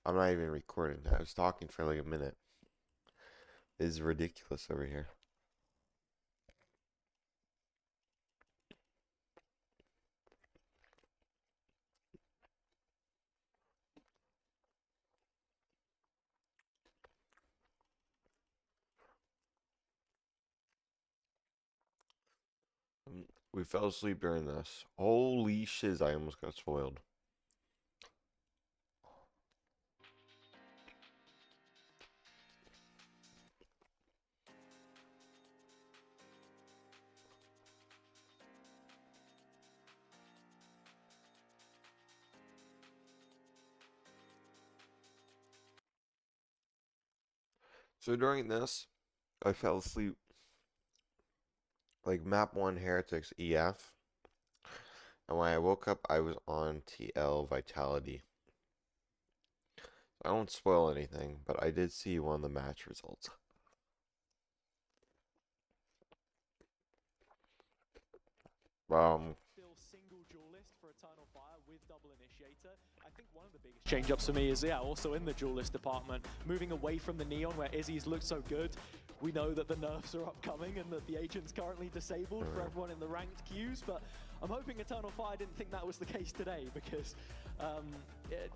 I'm not even recording. I was talking for like a minute. This is ridiculous over here. We fell asleep during this. Holy shiz, I almost got spoiled. So during this, I fell asleep. Like map 1 Heretics EF. And when I woke up, I was on TL Vitality. I won't spoil anything, but I did see one of the match results. Still single duelist for Eternal Fire with double initiator. I think one of the biggest change-ups for me is, also in the duelist department, moving away from the Neon where Izzy's looked so good. We know that the nerfs are upcoming and that the agent's currently disabled for everyone in the ranked queues, but I'm hoping Eternal Fire didn't think that was the case today because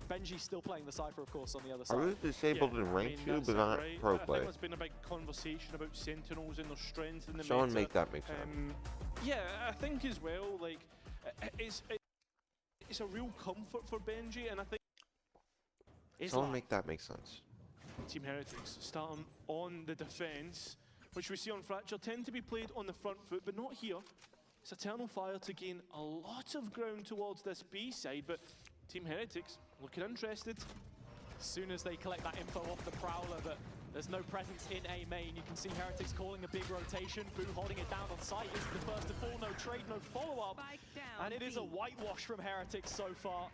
Benji's still playing the Cypher, of course, on the other I side. was disabled in ranked queue, but not pro play. I think there's been a big conversation about Sentinels and their strength in the Someone meta. make that make sense. Yeah, I think as well, like, it's a real comfort for Benji, and I think Someone make that make sense. Team Heretics starting on the defense, which we see on Fracture tend to be played on the front foot, but not here. It's Eternal Fire to gain a lot of ground towards this B side, but Team Heretics looking interested. As soon as they collect that info off the Prowler that there's no presence in A main, you can see Heretics calling a big rotation. Boo holding it down on site. This is the first to fall, no trade, no follow-up. And it is a whitewash from Heretics so far.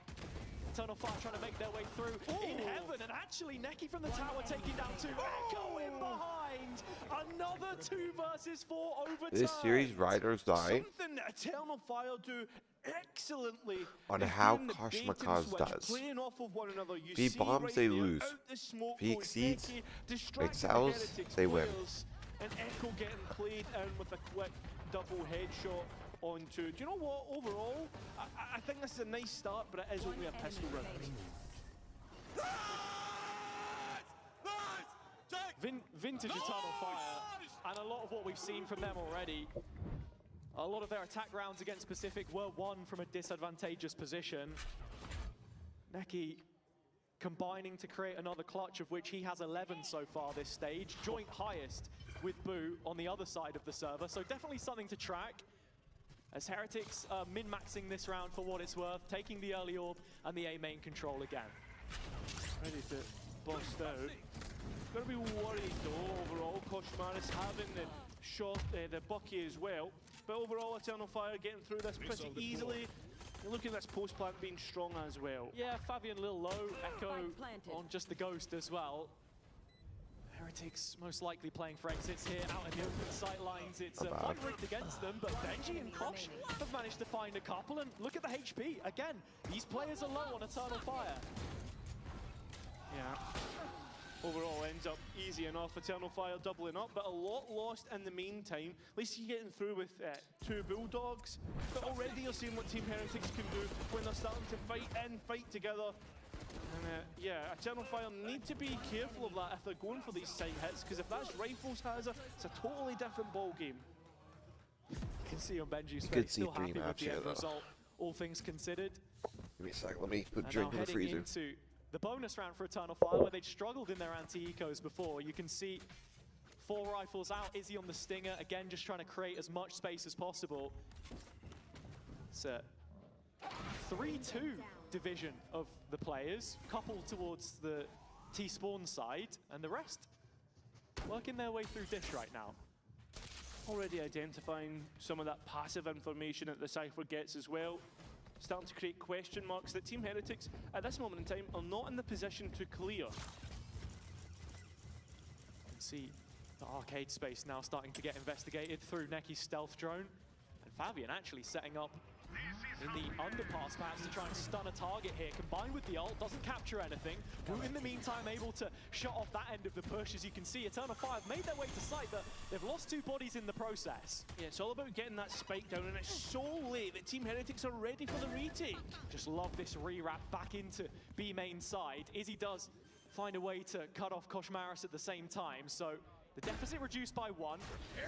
Eternal Fire trying to make their way through in heaven, and actually Neki from the tower taking down 2. Echo in behind. Another 2 versus 4 overtime. This series, riders die Something that Eternal Fire do excellently on is how doing the bait and Koshmakaz switch, does. playing off of one another. You If he see bombs, right they there, lose. out the smoke If he goes exceeds, Neki, distracting excels, the Heretics they win. players, and Echo getting played in with a quick double headshot onto. Do you know what? Overall, I think this is a nice start, but it is only a pistol round. Vintage Eternal Fire, and a lot of what we've seen from them already. A lot of their attack rounds against Pacific were won from a disadvantageous position. Neki combining to create another clutch, of which he has 11 so far this stage. Joint highest with Boo on the other side of the server, so definitely something to track. As Heretics min-maxing this round for what it's worth, taking the early orb and the A main control again. Ready to bust out. Gonna be worried though overall. Koshmaris having the shot, the Bucky as well. But overall, Eternal Fire getting through this pretty easily. You look at this post plant being strong as well. Yeah, Fabian a little low, Echo on just the Ghost as well. Heretics most likely playing for exits here out in the open sight lines. It's quite rigged against them, but Benji and Kosh have managed to find a couple, and look at the HP. Again, these players are low on Eternal Fire. Yeah. Overall ends up easy enough. Eternal Fire doubling up, but a lot lost in the meantime. At least you're getting through with 2 Bulldogs. But already you're seeing what Team Heretics can do when they're starting to fight in, fight together. And yeah, Eternal Fire need to be careful of that if they're going for these side hits, because if that's Rifles Hazard, it's a totally different ball game. You can see on Benji's Good face, still C3 happy with maps the here, end though. result, all things considered. Give me a sec. Let me put And drink now in the heading freezer. into the bonus round for Eternal Fire, where they'd struggled in their anti-ecos before. You can see 4 rifles out, Izzy on the Stinger, again just trying to create as much space as possible. It's a 3-2 division of the players, coupled towards the T-Spawn side, and the rest working their way through Dish right now. Already identifying some of that passive information that the Cypher gets as well. Starting to create question marks that Team Heretics, at this moment in time, are not in the position to clear. You can see the arcade space now starting to get investigated through Neki's stealth drone. And Fabian actually setting up in the underpass perhaps to try and stun a target here. Combined with the ult, doesn't capture anything. Who in the meantime able to shut off that end of the push. As you can see, Eternal Fire have made their way to site, but they've lost 2 bodies in the process. Yeah, it's all about getting that spike down, and it's so late that Team Heretics are ready for the retake. Just love this re-wrap back into B main side. Izzy does find a way to cut off Koshmaris at the same time, so the deficit reduced by 1.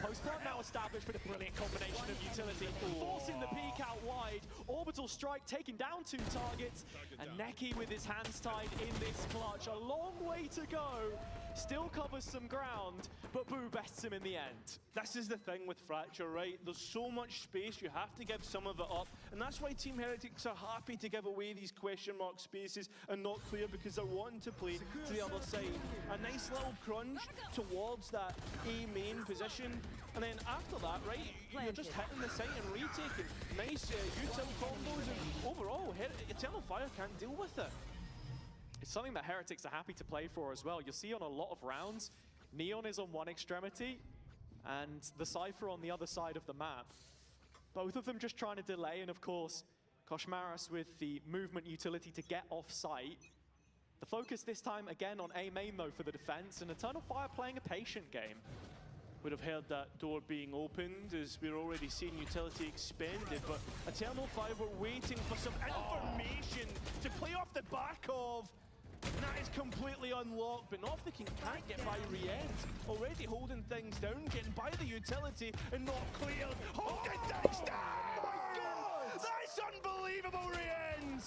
Post-plant now established with a brilliant combination of utility, forcing the peak out wide. Orbital Strike taking down 2 targets, and Neki with his hands tied in this clutch. A long way to go. Still covers some ground, but Boo bests him in the end. This is the thing with Fracture, right? There's so much space, you have to give some of it up. And that's why Team Heretics are happy to give away these question mark spaces and not clear, because they're wanting to play to the other side. A nice little crunch towards that A main position. And then after that, right, you're just hitting the site and retaking. Nice util combos, and overall, Eternal Fire can't deal with it. It's something that Heretics are happy to play for as well. You'll see on a lot of rounds, Neon is on one extremity and the Cypher on the other side of the map. Both of them just trying to delay, and of course, Koshmaris with the movement utility to get off site. The focus this time again on A main though for the defense, and Eternal Fire playing a patient game. Would have heard that door being opened, as we're already seeing utility expended, but Eternal Fire were waiting for some information to play off the back of. And that is completely unlocked, but North the King can't get by Riend. Already holding things down, getting by the utility, and not cleared. Holding things down! Oh my God! That's unbelievable, Riend!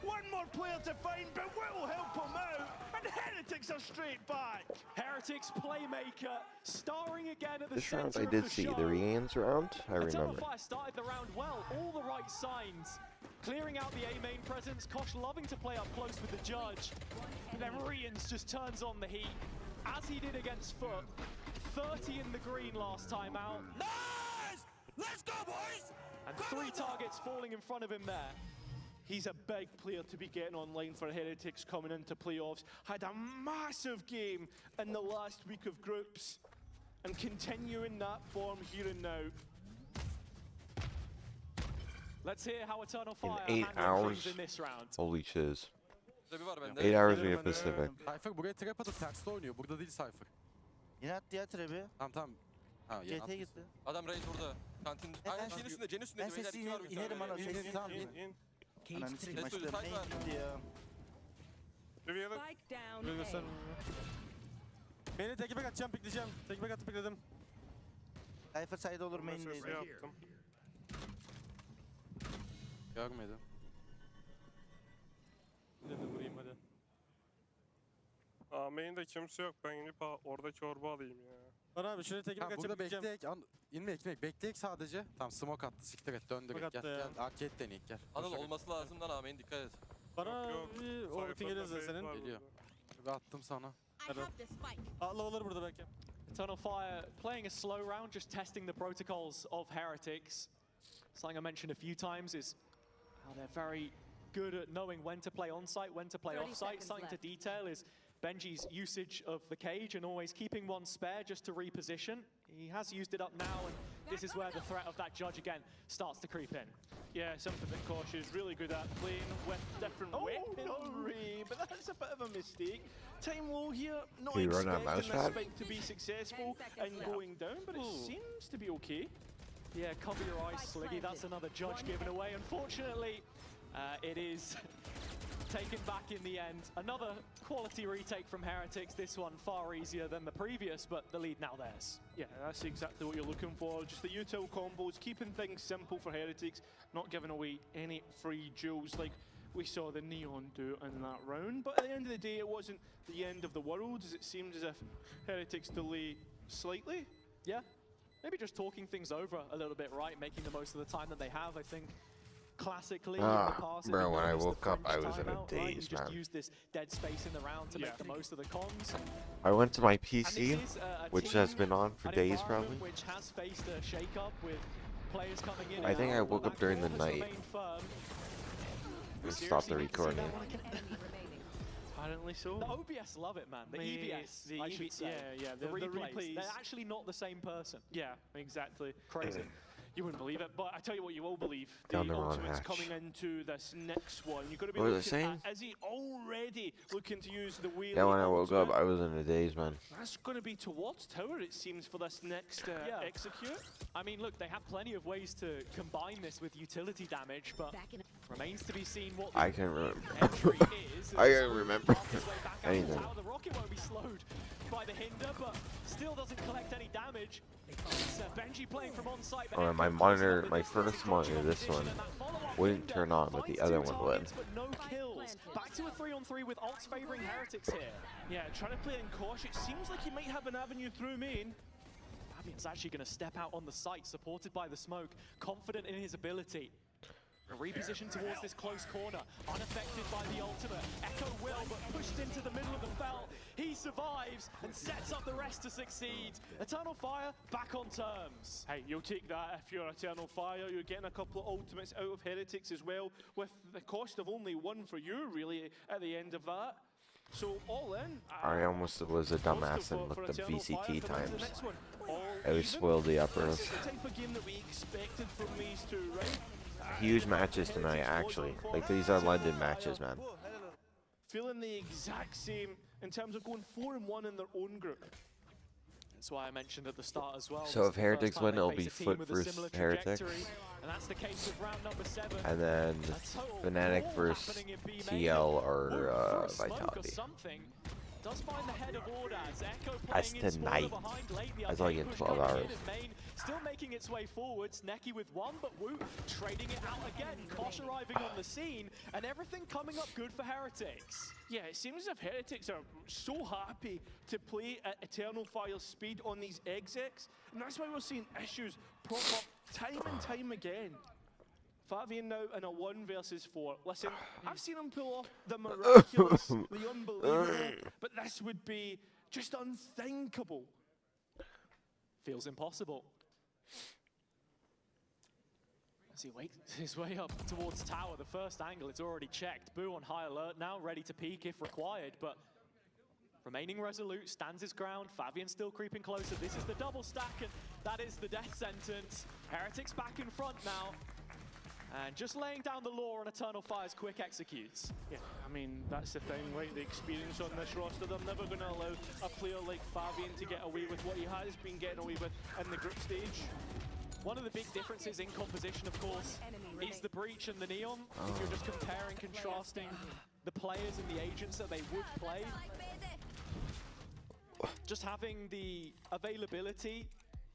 One more player to find, but will help him out, and Heretics are straight back. Heretics playmaker starring again at the This round center I did of the see show. the Rian's round. I Eternal remember. Fire started the round well, all the right signs. Clearing out the A main presence, Kosh loving to play up close with the judge. But then Rians just turns on the heat, as he did against Foot. 30 in the green last time out. Nice! Let's go, boys! And 3 targets falling in front of him there. He's a big player to be getting online for Heretics coming into playoffs. Had a massive game in the last week of groups, and continuing that form here and now. Let's hear how Eternal Fire 8 handle hours. things in this round. Holy shiz. Tabii var bende. 8 hours we get Pacific. Cypher buraya trap atıp terste oynuyor. Burada değil Cypher. Yine attı ya trebi. Tamam. Ha, yeni CT'ye gitti. Adam raid burada. Kantin. Aynen şeyin üstünde, Cen'in üstünde. Ben sesi inerim ana. Sesi Tamam, inerim. in. Ananı sikeyim Let's do açtım. the Ne side indi ya? Spike down A. Beni tek back atacağım, pikleyeceğim. Tek back atıp pikledim. Cypher side olur main'deydi. Görmedim. Dedim vurayım hadi. Main'de kimse yok. Ben inip orada çorba alayım ya. Lan abi şuraya tek back Tamam, atacağım, burada pikleyeceğim. bekleyek. İnme ekmek. Bekleyek sadece. Tamam, smoke attı. Siktir et. Döndür. Smoke Gel. attı ya. Gel. Arcade deneyek gel. Anıl olması lazım lan Amin, dikkat et. Bana Yok, bir o Cypher'da pingeriz de bait senin. var Geliyor. burada. Bir attım sana. I have the spike. Atla olur burada belki. Eternal Fire playing a slow round, just testing the protocols of Heretics. Something I mentioned a few times is how they're very good at knowing when to play on-site, when to play 30 off-site. seconds Something to left. detail is Benji's usage of the cage and always keeping one spare just to reposition. He has used it up now, and this is where the threat of that judge again starts to creep in. Yeah, something that Kosh is really good at, playing with different weaponry, but that's a bit of a mistake. Time low here, not Can you run that expecting mouse this pad? spike to be successful 10 seconds and left. going down, but it seems to be okay. Yeah, cover your eyes, Sliggy. That's another judge given away. Unfortunately, it is taken back in the end. Another quality retake from Heretics. This one far easier than the previous, but the lead now theirs. Yeah, that's exactly what you're looking for. Just the util combos, keeping things simple for Heretics, not giving away any free jewels like we saw the Neon do in that round. But at the end of the day, it wasn't the end of the world, as it seemed as if Heretics delay slightly. Yeah, maybe just talking things over a little bit, right? Making the most of the time that they have. I think classically in the past, bro, when I it was the woke up, I fringe was in a timeout, right? You daze, just man. use this dead space in the round to make the most of the cons. I went to my And PC, this is a which team, has been on for an days environment probably. which has faced a shake-up with players coming in. I and think out, I but woke up that during the core has night. remained firm. We Seriously stopped the need to see that recording. one again. Enemy remaining. Apparently so. The OBS love it, man. The Mate, EVS, the I EV should say. yeah, The the replays. replays. They're actually not the same person. Yeah, exactly. Crazy. You wouldn't believe it, but I tell you what, you will believe. The Down the wrong ultimate's hatch. coming into this next one. You've got to be What was it looking saying? at, is he already looking to use the wheelie Yeah, when I woke up, ultimate? I was in a daze, man. That's going to be towards tower, it seems, for this next execute. I mean, look, they have plenty of ways to combine this with utility damage, but remains to be seen what the I can't remember. entry is. I can't remember Half his way back out the anything. tower. The rocket won't be slowed by the hinder, but still doesn't collect any damage. It's Benji playing from on site. Oh, and my monitor, my first monitor, this one, wouldn't turn on, but the other one would. But no kills. Back to a 3-on-3 with ults favoring Heretics here. Yeah, trying to play in cautious. It seems like he might have an avenue through main. Fabian's actually going to step out on the site, supported by the smoke, confident in his ability. A reposition towards this close corner, unaffected by the ultimate. Echo will, but pushed into the middle of the felt. He survives and sets up the rest to succeed. Eternal Fire back on terms. Hey, you'll take that if you're Eternal Fire. You're getting a couple of ultimates out of Heretics as well, with the cost of only one for you, really, at the end of that. So, all in. I almost was a dumbass and looked up Eternal Fire VCT for times. the next one. All I was even. spoiled the uppers. This is the type of game that we expected from these two, right? Huge matches tonight, actually. Like, these are London matches, man. Feeling the exact same in terms of going 4-1 in their own group. That's why I mentioned at the start as well. So this if is the Heretics first time win, they it'll face be a team Foot with a versus similar Heretics. trajectory, and that's the case of round number 7. And then A total Fnatic brawl versus happening in B TL main. or For a smoke or Vitality. something. Does find the head of Ordaz. Echo That's playing in smaller tonight. behind late. The That's like arcade in push 12 coming in hours. and Main still making its way forwards. Neki with one, but Wu trading it out again. Kosh arriving on the scene, and everything coming up good for Heretics. Yeah, it seems as if Heretics are so happy to play at Eternal Fire's speed on these execs, and that's why we're seeing issues prop up time and time again. Fabian now in a 1 versus 4. Listen, I've seen him pull off the miraculous, the unbelievable, but this would be just unthinkable. Feels impossible. As he wakes his way up towards tower, the first angle, it's already checked. Boo on high alert now, ready to peek if required, but remaining resolute, stands his ground. Fabian still creeping closer. This is the double stack, and that is the death sentence. Heretics back in front now. And just laying down the law on Eternal Fire's quick executes. Yeah, I mean, that's the thing, right? The experience on this roster, they're never going to allow a player like Fabian to get away with what he has been getting away with in the group stage. One of the big differences in composition, of course, is the Breach and the Neon. If you're just comparing, contrasting the players and the agents that they would play, just having the availability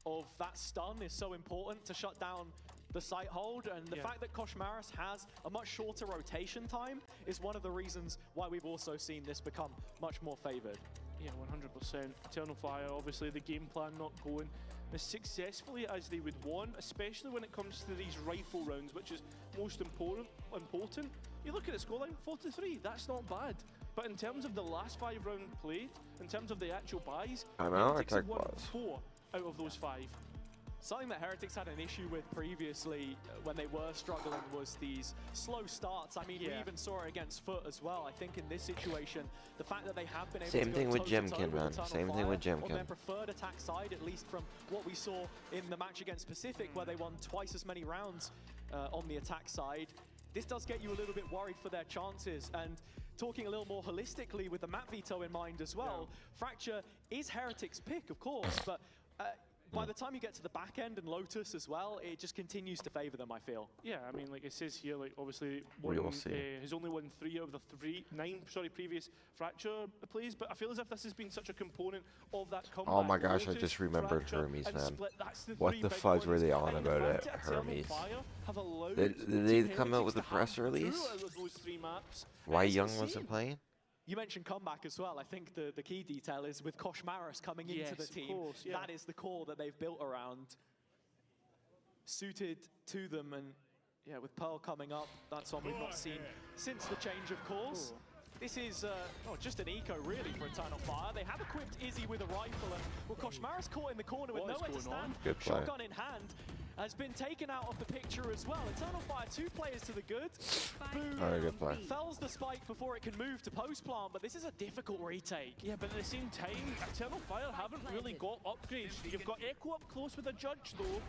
of that stun is so important to shut down the site hold, and the fact that Koshmaris has a much shorter rotation time is one of the reasons why we've also seen this become much more favored. Yeah, 100%. Eternal Fire, obviously the game plan not going as successfully as they would want, especially when it comes to these rifle rounds, which is most important. You look at the scoreline, 4-3, that's not bad. But in terms of the last 5 round played, in terms of the actual buys, I'm out, Heretics have attack won bots. 4 out of those 5. Something that Heretics had an issue with previously when they were struggling was these slow starts. I mean, we even saw it against Foot as well. I think in this situation, the fact that they have been able Same to thing go with toe-to-toe Jemkin, man. Eternal Same thing Fire with Jemkin. on their preferred attack side, at least from what we saw in the match against Pacific, where they won twice as many rounds on the attack side. This does get you a little bit worried for their chances, and talking a little more holistically with the map veto in mind as well, Fracture is Heretics' pick, of course, but by the time you get to the back end and Lotus as well, it just continues to favor them, I feel. Yeah, I mean, like it says here, like obviously We'll see. has only won 3 out of the 9 previous Fracture plays, but I feel as if this has been such a component of that comeback. Oh my gosh, I Lotus, just remembered Fracture, Hermes, and man. Split, that's the What 3 the big fudge were ones. they on And the about fact it, that Eternal Hermes? Fire have allowed Did Team they come out Heretics with a to press have release? 2 out of those 3 maps. Why It's Young insane. wasn't playing? You mentioned comeback as well. I think the key detail is with Koshmaris coming into the Yes, of team, course, yeah. that is the core that they've built around, suited to them, and yeah, with Pearl coming up, that's one we've not seen since the change of course. This is just an eco really for Eternal Fire. They have equipped Izzy with a rifle, and well, Koshmaris caught in the corner with What is nowhere to going on? stand. Good play. Shotgun in hand. Has been taken out of the picture as well. Eternal Fire, 2 players to the good. Very good play. Fells the spike before it can move to post plant, but this is a difficult retake. Yeah, but at the same time, Eternal Fire haven't really got upgrades. You've got Echo up close with a Judge though.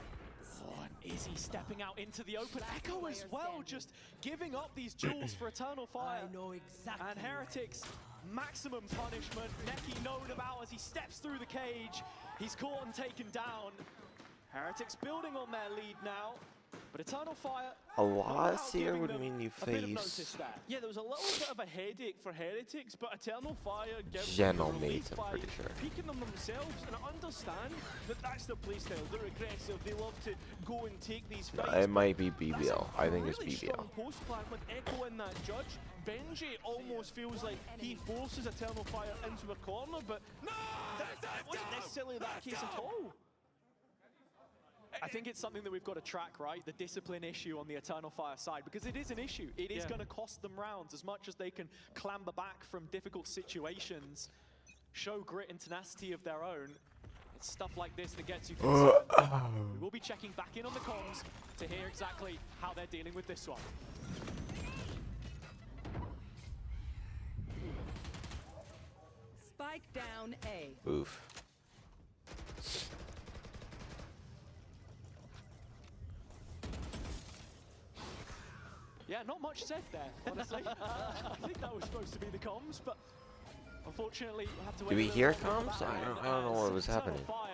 Oh, and Izzy stepping out into the open. Echo as well, just giving up these jewels for Eternal Fire. I know exactly. And Heretics, maximum punishment. Neki known about as he steps through the cage. He's caught and taken down. Heretics building on their lead now. But Eternal Fire, A loss here giving would them mean you a bit of notice face there. Yeah, there was a little bit of a headache for Heretics, but Eternal Fire gives Gentle them Mate, relief I'm by pretty sure. peeking them themselves, and I understand that that's their playstyle. They're aggressive. They love to go and take these fights. It might be That's BBL. a I think it's really BBL. strong post plant with Echo in that judge. Benji almost feels like he forces Eternal Fire into a corner, but that wasn't necessarily that case at all. I think it's something that we've got to track, right? The discipline issue on the Eternal Fire side, because it is an issue. It is going to cost them rounds as much as they can clamber back from difficult situations, show grit and tenacity of their own. It's stuff like this that gets you concerned. We will be checking back in on the comms to hear exactly how they're dealing with this one. Spike down A. Oof. Yeah, not much said there, honestly. I think that was supposed to be the comms, but unfortunately, we'll have to wait. Do we a little hear longer comms? for that I don't know one what as was Eternal happening. Fire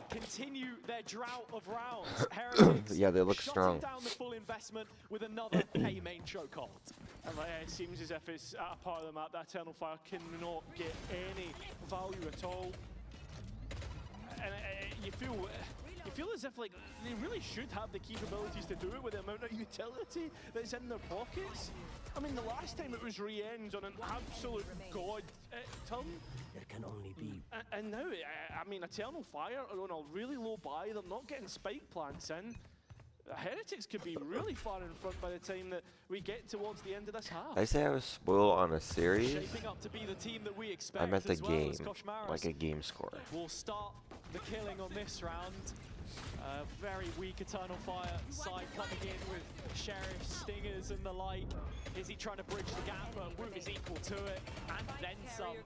continue their drought of rounds. Heretics Yeah, they look shutting strong. down the full investment with another A main chokehold. And it seems as if it's at a part of the map that Eternal Fire cannot get any value at all. And you feel as if like they really should have the capabilities to do it with the amount of utility that's in their pockets. I mean, the last time it was re-ends on an absolute god turn. There can only be. And now, I mean, Eternal Fire are on a really low buy. They're not getting spike plants in. Heretics could be really far in front by the time that we get towards the end of this half. I say I was spoiled on a series. Shaping up to be the team that we expect. I meant the as well game, as Koshmaris like a game score. will start the killing on this round. Very weak Eternal Fire side coming in with Sheriff, Stingers and the like. Is he trying to bridge the gap? But Woot is equal to it, and then some.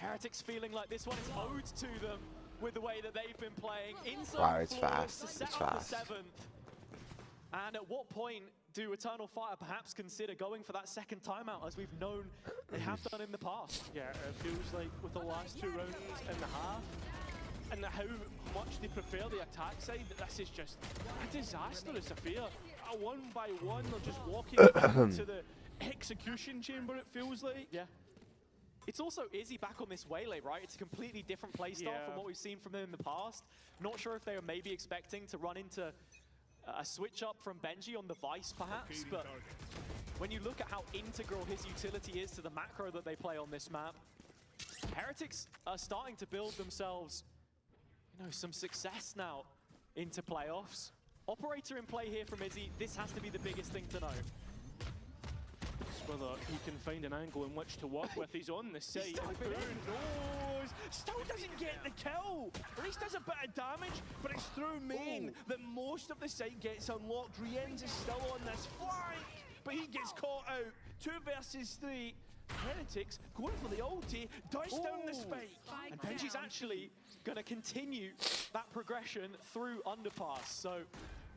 Heretics feeling like this one is owed to them with the way that they've been playing. Inside Wow, it's flawless fast. to set It's up fast. the 7th. And at what point do Eternal Fire perhaps consider going for that second timeout, as we've known they have done in the past? Yeah, it feels like with the last 2 rounds and a half, and how much they prefer the attack side, that this is just a disastrous affair. A 1-by-1, they're just walking into the execution chamber, it feels like. Yeah. It's also Izzy back on this Waylay, right? It's a completely different playstyle from what we've seen from them in the past. Not sure if they were maybe expecting to run into a switch up from Benji on the Vice, perhaps, but when you look at how integral his utility is to the macro that they play on this map, Heretics are starting to build themselves, you know, some success now into playoffs. Operator in play here from Izzy. This has to be the biggest thing to know. Whether he can find an angle in which to work with. He's on the site. Who knows? Still doesn't get the kill. At least does a bit of damage, but it's through main that most of the site gets unlocked. Rienz is still on this flank, but he gets caught out. 2 versus 3. Heretics going for the ulti, does down the spike. And Benji's actually going to continue that progression through Underpass. So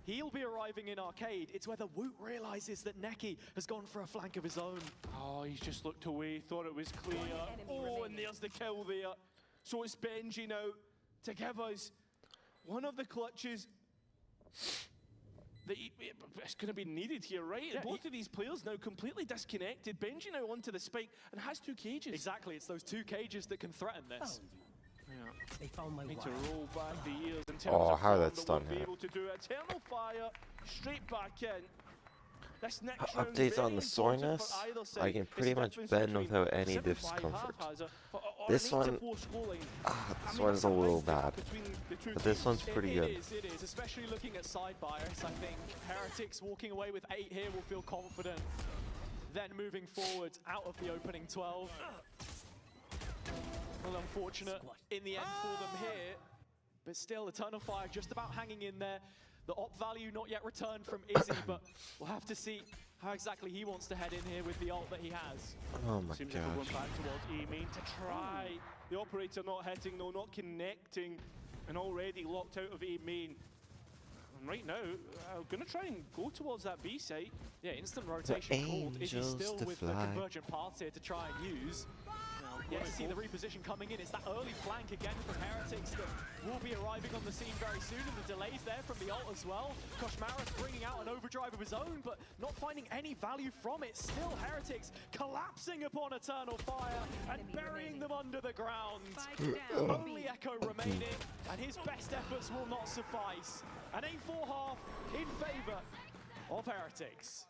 he'll be arriving in Arcade. It's whether Woot realizes that Neki has gone for a flank of his own. Oh, he's just looked away, thought it was clear. Oh, and there's the kill there. So it's Benji now to give us one of the clutches that it's going to be needed here, right? Yeah, Both of these players now completely disconnected. Benji now onto the spike and has 2 cages. Exactly, it's those 2 cages that can threaten this. Yeah. They found my Need to wife. roll back the years in terms Oh, of how form that that stun we'll be hit. able to do. Eternal Fire straight back in. This next Updates round on very the important soreness. for either side. I can It's pretty the much difference bend between without any 7 by discomfort. haphazard or This an 8 to one- 4 scoreline. This I mean, one's a little that's bad, between the two but this teams. one's pretty good. It is, especially looking at side bias. I think Heretics walking away with 8 here will feel confident. Then moving forward out of the opening 12. Well, unfortunate in the end for them here, but still Eternal Fire just about hanging in there. The op value not yet returned from Izzy, but we'll have to see how exactly he wants to head in here with the ult that he has. Oh my Seems like we're going gosh. back towards A main to try. The operator not hitting, though, not connecting, and already locked out of A main. And right now, gonna try and go towards that B site. Yeah, instant rotation called. Is he angels still to with the fly. convergent paths here to try and use? Yeah, to see the reposition coming in. It's that early flank again from Heretics that will be arriving on the scene very soon, and the delays there from the ult as well. Koshmaris bringing out an overdrive of his own, but not finding any value from it. Still Heretics collapsing upon Eternal Fire and burying them under the ground. Only Echo remaining, and his best efforts will not suffice. An 8-4 half in favor of Heretics.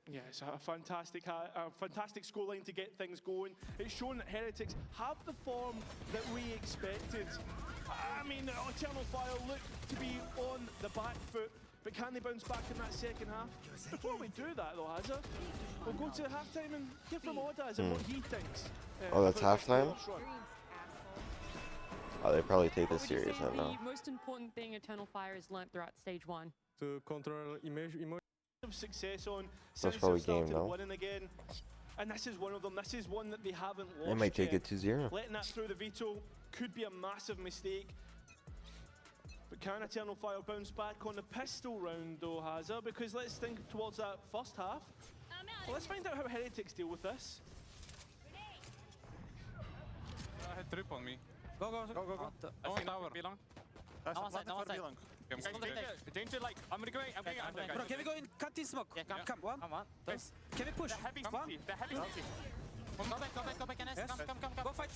Yeah, it's a fantastic scoreline to get things going. It's shown that Heretics have the form that we expected. I mean, Eternal Fire look to be on the back foot, but can they bounce back in that second half? Before we do that though, Hazza, we'll go to halftime and hear from Odaz and what he thinks. Oh, that's about this halftime? playoffs run. Oh, they probably take this What would you serious, say I is don't know. the most important thing Eternal Fire has learnt throughout stage 1? To control emotion. Of success on That's since probably they've started game, no? winning again. And this is one of them. This is one that they haven't lost They might take yet. it 2-0. Letting that through the veto could be a massive mistake. But can Eternal Fire bounce back on the pistol round though, Hazza? Because let's think towards that first half. Well, let's find out how Heretics deal with this. I had trip on me. Go, go, go, go, go. I think tower. Danger light. I'm gonna go in. I'm going. Bro, can we go in canteen smoke? Yeah, come. One. Can we push? They're heavy salty. They're heavy salty. Go back, NS. Yes. Come. Go fight.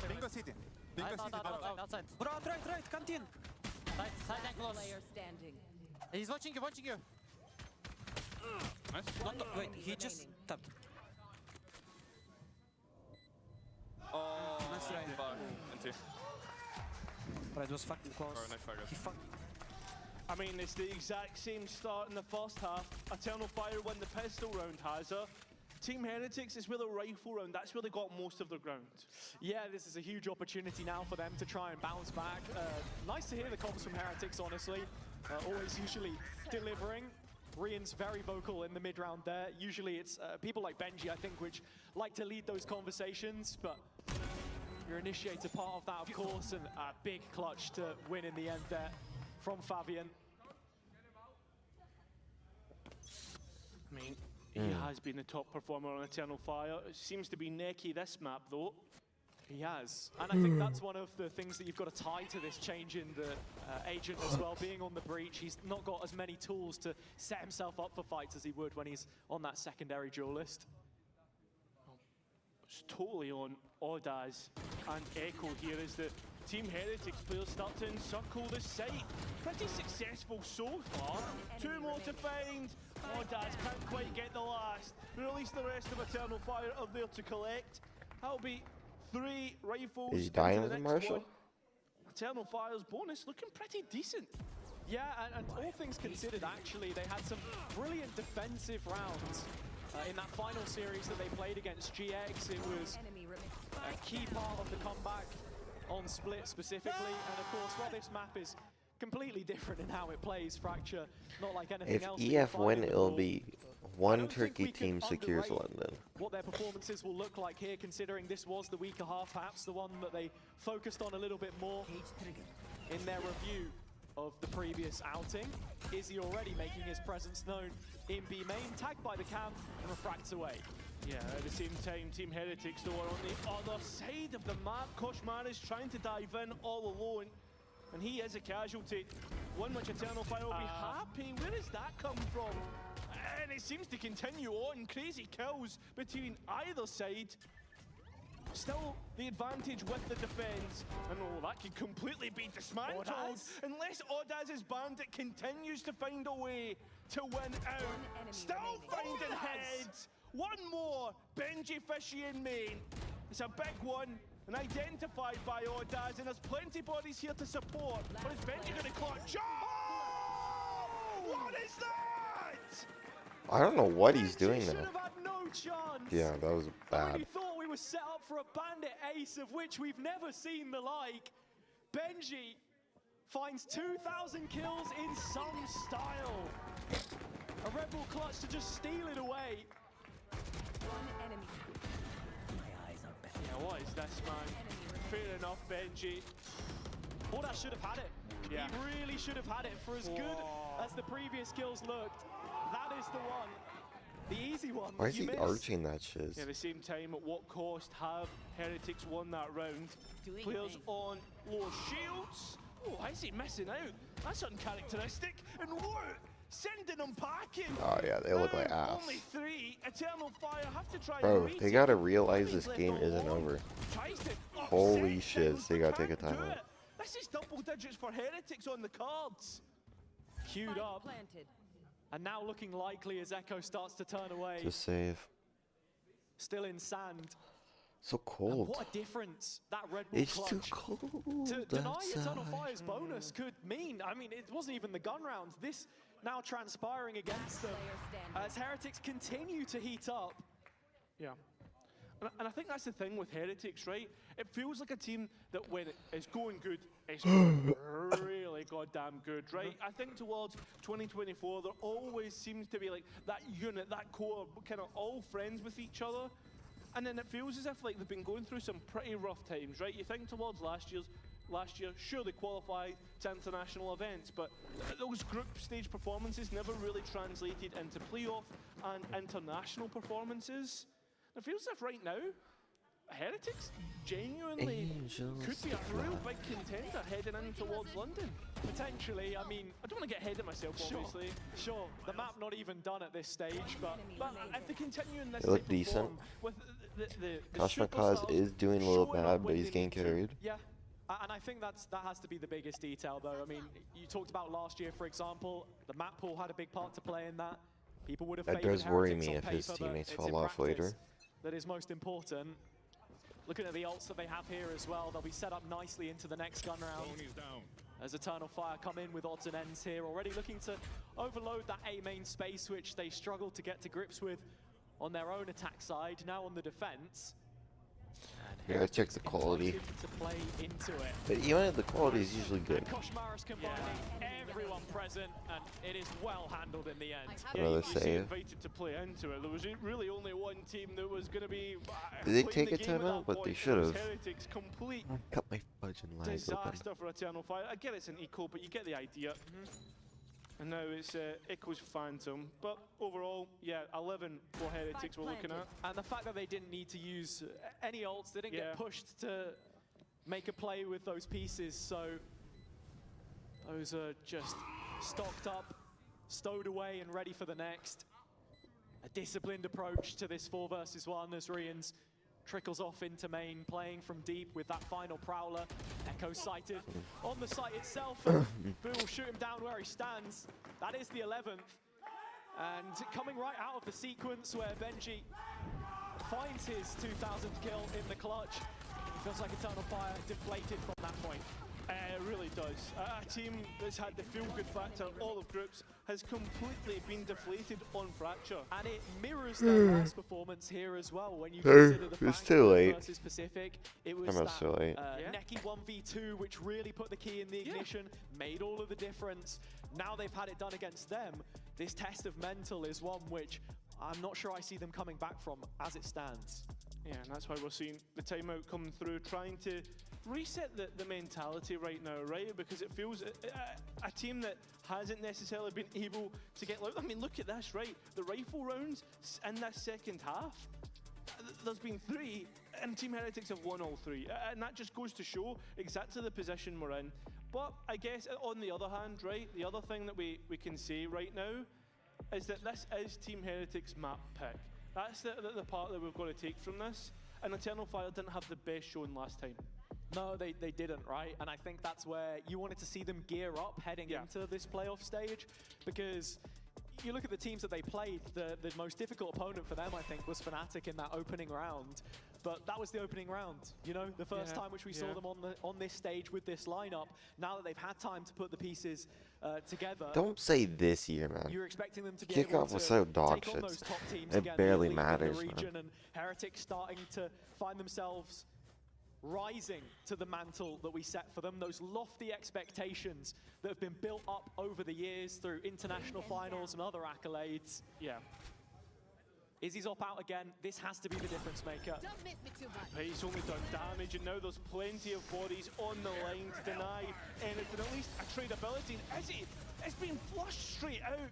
Bingo city. Outside. Bro, right, canteen. Side and close. Player standing. He's watching you. Wait, he just tapped. Oh, Nice try. Bro, it was fucking close. He fucked. I mean, it's the exact same start in the first half. Eternal Fire won the pistol round, Hazza. Team Heretics is with a rifle round. That's where they got most of their ground. Yeah, this is a huge opportunity now for them to try and bounce back. Nice to hear the comms from Heretics, honestly. Always usually delivering. Rian's very vocal in the mid-round there. Usually it's people like Benji, I think, which like to lead those conversations, but your initiator part of that, of course, and a big clutch to win in the end there from Fabian. I mean, he has been the top performer on Eternal Fire. It seems to be necky this map, though. He has. And I think that's one of the things that you've got to tie to this change in the agent as well. Being on the breach, he's not got as many tools to set himself up for fights as he would when he's on that secondary duelist. It's totally on Odaz and Echo here as the Team Heretics players start to encircle the site. Pretty successful so far. Two more to find. Odaz can't quite get the last. But at least the rest of Eternal Fire are there to collect. That'll be 3 rifles. Is he dying into as the a next marshal? one. Eternal Fire's bonus looking pretty decent. Yeah, and all things considered, actually, they had some brilliant defensive rounds. In that final series that they played against GX, it was a key part of the comeback on Split specifically. And of course, while this map is completely different in how it plays, Fracture, not like anything If else. that you'll EF find win, in the it'll pool. be I one don't think Turkey we can team secures underrate London. what their performances will look like here, considering this was the weaker half, perhaps the one that they focused on a little bit more in their review of the previous outing. Izzy already making his presence known in B main, tagged by the cam and refracts away. Yeah, at the same time, Team Heretics though are on the other side of the map. Koshmar is trying to dive in all alone, and he is a casualty. One which Eternal Fire will be happy. Where does that come from? And it seems to continue on. Crazy kills between either side. Still the advantage with the defense. And oh, that could completely be dismantled. Odaz? Unless Odaz's bandit continues to find a way to win out. Still finding heads. One more. Benji Fishy in main. It's a big one. And identified by Odaz. And there's plenty bodies here to support. But is Benji going to clutch? Oh! What is that? I don't know what he's Benji doing should now. have had no chance. Yeah, that was I bad. really thought we were set up for a bandit ace of which we've never seen the like. Benji finds 2,000 kills in some style. A Rebel clutch to just steal it away. Yeah, what is this, man? Fair enough, Benji. Oda should have had it. Yeah. He really should have had it. For as good as the previous kills looked, that is the one. The easy one. Why is you he missed. arching that shiz? Yeah, at the same time, at what cost have Heretics won that round? Players on low shields. Oh, why is he missing out? That's uncharacteristic. And what? Sending them packing. Oh yeah, they look like Now, ass. Only 3. Eternal Fire have to try Bro, and they retake gotta it. realize He's this left game isn't alone. over. Tries to Holy upset shiz, things, they but gotta take a can't do timeout. it. This is double digits for Heretics on the cards. Queued up. And now looking likely as Echo starts to turn away. Just save. Still in sand. So And cold. what a difference that Red Bull It's too clutch. cold To deny Eternal outside. Fire's bonus could mean, I mean, it wasn't even the gun rounds. This now transpiring against them as Heretics continue to heat up. Yeah. And I think that's the thing with Heretics, right? It feels like a team that when it's going good, it's going really goddamn good, right? I think towards 2024, there always seems to be like that unit, that core, kind of all friends with each other. And then it feels as if like they've been going through some pretty rough times, right? You think towards last year, sure they qualified to international events, but those group stage performances never really translated into playoff and international performances. It feels as if right now, Heretics genuinely could be a real big contender heading in towards London. Potentially, I mean, I don't want to get ahead of myself, obviously. sure, the map not even done at this stage, but If they continue in this They look type of decent. form with the Kashmakaz superstars is doing a little showing up bad, when but he's they getting need to. carried. yeah. And I think that has to be the biggest detail, though. I mean, you talked about last year, for example, the map pool had a big part to play in that. People would have That favored does worry Heretics me on if his paper, but teammates it's fall in off practice later. that is most important. Looking at the ults that they have here as well, they'll be set up nicely into the next gun round. As Eternal Fire come in with odds and ends here, already looking to overload that A main space, which they struggled to get to grips with on their own attack side. Now on the defense. Yeah, let's check the quality. Invited to play into it. But even the quality is usually good. And Koshmar is combining everyone present, and it is well handled in the end. Another you say save. invited to play into it. There was really only one team that was going to be. Did they playing take the a game at timeout? that But they point. should It was have. Heretics, complete Cut my fudging legs open. disaster for Eternal Fire. I get it's an eco, but you get the idea. And now it's Echo's Phantom. But overall, yeah, 11 for Heretics we're looking at. And the fact that they didn't need to use any ults, they didn't Yeah. get pushed to make a play with those pieces, so those are just stocked up, stowed away and ready for the next. A disciplined approach to this 4 versus 1 as Rians trickles off into main, playing from deep with that final Prowler. Echo sighted on the site itself, and Boo will shoot him down where he stands. That is the 11th. And coming right out of the sequence where Benji finds his 2000th kill in the clutch, it feels like Eternal Fire deflated from that point. It really does. A team that's had the feel-good factor all of groups has completely been deflated on Fracture. And it mirrors their last performance here as well. When you consider the It's fact too that late. versus Pacific, it was Almost too late. Yeah. Neki 1v2, which really put the key in the ignition, made all of the difference. Now they've had it done against them. This test of mental is one which I'm not sure I see them coming back from as it stands. Yeah, and that's why we're seeing the timeout come through, trying to reset the mentality right now, right? Because it feels a team that hasn't necessarily been able to get... I mean, look at this, right? The rifle rounds in this second half, there's been 3, and Team Heretics have won all 3. And that just goes to show exactly the position we're in. But I guess on the other hand, right, the other thing that we can say right now is that this is Team Heretics map pick. That's the part that we've got to take from this. And Eternal Fire didn't have the best showing last time. No, they didn't, right? And I think that's where you wanted to see them gear up heading into this playoff stage, because you look at the teams that they played, the most difficult opponent for them, I think, was Fnatic in that opening round. But that was the opening round, you know, the first time which we saw them on this stage with this lineup. Now that they've had time to put the pieces together, Don't say this year, man. you're expecting them to be Kickoff able to was so dog take on shit. those top teams It again, barely the elite in matters, the man. region, and Heretics starting to find themselves rising to the mantle that we set for them, those lofty expectations that have been built up over the years through international finals and other accolades. Yeah. Izzy's up out again. This has to be the difference maker. Don't miss me too much. He's only done damage, and now there's plenty of bodies on the line to deny anything, at least a tradability. Izzy, it's been flushed straight out.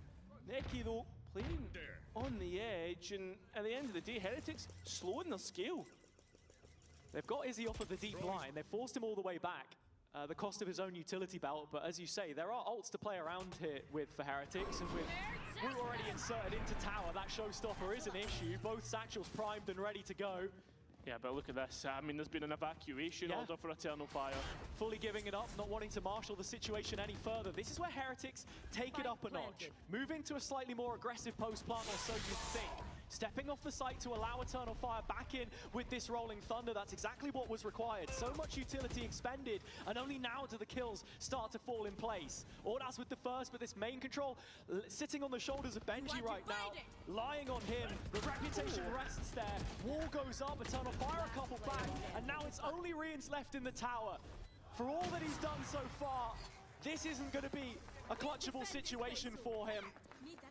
Neki, though, playing on the edge, and at the end of the day, Heretics slowing their scale. They've got Izzy off of the deep line. They've forced him all the way back. The cost of his own utility belt, but as you say, there are ults to play around here with for Heretics, and with Root already inserted into tower, that showstopper is an issue. Both satchels primed and ready to go. Yeah, but look at this. I mean, there's been an evacuation order for Eternal Fire. Fully giving it up, not wanting to marshal the situation any further. This is where Heretics take it up a notch. Moving to a slightly more aggressive post plant, or so you think. Stepping off the site to allow Eternal Fire back in with this Rolling Thunder. That's exactly what was required. So much utility expended, and only now do the kills start to fall in place. Ordaz with the first, but this main control sitting on the shoulders of Benji right now. Lying on him, the reputation rests there. Wall goes up, Eternal Fire a couple back, and now it's only Rian's left in the tower. For all that he's done so far, this isn't going to be a clutchable situation for him.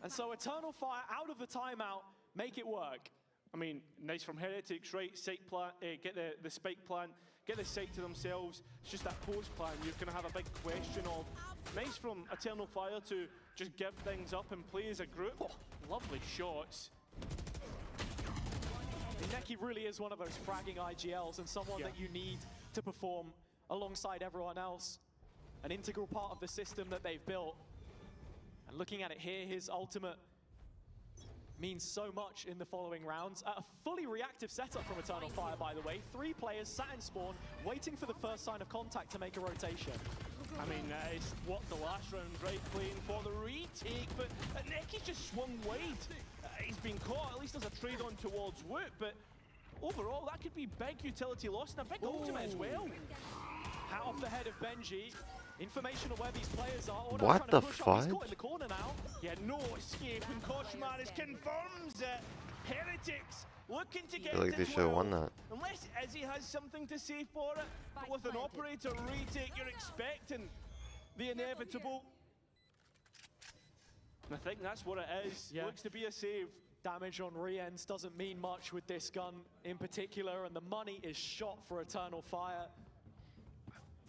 And so Eternal Fire out of the timeout, make it work. I mean, nice from Heretics, right? Site plan, get the spike plan, get the site to themselves. It's just that post plan you're going to have a big question of. Nice from Eternal Fire to just give things up and play as a group. Oh, lovely shots. Neki really is one of those fragging IGLs and someone that you need to perform alongside everyone else. An integral part of the system that they've built. And looking at it here, his ultimate means so much in the following rounds. A fully reactive setup from Eternal Fire, by the way. 3 players sat in spawn, waiting for the first sign of contact to make a rotation. I mean, it's what the last round, right? Playing for the retake, but Neki's just swung wide. He's been caught. At least there's a trade on towards Woot, but overall, that could be big utility loss and a big ultimate as well. Hat off the head of Benji. Information on where these players are. Order What trying the to push up. He's fuck? caught in the corner now. Yeah, no escape, and Koshmaris confirms it. Heretics looking to I get feel like they to should have 12. won that. Unless Izzy has something to say for it, but with an operator retake, you're expecting the inevitable. And I think that's what it is. Yeah. Looks to be a save. Damage on Riens doesn't mean much with this gun in particular, and the money is shot for Eternal Fire.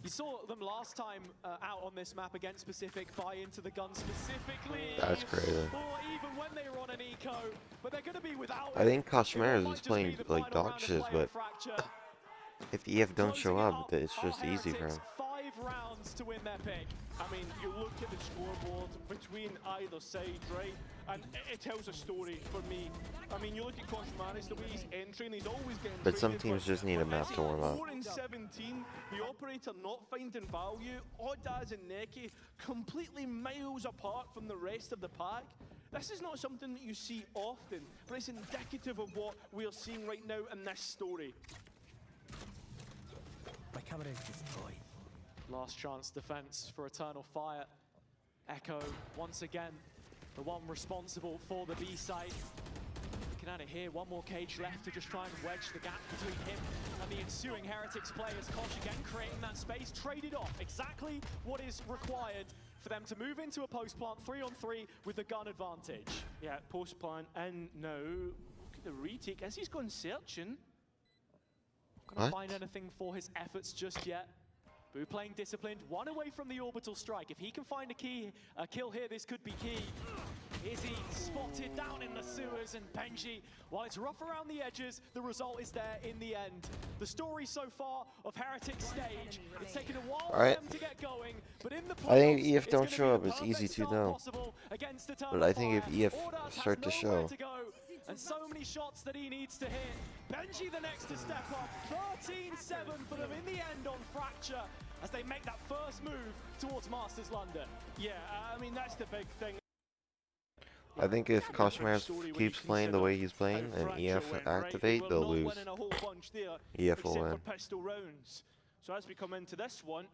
You saw them last time out on this map against Pacific buy into the gun specifically. That's crazy. Or even when they were on an eco, but they're going to be without I think it. Koshmaris It might is just playing be the like final dog round of shit, player but fracture. if the EF don't show Closing it up, it's just are easy for Heretics. him. 5 rounds to win their pick. I mean, you look at the scoreboard between either side, right? And it tells a story for me. I mean, you look at Koshmaris, the way he's entering, he's always getting But some traded, teams just need a map to warm up. 4 and 17, the operator not finding value, Ordaz and Neki completely miles apart from the rest of the pack. This is not something that you see often, but it's indicative of what we are seeing right now in this story. My camera is destroyed. Last chance defense for Eternal Fire. Echo, once again, the one responsible for the B site. Looking at it here, one more cage left to just try and wedge the gap between him and the ensuing Heretics players. Kosh again creating that space, traded off. Exactly what is required for them to move into a post plant 3-on-3 with the gun advantage. Yeah, post plan in now. Look at the retake as he's gone searching. Not gonna What? find anything for his efforts just yet. Boo playing disciplined, 1 away from the orbital strike. If he can find a kill here, this could be key. Izzy spotted down in the sewers, and Benji, while it's rough around the edges, the result is there in the end. The story so far of Heretics stage, it's taken a while for Alright. them to get going, but in the I think playoffs, EF it's don't gonna show be up, the it's easy perfect to start know. possible against Eternal But I think Fire. if EF Ordaz has start to nowhere show. to go, and so many shots that he needs to hit. Benji the next to step up, 13-7 for them in the end on Fracture, as they make that first move towards Masters London. Yeah, I mean, that's the big thing. I think if Koshmaris keeps playing the way he's playing and EF activate, they'll lose. EF will Except win. for pistol rounds. So as we come into this one,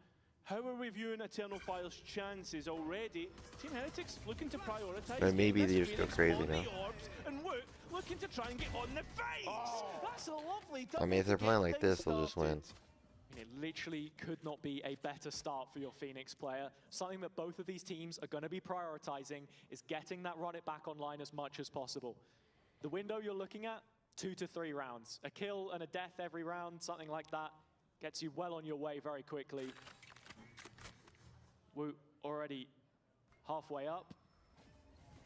how are we viewing Eternal Fire's chances already? Team Heretics looking to prioritise. Or maybe getting they this just go Phoenix crazy on the now. orbs, and Woot looking to try and get on the face. That's a lovely I mean, if they're playing like this, they'll just win. It literally could not be a better start for your Phoenix player. Something that both of these teams are going to be prioritizing is getting that run it back online as much as possible. The window you're looking at, 2 to 3 rounds. A kill and a death every round, something like that, gets you well on your way very quickly. We're already halfway up.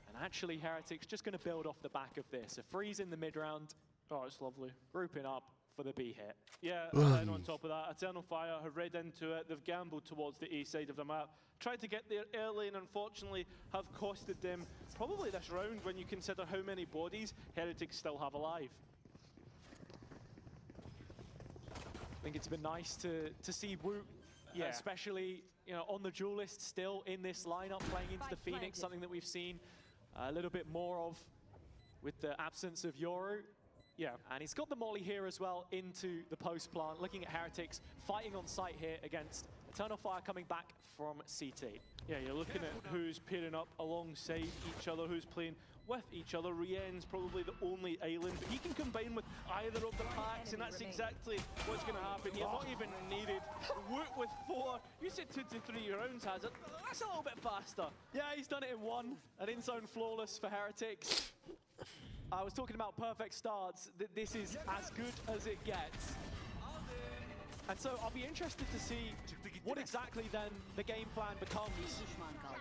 And actually, Heretics just going to build off the back of this. A freeze in the mid-round. Oh, it's lovely. Grouping up for the B hit. Yeah, and then on top of that, Eternal Fire have read into it. They've gambled towards the A side of the map. Tried to get there early and unfortunately have costed them probably this round when you consider how many bodies Heretics still have alive. I think it's been nice to see Woot, especially on the duelist still in this lineup, playing into the Phoenix, something that we've seen a little bit more of with the absence of Yoru. Yeah. And he's got the molly here as well into the post plant, looking at Heretics fighting on site here against Eternal Fire coming back from CT. Yeah, you're looking at who's pairing up alongside each other, who's playing with each other. Rien's probably the only island, but he can combine with either of the packs, and that's exactly what's going to happen here. Not even needed. Woot with 4. You said 2 to 3 rounds, has it? That's a little bit faster. Yeah, he's done it in 1. An in-zone flawless for Heretics. I was talking about perfect starts. This is as good as it gets. And so I'll be interested to see what exactly then the game plan becomes,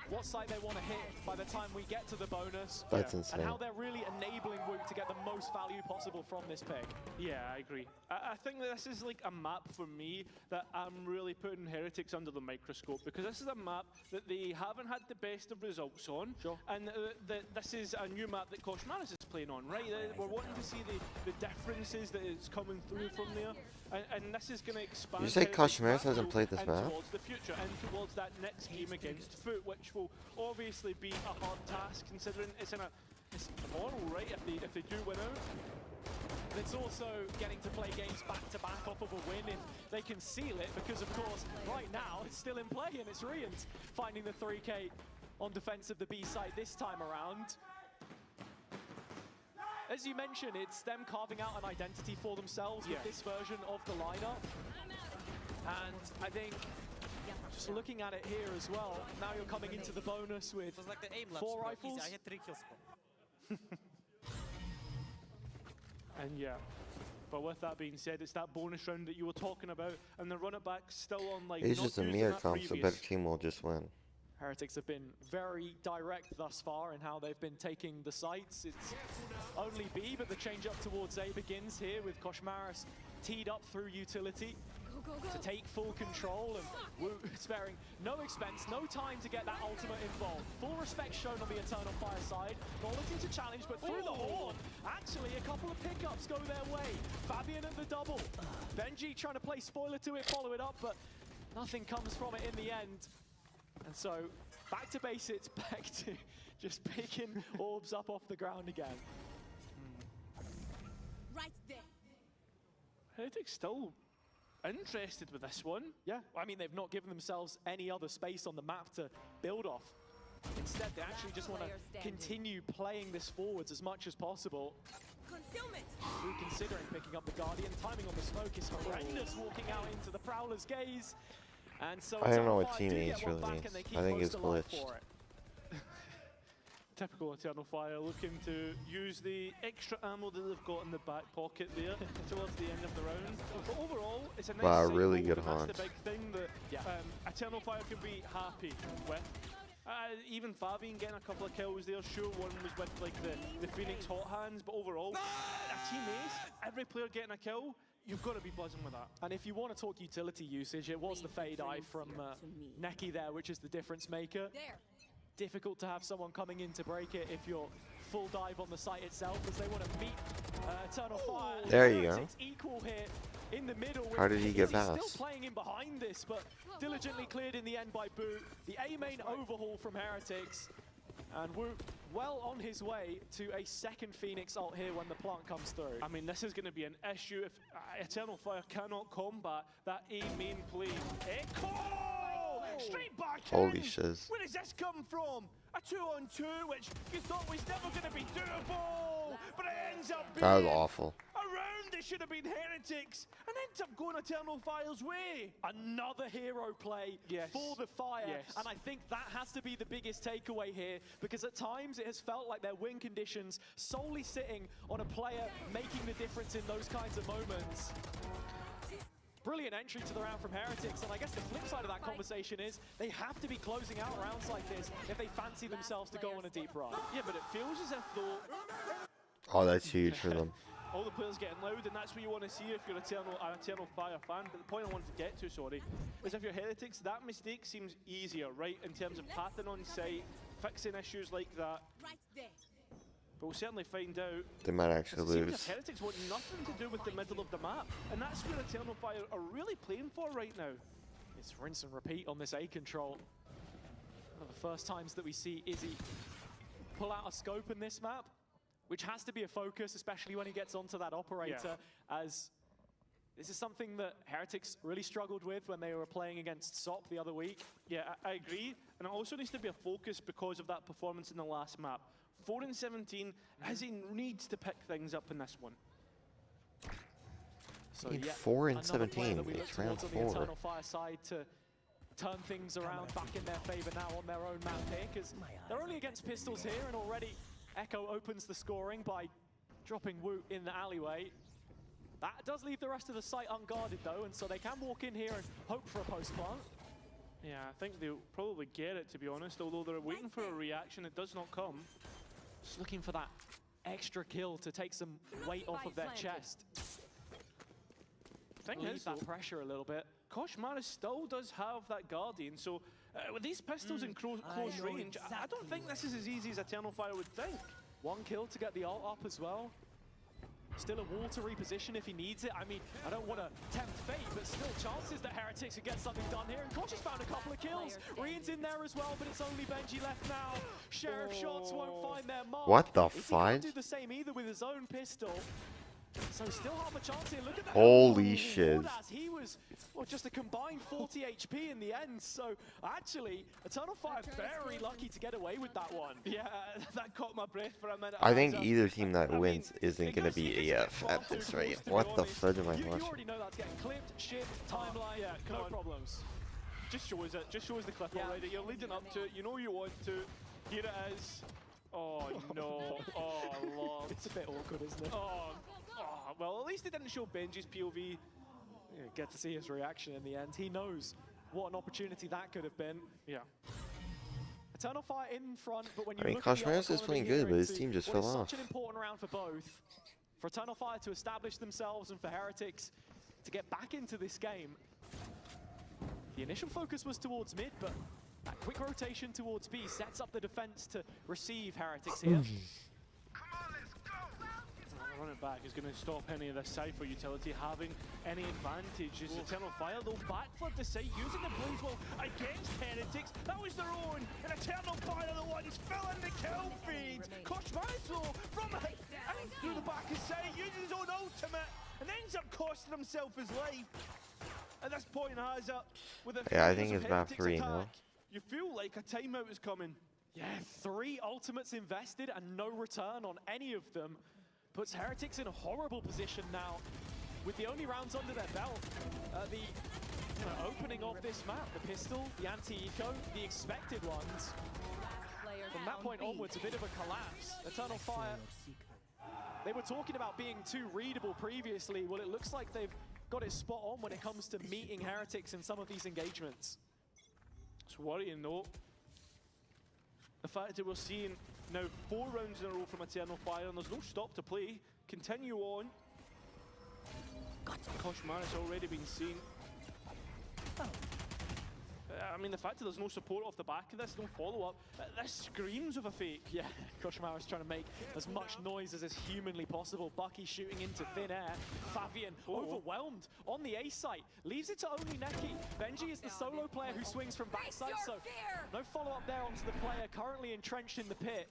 what site they want to hit by the time we get to the bonus. That's insane. And how they're really enabling Woot to get the most value possible from this pick. Yeah, I agree. I think that this is like a map for me that I'm really putting Heretics under the microscope, because this is a map that they haven't had the best of results on. Sure. And this is a new map that Koshmaris is playing on, right? We're wanting to see the differences that is coming through from there. And this is going to expand. You say Heretics' Koshmaris hasn't backfield played this and map? towards the future and towards that next game against Foot, which will obviously be a hard task considering it's tomorrow, right? If they do win out. But it's also getting to play games back-to-back off of a win if they can seal it, because of course right now it's still in play and it's Rien's finding the 3K on defense of the B side this time around. As you mentioned, it's them carving out an identity for themselves with this version of the lineup. And I think, just looking at it here as well, now you're coming into the bonus with It was like the aim labs, 4 bro. rifles. Easy. I had 3 kills, bro. And yeah, but with that being said, it's that bonus round that you were talking about, and the run it back still on like It's not just a using Emea that comp, so previous. better team will just win. Heretics have been very direct thus far in how they've been taking the sites. It's only B, but the change up towards A begins here with Koshmaris teed up through utility to take full control, and Woot sparing no expense, no time to get that ultimate involved. Full respect shown on the Eternal Fire side. Not looking to challenge, but through the horn. Actually, a couple of pickups go their way. Fabian at the double. Benji trying to play spoiler to it, follow it up, but nothing comes from it in the end. And so, back to basics, back to just picking orbs up off the ground again. Right there. Heretics still interested with this one. Yeah, I mean, they've not given themselves any other space on the map to build off. Instead, they actually just want to continue playing this forwards as much as possible. Concealment. Woot considering picking up the Guardian. Timing on the smoke is horrendous, walking out into the Prowler's gaze. And so I don't know what Eternal Fire do Team get Ace one really back, means. and they keep I think most it's alive glitched. for it. Typical Eternal Fire, looking to use the extra ammo that they've got in the back pocket there towards the end of the round. But overall, it's a nice Wow, side really mode, good and that's haunt. the big thing that Eternal Fire can be happy with. Even Fabian getting a couple of kills there. Sure, one was with like the Phoenix hot hands, but overall, a team ace, every player getting a kill, you've got to be buzzing with that. And if you want to talk utility usage, it was the Fade Eye from Neki there, which is the difference maker. There. Difficult to have someone coming in to break it if you're full dive on the site itself, as they want to meet Eternal Fire. There you go. Heretics equal here in the middle. How did he get He's past? still playing in behind this, but diligently cleared in the end by Boot. The A main overhaul from Heretics. And Woot well on his way to a second Phoenix ult here when the plant comes through. I mean, this is going to be an issue if Eternal Fire cannot combat that A main play. Echo! Straight back in! Holy shiz. Where does this come from? A 2-on-2, which you thought was never going to be doable, but it ends up being That was awful. around the it should have been Heretics, and ends up going Eternal Fire's way. Another hero play for the Fire, and I think that has to be the biggest takeaway here, because at times it has felt like their win conditions solely sitting on a player making the difference in those kinds of moments. Brilliant entry to the round from Heretics, and I guess the flip side of that conversation is they have to be closing out rounds like this if they fancy themselves to go on a deep run. Yeah, but it feels as if though Oh, that's huge for them. all the players getting loud, and that's what you want to see if you're an Eternal Fire fan. But the point I wanted to get to, is if you're Heretics, that mistake seems easier, right? In terms of pathing on site, fixing issues like that. Right there. But we'll certainly find out. They might actually It seems lose. as if Heretics want nothing to do with the middle of the map, and that's where Eternal Fire are really playing for right now. It's rinse and repeat on this A control. One of the first times that we see Izzy pull out a scope in this map, which has to be a focus, especially when he gets onto that operator, as this is something that Heretics really struggled with when they were playing against SOP the other week. Yeah, I agree, and it also needs to be a focus because of that performance in the last map. 4 and 17, Izzy needs to pick things up in this one. So Need yeah, 4 and another player 17. that we look It's round towards on the 4. Eternal Fire side to turn things around back in their favor now on their own map here, because they're only against pistols here, and already Echo opens the scoring by dropping Woot in the alleyway. That does leave the rest of the site unguarded though, and so they can walk in here and hope for a post-plant. Yeah, I think they'll probably get it, to be honest, although they're waiting for a reaction. It does not come. Just looking for that extra kill to take some weight off of their chest. Thing Leave is, that though, pressure a little bit. Koshmaris still does have that Guardian, so with these pistols in close range, I don't think this is as easy as Eternal Fire would think. One kill to get the ult up as well. Still a wall to reposition if he needs it. I mean, I don't want to tempt fate, but still chances that Heretics could get something done here. And Kosh has found a couple of kills. Rian's in there as well, but it's only Benji left now. Sheriff shots won't find their mark. What the Izzy fudge? can't do the same either with his own pistol. So still half a chance here. Look at that. Holy shit. As he was, well, just a combined 40 HP in the end. So actually, Eternal Fire very lucky to get away with that one. Yeah, that caught my breath for a minute. I think Hamza. either team that I mean, wins isn't it going to goes- be it gets a bit AF far at too this close, rate. to be What the honest. fudge am I You watching? already know that's getting clipped, shipped, timeline, Yeah, come no on. problems. Just shows it. Just shows the clip Yeah. already. You're leading up to it. You know you want to. Here it is. Oh no. Oh lord. It's a bit awkward, isn't it? Oh. Well, at least they didn't show Benji's POV. Yeah, get to see his reaction in the end. He knows what an opportunity that could have been. Yeah. Eternal Fire in front, but when you I mean, look at the Koshmaris is economy playing here good, but his into team just what is fell off. such an important round for both. For Eternal Fire to establish themselves and for Heretics to get back into this game. The initial focus was towards mid, but that quick rotation towards B sets up the defense to receive Heretics here. Running back is going to stop any of this Cypher utility having any advantage. As Eternal Fire, though, backflip the site using the blaze wall against Heretics. That was their own. And Eternal Fire, the ones fill in the kill feed. Koshmaris, though, from it and through the back of site, uses his own ultimate and ends up costing himself his life. At this point, has up with a Yeah, I think phase of it's map Heretics 3 attack. now. You feel like a timeout is coming. Yeah, 3 ultimates invested and no return on any of them. Puts Heretics in a horrible position now, with the only rounds under their belt. The opening of this map, the pistol, the anti-eco, the expected ones. From that point onwards, a bit of a collapse. Eternal Fire, they were talking about being too readable previously. Well, it looks like they've got it spot on when it comes to meeting Heretics in some of these engagements. It's worrying though. The fact that we're seeing now 4 rounds in a row from Eternal Fire and there's no stop to play. Continue on. Koshmaris already been seen. I mean, the fact that there's no support off the back of this, no follow-up, this screams of a fake. Yeah, Koshmaris trying to make as much noise as is humanly possible. Bucky shooting into thin air. Fabian overwhelmed on the A site. Leaves it to only Neki. Benji is the solo player who swings from backside, so no follow-up there onto the player currently entrenched in the pit.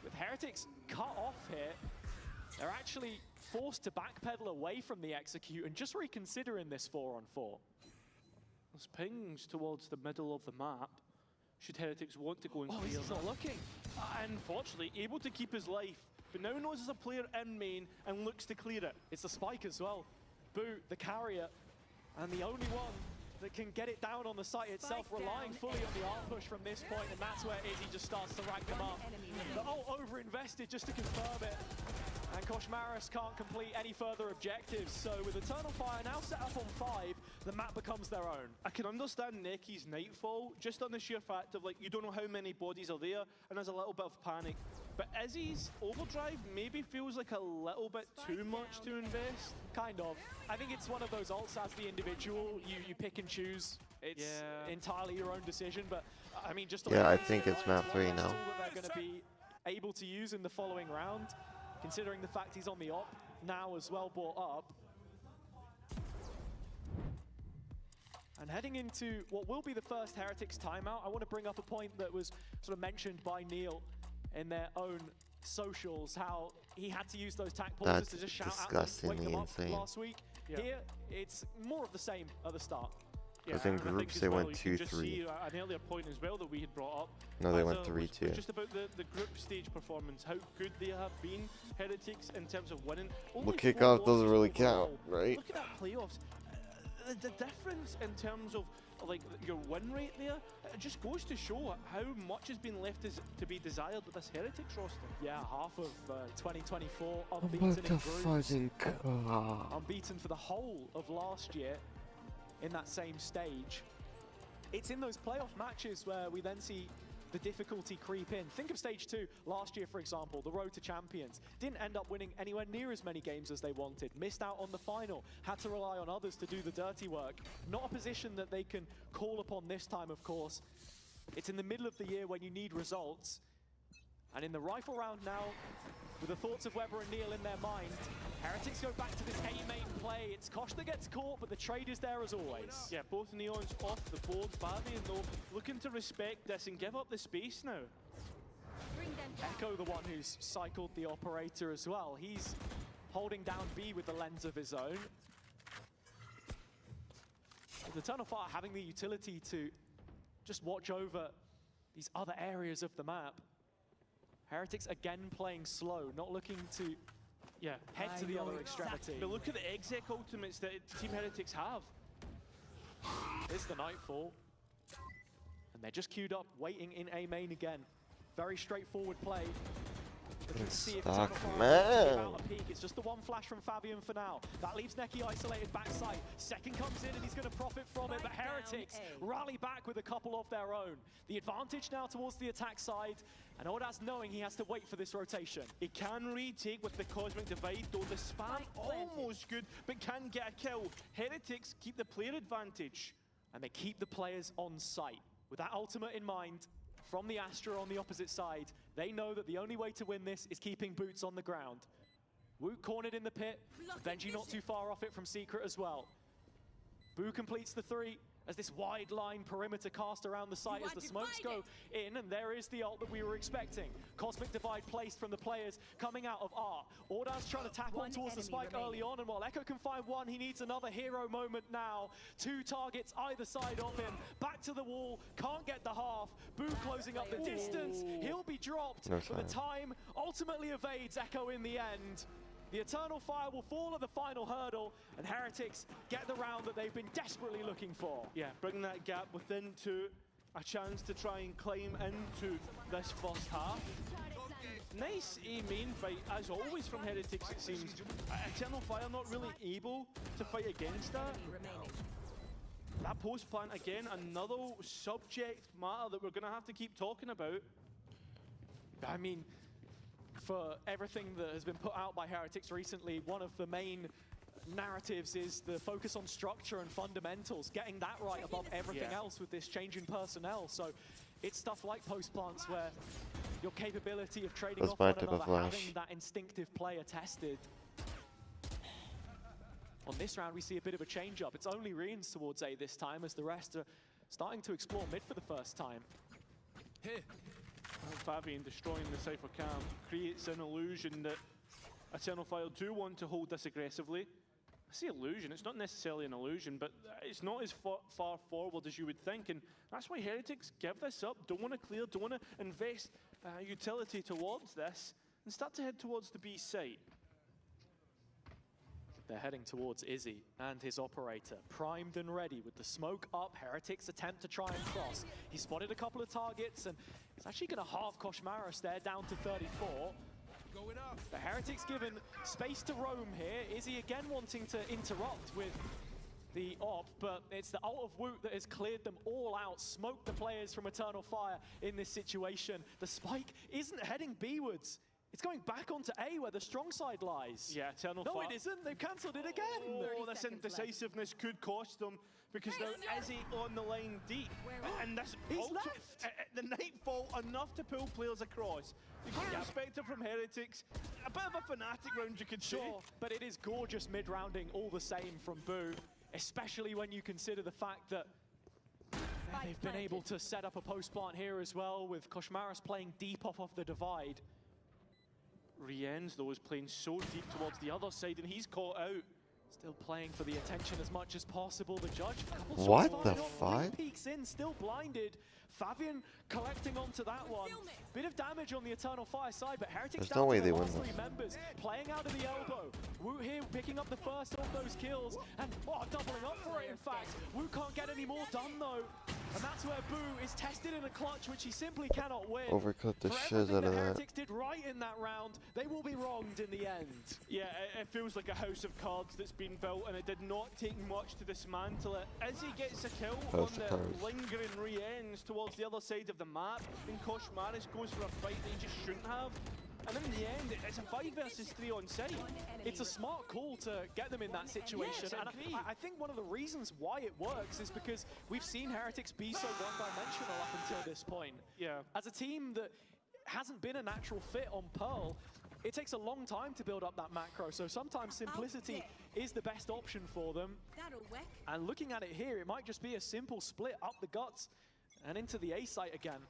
With Heretics cut off here, they're actually forced to backpedal away from the execute and just reconsidering this 4-on-4. There's pings towards the middle of the map. Should Heretics want to go and clear he's not looking. Unfortunately, able to keep his life. but now knows there's a player in main and looks to clear it. It's the spike as well. Boo, the carrier, and the only one that can get it down on the site itself, relying fully on the arm push from this point, and that's where Izzy just starts to rack them up. The ult over-invested just to confirm it, and Koshmaris can't complete any further objectives, so with Eternal Fire now set up on 5, the map becomes their own. I can understand Necky's Nightfall, just on the sheer fact of, like, you don't know how many bodies are there, and there's a little bit of panic. But Izzy's Overdrive maybe feels like a little bit too much to invest. Kind of. I think it's one of those ults as the individual, you pick and choose. It's entirely your own decision, but I mean, just Yeah, I think it's map 3 now. that they're going to be able to use in the following round, considering the fact he's on the op now as well brought up. And heading into what will be the first Heretics timeout, I want to bring up a point that was sort of mentioned by Neil in their own socials, how he had to use those tac pauses to just shout at them, wake them up insane. last week. Here, it's more of the same at the start. Because in and I groups think they as well, went you can just 2-3. see an earlier point as well that we had brought up. No, they as went was 3-2. just about the group stage performance, how good they have been, Heretics, in terms of winning. Well, Only 4 kickoff doesn't losses really overall. count, right? Look at that playoffs. The difference in terms of like your win rate there, it just goes to show how much has been left to be desired with this Heretics roster. Yeah, half of 2024 I'm unbeaten about to in groups, fucking cough. unbeaten for the whole of last year in that same stage. It's in those playoff matches where we then see the difficulty creep in. Think of stage 2 last year, for example, the road to champions. Didn't end up winning anywhere near as many games as they wanted. Missed out on the final. Had to rely on others to do the dirty work. Not a position that they can call upon this time, of course. It's in the middle of the year when you need results. And in the rifle round now, with the thoughts of Weber and Neil in their mind, Heretics go back to this A main play. It's Kosh that gets caught, but the trade is there as always. Yeah, both Neons off the board. Fabian, though, looking to respect this and give up the space now. Echo, the one who's cycled the operator as well. He's holding down B with the lens of his own. With the Eternal Fire having the utility to just watch over these other areas of the map. Heretics again playing slow, not looking to head to the other extremity. But look at the exec ultimates that Team Heretics have. It's the Nightfall. And they're just queued up, waiting in A main again. Very straightforward play. Let's see if Stuck, Eternal Fire man. give out a peek. It's just the one flash from Fabian for now. That leaves Necky isolated backside. Second comes in and he's going to profit from it, but Heretics rally back with a couple of their own. The advantage now towards the attack side, and Odas knowing he has to wait for this rotation. He can retake with the Cosmic Divide, though the spam almost good, but can get a kill. Heretics keep the player advantage. And they keep the players on site. With that ultimate in mind, from the Astra on the opposite side, they know that the only way to win this is keeping boots on the ground. Woot cornered in the pit, Benji not too far off it from Secret as well. Boo completes the 3 as this wide line perimeter cast around the site as the smokes go in, and there is the ult that we were expecting. Cosmic Divide placed from the players coming out of R. Ordan's trying to tap on towards the spike early on, and while Echo can find one, he needs another hero moment now. 2 targets either side of him. Back to the wall, can't get the half. Boo closing up the distance. He'll be dropped, No but the time ultimately evades Echo in the end. The Eternal Fire will fall at the final hurdle, and Heretics get the round that they've been desperately looking for. Yeah, bringing that gap within to a chance to try and climb into this first half. Nice A main fight, as always from Heretics it seems. Eternal Fire not really able to fight against that. That post plant again, another subject matter that we're going to have to keep talking about. I mean, for everything that has been put out by Heretics recently, one of the main narratives is the focus on structure and fundamentals, getting that right above everything else with this change in personnel. So it's stuff like post plants where your capability of trading That's off my one type of another, flash. having that instinctive player tested. On this round, we see a bit of a change up. It's only Reans towards A this time, as the rest are starting to explore mid for the first time. Fabian destroying the Cypher Cam creates an illusion that Eternal Fire do want to hold this aggressively. I say illusion, it's not necessarily an illusion, but it's not as far forward as you would think, and that's why Heretics give this up. Don't want to clear, don't want to invest utility towards this. and start to head towards the B site. They're heading towards Izzy and his operator, primed and ready with the smoke up. Heretics attempt to try and cross. He spotted a couple of targets and he's actually going to halve Koshmaris there down to 34. The Heretics given space to roam here. Izzy again wanting to interrupt with the op, but it's the ult of Woot that has cleared them all out, smoked the players from Eternal Fire in this situation. The spike isn't heading B-wards. It's going back onto A where the strong side lies. Yeah, Eternal No, Fire. it isn't. They've cancelled it again. Oh, this indecisiveness could cost them because now Izzy on the line deep. And this He's left. The Nightfall enough to pull players across. You've got to respect it from Heretics. A bit of a fanatic round, you could say. Sure, but it is gorgeous mid-rounding all the same from Boo, especially when you consider the fact that they've been able to set up a post plant here as well, with Koshmaris playing deep off of the divide. Rienz, though, is playing so deep towards the other side, and he's caught out. Still playing for the attention as much as possible. The judge, a couple What shots the fired off, fuck? Ring peeks in, still blinded. Fabian collecting onto that one. Bit of damage on the Eternal Fire side, but Heretics There's down no way to they the win last this. three members, playing out of the elbow. Woot here picking up the first of those kills, and doubling up for it, in fact. Woot can't get any more done, though. And that's where Boo is tested in a clutch, which he simply cannot win. Overcooked the For shit everything out of the that. Heretics did right in that round, they will be wronged in the end. Yeah, it feels like a house of cards that's been built, and it did not take much to dismantle it. Izzy gets a kill House on of the cards. lingering re-ends towards the other side of the map, and Koshmaris goes for a fight that he just shouldn't have. And in the end, it's a 5 versus 3 on site. It's a smart call to get them in that situation. Yes, and agreed. I think one of the reasons why it works is because we've seen Heretics be so one-dimensional up until this point. Yeah. As a team that hasn't been a natural fit on Pearl, it takes a long time to build up that macro, so sometimes simplicity is the best option for them. And looking at it here, it might just be a simple split up the guts and into the A site again.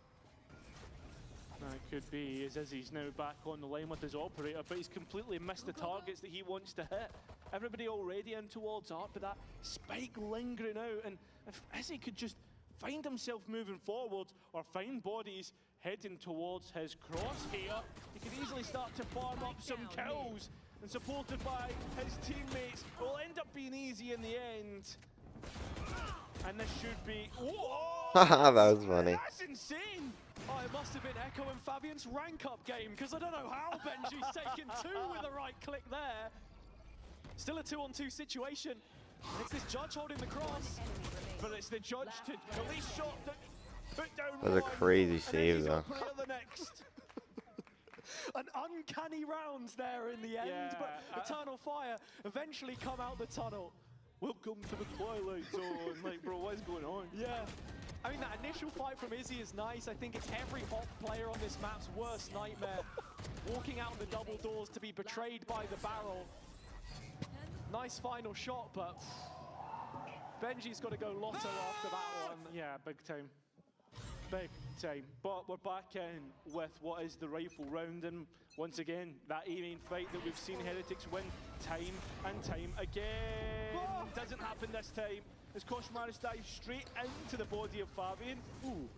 That could be, as Izzy's now back on the line with his operator, but he's completely missed the targets that he wants to hit. Everybody already in towards Art, but that spike lingering out, and if Izzy could just find himself moving forward or find bodies heading towards his crosshair, he could easily start to farm up some kills, and supported by his teammates, it will end up being easy in the end. And this should be... Whoa! Haha, that was funny. That's insane! Oh, it must have been Echo and Fabian's rank up game, because I don't know how Benji's taken two with the right click there. Still a 2-on-2 situation. And it's this judge holding the cross. But it's the judge to at least shot the put down That was a one, crazy and save, Izzy's though. on player the next. An uncanny rounds there in the end, Yeah, but Eternal Fire eventually come out the tunnel. Welcome to the Twilight Zone. Like, bro, what's going on? Yeah. I mean, that initial fight from Izzy is nice. I think it's every hot player on this map's worst nightmare. Walking out the double doors to be betrayed by the barrel. Nice final shot, but Benji's got to go lotto after that one. Yeah, big time. Big time. But we're back in with what is the rifle round, and once again, that A-main fight that we've seen Heretics win time and time again. Doesn't happen this time, as Koshmaris dives straight into the body of Fabian. Ooh.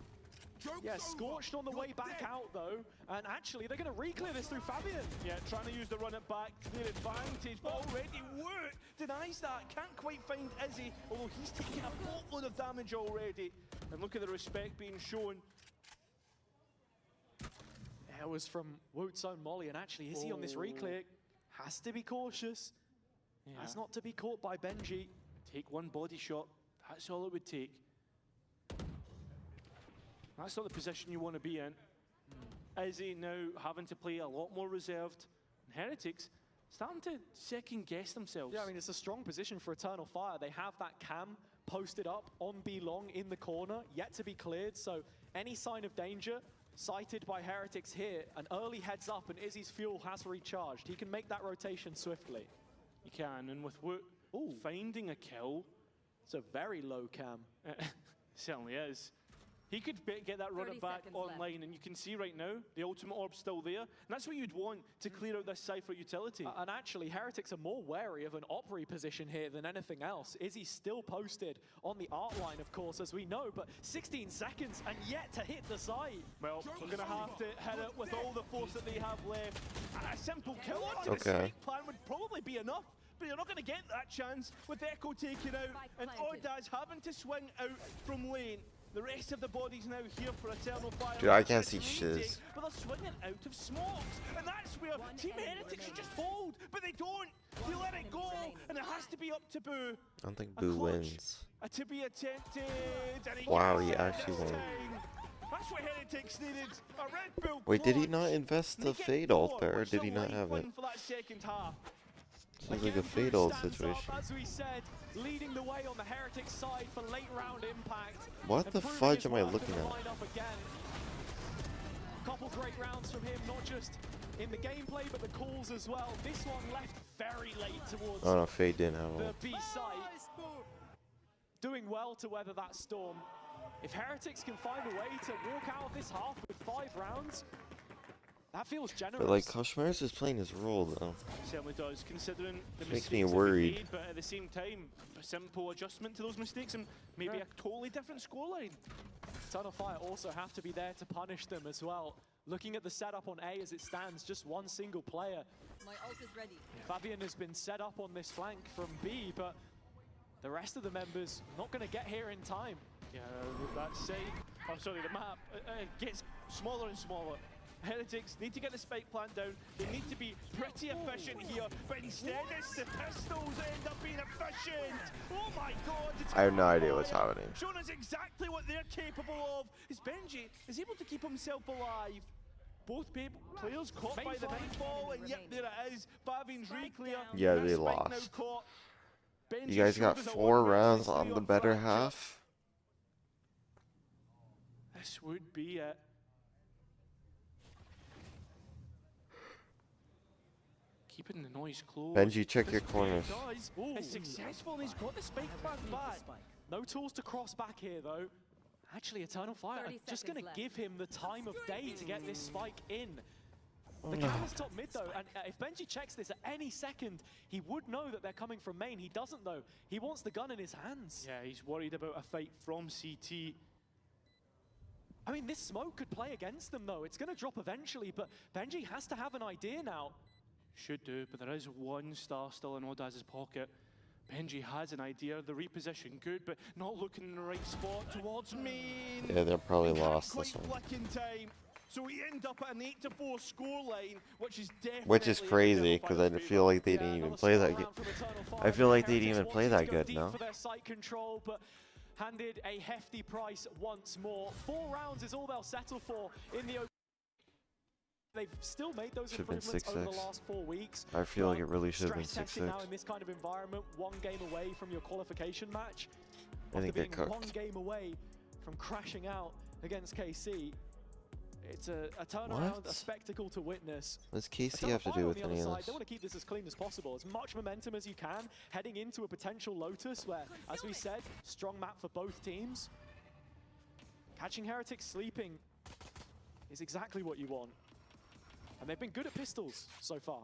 Yeah, scorched on the way back out though, and actually they're going to re-clear this through Fabian. Yeah, trying to use the run it back to their advantage, but already Woot denies that. Can't quite find Izzy, although he's taking a boatload of damage already. And look at the respect being shown. It was from Woot's own Molly, and actually Izzy on this re-clear has to be cautious. Yeah. Has not to be caught by Benji. Take one body shot, that's all it would take. That's not the position you want to be in. Izzy now having to play a lot more reserved. And Heretics starting to second guess themselves. Yeah, I mean, it's a strong position for Eternal Fire. They have that cam posted up on B long in the corner, yet to be cleared. So any sign of danger sighted by Heretics here, an early heads up, and Izzy's fuel has recharged. He can make that rotation swiftly. You can, and with Woot finding a kill. It's a very low cam. Certainly is. He could get that runner 30 back seconds left. online, and you can see right now the ultimate orb's still there. And that's what you'd want to clear out this Cypher utility. And actually, Heretics are more wary of an Opry position here than anything else. Izzy's still posted on the art line, of course, as we know, but 16 seconds and yet to hit the site. Well, we're going to have to hit it with all the force that they have left. And a simple kill onto the Okay. spike plan would probably be enough. But you're not going to get that chance with Echo taken out and Ordaz having to swing out from lane. The rest of the bodies now here for Eternal Fire. Dude, I can't see shiz. But they're swinging out of smokes. And that's where Team Heretics should just hold. But they don't. They let it go. And it has to be up to Boo. I don't think A Boo clutch wins. To be attempted. And Wow, gets he it actually this won. time. That's what Heretics needed. A Red Bull Wait, did he clutch. not invest And they the get Fade four, ult there, or which did is he a not have it? lifeline for that second half. Sounds like a Again, Fade Boo ult stands situation. up, as we said, leading the way on the Heretics side for late round impact. What and the proving fudge his am I worth in looking the at? lineup again. Couple great rounds from him, not just in the gameplay, but the calls as well. This one left very late towards Oh no, Fade didn't have the ult. B site. Doing well to weather that storm. If Heretics can find a way to walk out of this half with 5 rounds, that feels generous. But like, Koshmaris is playing his role though. Certainly does, considering the Makes mistakes me that we worried. made, but at the same time, a simple adjustment to those mistakes and maybe a totally different scoreline. Eternal Fire also have to be there to punish them as well. Looking at the setup on A as it stands, just one single player. My ult is ready. Fabian has been set up on this flank from B, but the rest of the members not going to get here in time. Yeah, that side, oh sorry, the map gets smaller and smaller. Heretics need to get the spike plant down. They need to be pretty efficient here, but instead it's the pistols that end up being efficient. Oh my god! I have no idea what's happening. Showing us exactly what they're capable of. Is Benji is able to keep himself alive. Both players caught by the nightfall, and yep, there it is. Bavin's re-clear. Yeah, That they spike now lost. caught. Benji You guys got showed us a 4 1 rounds versus on 3 the better Fracture. half. This would be it. Keeping the noise close. Benji, check your This corners. player does. It's successful, and he's got the spike plant back. No tools to cross back here though. Actually, Eternal Fire are 30 just going to seconds give him the time of day to get this spike in. The camera's top mid though, and if Benji checks this at any second, he would know that they're coming from main. He doesn't though. He wants the gun in his hands. Yeah, he's worried about a fight from CT. I mean, this smoke could play against them though. It's going to drop eventually, but Benji has to have an idea now. Should do, but there is 1 star still in Odaz's pocket. Benji has an idea. The reposition good, but not looking in the right spot towards main. Yeah, they're probably He can't lost quite this one. flick in time. So we end up at an 8-4 scoreline, which is definitely Which is crazy, in because Eternal I Fire's feel like they Yeah, didn't even another play strong that good. round from Eternal Fire. I feel like they didn't Heretics even play wanting that to go good, deep no? For their site control, but handed a hefty price once more. 4 rounds is all they'll settle for in the open. They've still made those Should've been improvements over the 6-6. last 4 weeks. I feel like but it really should have been stress testing 6-6. now in this kind of environment, 1 game away from your qualification match. I think After they being 1 cooked. game away from crashing out against KC. It's a turnaround, What? a spectacle to witness. What does KC Eternal have to Fire do on with the other any of side, this? They want to keep this as clean as possible, as much momentum as you can, heading into a potential Lotus where, as we said, strong map for both teams. Catching Heretics sleeping is exactly what you want. And they've been good at pistols so far.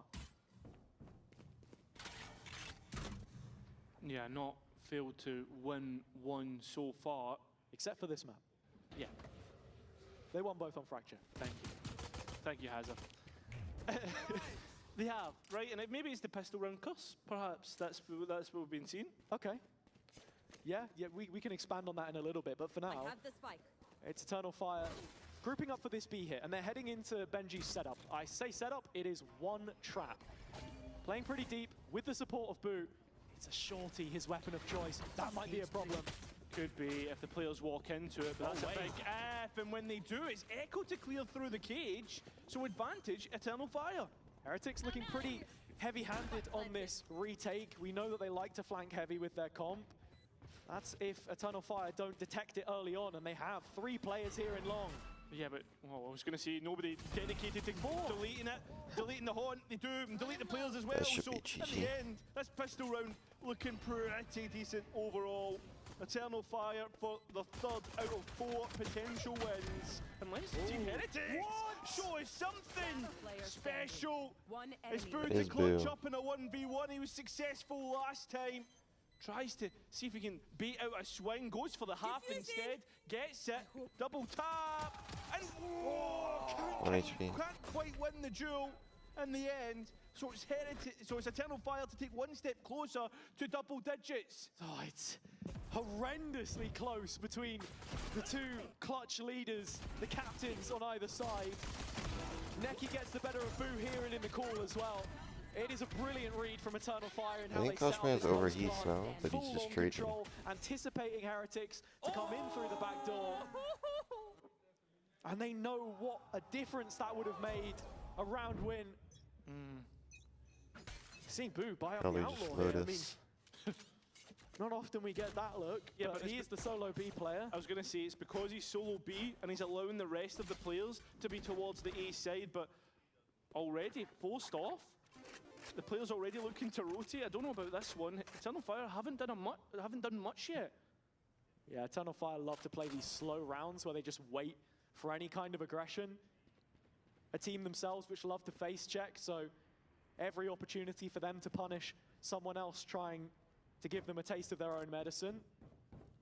Yeah, not failed to win 1 so far. Except for this map. Yeah, They won both on Fracture. thank you. Thank you, Hazard. They have, right? And maybe it's the pistol round cuss, perhaps. That's what we've been seeing. Okay. Yeah, we can expand on that in a little bit, but for now, I have the spike. it's Eternal Fire grouping up for this B hit, and they're heading into Benji's setup. I say setup, it is 1 trap. Playing pretty deep with the support of Boo. It's a shorty, his weapon of choice. That might be a problem. Could be if the players walk into it, but that's wait. a big F, and when they do, it's Echo to clear through the cage, so advantage Eternal Fire. Heretics looking pretty heavy-handed on this retake. We know that they like to flank heavy with their comp. That's if Eternal Fire don't detect it early on, and they have 3 players here in long. Yeah, but well, I was going to say nobody dedicated to deleting it, deleting the haunt. They do, and delete the players as well. That should So be in GG. the end, this pistol round looking pretty decent overall. Eternal Fire for the third out of 4 potential wins. Unless Team Heretics show us something special. It's Boo It to is clutch Boo. up in a 1v1. He was successful last time. Tries to see if he can bait out a swing. Goes for the half instead. Gets it. Double tap. And One HP. can't quite win the duel in the end. So it's Eternal Fire to take one step closer to double digits. Oh, it's horrendously close between the two clutch leaders, the captains on either side. Neki gets the better of Boo here and in the call as well. It is a brilliant read from Eternal Fire and how think they set up Koshman's this overheats post plan. now, but he's Full just on trading. control, anticipating Heretics to come in through the back door. And they know what a difference that would have made a round win. Seeing Boo buy up the Probably just Outlaw here. I mean, Lotus. not often we get that look, Yeah, but but he it's is the solo B player. I was going to say it's because he's solo B and he's allowing the rest of the players to be towards the A side, but already forced off. The players already looking to rotate. I don't know about this one. Eternal Fire haven't done much yet. Yeah, Eternal Fire love to play these slow rounds where they just wait for any kind of aggression. A team themselves which love to face check, so every opportunity for them to punish someone else trying to give them a taste of their own medicine.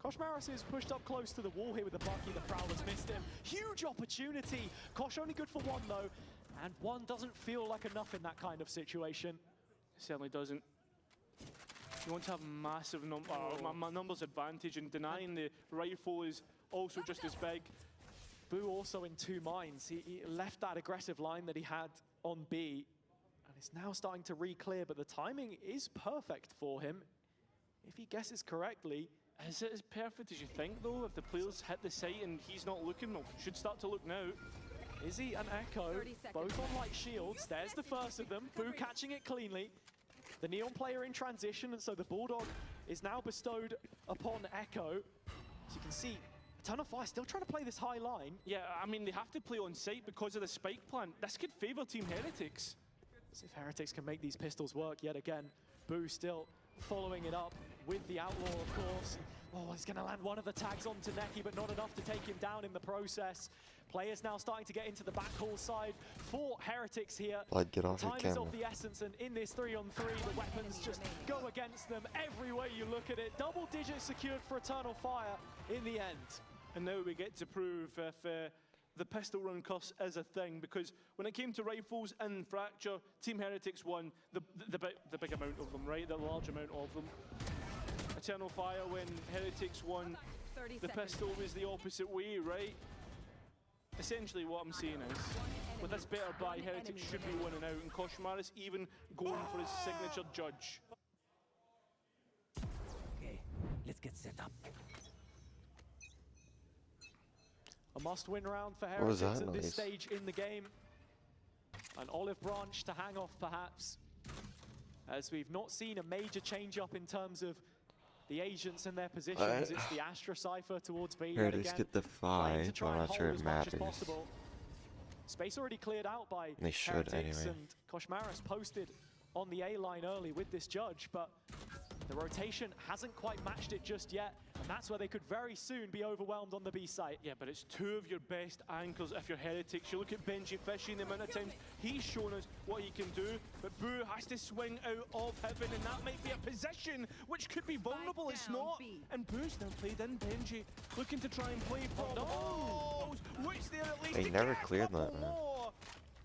Kosh Maris is pushed up close to the wall here with the Bucky. The Prowler's missed him. Huge opportunity. Kosh only good for one though, and one doesn't feel like enough in that kind of situation. It certainly doesn't. You want to have massive numbers advantage, and denying the rifle is also just as big. Boo also in two minds. He left that aggressive line that he had on B, and is now starting to re-clear, but the timing is perfect for him. If he guesses correctly. Is it as perfect as you think, though? If the players hit the site and he's not looking, well, should start to look now. Izzy and Echo, both on light shields. There's the first of them. Boo catching it cleanly. The Neon player in transition, and so the Bulldog is now bestowed upon Echo. As you can see, Eternal Fire still trying to play this high line. Yeah, I mean, they have to play on site because of the spike plan. This could favor Team Heretics. See if Heretics can make these pistols work yet again. Boo still following it up with the Outlaw, of course. Oh, he's going to land one of the tags onto Neki, but not enough to take him down in the process. Players now starting to get into the backhaul side for Heretics here. Blood, get off your Time is camera. of the essence, and in this 3-on-3, the weapons just go against them every way you look at it. Double digits secured for Eternal Fire in the end. And now we get to prove if the pistol run curse is a thing, because when it came to rifles and Fracture, Team Heretics won the big amount of them, right? The large amount of them. Eternal Fire, when Heretics won, the pistol was the opposite way, right? Essentially what I'm saying is, with this better buy, Heretics should be winning out, and Kosh Maris even going for his signature judge. Okay, let's get set up. A must-win round for What was Heretics that at this noise? stage in the game. An olive branch to hang off, perhaps, as we've not seen a major change-up in terms of the agents and their positions. It's the Astra Cypher towards B yet Heretics again, get the trying to 5, try but I'm and not sure hold it as much as matters. possible. Space already cleared out by They should Heretics, anyway. and Kosh Maris posted on the A line early with this judge, but the rotation hasn't quite matched it just yet, and that's where they could very soon be overwhelmed on the B site. Yeah, but it's two of your best anchors if you're Heretics. You look at Benji Fishy and the amount of times he's shown us what he can do, but Boo has to swing out of heaven, and that might be a position which could be vulnerable. It's not. And Boo's now played in Benji, looking to try and play from the walls, which there at least They to never get a cleared couple that, man. more.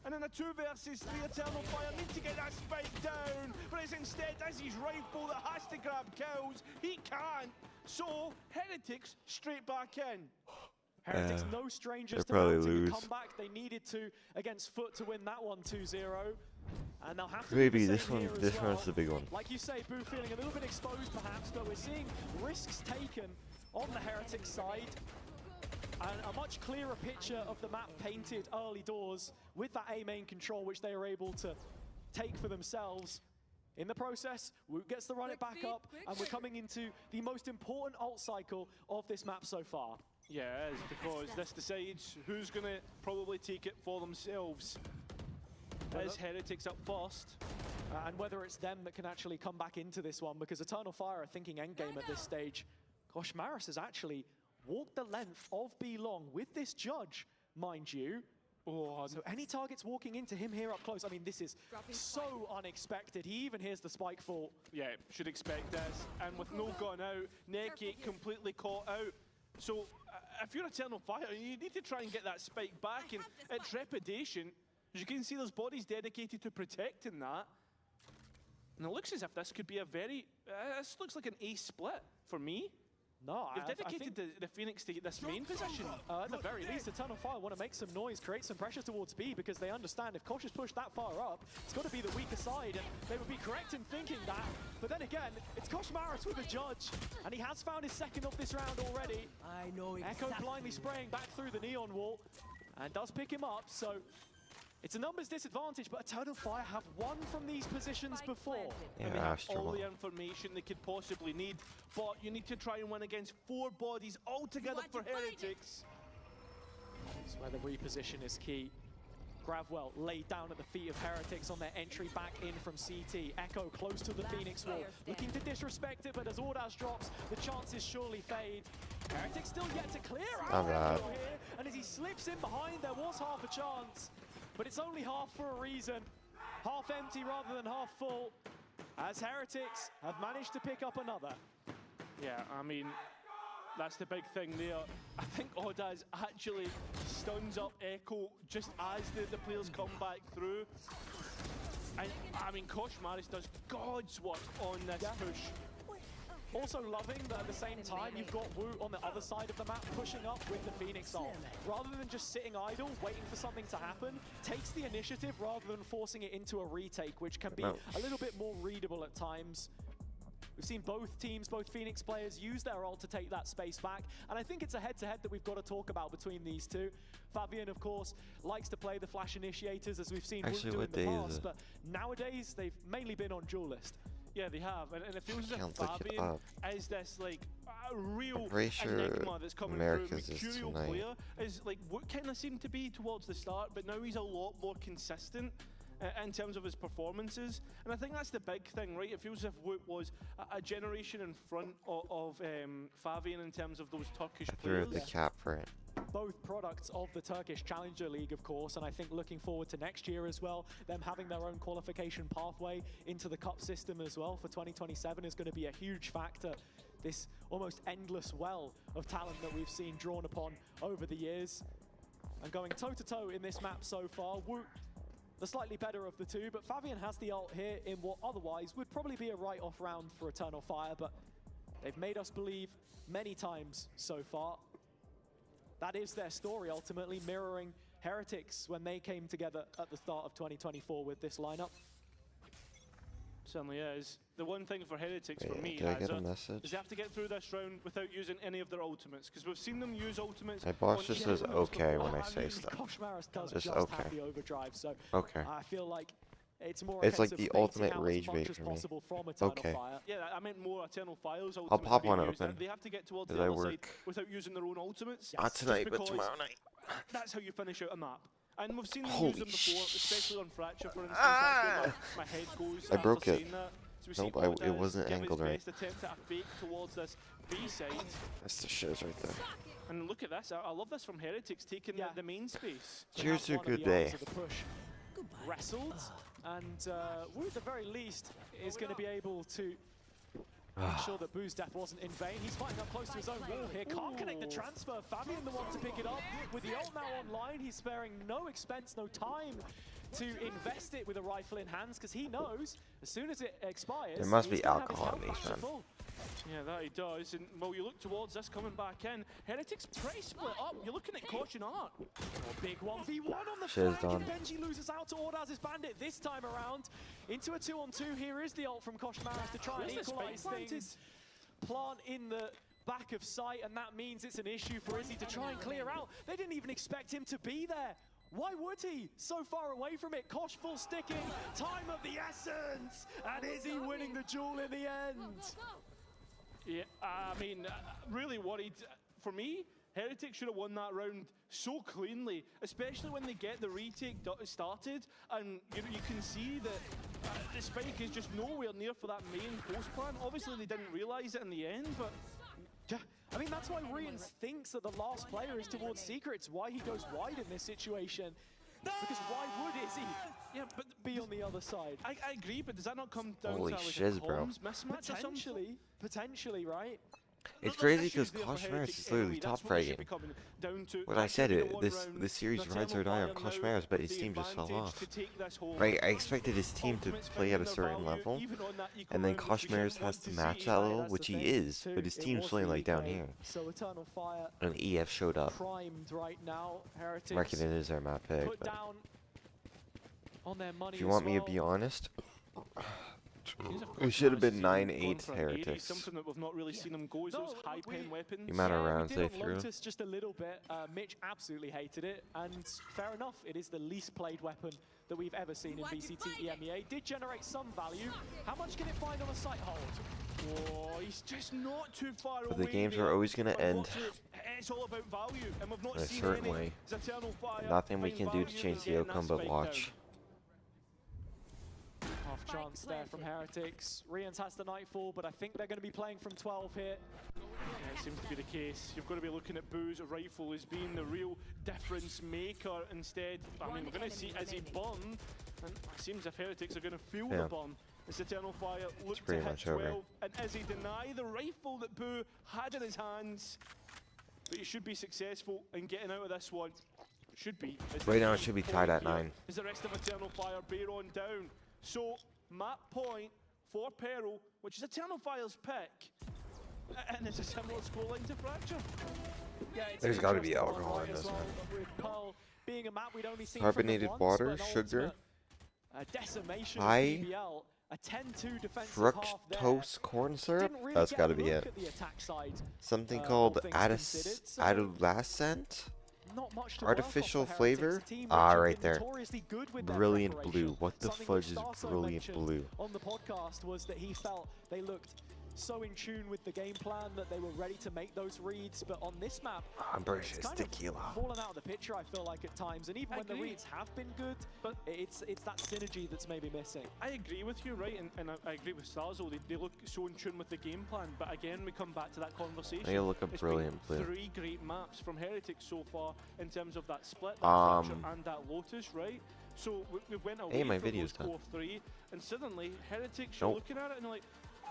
And in a 2 versus 3, Eternal Fire need to get that spike down, but it's instead Izzy's rifle that has to grab kills. He can't. So Heretics straight back in. Heretics no strangers to they'll probably mounting a lose. comeback. They needed to against Foot to win that one 2-0. And they'll have to Maybe do the this same one. here as This well. one's the big one. Like you say, Boo feeling a little bit exposed perhaps, but we're seeing risks taken on the Heretics side. And a much clearer picture of the map painted early doors with that A main control, which they are able to take for themselves. In the process, Woot gets to run it back up, and we're coming into the most important ult cycle of this map so far. Yeah, it is, because this decides who's going to probably take it for themselves. Is Heretics up first? And whether it's them that can actually come back into this one, because Eternal Fire are thinking endgame at this stage. Gosh, Maris has actually walked the length of B long with this judge, mind you. Oh, so any targets walking into him here up close, I mean, this is so unexpected. He even hears the spike fall. Yeah, should expect this. And with no gun out, Neki completely caught out. So if you're Eternal Fire, you need to try and get that spike back. And at trepidation, as you can see, there's bodies dedicated to protecting that. And it looks as if this could be a very, this looks like an ace split for me. No, They've I dedicated think the Phoenix to this main position. at the very least, Eternal Fire want to make some noise, create some pressure towards B, because they understand if Kosh is pushed that far up, it's got to be the weaker side, and they would be correct in thinking that. But then again, it's Kosh Maris with the judge, and he has found his second of this round already. I know exactly. Echo blindly spraying back through the neon wall, and does pick him up, so it's a numbers disadvantage, but Eternal Fire have won from these positions before. Yeah, And they have Astro all Ball. the information they could possibly need, but you need to try and win against 4 bodies altogether for Heretics. That's where the reposition is key. Gravwell laid down at the feet of Heretics on their entry back in from CT. Echo close to the Phoenix wall, looking to disrespect it, but as Ordaz drops, the chances surely fade. Heretics still yet to clear out Not bad. Echo here, and as he slips in behind, there was half a chance. But it's only half for a reason. Half empty rather than half full, as Heretics have managed to pick up another. Yeah, I mean, that's the big thing there. I think Ordaz actually stuns up Echo just as the players come back through. And I mean, Kosh Maris does God's work on this push. Also loving that at the same time, you've got Wu on the other side of the map pushing up with the Phoenix ult. Rather than just sitting idle, waiting for something to happen, takes the initiative rather than forcing it into a retake, which can be a little bit more readable at times. We've seen both teams, both Phoenix players, use their ult to take that space back, and I think it's a head-to-head that we've got to talk about between these two. Fabian, of course, likes to play the flash initiators, as we've seen Wu do in the past, but nowadays they've mainly been on duelist. Yeah, they have, and it feels as if Can't look it Fabian up. is this like real I'm pretty sure enigma that's coming America's through. is Mercurial tonight. player is like what kind of seemed to be towards the start, but now he's a lot more consistent in terms of his performances, and I think that's the big thing, right? It feels as if Woot was a generation in front of Fabian in terms of those Turkish I threw players. the cap for it. Both products of the Turkish Challenger League, of course, and I think looking forward to next year as well, them having their own qualification pathway into the cup system as well for 2027 is going to be a huge factor. This almost endless well of talent that we've seen drawn upon over the years. And going toe-to-toe in this map so far, Woot, the slightly better of the two, but Fabian has the ult here in what otherwise would probably be a write-off round for Eternal Fire, but they've made us believe many times so far. That is their story, ultimately mirroring Heretics when they came together at the start of 2024 with this lineup. Certainly is. The one thing for Heretics for Wait, me did I get a is message? they have to get through this round without using any of their ultimates, because we've seen them use ultimates. My boss on just each says of those okay before. when I say stuff. Kosh Maris does Just just okay. have the overdrive, so Okay. I feel like it's more It's a like case the of baiting ultimate out rage as much bait as for me. possible from Eternal Okay. Fire. Yeah, I meant more Eternal Fire's ultimates. I'll pop being one used. open. They have to get towards 'Cause the I other side work. without using their own ultimates. Not Just tonight, but because tomorrow night. That's how you finish out a map. And we've seen them Holy use them before, especially on Fracture, for instance. Ah! That's where my head goes I broke after it. saying that. So we see Nope, it Ordaz wasn't give his angled right. best attempt at a fake towards this B side. That's the shiz right there. And look at this, I love this from Heretics, taking Yeah. the main space. They Cheers have to a one of good the arms day. of the push wrestled, and Wu at the very least is going to be able to make sure that Boo's death wasn't in vain. He's fighting up close to his own wall here, can't connect the transfer. Fabian the one to pick it up. With the ult now online, he's sparing no expense, no time to invest it with a rifle in hands, because he knows as soon as it expires, There must he's be gonna have his alcohol in health these, back to man. full. Yeah, that he does. And while you look towards this coming back in, Heretics pretty split up. You're looking at Caution Art. Big 1v1 on the Shiz flank, and done. Benji loses out to Ordaz's Bandit this time around. Into a 2-on-2, here is the ult from Kosh Maris to try and Where's the equalize spike planted? things. Plant in the back of sight, and that means it's an issue for Izzy to try and clear out. They didn't even expect him to be there. Why would he? So far away from it. Kosh full sticking. Time of the essence. And Izzy winning the duel in the end. Yeah, I mean, really worried. For me, Heretics should have won that round so cleanly, especially when they get the retake started, and you can see that the spike is just nowhere near for that main post plan. Obviously, they didn't realise it in the end, but Yeah, I mean, that's why Rians thinks that the last player is towards Secrets, why he goes wide in this situation. Because why would Izzy be on the other side? I agree, but does that not come down Holy to like shiz, a bro. comms mismatch or something? Potentially, right? It's Those crazy issues because there for Clash Maris Heretics is literally anyway, top that's what they should fragging. be coming down to. When I That said should be it, the one this round. this series Now, rides or die on Eternal Clash Fire Maris, but now his with team the just fell advantage off. to take this home. Right, I expected his team to Ultimate's play at a finding their certain value, level, even on that equal and then round, which Clash we shouldn't Maris has want to see. match that Right, level, that's the which he thing, is, too. but his It team's was playing the like down UK, here. So Eternal Fire And EF showed up. primed right now. Heretics Reckon it is their map pick, put but down on their money if you as want me to well. be honest, He's a we quick should have man, been I see him 9-8 going for an area, Heretics. something that we've not really seen him go is those high pen weapons. The amount of Yeah, rounds we they did on threw. Lotus just a little bit. Mitch absolutely hated it, and fair enough, it is the least played weapon that we've ever seen in VCT EMEA. Did generate some value. How much can it find on a site hold? Oh, he's just not too far But away. the games there. are always going to end Unfortunately, it's all about value, and we've not in a seen certain any. way. It's Eternal Fire, Nothing we find can do to value change and the getting that outcome but spike watch. down. Half chance there from Heretics. Rians has the Nightfall, but I think they're going to be playing from 12 here. Yeah, it seems to be the case. You've got to be looking at Boo's rifle as being the real difference maker instead. I mean, we're going to see Izzy burn, and it seems if Heretics are going to feel the burn. It's Eternal Fire, look to pretty hit much over. 12, and Izzy deny the rifle that Boo had in his hands. But he should be successful in getting out of this one. Should be. Right now it should be tied at 9. Is the rest of Eternal Fire bear on down. So, map point for Peril, which is Eternal Fire's pick. And it's a similar scoreline to Fracture. Yeah, it's There's an gotta be interesting one, alcohol right, in as this, well, man. With Pearl being a map we'd only seen Carbonated from them once, water, but an sugar, ultimate, decimation high of BBL, a 10-2 defensive half there. fructose corn syrup. Didn't really That's get got a to be look it. at the attack side, Something all called things considered, so adolescent. not much to Artificial work off for Heretics, flavor? a team Ah, which have right been there. notoriously good with their Brilliant preparation. blue. What the Something fudge which is Starso brilliant mentioned blue? on the podcast was that he felt they looked so in tune with the game plan that they were ready to make those reads, but on this map, I'm pretty sure it's it's kind of tequila. fallen out of the picture, I feel like, at times. And even I when the agree. reads have been good, but it's that synergy that's maybe missing. I agree with you, right? And I agree with Starzo. They look so in tune with the game plan. But again, we come back to that conversation. They look a It's brilliant been blue. 3 great maps from Heretics so far in terms of that split, that Fracture and that Lotus, right? So we went away Hey, my from video's those done. core 3, and suddenly Heretics, you're Nope. looking at it and you're like,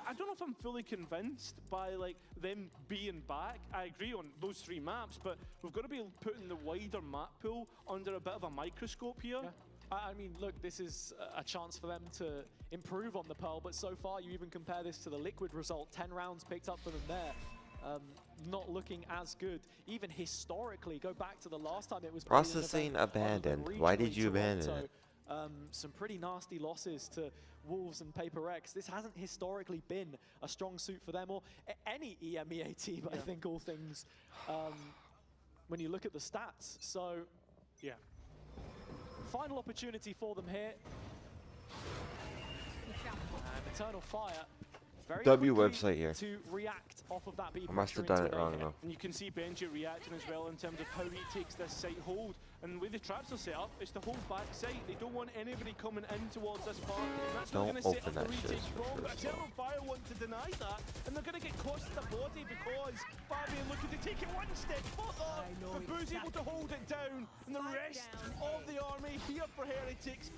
I don't know if I'm fully convinced by like them being back. I agree on those 3 maps, but we've got to be putting the wider map pool under a bit of a microscope here. Yeah. I mean, look, this is a chance for them to improve on the Pearl, but so far you even compare this to the Liquid result, 10 rounds picked up for them there. Not looking as good. Even historically, go back to the last time it was played in an Processing event other than abandoned. Why did regionally you abandon Toronto. it? Some pretty nasty losses to Wolves and Paper X. This hasn't historically been a strong suit for them, or any EMEA team, I think, all things, when you look at the stats. So, Yeah. final opportunity for them here. And Eternal Fire, very W quickly website here. to react off of that B I must have pressure done into it an wrong A. though. And you can see Benji reacting as well in terms of how he takes this site hold. And the way the traps are set up, it's to hold back site. They don't want anybody coming in towards this part. And that's Don't not going to set open up the that shit retake for wrong. But first of Eternal Fire want to deny that. And they're going to get close to the body because Fabian looking to take it one step further. But Boo's able to hold it down. And the rest of the army here for Heretics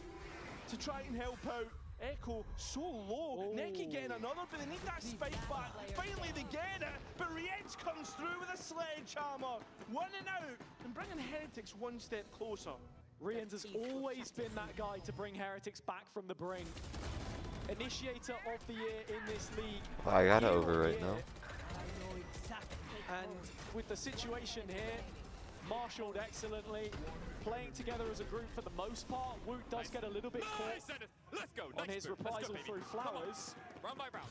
to try and help out. Echo so low. Neki getting another, but they need that spike back. Finally they get it, but Rietz comes through with a sledgehammer. 1 and out, and bringing Heretics one step closer. Rians has always been that guy to bring Heretics back from the brink. Initiator of the year in this league. I got it Year over on right year. now. And with the situation here, marshaled excellently, playing together as a group for the most part. Woot does get a little bit caught on his reprisal through Flowers. Round by round.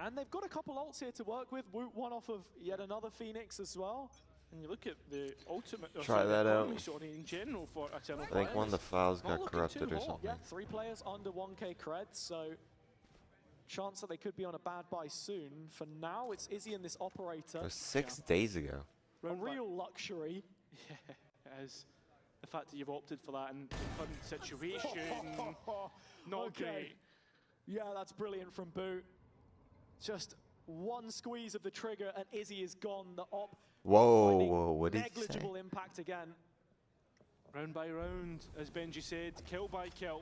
And they've got a couple ults here to work with. Woot one off of yet another Phoenix as well. And you look at the ultimate, Try that out. in general for Eternal I think Fire. one of the files Not got looking corrupted too or hot. something. Yeah, 3 players under 1k creds, so chance that they could be on a bad buy soon. For now, it's Izzy and this operator. It was 6 days ago. A Round back. real luxury. Yeah, it is. The fact that you've opted for that in the current situation, not Okay. great. Yeah, that's brilliant from Boot. Just One squeeze of the trigger and Izzy is gone. The op Whoa, finding whoa, what did he say? negligible impact again. Round by round, as Benji said, kill by kill.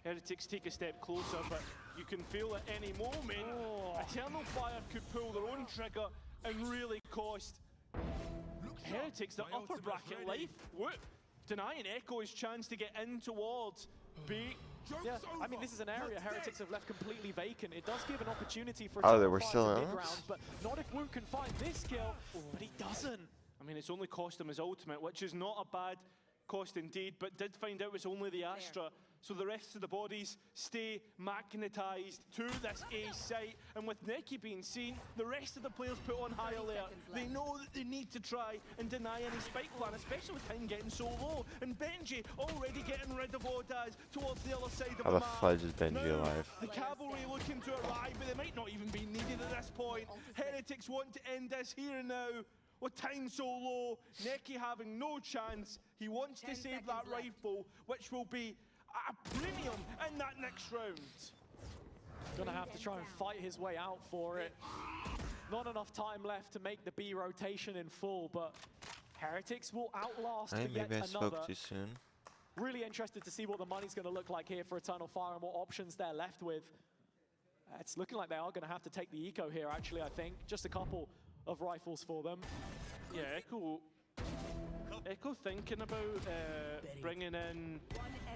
Heretics take a step closer, but you can feel at any moment, Eternal Fire could pull their own trigger and really cost Heretics the upper bracket life. Whoop! Denying Echo his chance to get in towards B. Yeah, I mean, this is an area Heretics have left completely vacant. It does give an opportunity for Oh, they Eternal were Fire still to in mid us? round, but not if Wu can find this kill, but he doesn't. I mean, it's only cost him his ultimate, which is not a bad cost indeed, but did find out it's only the Astra. So the rest of the bodies stay magnetized to this A site. And with Neki being seen, the rest of the players put on high alert. They know that they need to try and deny any spike plan, especially with time getting so low. And Benji already getting rid of Odaz towards the other side of How the the map. fudge is Benji Now, alive? the cavalry looking to arrive, but they might not even be needed at this point. Heretics want to end this here and now. With time so low, Neki having no chance. He wants to save that rifle, which will be a premium in that next round. Gonna have to try and fight his way out for it. Not enough time left to make the B rotation in full, but Heretics will outlast Hey, to yet maybe I another. spoke too soon. Really interested to see what the money's going to look like here for Eternal Fire and what options they're left with. It's looking like they are going to have to take the eco here, actually, I think. Just a couple of rifles for them. Yeah, Echo thinking about bringing in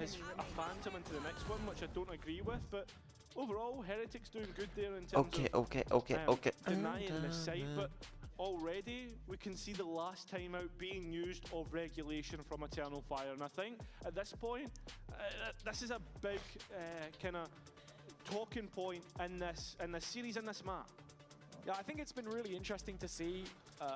a Phantom into the next one, which I don't agree with, but overall, Heretics doing good there in terms of denying the site, but already we can see the last time out being used of regulation from Eternal Fire, and I think at this point, this is a big kind of talking point in this series, in this map. Yeah, I think it's been really interesting to see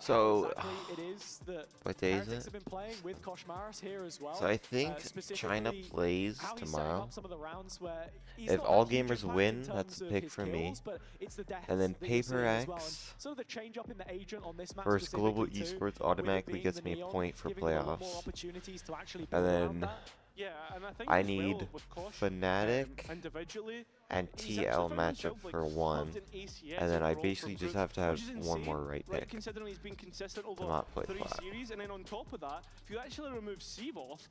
So, how exactly it is that what day is Heretics it? have been playing with Koshmaris here as well. So I think China specifically plays how he's setting tomorrow. up some of the rounds where he's If not all had huge gamers impact win, in that's terms a of pick his for me. kills, but it's the deaths And then that you're seeing Paper as well. And X so the change up in the agent on this map versus Global specifically too, Esports with it automatically being gets the me a Neon, point for giving them a lot more playoffs. opportunities to actually And build around then that. Yeah, and I think I as well, need with Kosh, Fnatic individually, and he's TL actually found matchup himself, like, for one, third in ACS and then I overall basically for just groups, have to have which is one insane, more right pick considering he's been consistent to over not play 3 flat. series, and then on top of that, if you actually remove Seavoth,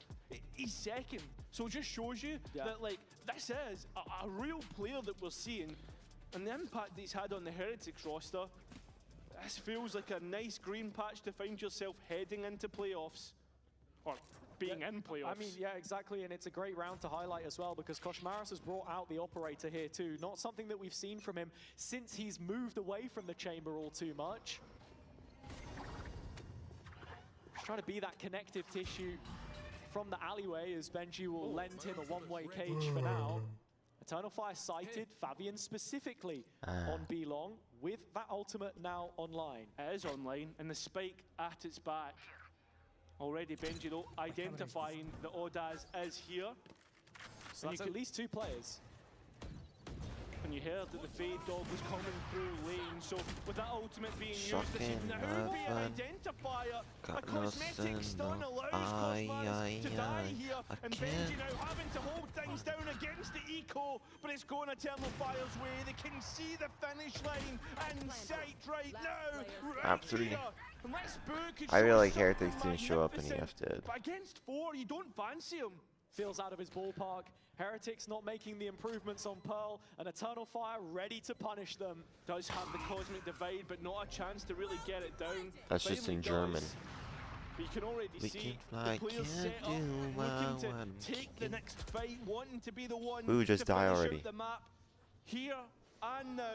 he's second. So it just shows you that, like, this is a real player that we're seeing, and the impact that he's had on the Heretics roster. This feels like a nice green patch to find yourself heading into playoffs, or being in playoffs. I mean, yeah, exactly, and it's a great round to highlight as well because Koshmaris has brought out the operator here too. Not something that we've seen from him since he's moved away from the chamber all too much. Just trying to be that connective tissue from the alleyway as Benji will lend him a one-way cage for now. Eternal Fire sighted Fabian specifically on B long with that ultimate now online. It is online, and the spike at its back. Already Benji though identifying that Odaz is here. So that's at least 2 players. And you heard that the Fade Dog was coming through lane, so with that ultimate being used, this should now be an identifier. A cosmetic stun allows Cosmaris to die here, and Benji now having to hold things down against the eco, but it's going Eternal Fire's way. They can see the finish line in sight right now. Map 3. Here. Unless Boo could I show feel like something Heretics didn't show up and EF magnificent, did. But against 4, you don't fancy him. Feels out of his ballpark. Heretics not making the improvements on Pearl, and Eternal Fire ready to punish them. Does have the Cosmic Divide, but not a chance to really get it down. That's just Finally in does. German. But you can already We see can fly, the players can't set up, do looking what to take the next fight, wanting to be the one Ooh, just to die finish already. out the map here and now.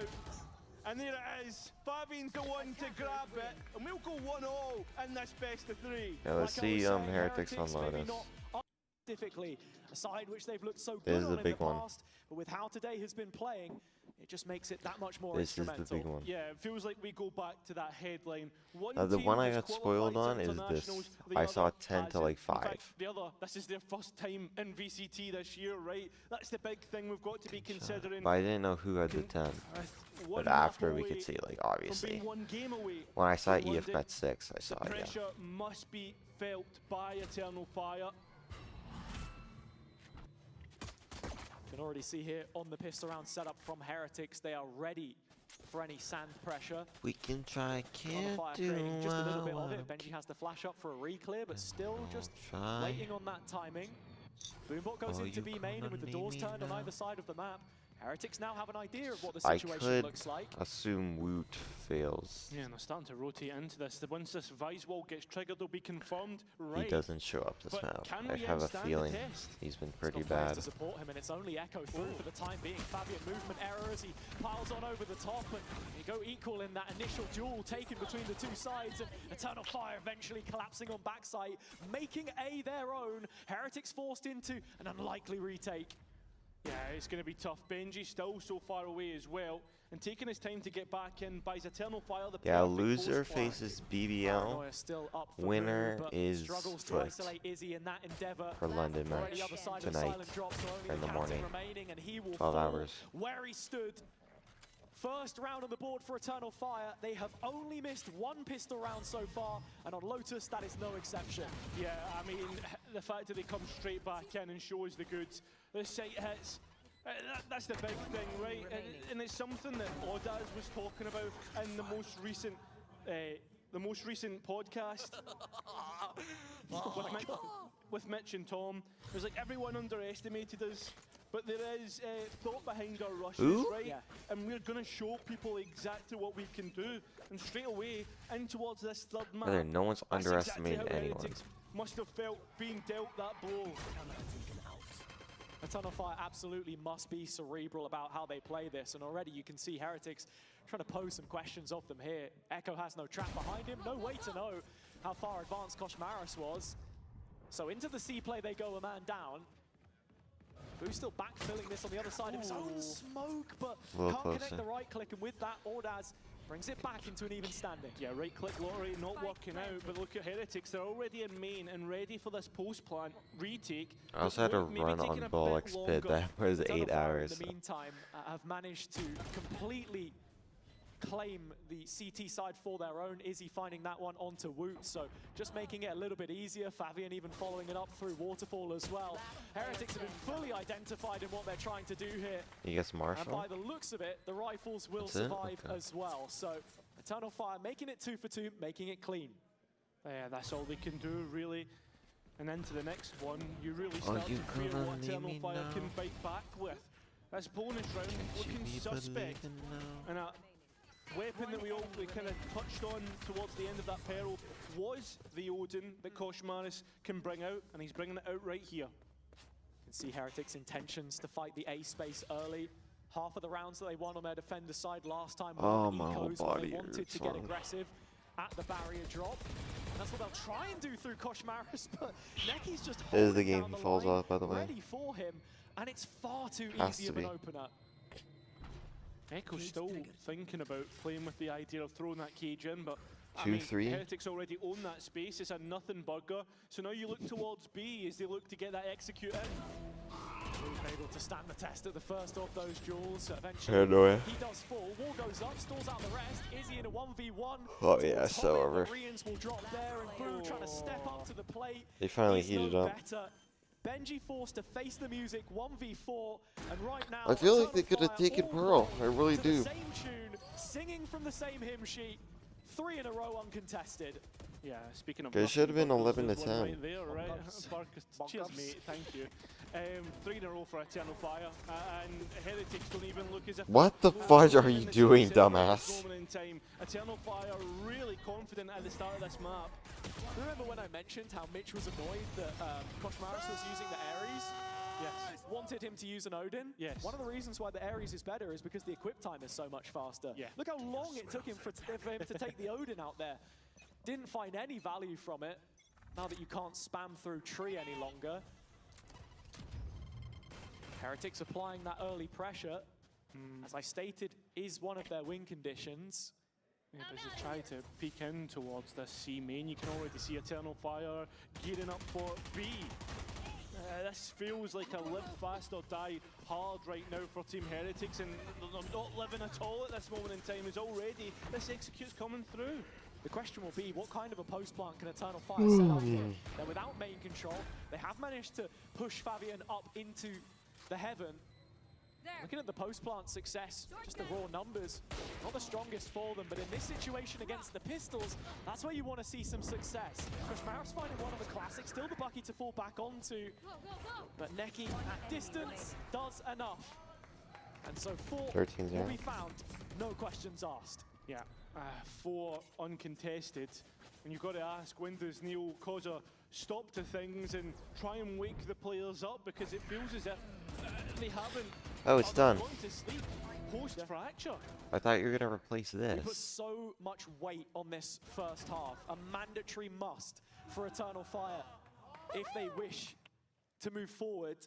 And there it is. Fabian's the one to grab it, and we'll go 1-0 in this best of 3. Yeah, let's Like I was see saying, Heretics on maybe Lotus. not specifically a side which they've looked so This good is on the in big the one. past, but with how today has been playing, it just makes it that much more This is instrumental. the big one. Yeah, it feels like we go back to that headline. The team one I has got spoiled qualified on to is this. internationals, the I other saw 10 to hasn't. like In fact, 5. the other, this is their first time in VCT this year, right? That's the big thing we've got to be considering. But I didn't know who had the 10. One But map after we away could see, like, from obviously. being 1 game away When I saw from EF London, bet 6, I saw the it, yeah. pressure must be felt by Eternal Fire. You can already see here on the pistol round setup from Heretics, they are ready for any sand pressure. We can try, can't Fire do creating just a little bit of well. it. Benji has to flash up for a re-clear, but still just Try. waiting on that timing. Boombot goes Oh, into you B main, and with the gonna doors need turned me on now. either side of the map, Heretics now have an idea of what the I situation could looks like. assume Woot fails. Yeah, and they're starting to rotate into this. Once this Vice wall gets triggered, they'll be confirmed right. He doesn't show up this But map. can I we have a stand the feeling test? he's been He's pretty got players bad. to support him, and it's only Echo through for the time being. Fabian movement error as he piles on over the top, and you go equal in that initial duel taken between the two sides, and Eternal Fire eventually collapsing on backside, making A their own. Heretics forced into an unlikely retake. Yeah, it's going to be tough. Benji still so far away as well, and taking his time to get back in buys Eternal Fire the Yeah, perfect loser post plan. faces BBL. Paranoia still up for Winner Boo, but is struggles to Foot isolate Izzy in that endeavor. for London Already match other side of tonight silent drops, so only in the the captain morning. remaining, and he will 12 fall hours. where he stood. First round on the board for Eternal Fire. They have only missed one pistol round so far, and on Lotus, that is no exception. Yeah, I mean, the fact that they come straight back in and shows the goods. The site hits. That's the big thing, right? And it's something that Odaz was talking about in the most recent podcast with Mitch and Tom. It was like everyone underestimated us, but there is thought behind our rushes, Who? right? Yeah. And we're going to show people exactly what we can do. And straight away, in towards this third map, Brother, no one's that's underestimated exactly how anyone. Heretics must have felt being dealt that blow. Eternal Fire absolutely must be cerebral about how they play this, and already you can see Heretics trying to pose some questions of them here. Echo has no trap behind him, no way to know how far advanced Koshmaris was. So into the C play they go, a man down. Boo's still backfilling this on the other side of his own smoke, but A little can't connect closer. the right click, and with that, Ordaz brings it back into an even standing. Yeah, right click lottery not working out, but look at Heretics, they're already in main and ready for this post plan retake. I also had to Maybe run taking on a Bull bit XPid. longer. That was Eternal 8 Fire, hours. in the meantime, have managed to completely claim the CT side for their own. Izzy finding that one onto Woot, so just making it a little bit easier. Fabian even following it up through Waterfall as well. Heretics have been fully identified in what they're trying to do here. He gets And Marshall. by the looks of it, the rifles will That's it? survive Okay. as well. So Eternal Fire making it 2 for 2, making it clean. Yeah, that's all they can do, really. And into the next one, you really Are start you to fear gonna what leave Eternal me Fire now? can fight back with. This bonus round looking suspect. And a weapon that we kind of touched on towards the end of that peril was the Odin that Koshmaris can bring out, and he's bringing it out right here. You can see Heretics' intentions to fight the A space early. Half of the rounds that they won on their defender side last time were Oh, on my whole ecos when they body wanted hurts, to get man. aggressive at the barrier drop. And that's what they'll try and do through Koshmaris, but Neki's just This is the holding game down he the falls line, off, by the way. ready for him, and it's far too Has easy to of an be. opener. Echo's still thinking about playing with the idea of throwing that cage in, but I 2, mean, 3. Heretics already own that space. It's a nothing burger. So now you look towards B as they look to get that execute in. Who's able to stand the test at the first of those duels. Eventually, Paranoia. he does fall. Wall goes up, stalls out the rest. Izzy in a 1v1. Oh, yeah, towards so Hobbit, over. but Rians will drop there, and Boo trying to step up to the plate. They finally He's heated no up. better. Benji forced to face the music 1v4, and right now I feel like they Eternal could have Fire taken all Pearl. roll I really to the do. same tune, singing from the same hymn sheet. 3 in a row uncontested. Yeah, speaking of It should have been nothing 11 burgers, to there's one 10. Right there, right? Bunkers. Barcus, cheers, Bunkers. mate. Thank you. 3 in a row for Eternal Fire, and Heretics don't even look as if What the they're fudge are in you the same doing, city at this dumbass? moment in time. Eternal Fire really confident at the start of this map. Remember when I mentioned how Mitch was annoyed that Koshmaris was using the Ares? Yes. Wanted him to use an Odin? Yes. One of the reasons why the Ares is better is because the equip time is so much faster. Yeah. Look how long it took him for him to take the Odin out there. Didn't find any value from it, now that you can't spam through tree any longer. Heretics applying that early pressure, as I stated, is one of their win conditions. Yeah, but as they try to peek in towards this C main, you can already see Eternal Fire gearing up for B. This feels like a live fast or die hard right now for Team Heretics, and they're not living at all at this moment in time. As already this execute's coming through. The question will be, what kind of a post plant can Eternal Fire set up here? They're without main control. They have managed to push Fabian up into the heaven. Looking at the post-plant success, just the raw numbers, not the strongest for them, but in this situation against the Pistols, that's where you want to see some success. Koshmarov's finding one of the classics, still the Bucky to fall back onto, but Neki at distance does enough. And so 4 will be found, no questions asked. Yeah, 4 uncontested. And you've got to ask, when does Neil cause a stop to things and try and wake the players up? Because it feels as if they haven't. Oh, it's done. Gone to sleep post-fracture. I thought you were gonna replace We put this. so much weight on this first half, a mandatory must for Eternal Fire if they wish to move forward.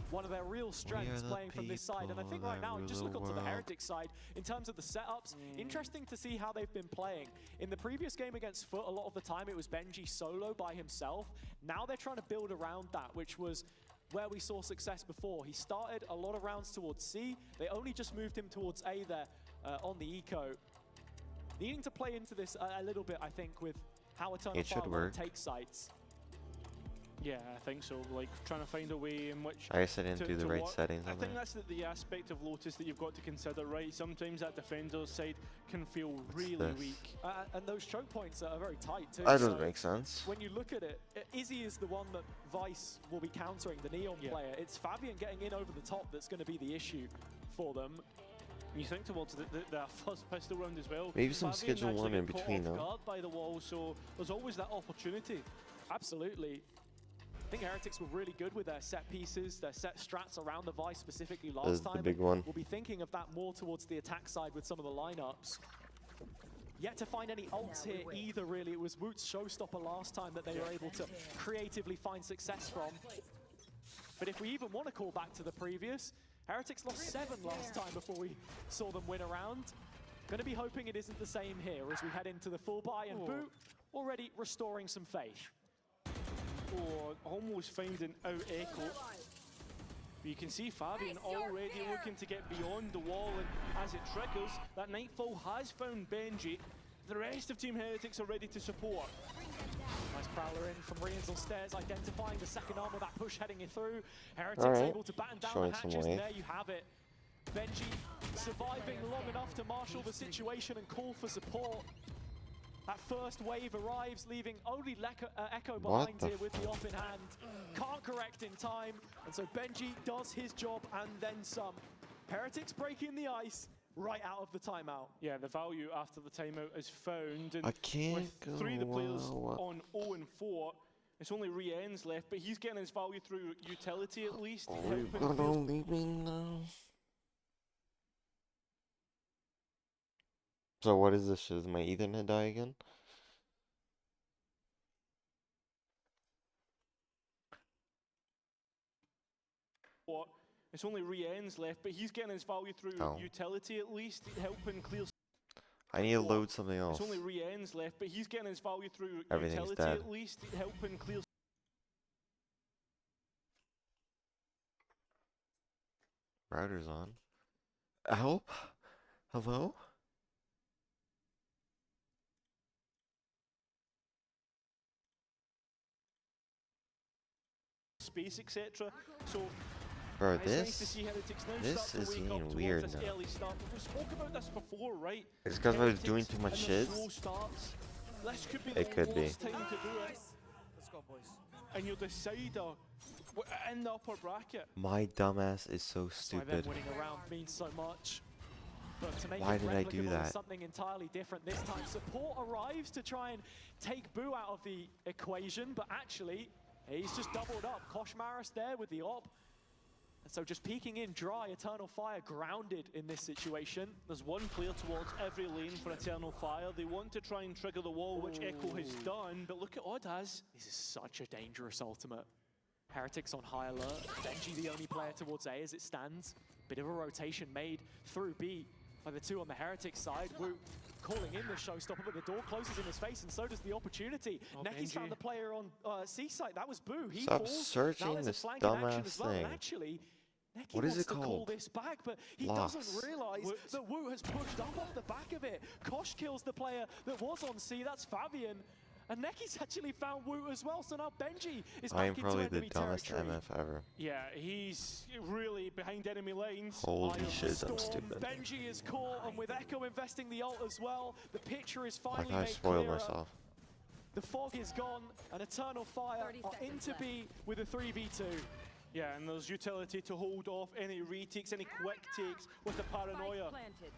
One of their real strengths playing from this side, and I think right now, just look onto the Heretics side, in terms of the setups, interesting to see how they've been playing. In the previous game against Foot, a lot of the time it was Benji solo by himself. Now they're trying to build around that, which was where we saw success before. He started a lot of rounds towards C. They only just moved him towards A there on the eco. Needing to play into this a little bit, I think, with how Eternal Fire will take sites. Yeah, I think so. Like, trying to find a way in which... I guess I didn't do the right settings on I think that. that's the aspect of Lotus that you've got to consider, right? Sometimes that defender's side can feel really weak. And those choke points are very tight too. That doesn't make sense. When you look at it, Izzy is the one that Vice will be countering, the Neon player. It's Fabian getting in over the top that's going to be the issue for them. You think towards the first pistol round as well. Maybe some Fabian schedule actually one in got caught between off though. guard by the wall, so there's always that opportunity. Absolutely. I think Heretics were really good with their set pieces, their set strats around the Vice specifically last time. The big one. We'll be thinking of that more towards the attack side with some of the lineups. Yet to find any ults here either, really. It was Woot's showstopper last time that they were able to creatively find success from. But if we even want to call back to the previous, Heretics lost 7 last time before we saw them win a round. Gonna be hoping it isn't the same here as we head into the full buy, and Boot already restoring some faith. Oh, almost finding out Echo. But you can see Fabian already looking to get beyond the wall, and as it triggers, that Nightfall has found Benji. The rest of Team Heretics are ready to support. Nice prowler in from Rienzel stairs, identifying the second arm with that push heading it through. Heretics able to batten down the hatches, and there you have it. Benji surviving long enough to marshal the situation and call for support. That first wave arrives, leaving only Echo behind here with the op in hand. Can't correct in time, and so Benji does his job and then some. Heretics breaking the ice right out of the timeout. Yeah, the value after the timeout is found, and I can't with go 3 of the players on 0 and 4, it's only Rien's left, but he's getting his value through utility at least. Are you gonna leave me now? So what is this? Does my Ethernet die again? It's only Rien's left, but he's getting his value through utility at least, helping clear. I need to load something else. It's only Rien's left, but he's getting his value through Everything's utility dead. at least, helping clear. Router's on. Help? Hello? Space, etc. So Bro, it's nice to see Heretics now start to is wake up getting towards weird this now. early start. We spoke about this before, right? It's because I was doing too much shit. Slow starts. This could be It the could be. worst time to do it. Let's go, boys. And your decider in the upper bracket. My dumbass is so That's why them stupid. winning a round means so much. But to make Why it did I do replicable that? is something entirely different this time. Support arrives to try and take Boo out of the equation, but actually, he's just doubled up. Koshmaris there with the op. And so just peeking in dry, Eternal Fire grounded in this situation. There's one player towards every lane for Eternal Fire. They want to try and trigger the wall, which Echo has done, but look at Odaz. This is such a dangerous ultimate. Heretics on high alert. Benji the only player towards A as it stands. Bit of a rotation made through B by the 2 on the Heretics side. Wu calling in the showstopper, but the door closes in his face, and so does the opportunity. Neki's found the player on C site. That was Boo. He Stop falls. searching now there's a this flank in action dumbass as well. And thing. actually, Neki What is wants it to call called? this back, but he Loss. doesn't realize that Wu has pushed up off the back of it. Kosh kills the player that was on C. That's Fabian. And Neki's actually found Woot as well, so now Benji is I am back into probably the enemy dumbest territory. MF ever. Yeah, he's really behind enemy lines. Holy Eye of the shit, I'm storm. stupid. Benji is caught, and with Echo investing the ult as well, the picture is I finally thought I made spoiled clearer. myself. The fog is gone, and Eternal Fire 30 are seconds into B with a 3v2. Yeah, and there's utility to hold off any retakes, any quick takes with the paranoia. Planted.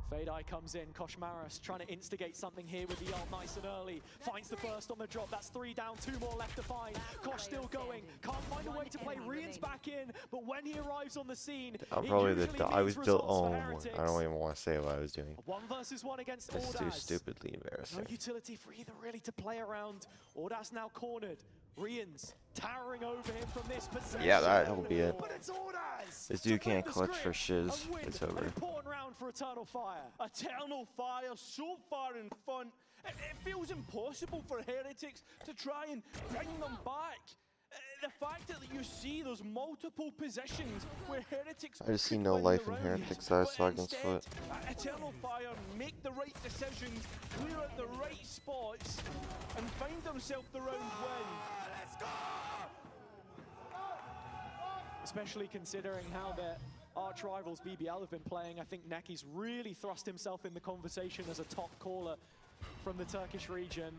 Fade-Eye comes in, Koshmaras trying to instigate something here with the ult nice and early. Finds the first on the drop, that's 3 down, 2 more left to find. Kosh still going, can't find a way to play. Rian's back in, but when he arrives on the scene, I'm it probably usually I was means built. results for Oh, Heretics. I don't even want to say what I was doing. A 1 versus 1 against It's too Ordaz. stupidly No embarrassing. utility for either really to play around. Ordaz now cornered. Rian's towering over him from this position. Yeah, that'll be it. But it's Ordaz. This to dude flip can't the clutch for script shiz. and win It's An over. important round for Eternal Fire. Eternal Fire so far in front. It feels impossible for Heretics to try and bring them back. The fact that you see those multiple positions where Heretics I just see could no win life the in round, Heretics, so I but suck against instead, Foot. Eternal Fire make the right decisions, clear at the right spots, and find themselves the round win. Especially considering how their arch rivals BBL have been playing. I think Neki's really thrust himself in the conversation as a top caller from the Turkish region.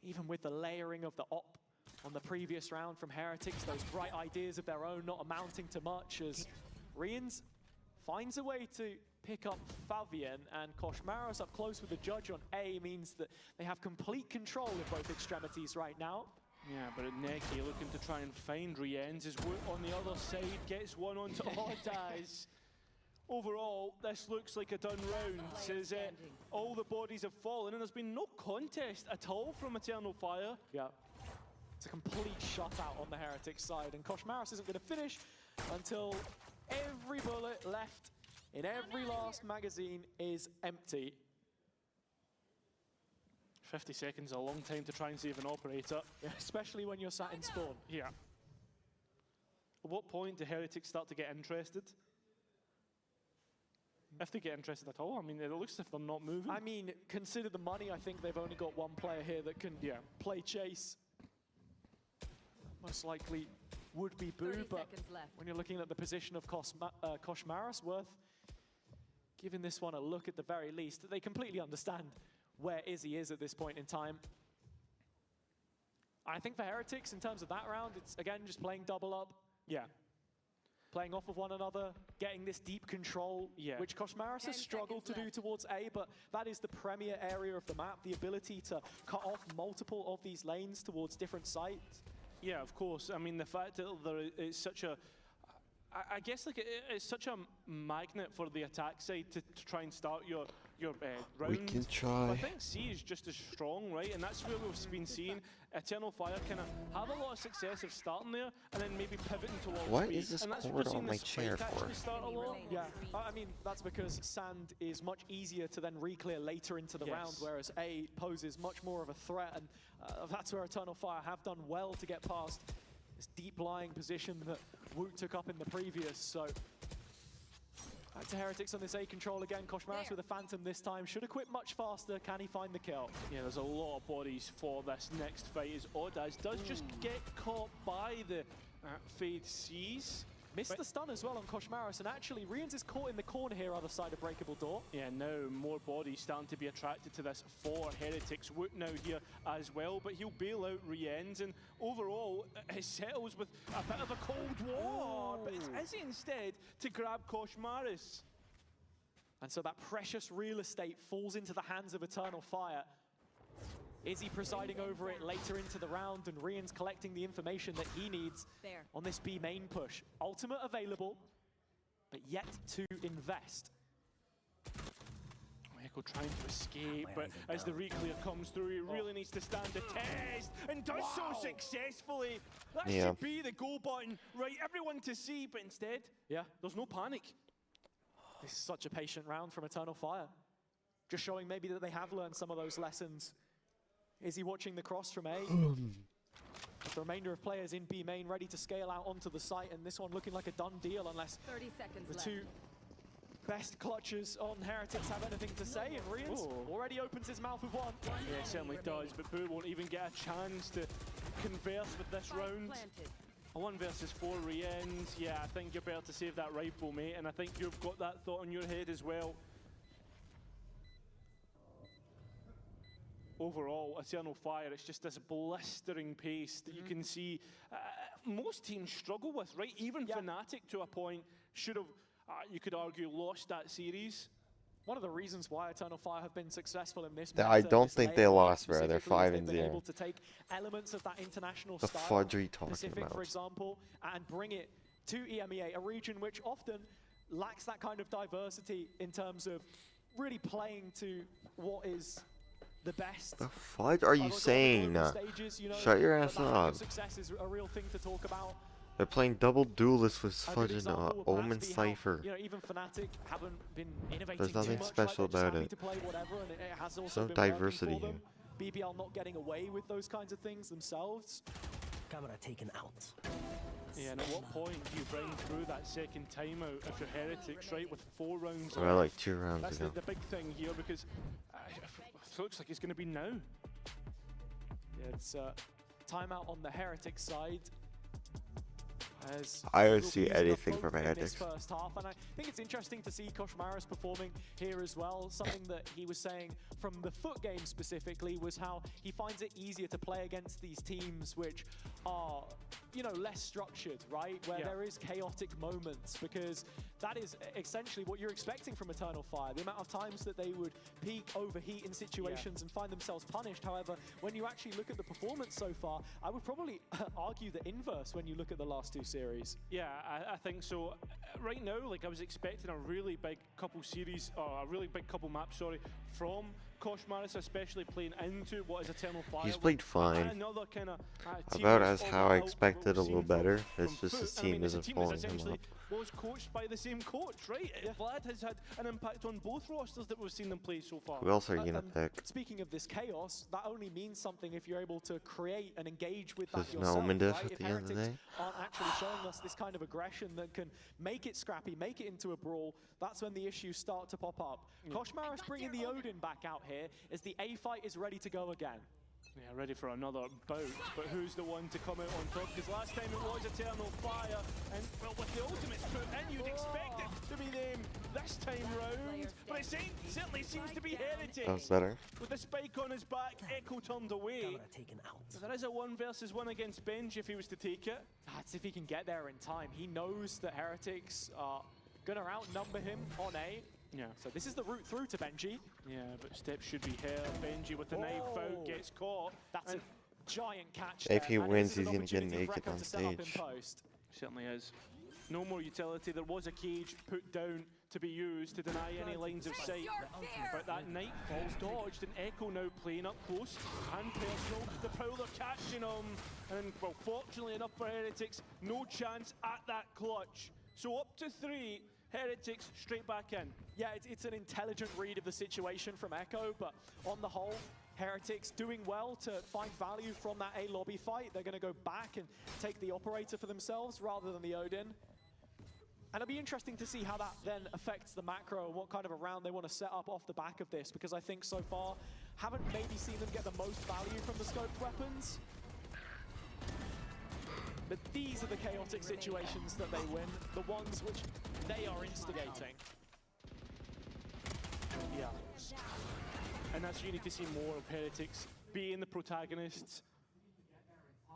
Even with the layering of the op on the previous round from Heretics, those bright ideas of their own not amounting to much, as Rians finds a way to pick up Fabian, and Koshmaros up close with the judge on A means that they have complete control of both extremities right now. Yeah, but Neki looking to try and find Rienz as Woot on the other side gets one onto Ordaz. Overall, this looks like a done round, as all the bodies have fallen, and there's been no contest at all from Eternal Fire. Yeah. It's a complete shutout on the Heretics side, and Koshmaros isn't going to finish until every bullet left in every last magazine is empty. 50 seconds is a long time to try and save an operator. Yeah, especially when you're sat in spawn. Yeah. At what point do Heretics start to get interested? If they get interested at all, I mean, it looks as if they're not moving. I mean, consider the money. I think they've only got one player here that can play chase. Most likely would be Boo, 30 but seconds left. when you're looking at the position of Koshmaros, worth giving this one a look at the very least. They completely understand where Izzy is at this point in time. I think for Heretics, in terms of that round, it's again just playing double up. Yeah. Playing off of one another, getting this deep control, which Koshmaros 10 has struggled to seconds do towards A, but that is the premier area of the map, the ability to cut off multiple of these lanes towards different sites. Yeah, of course. I mean, the fact that there is such a... I guess like it's such a magnet for the attack side to try and start your round. We can try. I think C is just as strong, right? And that's where we've been seeing Eternal Fire kind of have a lot of success of starting there and then maybe pivoting towards What B. is this And that's cord where we're on seeing my the chair spike for? actually start a lot. Yeah, I mean, that's because Sand is much easier to then re-clear later into the round, whereas A poses much more of a threat, and that's where Eternal Fire have done well to get past this deep-lying position that Woot took up in the previous, so... Back to Heretics on this A control again. Koshmaros with a Phantom this time. Should have quit much faster. Can he find the kill? Yeah, there's a lot of bodies for this next fight as Ordaz does just get caught by the Fade Seas. Missed the stun as well on Koshmaros, and actually Rians is caught in the corner here other side of Breakable Door. Yeah, now more bodies starting to be attracted to this for Heretics. Woot now here as well, but he'll bail out Rienz, and overall it settles with a bit of a cold war, but it's Izzy instead to grab Koshmaros. And so that precious real estate falls into the hands of Eternal Fire. Izzy presiding over it later into the round, and Rian's collecting the information that he needs on this B main push. Ultimate available, but yet to invest. Echo trying to escape, but as the re-clear comes through, he really needs to stand the test, and does so successfully. That should be the go button, right? Everyone to see, but instead, there's no panic. This is such a patient round from Eternal Fire. Just showing maybe that they have learned some of those lessons. Is he watching the cross from A? The remainder of players in B main ready to scale out onto the site, and this one looking like a done deal unless 30 seconds the left. two best clutchers on Heretics have anything to say, and Rians already opens his mouth with one. Yeah, it certainly does, but Boo won't even get a chance to converse with this round. A 1 versus 4 Rians, yeah, I think you're better to save that rifle, mate, and I think you've got that thought in your head as well. Overall, Eternal Fire, it's just this blistering pace that you can see most teams struggle with, right? Even Fnatic, to a point, should have, you could argue, lost that series. One of the reasons why Eternal Fire have been successful in this I meta, don't this think late they game lost, bro. They're specifically, is 5 and they've been 0. able to take elements of that international The style, fudge are you talking Pacific, about? for example, and bring it to Emea, a region which often lacks that kind of diversity in terms of really playing to what is the best. The fudge are you saying? Stages, you know, Shut your ass that lack up. of success is a real thing to talk about. They're playing double duelist with A good fucking example would Omen perhaps be Cypher. How, you know, even Fnatic haven't been innovating There's nothing too much, special right? They're just about happy it. to play whatever, and it has also No been working diversity for them. BBL not getting away with those kinds of things themselves. Camera taken out. Yeah, and at what point do you bring through that second timeout if you're Heretics, right, with 4 rounds Well, like left? 2 rounds That's ago. the big thing here, because it looks like it's going to be now. Yeah, it's timeout on the Heretics side. As I don't we'll be see using up anything both from in this Heretics. first half, and I think it's interesting to see Koshmaris performing here as well. Something that he was saying from the foot game specifically was how he finds it easier to play against these teams which are, you know, less structured, right? Where there is chaotic moments, because that is essentially what you're expecting from Eternal Fire. The amount of times that they would peak, overheat in situations and find themselves punished. However, when you actually look at the performance so far, I would probably argue the inverse when you look at the last 2 series. Yeah, I think so. Right now, like, I was expecting a really big couple series, or a really big couple maps, sorry, from Koshmaris, especially playing into what is Eternal Fire. He's played fine. Another kind of About as how I expected, a little better. It's just his team it's a isn't team pulling that's him essentially up. was coached by the same coach, right? Vlad has had an impact on both rosters that we've seen them play so far. Who else are you gonna And pick? speaking of this chaos, that only means something if you're able to create and engage with that There's no yourself, Omen diff right? at If the end of the Heretics day. aren't actually showing us this kind of aggression that can make it scrappy, make it into a brawl, that's when the issues start to pop up. Koshmaris bringing the Odin back out here as the A fight is ready to go again. Yeah, ready for another bout, but who's the one to come out on top? Because last time it was Eternal Fire, and well, with the ultimates put in, you'd expect it to be them this time round, but it certainly seems to be Heretics. That was better. With the spike on his back, Echo turned away. Camera taken out. There is a 1 versus 1 against Benj if he was to take it. That's if he can get there in time. He knows that Heretics are going to outnumber him on A. Yeah. So this is the route through to Benji. Yeah, but steps should be here. Benji with the knife out gets caught. That's And a giant catch If there, he and wins, this is he's an gonna get opportunity for naked Echo on to set up in stage. post. certainly is. No more utility. There was a cage put down to be used to deny any lines of sight. But that Nightfall's dodged, and Echo now playing up close and personal. The Prowler catching him. And, well, fortunately enough for Heretics, no chance at that clutch. So up to 3, Heretics straight back in. Yeah, it's an intelligent read of the situation from Echo, but on the whole, Heretics doing well to find value from that A lobby fight. They're going to go back and take the operator for themselves rather than the Odin. And it'll be interesting to see how that then affects the macro and what kind of a round they want to set up off the back of this, because I think so far, haven't maybe seen them get the most value from the scoped weapons. But these are the chaotic situations that they win, the ones which they are instigating. Yeah. And that's what you need to see more of Heretics being the protagonists.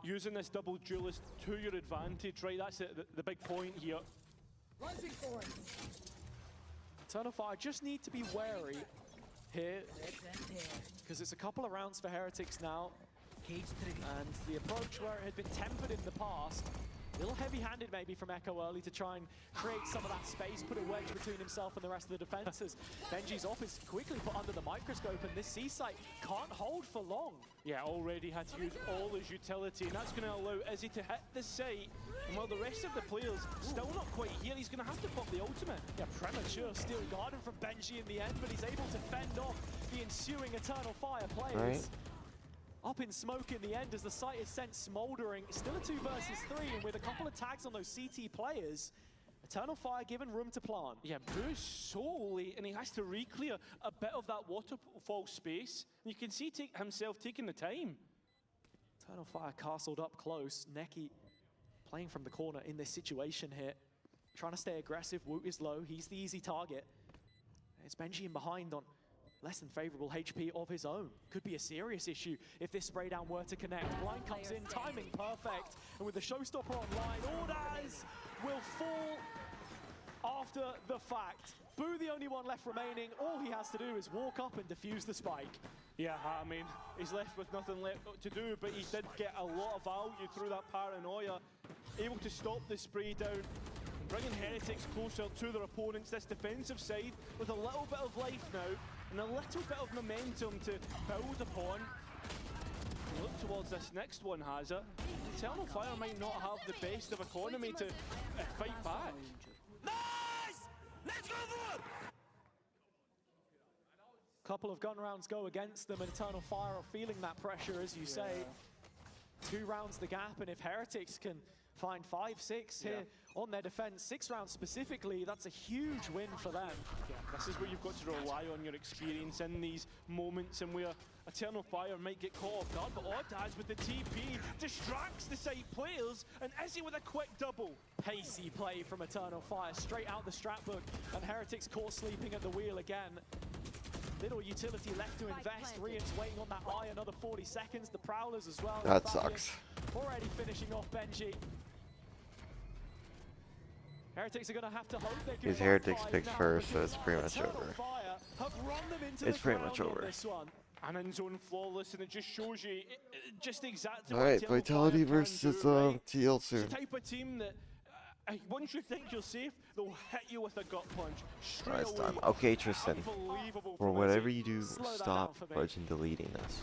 Using this double duelist to your advantage, right? That's the big point here. Eternal Fire just need to be wary here, because it's a couple of rounds for Heretics now. And the approach where it had been tempered in the past, a little heavy-handed maybe from Echo early to try and create some of that space, put a wedge between himself and the rest of the defenses. Benji's off is quickly put under the microscope, and this C-site can't hold for long. Yeah, already had to use all his utility, and that's going to allow Izzy to hit the site. And while the rest of the players still not quite here, he's going to have to pop the ultimate. Yeah, premature steel garden from Benji in the end, but he's able to fend off the ensuing Eternal Fire players. Right. Up in smoke in the end as the site is sent smoldering. Still a 2 versus 3, and with a couple of tags on those CT players, Eternal Fire given room to plant. Yeah, Boo's so late, and he has to re-clear a bit of that waterfall space. You can see himself taking the time. Eternal Fire castled up close. Neki playing from the corner in this situation here. Trying to stay aggressive. Woot is low. He's the easy target. It's Benji in behind on less than favorable HP of his own. Could be a serious issue if this spray down were to connect. Blind comes in, timing perfect. And with the showstopper online, Ordaz will fall after the fact. Boo the only one left remaining. All he has to do is walk up and defuse the spike. Yeah, I mean, he's left with nothing left to do, but he did get a lot of value through that paranoia. Able to stop the spray down, bringing Heretics closer to their opponents. This defensive side with a little bit of life now, and a little bit of momentum to build upon. Look towards this next one, has it? Eternal Fire might not have the best of economy to fight back. Nice! Let's go for it! Couple of gun rounds go against them, and Eternal Fire are feeling that pressure, as you say. 2 rounds the gap, and if Heretics can find 5, 6 here on their defense, 6 rounds specifically, that's a huge win for them. Yeah, this is where you've got to rely on your experience in these moments, and where Eternal Fire might get caught off guard, but Ordaz with the TP distracts the side players, and Izzy with a quick double. Pacey play from Eternal Fire, straight out the strat book, and Heretics caught sleeping at the wheel again. Little utility left to invest. Rian's waiting on that eye, another 40 seconds. The Prowlers as well. That sucks. Already finishing off Benji. Heretics are going to have to hope they can. These Heretics picked first, so it's pretty much over. It's pretty much over. And in zone flawless, and it just shows you just exactly. Alright, Vitality versus TL It's soon. the type of team that once you think you're safe, they'll hit you with a gut punch straight Alright, it's away. done. Okay, Tristan. Unbelievable Or from whatever Izzy. you do, Slow that stop down for me. fudging deleting this.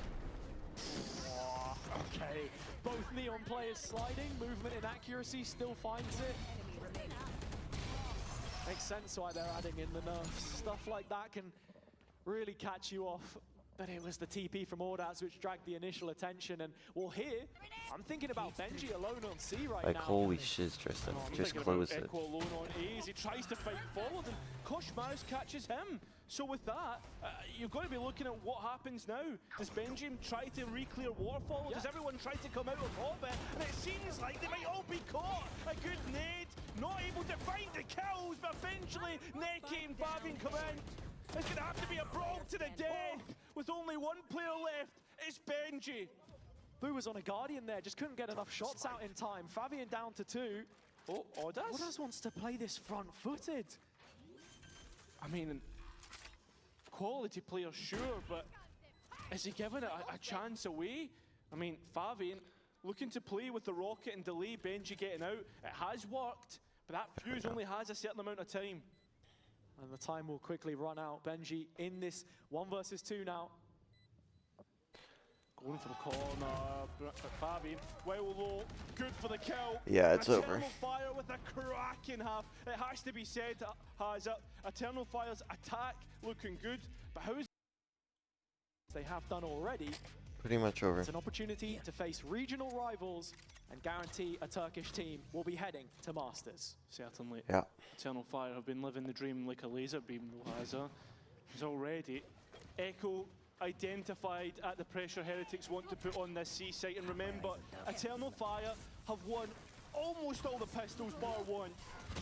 Okay, both Neon players sliding, movement inaccuracy still finds it. Makes sense why they're adding in the nerfs. Stuff like that can really catch you off. But it was the TP from Ordaz which dragged the initial attention. And well, here, I'm thinking about Benji alone on C right Like, now. holy shit, Tristan. I'm Just thinking close about it. Echo alone on A's. He tries to fight forward, and Koshmaz catches him. So with that, you've got to be looking at what happens now. Does Benji try to re-clear Waterfall? Does everyone try to come out of orbit? And it seems like they might all be caught. A good nade, not able to find the kills, but eventually Neki and Fabian come in. It's going to have to be a brawl to the death. With only one player left, it's Benji. Boo was on a Guardian there, just couldn't get enough shots out in time. Fabian down to 2. Oh, Ordaz? Ordaz wants to play this front-footed. I mean, quality player, sure, but is he giving it a chance away? I mean, Fabian looking to play with the rocket and delay Benji getting out. It has worked, but that fuse only has a certain amount of time. And the time will quickly run out. Benji in this 1 versus 2 now. Going for the corner, Fabian, well low, good for the kill. Yeah, it's over. Eternal Fire with a cracking half. It has to be said, has it. Eternal Fire's attack looking good, but how is They have done already. Pretty much over. It's an opportunity to face regional rivals and guarantee a Turkish team will be heading to Masters. certainly. Yeah. Eternal Fire have been living the dream like a laser beam, Loaza. He's already Echo identified at the pressure Heretics want to put on this C site. And remember, Eternal Fire have won almost all the pistols bar 1.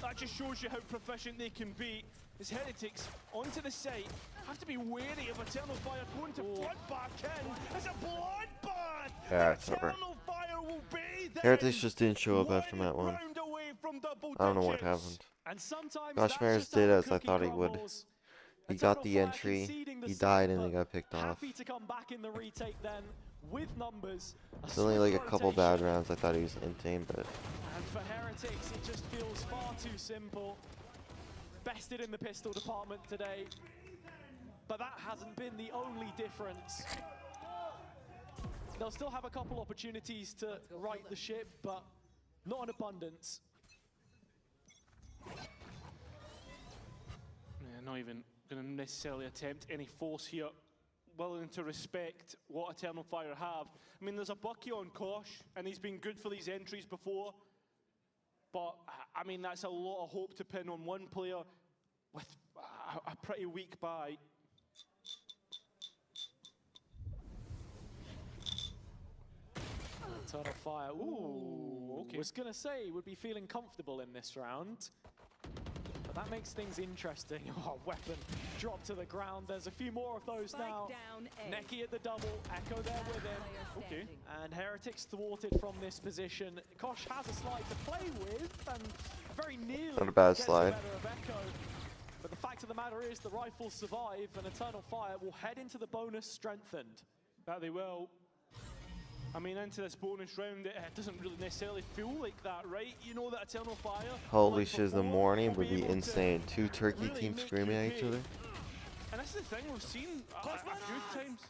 That just shows you how proficient they can be. As Heretics onto the site have to be wary of Eternal Fire going to flood back in. It's a bloodbath! Yeah, it's over. Eternal Fire will be there. Heretics just didn't show up after Mat 1. Round away from double I don't know what digits. happened. And sometimes Gosh, that's Maris just did how as I cookie thought he would. crumbles. He Eternal got the Fire entry, conceding the he side, died, and he but got picked off. happy to come back in the retake then with numbers. It's only like a swift couple bad rotation. rounds. I thought he was insane, but And for Heretics, it just feels far too simple. Bested in the pistol department today. But that hasn't been the only difference. They'll still have a couple opportunities to right the ship, but not in abundance. Yeah, not even going to necessarily attempt any force here. Willing to respect what Eternal Fire have. I mean, there's a Bucky on Kosh, and he's been good for these entries before. But I mean, that's a lot of hope to pin on one player with a pretty weak buy. Eternal Fire. Ooh, okay. Was gonna say would be feeling comfortable in this round, but that makes things interesting. Oh, weapon drop to the ground. There's a few more of those now. Neki at the double, Echo there with him. Okay. And Heretics thwarted from this position. Kosh has a slide to play with, and very nearly Not a bad gets slide. the better of Echo. But the fact of the matter is, the rifles survive, and Eternal Fire will head into the bonus strengthened. That they will. I mean, into this bonus round, it doesn't really necessarily feel like that, right? You know that Eternal Fire... Holy like shiz, the before, morning will would be able to insane. Two turkey really teams make screaming you at each pay. other. And that's the thing we've seen a few times.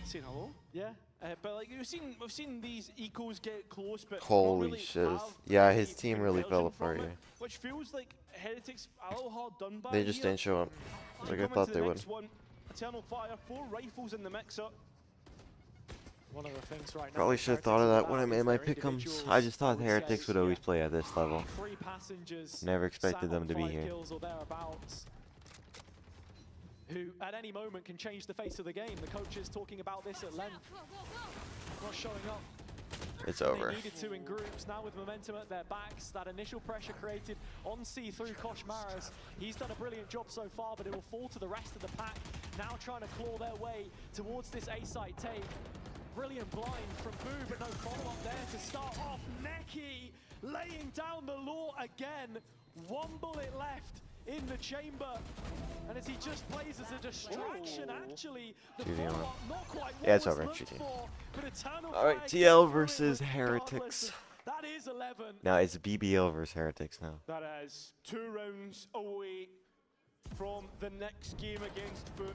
Saying hello? Yeah. But like we've seen these ecos get close, but Holy don't really shiz. have Yeah, any his team really conversion fell apart from it, here. which feels like Heretics a little hard done by. They just here. didn't show up And like I coming thought to they the would. next one, Eternal Fire, 4 rifles in the mixer. One of the things right now. Probably should have thought of that when I made my pick'ems. I just thought Heretics would always play at this level. 3 passengers. Never expected sat them on to be 5 here. kills or thereabouts, who at any moment can change the face of the game. The coach is talking about this at length. Not showing up. It's over. They needed to in groups. Now with momentum at their backs, that initial pressure created on C through Kosh Maras. He's done a brilliant job so far, but it will fall to the rest of the pack. Now trying to claw their way towards this A-site take. Brilliant blind from Boo, but no follow-up there to start off. Neki laying down the law again. 1 bullet left in the chamber. And as he just plays as a distraction, actually, the GG follow-up not quite what Yeah, it's was over. looked GG. for, but Eternal Alright, Fire TL gets through it versus regardless. Heretics. That is 11. Now it's BBL versus Heretics now. That is 2 rounds away from the next game against Foot.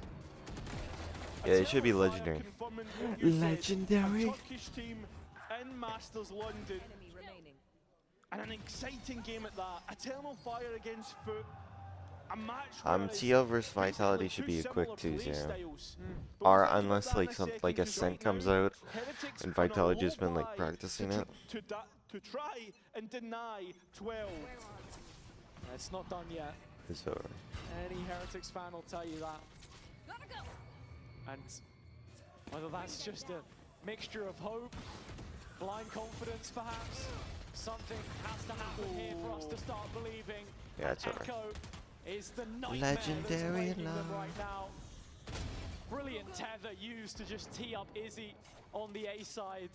Yeah, it should be Eternal Fire legendary. confirming what you said, Legendary. a Turkish team in Masters London. And an exciting game at that. Eternal Fire against Foot. A match where it's TL versus basically Vitality should two be a quick similar 2-0. play styles. But Or we'll talk unless about like that in some like a second, 'cause scent right comes now, out Heretics and are on a Vitality low just been like buy practicing to, it. to try and deny 12. It's not done yet. It's over. Any Heretics fan will tell you that. And whether that's just a mixture of hope, blind confidence perhaps, something has to happen here for us to start believing. Yeah, it's over. Echo is the nightmare Legendary that's plaguing them love. right now. Brilliant tether used to just tee up Izzy on the A side.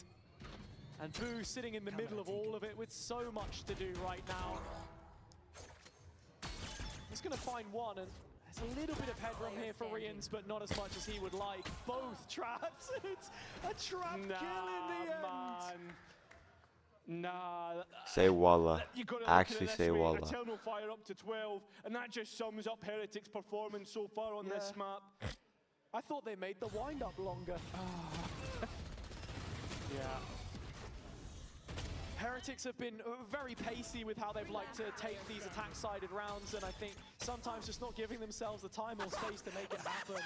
And Boo sitting in the middle of all of it with so much to do right now. He's going to find one, and there's a little bit of headroom here for Rians, but not as much as he would like. Both traps. It's a trap kill in the end. Nah. Say Walla. You gotta look at it Actually this say way, Walla. Eternal Fire up to 12, and that just sums up Heretics' performance so far on this Yeah. map. I thought they made the wind-up longer. Yeah. Heretics have been very pacey with how they've liked to take these attack-sided rounds, and I think sometimes just not giving themselves the time or space to make it happen.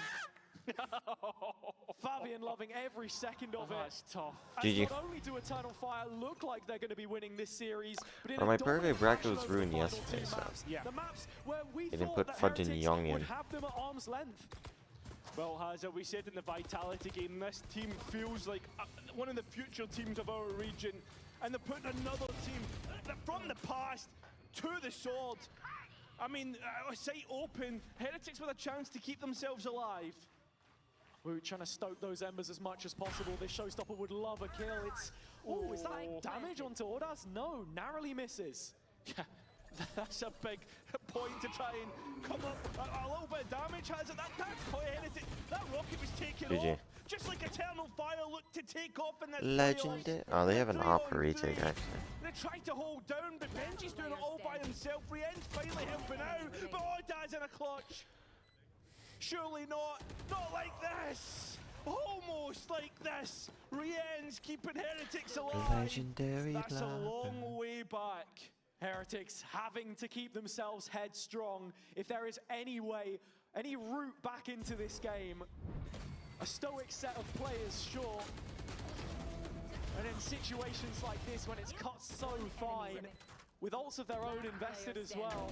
Fabian loving every second of it. That's tough. As GG. not only do Eternal Fire look like they're going to be winning this series, but in Well, a my dominant perfect bracket fashion was over the ruined final yesterday, two so- maps. Yeah. The maps where we They didn't thought put that Fudge and Heretics Young would in. have them at arm's length. Well, as we said in the Vitality game, this team feels like one of the future teams of our region, and they're putting another team from the past to the sword. I mean, sight open, Heretics with a chance to keep themselves alive. We're trying to stoke those embers as much as possible. This showstopper would love a kill. It's... Oh, is that damage onto Ordas? No, narrowly misses. Yeah, that's a big point to try and come up. A little bit of damage has it. That rocket was taken GG. off. Just like Eternal Fire looked to take off in this Legendary. playoffs. Oh, they have an 3 op on for retake 3. actually. They tried to hold down, but Benji's doing it all by himself. Rien's finally helping out, but Ordaz in a clutch. Surely not. Not like this. Almost like this. Rien's keeping Heretics alive. Legendary That's a love. long way back. Heretics having to keep themselves headstrong. If there is any way, any route back into this game, a stoic set of players, sure. And in situations like this, when it's cut so fine, with ults of their own invested as well,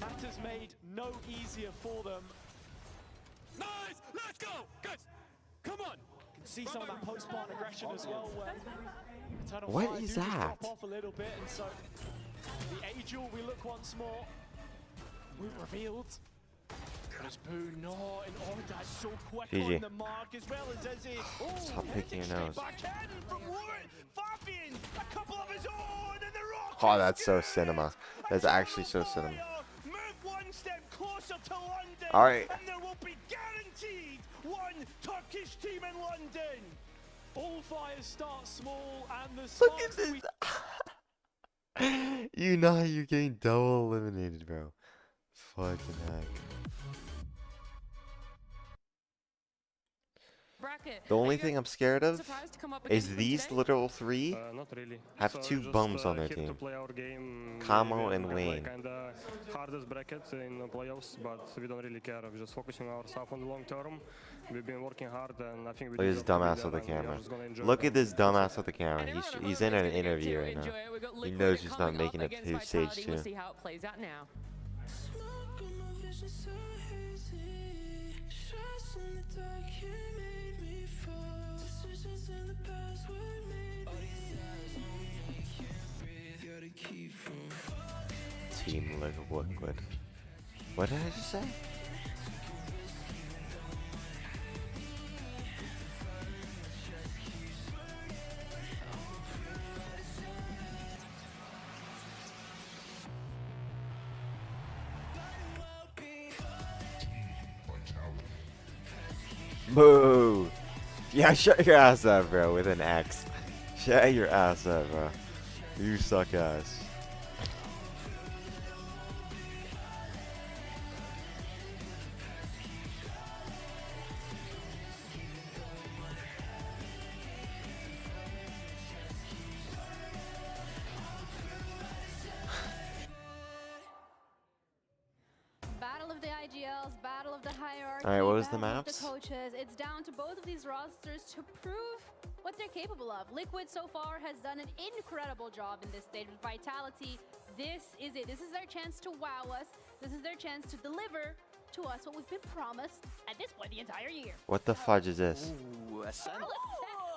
matters made no easier for them. Nice! Let's go! Guys, come on! You can see some of that post-plant aggression as well, where Eternal What Fire is do just that? drop off a little bit, and so the Angel, we look once more. Root revealed. There's Boo not in order, so quick GG. on the mark as well as Izzy. Oh, Stop picking your straight nose. back in from Wood. Fabian, a couple of his own, and the Rock. Oh, that's so cinema. That's actually so cinema. Move one step closer to London. All right. And there will be guaranteed one Turkish team in London. All fires start small, and the Look at sparks this. You know you're getting double eliminated, bro. Fucking heck. Bracket. The only thing I'm scared of Surprised to come up is against them these today? little three Not really. have So two just, bums on their here to team. play our game. Camo We and have, Wayne. Kinda hardest bracket in the playoffs, but we don't really care. We're just focusing on ourselves on the long term. We've been working hard, and I think we Look at this deserve to be dumbass there, with the and we are camera. just gonna enjoy Look that. at this dumbass with the camera. And everyone He's at in home an is gonna get interview to right now. enjoy it. We've got He Liquid knows he's not coming making up it against to stage Vitality. We'll 2. see how it plays out now. Team Liquid. What did I just say? Boo! Yeah, shut your ass up, bro, with an X. Shut your ass up, bro. You suck ass. Battle of the IGLs, battle of the hierarchy. Alright, what was the battle of maps? The coaches. It's down to both of these rosters to prove what they're capable of. Liquid so far has done an incredible job in this stage with Vitality. This is it. This is their chance to wow us. This is their chance to deliver to us what we've been promised at this point the entire year. What the fudge is this? Ooh, Ascent.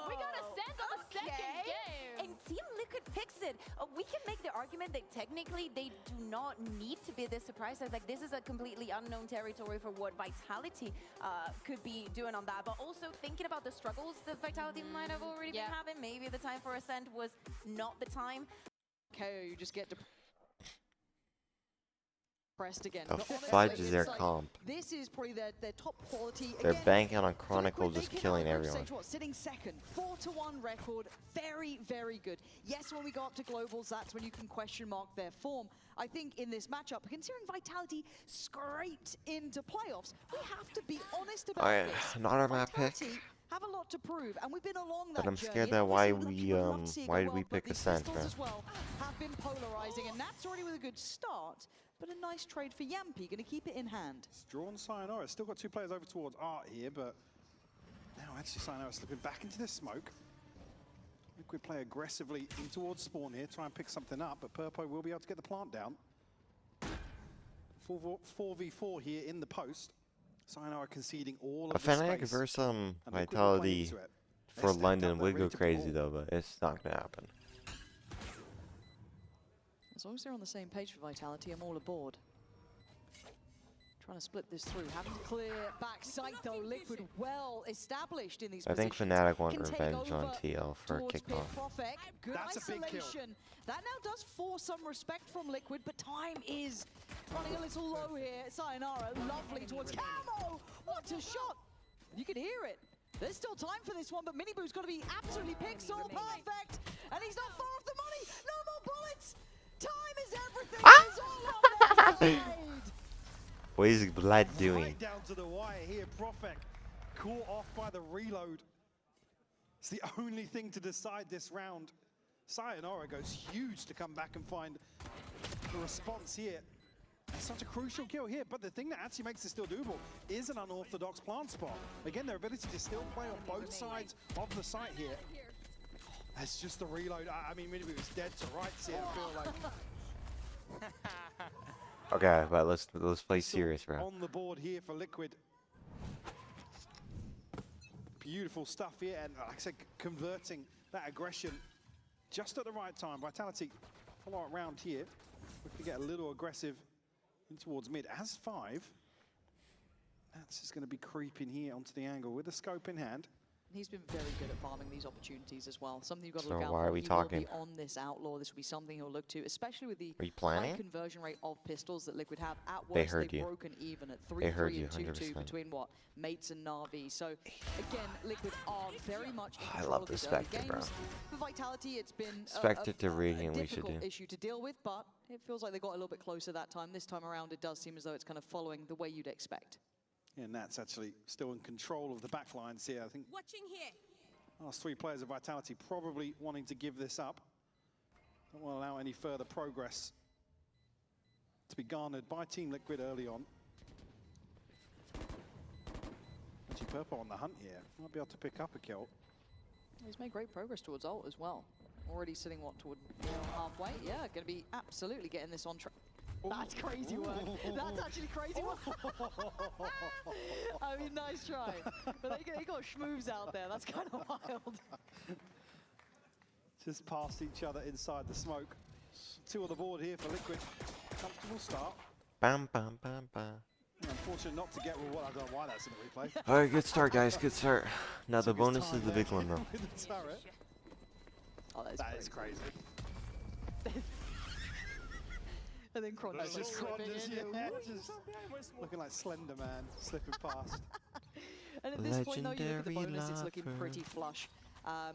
We got a sense on the second game. And Team Liquid picks it. We can make the argument that technically they do not need to be this surprised. Like, this is a completely unknown territory for what Vitality could be doing on that. But also thinking about the struggles that Vitality might have already been having. Maybe the time for Ascent was not the time. KO, you just get depressed again. The But fudge honestly, is their it's like, comp. this is probably their top quality. They're Again, banking on for Chronicle Liquid, just they came killing out of group everyone. stage, what, sitting second, 4-1 record, very, very good. Yes, when we go up to globals, that's when you can question mark their form. I think in this matchup, considering Vitality scraped into playoffs, we have to be honest about Alright, this. not our map pick. Vitality have a lot to prove, and we've been along that But I'm journey. scared And that why obviously, we you would love to see it go why did well, we but pick these Ascent, pistols bro? as well have been polarizing, and that's already with a good start. But a nice trade for Yampi, going to keep it in hand. It's drawn Sayonara. Still got two players over towards Art here, but now actually Sayonara slipping back into the smoke. Liquid play aggressively in towards spawn here, try and pick something up, but Purpo will be able to get the plant down. 4v4 here in the post. Sayonara conceding all A of the Fnatic space. versus And Liquid will play Vitality into it. They for stepped London up, they're would ready go to crazy ball. though, but it's not gonna happen. As long as they're on the same page for Vitality, I'm all aboard. Trying to split this through, having to clear backside though. Liquid well established in these I think positions. Fnatic want Can take revenge on over TL for towards kickoff. Prophet. Good That's a big kill. isolation. That now does force some respect from Liquid, but time is running a little low here. Sayonara, lovely towards Camo. What a shot! You can hear it. There's still time for this one, but Miniboo's got to be absolutely pixel perfect, and he's not far off the money. No more bullets. Time is everything. It's all on their side. What is Blood doing? Right down to the wire here, Profek caught off by the reload. It's the only thing to decide this round. Sayonara goes huge to come back and find the response here. It's such a crucial kill here, but the thing that actually makes it still doable is an unorthodox plant spot. Again, their ability to still play on both sides of the site here. That's just the reload. I mean, Minibu was dead to rights here, I feel like. Okay, but let's play serious, bro. On the board here for Liquid. Beautiful stuff here, and like I said, converting that aggression just at the right time. Vitality follow it round here. We can get a little aggressive in towards mid. As 5, that's just going to be creeping here onto the angle with the scope in hand. He's been very good at farming these opportunities as well. Something you've got to So look out why for. are we He talking? will be on this outlaw. This will be something he'll look to, especially with the Are you high planning? conversion rate of pistols that Liquid have. At They worst, heard they've you. broken even at They heard 3-3 you, and 2-2 100%. between what? Mates and Na'Vi. So again, Liquid are very much in I control love of the these early Spectre, bro. games. For Vitality, it's been Spectre to Regan, we should difficult do. issue to deal with, but it feels like they got a little bit closer that time. This time around, it does seem as though it's kind of following the way you'd expect. Yeah, and that's actually still in control of the backlines here. I think Watching here. last 3 players of Vitality probably wanting to give this up. Don't want to allow any further progress to be garnered by Team Liquid early on. Actually, Purple on the hunt here. Might be able to pick up a kill. He's made great progress towards ult as well. Already sitting, what, toward halfway? Yeah, going to be absolutely getting this on track. That's crazy work. That's actually crazy work. I mean, nice try. But they got schmoves out there. That's kind of wild. Just past each other inside the smoke. 2 on the board here for Liquid. Comfortable start. Bam, bam, bam, bam. Yeah, unfortunate not to get well. I don't know why that's in the replay. All right, good start, guys. Good start. Now the Took his bonus time is the there big one, though. with the turret. Oh, That is crazy. And then Kron That's just Kron, slipping just, in. yeah, just looking like Slender Man, slipping past. And at this point, though, you look at the Legendary bonus, it's looking lover. pretty flush.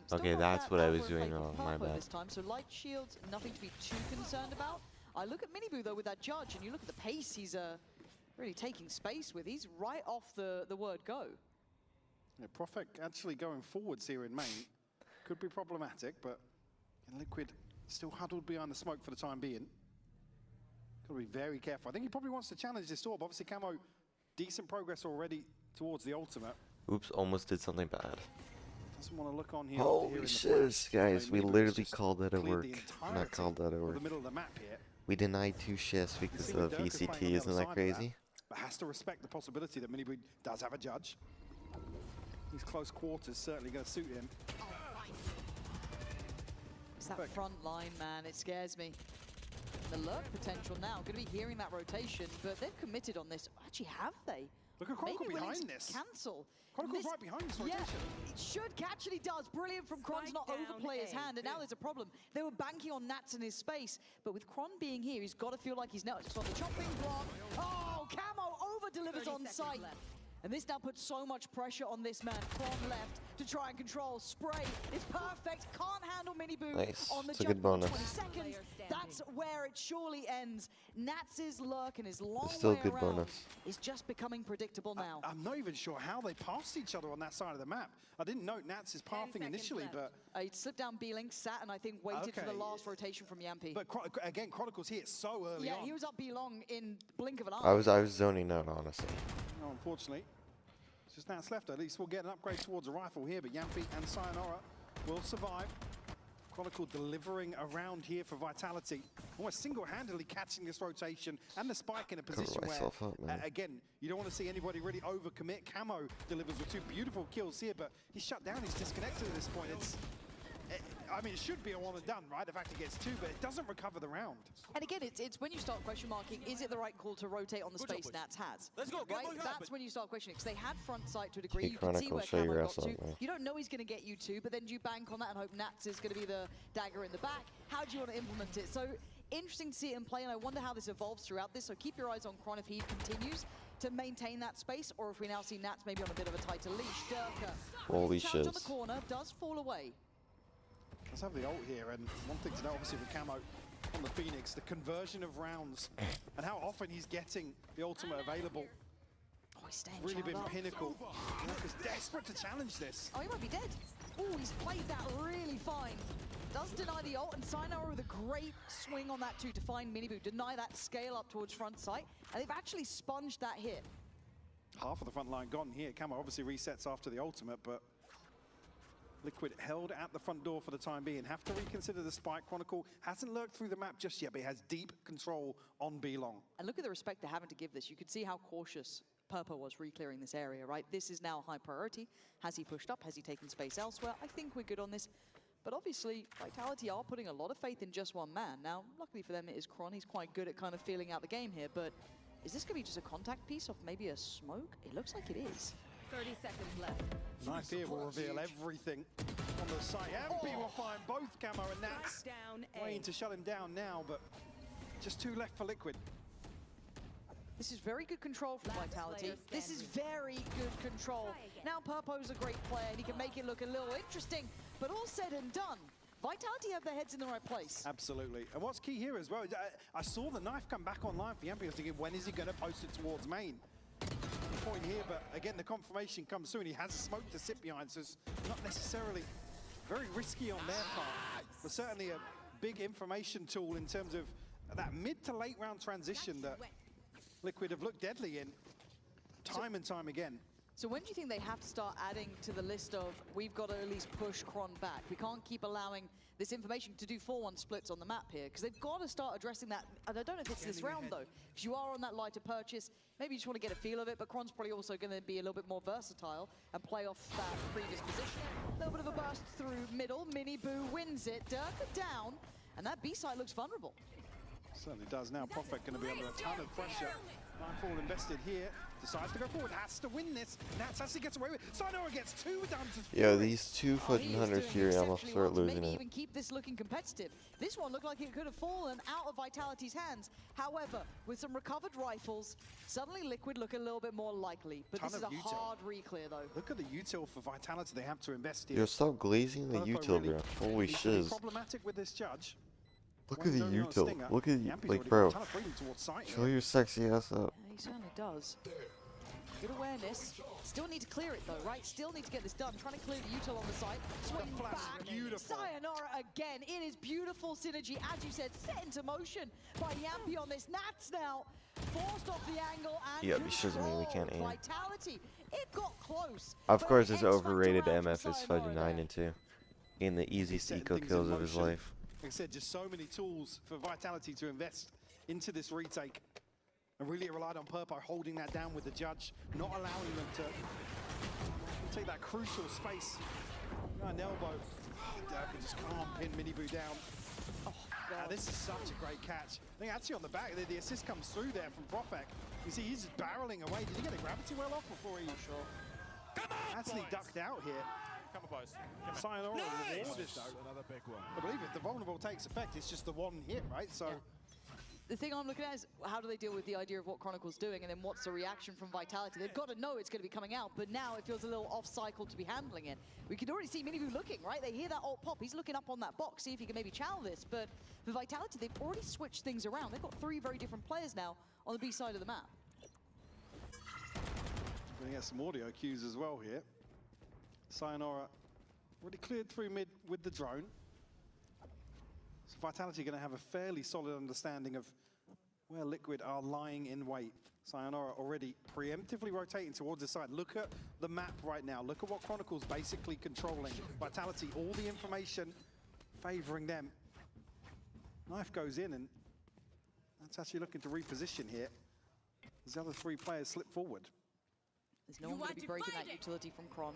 Still Okay, got that's that what I outward was doing. play from Oh, my Purple bad. This time, so light shields, nothing to be too concerned about. I look at Minibu though with that judge, and you look at the pace he's really taking space with. He's right off the word go. Yeah, Profek actually going forwards here in main could be problematic, but Liquid still huddled behind the smoke for the time being. Got to be very careful. I think he probably wants to challenge this orb. Obviously, Camo, decent progress already towards the ultimate. Oops, almost did something bad. Doesn't want to look on here. after Holy hearing the shit, flash. guys. We Maybe literally just called that a cleared work. the Not entirety called that a of work. the middle of the map here. We denied 2 shifts You because see of Dirk is playing on ECT. the Isn't other that side of that, crazy? but has to respect the possibility that Minibu does have a judge. These close quarters certainly going to suit him. It's that front line, man. It scares me. The lurk potential now. Going to be hearing that rotation, but they've committed on this. Actually, have they? Look at Chronicle Maybe willing behind to this. Cancel. Chronicle's Miss- right behind this Yeah, rotation. it should catch, and he does. Brilliant from Kron's not down overplay his A. hand, and now there's a problem. They were banking on Nats in his space, but with Kron being here, he's got to feel like he's now just on the chopping block. Oh, Camo over-delivers 30 on seconds sight. left. And this now puts so much pressure on this man. Kron left to try and control. Spray is perfect. Can't handle Minibu Nice. on the It's a jump good ball. bonus. 20 seconds. That's where it surely ends. Nats's lurk and his long Still a way good around bonus. is just becoming predictable now. I'm not even sure how they passed each other on that side of the map. I didn't note Nats' pathing seconds initially, left. but He slipped down B-Link, sat, and I think waited for the Okay. last rotation from Yampi. again, Chronicle's hit so early Yeah, on. he was up B-Long in blink of an eye. I was zoning out, honestly. No, unfortunately, it's just Nats left. At least we'll get an upgrade towards a rifle here, but Yampi and Sayonara will survive. Chronicle delivering around here for Vitality. Almost single-handedly catching this rotation and the spike in a position where, myself up, man. again, you don't want to see anybody really overcommit. Camo delivers with 2 beautiful kills here, but he's shut down, he's disconnected at this point. I mean, it should be a one and done, right? The fact he gets 2, but it doesn't recover the round. And again, it's when you start question marking, is it the right call to rotate on the space Nats has? Let's go, get Right? more That's happen. when you start questioning, because they had front sight to a degree. Hey, You can see Chronicle, where show Camo your got ass up, to. man. You don't know he's going to get you 2, but then do you bank on that and hope Nats is going to be the dagger in the back? How do you want to implement it? So interesting to see it in play, and I wonder how this evolves throughout this. So keep your eyes on Kron if he continues to maintain that space, or if we now see Nats maybe on a bit of a tighter leash. Durka, Holy challenge on the shiz. corner, does fall away. Let's have the ult here, and one thing to know, obviously, with Camo on the Phoenix, the conversion of rounds and how often he's getting the ultimate available. Oh, he's staying Really charred been up. pinnacle. Walker's desperate to challenge this. Oh, he might be dead. Oh, he's played that really fine. Does deny the ult, and Sayonara with a great swing on that too to find Minibu. Deny that scale up towards front sight, and they've actually sponged that hit. Half of the front line gone here. Camo obviously resets after the ultimate, but Liquid held at the front door for the time being. Have to reconsider the spike. Chronicle hasn't lurked through the map just yet, but he has deep control on B-Long. And look at the respect they're having to give this. You could see how cautious Purpo was re-clearing this area, right? This is now high priority. Has he pushed up? Has he taken space elsewhere? I think we're good on this. But obviously, Vitality are putting a lot of faith in just one man. Now, luckily for them, it is Kron. He's quite good at kind of feeling out the game here, but is this going to be just a contact piece of maybe a smoke? It looks like it is. 30 seconds left. Knife here will reveal everything on the site. MP will find both Camo and Nats waiting to shut him down now, but just 2 left for Liquid. This is very good control from Vitality. This is very good control. Now Purpo's a great player and he can make it look a little interesting, but all said and done, Vitality have their heads in the right place. Absolutely. And what's key here as well, I saw the knife come back online for Yampi. I was thinking, when is he going to post it towards main? Point here, but again, the confirmation comes soon. He has a smoke to sit behind, so it's not necessarily very risky on their part, but certainly a big information tool in terms of that mid to late round transition that Liquid have looked deadly in time and time again. So when do you think they have to start adding to the list of, we've got to at least push Kron back? We can't keep allowing this information to do 4-1 splits on the map here, because they've got to start addressing that. And I don't know if it's this round though, because you are on that lighter purchase. Maybe you just want to get a feel of it, but Kron's probably also going to be a little bit more versatile and play off that previous position. A little bit of a burst through middle. Mini Boo wins it. Durka down, and that B side looks vulnerable. Certainly does now. Prophet going to be under a ton of pressure. Nightfall invested here. Decides to go forward. Has to win this. Nats actually gets away with it. Sayonara gets 2 down to 4. Yeah, these 2-foot hunters here, I'm gonna start losing maybe it. even keep this looking competitive. This one looked like it could have fallen out of Vitality's hands. However, with some recovered rifles, suddenly Liquid look a little bit more likely. But this is a hard re-clear though. Look at the util for Vitality they have to invest in. Yo, stop glazing the util, bro. Holy shiz. Problematic with this judge. Look at the util. Look at, like, bro. Show your sexy ass up. Yeah, he certainly does. Good awareness. Still need to clear it though, right? Still need to get this done. Trying to clear the util on the site. Swing back. Beautiful. Sayonara again. It is beautiful synergy, as you said, set into motion by Yampi on this. Nats now forced off the angle and Yeah, because me, we can't aim. Vitality. It got close. Of course, it's overrated. MF is fighting 9 and 2. In the easiest eco kills of his life. Like I said, just so many tools for Vitality to invest into this retake. And really relied on Purpo holding that down with the judge, not allowing them to take that crucial space. An elbow. Durka just can't pin Miniboo down. Oh, God. This is such a great catch. I think actually on the back, the assist comes through there from Profek. You see he's just barreling away. Did he get the gravity well off before he actually ducked out here? Come on, boys. Sayonara rewarded though. Another big one. I believe if the vulnerable takes effect, it's just the one hit, right? So. Yeah. The thing I'm looking at is how do they deal with the idea of what Chronicle's doing, and then what's the reaction from Vitality? They've got to know it's going to be coming out, but now it feels a little off-cycle to be handling it. We can already see Miniboo looking, right? They hear that ult pop. He's looking up on that box, see if he can maybe channel this. But for Vitality, they've already switched things around. They've got 3 very different players now on the B side of the map. We're going to get some audio cues as well here. Sayonara already cleared through mid with the drone. So Vitality going to have a fairly solid understanding of where Liquid are lying in wait. Sayonara already preemptively rotating towards the side. Look at the map right now. Look at what Chronicle's basically controlling. Vitality, all the information favoring them. Knife goes in and that's actually looking to reposition here. As the other 3 players slip forward. There's no one going to be breaking that utility from Kron.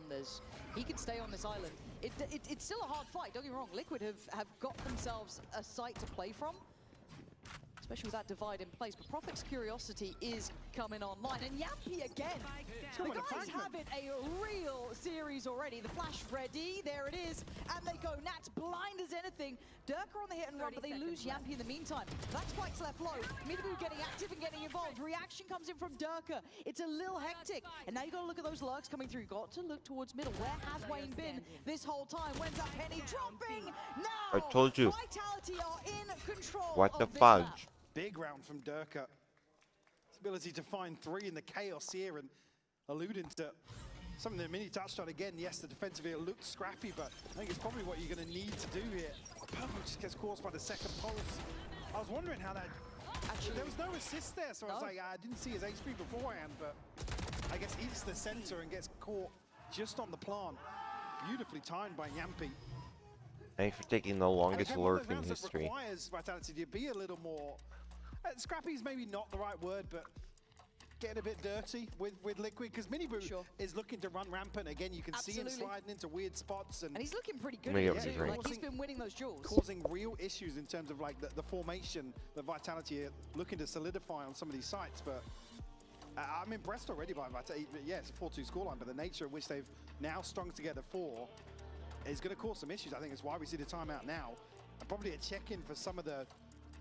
He can stay on this island. It's still a hard fight, don't get me wrong. Liquid have got themselves a site to play from, especially with that divide in place. But Prophet's curiosity is coming online. And Yampi again. The guys have it a real series already. The flash ready, there it is. And they go, Nats blind as anything. Durka on the hit and run, but they lose Yampi in the meantime. That spike's left low. Miniboo getting active and getting involved. Reaction comes in from Durka. It's a little hectic. And now you got to look at those lurks coming through. Got to look towards middle. Where has Wayne been this whole time? When's that penny dropping? Now, I told you. Vitality are in control. What the of this fudge? map. Big round from Durka. His ability to find 3 in the chaos here and alluding to something that Mini touched on again. Yes, the defensive here looked scrappy, but I think it's probably what you're going to need to do here. Purple just gets caused by the second pulse. I was wondering how that... Actually, there was no assist there, so I was like, I didn't see his HP beforehand, but I guess he's the center and gets caught just on the plant. beautifully timed by Yampi. Thanks for taking the And longest again, one of lurk those in rounds that history. requires Vitality to be a little more... scrappy is maybe not the right word, but getting a bit dirty with Liquid, because Miniboo is looking to run rampant. Again, you can see him sliding into weird spots. And he's looking pretty good Make at up it his too. range. Like, he's been winning those duels. Causing real issues in terms of like the formation that Vitality are looking to solidify on some of these sites. But I'm impressed already by Vitality. Yeah, it's a 4-2 scoreline, but the nature of which they've now strung together 4 is going to cause some issues. I think it's why we see the timeout now. And probably a check-in for some of the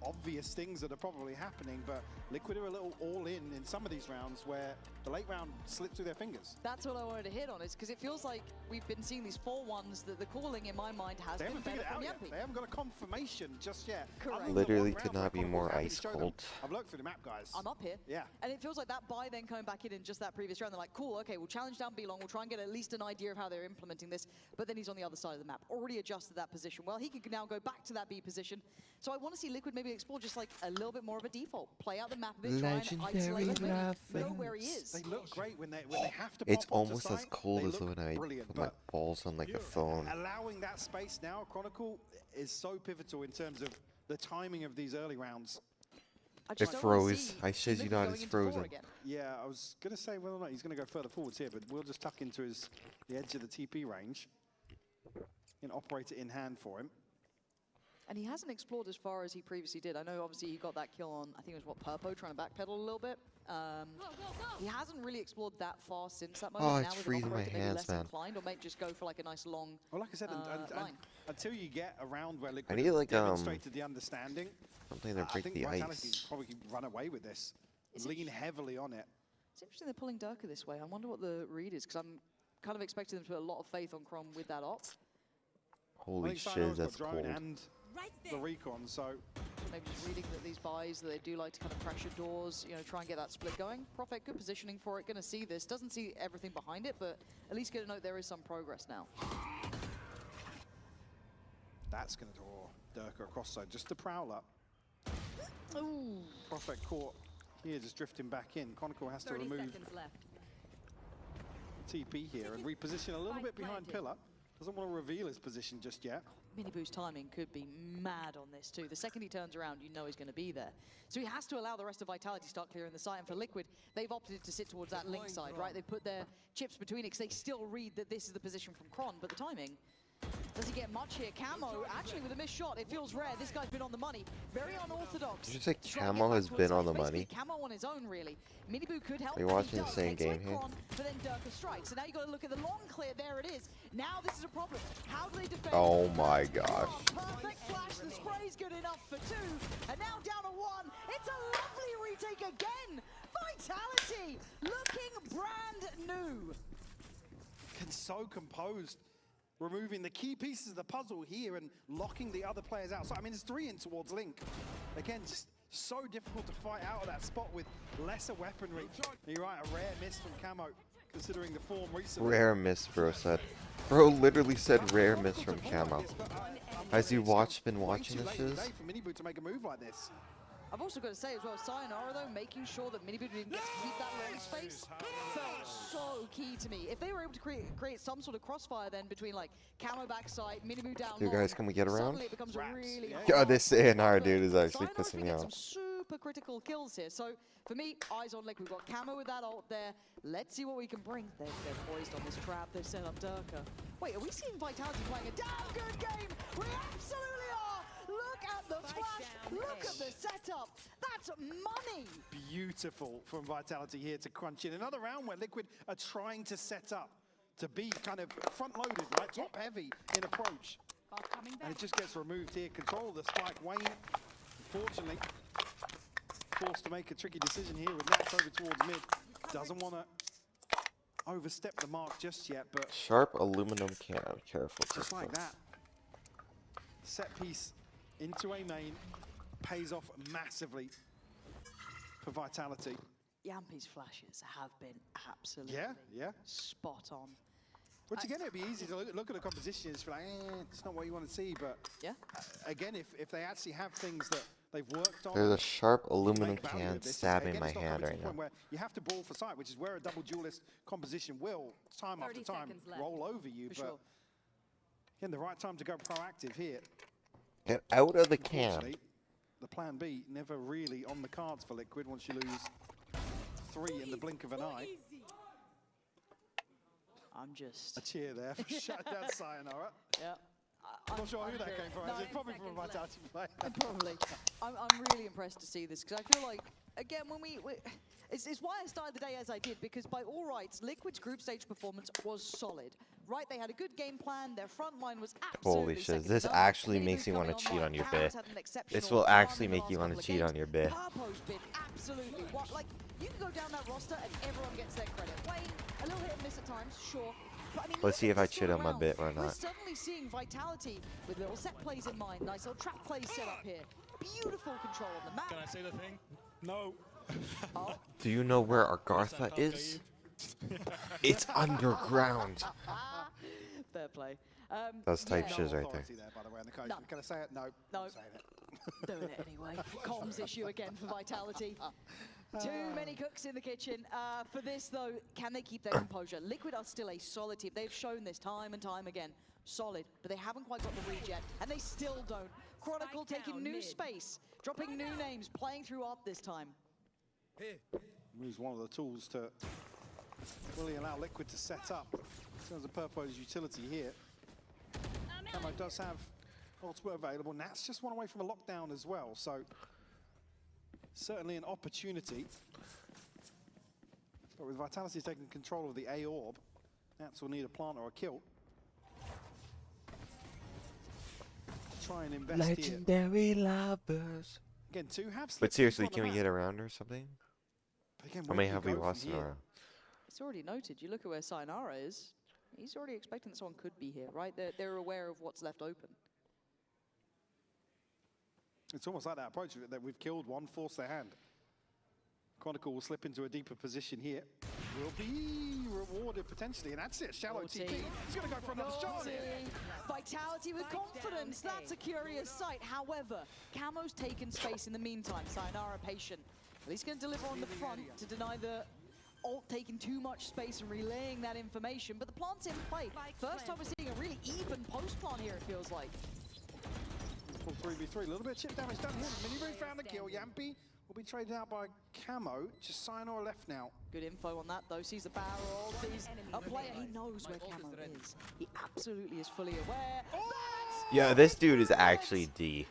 obvious things that are probably happening, but Liquid are a little all in some of these rounds where the late round slipped through their fingers. That's what I wanted to hit on, is because it feels like we've been seeing these 4-1s that the calling in my mind has They been haven't better figured it from out yet. Yampi. They haven't got a confirmation just yet. Correct. Other than Literally the one could round not be where more Chronicle's ice happy to show them, cold. I've looked through the map, guys. I'm up here. Yeah. And it feels like that buy then coming back in just that previous round. They're like, cool, okay, we'll challenge down B-Long. We'll try and get at least an idea of how they're implementing this. But then he's on the other side of the map, already adjusted that position. Well, he can now go back to that B position. So I want to see Liquid maybe explore just like a little bit more of a default. Play out the map a bit, try and isolate him, maybe know where he is. They look great when they have to It's pop onto almost as site, cold they as look when I brilliant, put my but balls on like a phone. allowing that space now, Chronicle is so pivotal in terms of the timing of these early rounds. It froze. I shit you not, it's frozen. Yeah, I was going to say whether or not he's going to go further forwards here, but we'll just tuck into the edge of the TP range and operate it in hand for him. And he hasn't explored as far as he previously did. I know obviously he got that kill on, I think it was Purpo, trying to backpedal a little bit. He hasn't really explored that far since that moment. Oh, Now it's with an freezing my operator maybe hands, less man. inclined, or might just go for like a nice long Well, like I said, line. until you get around where Liquid need, have like, demonstrated the understanding, something to I break think the Vitality ice. probably can run away with this. Lean heavily on it. It's interesting they're pulling Durka this way. I wonder what the read is, because I'm kind of expecting them to put a lot of faith on Crom with that op. Holy I think shit, Sayonara's that's got drone cold. and the recon, so Maybe just reading that these buys, that they do like to kind of pressure doors, you know, try and get that split going. Prophet, good positioning for it, going to see this. Doesn't see everything behind it, but at least get a note there is some progress now. that's going to draw Durka across, so just to prowl up. Ooh. Prophet caught here, just drifting back in. Chronicle has to remove TP here and reposition a little bit behind Pillar. Doesn't want to reveal his position just yet. Miniboo's timing could be mad on this too. The second he turns around, you know he's going to be there. So he has to allow the rest of Vitality to start clearing the site. And for Liquid, they've opted to sit towards that link side, right? They put their chips between it because they still read that this is the position from Kron, but the timing, does he get much here? Camo, actually with a missed shot, it feels rare. This guy's been on the money. Very unorthodox. Did you say Trying to get Camo back has towards been site. on the Basically, money? Camo on his own, really. Miniboo could help. Are you and he watching the does. same Takes away game here? Kron, but then Durka strikes. So now you got to look at the long clear. There it is. Now this is a problem. How do they defend? Oh my gosh. Perfect flash. The spray's good enough for 2. And now down to 1. It's a lovely retake again. Vitality looking brand new. And so composed, removing the key pieces of the puzzle here and locking the other players out. So, I mean, it's 3 in towards Link. Again, just so difficult to fight out of that spot with lesser weaponry. You're right, a rare miss from Camo, considering the form recently. Rare miss, bro said. Bro literally said rare miss from Camo. Has he been watching this Too late in shiz? the day for Miniboo to make a move like this. I've also got to say as well, Sayonara though, making sure that Miniboo didn't get to keep that long space felt so key to me. If they were able to create some sort of crossfire then between like Camo backside, Miniboo down You guys, can we get around? suddenly it becomes a really God, this Sayonara dude is actually Sayonara's pissing been me getting off. some super critical kills here. So for me, eyes on Lick. We've got Camo with that ult there. Let's see what we can bring. They're poised on this trap. They've set up Durka. Wait, are we seeing Vitality playing a damn good game? We absolutely are! Look at the flash! Look at the setup! That's money! Beautiful from Vitality here to crunch in. Another round where Liquid are trying to set up to be kind of front-loaded, right? Top-heavy in approach. And it just gets removed here. Control of the spike. Wayne, unfortunately, forced to make a tricky decision here with Nats over towards mid. Doesn't want to overstep the mark just yet, but Sharp aluminum can. Careful. just like careful. that. Set piece into a main pays off massively for Vitality. Yampi's flashes have been absolutely Yeah. spot on. Which again, it'd be easy to look at the composition and just be like, it's not what you want to see. But yeah, again, if they actually have things that they've worked on, There's a sharp aluminum make value can of this, stabbing again, my it's not hand coming to right the point now. where you have to brawl for sight, which is where a double duelist composition will, time after time, roll over you. For But sure. Again, the right time to go proactive here. Get out of the cam. Unfortunately, the plan B never really on the cards for Liquid once you lose 3 in the blink of an eye. I'm just... A cheer there for shut down Sayonara. Yeah. I'm not sure who that came from. No, It's probably from a Vitality player. Probably. I'm really impressed to see this because I feel like, again, when it's why I started the day as I did, because by all rights, Liquid's group stage performance was solid. Right, they had a good game plan, their front line was absolutely Holy shit, second to this none. actually Any makes move you want to coming cheat online, on your Cows bit. had an This exceptional will run actually in the make you last want to couple of cheat games. on your bit. Purpo's been absolutely, like, you can go down that roster and everyone gets their credit. Wayne, a little hit and miss at times, sure. But, I mean, Let's see if I look at cheat this on my round. bit or We're not. suddenly seeing Vitality with little set plays in mind. Nice little trap plays set up here. Beautiful control on the map. Can I say the thing? No. Do you know where Argartha is? It's underground. Fair play. That's type yeah. shiz right there. Authority there, by the way, on the coach. No. Can I say it? No. No. I'm saying it. Doing it anyway. Comms issue again for Vitality. Too many cooks in the kitchen. For this, though, can they keep their composure? Liquid are still a solid team. They've shown this time and time again. Solid, but they haven't quite got the read yet, and they still don't. Chronicle taking new space, dropping new names, playing through ARP this time. Moves one of the tools to really allow Liquid to set up. In terms of Purpo's utility here. Camo does have ultimate available. Nat's just one away from a lockdown as well, so certainly an opportunity. But with Vitality taking control of the A orb, Nats will need a plant or a kill. Try and invest Legendary lovers. Again, 2 have But slipped seriously, on the can we map. get around or something? But again, How where many do have we go from lost in a here? row? It's already noted. You look at where Sayonara is. He's already expecting that someone could be here, right? They're aware of what's left open. It's almost like that approach that we've killed one, force their hand. Chronicle will slip into a deeper position here. Will be rewarded potentially, and that's it. Shallow TP. He's going to go for another shot here. Vitality with confidence. That's a curious sight. However, Camo's taken space in the meantime. Sayonara patient. At least going to deliver on the front to deny the ult taking too much space and relaying that information. But the plant's in play. First time we're seeing a really even post plant here, it feels like. Full 3v3. A little bit of chip damage done here. Mini found the kill. Yampy will be traded out by Camo. Just Sayonara left now. Good info on that though. Sees the barrel, sees a player. He knows where Camo is. He absolutely is fully aware. Yeah, this dude is actually D.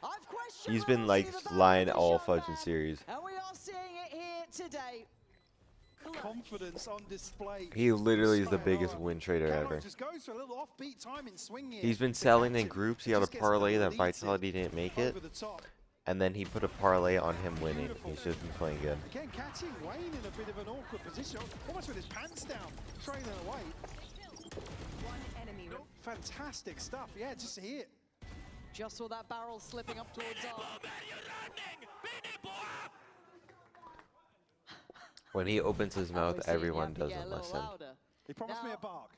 He's been like lying all fudging series. And we are seeing it here today. Confidence on display. He literally is the biggest win trader Camo ever. just goes for a little offbeat timing swing here. He's been selling in groups. He had a parlay that Vitality didn't make it. Over the top. And then he put a parlay on him winning. He's just been playing good. Again, catching Wayne in a bit of an awkward position, almost with his pants down, trailing away. Fantastic stuff, yeah, just here. Just saw that barrel slipping up towards our... When he opens his mouth, everyone doesn't listen. He promised me a bark.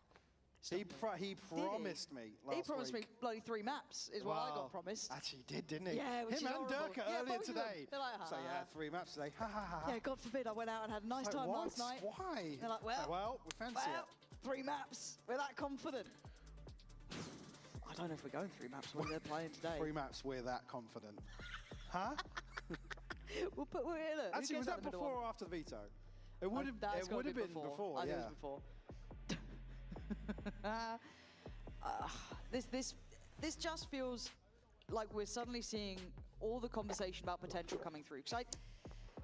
He promised me last He promised week. me bloody 3 maps, is what I got promised. Actually, he did, didn't he? Yeah, which Him is and horrible. Durka Yeah, earlier both of them. today. They're like, So yeah, 3 maps today. Ha ha ha. Yeah, God forbid I went out and had a nice Like, time what? last night. Why? They're like, well, we fancy it. 3 maps. We're that confident. I don't know if we're going 3 maps when they're playing today. 3 maps, we're that confident. Huh? We'll put we're in it. Actually, was that before or after the veto? It would have. It would have been before. I think Yeah. it was before. This just feels like we're suddenly seeing all the conversation about potential coming through. Because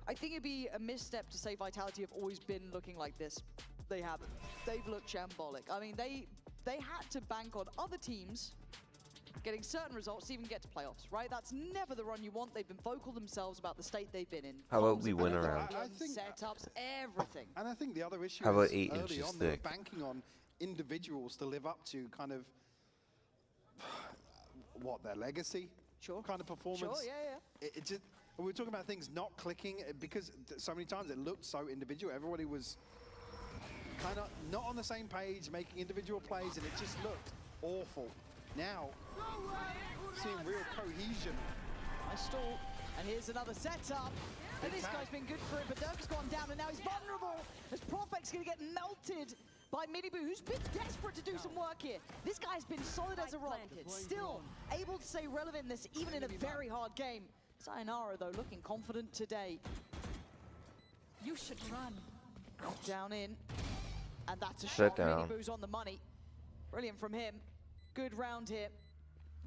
I think it'd be a misstep to say Vitality have always been looking like this. They haven't. They've looked shambolic. I mean, they had to bank on other teams getting certain results to even get to playoffs, right? That's never the run you want. They've been vocal themselves about the state they've been in. How about we win around? I think setups, everything. And I think the other issue How about is 8 early inches on they were thick? banking on individuals to live up to kind of what their legacy kind of performance. Sure, yeah. It just, we were talking about things not clicking because so many times it looked so individual. Everybody was kind of not on the same page, making individual plays, and it just looked awful. Now, seeing real cohesion. Nice stall, and here's another setup. And this guy's been good for it, but Dirk's gone down, and now he's vulnerable as Profect's going to get melted by Miniboo, who's been desperate to do some work here. This guy's been solid as a rock, still able to stay relevant in this, even in a very hard game. Sayonara, though, looking confident today. You should run. Down in, and that's a Shut shot. down. Miniboo's on the money. Brilliant from him. Good round here.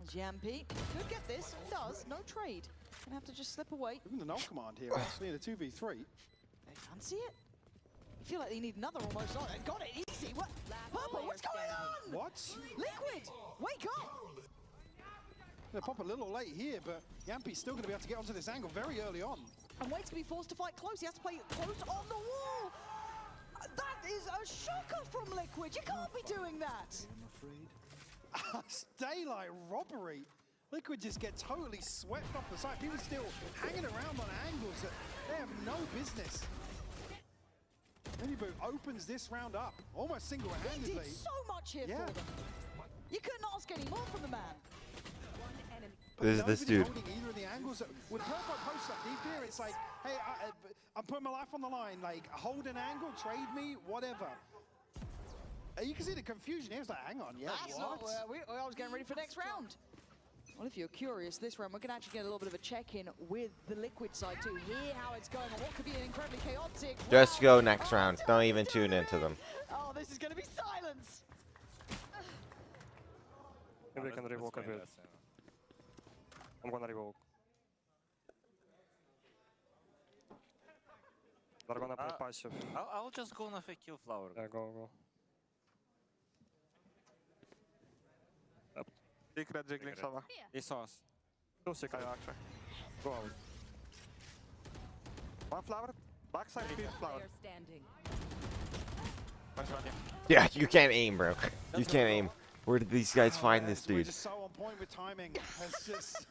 Jampy could get this, does, no trade. Gonna have to just slip away. Even the null command here, actually, in a 2v3. They fancy it? I feel like they need another almost on it. Got it easy. What? Purple, what's going on? What? Liquid, wake up! They pop a little late here, but Yampy's still going to be able to get onto this angle very early on. And waits to be forced to fight close. He has to play close on the wall. That is a shocker from Liquid. You can't be doing that. Daylight robbery. Liquid just get totally swept off the side. People still hanging around on angles that they have no business. Miniboo opens this round up almost He single-handedly. did so much here for them. You couldn't ask any more from the man. This is this dude. Holding either of the angles. With Purple post up deep here, it's like, hey, I'm putting my life on the line. Like, hold an angle, trade me, whatever. You can see the confusion here. It's like, hang on, yeah, That's what? not where I was getting ready for next round. Well, if you're curious, this round we're going to actually get a little bit of a check-in with the Liquid side too. Hear how it's going on what could be an incredibly chaotic. Just go next round. Don't even tune into them. Oh, this is going to be silence. Maybe we can revoke a bit. I'm gonna revoke. They're gonna play passive. I'll just go on a fake kill flower. Yeah, go. Secret jiggling sama. He saw us. Two seconds. Actually. Go out. One flower. Backside, speed flower. Yeah, you can't aim, bro. You can't aim. Where did these guys find this We're dude? just so on point with timing. It's just...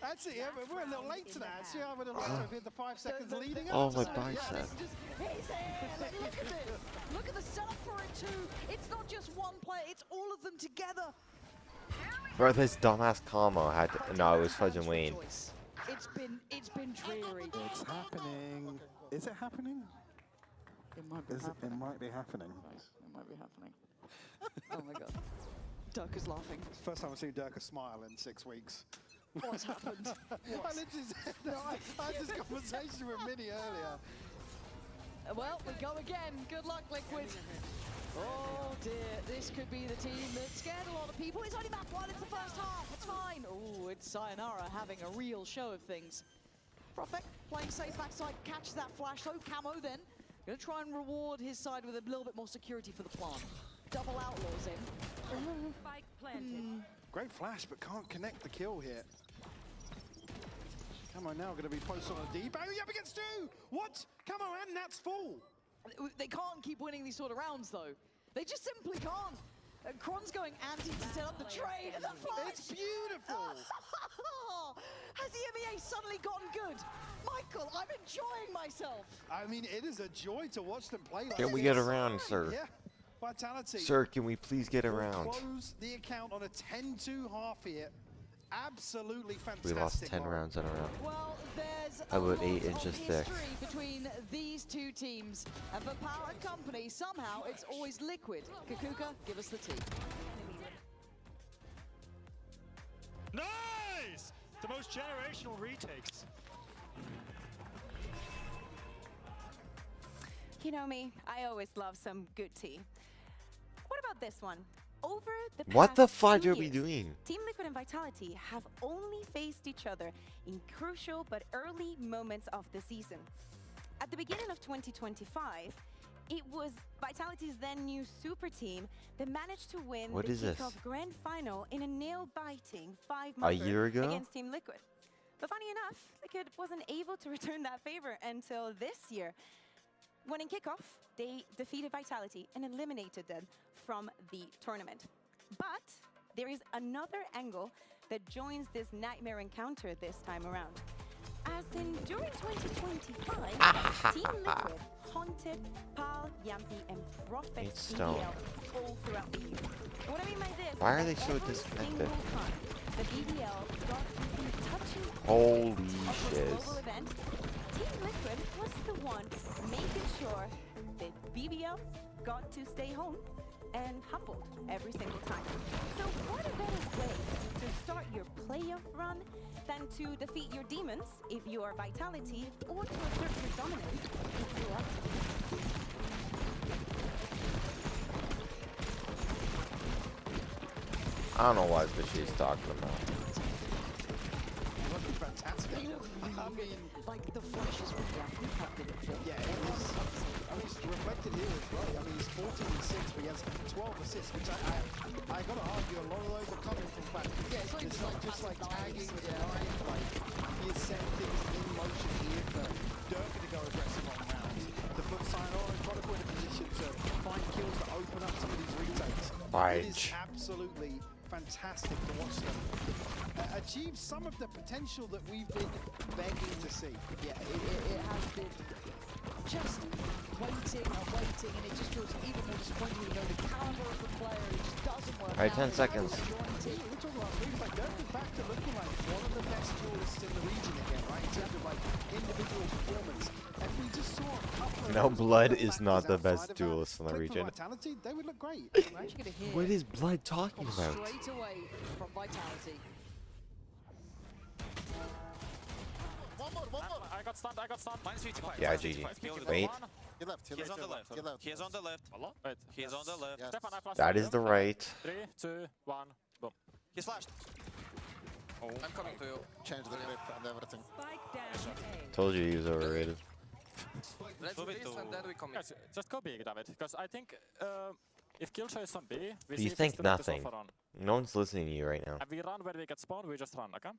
Actually, yeah, we're a little late to that. See, I would have liked to have hit the 5 seconds leading up. Oh, to my that. bicep. He's here. Look at this. Look at the setup for it too. It's not just one player. It's all of them together. Bro, this dumbass combo had to, no, it was fudging Wayne. It's been dreary. It's happening. Is it happening? It might be happening. It might be happening. It might be happening. Oh my god. Dirk is laughing. It's the first time I've seen Dirk smile in 6 weeks. What's happened? I literally said that. I had this conversation with Minnie earlier. Well, we go again. Good luck, Liquid. Oh dear, this could be the team that scared a lot of people. It's only map 1, it's the first half, it's fine. Oh, it's Sayonara having a real show of things. Prophet playing safe backside, catches that flash. So Camo then, gonna try and reward his side with a little bit more security for the plant. Double outlaws in. Spike planted. Great flash, but can't connect the kill here. Come on, now going to be posted on a deep. Oh, yeah, against 2! What? Come on, and that's full. They can't keep winning these sort of rounds, though. They just simply can't. Kron's going anti to set up the trade, and the flash. It's beautiful. Has the Emea suddenly gotten good? Michael, I'm enjoying myself. I mean, it is a joy to watch them play like Can we this. get around, sir? Yeah, Vitality. Sir, can we please get will around? Close the account on a 10-2 half here. Absolutely fantastic. We lost 10 rounds in a row. Well, there's About a 8 lot inches of thick. history between these two teams. And for Power Company, somehow it's always Liquid. Kakuka, give us the tea. Nice! The most generational retakes. You know me, I always love some good tea. What about this one? Over the past What the 2 fudge are we years, doing? Team Liquid and Vitality have only faced each other in crucial but early moments of the season. At the beginning of 2025, it was Vitality's then new super team that managed to win What the is this? kickoff grand final in a nail-biting 5 A year ago? against Team Liquid. But funny enough, Liquid wasn't able to return that favor until this year, when in kickoff, they defeated Vitality and eliminated them from the tournament. But there is another angle that joins this nightmare encounter this time around. As in, during 2025, Team Liquid haunted Pal, Yampy, and Prophet It's stone. BDL all throughout the year. And what I mean by this Why is are they that so every disconnected? single time the BDL got within touching Holy distance of this shiz. global event, Team Liquid was the one making sure that BBL got to stay home and humbled every single time. So what a better way to start your playoff run than to defeat your demons if you are Vitality, or to assert your dominance if you are I don't know what she's talking about. Looking fantastic. I mean, like the flashes from yeah, it's reflected here as well. I mean, he's 14 and 6, but he has 12 assists, which I gotta argue a lot of those are coming from fact. Yeah, it's not just like tagging with a knife, like he is setting things in motion here for Durka to go aggressive on rounds. To put Sayonara and Chronicle in a position to find kills to open up some of these retakes. Right. It is absolutely fantastic to watch them achieve some of the potential that we've been begging to see. Yeah, it has been just waiting and waiting, and it just feels even more disappointing. You know, the caliber of the player, it just doesn't work. Alright, 10 seconds. We're talking about moves like Durka's back to looking like one of the best duelists in the region again, right? In terms of like individual performance. And we just saw a couple of No, Blood is not the best duelist in the region. Vitality, they would look great. We're actually going to hear What is Blood talking about? straight away from Vitality. I got stunned. Minus 55. Yeah, GG. Wait. He left. He's on the left. He's on the left. Wait. He's on the left. Stefan, I flashed. That is the right. 3, 2, 1, boom. He's flashed. Oh. I'm coming to you. Change the grip and everything. Told you he was overrated. Let's do this and then we come in. Guys, just go big, David, because I think if Killshot is on B, we You see think if it's nothing. offer on. No one's listening to you right now. And we run where we get spawned, we just run, okay?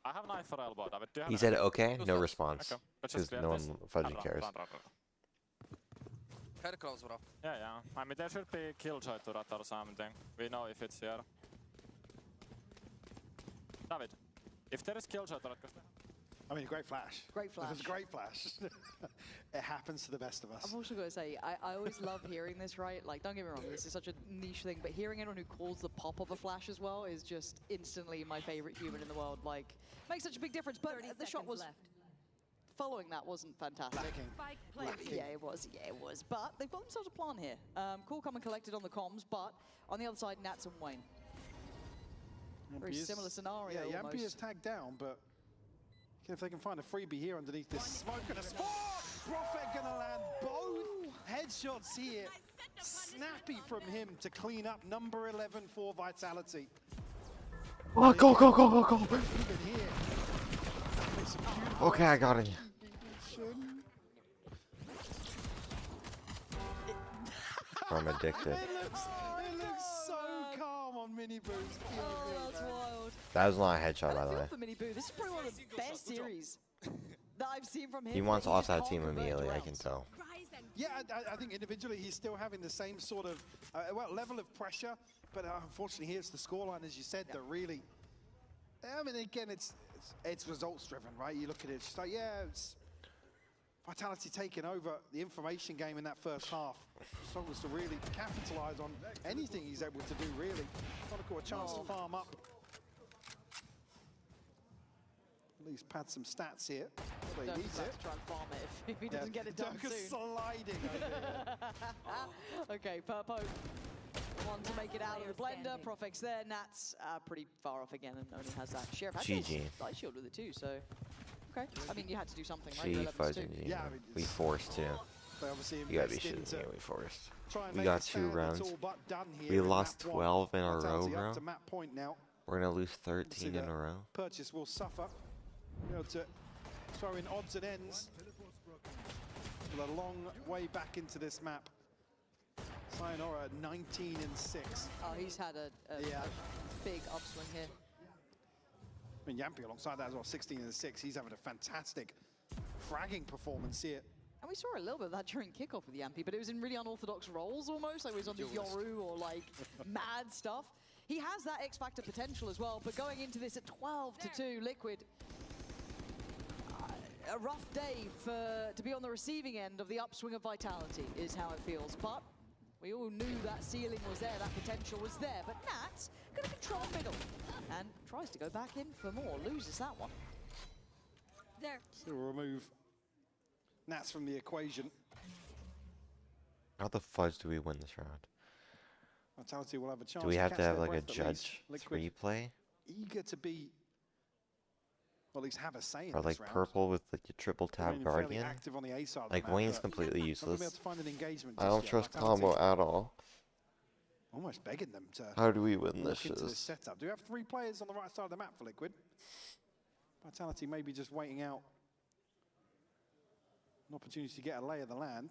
I have knife for elbow, David. Do you have He knife? said okay, no response. Okay, let's Because just clear no one this. fudging Run, cares. run. Very close, bro. Yeah. I mean, there should be Killshot to that or something. We know if it's here. David, if there is Killshot to that, I mean, great flash. Great flash. It was a great flash. It happens to the best of us. I'm also going to say, I always love hearing this, right? Like, don't get me wrong, this is such a niche thing, but hearing anyone who calls the pop of a flash as well is just instantly my favorite human in the world. Like, makes such a big difference, but the shot was... Following that wasn't fantastic. Lacking. Yeah, it was. But they've got themselves a plan here. Call come and collected on the comms, but on the other side, Nats and Wayne. Very similar scenario. Yeah, almost. Yampi is tagged down, but if they can find a freebie here underneath this smoke and a spot, Prophet gonna land both headshots here. Snappy from him to clean up number 11 for Vitality. Oh, go! Even here. Okay, I got it. I'm addicted. It looks so calm on Mini Boo's POV. Oh, that's wild. That was not a headshot, by the way. For Mini Boo, this is probably one of the best series that I've seen from him. He wants off that can't team convert immediately, I rounds. can tell. Yeah, I think individually he's still having the same sort of level of pressure, but unfortunately here's the scoreline, as you said, that really. I mean, again, it's results driven, right? You look at it, it's just like, yeah, it's Vitality taking over the information game in that first half. Struggles to really capitalize on anything he's able to do, really. Chronicle a chance to farm up. At least pad some stats here. Well, he Durka's needs about it. to try and farm it if he doesn't get it done Durka's soon. sliding over here. Okay, Purpo. One to make it out of the blender. Profex there. Nats pretty far off again and only has that Sheriff. GG. Light shield with it too, so. Okay. I mean, you had to do something, right? Gee, You're 11s too. fudging, Yeah, I mean, we forced to. They obviously You gotta be invested shitting me, into we forced. try and We make got it 2 stand. It's rounds. all but done here We in lost map 12 in a row, Vitality bro. up to map point now. We're gonna lose See 13 in the a row. Purchase will suffer. Be able to throw in odds and ends. With a long way back into this map. Sayonara 19 and 6. Oh, he's had a big upswing here. I mean, Yampi alongside that as well, 16 and 6. He's having a fantastic fragging performance here. And we saw a little bit of that during kickoff with Yampi, but it was in really unorthodox roles almost, like he was on the Yoru or like mad stuff. He has that X Factor potential as well, but going into this at 12-2, Liquid, a rough day to be on the receiving end of the upswing of Vitality is how it feels. But we all knew that ceiling was there, that potential was there. But Nats gonna control middle and tries to go back in for more, loses that one. Still remove Nats from the equation. How the fudge do we win this round? Vitality will have a chance. Do we have catch to have their like a breath at least. judge Liquid 3-play? eager to be, or at least have a say in Or this like round. purple with like a triple tab Remaining fairly guardian? active on the A side of the Like map, Wayne's but completely not gonna be useless. able to find an engagement I just don't yet. trust Vitality combo at all. almost begging them to How do we win this walk into this shit? setup. Do we have 3 players on the right side of the map for Liquid? Vitality maybe just waiting out an opportunity to get a lay of the land.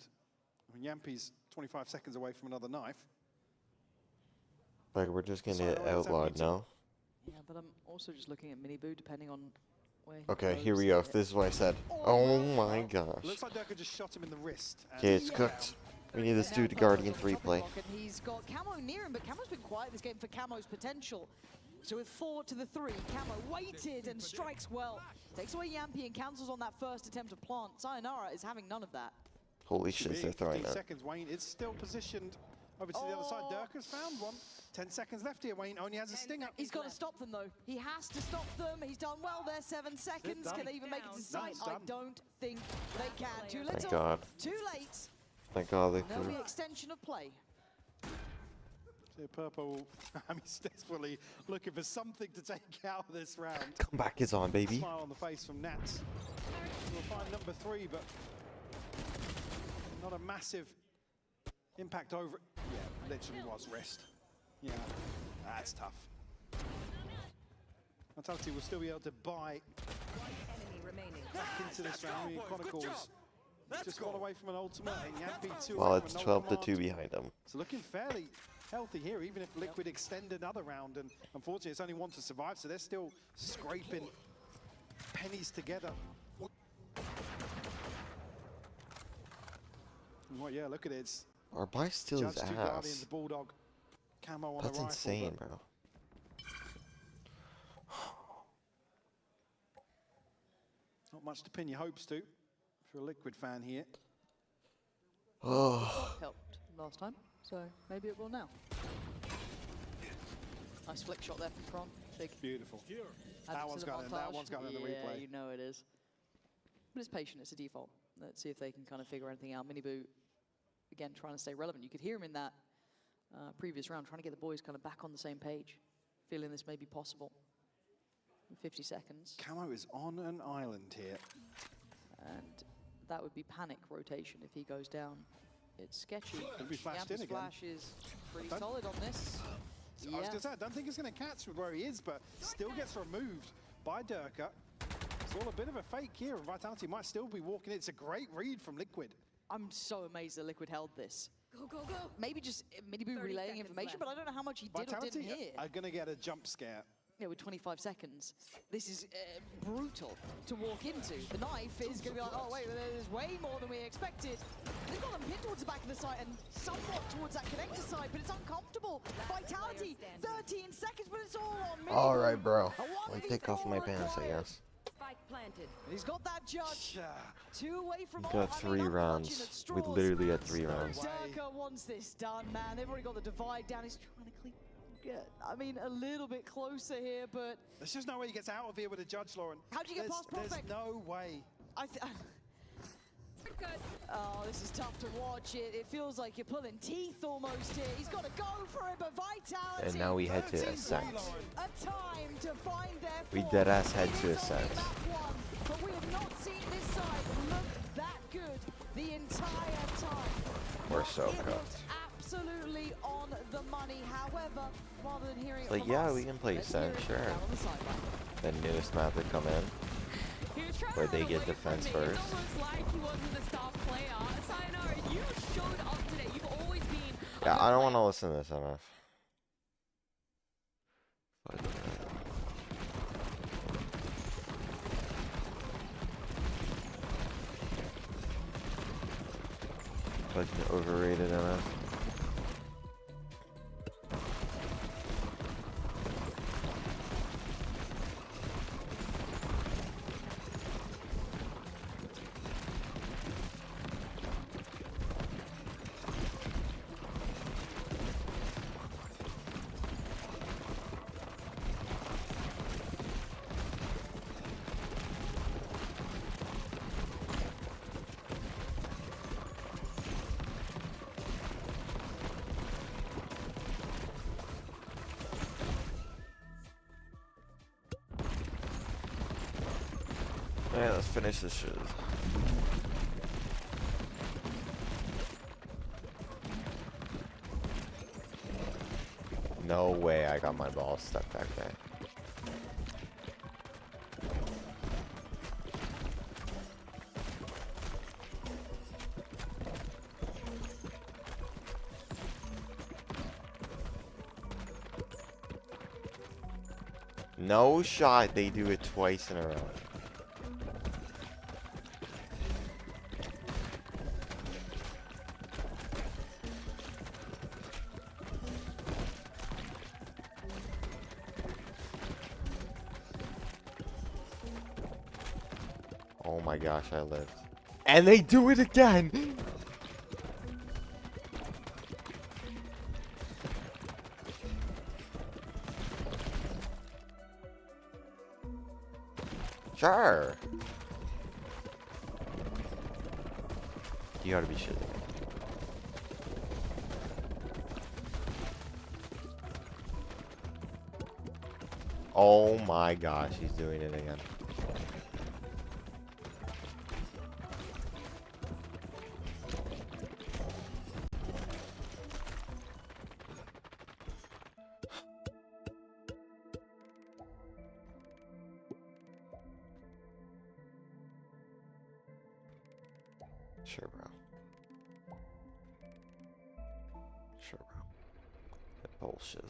I mean, Yampi's 25 seconds away from another knife. Like we're just gonna So, get let's have outlawed, meeting. no? Yeah, but I'm also just looking at Mini Boo, depending on where he Okay, goes. here we go. This is what I said. Oh my gosh. Looks like Durka just shot him in the wrist. and Okay, it's he's cooked. We need And this now dude to Purple's guardian on the chopping 3-play. block, and he's got Camo near him, but Camo's been quiet this game for Camo's potential. So with 4 to the 3, Camo waited and strikes well. Takes away Yampi and cancels on that first attempt to plant. Sayonara is having none of that. Holy shit, they're throwing 15 that. seconds, Wayne is still positioned over to the other side. Durka's found one. 10 seconds left here. Wayne only has a stinger. He's got to stop them though. He has to stop them. He's done well there. 7 seconds. done. Can they even make it to sight? Nice I done. don't think they can. Too Thank little, God. too late. Thank God they There'll threw. be extension of play. So Purple, he's desperately looking for something to take out of this round. Comeback is on, baby. Smile on the face from Nats. We'll find number 3, but not a massive impact over it. Yeah, literally was wrist. Yeah, that's tough. Vitality will still be able to buy back into this round. I mean, Chronicles just got away from an ultimate, and Yampi 2 Well, away from it's an 12 to ultimate. 2 behind them. So looking fairly healthy here, even if Liquid extend another round, and unfortunately it's only one to survive, so they're still scraping pennies together. And what, yeah, look at it. It's Our buy still Judge, is 2 Guardians, ass. Bulldog, Camo on That's the rifle. insane, but bro. not much to pin your hopes to if you're a Liquid fan here. Oh. Helped last time, so maybe it will now. Nice flick shot there from front. Big. Beautiful. Adds That to one's the got in, that montage. one's got in the Yeah, replay. you know it is. But it's patient, it's a default. Let's see if they can kind of figure anything out. Miniboo, again, trying to stay relevant. You could hear him in that previous round, trying to get the boys kind of back on the same page, feeling this may be possible. In 50 seconds. Camo is on an island here. And that would be panic rotation if he goes down. It's sketchy. Could be flashed in Yampi's again. flash is pretty Don't- solid on this. I was going to say, I don't think it's going to catch with where he is, but still gets removed by Durka. It's all a bit of a fake here, and Vitality might still be walking. It's a great read from Liquid. I'm so amazed that Liquid held this. Go, go, go. Maybe just Miniboo relaying information, but I don't know how much he did or Vitality didn't hear. are going to get a jump scare. Yeah, with 25 seconds. This is brutal to walk into. The knife is going to be like, oh wait, there's way more than we expected. They've got them pinned towards the back of the site and somewhat towards that connector side, but it's uncomfortable. Vitality, 13 seconds, but it's all on Miniboo. All right, bro. A I 1v4 take off my pants, I required. guess. Spike planted. And he's got that judge. 2 away from We all. got I mean, 3 rounds. unfortunate We straws. literally had 3 rounds. Durka wants this done, man. They've already got the divide down. He's trying to get, I mean, a little bit closer here, but There's just no way he gets out of here with a judge, Lauren. how do you get past There's Prospect? no way. Oh, this is tough to watch. It feels like you're pulling teeth almost here. He's got to go for it, but Vitality. And now we head to 13 Ascent. A time to find their We form. deadass head to It is only Ascent. map 1, but we have not seen this side look that good the entire time. We're so It cooked. looked absolutely on the money. However, rather than hearing it Like, from yeah, us, we can play let's hear Ascent, it sure. down on the sideline. The newest map that come in, where they get defense first. It's almost like he wasn't the star player. Sayonara, you showed up today. You've always been a Yeah, good I don't player. want to listen to this enough. Fucking overrated enough. Alright, let's finish this shit. No way I got my ball stuck back there. No shot they do it twice in a row. Oh my gosh, I lived. And they do it again! Sure. You gotta be shitting me. Oh my gosh, he's doing it again. Sure, bro. Sure, bro. That bullshit.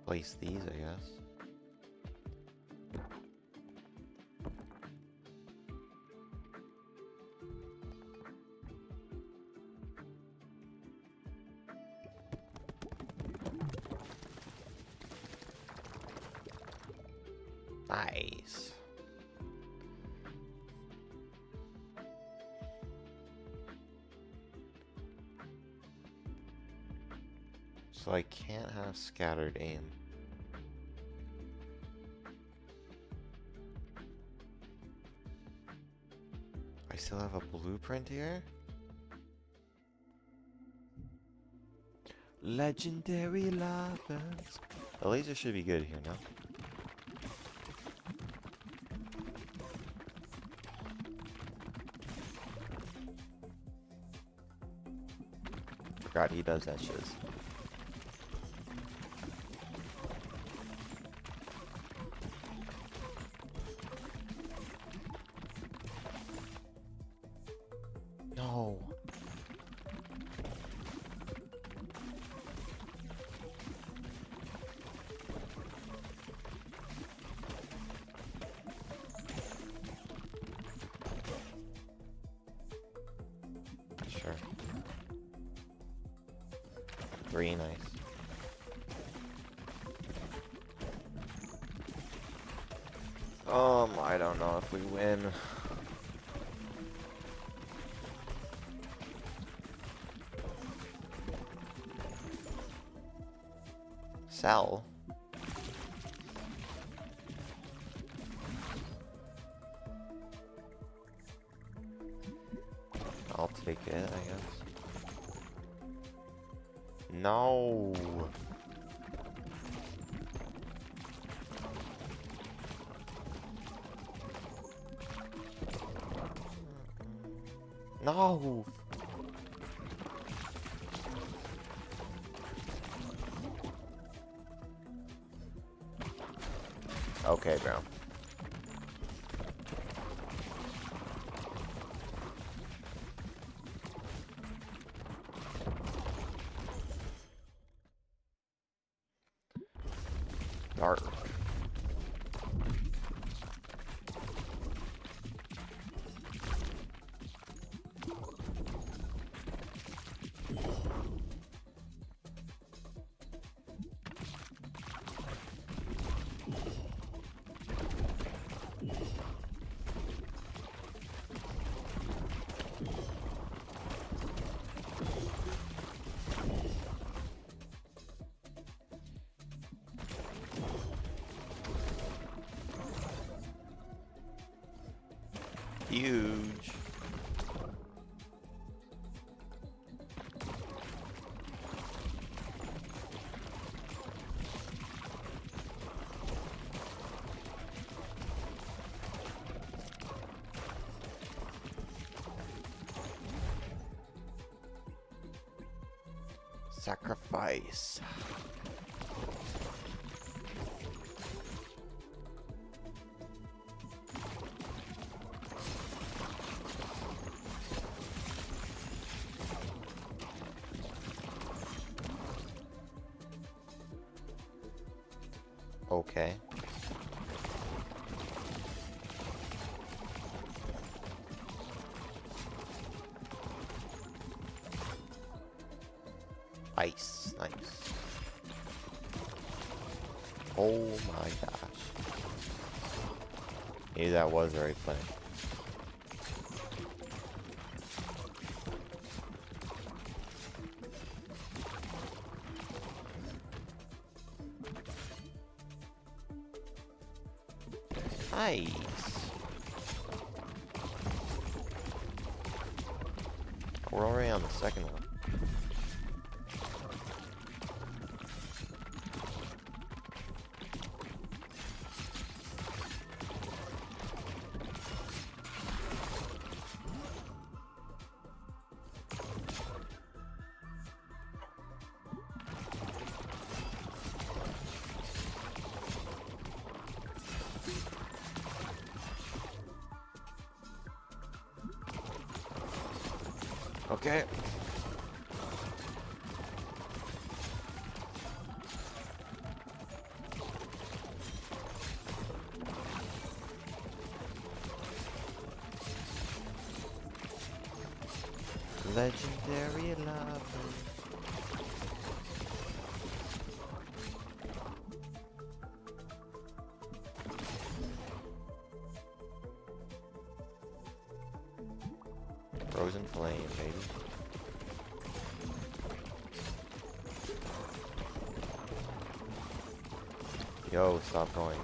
Place these, I guess. Nice. So I can't have scattered aim. I still have a blueprint here? Legendary lovers. The laser should be good here now. Forgot he does that shit. No. Sure. 3, nice. I don't know if we win. Sell. I'll take it, I guess. No. No. Okay, bro. Dark. Huge. Sacrifice. Okay. Ice, nice. Oh my gosh. Maybe that was very funny. Nice. We're already on the second one. Okay. Legendary love. Frozen flame, baby. Yo, stop going.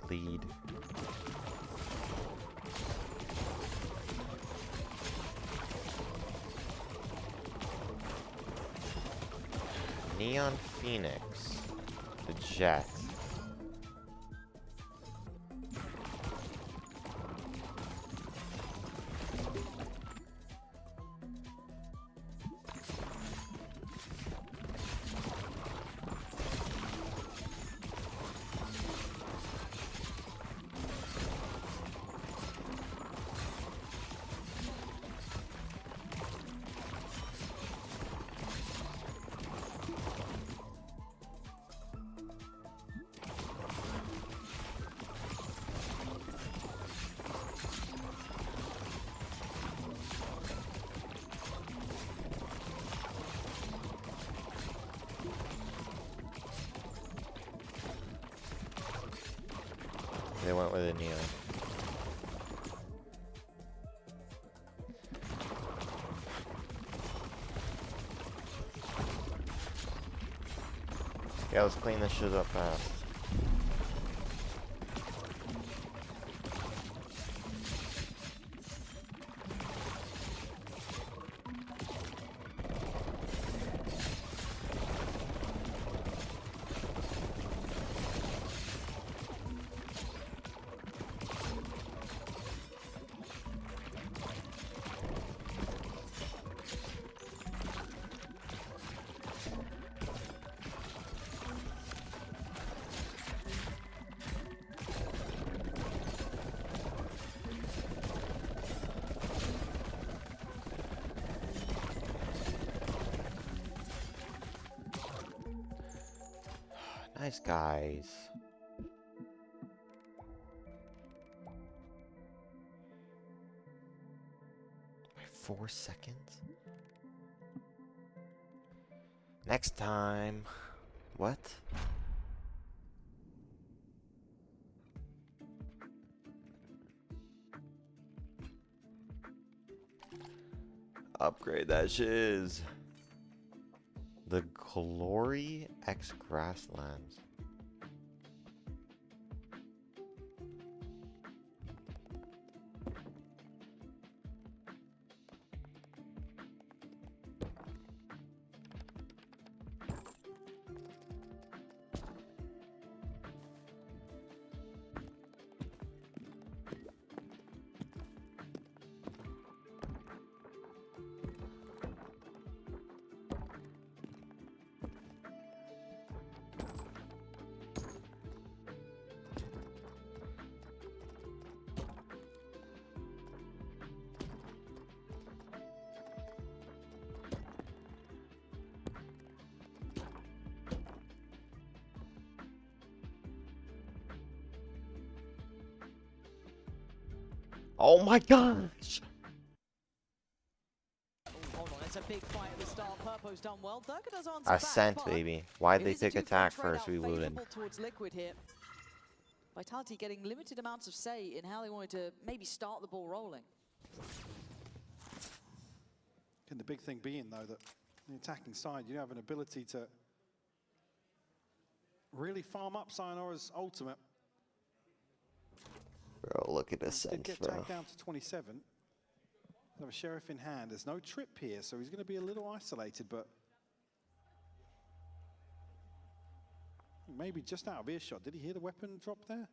Lead. Neon Phoenix. The Jet. They went with a neon. Yeah, let's clean this shit up fast. Nice guys. By 4 seconds? Next time. What? upgrade that shiz. The Glory X Grasslands. Oh my gosh! Hold on, it's a big fight at the start. Purpo's done well. Durka does answer Ascent, back, baby. Why'd it they is a pick attack two-front first? trade-out We looted. favourable towards Liquid here. Vitality getting limited amounts of say in how they wanted to maybe start the ball rolling. And the big thing being, though, that the attacking side, you have an ability to really farm up Sayonara's ultimate. Bro, look at Did Ascent, get bro. tagged down to 27. Have a sheriff in hand. There's no trip here, so he's going to be a little isolated, but maybe just out of earshot. Did he hear the weapon drop there?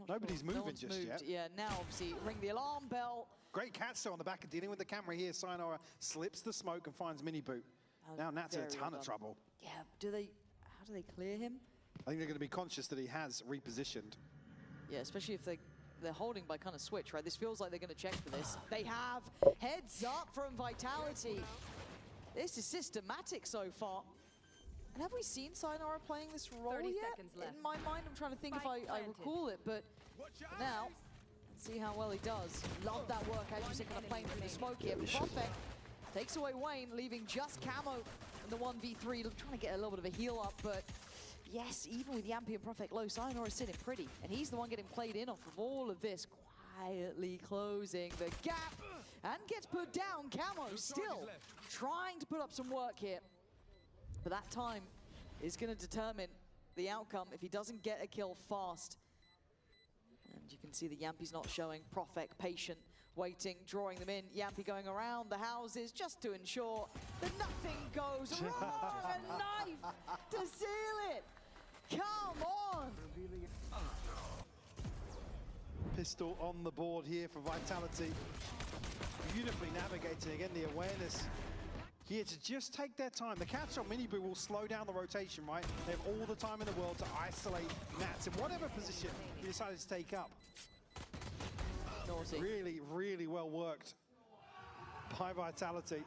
Nobody's No moving one's just moved. yet. Yeah, now obviously ring the alarm bell. Great catch though on the back of dealing with the camera here. Sayonara slips the smoke and finds Mini Boot. Now Nat's in a Very ton well of done. trouble. Yeah, how do they clear him? I think they're going to be conscious that he has repositioned. Yeah, especially if they're holding by kind of switch, right? This feels like they're going to check for this. They have. Heads up from Vitality. This is systematic so far. And have we seen Sayonara playing this role 30 yet? seconds left. In my mind, I'm trying to think if I recall it, but now, let's see how well he does. Love that work, as you said, kind of playing through the smoke here. Prophet takes away Wayne, leaving just Camo in the 1v3, trying to get a little bit of a heal up, but yes, even with Yampy and Prophet low, Sayonara's sitting pretty, and he's the one getting played in off of all of this, quietly closing the gap, and gets put down. Camo still trying to put up some work here, but that time is going to determine the outcome if he doesn't get a kill fast. And you can see the Yampy's not showing. Profek patient, waiting, drawing them in. Yampy going around the houses just to ensure that nothing goes wrong. A knife to seal it. Come on. Pistol on the board here for Vitality. Beautifully navigating, again, the awareness here to just take their time. The catch on Mini Boo will slow down the rotation, right? They have all the time in the world to isolate Nats in whatever position he decided to take up. Naughty. Really, really well worked by Vitality.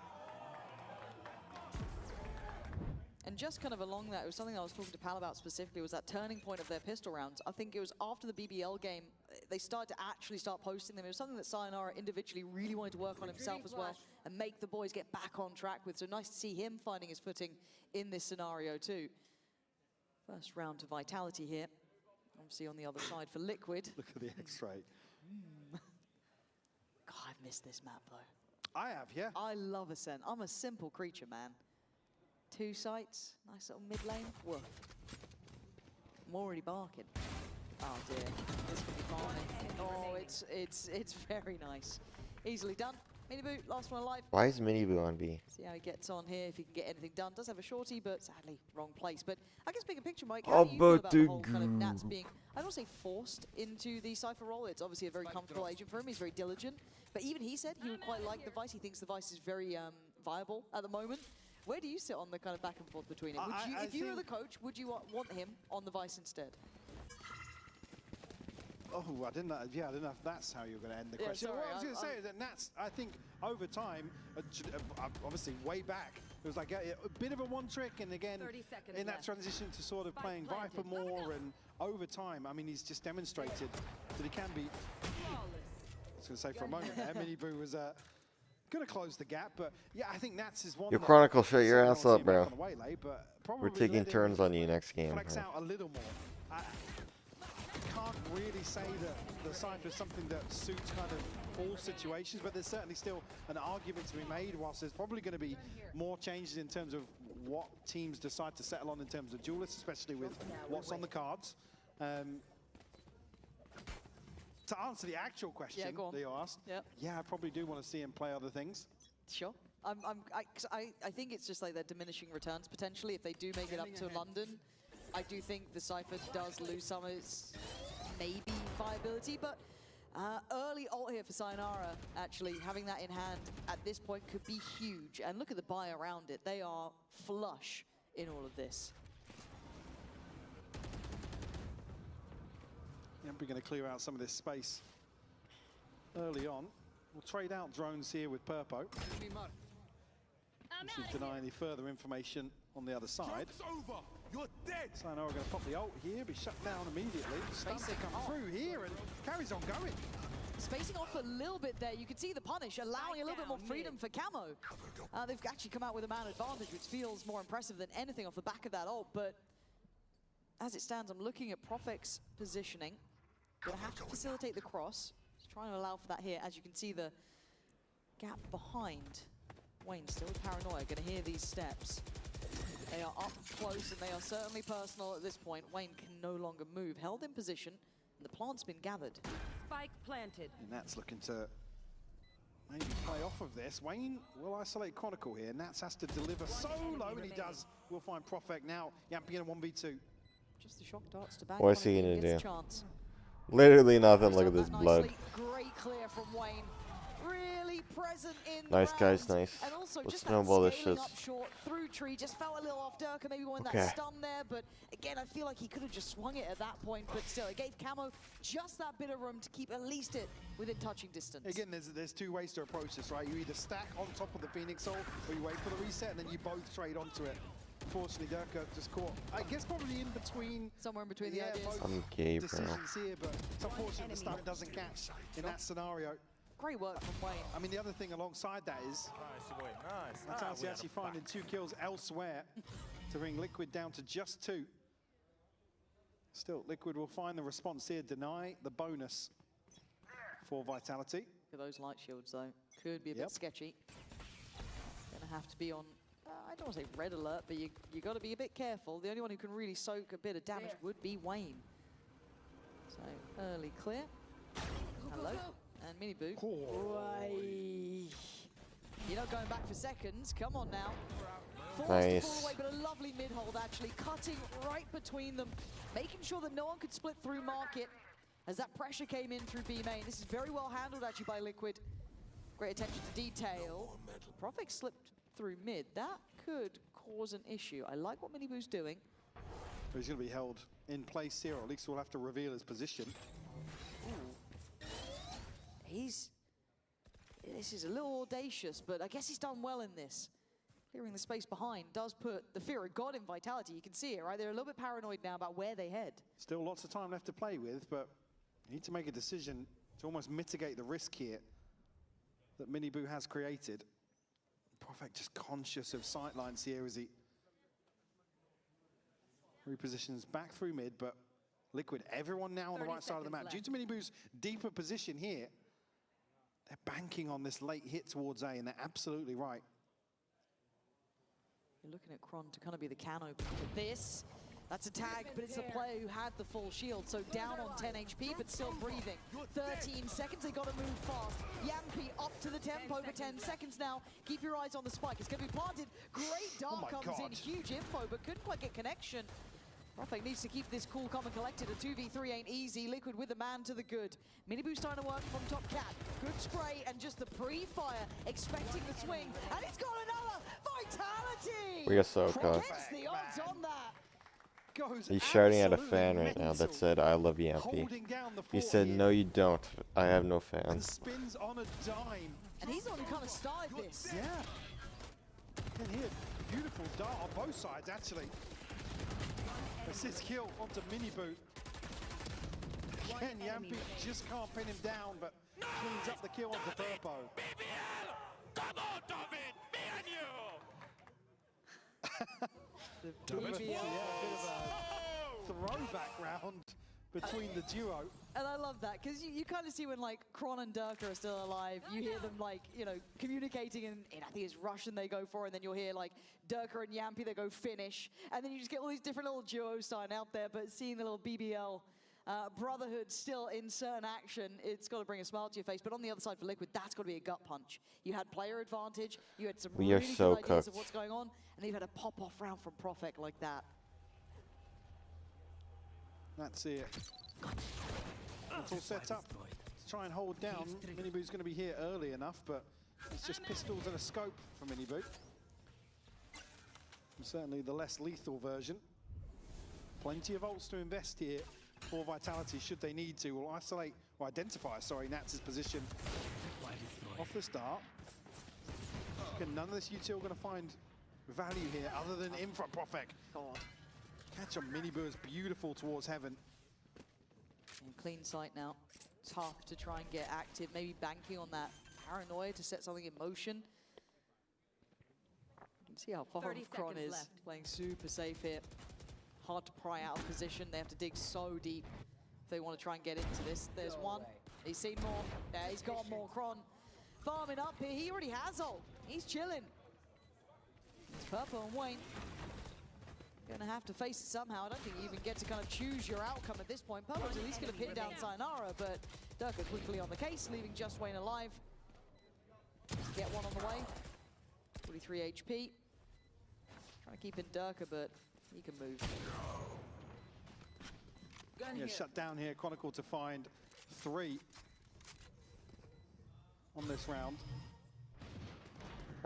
And just kind of along that, it was something I was talking to Pal about specifically, was that turning point of their pistol rounds. I think it was after the BBL game, they started to actually start posting them. It was something that Sayonara individually really wanted to work on himself as well and make the boys get back on track with. So nice to see him finding his footing in this scenario too. First round to Vitality here. Obviously on the other side for Liquid. Look at the X-ray. God, I've missed this map though. I have, yeah. I love Ascent. I'm a simple creature, man. 2 sites, nice little mid lane. Woof. I'm already barking. Oh dear, this could be fine. Oh, it's very nice. Easily done. Mini Boot, last one alive. Why is Mini Boo on B? See how he gets on here, if he can get anything done. Does have a shorty, but sadly, wrong place. But I guess bigger picture, Mike, how do you feel about the whole kind of Nats being, I don't say forced into the Cypher role. It's obviously a very comfortable agent for him. He's very diligent. But even he said he would quite like the Vice. He thinks the Vice is very viable at the moment. Where do you sit on the kind of back and forth between it? If you were the coach, would you want him on the Vice instead? Oh, I didn't know if that's how you're going to end the question. sorry, What I was going to say is that Nats, I think, over time, obviously way back, it was like a bit of a one trick, and again, 30 seconds in that left. transition to sort of playing Viper more, and over time, I mean, he's just demonstrated that he can be, I was going to say for a moment there, Mini Boo was going to close the gap, but yeah, I think Nats is one Your that Chronicle, shut your certainly ass don't up, see him bro. back on the waylay, but We're probably taking let him turns on you next game. flex bro. out a little more. I can't really say that the Cypher is something that suits kind of all situations, but there's certainly still an argument to be made, whilst there's probably going to be more changes in terms of what teams decide to settle on in terms of duelists, especially with what's on the cards. To answer the actual question that you asked, yeah, I probably do want to see him play other things. Sure. I think it's just like they're diminishing returns potentially. If they do make it up to London, I do think the Cypher does lose some of its maybe viability, but early ult here for Sayonara, actually, having that in hand at this point could be huge. And look at the buy around it. They are flush in all of this. We're going to clear out some of this space early on. We'll trade out drones here with Purpo. This is deny any further information on the other side. You're dead. Sayonara going to pop the ult here, be shut down immediately. Stun to come through here and carries on going. Spacing off a little bit there. You can see the punish, allowing a little bit more freedom for Camo. They've actually come out with a man advantage, which feels more impressive than anything off the back of that ult. But as it stands, I'm looking at Profek's positioning. Gonna have to facilitate the cross. Just trying to allow for that here. As you can see, the gap behind Wayne still with paranoia. Gonna hear these steps. They are up close and they are certainly personal at this point. Wayne can no longer move. Held in position, and the plant's been gathered. Spike planted. And Nats looking to maybe play off of this. Wayne will isolate Chronicle here. Nats has to deliver solo, and he does. We'll find Profek now. Yampi in a 1v2. Just the shock darts to bang. What's he gonna do? Chance. Literally nothing. Look at this blood. Great clear from Wayne. Really present in Nice, the guys, round. nice. And also Let's just snowball that this scaling shit. up short through tree just felt a little off Durka, maybe when Okay. that stun there, but again, I feel like he could have just swung it at that point, but still, it gave Camo just that bit of room to keep at least it within touching distance. Again, there's two ways to approach this, right? You either stack on top of the Phoenix ult, or you wait for the reset, and then you both trade onto it. Unfortunately, Durka just caught, I guess, probably in between. Somewhere in between the ideas. both I'm gay, bro. decisions here, but it's unfortunate the stun doesn't catch in that scenario. Great work from Wayne. I mean, the other thing alongside that is Vitality actually finding 2 kills elsewhere to bring Liquid down to just 2. Still, Liquid will find the response here, deny the bonus for Vitality. For those light shields, though, could be a bit sketchy. Gonna have to be on, I don't want to say red alert, but you got to be a bit careful. The only one who can really soak a bit of damage would be Wayne. So, early clear. Hello. And Mini Boo. You're not going back for seconds. Come on now. Forced to fall away, but a lovely mid-hold actually, cutting right between them, making sure that no one could split through Market as that pressure came in through B main. This is very well handled actually by Liquid. Great attention to detail. Profek slipped through mid. That could cause an issue. I like what Mini Boo's doing. He's going to be held in place here, or at least we'll have to reveal his position. This is a little audacious, but I guess he's done well in this. Clearing the space behind does put the fear of God in Vitality. You can see it, right? They're a little bit paranoid now about where they head. Still lots of time left to play with, but you need to make a decision to almost mitigate the risk here that Mini Boo has created. Profek just conscious of sightlines here as he repositions back through mid, but Liquid, everyone now on the right side of the map. Due to Mini Boo's deeper position here, they're banking on this late hit towards A, and they're absolutely right. You're looking at Kron to kind of be the can opener for this. That's a tag, but it's the player who had the full shield, so down on 10 HP, but still breathing. 13 seconds, they got to move fast. Yampi up to the tempo for 10 seconds now. Keep your eyes on the spike. It's going to be planted. Great dart comes in, huge info, but couldn't quite get connection. Profek needs to keep this cool, calm and collected. A 2v3 ain't easy. Liquid with a man to the good. Mini Boo's starting to work from top cat. Good spray and just the pre-fire, expecting the swing. And it's got another Vitality! We are so caught. Gets the odds on that. He's shouting at a fan right now that said, "I love Yampi." He said, "No, you don't. I have no fans." Spins on a dime. And he's the one who kind of started this. Yeah. And here, beautiful dart on both sides, actually. Assist kill onto Mini Boo. Again, Yampi just can't pin him down, but cleans up the kill onto Purpo. Come on, David! Me and you! Yeah, a bit of a throwback round between the duo. And I love that, because you kind of see when, like, Kron and Durka are still alive, you hear them, like, you know, communicating in I think it's Russian they go for, and then you'll hear, like, Durka and Yampi, they go Finnish, and then you just get all these different little duos starting out there, but seeing the little BBL brotherhood still in certain action, it's got to bring a smile to your face. But on the other side for Liquid, that's got to be a gut punch. You had player advantage, you had some We are really so good ideas of cooked. what's going on, and you've had a pop-off round from Profek like that. That's it. It's all set up to try and hold down. Miniboo's going to be here early enough, but it's just pistols and a scope for Miniboo. And certainly the less lethal version. Plenty of ults to invest here for Vitality should they need to. Or isolate, or identify, sorry, Nats' position off the start. Again, none of this util going to find value here other than in front Profek. Catch on Miniboo is beautiful towards heaven. And clean sight now. Tough to try and get active, maybe banking on that paranoia to set something in motion. You can see how far Kron is, playing super safe here. Hard to pry out of position. They have to dig so deep if they want to try and get into this. There's one. He's seen more. Yeah, he's got more. Kron farming up here. He already has ult. He's chilling. It's Purple and Wayne. Gonna have to face it somehow. I don't think you even get to kind of choose your outcome at this point. Purple's at least gonna pin down Sayonara, but Durka quickly on the case, leaving just Wayne alive. Get one on the way. 43 HP. Trying to keep in Durka, but he can move. Yeah, shut down here. Chronicle to find 3 on this round.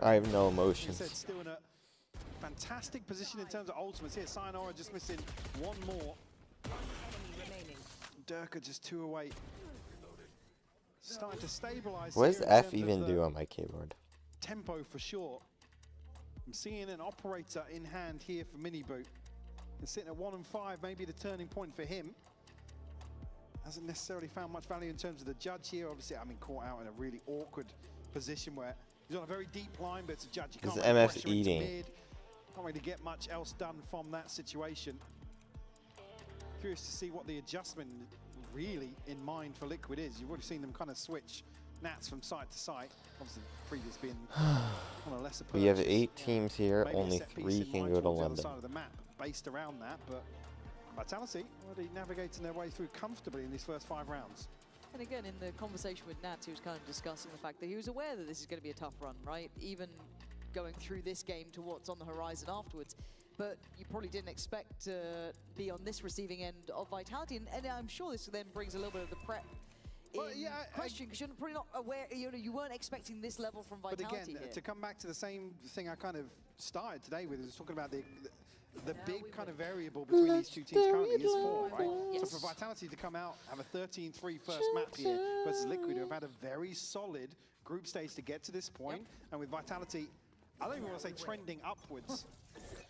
I have no He emotions. said still in a fantastic position in terms of ultimates here. Sayonara just missing one more. Durka just 2 away. Starting to stabilize. What does here in F terms of even the do on my keyboard? tempo for sure. I'm seeing an operator in hand here for Miniboo. He's sitting at 1 and 5, maybe the turning point for him. Hasn't necessarily found much value in terms of the judge here. Obviously, I mean, caught out in a really awkward position where he's on a very deep line, but it's a judge. You can't This really MF's pressure into eating. mid. Can't really get much else done from that situation. Curious to see what the adjustment really in mind for Liquid is. You've already seen them kind of switch Nats from site to site. Obviously, previous being on a lesser We have purchase. 8 teams here, Maybe a only set piece 3 in can mind go to towards the other London. side of the map, based around that, but Vitality already navigating their way through comfortably in these first 5 rounds. And again, in the conversation with Nats, he was kind of discussing the fact that he was aware that this is going to be a tough run, right? Even going through this game to what's on the horizon afterwards. But you probably didn't expect to be on this receiving end of Vitality. And I'm sure this then brings a little bit of the prep in question, because you're probably not aware, you weren't expecting this level from Vitality. But again, here. to come back to the same thing I kind of started today with, is talking about the big kind of variable between these two teams currently is form, right? Yes. So for Vitality to come out, have a 13-3 first map here versus Liquid, who have had a very solid group stage to get to this point. And with Vitality, I don't even want to say trending upwards.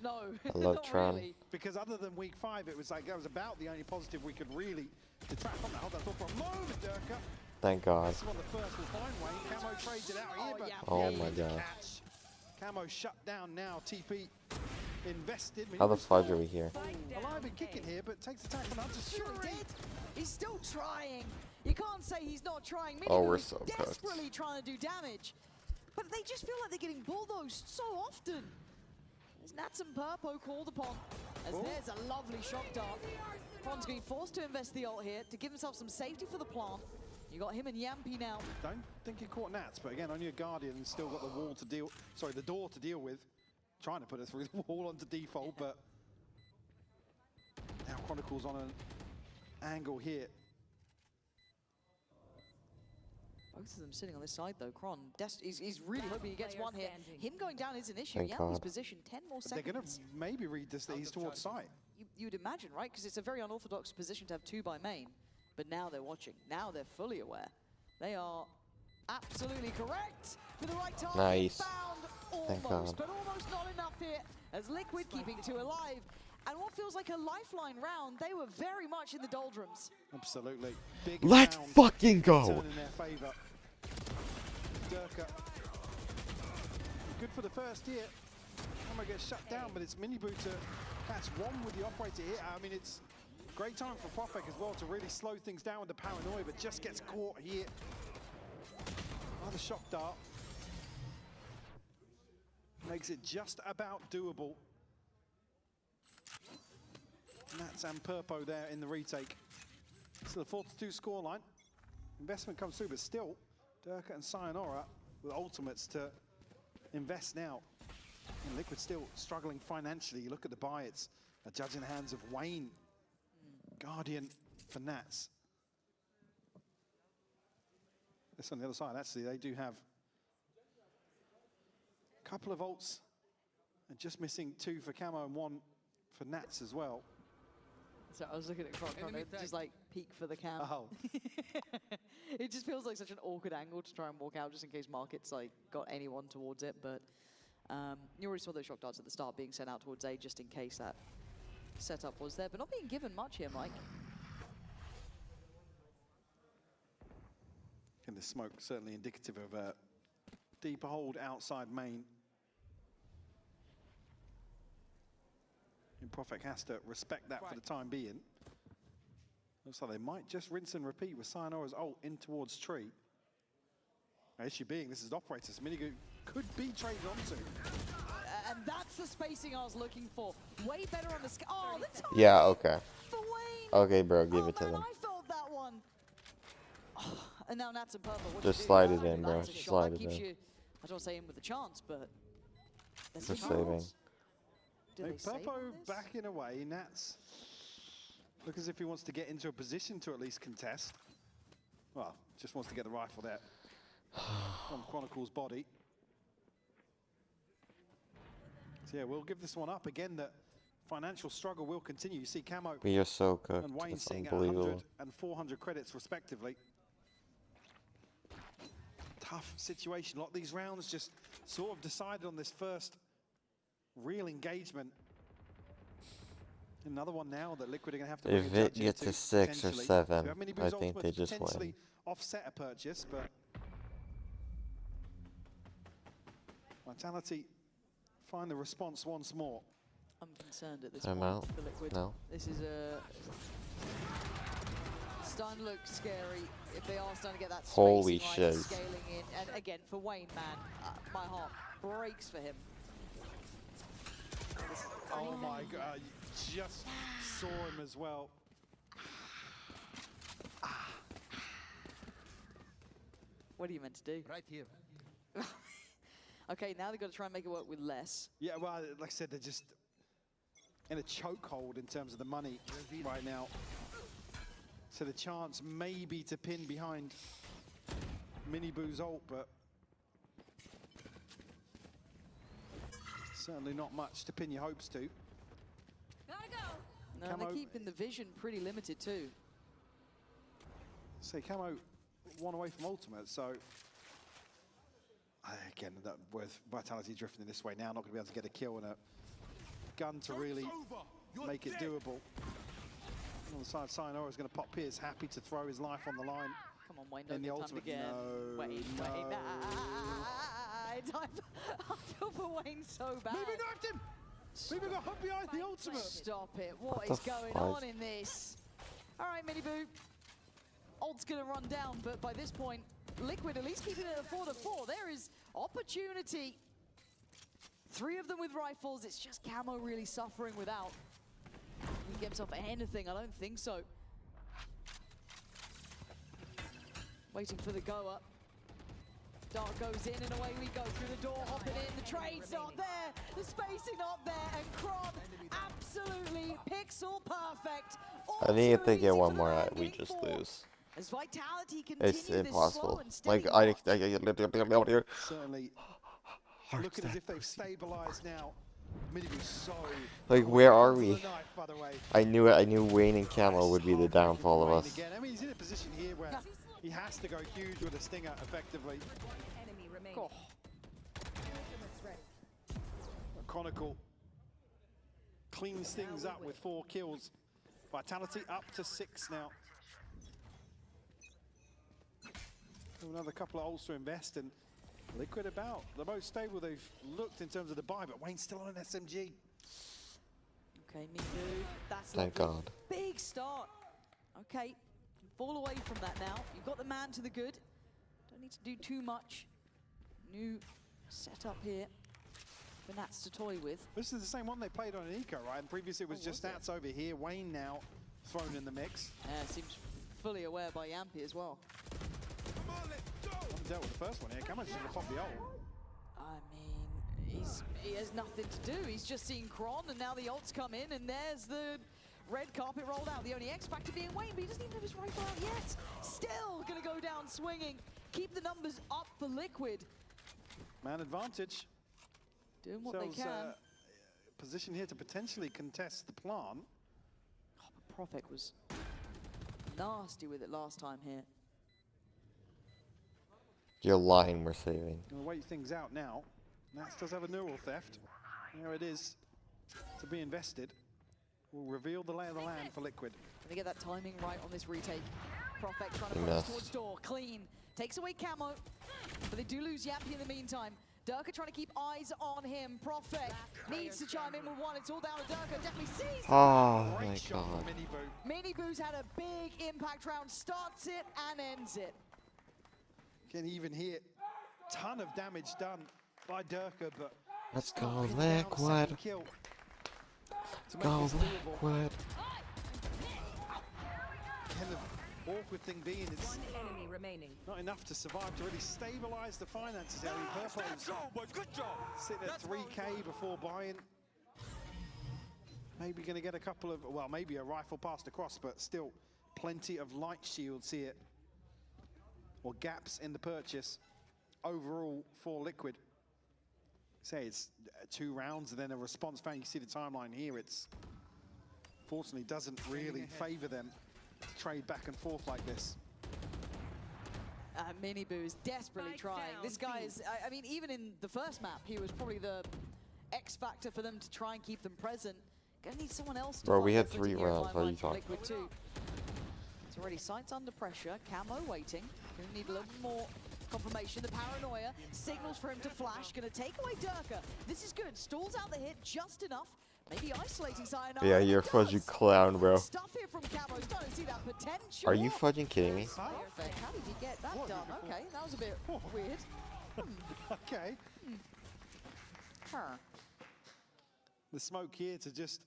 No, I love not Tron. really. Because other than week 5, it was like, that was about the only positive we could really detract from that. Hold that thought for a moment, Durka. Thank God. This is one of the first we'll find, Wayne. Camo trades it out here, but Oh yeah, my the God. catch. Camo shut down now. TP invested. How the fudge are we here? Alive and kicking here, but takes the tackle out to Sure Shuri. he did. He's still trying. You can't say he's not trying. Oh, Miniboo we're is so cooked. desperately trying to do damage. But they just feel like they're getting bulldozed so often. There's Nats and Purpo called upon, as there's a lovely shock dart. Kron's going to be forced to invest the ult here to give himself some safety for the plant. You got him and Yampi now. Don't think he caught Nats, but again, only a Guardian and still got the wall to deal, sorry, the door to deal with. Trying to put it through the wall onto default, but now Chronicles on an angle here. Both of them sitting on this side though. Kron, he's really hoping he gets one here. Him going down is an issue. Thank Yampi's God. position, 10 more They're going to seconds. maybe read this, that he's towards site. You'd imagine, right? Because it's a very unorthodox position to have 2 by main. But now they're watching. Now they're fully aware. They are absolutely correct with the right target. Nice. Found Thank almost, God. but almost not enough here. As Liquid keeping 2 alive. And what feels like a lifeline round, they were very much in the doldrums. Absolutely. Big Let's round fucking go. turn in their favor. Durka. Good for the first year. Camo gets shut down, but it's Miniboo to catch one with the operator here. I mean, it's Great time for Profek as well to really slow things down with the paranoia, but just gets caught here. Another shock dart. Makes it just about doable. Nats and Purpo there in the retake. Still a 4-2 scoreline. Investment comes through, but still, Durka and Sayonara with ultimates to invest now. And Liquid still struggling financially. You look at the buy, it's a judge in the hands of Wayne. Guardian for Nats. This on the other side, actually, they do have a couple of ults and just missing 2 for Camo and 1 for Nats as well. So I was looking at Croc, just like peek for the cam. Oh. It just feels like such an awkward angle to try and walk out just in case Market's like got anyone towards it, but you already saw those shock darts at the start being sent out towards A just in case that setup was there, but not being given much here, Mike. And the smoke certainly indicative of a deeper hold outside main. And Profek has to respect that for the time being. Looks like they might just rinse and repeat with Sayonara's ult in towards tree. The issue being, this is operators. Minigu could be traded onto. And that's the spacing I was looking for. Way better on the scale. Oh, the time Yeah, okay. for Wayne. Okay, bro, give it to them. I felt that one. Oh, and now Nats and Purple. Just slide it in, bro. That's a Just shot. slide That it keeps in. you, I don't want to say in with a chance, but there's Just a saving. chance. Do they save Purpo on this? backing away. Nats look as if he wants to get into a position to at least contest. Well, just wants to get the rifle there on Chronicle's body. So yeah, we'll give this one up. Again, the financial struggle will continue. You see Camo We are so cooked. and Wayne That's sitting at unbelievable. 100 and 400 credits respectively. Tough situation. A lot of these rounds just sort of decided on this first real engagement. Another one now that Liquid are going to have to bring If a it judge gets into, to 6 or potentially. 7, So Minibu's I think they ultimates just potentially win. offset a purchase, but Vitality find the response once more. I'm concerned at this Time point out. for Liquid. No. This is a starting to look scary. If they are starting to get that spacing Holy right, shit. scaling in, and again for Wayne, man, my heart breaks for him. Oh my god, you just saw him as well. What are you meant to do? Right here. Okay, now they've got to try and make it work with less. Yeah, well, like I said, they're just in a chokehold in terms of the money right now. So the chance maybe to pin behind Minibu's ult, but certainly not much to pin your hopes to. Gotta go. No, Camo- they're keeping the vision pretty limited too. Say Camo one away from ultimate, so again, with Vitality drifting this way now, not going to be able to get a kill and a gun to really make it doable. On the side, Sayonara is going to pop Piers, happy to throw his life on the line. Come on, Wayne, In don't the get timed ultimate, again. no, Wayne, no. I feel for Wayne so bad. Maybe knifed him! Maybe got hooked behind the ultimate! Stop it, what the is going fuck? on in this? All right, Miniboo. Ult's gonna run down, but by this point, Liquid at least keeping it at 4-4. There is opportunity. 3 of them with rifles, it's just Camo really suffering without. Can he get himself anything? I don't think so. Waiting for the go up. Dart goes in and away we go through the door, hopping in. The trade's not there, the spacing not there, and Kron absolutely pixel perfect. I think if they All get too one easy more for the out, we landing just for. lose. As Vitality continues It's this slow impossible. and steady Like, march. Certainly looking as if they've stabilized now. Minibu's so Like, where are onto the we? knife, by the way. I knew it. I knew Wayne and Camo would be the downfall of Wayne us. again. I mean, he's in a position here where he has to go huge with a stinger effectively. Enemy remaining. Cool. Chronicle cleans things up with 4 kills. Vitality up to 6 now. Another couple of ults to invest, and Liquid about the most stable they've looked in terms of the buy, but Wayne's still on an SMG. Okay, Mibu, that's Thank lovely. God. Big start. Okay, fall away from that now. You've got the man to the good. Don't need to do too much. New setup here for Nats to toy with. This is the same one they played on an Eco, right? And previously it was just Nats over here. Wayne now thrown in the mix. Yeah, seems fully aware by Yampy as well. Haven't dealt with the first one here. Cameron's just gonna pop the ult. I mean, he has nothing to do. He's just seen Kron, and now the ults come in, and there's the red carpet rolled out. The only X factor being Wayne, but he doesn't even have his rifle out yet. Still gonna go down swinging. Keep the numbers up for Liquid. Man advantage. Doing what they can. Position here to potentially contest the plant. Oh, but Profek was nasty with it last time here. You're lying, we're saving. We'll wait things out now. Nats does have a neural theft. There it is. To be invested. Will reveal the lay of the land for Liquid. Gonna get that timing right on this retake. Profek trying to Yes. push towards door. Clean. Takes away Camo. But they do lose Yampy in the meantime. Durka trying to keep eyes on him. Profek needs to chime in with one. It's all down to Durka. Definitely sees. Oh Great my shot God. from Mini Boo. Miniboo's had a big impact round. Starts it and ends it. Can even hear ton of damage done by Durka, but Let's not go pin down a second Liquid. kill to make Go this doable. Liquid. Kind of awkward thing being it's One enemy remaining. not enough to survive to really stabilize the finances. I mean, Purple's Good job. sitting at 3K before buying. Maybe going to get a couple of, well, maybe a rifle passed across, but still plenty of light shields here. Or gaps in the purchase overall for Liquid. Say it's 2 rounds and then a response fan. You see the timeline here. It's fortunately doesn't really favor them to trade back and forth like this. Miniboo is desperately Spike trying. down, This guy B. is, I mean, even in the first map, he was probably the X factor for them to try and keep them present. Gonna need someone else to Bro, find we their had footing 3 here, rounds. What are you Limelight for talking Liquid too. It's already sights under pressure. Camo waiting. Gonna need a little more confirmation. The paranoia signals for him to flash. Gonna take away Durka. This is good. Stalls out the hit just enough. Maybe isolating Sayonara. Yeah, and you're a it fudgy does. clown, bro. Stuff here from Camo. Starting to see that potential. Are you fudging kidding me? Perfect. How did he get that done? Okay, that was a bit weird. Okay. Huh. The smoke here to just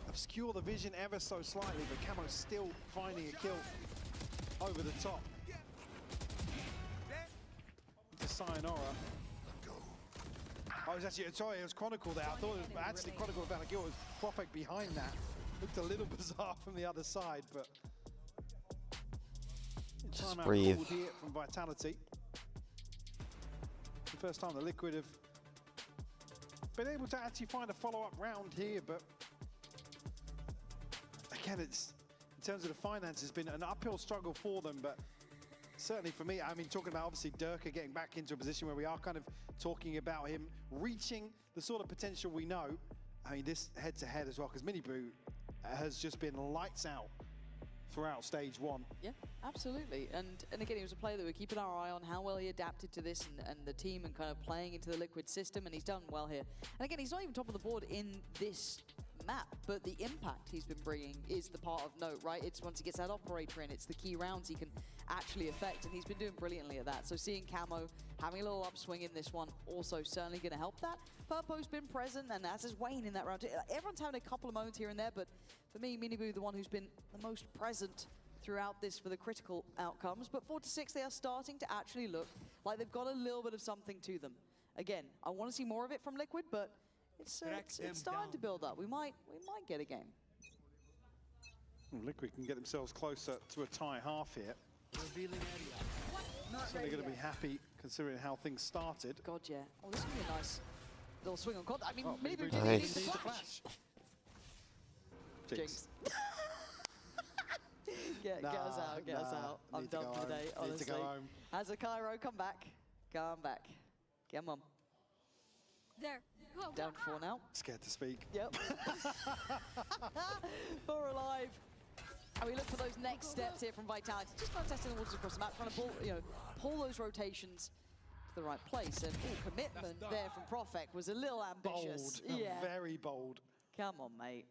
obscure the vision ever so slightly, but Camo's still finding a kill over the top. To Sayonara. I was actually, sorry, it was Chronicle there. I thought it was actually Chronicle about a kill. It was Profek behind that. Looked a little bizarre from the other side, but Just timeout breathe. called here from Vitality. The first time the Liquid have been able to actually find a follow-up round here, but again, it's in terms of the finances, been an uphill struggle for them, but certainly for me, I mean, talking about obviously Durka getting back into a position where we are kind of talking about him reaching the sort of potential we know. I mean, this head-to-head as well, because Miniboo has just been lights out throughout stage 1. Yeah, absolutely. And again, he was a player that we're keeping our eye on how well he adapted to this and the team and kind of playing into the Liquid system, and he's done well here. And again, he's not even top of the board in this map, but the impact he's been bringing is the part of note, right? It's once he gets that operator in, it's the key rounds he can actually affect, and he's been doing brilliantly at that. So seeing Camo having a little upswing in this one, also certainly going to help that. Purpo's been present, and as is Wayne in that round. Everyone's having a couple of moments here and there, but for me, Miniboo, the one who's been the most present throughout this for the critical outcomes. But 4-6, they are starting to actually look like they've got a little bit of something to them. Again, I want to see more of it from Liquid, but it's starting to build up. We might get a game. Liquid can get themselves closer to a tie half here. Revealing area. So they're going to be happy considering how things started. God, yeah. Oh, this is going to be a nice little swing on contact. I mean, Miniboo Miniboo didn't didn't need the need the flash. Jinx. Get us out, get us out. I'm done for the day, honestly. Need to go home. Has a Cairo come back? Come back. Come on. There. Go. Down 4 now. Scared to speak. Yep. 4 alive. And we look for those next steps here from Vitality. Just kind of testing the waters across the map, trying to pull, pull those rotations the right place. And commitment there from Profek was a little ambitious. Bold, Yeah. very bold. Come on, mate.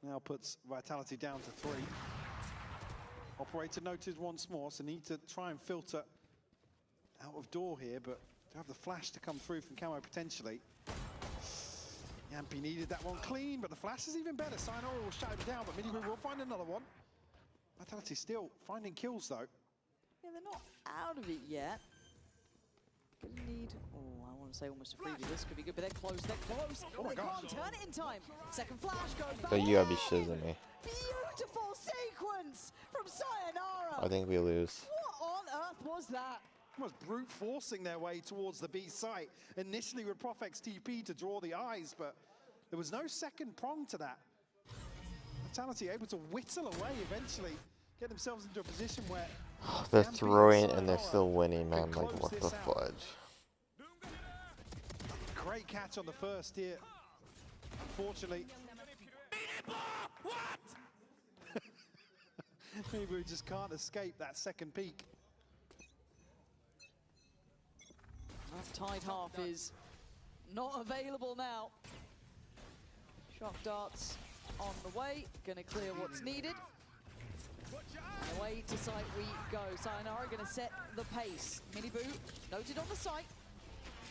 Now puts Vitality down to 3. Operator noted once more, so need to try and filter out of door here, but to have the flash to come through from Camo potentially. Yampi needed that one clean, but the flash is even better. Sayonara will shut him down, but Minibu will find another one. Vitality still finding kills though. Yeah, they're not out of it yet. Gonna need, I want to say almost a freebie. This could be good, but they're close, Oh my they gosh. can't turn it in time. Second flash goes back. But you gotta be shizzing me. Beautiful sequence from Sayonara. I think we lose. What on earth was that? Was brute forcing their way towards the B site. Initially with Profek's TP to draw the eyes, but there was no second prong to that. Vitality able to whittle away eventually, get themselves into a position where They're Yampi throwing and they're Sayonara still winning, man. can Like, close what this the out. fudge? Great catch on the first here. Unfortunately, maybe we just can't escape that second peak. That tied half is not available now. Shock darts on the way, gonna clear what's needed. And away to site we go. Sayonara gonna set the pace. Minibu noted on the site.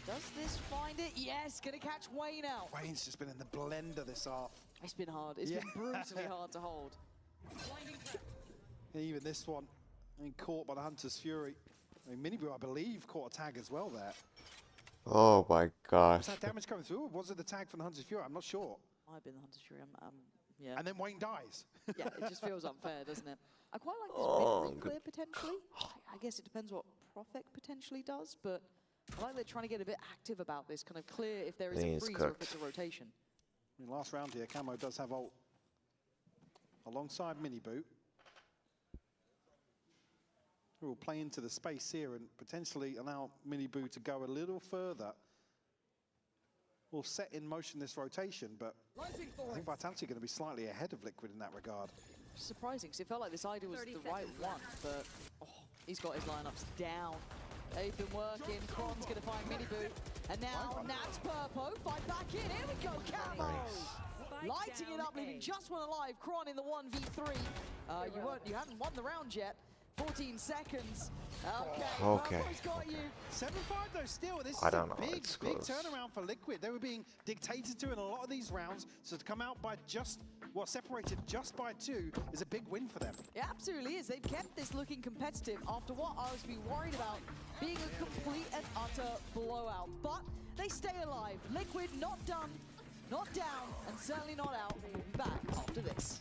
Does this find it? Yes, gonna catch Wayne out. Wayne's just been in the blender this half. It's been hard. It's been brutally hard to hold. And even this one, caught by the Hunter's Fury. I mean, Minibu, I believe, caught a tag as well there. Oh my gosh. Was that damage coming through, or was it the tag from the Hunter's Fury? I'm not sure. Might have been the Hunter's Fury. Yeah. And then Wayne dies. Yeah, it just feels unfair, doesn't it? I quite like this mid clear potentially. I guess it depends what Profek potentially does, but I like they're trying to get a bit active about this, kind of clear if there is a freeze or if it's a rotation. I mean, last round here, Camo does have ult alongside Minibu, who will play into the space here and potentially allow Minibu to go a little further. Will set in motion this rotation, but I think Vitality are going to be slightly ahead of Liquid in that regard. Surprising, because it felt like this idea was the right one, but he's got his lineups down. They've been working. Kron's going to find Minibu, and now Nats Purpo fight back in. Here we go, Camo! Lighting it up, leaving just one alive. Kron in the 1v3. You haven't won the round yet. 14 seconds. Okay. Purpo's got you. 7-5 though still. This is I don't know, a big it's close. turnaround for Liquid. They were being dictated to in a lot of these rounds, so to come out by separated just by 2 is a big win for them. It absolutely is. They've kept this looking competitive after what I was being worried about being a complete and utter blowout. But they stay alive. Liquid not done, not down, and certainly not out. We'll be back after this.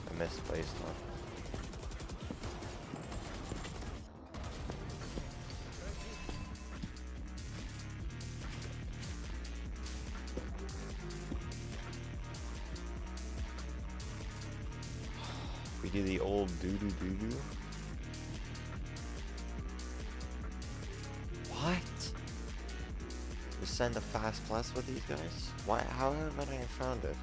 I misplaced one. We do the old doo-doo. What? We send a fast plus with these guys? Why? How haven't I found it?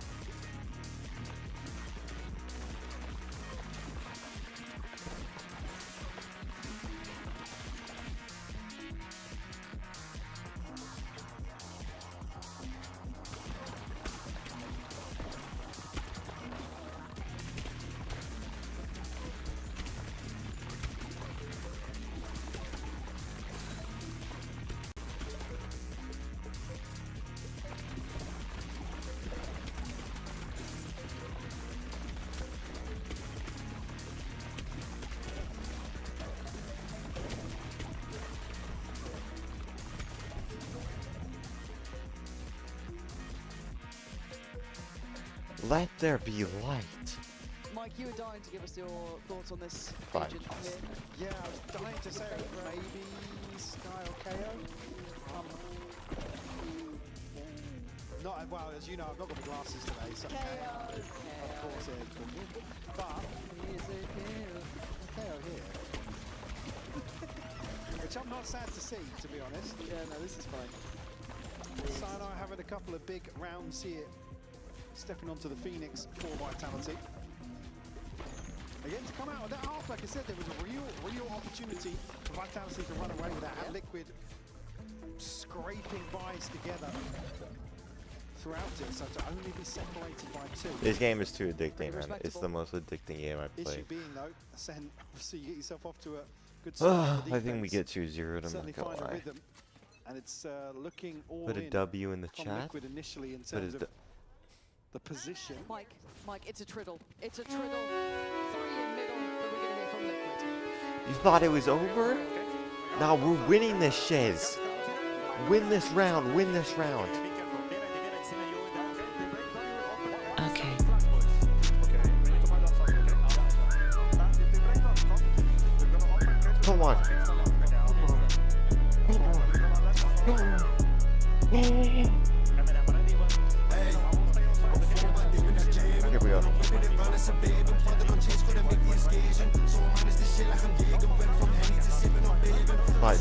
Let there be light. Mike, you were dying to give us your thoughts on this Fine. agent here. Yeah, I was dying to say maybe Sky or KO. Not well, as you know, I've not got my glasses today, so KO. of course it is. But KO here, which I'm not sad to see, to be honest. Yeah, no, this is fine. Sayonara having a couple of big rounds here, stepping onto the Phoenix for Vitality. Again, to come out of that half, like I said, there was a real opportunity for Vitality to run away with that. And Liquid scraping buys together throughout it, so to only be separated by 2. This game is too addicting, man. It's the most addicting game I've played. Issue being, though, Sen, obviously you get yourself off to a good start. I think we get 2-0 to Certainly not find a lie. rhythm, and it's looking all Put a in W in the from chat. Liquid initially in Put terms a of the position. Mike, it's a triddle. It's a triddle. 3 in middle, but we're going to hear from Liquid. You thought it was over? Now we're winning this, Shez. Win this round. Win this round. Okay. Come on. Here we go. Fine.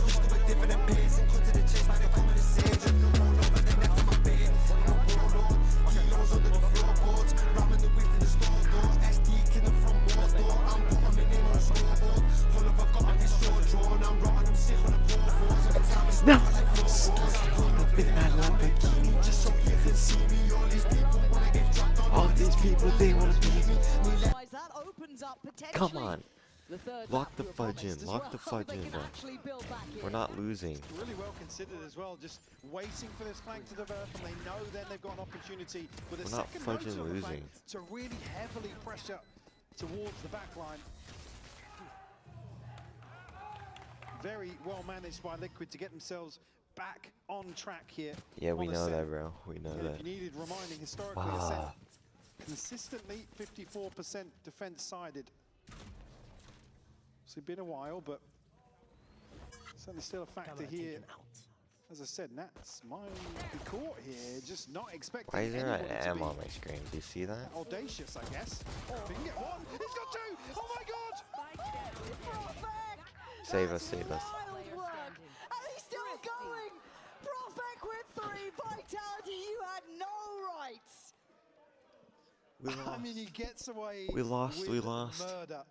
No! All these people, they want to be. That opens up Come on. the third Lock the map fudge we were in. promised as Lock well. the fudge They in, can bro. actually build back We're in. not losing. Really well considered as well, just waiting for this flank to divert, and they know then they've got an opportunity with a We're not second fudging rotor on the flank losing. to really heavily pressure towards the back line. Very well managed by Liquid to get themselves back on track here. Yeah, we on the know set. that, bro. We know And that. if you needed reminding, historically, Ah. Ascent consistently 54% defense sided. It's been a while, but certainly still a factor here. As I said, Nats might be caught here, just not expecting Why is there an anybody to M be on my screen? Do you see that? audacious, I guess. If he can get one, he's got 2! Oh my god! Save us, save us. Wild work. And he's still going. Profek with 3. Vitality, you had no rights. We I mean, he gets away We lost, with we lost. murder.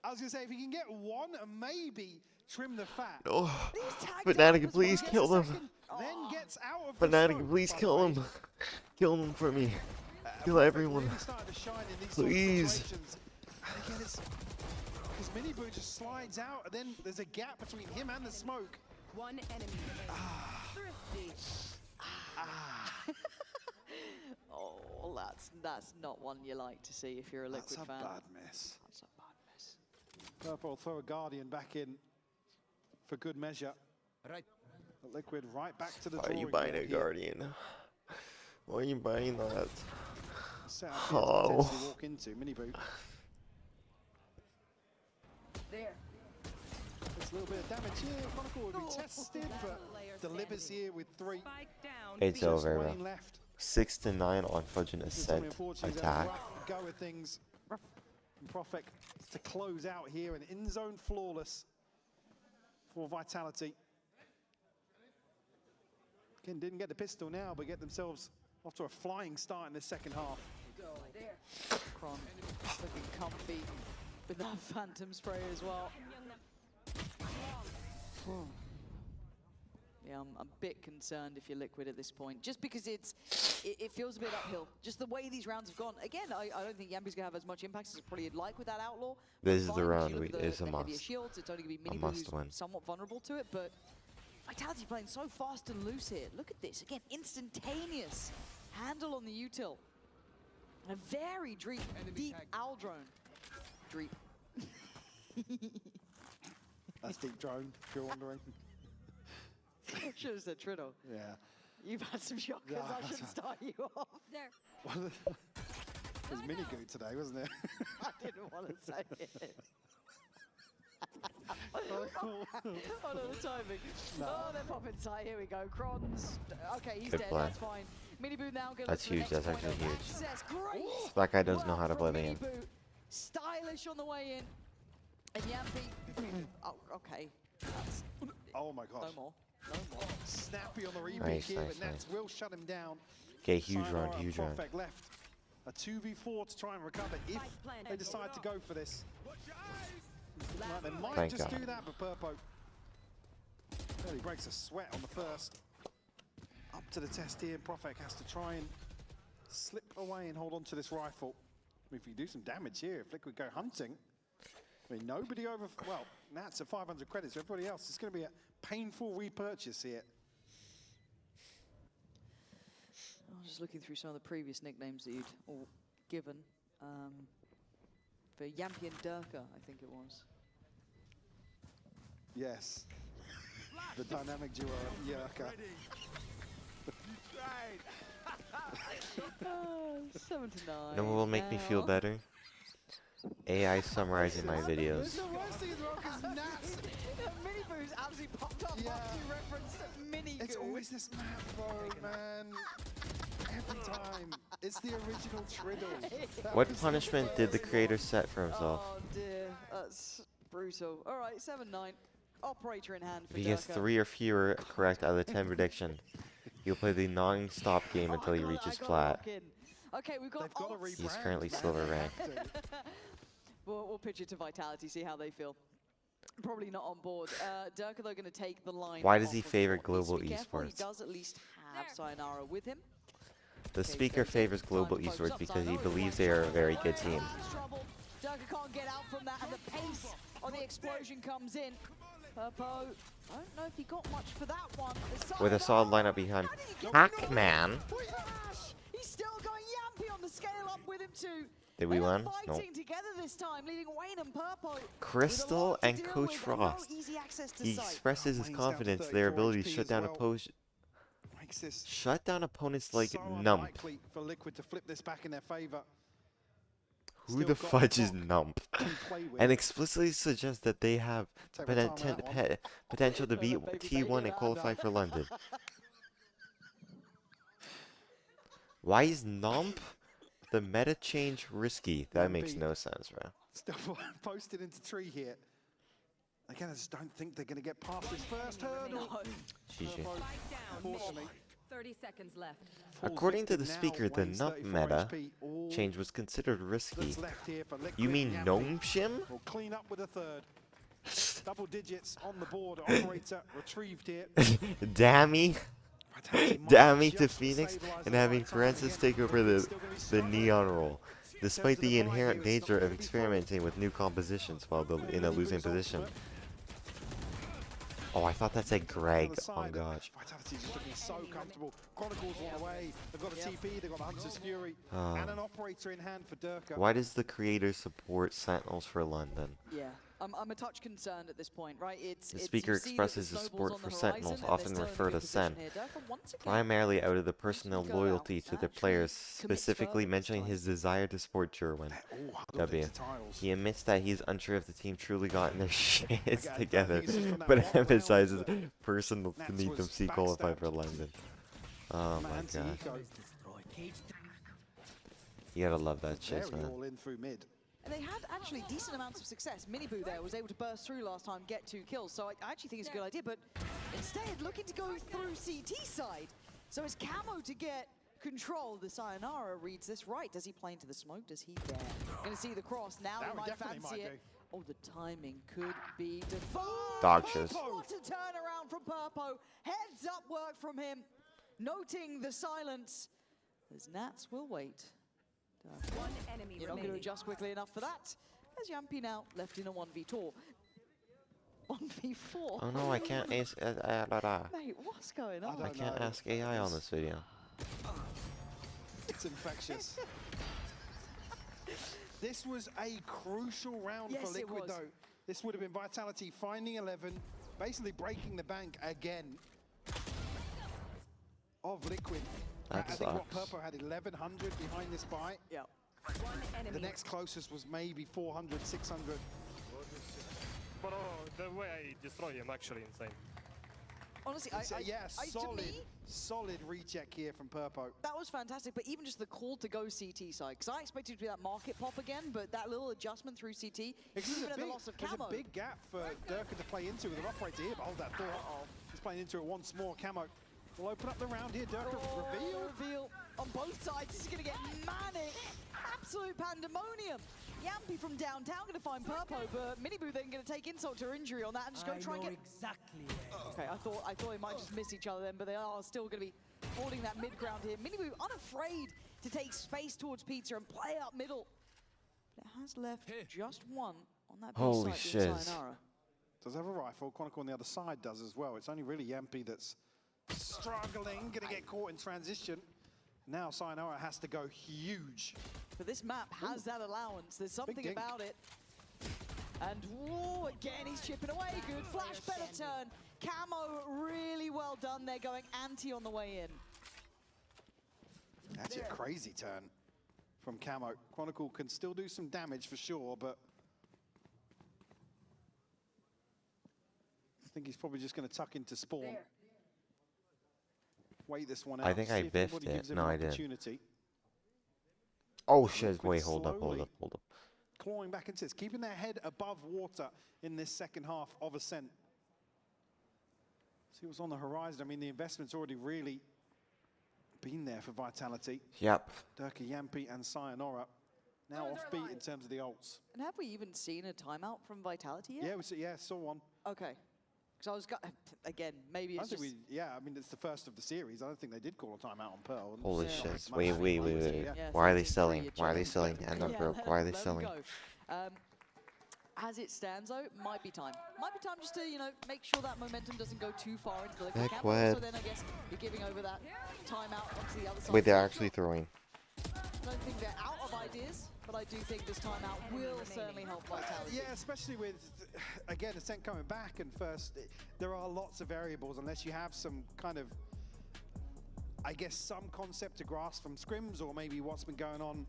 I was going to say, if he can get 1 and maybe trim the fat. Oh, Fnatic, please kill them. Then gets out of the Fnatic, smoke, please by the kill way. them. Kill them for me. Kill everyone. Really starting to shine in these sort of Please. situations. And again, it's because Miniboo just slides out, and then there's a gap between him and the smoke. One enemy remaining. Thrifty. Oh, that's not one you like to see if you're a Liquid That's a fan. bad miss. That's a bad miss. Purple throw a Guardian back in for good measure. Right. But Liquid right back to the Why are drawing you buying board a here. Guardian? Why are you buying that? Set up here to Oh. potentially walk into Miniboo. There. There's a little bit of damage here. Chronicle will be tested, but delivers here with 3. Spike down. It's Just over, Wayne bro. left. 6 to 9 on Fudging This is something Ascent unfortunate. He's had a attack. rough go with things. And Profek to close out here, and in zone flawless for Vitality. Again, didn't get the pistol now, but get themselves off to a flying start in the second half. Kron looking comfy with that Phantom Spray as well. Yeah, I'm a bit concerned if you're Liquid at this point, just because it feels a bit uphill. Just the way these rounds have gone. Again, I don't think Yambi's gonna have as much impact as he probably would like with that Outlaw. This is Fine, the if round you look at it's a the heavier must. shields, it's only gonna be A Miniboo must who's win. somewhat vulnerable to it, but Vitality playing so fast and loose here. Look at this again, instantaneous handle on the util. And a very deep owl drone. Dreep. That's deep drone, if you're wondering. Should have said Triddle. Yeah. You've had some shockers. Yeah, I should start you off. There. Well, it was mini good today, wasn't it? I didn't want to say it. Oh, no, the timing. No. Oh, they're popping sight. Here we go. Kron's. Okay, he's Good dead. play. That's fine. Miniboo now going That's to the huge, next that's point actually of huge. access. Great. That guy doesn't know work how to from play the game. Miniboo. Stylish on the way in. And Yampi. Oh, okay. That's Oh my gosh. no more. No more. Snappy on the repeat Nice, here, nice, but Nats nice. will shut him down. Okay, huge Sayonara round, huge and round. Profek left a 2v4 to try and recover if they decide to go for this. Like they might Thank just God. do that, but Purpo really breaks a sweat on the first. Up to the test here, and Profek has to try and slip away and hold on to this rifle. I mean, if you do some damage here, if Liquid go hunting, I mean, nobody over, well, Nats at 500 credits, everybody else, it's going to be a painful repurchase here. I was just looking through some of the previous nicknames that you'd all given. For Yampy and Durka, I think it was. Yes, the dynamic duo of Yerka. 7 to 9. You know what will make me feel better? AI summarizing my videos. The worst thing is wrong because Nats, Miniboo's absolutely popped up after you referenced Minigoo. It's always this map, bro, man. Every time. It's the original Triddle. What punishment did the creator set for himself? Oh dear, that's brutal. All right, 7-9. Operator in hand for If he gets Durka. 3 or fewer correct out of the 10 prediction, he'll play the non-stop game until he reaches plat. Okay, we've got He's currently silver ranked. We'll pitch it to Vitality, see how they feel. Probably not on board. Durka, though, going to take the line. Why does he off of favor Fort. global Needs to be careful. He esports? does at least have Sayonara with him. The speaker favors global esports because he believes they are a very good team. Durka can't get out from that, and the pace of the explosion comes in. Purpo, I don't know if he got much for that one. With a solid lineup behind Pac-Man. He's still going Yampy on the scale up with him too. Did we win? No. Fighting together this time, leaving Wayne and Purpo. Crystal and Coach Frost. He expresses his confidence in their ability to shut down opponents like Nump. Unlikely for Liquid to flip this back in their favor. Who the fudge is Nump? And explicitly suggests that they have potential to beat T1 and qualify for London. Why is Nump the meta change risky? That makes no sense, bro. Still posted into tree here. Again, I just don't think they're going to get past this first hurdle. GG. Unfortunately. 30 seconds left. According to the speaker, the Nump meta change was considered risky. You mean Gnome Shim? We'll clean up with a third. Double digits on the board. Operator retrieved here. Dammy to Phoenix and having Francis take over the Neon role. Despite the inherent danger of experimenting with new compositions while in a losing position. Oh, I thought that said Greg. Oh gosh. Vitality's just looking so comfortable. Chronicles one away. They've got a TP, they've got a Hunter's Fury, and an operator in hand for Durka. Why does the creator support Sentinels for London? Yeah, I'm a touch concerned at this point, right? The speaker expresses his support for Sentinels, often referred as Sen, primarily out of the personal loyalty to their players, specifically mentioning his desire to support Jerwin. W. He admits that he's unsure if the team truly gotten their shit together, but emphasizes personal to need them see qualify for London. Oh my god. You gotta love that shit, man. And they had actually decent amounts of success. Miniboo there was able to burst through last time, get 2 kills. So I actually think it's a good idea, but instead looking to go through CT side. So it's Camo to get control. The Sayonara reads this right. Does he play into the smoke? Does he dare? Gonna see the cross. Now he might fancy it. Oh, the timing could be divine. Dog shiz. What a turnaround from Purpo. Heads up work from him. Noting the silence. As Nats will wait. One enemy You're not going to adjust quickly enough for that. As Yampy now left in a 1v2. 1v4. Oh no, I can't ask. Mate, what's going on? I can't ask AI on this video. It's infectious. This was a crucial round for Liquid, though. This would have been Vitality finding 11, basically breaking the bank again of Liquid. That I think what sucks. Purpo had 1100 behind this buy. Yeah. The next closest was maybe 400, 600. But the way I destroy him actually insane. Honestly, solid recheck here from Purpo. That was fantastic, but even just the call to go CT side, because I expected it to be that market pop again, but that little adjustment through CT, even at the loss of Camo. There's a big gap for Durka to play into with an operator here, but hold that thought. He's playing into it once more. Camo will open up the round here. Durka reveal. on both sides. This is going to get manic. Absolute pandemonium. Yampi from downtown going to find Purpo, but Miniboo then going to take insult to injury on that and just go try and get... exactly. Okay, I thought they might just miss each other then, but they are still going to be holding that mid ground here. Miniboo unafraid to take space towards Pizza and play up middle. But it has left just one on that B Holy side shit. with Sayonara. Does have a rifle. Chronicle on the other side does as well. It's only really Yampi that's struggling, going to get caught in transition. Now Sayonara has to go huge. But this map has that allowance. There's something dink. about it. And whoa, again, he's chipping away. Good flash, better turn. Camo, really well done there, going anti on the way in. That's a crazy turn from Camo. Chronicle can still do some damage for sure, but I think he's probably just going to tuck into spawn. Wait this one out. I think I see if biffed anybody gives it. him No, an I didn't. opportunity. Oh shit, Liquid wait, hold up. slowly clawing back into this, keeping their head above water in this second half of Ascent. See what's on the horizon. I mean, the investment's already really been there for Vitality. Yep. Durka, Yampi, and Sayonara now offbeat in terms of the ults. And have we even seen a timeout from Vitality yet? Yeah, saw one. Okay. Because I was, again, maybe it's just... I mean, it's the first of the series. I don't think they did call a timeout on Pearl. And Holy not shit. much Wait. Yeah. Why are they selling? Why are they selling? And not broke. Why are they let 'em selling? go. As it stands, though, might be time. Might be time just to, make sure that momentum doesn't go too far into the liquid camp. Liquid. Also, then I guess you're giving over that timeout onto the other side. Wait, they're actually throwing. I don't think they're out of ideas, but I do think this timeout will certainly help Vitality. Yeah, especially with, again, Ascent coming back, and first, there are lots of variables unless you have some kind of, I guess, some concept to grasp from scrims or maybe what's been going on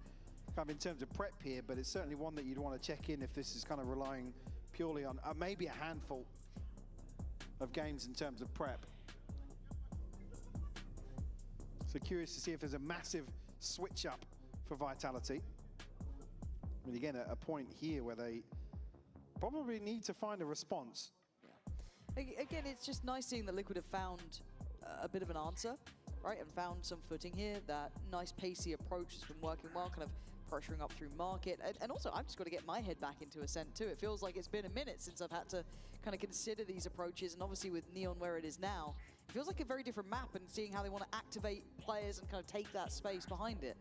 kind of in terms of prep here, but it's certainly one that you'd want to check in if this is kind of relying purely on maybe a handful of games in terms of prep. So curious to see if there's a massive switch up for Vitality. I mean, again, a point here where they probably need to find a response. Yeah. Again, it's just nice seeing that Liquid have found a bit of an answer, right? And found some footing here. That nice pacey approach has been working well, kind of pressuring up through market. And also, I've just got to get my head back into Ascent too. It feels like it's been a minute since I've had to kind of consider these approaches. And obviously with Neon where it is now, it feels like a very different map, and seeing how they want to activate players and kind of take that space behind it.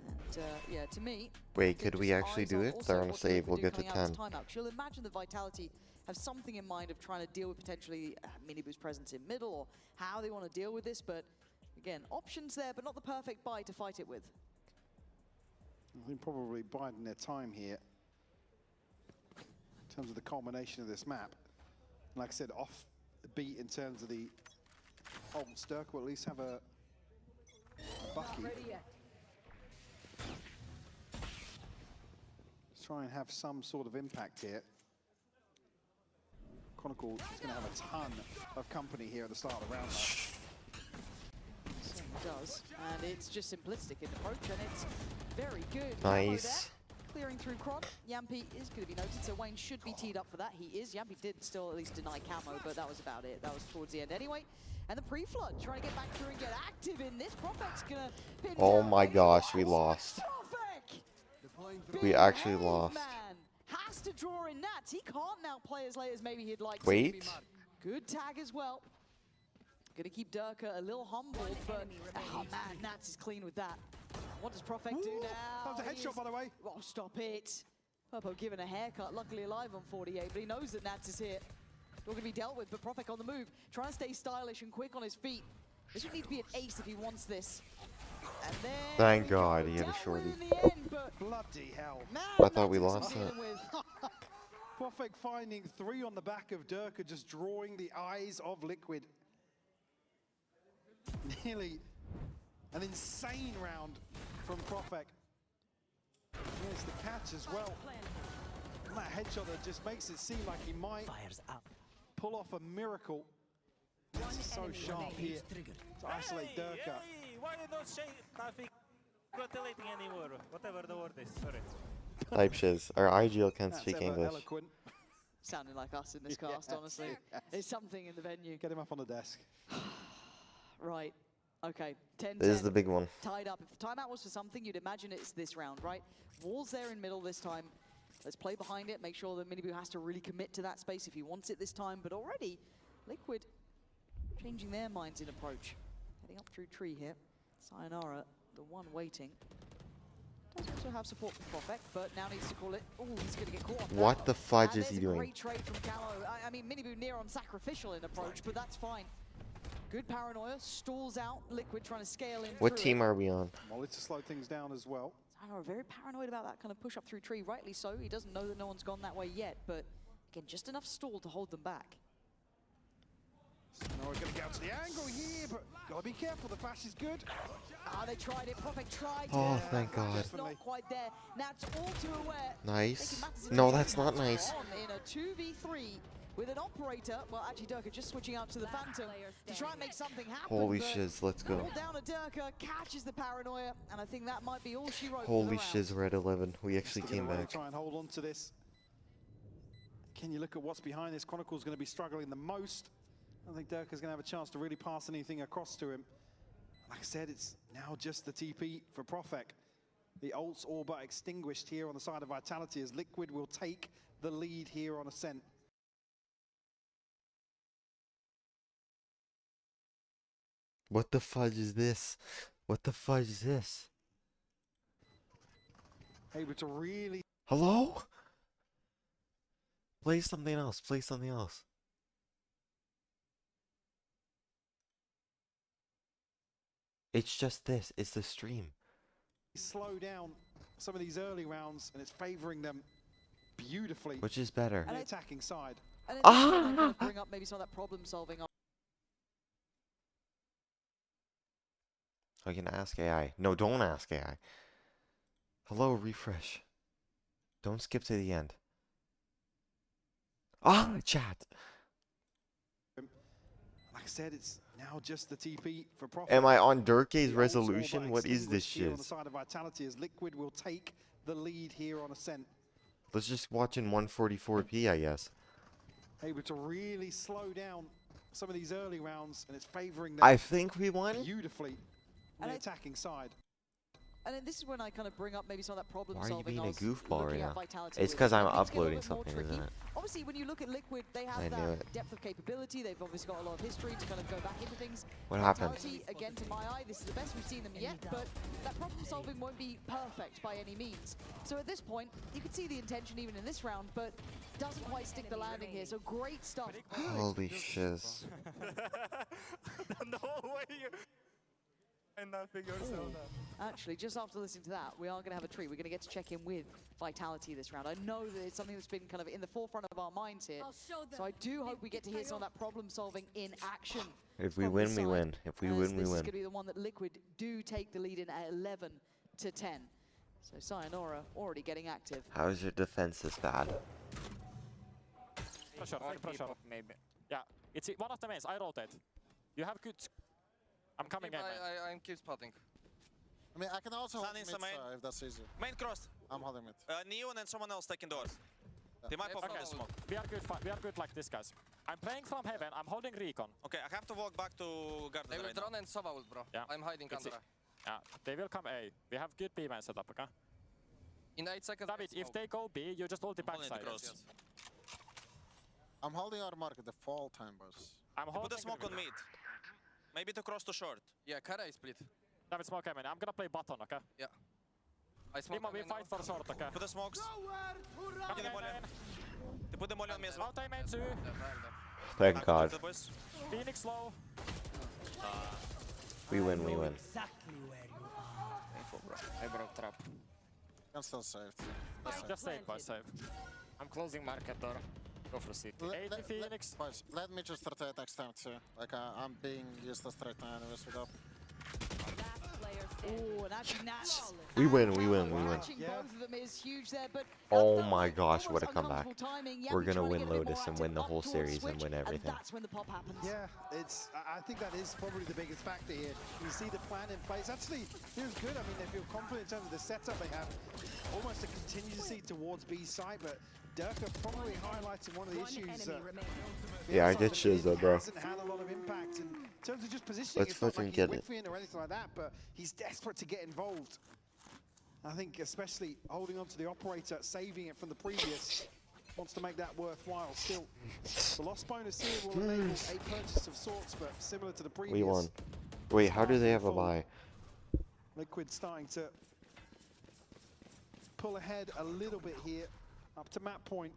And yeah, to me... Wait, could we actually do it? They're on a save, we'll get to 10. She'll imagine that Vitality have something in mind of trying to deal with potentially Miniboo's presence in middle, or how they want to deal with this, but again, options there, but not the perfect buy to fight it with. I think probably biding their time here in terms of the culmination of this map. And like I said, off the beat in terms of the Dirk will at least have a Bucky. Let's try and have some sort of impact here. Chronicle is going to have a ton of company here at the start of the round. Certainly does, and it's just simplistic in approach, and it's very good. Nice. Clearing through Kron. Yampi is going to be noted, so Wayne should be teed up for that. He is. Yampi did still at least deny camo, but that was about it. That was towards the end anyway. And the pre-flood, trying to get back through and get active in this. Prophet's going to pin Oh down my Wayne. gosh, we lost. We actually lost. Man has to draw in Nats. He can't now play as late as maybe he'd like Wait. to. Good tag as well. Gonna keep Durka a little humbled, but oh man, Nats is clean with that. What does Prophet do now? That was a headshot, by the way. Oh, stop it. Purpo given a haircut, luckily alive on 48, but he knows that Nats is here. Not gonna be dealt with, but Prophet on the move, trying to stay stylish and quick on his feet. This would need to be an ace if he wants this. And then Thank God he had a shorty. Bloody hell. Man, I thought we Nats is lost it. dealing with. Prophet finding 3 on the back of Durka, just drawing the eyes of Liquid. Nearly an insane round from Prophet. Here's the catch as well. And that headshot that just makes it seem like he might pull off a miracle. It's so sharp here to isolate Durka. Why you don't say nothing titillating anymore? Whatever the word is, sorry. Leipzig. Our IGL can't That's speak ever English. eloquent. Sounding like us in this cast, honestly. There's something in the venue. Get him up on the desk. Right. Okay, 10-10. This is the big one. Tied up. If the timeout was for something, you'd imagine it's this round, right? Wall's there in middle this time. Let's play behind it, make sure that Miniboo has to really commit to that space if he wants it this time. But already, Liquid changing their minds in approach. Heading up through tree here. Sayonara, the one waiting. Does also have support from Profek, but now needs to call it. Oh, he's going to get caught on What that. the fudge And is he there's a doing? great trade from Camo. I mean, Miniboo near on sacrificial in approach, but that's fine. Good paranoia, stalls out. Liquid trying to scale in. What team are we on? Molly to slow things down as well. Sayonara very paranoid about that kind of push up through tree, rightly so. He doesn't know that no one's gone that way yet, but again, just enough stall to hold them back. Sayonara going to get out to the angle here, but gotta be careful. The flash is good. Ah, they tried it. Profek tried. Oh, thank God. Just not quite there. Now it's all too aware. Nice. No, that's not nice. In a 2v3 with an operator. Well, actually, Durka just switching out to the Phantom to try and make something happen. Holy shiz, let's go. All down to Durka, catches the paranoia, and I think that might be all she wrote. Holy shiz, we're at 11. We actually came back. Try and hold on to this. Can you look at what's behind this? Chronicle's going to be struggling the most. I don't think Durka's going to have a chance to really pass anything across to him. Like I said, it's now just the TP for Profek. The ults all but extinguished here on the side of Vitality as Liquid will take the lead here on Ascent. What the fudge is this? What the fudge is this? Able to really... Hello? Play something else. Play something else. It's just this. It's the stream. slow down some of these early rounds, and it's favoring them beautifully. Which is better? On the attacking side. And it's kind of bring up maybe some of that problem solving. I can ask AI. No, don't ask AI. Hello, refresh. Don't skip to the end. Chat. Like I said, it's now just the TP for Profit. Am I on Durke's resolution? What is this shit? On the side of Vitality as Liquid will take the lead here on Ascent. Let's just watch in 144p, I guess. Able to really slow down some of these early rounds, and it's favoring them. I think we won Beautifully on the attacking side. And then this is when I kind of bring up maybe some of that problem Why are you solving. being a goofball right now? Vitality It's with. because I'm Things get a uploading little bit more something, isn't tricky. it? Obviously, when you look at Liquid, they have I knew that it. depth of capability. They've obviously got a lot of history to kind of go back into things. What happened? Vitality, again, to my eye, this is the best we've seen them yet, but that problem solving won't be perfect by any means. So at this point, you can see the intention even in this round, but doesn't quite stick the landing here. So great stuff. Good. Holy shiz. No way you... And that figure so Actually, just after listening to that, we are going to have a treat. We're going to get to check in with Vitality this round. I know that it's something that's been kind of in the forefront of our minds here. So I do hope we get to hear some of that problem solving in action. If we win, we win. If we win, we This is win. going to be the one that Liquid do take the lead in at 11 to 10. So Sayonara already getting active. How's your defense this bad? Pressure, pressure. Maybe. Yeah, it's one of the mains. I rotate. You have good... I'm coming in. I'm keep spotting. I mean, I can also hold Sun mid is the main. if that's easy. Main crossed. I'm holding mid. Neon and someone else taking doors. They might pop Okay, out smoke. we are good. We are good like this, guys. I'm playing from heaven. I'm holding recon. Okay, I have to walk back to garden. They will right now. drone and Sova ult, bro. Yeah. I'm hiding It's under. Yeah, they will come A. We have good B man setup, okay? In 8 seconds. David, if they go B, you just ult the backside. I'm holding our market the fall time, boss. I'm holding. Put a smoke on mid. Maybe to cross to short. Yeah, Kara is split. David, smoke A man. I'm gonna play button, okay? Yeah. I smoke. Timo, we fight for short, okay? Put the smokes. Put the molly. They put the molly on me as well. Out I main 2. Thank God. Phoenix low. We win, we win. I broke trap. I'm still saved. Just save, boys, save. I'm closing market door. Go for city. 80 Phoenix. Boys, let me just rotate next time too. Like, I'm being useless right now anyways with up. Oh, and actually Nats. We win, we win, we win. Catching both of them is huge there, but Oh my gosh, what a comeback. timing. Yeah, We're we're gonna trying to win get a bit more Lotus and active win the up whole towards series and Switch, win everything. And that's when the pop happens. Yeah, I think that is probably the biggest factor here. You see the plan in place. Actually, feels good. I mean, they feel confident in terms of the setup. They have almost a contingency towards B side, but Durka probably highlighting one of the issues. Yeah, I get shiz though, bro. Hasn't had a lot of impact, and terms of just positioning, Let's it's not fucking like he's get it. whiffing or anything like that, but he's desperate to get involved. I think especially holding on to the operator, saving it from the previous, wants to make that worthwhile. Still, the loss bonus here will enable a purchase of sorts, but similar to the previous. We won. Wait, how do they have a bye? Liquid starting to pull ahead a little bit here, up to map point.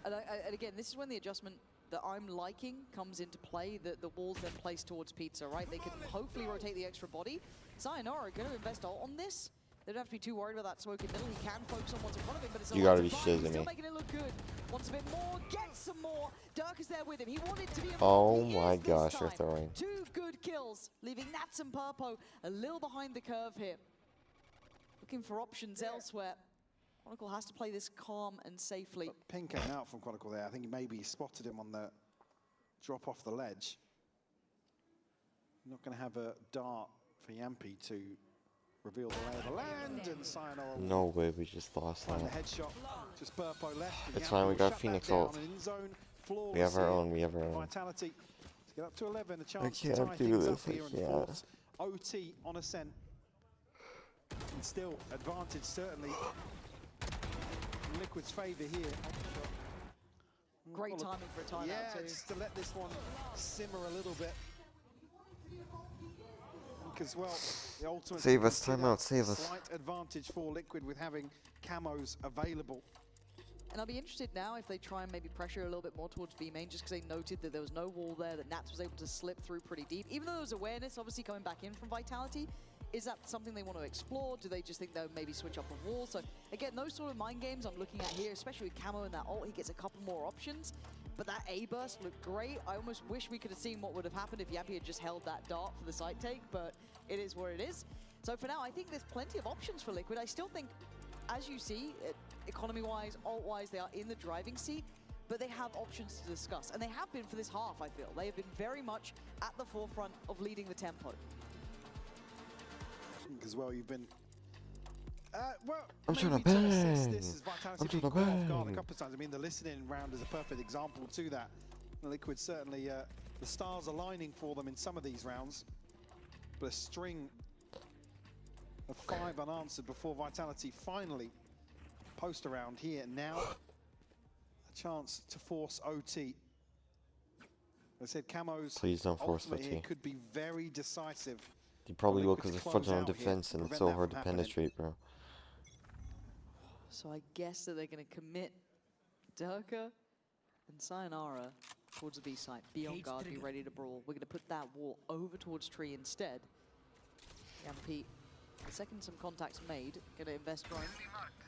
And again, this is when the adjustment that I'm liking comes into play, that the walls then placed towards Pizza, right? They can hopefully rotate the extra body. Sayonara are going to invest ult on this. They don't have to be too worried about that smoke in middle. He can focus on what's in front of him, but it's a You lot gotta of be time. shizzing He's still me. making it look good. Wants a bit more, gets some more. Dirk is there with him. He wanted to be Oh involved. He my is this gosh, they're time. throwing. 2 good kills, leaving Nats and Purpo a little behind the curve here. Looking for options elsewhere. Chronicle has to play this calm and safely. Ping came out from Chronicle there. I think maybe he spotted him on the drop off the ledge. Not going to have a dart for Yampi to reveal the lay of the land, and Sayonara will No way, we just lost find the that. headshot. Just Burpo left. and It's Yampi fine, we will got shut that Phoenix down, ult. and in zone, We have our flawless own, we have our here. own. Vitality to get up to 11, a chance to can't tie do things this, up here I and can't. force OT on ascent. And still advantage certainly in Liquid's favour here. Great timing for a timeout Yeah, too. just to let this one simmer a little bit. Because, well, the ultimate Save us, timeout, save us. slight advantage for Liquid with having camos available. And I'll be interested now if they try and maybe pressure a little bit more towards B main, just because they noted that there was no wall there, that Nats was able to slip through pretty deep. Even though there was awareness obviously coming back in from Vitality, is that something they want to explore? Do they just think they'll maybe switch up a wall? So again, those sort of mind games I'm looking at here, especially with Camo and that ult, he gets a couple more options. But that A burst looked great. I almost wish we could have seen what would have happened if Yampi had just held that dart for the side take, but it is what it is. So for now, I think there's plenty of options for Liquid. I still think, as you see, economy-wise, ult-wise, they are in the driving seat, but they have options to discuss. And they have been for this half, I feel. They have been very much at the forefront of leading the tempo. As well, you've been... well, I'm trying to maybe assess bang. this as Vitality I'm trying being to caught off guard a bang. couple of times. I mean, the listening round is a perfect example to that. Liquid certainly, the stars aligning for them in some of these rounds. But a string of 5 unanswered before Vitality finally post around here. Now, a chance to force OT. As I said, Camo's Please don't force ultimate here OT. could be very decisive. You probably for will Liquid because to they're close fudging on out here defense and and it's prevent so that hard from to happening. penetrate, bro. So I guess that they're going to commit Durka and Sayonara towards the B site. Be on guard, be ready to brawl. We're going to put that wall over towards Tree instead. Yampi, the second some contacts made, going to invest drone.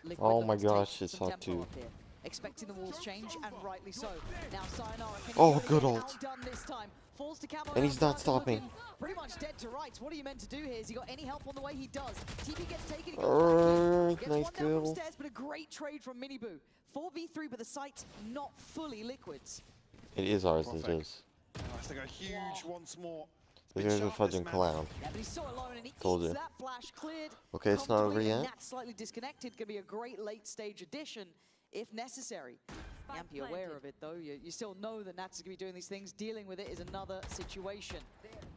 Liquid Oh my looking to gosh, take it's some hot tempo too. up here. Expecting the walls change, and rightly so. Now Sayonara, can he Oh, do it good again? ult. Outdone this time. Falls to Camo. And he's now not Durka stopping. looking pretty much dead to rights. What are you meant to do here? Has he got any help on the way? He does. TP gets taken. He goes back in. Gets Nice one down from kill. stairs, but a great trade from Miniboo. 4v3, but the site's not fully Liquid's. It is ours, it Perfect. is. Nice, they go huge once more. There's a sharp, this fudging man. clown. Yeah, but he's so alone, and he Told eats you. that flash cleared. Okay, it's not over comfortably, and yet. Nat's slightly disconnected. Could be a great late-stage addition if necessary. Yampi aware of it, though. You still know that Nats is going to be doing these things. Dealing with it is another situation.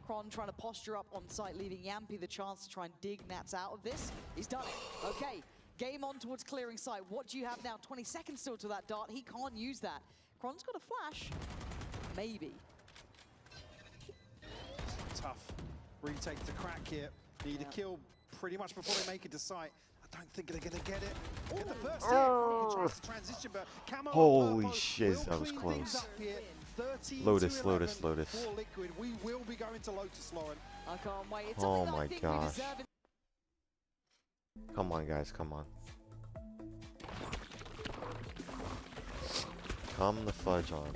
Kron trying to posture up on site, leaving Yampi the chance to try and dig Nats out of this. He's done it. Okay, game on towards clearing site. What do you have now? 20 seconds still to that dart. He can't use that. Kron's got a flash. Maybe. Tough retake to crack here. Need a kill pretty much before they make it to site. I don't think they're going to get it. Get the first hit. He tries to transition, but Camo and Holy Purpo shiz, will that was clean things close. up here. 13 Lotus, to Lotus, 11 Lotus. for Liquid. We will be going to Lotus, Lauren. I can't wait. It's Oh something that I my think we gosh. deserve. Come on, guys, come on. Come the fudge on.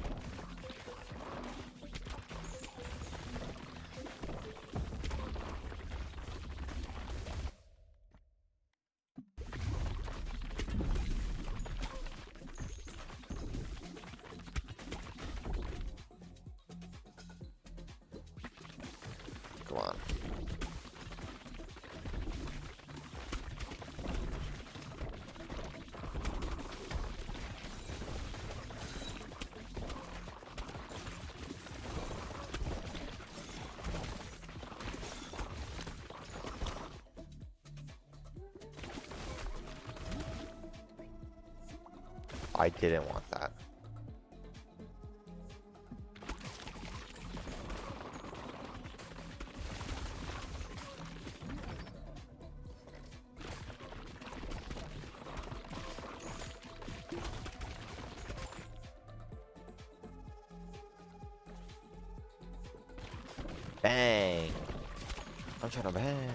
Come on. I didn't want that. Bang! I'm trying to bang.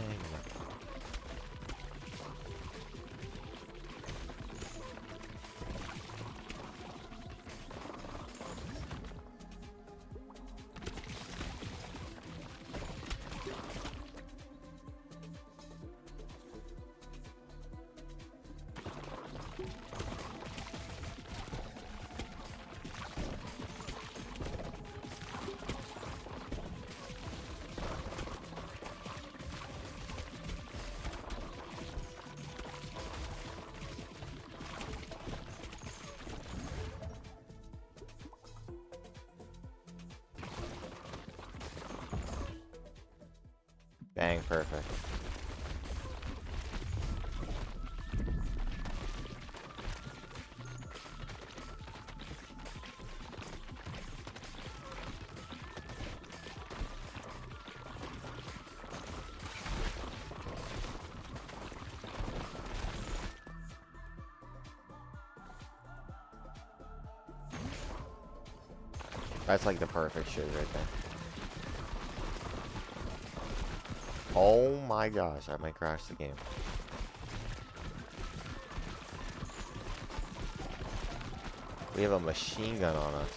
Bang, perfect. That's like the perfect shit right there. Oh my gosh, I might crash the game. We have a machine gun on us.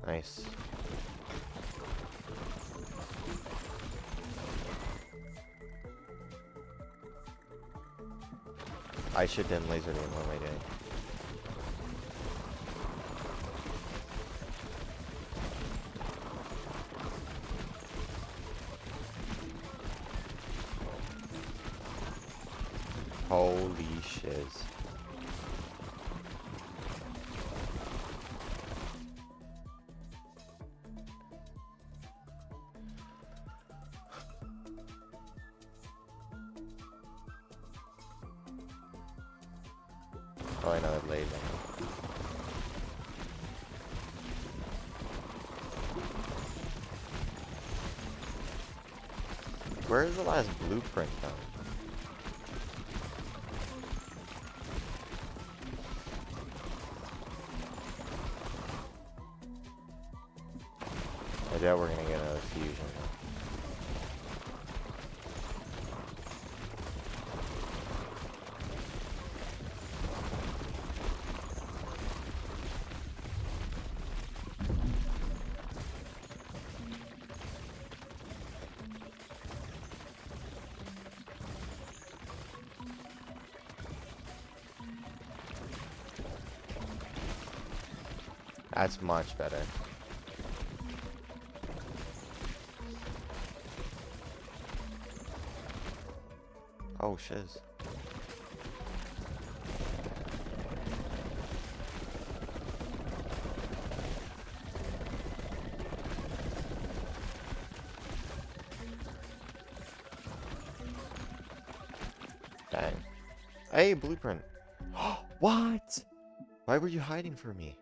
Nice. I should didn't laser beam. What am I doing? Holy shiz. Probably another blade. Where is the last blueprint though? I doubt we're gonna get another fusion. That's much better. Oh shiz. Dang. Hey, blueprint. What? Why were you hiding from me?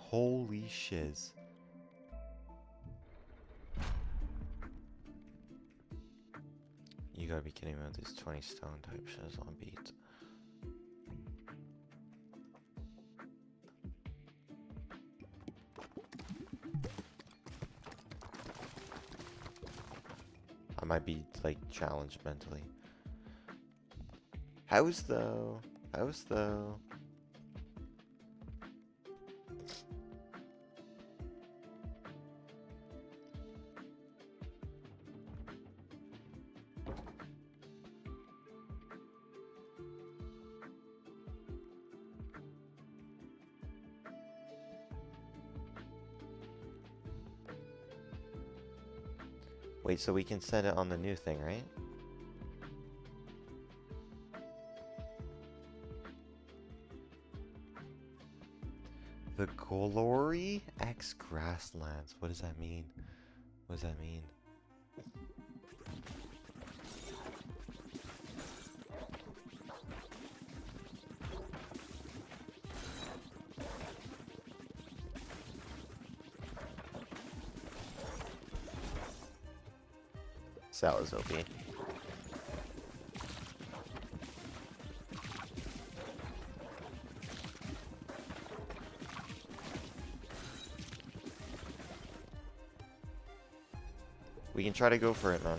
Holy shiz. You gotta be kidding me with these 20 stone type shiz on beat. I might be like challenged mentally. House though. House though. Wait, so we can set it on the new thing, right? The Glory X Grasslands. What does that mean? What does that mean? That was OP. We can try to go for it, man.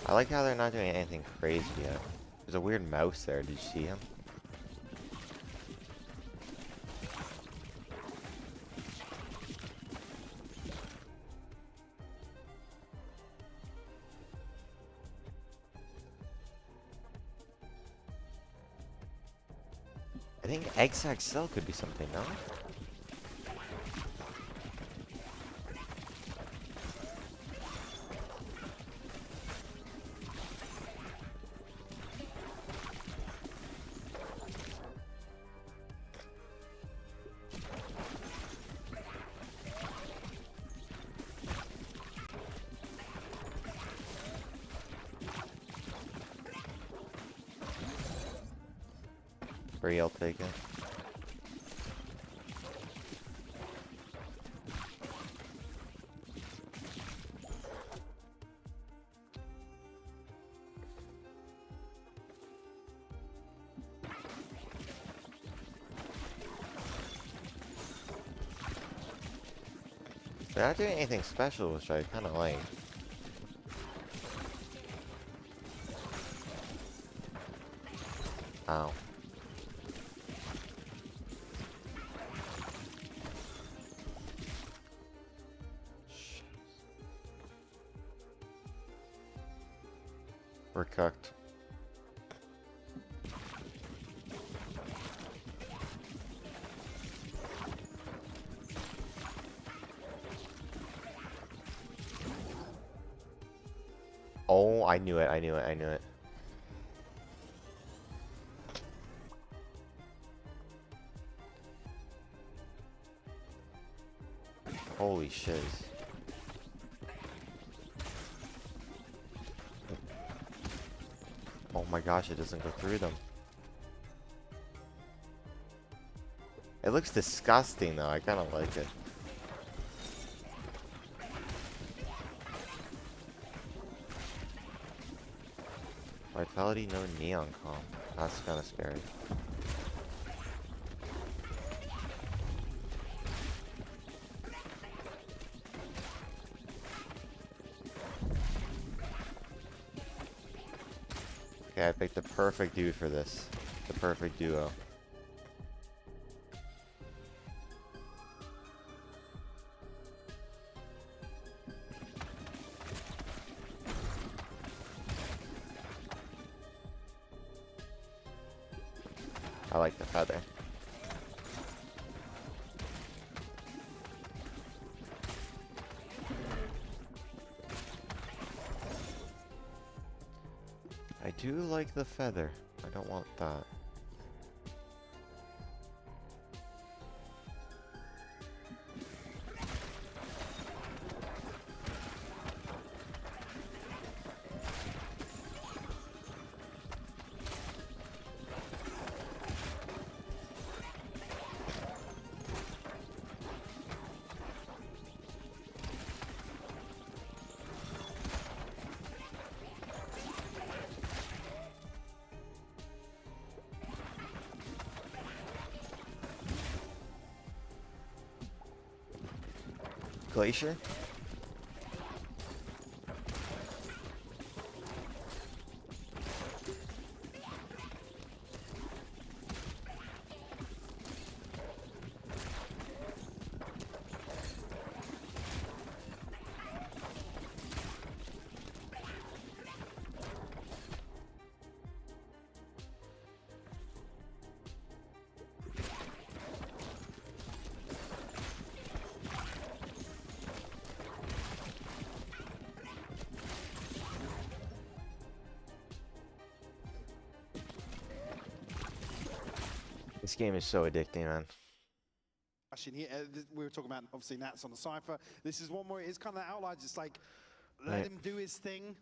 I like how they're not doing anything crazy yet. There's a weird mouse there. Did you see him? I think XXL could be something, no? Free, I'll take it. They're not doing anything special, which I kind of like. Ow. We're cooked. Oh, I knew it, I knew it, I knew it. Holy shiz. Oh my gosh, it doesn't go through them. It looks disgusting though, I kind of like it. Vitality, no neon comp. That's kind of scary. Okay, I picked the perfect dude for this. The perfect duo. I like the feather. I do like the feather. I don't want that. Glacier? This game is so addicting, man. Here, we were talking about obviously Nats on the Cypher. This is one where it's kind of outlier, just like let Right. him do his thing.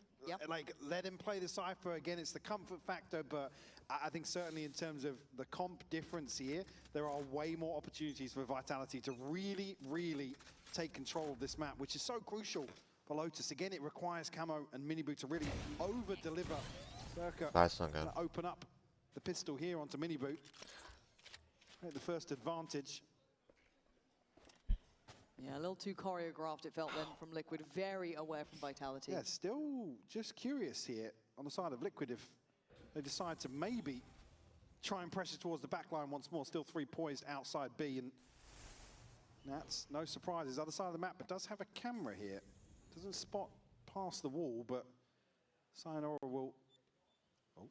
Like let him play the Cypher. Again, it's the comfort factor, but I think certainly in terms of the comp difference here, there are way more opportunities for Vitality to really, really take control of this map, which is so crucial for Lotus. Again, it requires Camo and Miniboot to really over-deliver. Burka That's not good. open up the pistol here onto Miniboot. The first advantage. Yeah, a little too choreographed it felt then from Liquid. Very aware from Vitality. Yeah, still just curious here on the side of Liquid if they decide to maybe try and pressure towards the back line once more. Still 3 poised outside B, and Nats, no surprises. Other side of the map, but does have a camera here. Doesn't spot past the wall, but Sayonara will... Oh,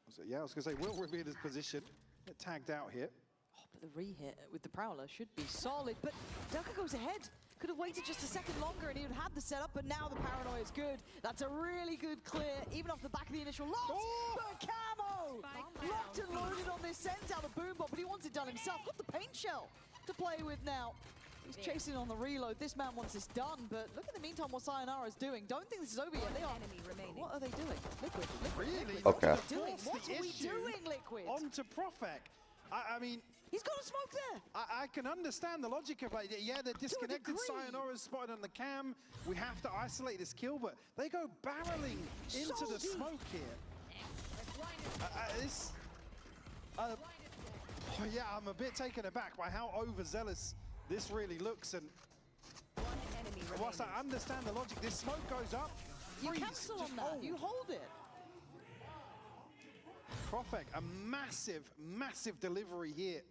was it? Yeah, I was going to say, will reveal his position. Get tagged out here. But the re-hit with the Prowler should be solid, but Durka goes ahead. Could have waited just a second longer and he would have had the setup, but now the paranoia is good. That's a really good clear, even off the back of the initial loss. Oh! But Camo! Locked and loaded on this sent out of Boombot, but he wants it done himself. Got the paint shell to play with now. He's chasing on the reload. This man wants this done, but look at the meantime what Sayonara is doing. Don't think this is over yet. They are. What are they doing? Liquid. Really? Okay. What are we doing? What are we doing, Liquid? Onto Profek. I mean... He's got a smoke there. I can understand the logic of like, yeah, they're disconnected. Sayonara's spotted on the cam. We have to isolate this kill, but they go barreling into the smoke here. Yeah, I'm a bit taken aback by how overzealous this really looks. And whilst I understand the logic, this smoke goes up. You Freeze, cancel just on that. hold. You hold it. Profek, a massive, massive delivery here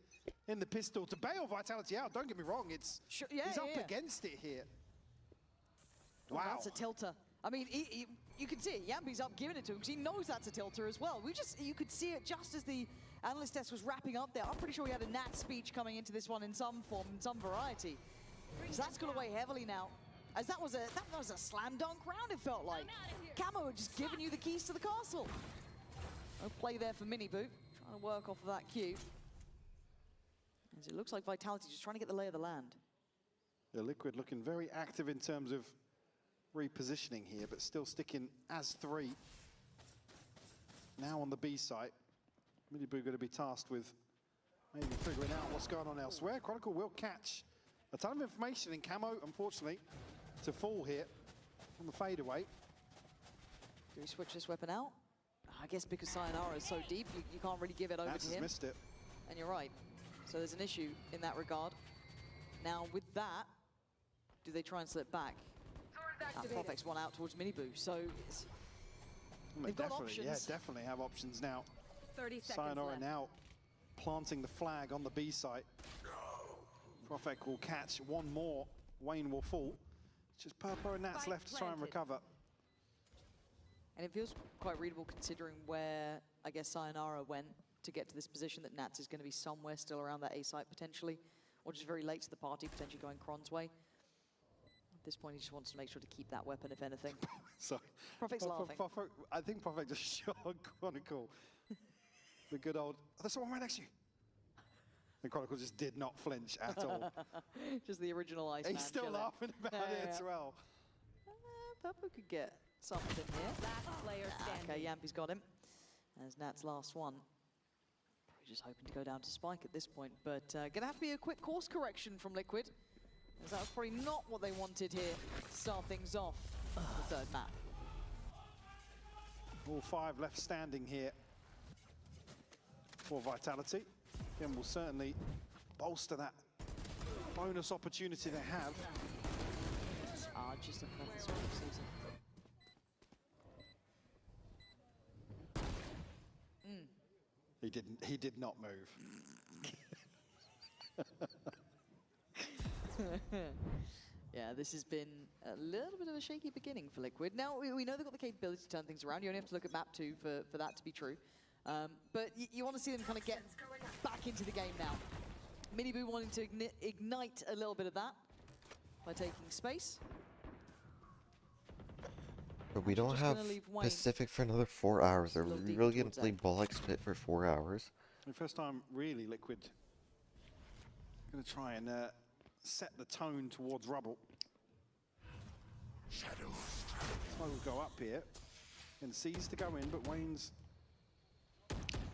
in the pistol to bail Vitality out. Don't get me wrong, it's he's up against it here. Wow. Wow. That's a tilter. I mean, you can see it. Yambi's up giving it to him because he knows that's a tilter as well. You could see it just as the analyst test was wrapping up there. I'm pretty sure he had a Nat speech coming into this one in some form, in some variety. So that's gonna weigh heavily now. As that was a slam dunk round, it felt like. Camo had just given you the keys to the castle. No play there for Miniboot, trying to work off of that cue. As it looks like Vitality just trying to get the lay of the land. The Liquid looking very active in terms of repositioning here, but still sticking as 3. Now on the B site, Miniboot going to be tasked with maybe figuring out what's going on elsewhere. Chronicle will catch a ton of information in Camo, unfortunately, to fall here on the fadeaway. Do we switch this weapon out? I guess because Sayonara is so deep, you can't really give it over to him. Missed it. And you're right. So there's an issue in that regard. Now with that, do they try and slip back? Profek's one out towards Miniboot, so they've got options. Yeah, definitely have options now. 30 seconds Sayonara left. now planting the flag on the B site. Profek will catch one more. Wayne will fall. It's just Purpo and Nats left to try and recover. And it feels quite readable considering where, I guess, Sayonara went to get to this position, that Nats is going to be somewhere still around that A site potentially, or just very late to the party, potentially going Kron's way. At this point, he just wants to make sure to keep that weapon, if anything. Sorry. Profek's laughing. I think Profek just shot Chronicle. The good old, oh, there's someone right next to you. And Chronicle just did not flinch at all. Just the original Iceman. He's still laughing about it as well. Purple could get something here. Last player standing. Okay, Yampi's got him. As Nat's last one. Probably just hoping to go down to Spike at this point, but gonna have to be a quick course correction from Liquid, as that was probably not what they wanted here to start things off the third map. All 5 left standing here for Vitality. Again, will certainly bolster that bonus opportunity they have. Just another sort of season. He did not move. Yeah, this has been a little bit of a shaky beginning for Liquid. Now, we know they've got the capability to turn things around. You only have to look at map 2 for that to be true. But you want to see them kind of get back into the game now. Miniboo wanting to ignite a little bit of that by taking space. But we don't have Pacific for another 4 hours. Are we really going to play Bollock Split for 4 hours? The first time, really, Liquid going to try and set the tone towards Rubble. Shadows. So we'll go up here and sees to go in, but Wayne's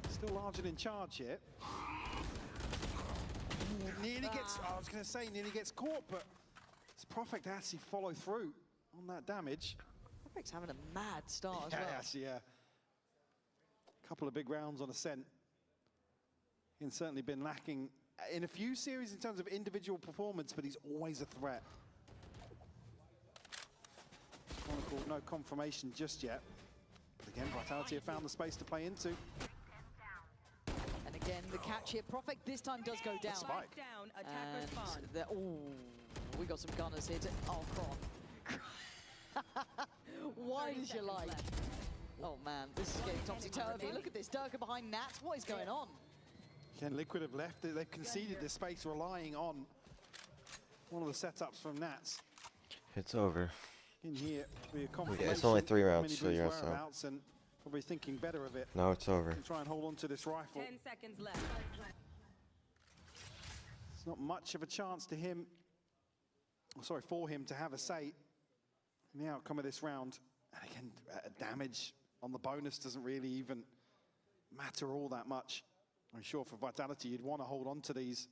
still larger in charge here. Nearly gets, I was going to say, nearly gets caught, but it's Profect to actually follow through on that damage. Profect's having a mad start as well. Yes, yeah. Couple of big rounds on Ascent. He's certainly been lacking in a few series in terms of individual performance, but he's always a threat. Chronicle, no confirmation just yet. But again, Vitality have found the space to play into. And again, the catch here. Prophet this time does go down. Spike. Down, attacker spawn. Oh, we got some gunners here to. Oh, Kron. Why did you like? Oh man, this is getting topsy-turvy. Look at this, Durka behind Nats. What is going on? Again, Liquid have left. They've conceded this space, relying on one of the setups from Nats. It's over. In here, be a confirmation. It's only 3 rounds, so yeah, so. And probably thinking better of it. No, it's over. And try and hold on to this rifle. 10 seconds left. It's not much of a chance to him. Sorry, for him to have a say in the outcome of this round. And again, damage on the bonus doesn't really even matter all that much. I'm sure for Vitality, you'd want to hold on to these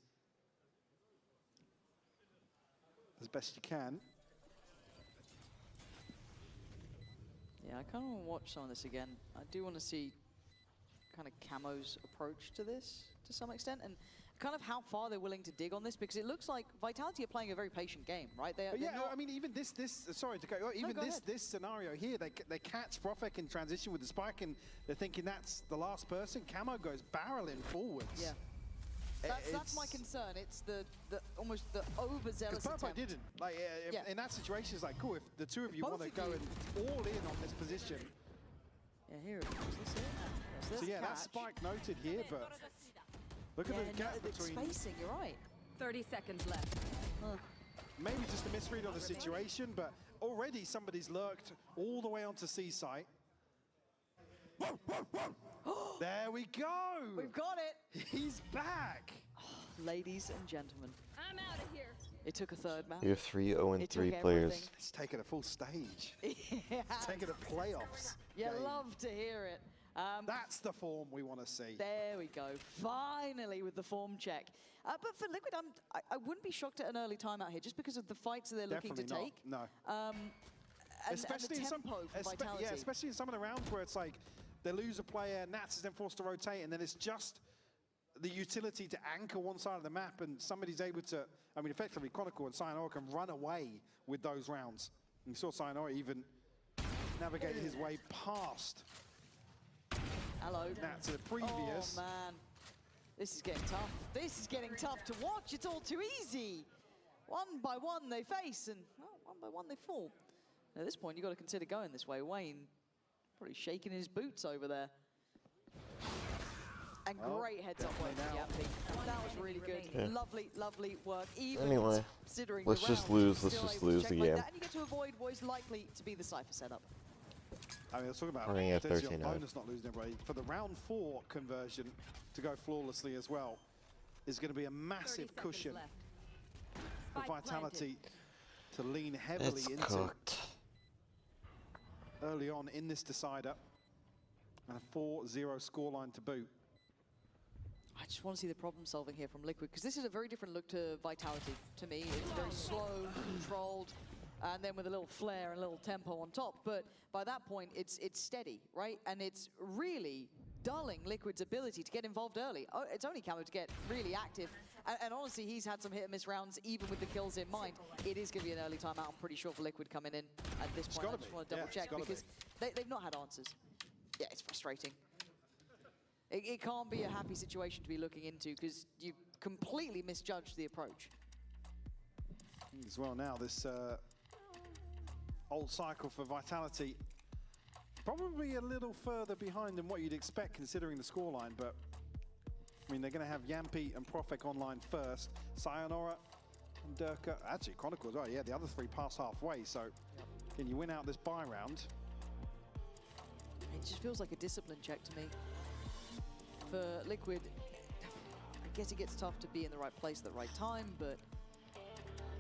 as best you can. Yeah, I kind of want to watch some of this again. I do want to see kind of Camo's approach to this to some extent, and kind of how far they're willing to dig on this, because it looks like Vitality are playing a very patient game, right? I mean, even this sorry to go, even this scenario here, they catch Profek in transition with the spike, and they're thinking that's the last person. Camo goes barreling forwards. Yeah. That's my concern. It's the almost the overzealous attempt. Because didn't. Like, in that situation, it's like, cool, if the two of you want to go and all in on this position. Yeah, here it is. This it? Yes, so yeah, that spike noted here, but look at the gap between. Spacing, you're right. 30 seconds left. Maybe just a misread on the situation, but already somebody's lurked all the way onto C site. There we go! We've got it! He's back! Ladies and gentlemen. I'm out of here. It took a third man. You have 3 0-3 players. It's taken a full stage. It's taken a playoffs. You love to hear it. That's the form we want to see. There we go. Finally with the form check. But for Liquid, I wouldn't be shocked at an early timeout here, just because of the fights that they're looking to take. No. Especially in some Vitality. Especially in some of the rounds where it's like they lose a player, Nats is then forced to rotate, and then it's just the utility to anchor one side of the map, and somebody's able to, I mean, effectively Chronicle and Sayonara can run away with those rounds. And you saw Sayonara even navigate his way past. Hello. Nats at the previous. Oh man, this is getting tough. This is getting tough to watch. It's all too easy. One by one they face, and one by one they fall. At this point, you've got to consider going this way. Wayne probably shaking his boots over there. And great heads up work from Yappy. That was really good. Yeah. Lovely, lovely work. Even Anyway, considering let's the just round, lose. Let's still just able to lose check the like game. that, and you get to avoid what is likely to be the Cypher setup. I mean, let's talk about We're gonna get potentially 13 on out. bonus not losing everybody. For the round 4 conversion to go flawlessly as well is going to be a massive cushion for Vitality to lean heavily It's into cooked. early on in this decider. And a 4-0 scoreline to boot. I just want to see the problem solving here from Liquid, because this is a very different look to Vitality to me. It's very slow, controlled, and then with a little flair and a little tempo on top. But by that point, it's steady, right? And it's really dulling Liquid's ability to get involved early. Oh, it's only Camo to get really active And honestly, he's had some hit and miss rounds, even with the kills in mind. It is going to be an early timeout, I'm pretty sure, for Liquid coming in at this point. I just want to double check because they've not had answers. Yeah, it's frustrating. It can't be a happy situation to be looking into because you completely misjudged the approach. As well now, this old cycle for Vitality, probably a little further behind than what you'd expect considering the scoreline, but I mean, they're going to have Yampi and Profek online first, Sayonara and Durka, actually Chronicle as well, yeah, the other three pass halfway, so can you win out this bye round? It just feels like a discipline check to me. For Liquid, I guess it gets tough to be in the right place at the right time, but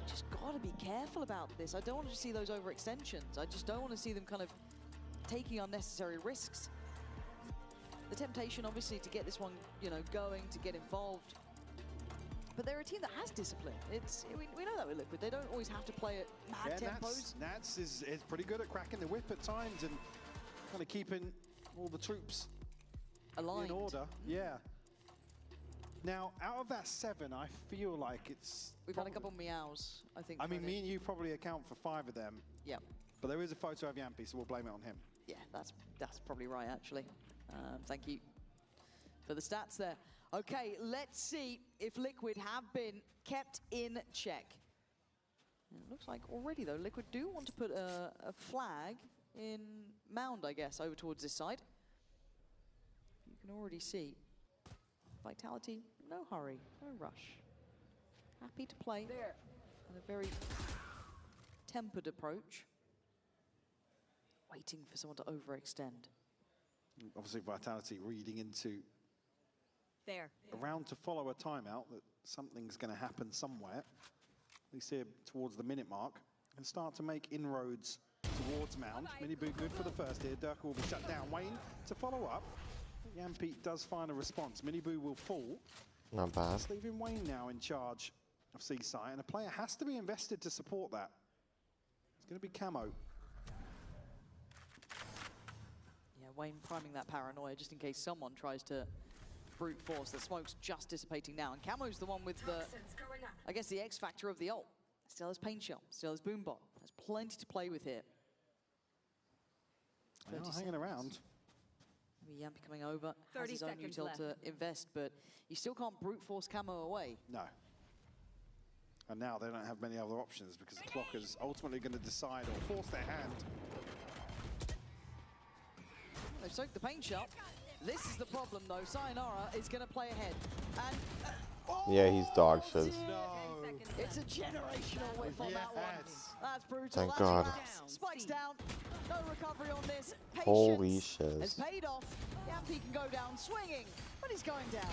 just gotta be careful about this. I don't want to see those overextensions. I just don't want to see them kind of taking unnecessary risks. The temptation, obviously, to get this one, you know, going, to get involved. But they're a team that has discipline. We know that with Liquid. They don't always have to play at mad tempos. Nats is pretty good at cracking the whip at times and kind of keeping all the troops aligned. In order. Yeah. Now, out of that 7, I feel like it's... We've had a couple meows, I think. I mean, me and you probably account for 5 of them. Yep. But there is a photo of Yampi, so we'll blame it on him. Yeah, that's probably right, actually. Thank you for the stats there. Okay, let's see if Liquid have been kept in check. And it looks like already, though, Liquid do want to put a flag in Mound, I guess, over towards this side. You can already see Vitality, no hurry, no rush. Happy to play in a very tempered approach. Waiting for someone to overextend. Obviously, Vitality reading into there. A round to follow a timeout, that something's going to happen somewhere. At least here towards the minute mark. And start to make inroads towards Mound. Miniboo good for the first here. Durka will be shut down. Wayne to follow up. Yampi does find a response. Miniboo will fall. Not bad. Just leaving Wayne now in charge of Seaside. And a player has to be invested to support that. It's going to be Camo. Yeah, Wayne priming that paranoia just in case someone tries to brute force. The smoke's just dissipating now. And Camo's the one with the, I guess, the X factor of the ult. Still has Pain Shell, still has Boombot. There's plenty to play with here. They're hanging around. Maybe Yampi coming over, has 30 his own seconds util left. to invest, but you still can't brute force Camo away. No. And now they don't have many other options because the clock is ultimately going to decide or force their hand. They've soaked the Pain Shell. This is the problem, though. Sayonara is going to play ahead. And yeah, he's dog shit. No. It's a generational whiff on that one. That's brutal. Thank That's God. Spikes down. No recovery on this. Patience Holy shit. has paid off. Yampi can go down swinging, but he's going down.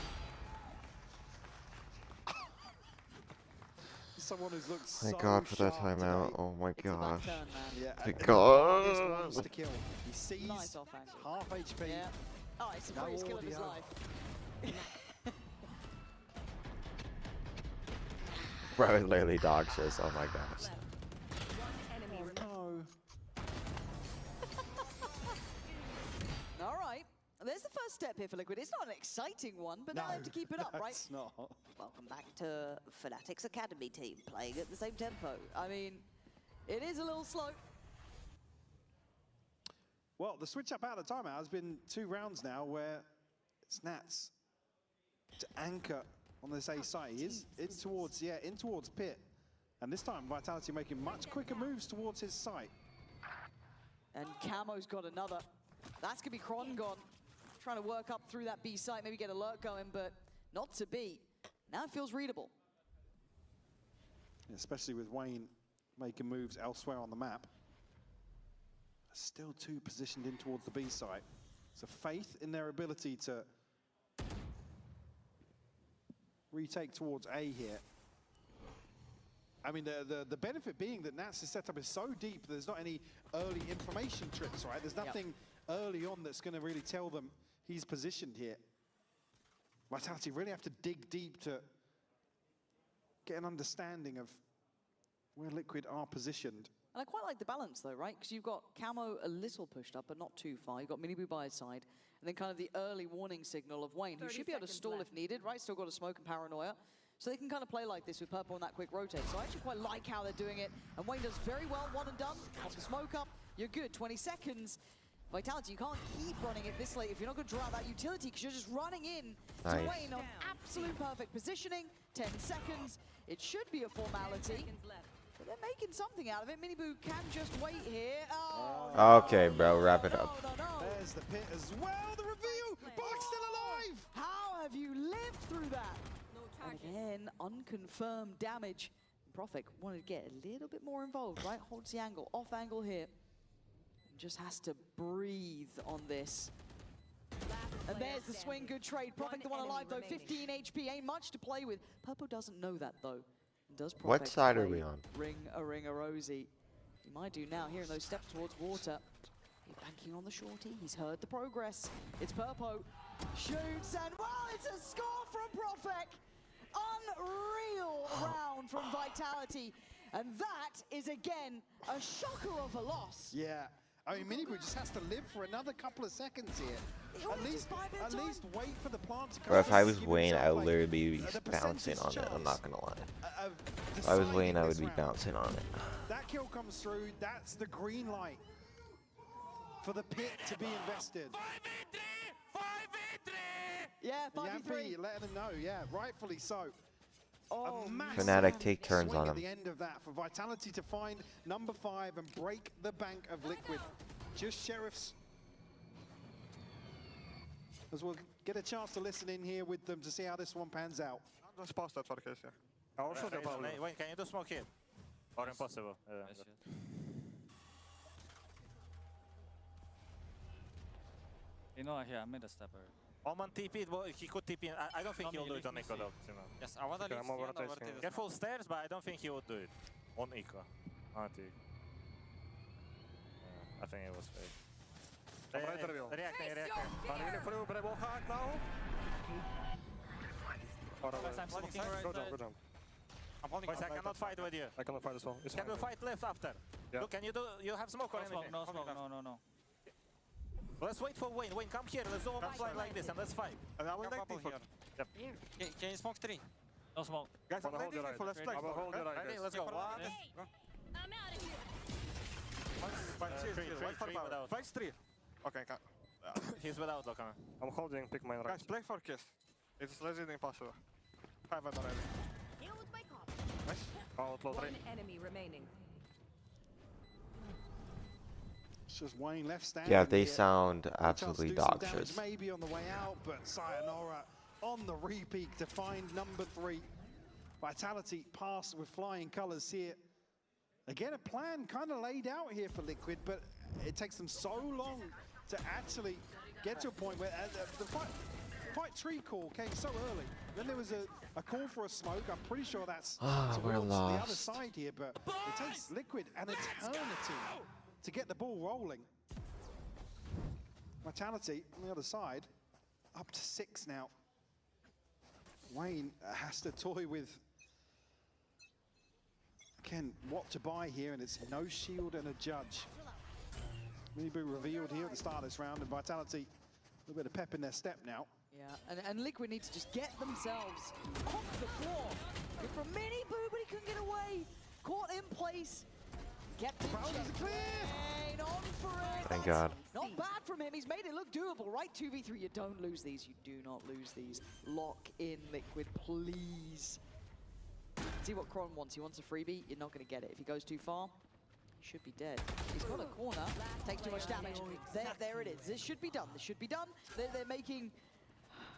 Someone who's looked Thank so God for that sharp timeout. today. Oh my It's a back gosh. turn, man. Yeah, Thank and God. this wants to kill. He sees Nice off angle. half HP. Yeah. Oh, it's the No freest kill of his audio. life. Bro, literally dog shit. Oh my gosh. No. All right. There's the first step here for Liquid. It's not an exciting one, but they'll have to keep it up, right? It's not. Welcome back to Fnatic's Academy team, playing at the same tempo. I mean, it is a little slow. Well, the switch up out of timeout has been 2 rounds now where it's Nats to anchor on this A site. He is in towards pit. And this time Vitality making much quicker moves towards his site. And Camo's got another. That's gonna be Kron gone. Trying to work up through that B site, maybe get a lurk going, but not to be. Now it feels readable. Especially with Wayne making moves elsewhere on the map. Still 2 positioned in towards the B site. So faith in their ability to retake towards A here. I mean, the benefit being that Nats' setup is so deep, there's not any early information tricks, right? There's nothing early on that's going to really tell them he's positioned here. Vitality really have to dig deep to get an understanding of where Liquid are positioned. And I quite like the balance though, right? Because you've got Camo a little pushed up, but not too far. You've got Miniboo by his side. And then kind of the early warning signal of Wayne, who should be able to stall if needed, right? Still got a smoke and paranoia. So they can kind of play like this with Purple and that quick rotate. So I actually quite like how they're doing it. And Wayne does very well, one and done. Pop the smoke up, you're good. 20 seconds. Vitality, you can't keep running it this late if you're not going to draw out that utility because you're just running in to Wayne on absolute perfect positioning. 10 seconds. It should be a formality. But they're making something out of it. Miniboo can just wait here. Oh, Okay, bro, wrap it up. There's the pit as well. The reveal. Bark's still alive. How have you lived through that? And again, unconfirmed damage. Profik wanted to get a little bit more involved, right? Holds the angle, off angle here. Just has to breathe on this. And there's the swing, good trade. Profik the one alive though, 15 HP, ain't much to play with. Purple doesn't know that though. Does Profik What side are play we on? Ring a rosy. He might do now, hearing those steps towards water. He's banking on the shorty, he's heard the progress. It's Purpo, shoots, and well, it's a score from Profik. Unreal round from Vitality. And that is again a shocker of a loss. Yeah. I mean, Miniboo just has to live for another couple of sequences here. At least wait for the plant to come. Bro, if I was Wayne, I would literally be bouncing on it. I'm not gonna lie. If I was Wayne, I would be bouncing on it. That kill comes through. That's the green light for the pit to be invested. 5v3! Yeah, 5v3. Letting them know, yeah, rightfully so. Oh, Fnatic take turns swing on at him. the end of that for Vitality to find number 5 and break the bank of Liquid. Just Sheriffs. As we'll get a chance to listen in here with them to see how this one pans out. Just pause that for the case, yeah. I'll show you. Wait, can you do smoke here? Or impossible? You know, here, I made a stepper. Oman TP, well, he could TP. I don't think he'll do it on Eco though. Yes, I wanna leave over to Careful stairs, but I don't think he would do it on Eco. I think it was fake. Reacting. I'm smoking right Good job. Boys, I cannot fight with you. I cannot fight as well. Can we fight left after? Yeah. Look, can you do? You have smoke or anything? No smoke, no. Let's wait for Wayne. Wayne, come here. Let's do one fight like this and let's fight. And I will take Couple default. here. Yep. Can you smoke 3? No smoke. Guys, I'm Hold your waiting for right. left flank. I will hold your right, Ready? guys. Let's go. I'm out of here. Wait for three power. without. Flanks 3. Okay, He's without Lokana. I'm holding, pick mine right. guys, play for kiss. It's legit impossible. 5 and already. Deal with my cop. Nice. Outlaw One 3. enemy remaining. It's just Wayne left standing. Yeah, they here. sound Chance to absolutely do some dog damage shit. maybe on the way out, but Sayonara on the repeat to find number 3. Vitality pass with flying colors here. Again, a plan kind of laid out here for Liquid, but it takes them so long to actually get to a point where the fight tree call came so early. Then there was a call for a smoke. I'm pretty sure that's we're towards the other lost. side here, but it takes Liquid an eternity to get the ball rolling. Vitality on the other side, up to 6 now. Wayne has to toy with, again, what to buy here, and it's no shield and a judge. Miniboo revealed here at the start of this round, and Vitality, a little bit of pep in their step now. Yeah, and Liquid need to just get themselves off the floor. Good from Miniboo, but he couldn't get away. Caught in place. Get the chain on for it. Thank God. Not bad from him. He's made it look doable, right? 2v3. You don't lose these. You do not lose these. Lock in, Liquid, please. See what Kron wants. He wants a freebie. You're not going to get it. If he goes too far, he should be dead. He's got a corner. Takes too much damage. There it is. This should be done. This should be done. They're making,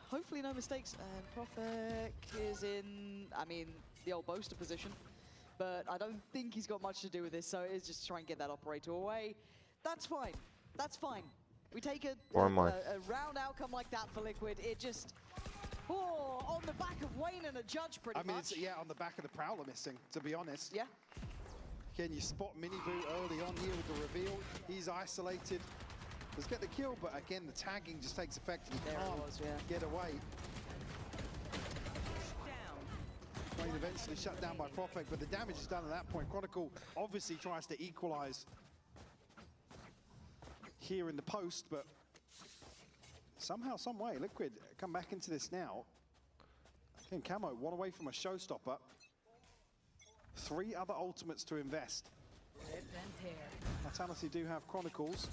hopefully, no mistakes. And Profik is in, I mean, the old boaster position. But I don't think he's got much to do with this, so it's just try and get that operator away. That's fine. That's fine. We take a round outcome like that for Liquid. It just, on the back of Wayne and a judge pretty much. It's, yeah, on the back of the Prowler missing, to be honest. Yeah. Again, you spot Miniboo early on here with the reveal. He's isolated. Let's get the kill, but again, the tagging just takes effect and he can't get away. Wayne eventually shut down by Profik, but the damage is done at that point. Chronicle obviously tries to equalize here in the post, but somehow, some way, Liquid come back into this now. Again, Camo, one away from a showstopper. 3 other ultimates to invest. Vitality do have Chronicles.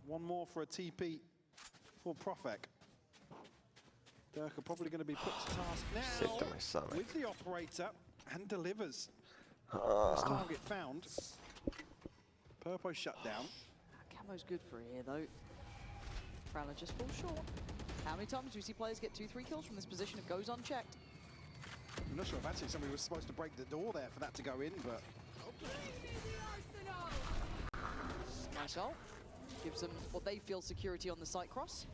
1 more for a TP for Profek. Durka probably going to be put to task Sick now to my stomach. with the operator and delivers. First target found. Purpo shut down. Camo's good for here though. Prowler just falls short. How many times do we see players get 2-3 kills from this position? It goes unchecked. I'm not sure if actually somebody was supposed to break the door there for that to go in, but Nice ult. Gives them what they feel security on the site cross.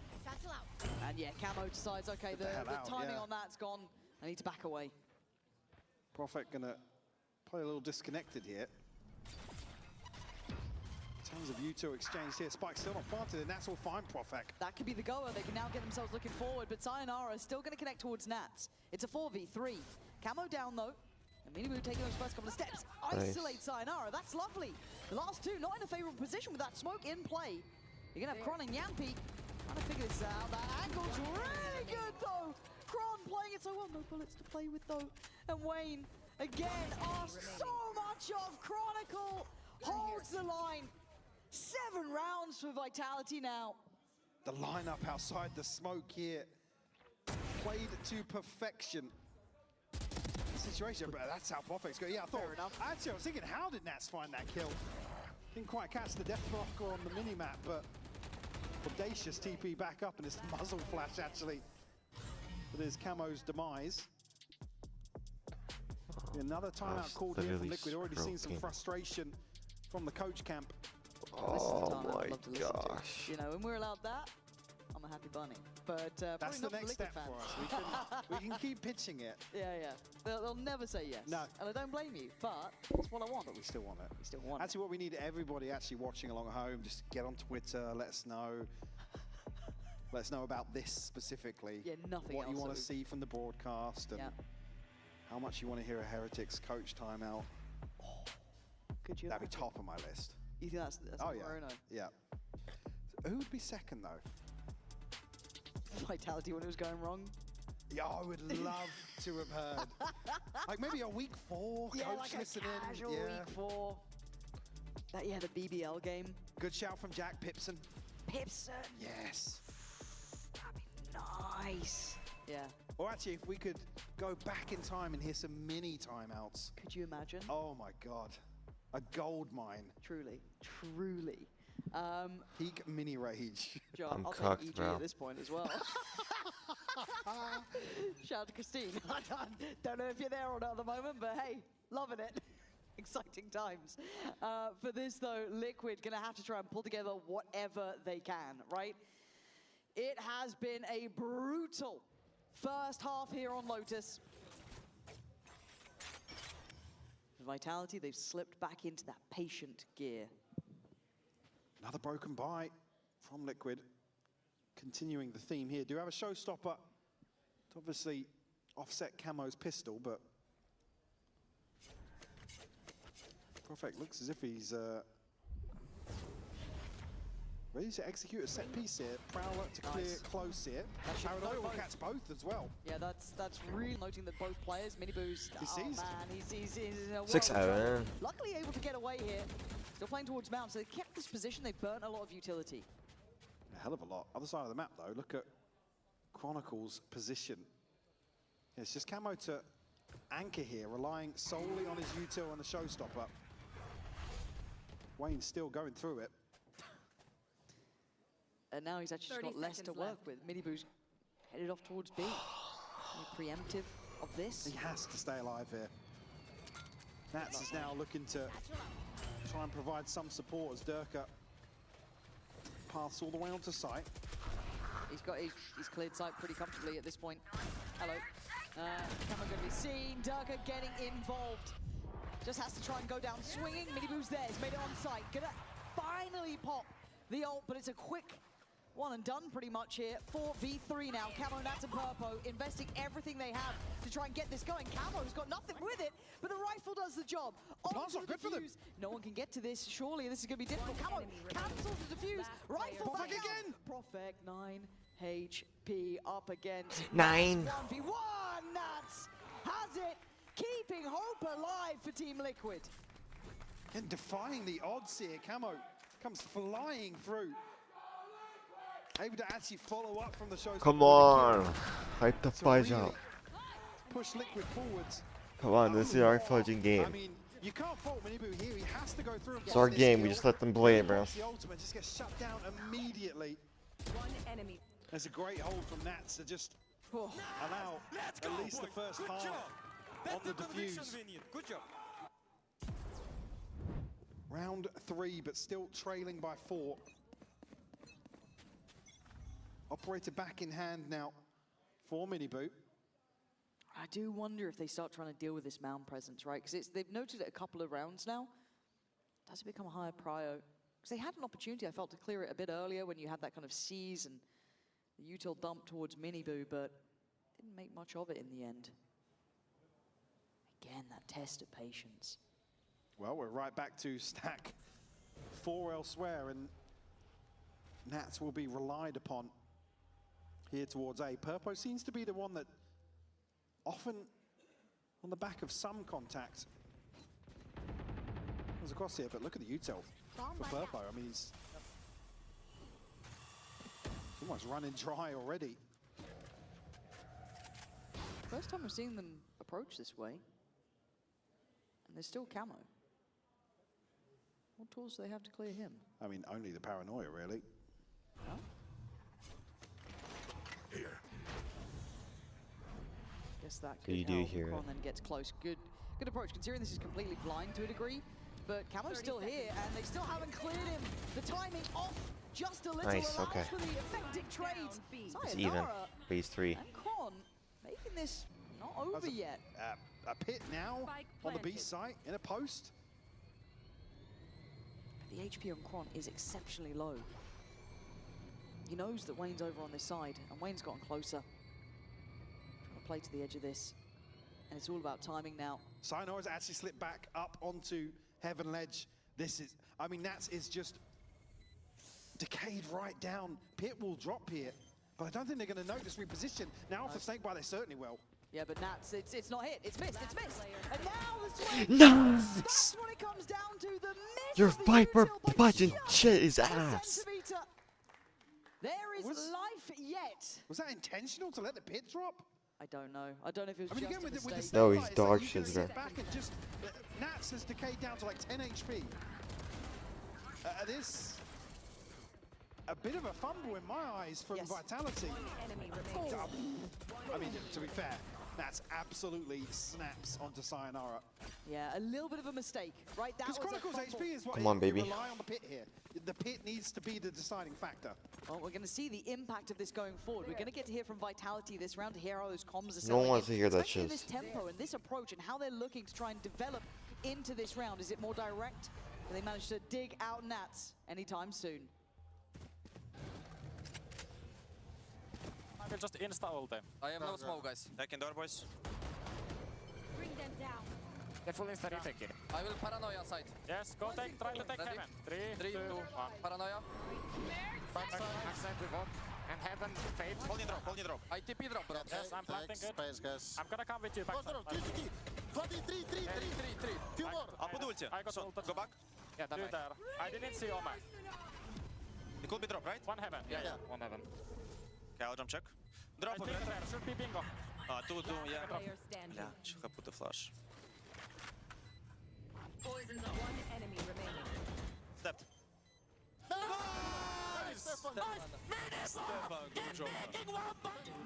And yeah, Camo decides, okay, the timing on that's gone. I need to back away. Profek gonna play a little disconnected here. Tons of U2 exchanged here. Spike still not planted, and that's all fine, Profek. That could be the goer. They can now get themselves looking forward, but Sayonara is still going to connect towards Nats. It's a 4v3. Camo down, though. And Minibu taking those first couple of steps. Isolate Sayonara. That's lovely. The last 2 not in a favorable position with that smoke in play. You're going to have Kron and Yampi trying to figure this out. That angle's really good, though. Kron playing it so well. No bullets to play with, though. And Wayne, again, so much of Chronicle. Holds the line. 7 rounds for Vitality now. The lineup outside the smoke here played to perfection. Situation, but that's how Profek's going. Yeah, I thought. Fair enough. Actually, I was thinking, how did Nats find that kill? Didn't quite catch the death blocker on the mini-map, but audacious TP back up, and it's the muzzle flash actually that is Camo's demise. Another timeout called here from Liquid. Already seen some frustration from the coach camp. Oh my gosh. You know, when we're allowed that, I'm a happy bunny. But that's the next step for us. We can keep pitching it. Yeah. They'll never say yes. No. And I don't blame you, but it's what I want. But we still want it. We still want Actually, what we need everybody actually watching along at home, just get on Twitter, let us know. Let us know about this specifically. Yeah, nothing what else. You want to see from the broadcast and how much you want to hear a Heretics coach timeout. Could you? That'd be top of my list. You think that's yeah. So who would be second though? Vitality when it was going wrong. Yeah, I would love to have heard. Like maybe a week 4, yeah, coach like listening. A casual week 4. The BBL game. Good shout from Jack Pipson. Pipson. Yes. That'd be nice. Yeah. Or actually, if we could go back in time and hear some mini timeouts. Could you imagine? Oh my God. A gold mine. Truly. Peak mini rage. John, I'll take EG at this point as well. Shout out to Christine. Don't know if you're there or not at the moment, but hey, loving it. Exciting times. For this though, Liquid gonna have to try and pull together whatever they can, right? It has been a brutal first half here on Lotus. Vitality, they've slipped back into that patient gear. Another broken bite from Liquid. Continuing the theme here. Do have a showstopper to obviously offset Camo's pistol, but Profek looks as if he's ready to execute a set piece here. Prowler to clear close here. Paranoia will catch both as well. Yeah, that's really noting that both players, Minibu's, he's in a world 6-7. Luckily able to get away here. Still playing towards Mount, so they kept this position. They burnt a lot of utility. A hell of a lot. Other side of the map though, look at Chronicle's position. Yeah, it's just Camo to anchor here, relying solely on his util and the showstopper. Wayne's still going through it. And now he's actually just got less to work with. Minibu's headed off towards B. Preemptive of this. He has to stay alive here. Nats is now looking to try and provide some support as Durka paths all the way onto site. He's cleared site pretty comfortably at this point. Hello. Camo going to be seen. Durka getting involved. Just has to try and go down swinging. Minibu's there. He's made it on site. Gonna finally pop the ult, but it's a quick one and done pretty much here. 4v3 now. Camo, Nats, and Purpo investing everything they have to try and get this going. Camo's got nothing with it, but the rifle does the job. Plant's not good for them. No one can get to this. Surely this is going to be difficult. Camo cancels the defuse. Rifle back again. Profek 9 HP up against 9. 1v1. and Nats has it, keeping hope alive for Team Liquid. And defying the odds here, Camo comes flying through. Able to actually follow up from the show. Come on. Hype the fudge up. Push Liquid forwards. Come on, this is our fudging game. I mean, you can't fault Minibu here. He has to go through. It's our game. We just let them play it, bro. The ultimate just gets shut down immediately. One enemy. There's a great hold from Nats to just allow at least the first half on the defuse. Good job. Round 3, but still trailing by 4. Operator back in hand now for Minibu. I do wonder if they start trying to deal with this mound presence, right? Because they've noted it a couple of rounds now. Does it become a higher prio? Because they had an opportunity, I felt, to clear it a bit earlier when you had that kind of seize and the util dump towards Minibu, but didn't make much of it in the end. Again, that test of patience. Well, we're right back to stack 4 elsewhere, and Nats will be relied upon here towards A. Purpo seems to be the one that often on the back of some contact comes across here, but look at the util for Purpo. I mean, he's almost running dry already. First time we're seeing them approach this way. And there's still Camo. What tools do they have to clear him? I mean, only the paranoia, really. Huh? Here. Guess that So could you do help. hear Kron it. then gets close. Good approach, considering this is completely blind to a degree. But Camo's still here, and they still haven't cleared him. The timing off just a little. Nice, allows okay. for the effective trades. It's even. Phase 3. And Kron making this not over yet. A pit now on the B site in a post. The HP on Kron is exceptionally low. He knows that Wayne's over on this side, and Wayne's gotten closer. Trying to play to the edge of this, and it's all about timing now. Sayonara's actually slipped back up onto Heaven Ledge. This is, I mean, Nats is just decayed right down. Pit will drop here, but I don't think they're going to know this reposition. Now off the Snakebite, they certainly will. Yeah, but Nats, it's not hit. It's missed. It's missed. And now the swing. Nice! That's what it comes down to. The miss. Your of the Viper util by budget just shit is a ass. centimeter. There is life yet. Was that intentional to let the pit drop? I don't know. I don't know if it was I mean, just again, a with the mistake. No, he's Snakebite, it's dog like you shit, can bro. sit back and just, Nats has decayed down to like 10 HP. This, a bit of a fumble in my eyes from Vitality. I mean, to be fair, Nats absolutely snaps onto Sayonara. Yeah, a little bit of a mistake, right? That was Because a Chronicles fumble. HP is what Come on, you baby. rely on the pit here. The pit needs to be the deciding factor. Well, we're going to see the impact of this going forward. We're going to get to hear from Vitality this round to hear how those comms are No one selling wants in, to hear that especially shit. this tempo and this approach and how they're looking to try and develop into this round. Is it more direct? Can they manage to dig out Nats anytime soon? I will just insta-ult them. I have no smoke, guys. Taking door, boys. Bring them down. Get full insta retake here. I will paranoia side. Yes, go take, try to take Ready? heaven. 3, 2, 1. paranoia. Accent to walk. And heaven fade. Holding drop. I TP drop, bro. Yes, I'm planting it. Space, guys. I'm gonna come with you back. Three. Few more. I'll put ulti. I got So, ulted. go back. Yeah, do there. I didn't see Oma. It could be drop, right? One heaven. Yeah, Yeah. one heaven. Okay, I'll jump check. Drop I over think there. there should be bingo. Two, yeah. Player standing. Yeah, should have put the flash. Poison's one enemy remaining. Stepped.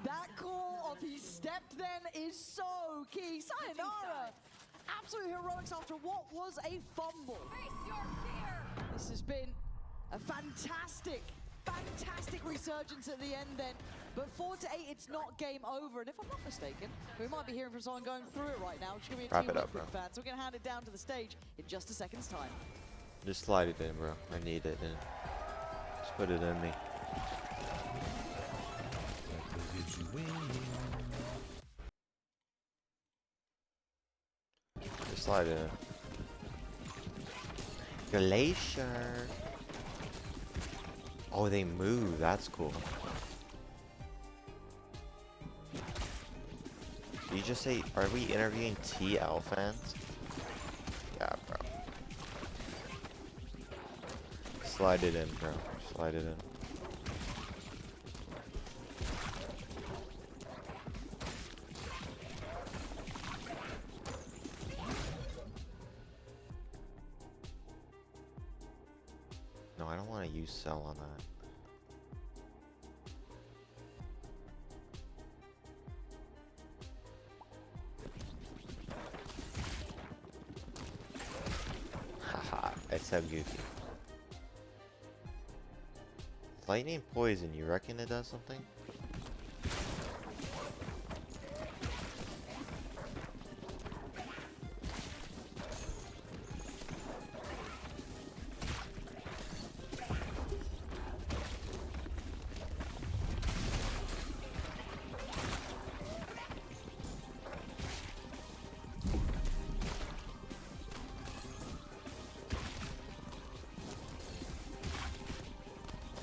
That call of his step then is so key. Sayonara, absolute heroics after what was a fumble. Face your fear. This has been a fantastic resurgence at the end then. But 4-8, it's not game over. And if I'm not mistaken, we might be hearing from someone going through it right now, which is going to be a Wrap Team it up, Liquid bro. fan. So we're going to hand it down to the stage in just a second's time. Just slide it in, bro. I need it in. Just put it in me. Just slide it in. Glacier. Oh, they move. That's cool. you just say, are we interviewing TL fans? Yeah, bro. Slide it in, bro. Slide it in. No, I don't want to use cell on that. Haha, it's so goofy. Lightning poison, you reckon it does something?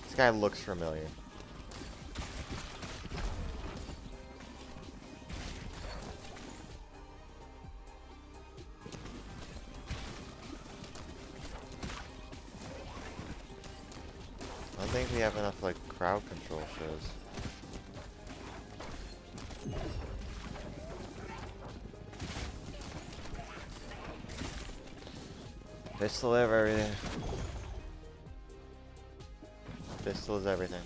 This guy looks familiar. I don't think we have enough like crowd control shows. Pistol everything. Pistol is everything.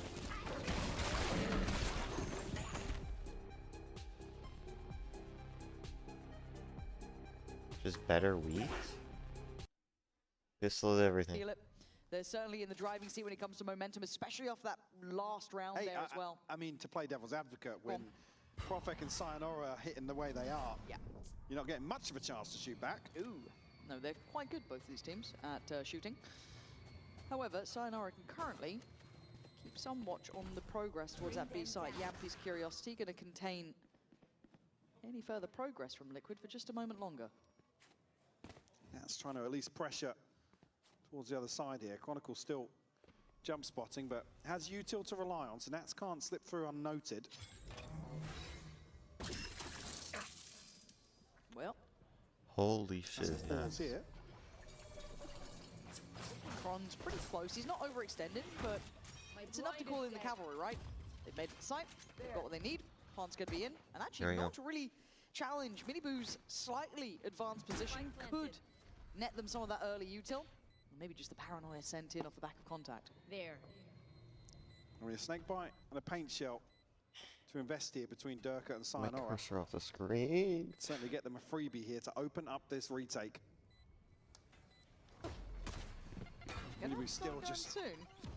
Just better wheat? Pistol is everything. Feel it. They're certainly in the driving seat when it comes to momentum, especially off that last round there as well. I mean, to play devil's advocate, when Profek and Sayonara are hitting the way they are, you're not getting much of a chance to shoot back. Ooh. No, they're quite good, both of these teams, at shooting. However, Sayonara can currently keep some watch on the progress towards that B site. Yampi's curiosity going to contain any further progress from Liquid for just a moment longer. That's trying to at least pressure towards the other side here. Chronicle still jump spotting, but has util to rely on, so Nats can't slip through unnoted. Well. Holy shit, Nats. Here. Kron's pretty close. He's not overextended, but it's enough to call in the cavalry, right? They've made it to the site. They've got what they need. Han's going to be in. And actually not to really challenge. Miniboo's slightly advanced position could net them some of that early util. Or maybe just the paranoia sent in off the back of contact. There. I mean, a snake bite and a paint shell to invest here between Durka and My Sayonara. cursor off the screen. Certainly get them a freebie here to open up this retake. Miniboo still just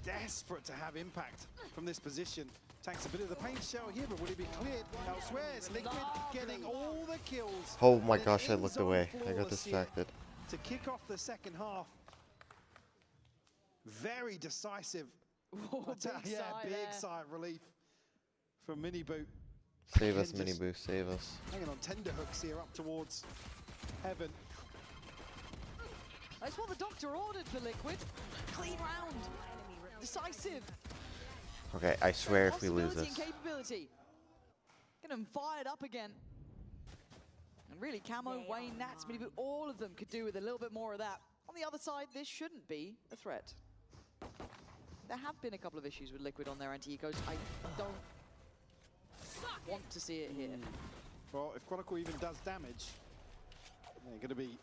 desperate to have impact from this position. Takes a bit of the paint shell here, but will he be cleared elsewhere? It's Liquid getting all the kills. Oh my gosh, I looked away. I got distracted. To kick off the second half. Very decisive. Big sigh of relief from Miniboo. Save us, Miniboo, save us. Hanging on tender hooks here up towards heaven. That's what the doctor ordered for Liquid. Clean round. Decisive. Okay, I swear if we lose this. Capability. Get them fired up again. And really, Camo, Wayne, Nats, Miniboo, all of them could do with a little bit more of that. On the other side, this shouldn't be a threat. There have been a couple of issues with Liquid on their anti-ecos. I don't want to see it here. Well, if Chronicle even does damage, they're going to be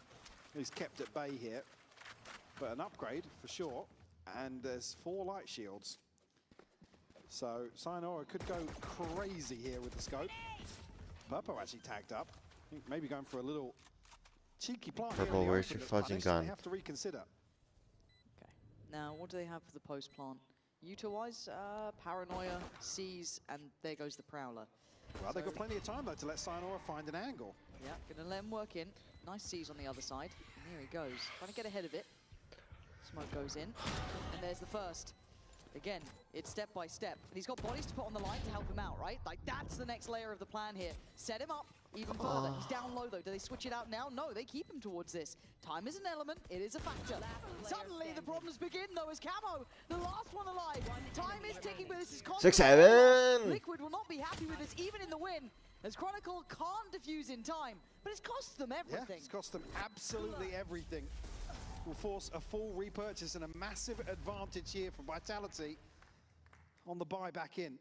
at least kept at bay here. But an upgrade for sure. And there's 4 light shields. So Sayonara could go crazy here with the scope. Purpo actually tagged up. I think maybe going for a little cheeky plant. Purple, where's your fudging gun? They have to reconsider. Okay. Now, what do they have for the post plant? Util-wise, Paranoia, Seize, and there goes the Prowler. Well, they've got plenty of time though to let Sayonara find an angle. Yeah, gonna let him work in. Nice Seize on the other side. And here he goes, trying to get ahead of it. Smoke goes in, and there's the first. Again, it's step by step. And he's got bodies to put on the line to help him out, right? Like, that's the next layer of the plan here. Set him up even further. He's down low, though. Do they switch it out now? No, they keep him towards this. Time is an element. It is a factor. Suddenly, the problems begin, though, as Camo, the last one alive. Time is ticking, but this is constant. 6-7! Liquid will not be happy with this, even in the win. as Chronicle can't defuse in time, but it's cost them everything. Yeah, it's cost them absolutely everything. Will force a full repurchase and a massive advantage here for Vitality on the buy back in.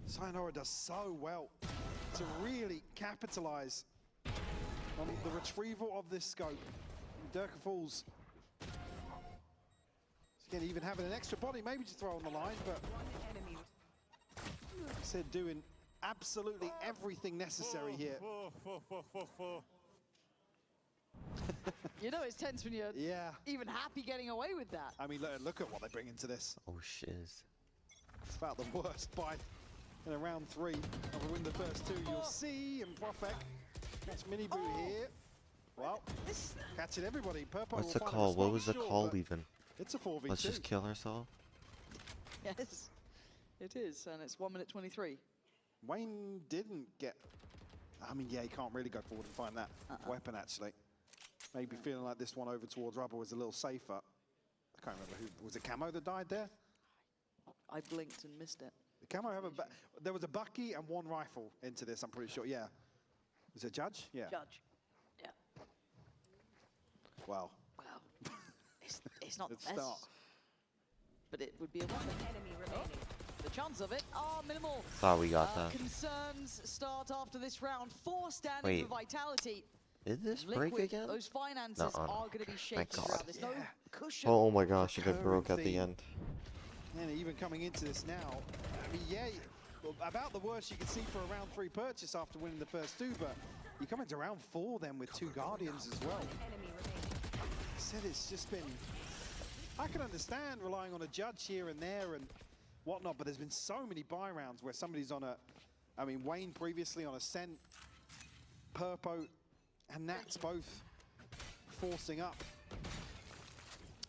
Sayonara does so well to really capitalize on the retrieval of this scope. Durka falls. Again, even having an extra body maybe to throw on the line, but said doing absolutely everything necessary here. You know it's tense when you're even happy getting away with that. I mean, look at what they bring into this. Oh, shiz. It's about the worst buy in a round 3. I'll win the first 2. You'll see, and Profek catch Mini Boo here. Well, catching everybody. Purpo What's the call? What was the call even? It's a 4v2. Let's just kill ourselves. Yes, it is, and it's 1 minute 23. Wayne didn't get... I mean, yeah, he can't really go forward and find that weapon, actually. Maybe feeling like this one over towards Rubber was a little safer. I can't remember who... Was it Camo that died there? I blinked and missed it. Did Camo have a... There was a Bucky and 1 rifle into this, I'm pretty sure. Yeah. Was it Judge? Yeah. Judge. Yeah. Wow. Wow. It's not the Good best. start. But it would be a weapon. Enemy remaining. The chance of it are minimal. Thought we got that. Concerns start after this round. 4 standing Wait. for Vitality. Did this Liquid, break again? those finances Nuh-uh. are going to be shaky. God. There's no cushion. Oh my gosh, if it Recurring broke at the theme. end. And even coming into this now, I mean, yeah, about the worst you can see for a round 3 purchase after winning the first 2, but you come into round 4 then with 2 Guardians as well. Enemy remaining. I said it's just been... I can understand relying on a Judge here and there and whatnot, but there's been so many buy rounds where somebody's on a... I mean, Wayne previously on Ascent, Purpo and Nats both forcing up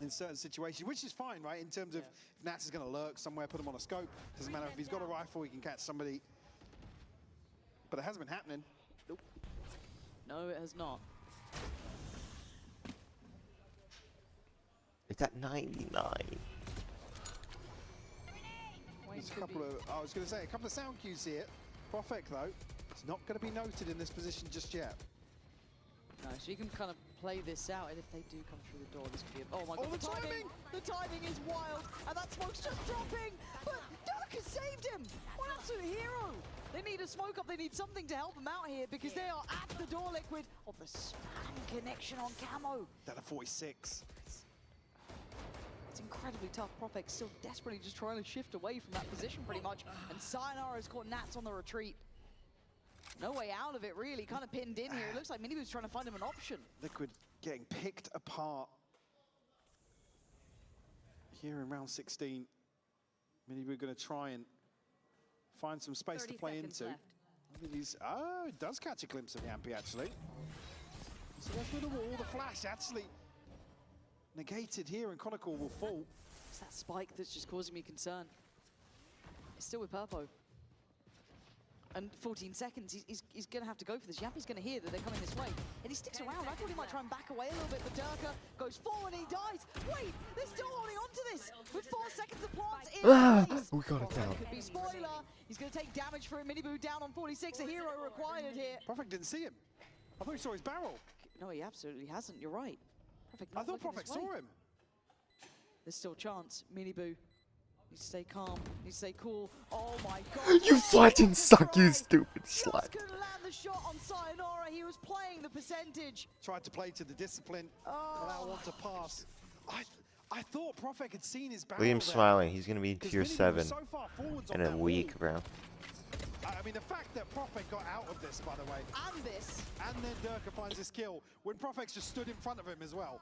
in certain situations, which is fine, right? In terms of if Nats is going to lurk somewhere, put him on a scope. Doesn't matter if he's got a rifle, he can catch somebody. But it hasn't been happening. Nope. No, it has not. It's at 99. There's a couple of, I was going to say, a couple of sound cues here. Profek, though, it's not going to be noted in this position just yet. No, so you can kind of play this out, and if they do come through the door, this could be a... Oh my god, the timing! The timing is wild, and that smoke's just dropping! But Dirk has saved him! What an absolute hero! They need a smoke up, they need something to help them out here, because they are at the door, Liquid. Oh, the spam connection on Camo. Down to 46. It's incredibly tough. Profek still desperately just trying to shift away from that position pretty much, and Sayonara has caught Nats on the retreat. No way out of it, really. Kind of pinned in here. It looks like Minibu's trying to find him an option. Liquid getting picked apart here in round 16. Minibu going to try and find some space to play into. Left. I think he's... Oh, he does catch a glimpse of Yampy, actually. So that's where the wall, the flash, actually negated here, and Chronicle will fall. It's that spike that's just causing me concern. It's still with Purpo. And 14 seconds, he's going to have to go for this. Yampy's going to hear that they're coming this way. And he sticks around. I thought he might try and back away a little bit, but Durka goes forward and he dies. Wait, they're still holding on to this. With 4 seconds of plants in place. We got it down. Could be spoiler. He's going to take damage for it. Minibu down on 46. A hero required here. Profek didn't see him. I thought he saw his barrel. No, he absolutely hasn't. You're right. Profek I not thought looking Profek this way. saw him. There's still a chance. Minibu needs to stay calm. Needs to stay cool. Oh my god. You fucking suck, you stupid slut. Just couldn't land the shot on Sayonara. He was playing the percentage. Tried to play to the discipline. Allow one to pass. I thought Profek had seen his barrel. William's there. smiling. He's going to be 'Cause tier Minibu was 7 so far forwards in on a that week, wall. bro. I mean, the fact that Profek got out of this, by the way, And this. and then Durka finds his kill when Profek's just stood in front of him as well.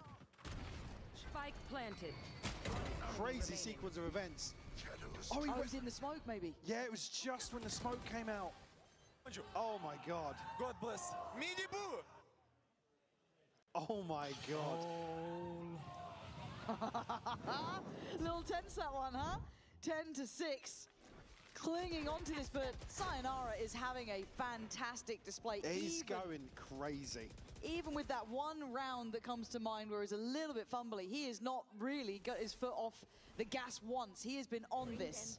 Spike planted. Crazy sequence of events. Oh, he Oh, went, he's in the smoke, maybe. yeah, it was just when the smoke came out. Oh my god. God bless. Minibu! Oh my god. Little tense that one, huh? 10-6. Clinging onto this, but Sayonara is having a fantastic display. He's going crazy. Even with that one round that comes to mind where he's a little bit fumbly, he has not really got his foot off the gas once. He has been on this.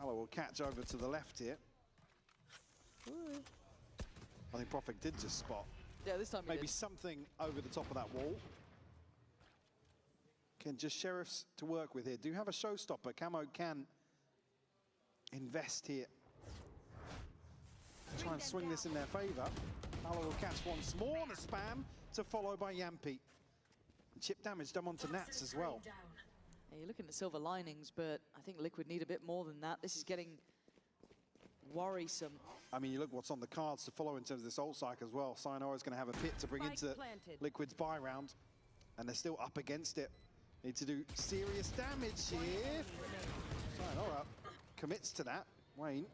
Valor will catch over to the left here. I think Prophet did just spot. Yeah, this time he maybe did. something over the top of that wall. Can just Sheriffs to work with here. Do have a showstopper. Camo can invest here. Try and swing this in their favor. Valor will catch once more on a spam to follow by Yampi. Chip damage done onto Nats as well. Yeah, you're looking at silver linings, but I think Liquid need a bit more than that. This is getting worrisome. I mean, you look what's on the cards to follow in terms of this ult cycle as well. Sayonara is going to have a pit to bring into Liquid's buy round, and they're still up against it. Need to do serious damage here. Sayonara commits to that. Wayne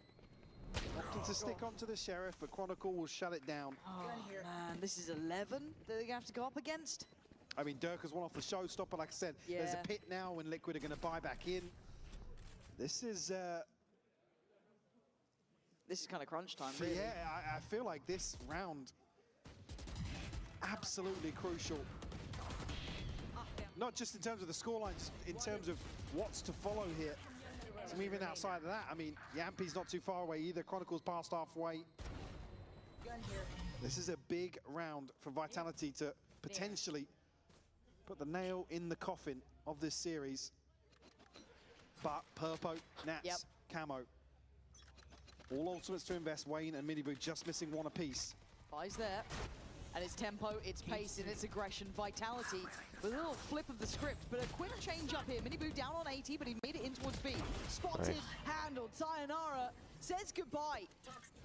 opting to stick onto the Sheriff, but Chronicle will shut it down. Oh, man, this is 11 that they're going to have to go up against. I mean, Dirk has one off the showstopper. Like I said, there's a pit now and Liquid are going to buy back in. This is kind of crunch time, really. Yeah, I feel like this round absolutely crucial. Not just in terms of the scorelines, in terms of what's to follow here. So even outside of that, I mean, Yampi's not too far away either. Chronicle's past halfway. This is a big round for Vitality to potentially put the nail in the coffin of this series. But Purpo, Nats, Camo, all ultimates to invest. Wayne and Miniboo just missing one apiece. Buys there. And it's tempo, it's pace, and it's aggression. Vitality with a little flip of the script, but a quick change up here. Miniboo down on 80, but he made it in towards B. Spotted, handled. Sayonara says goodbye.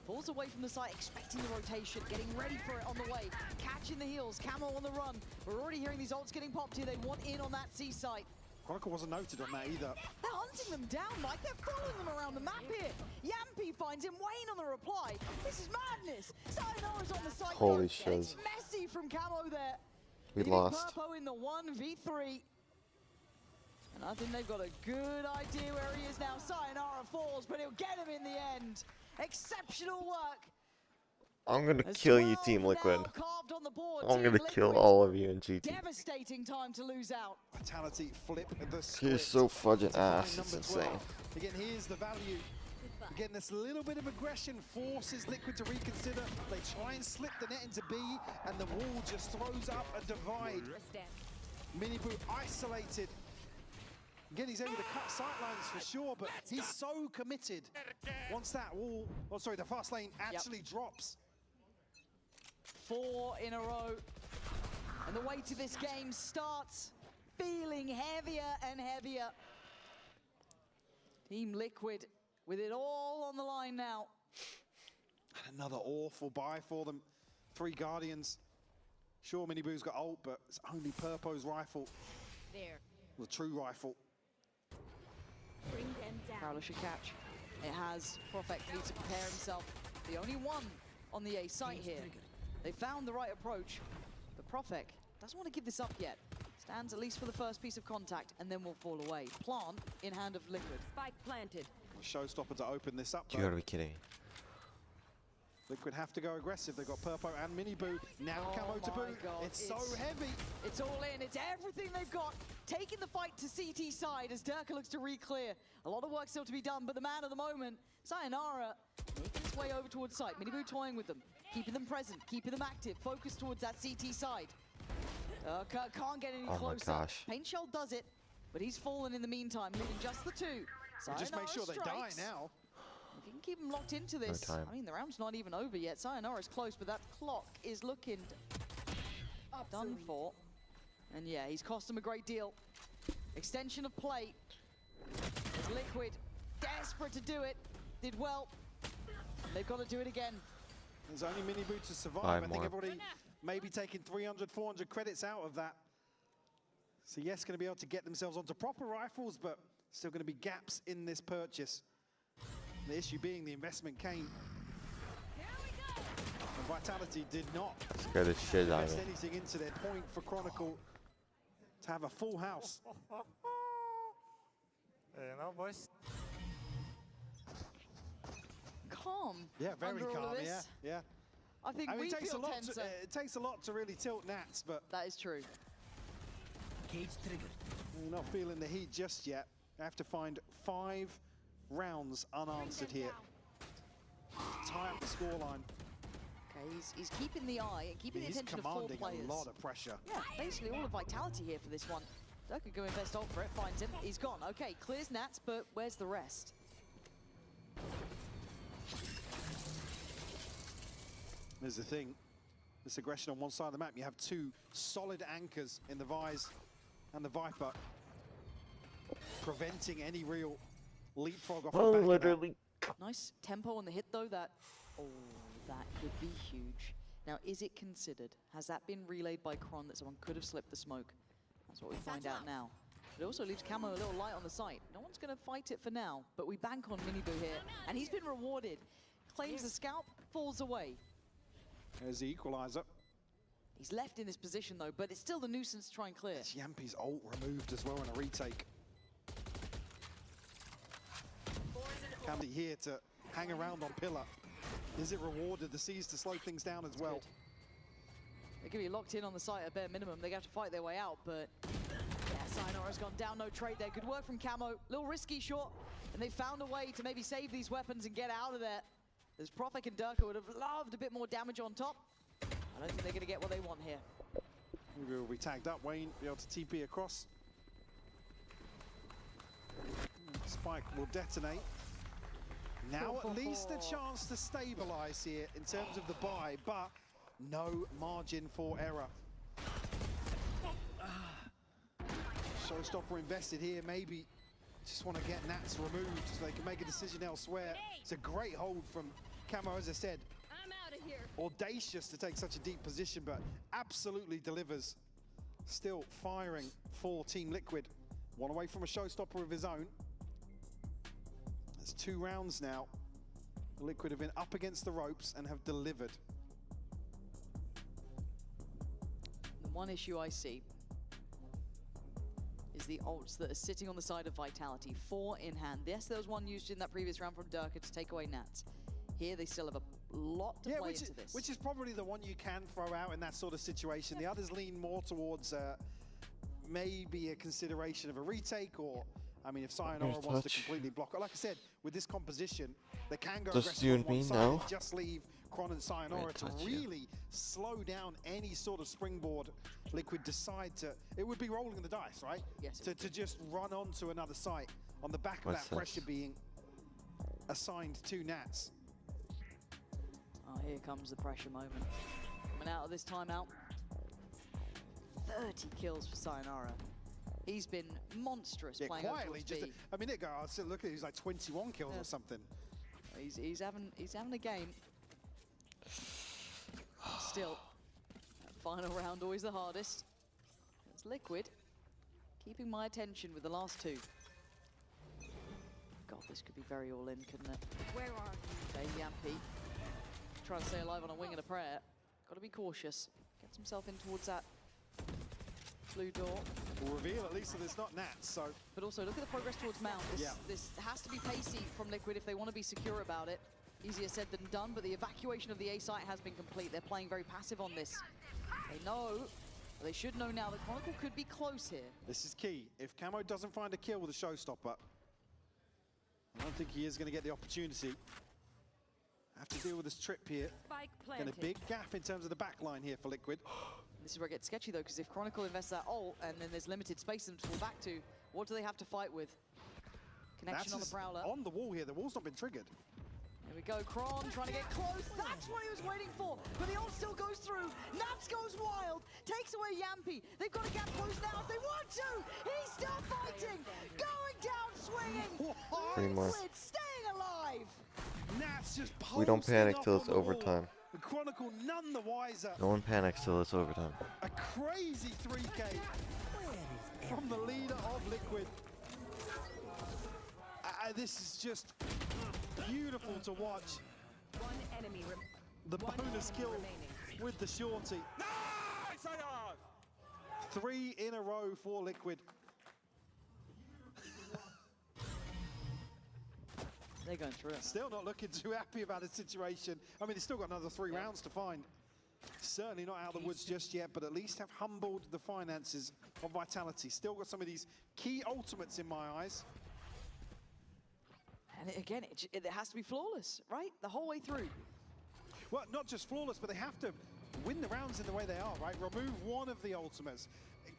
Falls away from the site, expecting the rotation, getting ready for it on the way. Catching the heels, Camo on the run. We're already hearing these ults getting popped here. They want in on that C site. Chronicle wasn't noted on that either. They're hunting them down, Mike. They're following them around the map here. Yampi finds him. Wayne on the reply. This is madness. Sayonara's on the side. Holy It's shiz. messy from Camo there. We Leaving lost. Purpo in the 1v3. And I think they've got a good idea where he is now. Sayonara falls, but he'll get him in the end. Exceptional work. I'm gonna kill you, Team Liquid. Carved on the board. I'm Team gonna kill Liquid. all of you in GT. Devastating time to lose out. Vitality flip the script. You're so fudging to find ass. It's number 12. insane. Again, here's the value. Again, this little bit of aggression forces Liquid to reconsider. They try and slip the net into B, and the wall just throws up a divide. Miniboo isolated. Again, he's able to cut sightlines for sure, but he's so committed. Once that wall, oh sorry, the fast lane actually drops. 4 in a row. And the weight of this game starts feeling heavier and heavier. Team Liquid with it all on the line now. Another awful buy for them. 3 Guardians. Sure, Miniboo's got ult, but it's only Purpo's rifle. There. The true rifle. Bring them down. Prowler should catch. It has. Prophet needs to prepare himself. The only one on the A site here. They found the right approach, but Prophet doesn't want to give this up yet. Stands at least for the first piece of contact, and then will fall away. Plant in hand of Liquid. Spike planted. Showstopper to open this up, You though. gotta be kidding. Liquid have to go aggressive. They've got Purpo and Miniboo. Now Camo to boot. It's so heavy. It's all in. It's everything they've got. Taking the fight to CT side as Durka looks to re-clear. A lot of work still to be done, but the man of the moment, Sayonara, making his way over towards site. Miniboo toying with them, keeping them present, keeping them active, focused towards that CT side. Can't get any closer. Oh my gosh. Paint Shell does it, but he's fallen in the meantime, leaving just the 2. Just make sure they die now. If you can keep them locked into this, No time. I mean, the round's not even over yet. Sayonara's close, but that clock is looking done for. And yeah, he's cost them a great deal. Extension of play. As Liquid, desperate to do it, did well. They've got to do it again. There's only Miniboo to survive. 5 I think more. everybody maybe taking 300, 400 credits out of that. So yes, going to be able to get themselves onto proper rifles, but still going to be gaps in this purchase. The issue being the investment came. And Vitality did not Scared the shit out of invest me. anything into their point for Chronicle to have a full house. You know, boys. Calm. Yeah, very under all calm. of Yeah, this. yeah. I think I mean, we it takes a feel lot. tenser. It takes a lot to really tilt Nats, but That is true. Cage triggered. you're not feeling the heat just yet. They have to find 5 rounds unanswered here. Tie up the scoreline. Okay, he's keeping the eye and keeping the attention of 4 players. He's commanding a lot of pressure. Yeah, basically all of Vitality here for this one. Dirk could go invest ult for it, finds him. He's gone. Okay, clears Nats, but where's the rest? There's the thing. This aggression on one side of the map. You have 2 solid anchors in the Vise and the Viper, preventing any real leapfrog off the back literally. Nice tempo on the hit though. That could be huge. Now, is it considered? Has that been relayed by Kron that someone could have slipped the smoke? That's what we find out now. It also leaves Camo a little light on the site. No one's going to fight it for now, but we bank on Miniboo here, and he's been rewarded. Claims the scalp, falls away. There's the equalizer. He's left in this position though, but it's still the nuisance to try and clear. It's Yampi's ult removed as well in a retake. Camdy here to hang around on Pillar. Is it rewarded? The C's to slow things down as well. They're going to be locked in on the site at bare minimum. They have to fight their way out, but yeah, Sayonara's gone down. No trade there. Good work from Camo. Little risky shot, and they found a way to maybe save these weapons and get out of there. As Profik and Durka would have loved a bit more damage on top. I don't think they're going to get what they want here. We will be tagged up. Wayne be able to TP across. Spike will detonate. Now at least a chance to stabilize here in terms of the buy, but no margin for error. Showstopper invested here, maybe just want to get Nats removed so they can make a decision elsewhere. It's a great hold from Camo, as I said. I'm out of here. Audacious to take such a deep position, but absolutely delivers. Still firing for Team Liquid. One away from a showstopper of his own. It's 2 rounds now. Liquid have been up against the ropes and have delivered. The one issue I see is the ults that are sitting on the side of Vitality. 4 in hand. Yes, there was one used in that previous round from Durka to take away Nats. Here they still have a lot to play into this. Which is probably the one you can throw out in that sort of situation. The others lean more towards maybe a consideration of a retake, or I mean, if Sayonara wants to completely block it. Like I said, with this composition, they can go Just you and me, side no. just leave Kron and Sayonara to really slow down any sort of springboard Liquid decide to. It would be rolling the dice, right? Yes. To just run on to another site on the back of that pressure being assigned to Nats. Oh, here comes the pressure moment. Coming out of this timeout. 30 kills for Sayonara. He's been monstrous playing quietly. Just I mean, look at he's like 21 kills or something. He's having a game. Still, that final round always the hardest. It's Liquid keeping my attention with the last 2. God, this could be very all in, couldn't it? Where are you? Okay, Yampi. Trying to stay alive on a wing and a prayer. Got to be cautious. Gets himself in towards that blue door. Will reveal at least that it's not Nats, so. But also look at the progress towards Mount. This has to be pacey from Liquid if they want to be secure about it. Easier said than done, but the evacuation of the A site has been complete. They're playing very passive on this. They know, or they should know now, that Chronicle could be close here. This is key. If Camo doesn't find a kill with a showstopper, I don't think he is going to get the opportunity. Have to deal with this trip here. And a big gap in terms of the back line here for Liquid. This is where it gets sketchy though, because if Chronicle invests that ult and then there's limited space for them to fall back to, what do they have to fight with? Connection on the Prowler. On the wall here, the wall's not been triggered. Here we go, Kron trying to get close. That's what he was waiting for, but the ult still goes through. Nats goes wild, takes away Yampi. They've got to get close now if they want to. He's still fighting, going down swinging. Three more. Liquid staying alive. Nats just We don't panic till it's overtime. The Chronicle none the wiser. No one panics till it's overtime. A crazy 3K from the leader of Liquid. This is just beautiful to watch. One enemy the bonus kill with the shorty. Nice! 3 in a row for Liquid. They're going through it. Still not looking too happy about the situation. I mean, they've still got another 3 rounds to find. Certainly not out of the woods just yet, but at least have humbled the finances of Vitality. Still got some of these key ultimates in my eyes. And again, it has to be flawless, right? The whole way through. Well, not just flawless, but they have to win the rounds in the way they are, right? Remove one of the ultimates.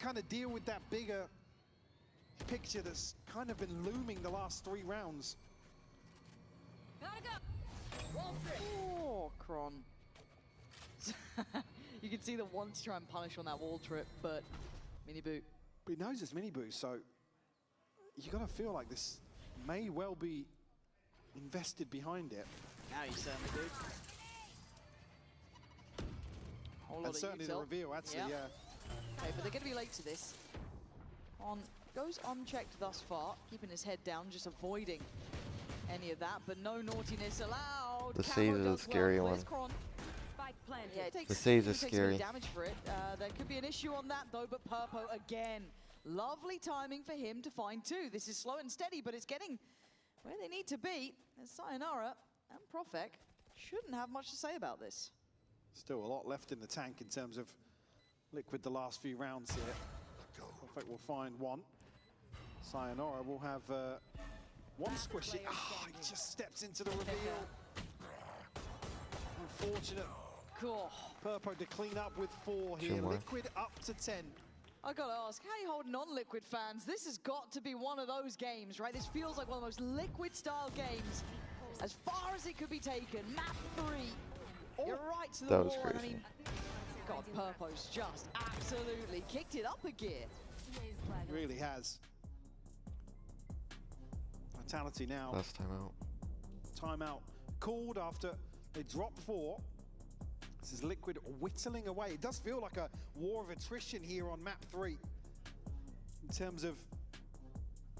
Kind of deal with that bigger picture that's kind of been looming the last 3 rounds. Gotta go. Wall trip. Oh, Kron. You can see the want to try and punish on that wall trip, but mini boot. But he knows it's mini boot, so you got to feel like this may well be invested behind it. Now you certainly do. Whole lot And of certainly the util. reveal, actually, Yep. yeah. Okay, but they're going to be late to this. Goes unchecked thus far, keeping his head down, just avoiding any of that, but no naughtiness allowed. The Camo save is a does scary well, one. clears Kron. Spike planted. Yeah, it takes, The saves are it takes a bit scary. of damage for it. There could be an issue on that though, but Purpo again. Lovely timing for him to find 2. This is slow and steady, but it's getting where they need to be. And Sayonara and Profek shouldn't have much to say about this. Still a lot left in the tank in terms of Liquid the last few rounds here. Perfect will find one. Sayonara will have one squishy. Ah, he just steps into the reveal. Unfortunate. Cool. Purpo to clean up with 4 here. Two more. Liquid up to 10. I gotta ask, how are you holding on, Liquid fans? This has got to be one of those games, right? This feels like one of the most Liquid-style games, as far as it could be taken. Map 3. You're right to the That was wall. And I crazy. mean, God, Purpo's just absolutely kicked it up a gear. Really has. Vitality now. Last time out. Timeout called after they drop 4. This is Liquid whittling away. It does feel like a war of attrition here on map 3 in terms of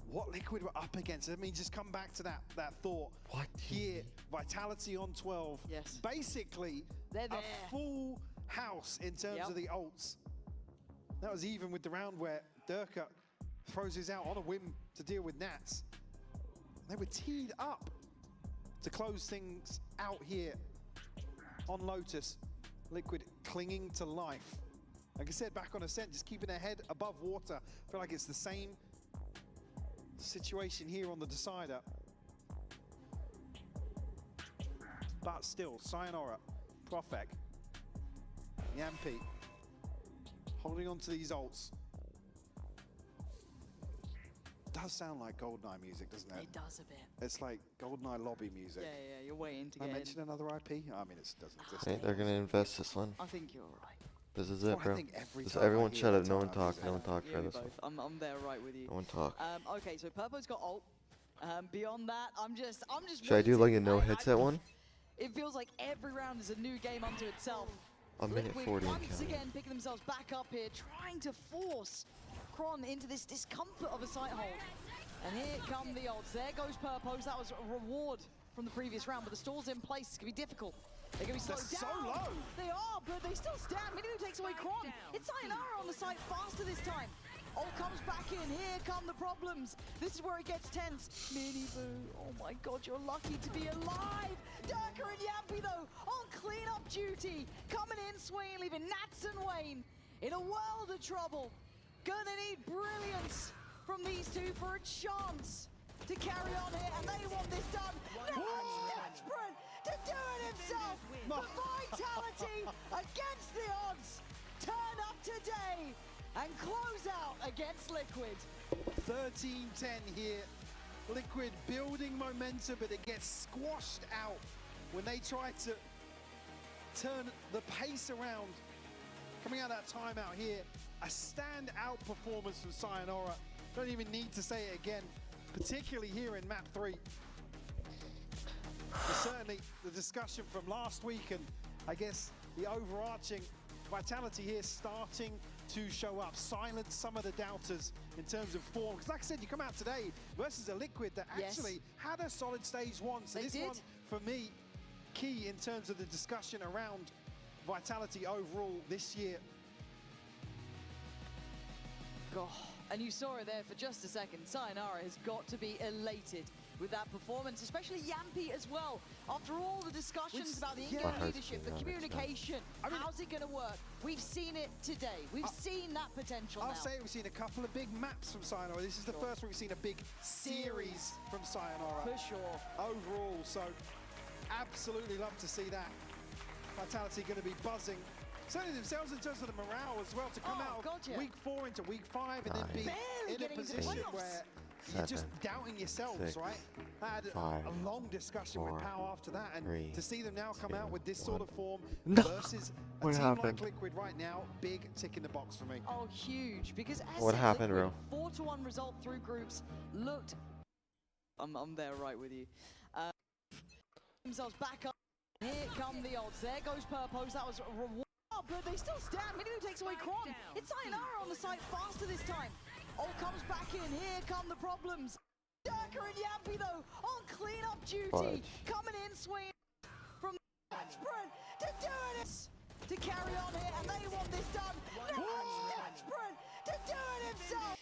what Liquid were up against. I mean, just come back to that thought. What? Here, Vitality on 12. Yes. Basically, They're a there. full house in terms of the ults. That was even with the round where Durka throws his out on a whim to deal with Nats. They were teed up to close things out here on Lotus. Liquid clinging to life. Like I said, back on Ascent, just keeping their head above water. I feel like it's the same situation here on the decider. But still, Sayonara, Profek, Yampi, holding on to these ults. Does sound like GoldenEye music, doesn't it? It does a bit. It's like GoldenEye lobby music. Yeah, you're waiting to Did I get mention another IP? I mean, it doesn't exist. Hey, they're gonna invest this one. I think you're right. This is Well, it, I bro. think every Just time I everyone hear shut up. that No one time, talk. it's No one talk Yeah, for we this both. one. I'm there right with you. No one talk. Okay, so Purpo's got ult. Beyond that, I'm just Should I do like a waiting. no headset one? It feels like every round is a new game unto itself. A minute Liquid 40 and once counting. again picking themselves back up here, trying to force Kron into this discomfort of a sight hold. And here come the ults. There goes Purpose. That was a reward from the previous round, but the stalls in place. It's going to be difficult. They're going to be slowed They're so down. low. They are, but they still stand. Minimu takes away Kron. It's Sayonara on the site faster this time. Ult comes back in. Here come the problems. This is where it gets tense. Minimu, oh my God, you're lucky to be alive. Durka and Yampi, though, on cleanup duty. Coming in, swinging, leaving Nats and Wayne in a world of trouble. Gonna need brilliance from these two for a chance to carry on here, and they want this done. Nats desperate to do it himself. The Vitality against the odds. Turn up today and close out against Liquid. 13-10 here. Liquid building momentum, but it gets squashed out when they try to turn the pace around. Coming out of that timeout here, a standout performance from Sayonara. Don't even need to say it again, particularly here in map 3. But certainly the discussion from last week and I guess the overarching Vitality here starting to show up, silence some of the doubters in terms of form. Because like I said, you come out today versus a Liquid that actually had a solid stage 1. So They this did. one, for me, key in terms of the discussion around Vitality overall this year. God. And you saw it there for just a second. Sayonara has got to be elated with that performance, especially Yampy as well. After all the discussions about the in-game leadership, the communication, how's it going to work? We've seen it today. We've seen that potential now. I'll say we've seen a couple of big maps from Sayonara. This is the first one we've seen a big series from Sayonara. For sure. Overall, so absolutely love to see that. Vitality going to be buzzing. Certainly themselves in terms of the morale as well, to come out of week 4 into week 5 and then be in a position where you're just doubting yourselves, right? I had a long discussion with Pow after that, and to see them now come out with this sort of form versus a team like Liquid right now, big tick in the box for me. Oh, huge, because as what happened, bro? 4-1 result through groups looked... I'm there right with you. Themselves back up. Here come the odds. There goes Purpose. That was a reward, but they still stand. Minimu takes away Kron. It's Sayonara on the side faster this time. All comes back in. Here come the problems. Durka and Yampy, though, on clean-up duty. Coming in, swing from desperate to doing it. To carry on here, and they want this done. Desperate to do it himself.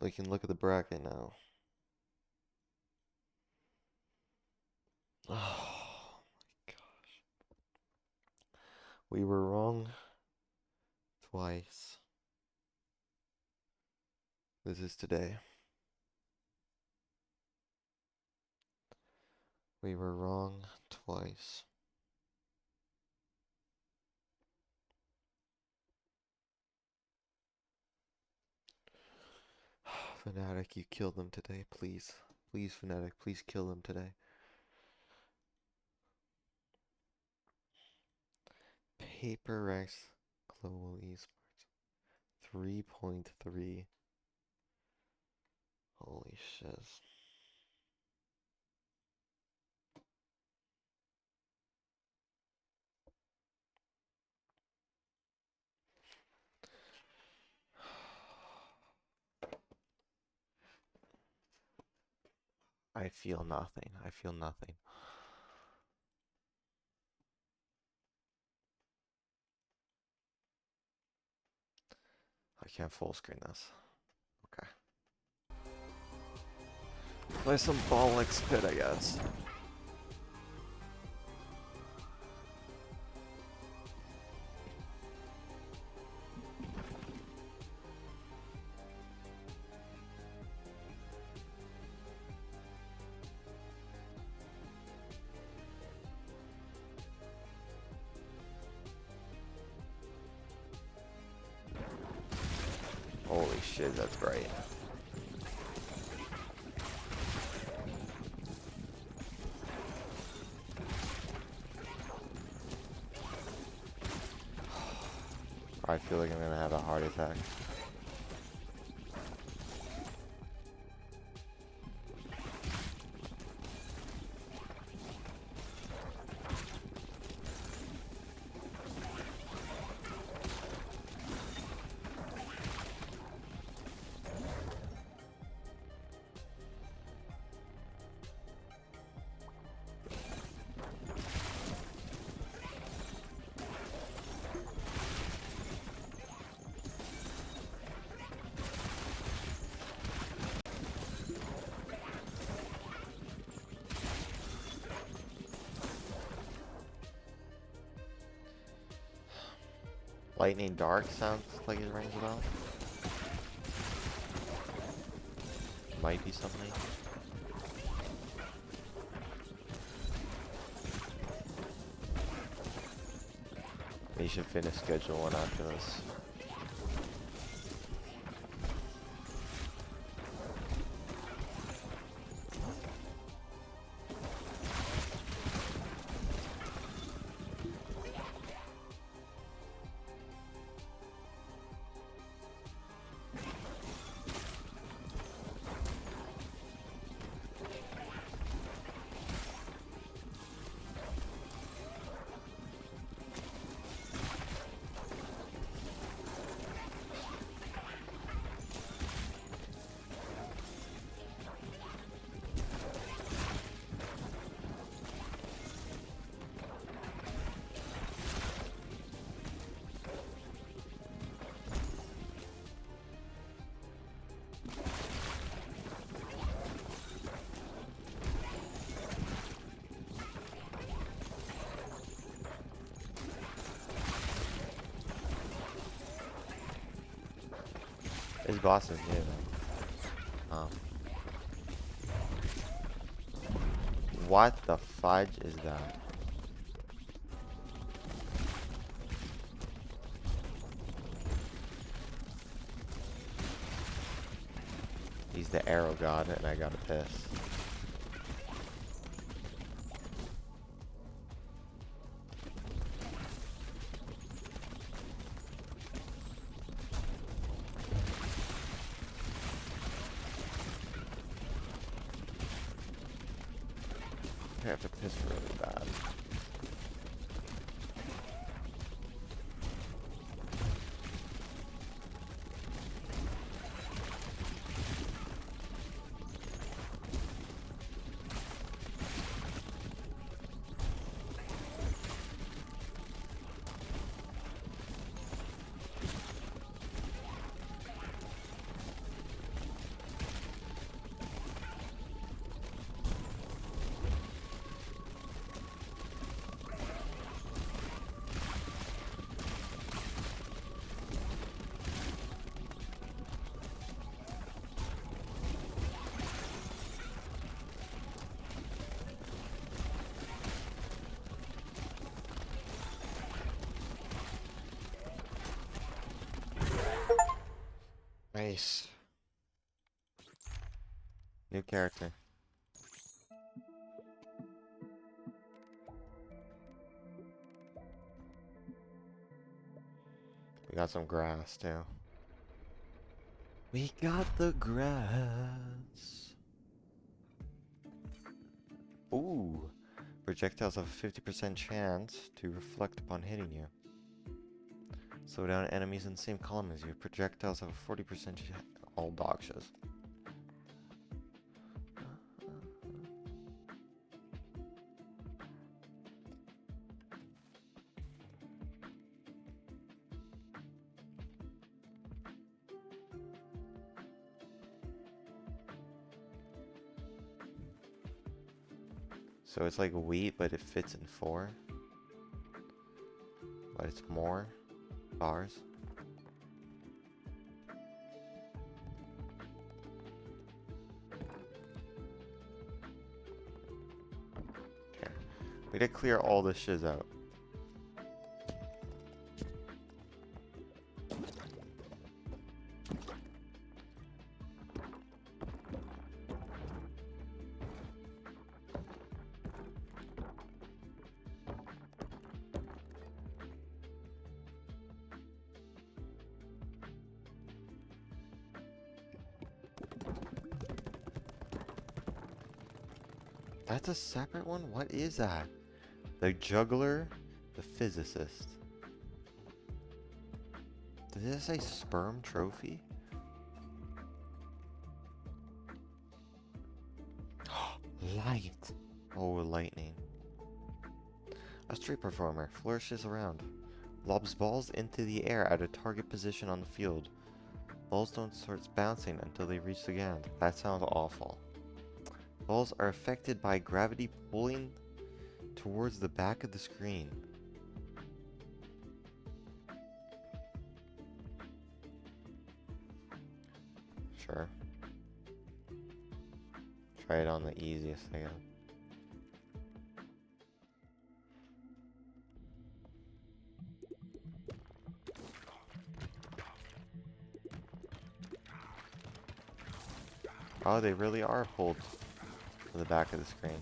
We can look at the bracket now. Oh my gosh. We were wrong twice. This is today. We were wrong twice. Fnatic, you killed them today, please. Please, Fnatic, please kill them today. Paper Rex Global Esports 3.3. Holy shiz. I feel nothing. I feel nothing. I can't full screen this. Okay. Play some ball X Pit, I guess. Holy shit, that's bright. I feel like I'm gonna have a heart attack. Lightning Dark sounds like it rings a bell. Might be something. We should finish schedule one after this. His boss is new though. What the fudge is that? He's the arrow god and I gotta piss. I have to piss really bad. Nice. New character. We got some grass too. We got the grass. Ooh. Projectiles have a 50% chance to reflect upon hitting you. Slow down enemies in the same column as you. Projectiles have a 40% chance. All dog shows. So it's like wheat, but it fits in 4. But it's more bars. Okay. We gotta clear all this shiz out. That's a separate one? What is that? The juggler, the physicist. Did this say sperm trophy? Light. Oh, lightning. A street performer flourishes around. Lobs balls into the air at a target position on the field. Balls don't start bouncing until they reach the ground. That sounds awful. Balls are affected by gravity pulling towards the back of the screen. Sure. Try it on the easiest, I guess. Oh, they really are pulled to the back of the screen.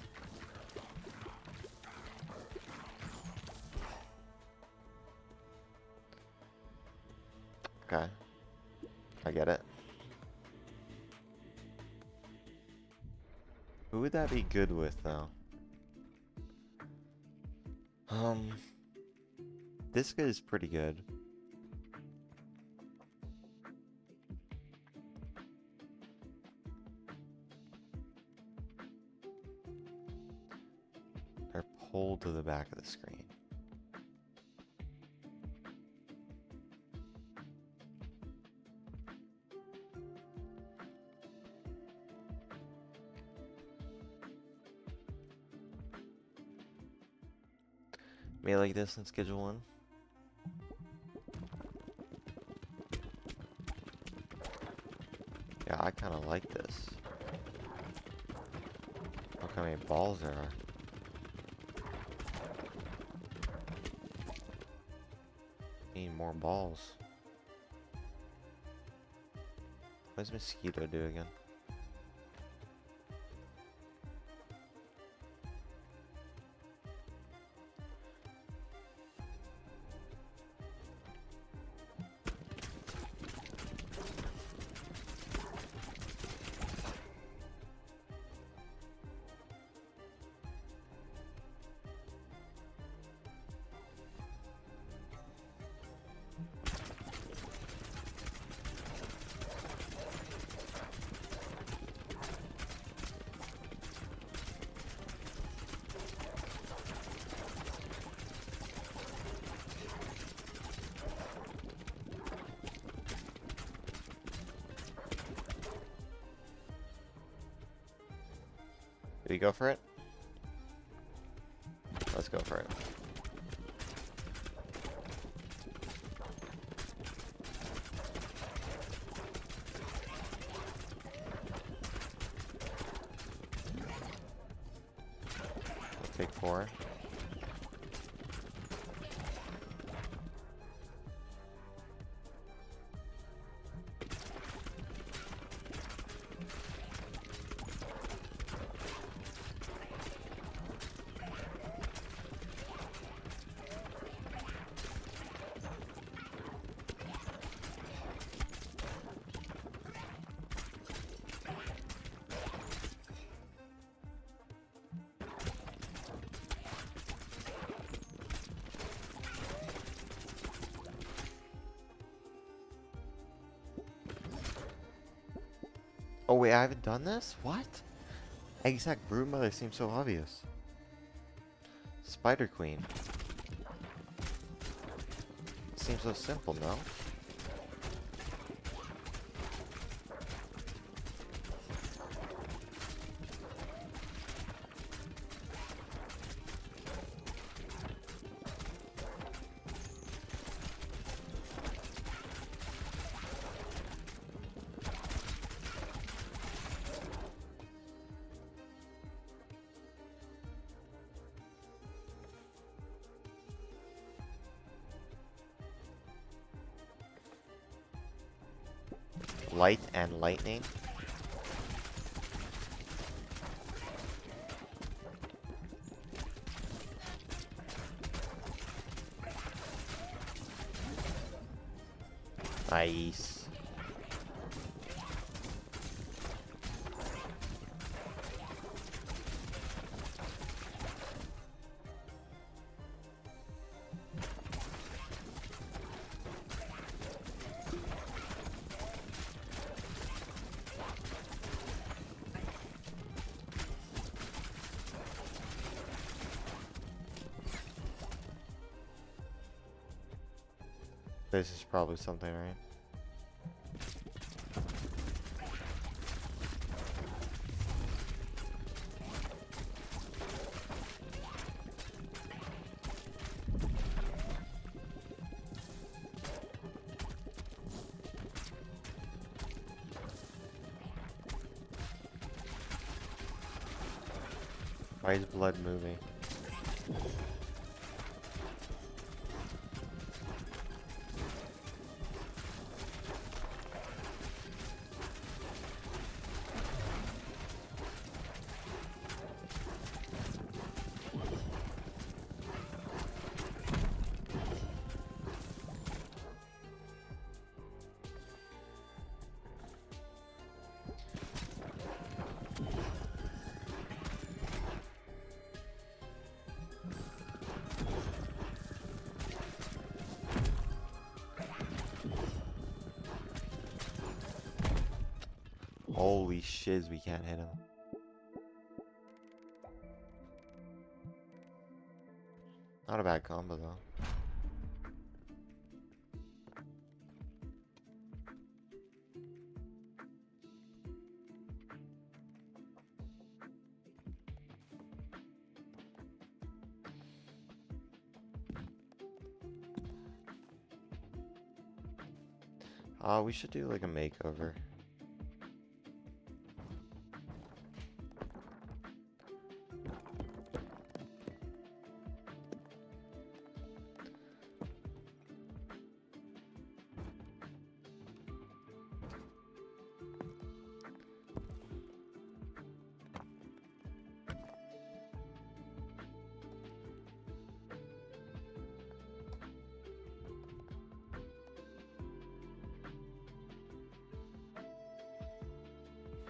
Okay. I get it. Who would that be good with, though? This guy is pretty good. They're pulled to the back of the screen. May like this in Schedule 1. Yeah, I kind of like this. Look how many balls there are. Need more balls. What does Mosquito do again? Did we go for it? Let's go for it. Take 4. Oh wait, I haven't done this? What? Exact Broodmother seems so obvious. Spider Queen. Seems so simple, no? Light and lightning. Nice. This is probably something, right? Why is blood moving? Holy shiz, we can't hit him. Not a bad combo though. We should do like a makeover.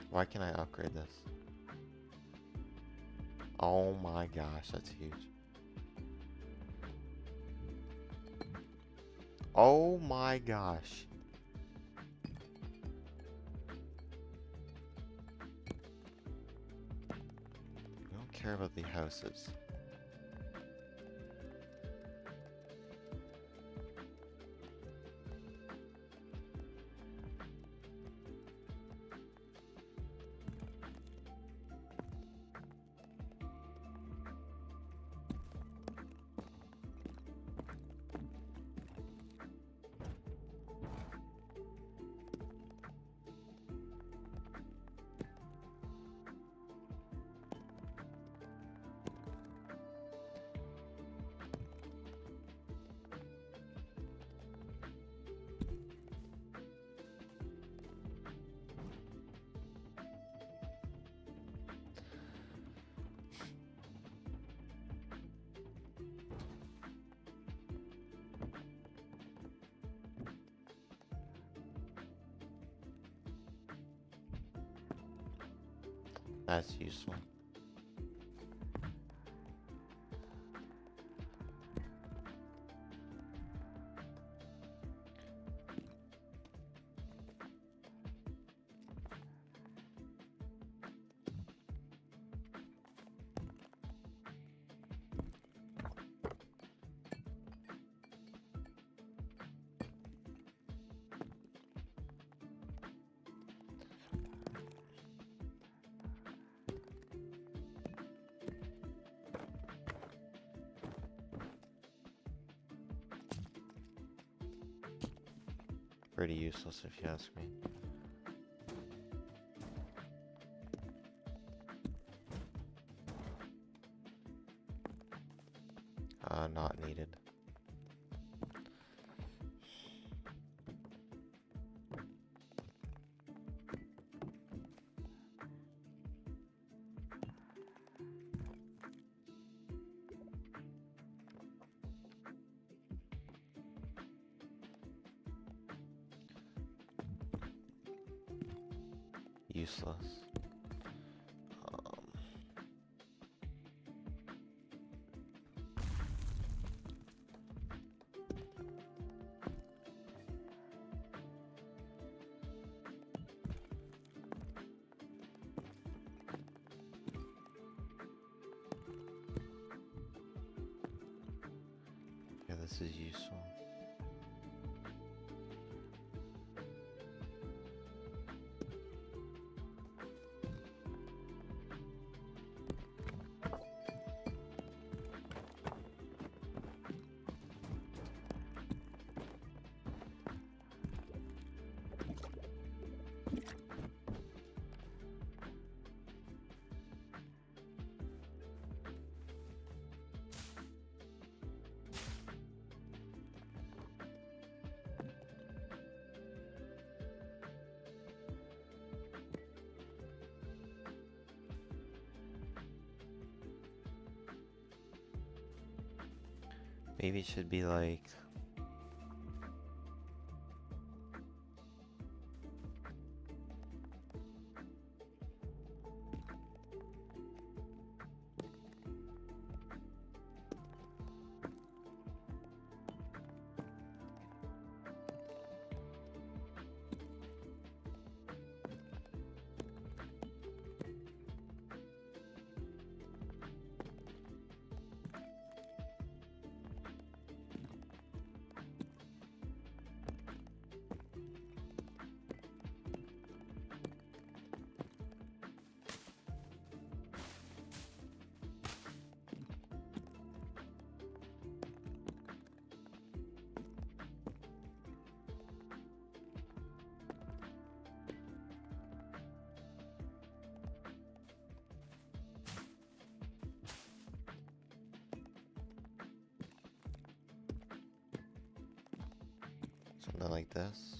Why can't I upgrade this? Oh my gosh, that's huge. Oh my gosh. I don't care about the houses. That's useful. Pretty useless if you ask me. Not needed. Useless. Yeah, this is useful. Maybe it should be like something like this.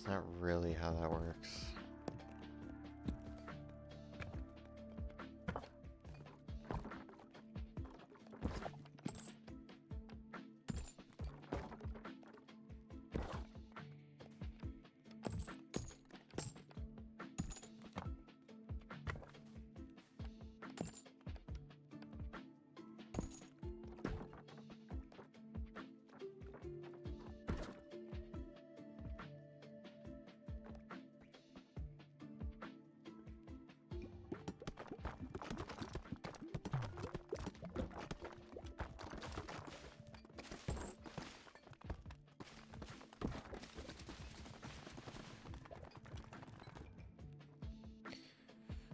It's not really how that works.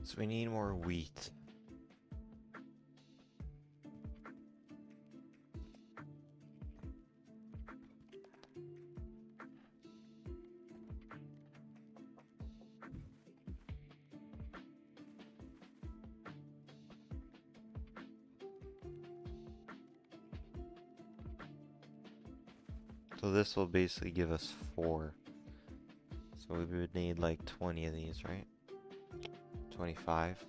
So we need more wheat. So this will basically give us 4. So we would need like 20 of these, right? 25.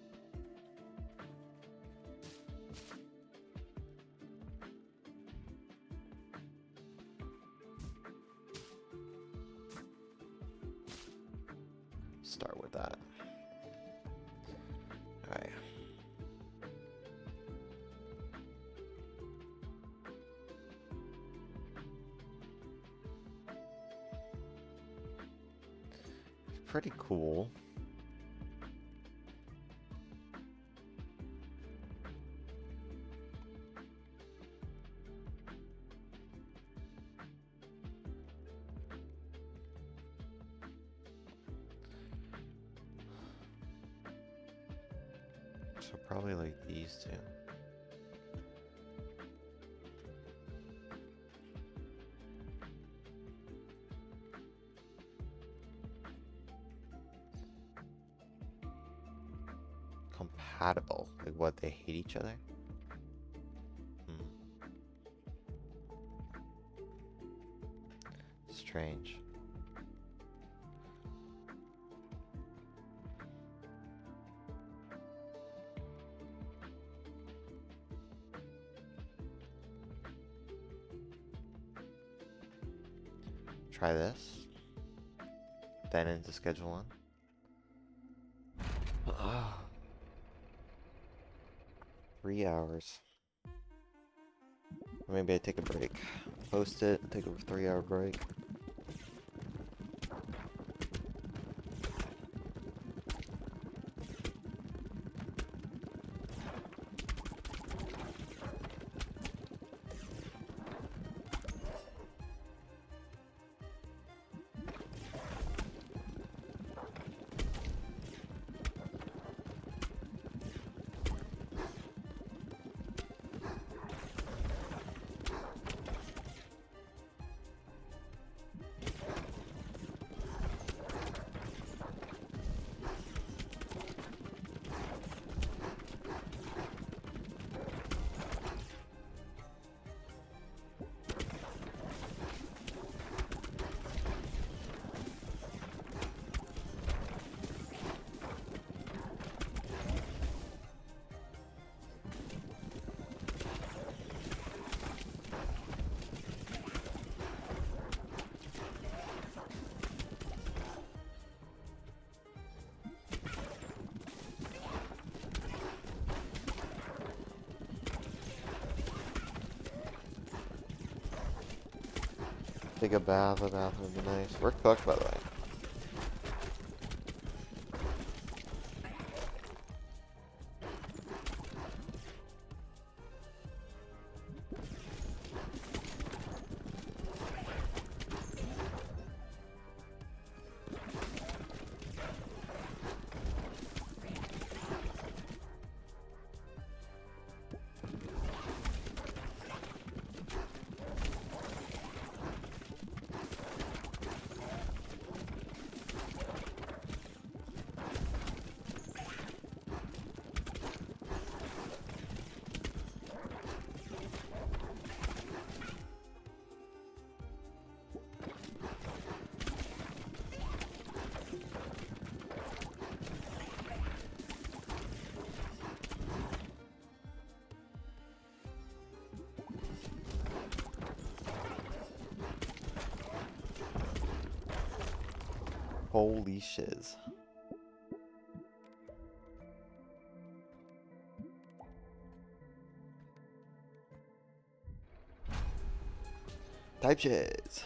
Start with that. Alright. Pretty cool. So probably like these two. Compatible. Like what, they hate each other? Strange. Try this. Then into schedule 1. Ah. 3 hours. Or maybe I take a break. Post it, take a 3-hour break. Take a bath would be nice. We're cooked, by the way. Holy shiz. Type shiz.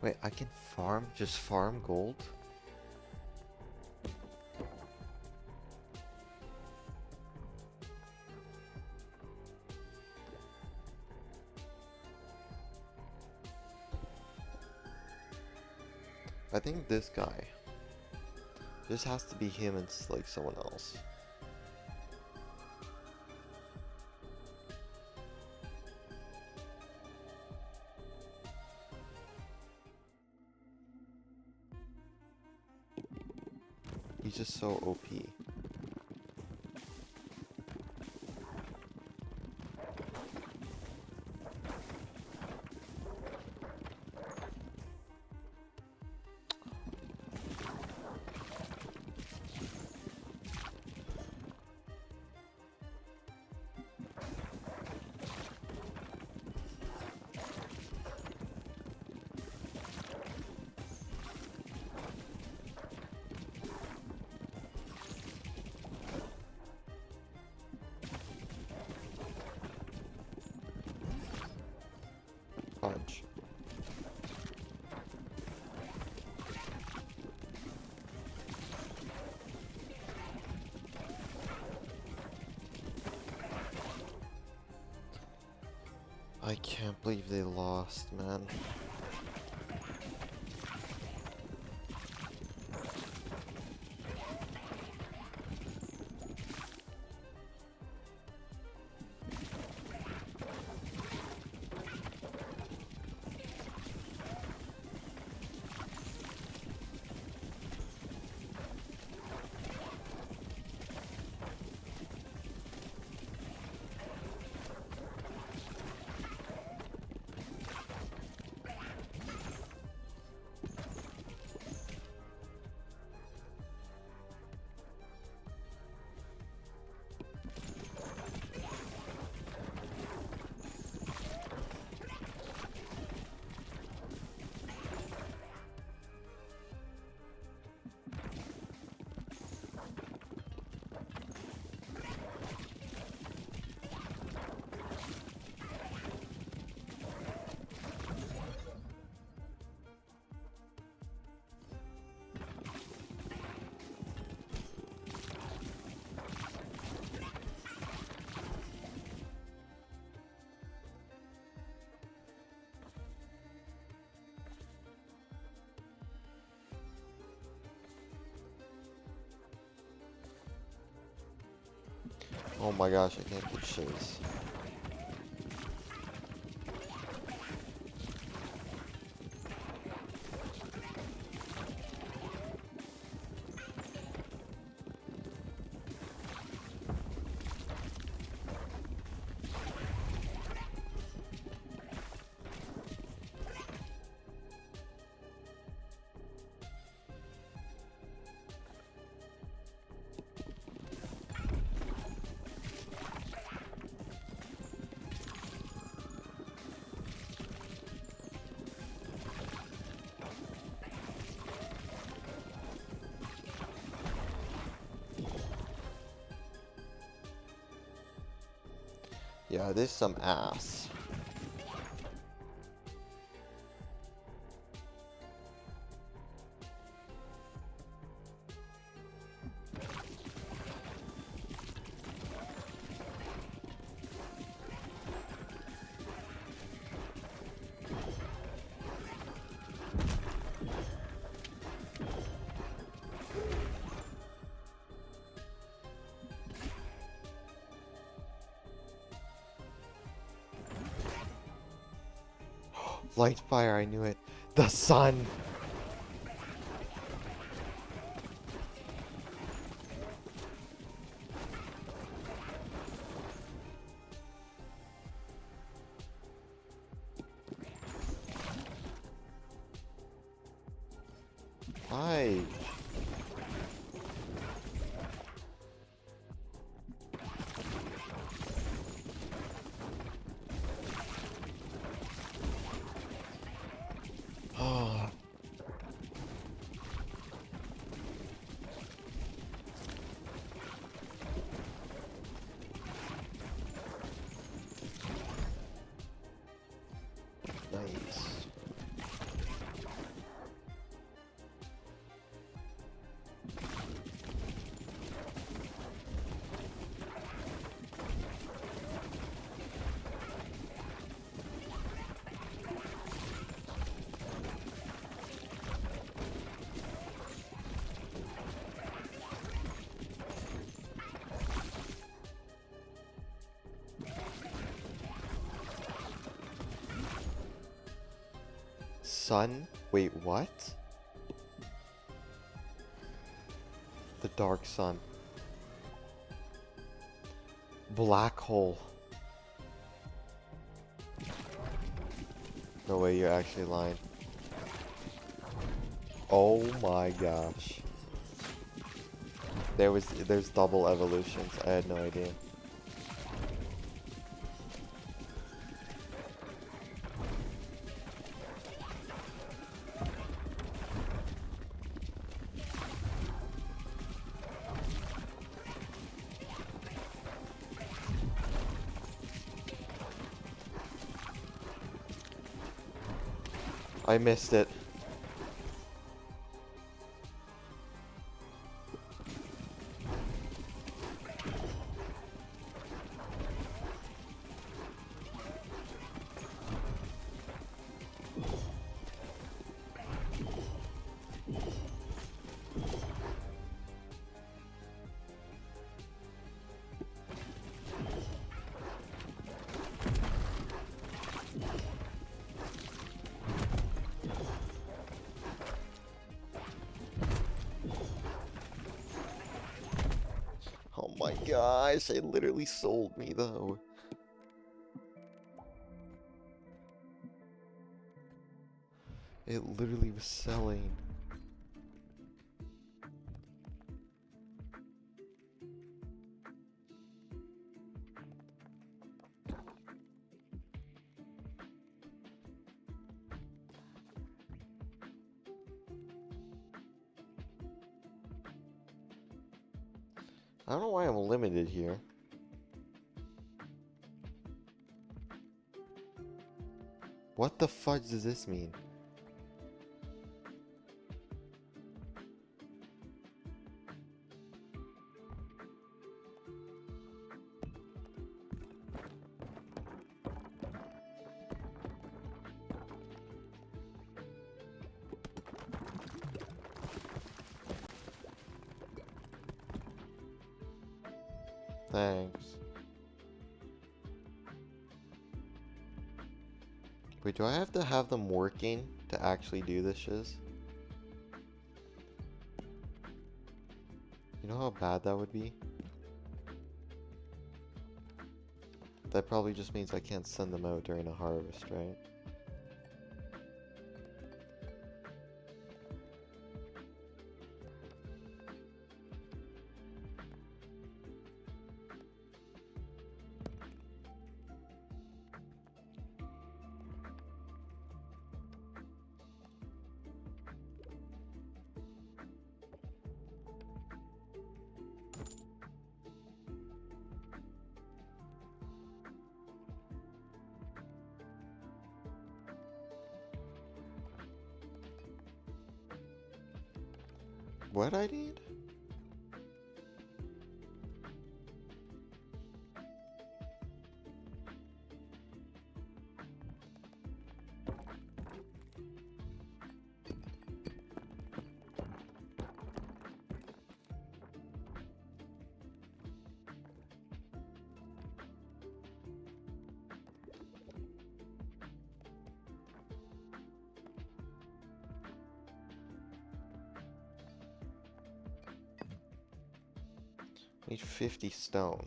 Wait, I can just farm gold? I think this guy. This has to be him and like someone else. He's just so OP. Punch. I can't believe they lost, man. Oh my gosh, I can't get shiz. Yeah, this is some ass. Light fire, I knew it. The sun! stage. Oh. Nice. Sun? Wait, what? The dark sun. Black hole. No way, you're actually lying. Oh my gosh. There's double evolutions. I had no idea. I missed it. Oh my gosh, it literally sold me though. It literally was selling. I don't know why I'm limited here. What the fudge does this mean? Thanks. Wait, do I have to have them working to actually do this shiz? You know how bad that would be? That probably just means I can't send them out during a harvest, right? What I need? Need 50 stone.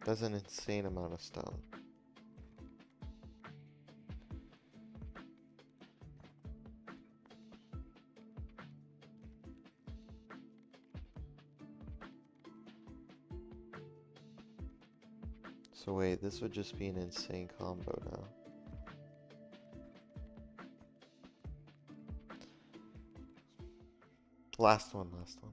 That's an insane amount of stone. So wait, this would just be an insane combo now. Last one, last one.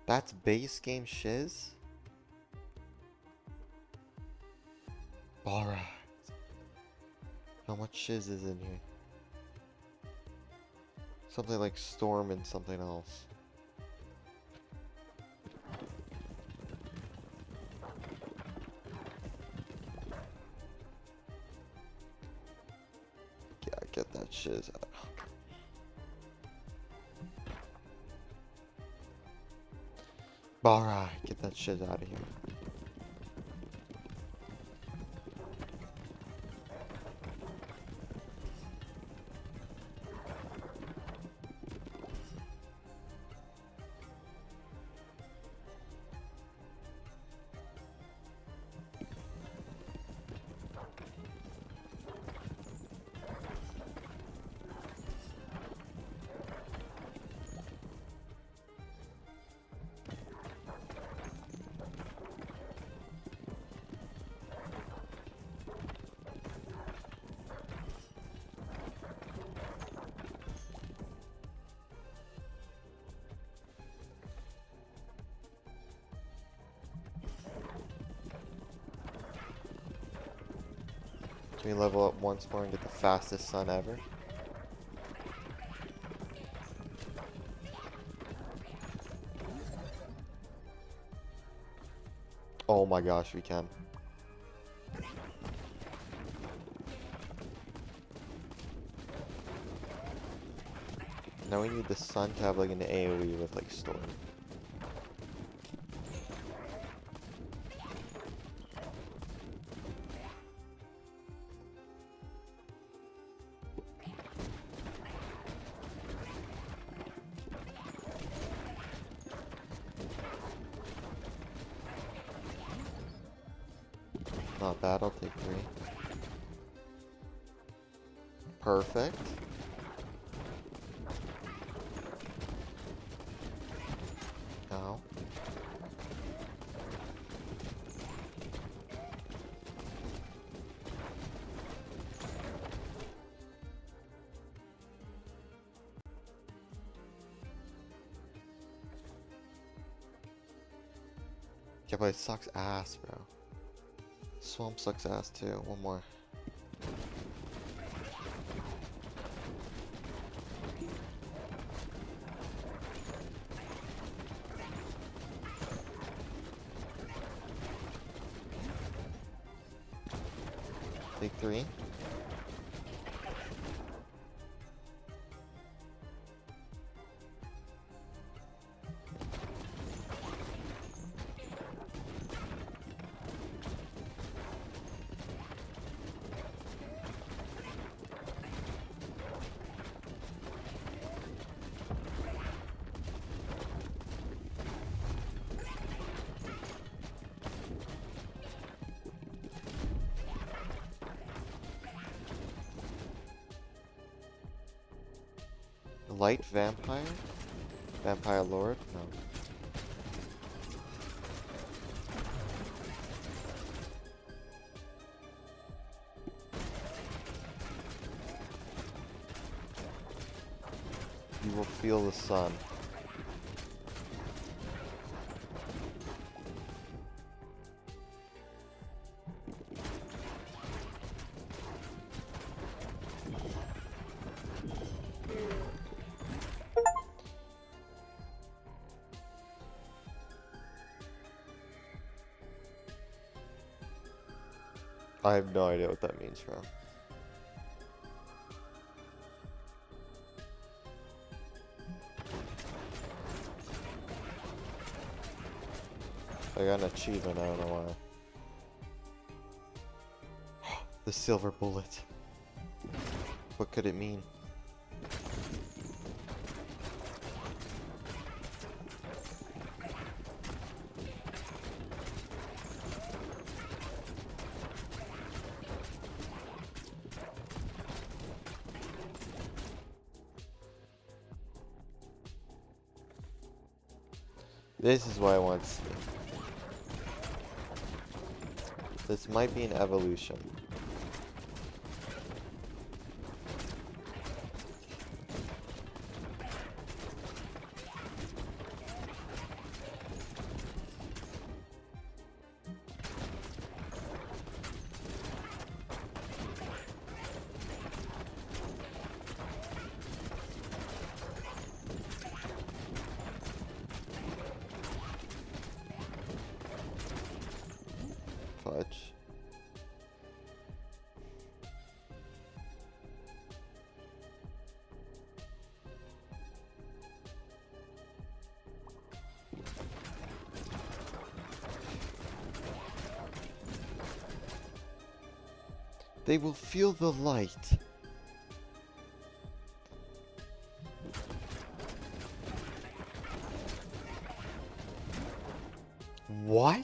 That's base game shiz? Alright. How much shiz is in here? Something like Storm and something else. Yeah, get that shiz out. Alright, get that shit out of here. Can we level up once more and get the fastest sun ever? Oh my gosh, we can. Now we need the sun to have like an AoE with like Storm. Not bad, I'll take 3. Perfect. Ow. Yeah, but it sucks ass, bro. Swamp sucks ass too. One more. Take 3. Light vampire? Vampire lord? No. You will feel the sun. I have no idea what that means, bro. I got an achievement, I don't know why. The silver bullet. What could it mean? This is what I want to see. This might be an evolution. Clutch. They will feel the light. What?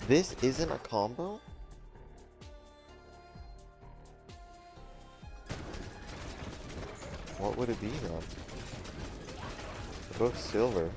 This isn't a combo? What would it be then? They're both silver.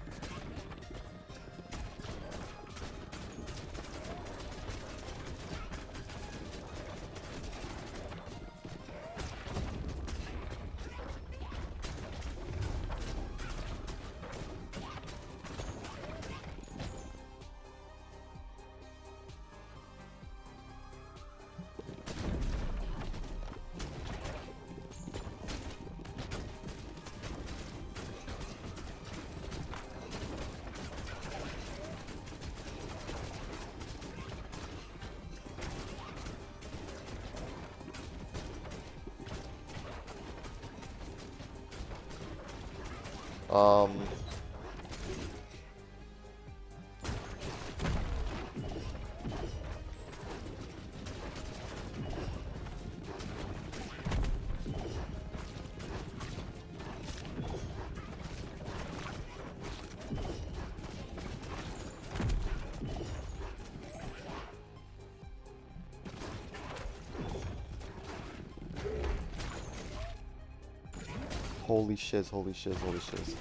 Holy shiz, holy shiz, holy shiz.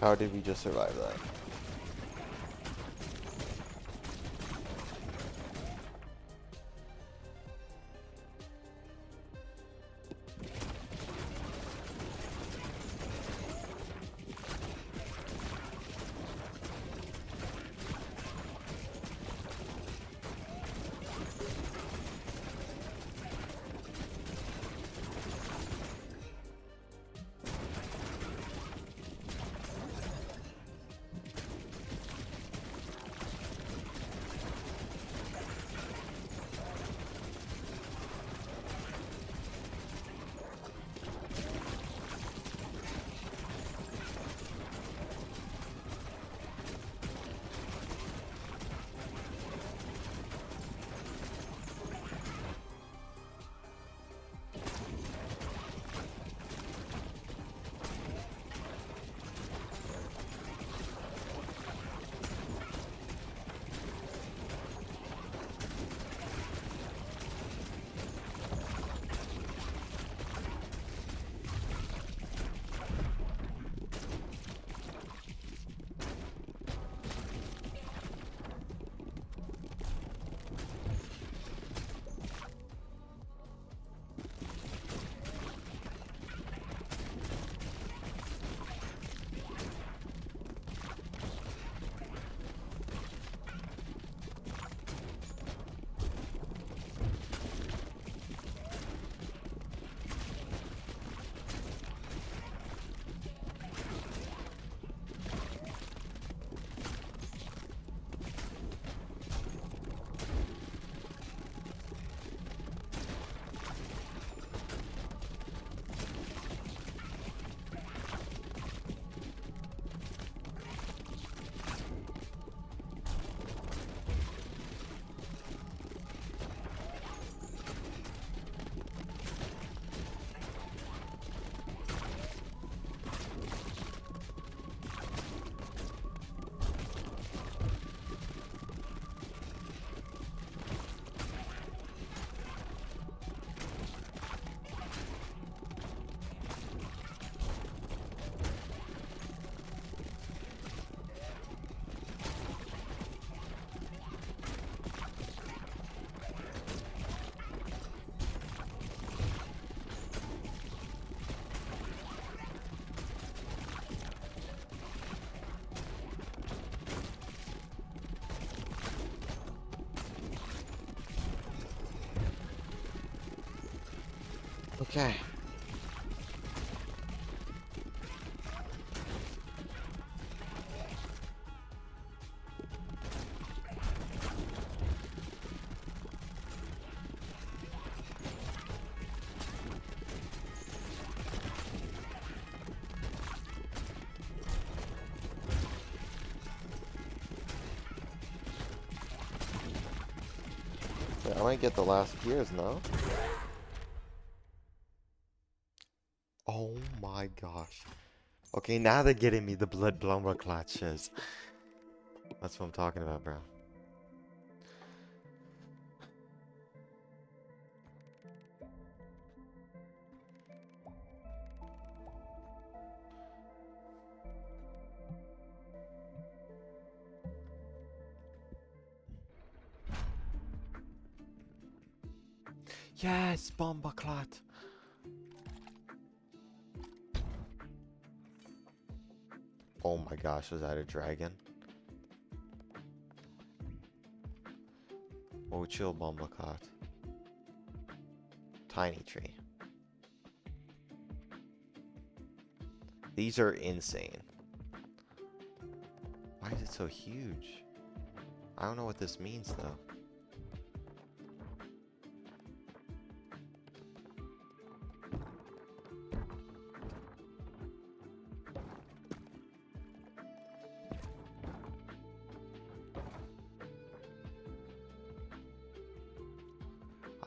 How did we just survive that? Okay. I might get the last gears now. Oh my gosh. Okay, now they're getting me the blood blumber clutches. That's what I'm talking about, bro. Yes, bomber clot. Oh my gosh, was that a dragon? Oh, chill, bomber clot. Tiny tree. These are insane. Why is it so huge? I don't know what this means though.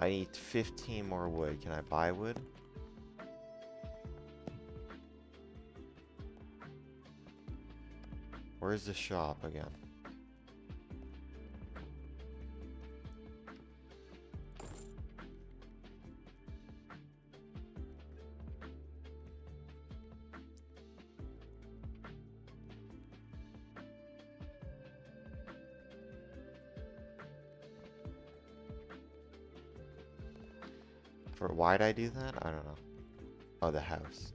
I need 15 more wood. Can I buy wood? Where's the shop again? Why'd I do that? I don't know. Oh, the house.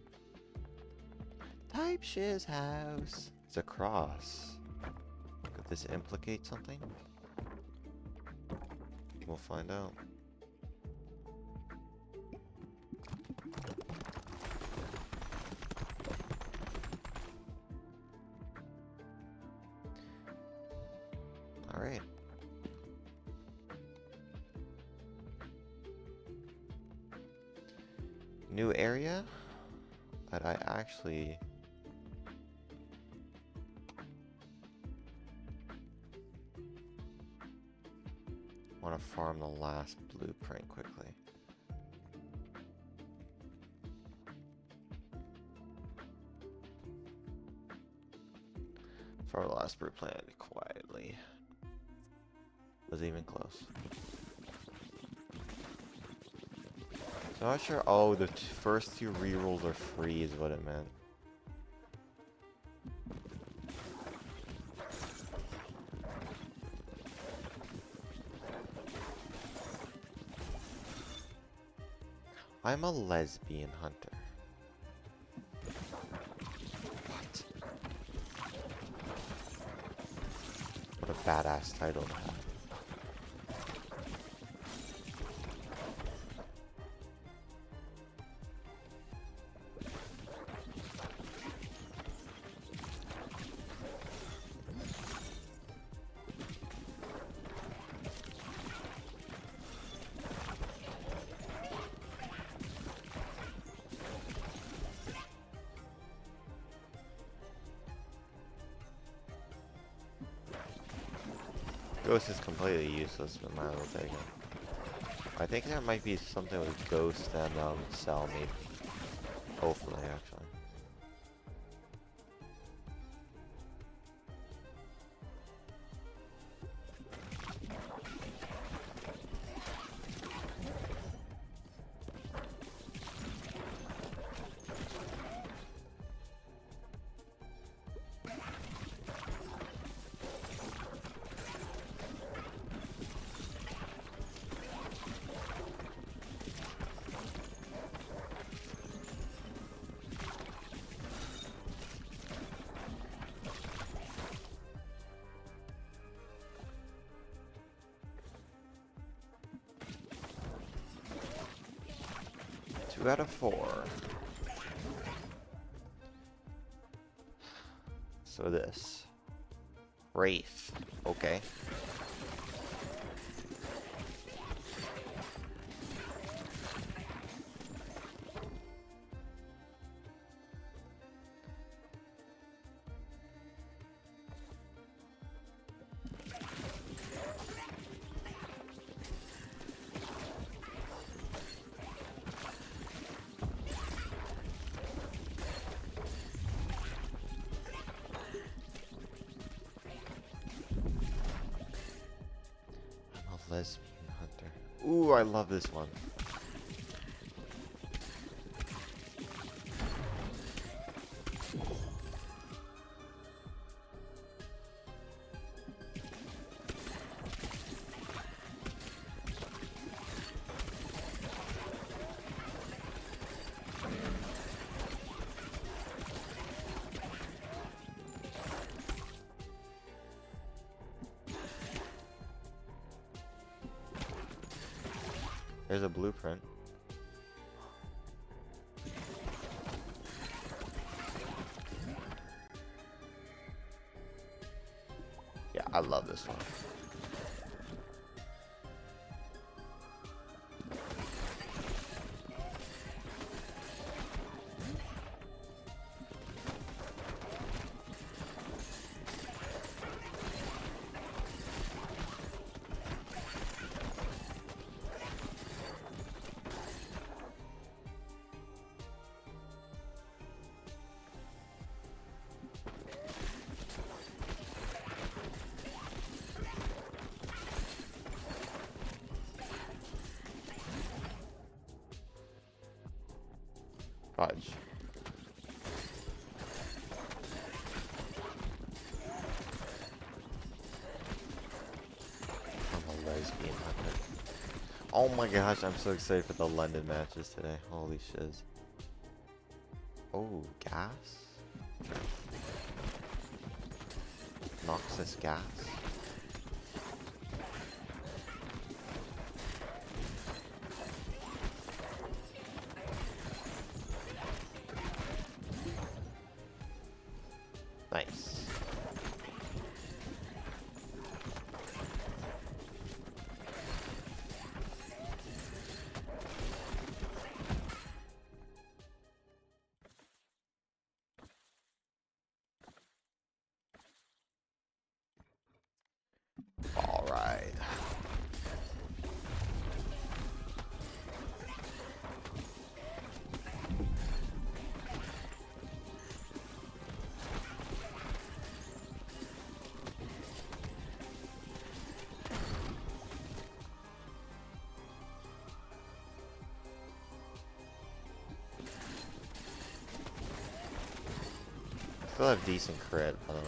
Type shiz house. It's a cross. Could this implicate something? We'll find out. All right. New area that I actually want to farm the last blueprint quickly. Farm the last blueprint quietly. Was even close. So I'm not sure. Oh, the first two rerolls are free is what it meant. I'm a lesbian hunter. What? What a badass title to have. Ghost is completely useless, but mine will take it. I think there might be something with Ghost and Cell maybe. Hopefully, actually. 2 out of 4. So this. Wraith. Okay. Lesbian hunter. Ooh, I love this one. There's a blueprint. Yeah, I love this one. Fudge. I'm a lesbian hunter. Oh my gosh, I'm so excited for the London matches today. Holy shiz. Oh, gas? Noxus gas? Nice. All right. Still have decent crit, by the way.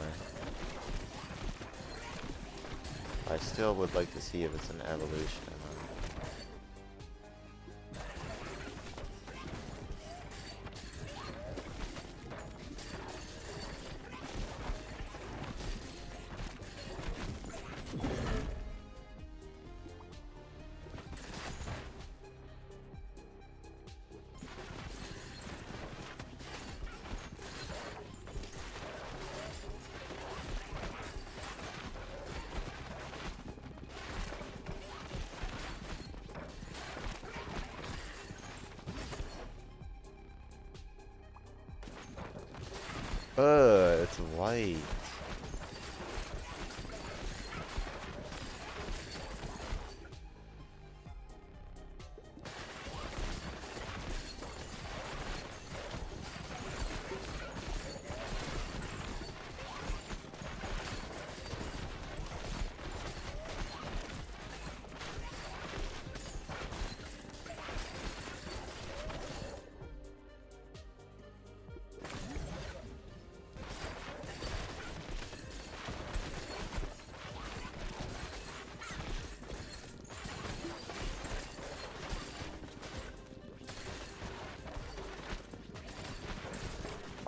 I still would like to see if it's an evolution or not. It's white.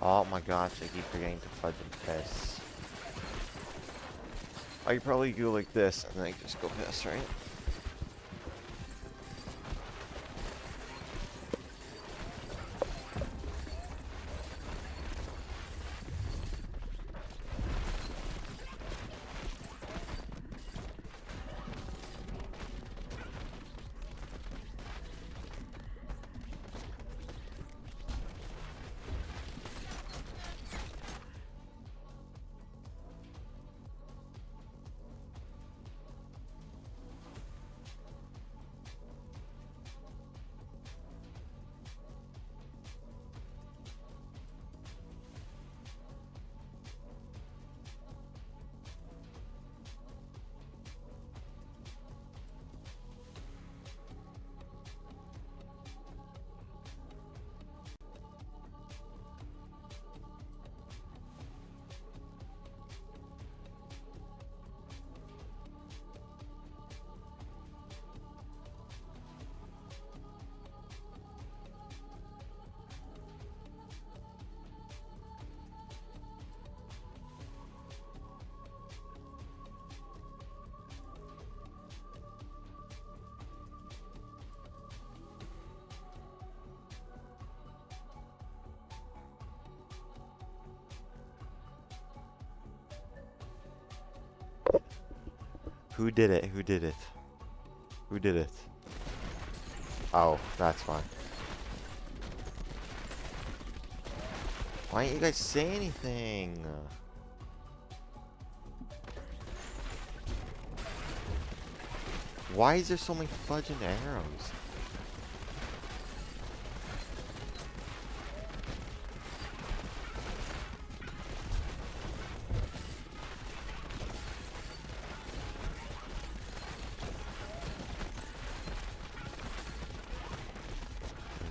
Oh my gosh, I keep forgetting to fudge and piss. I could probably go like this and then I just go piss, right? Who did it? Who did it? Who did it? Oh, that's fine. Why didn't you guys say anything? Why is there so many fudging arrows?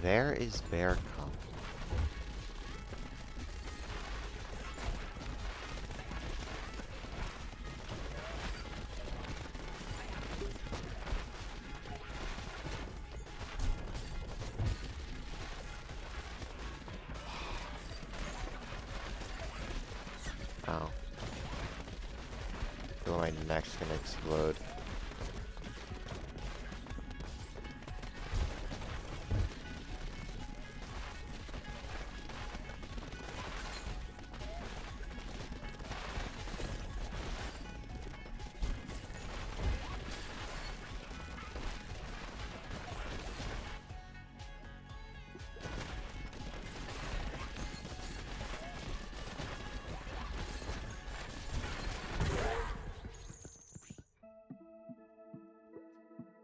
There is Bear Cup. Oh. I feel my neck's gonna explode.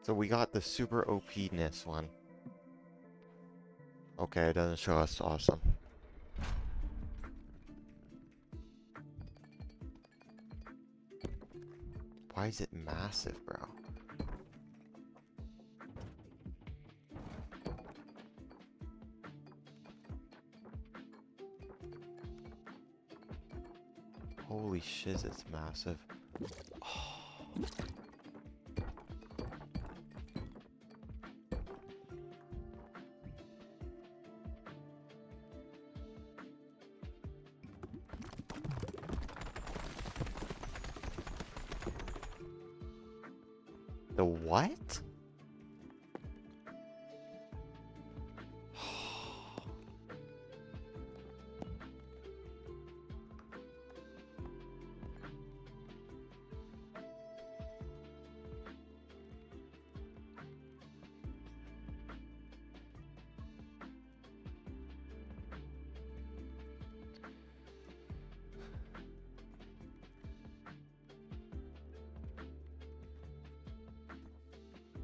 So we got the super OP-ness one. Okay, it doesn't show us awesome. Why is it massive, bro? Holy shiz, it's massive. Oh. The what?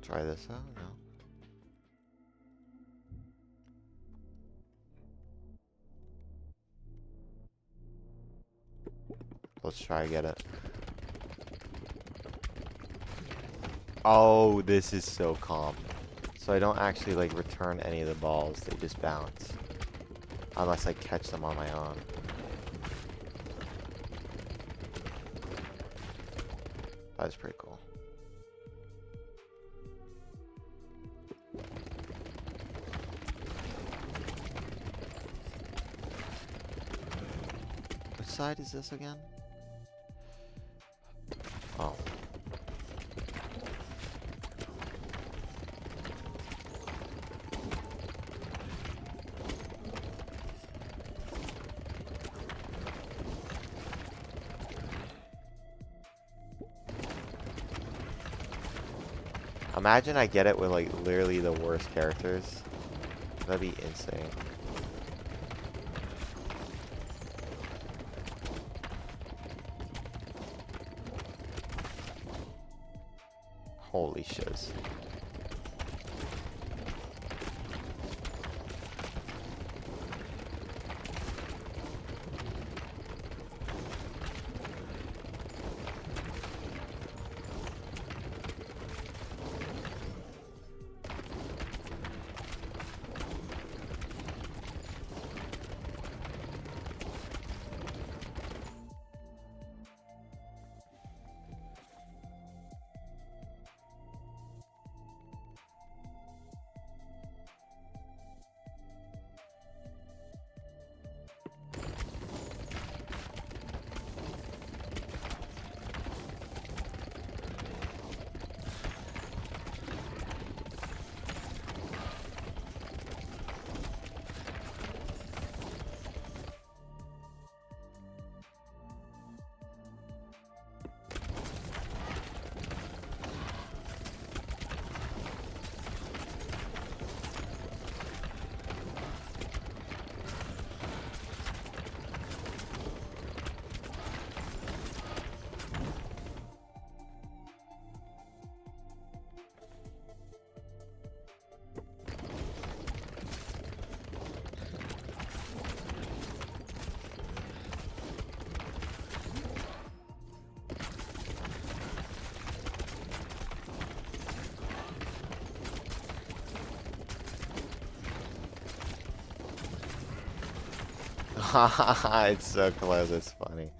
Try this out? No. Let's try to get it. Oh, this is so calm. So I don't actually like return any of the balls, they just bounce. Unless I catch them on my own. That's pretty cool. Which side is this again? Oh. Imagine I get it with like literally the worst characters. That'd be insane. Holy shiz. It's so close, it's funny.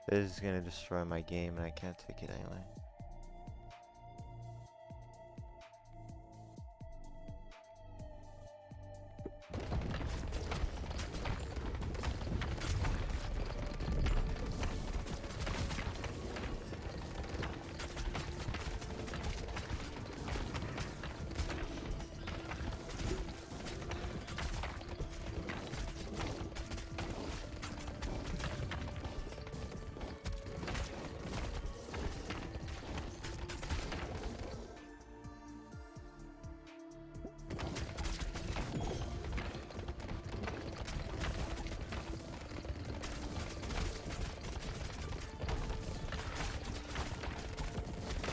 This is gonna destroy my game and I can't take it anyway.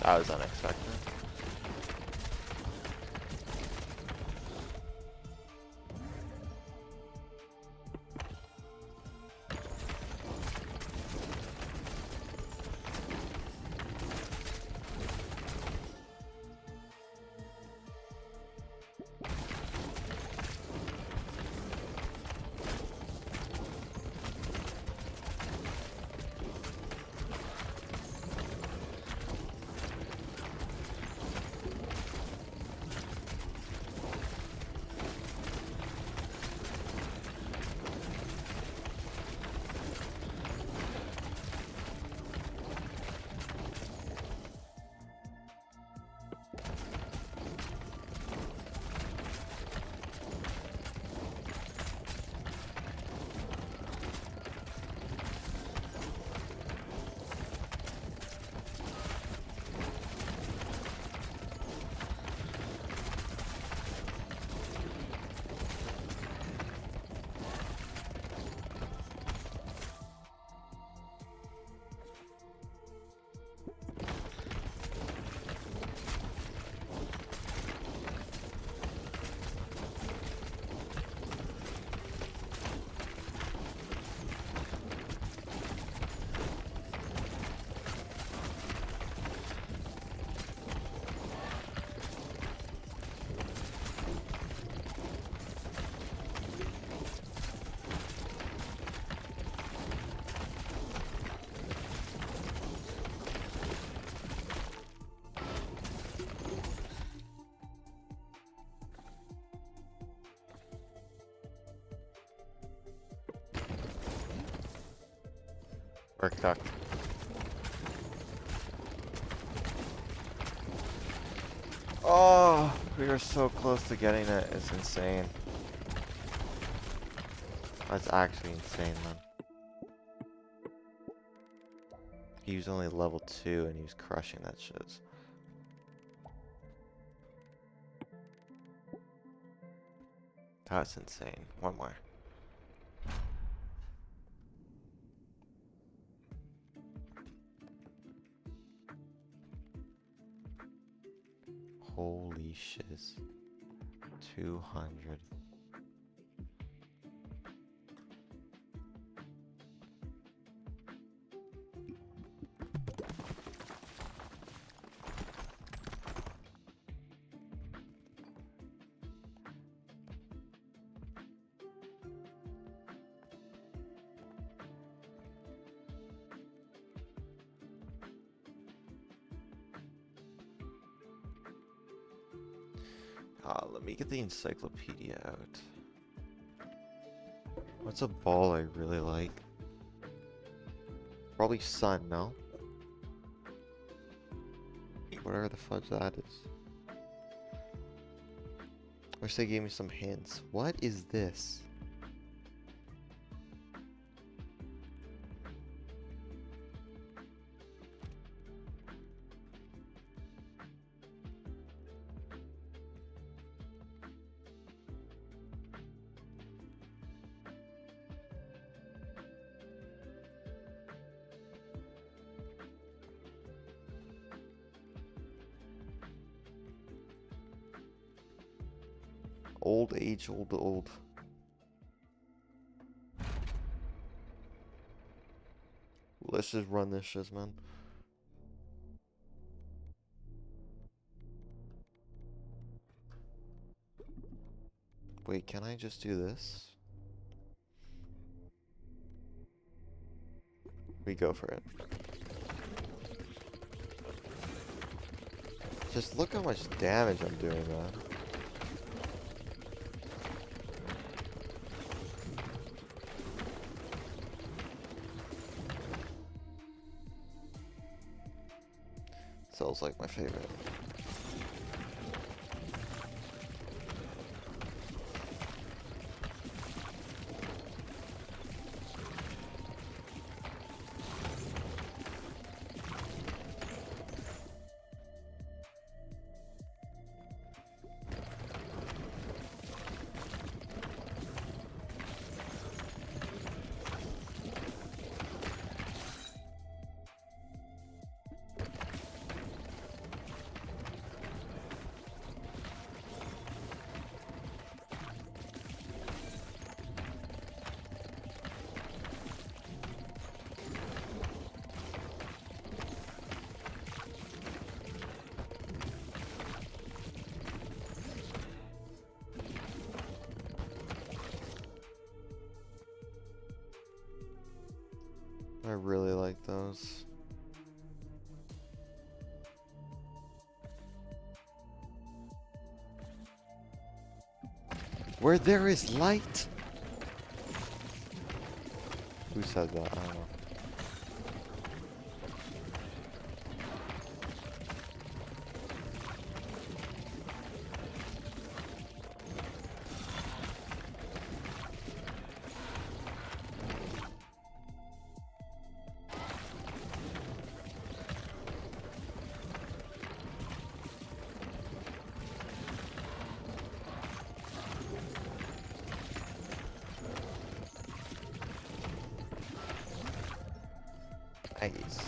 That was unexpected. We're cooked. Oh, we were so close to getting it. It's insane. That's actually insane, man. He was only level 2 and he was crushing that shit. That's insane. One more. Holy shiz. 200. Let me get the encyclopedia out. What's a ball I really like? Probably sun, no? Whatever the fudge that is. Wish they gave me some hints. What is this? Old age, old. Let's just run this shit, man. Wait, can I just do this? We go for it. Just look how much damage I'm doing, man. Sounds like my favorite. I really like those. Where there is light? Who said that? I don't know. Nice.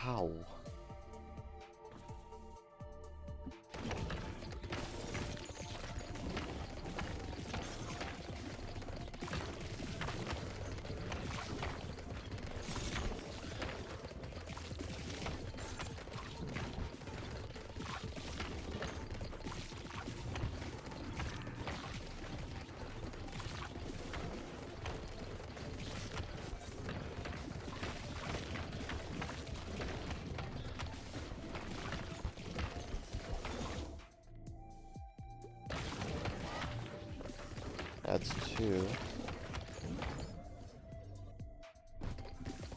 Ow. That's 2.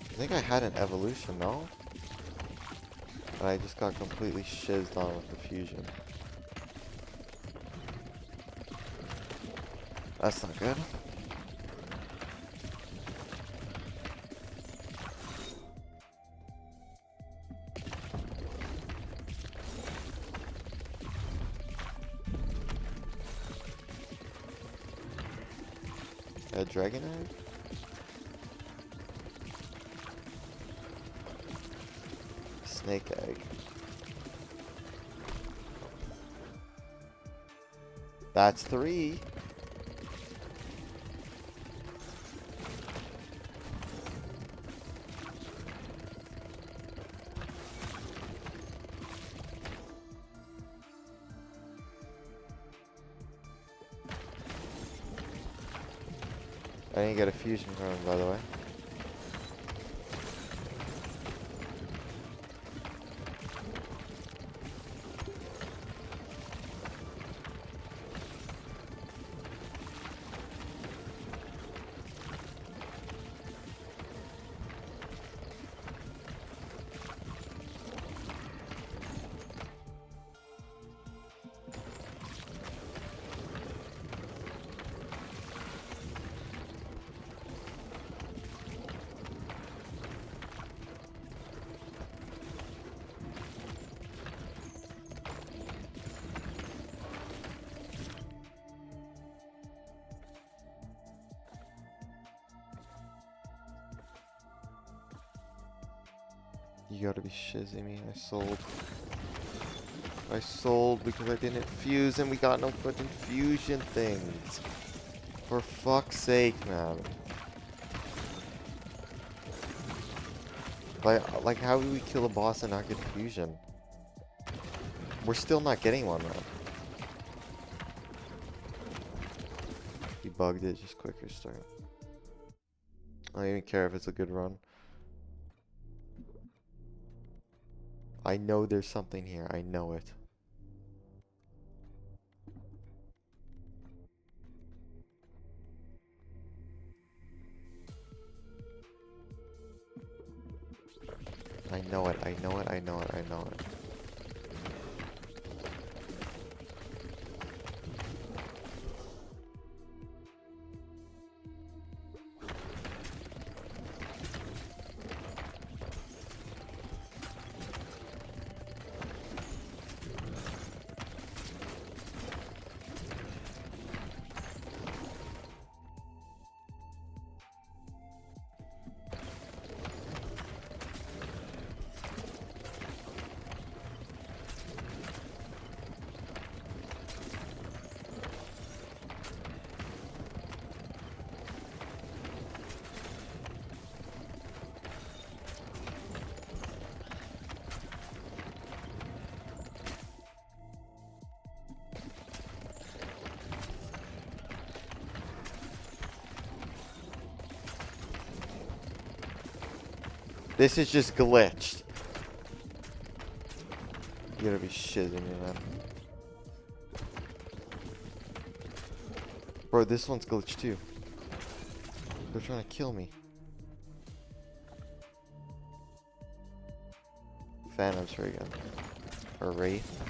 I think I had an evolution, no? But I just got completely shizzed on with the fusion. That's not good. A dragon egg? Snake egg. That's 3. I didn't get a fusion from him, by the way. You gotta be shizzing me, I sold. I sold because I didn't fuse and we got no fucking fusion things. For fuck's sake, man. Like how do we kill a boss and not get fusion? We're still not getting one, though. He bugged it, just quick restart. I don't even care if it's a good run. I know there's something here. I know it. I know it. I know it. I know it. I know it. This is just glitched. You gotta be shitting me, man. Bro, this one's glitched too. They're trying to kill me. Phantom's here again. Or Wraith.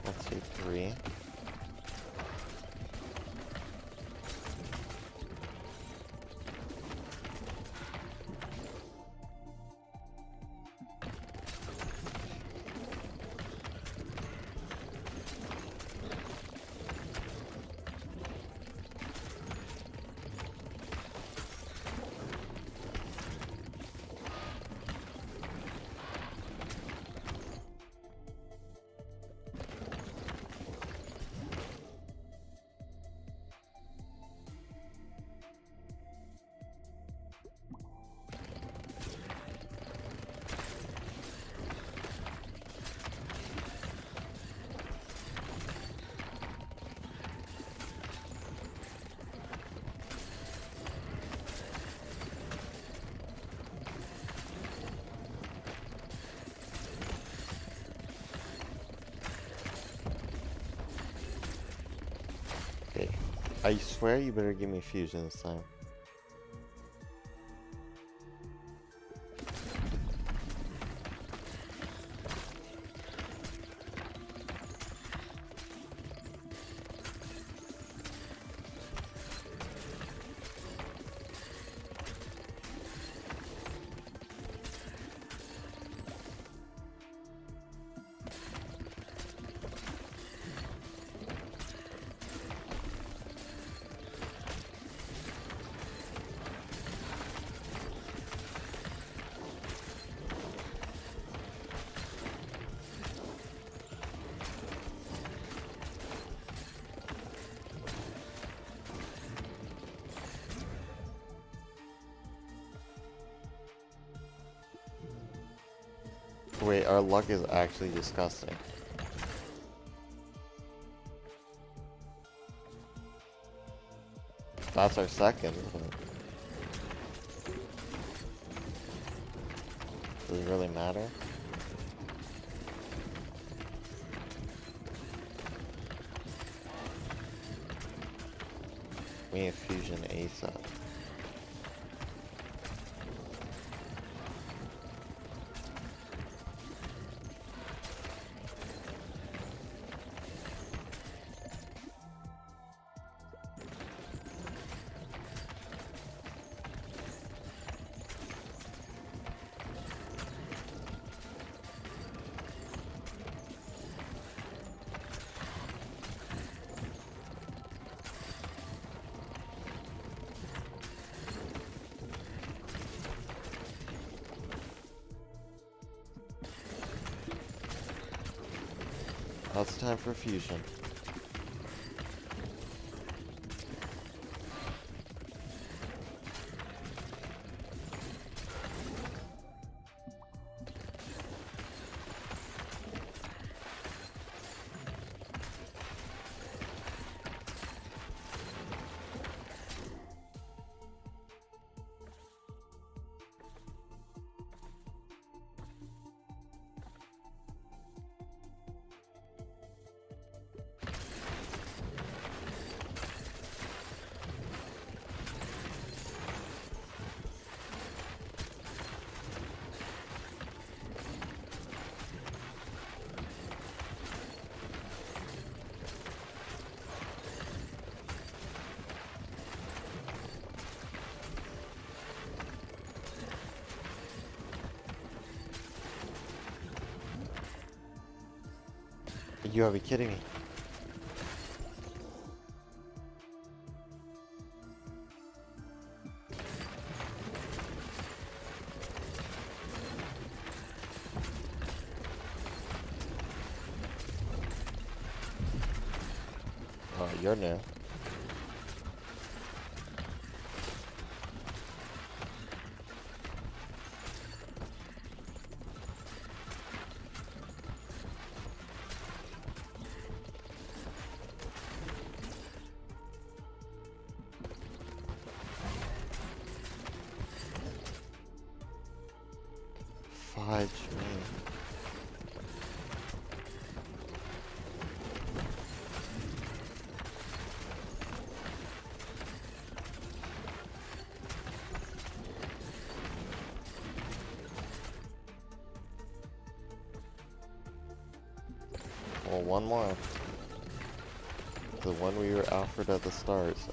Let's see, 3. Okay. I swear you better give me fusion this time. Wait, our luck is actually disgusting. That's our second. Does it really matter? We need fusion ASAP. Now it's time for fusion. You gotta be kidding me. Oh, you're new. Fudge me. Well, one more. The one we were offered at the start, so.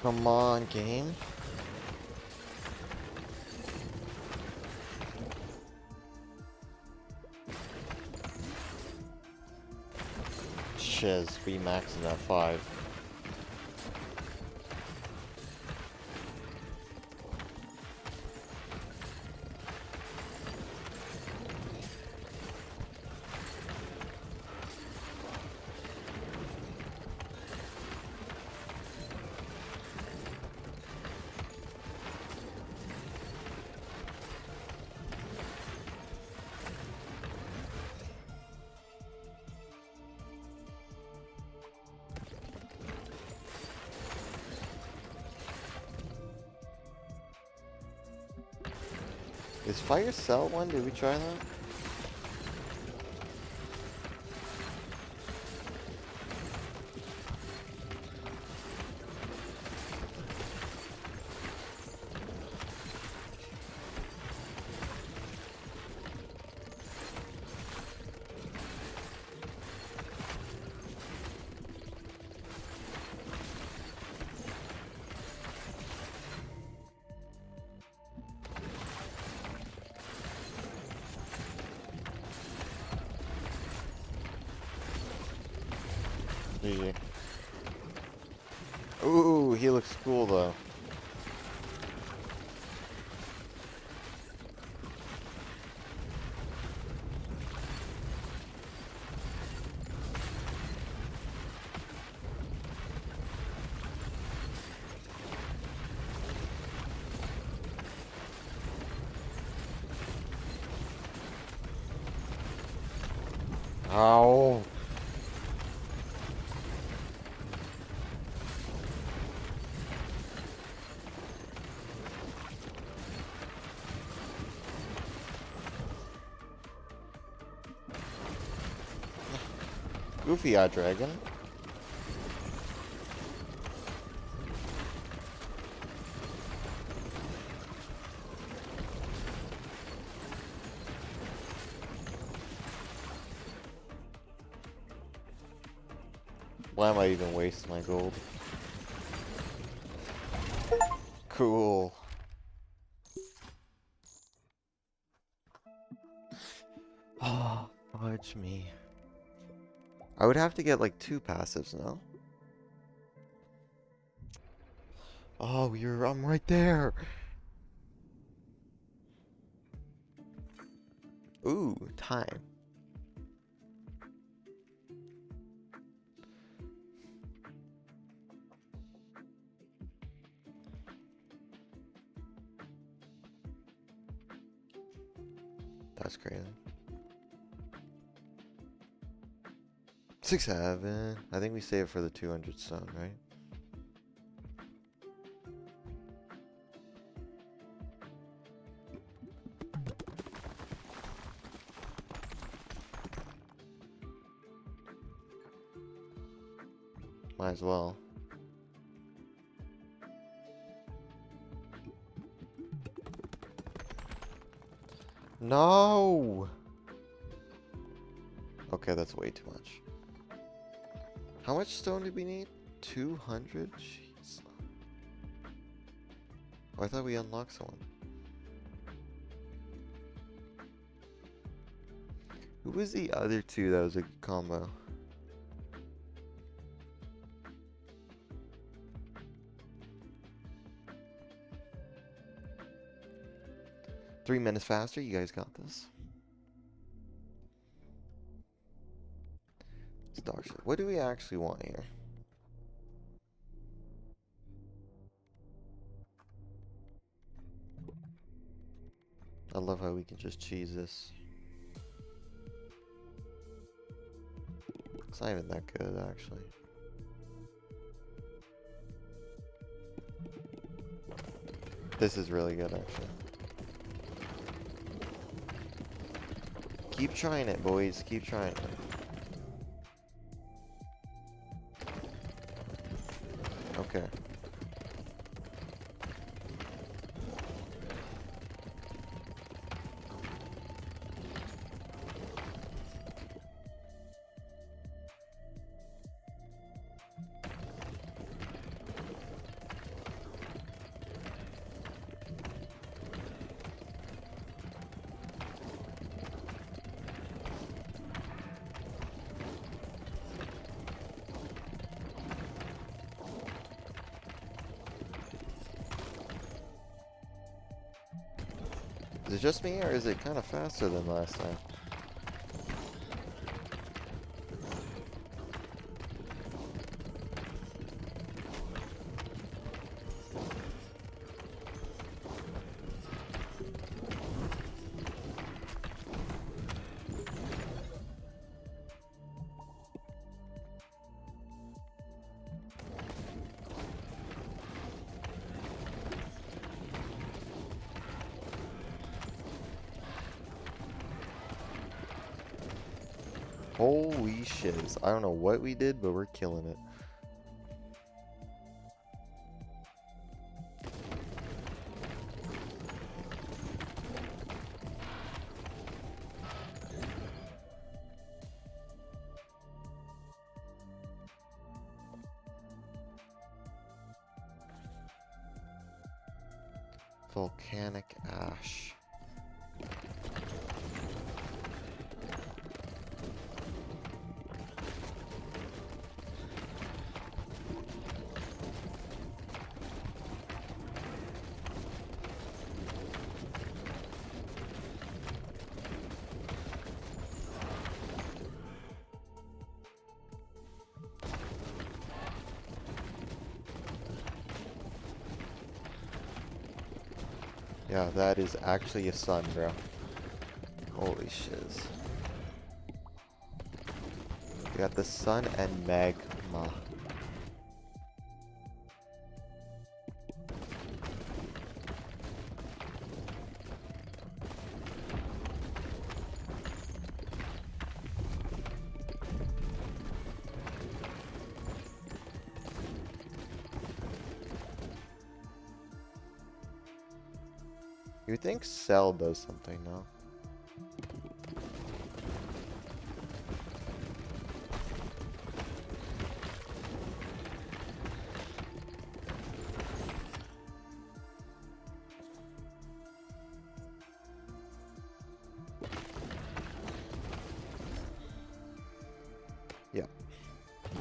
Come on, game. Shiz, we maxing at 5. Is Fire Cell one? Did we try that? GG. Ooh, he looks cool though. Ow. Goofy Eye Dragon. Why am I even wasting my gold? Cool. Oh, fudge me. I would have to get like 2 passives, no? Oh, I'm right there. Ooh, time. That's crazy. 6-7. I think we save it for the 200 stone, right? Might as well. No! Okay, that's way too much. How much stone did we need? 200? Jeez. Oh, I thought we unlocked someone. Who was the other 2 that was a combo? Three minutes faster, you guys got this. It's dog shit. What do we actually want here? I love how we can just cheese this. It's not even that good, actually. This is really good, actually. Keep trying it, boys. Keep trying it. Okay. Is it just me, or is it kind of faster than last time? Holy shiz. I don't know what we did, but we're killing it. Volcanic ash. Yeah, that is actually a sun, bro. Holy shiz. We got the sun and magma. You think Cell does something now?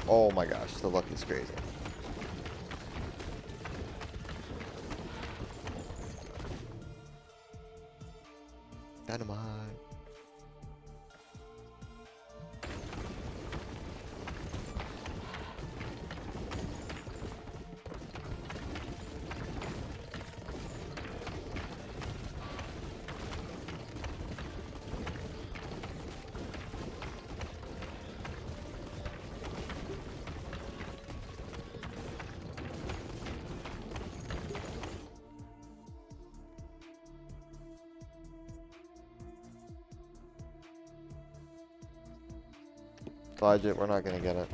Oh my gosh, the luck is crazy. Dynamite. Dodge it, we're not gonna get it.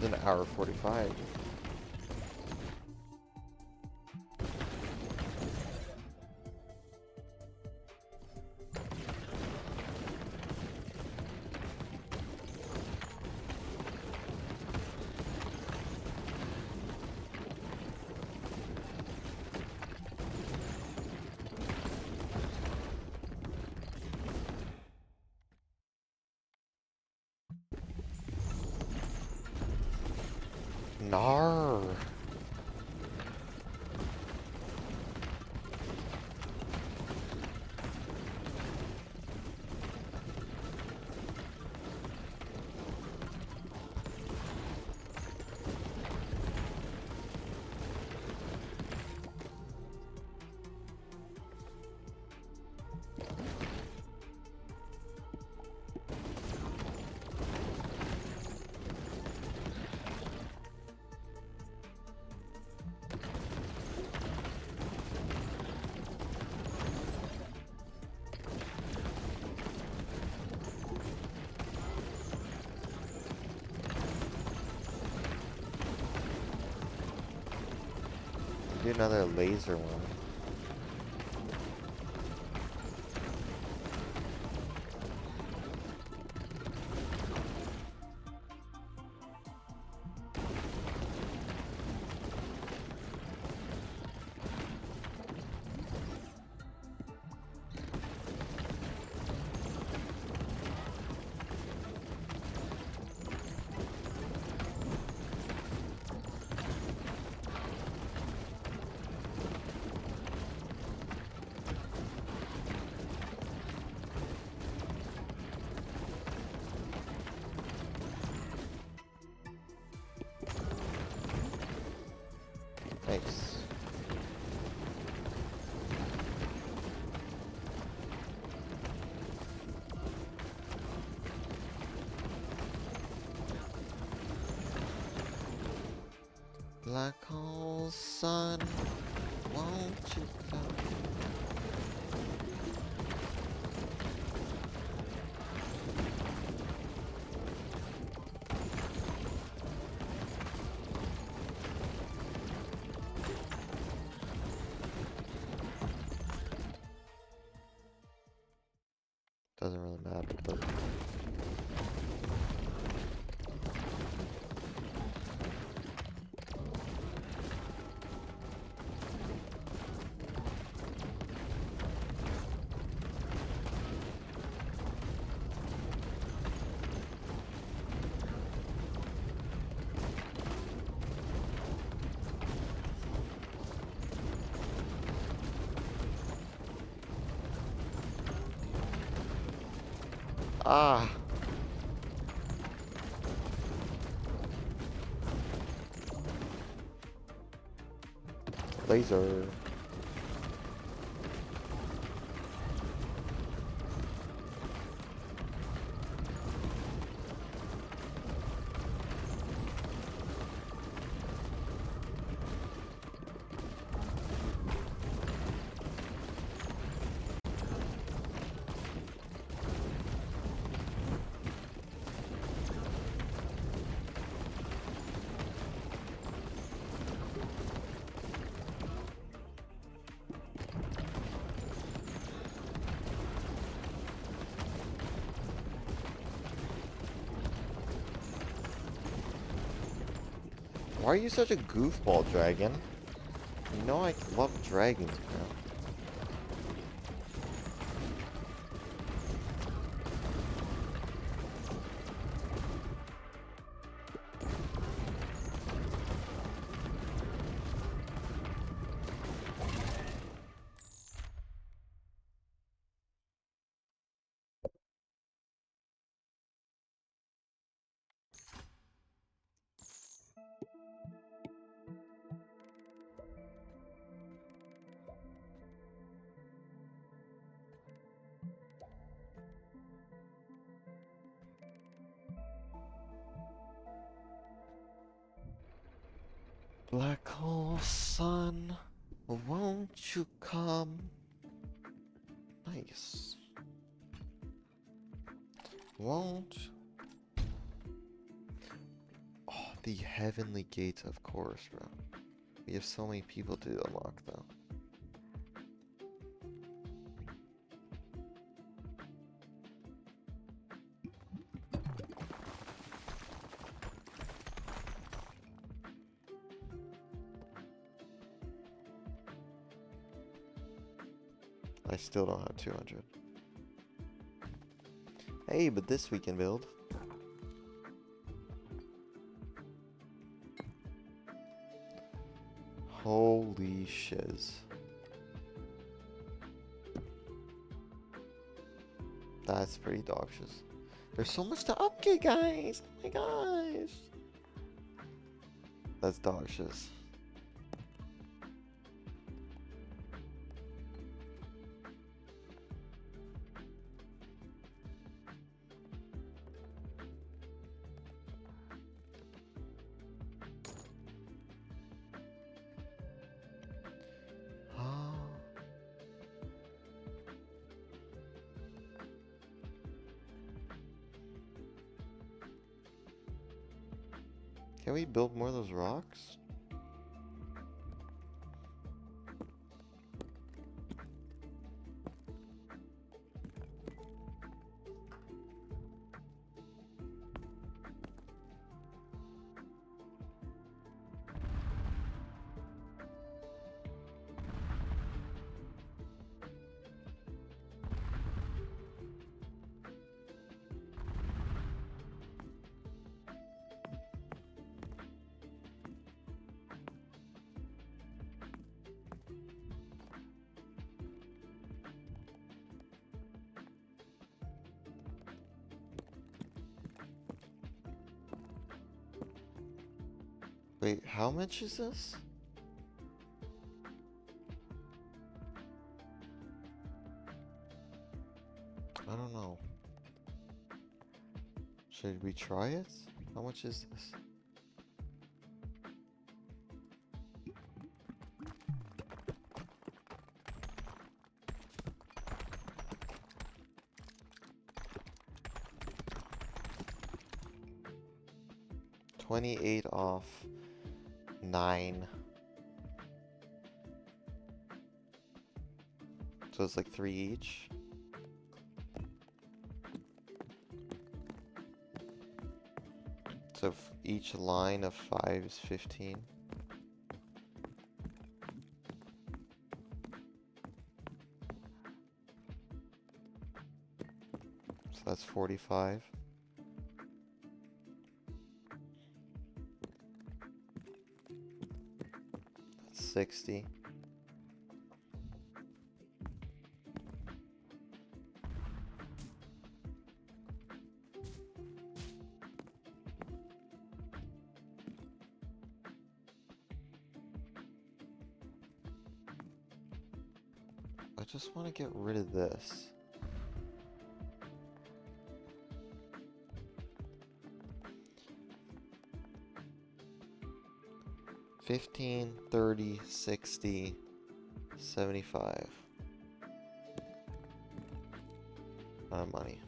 It's an hour 45. Nar. Do another laser one. Nice. Black hole sun, won't you come? Doesn't really matter, but ah. Laser. Why are you such a goofball, dragon? You know I love dragons, bro. Black hole sun, won't you come? Nice. Won't. Oh, the heavenly gates, of course, bro. We have so many people to unlock, though. I still don't have 200. Hey, but this we can build. Holy shiz. That's pretty dog shiz. There's so much to upgrade, guys! Oh my gosh! That's dog shiz. Can we build more of those rocks? Wait, how much is this? I don't know. Should we try it? How much is this? $28 off 9. So it's like 3 each. So each line of 5 is 15. So that's 45. That's 60. just want to get rid of this. $15, $30, $60, $75. Money.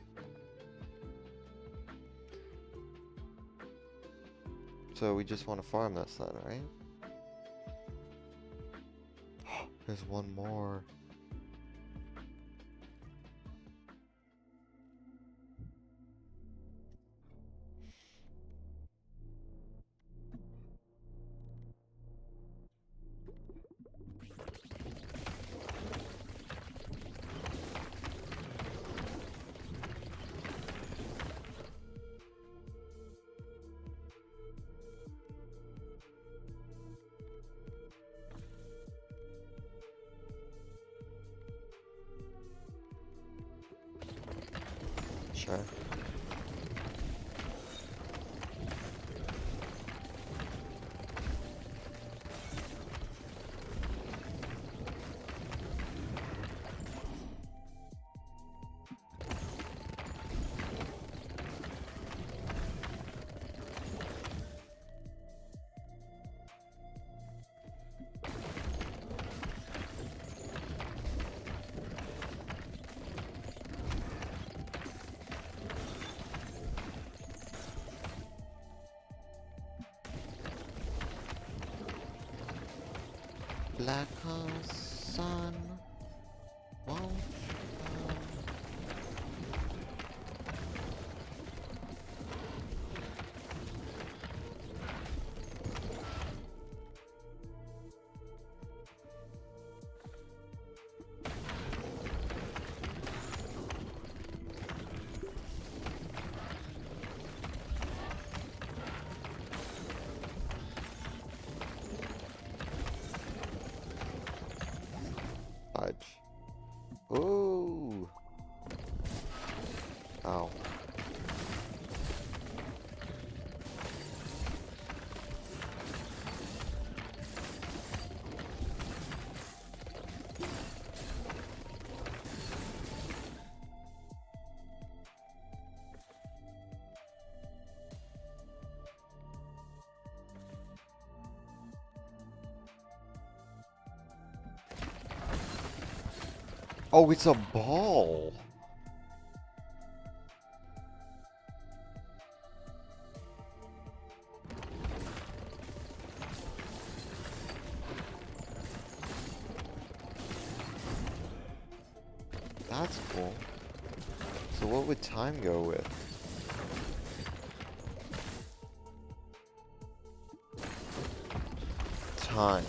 So we just want to farm this then, right? There's one more. Sure. Black sun won't come. Fudge. Ooh. Ow. Oh, it's a ball. That's cool. So what would time go with? Time.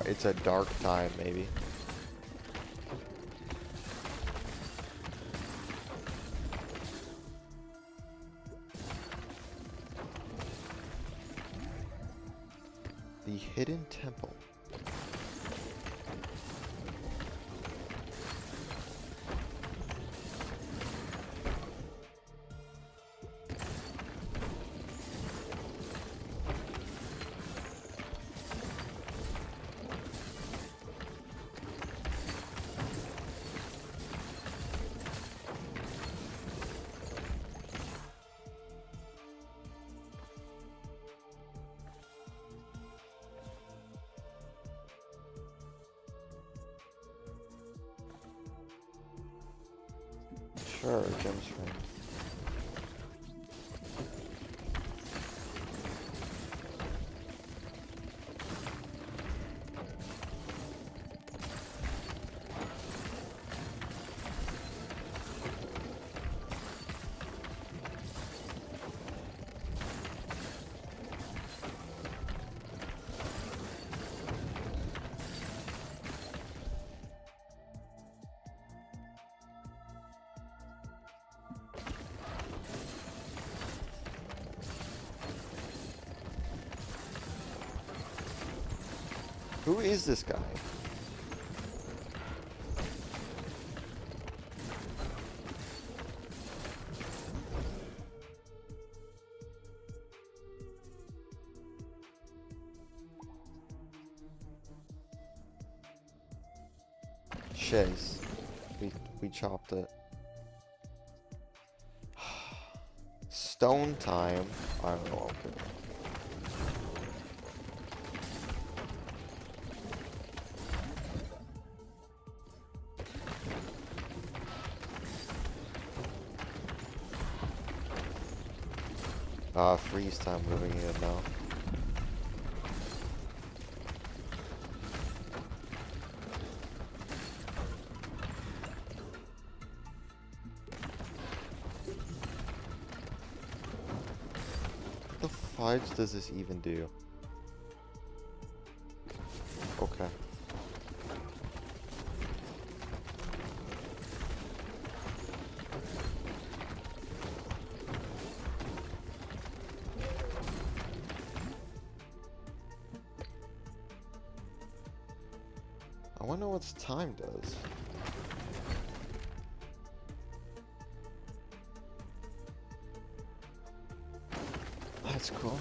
It's a dark time, maybe. The Hidden Temple. Sure, Gem's friend. Who is this guy? Shiz. We chopped it. Stone time. I don't know. Okay. Freeze time moving in now. What the fudge does this even do? Okay. I wonder what this time does. That's cool.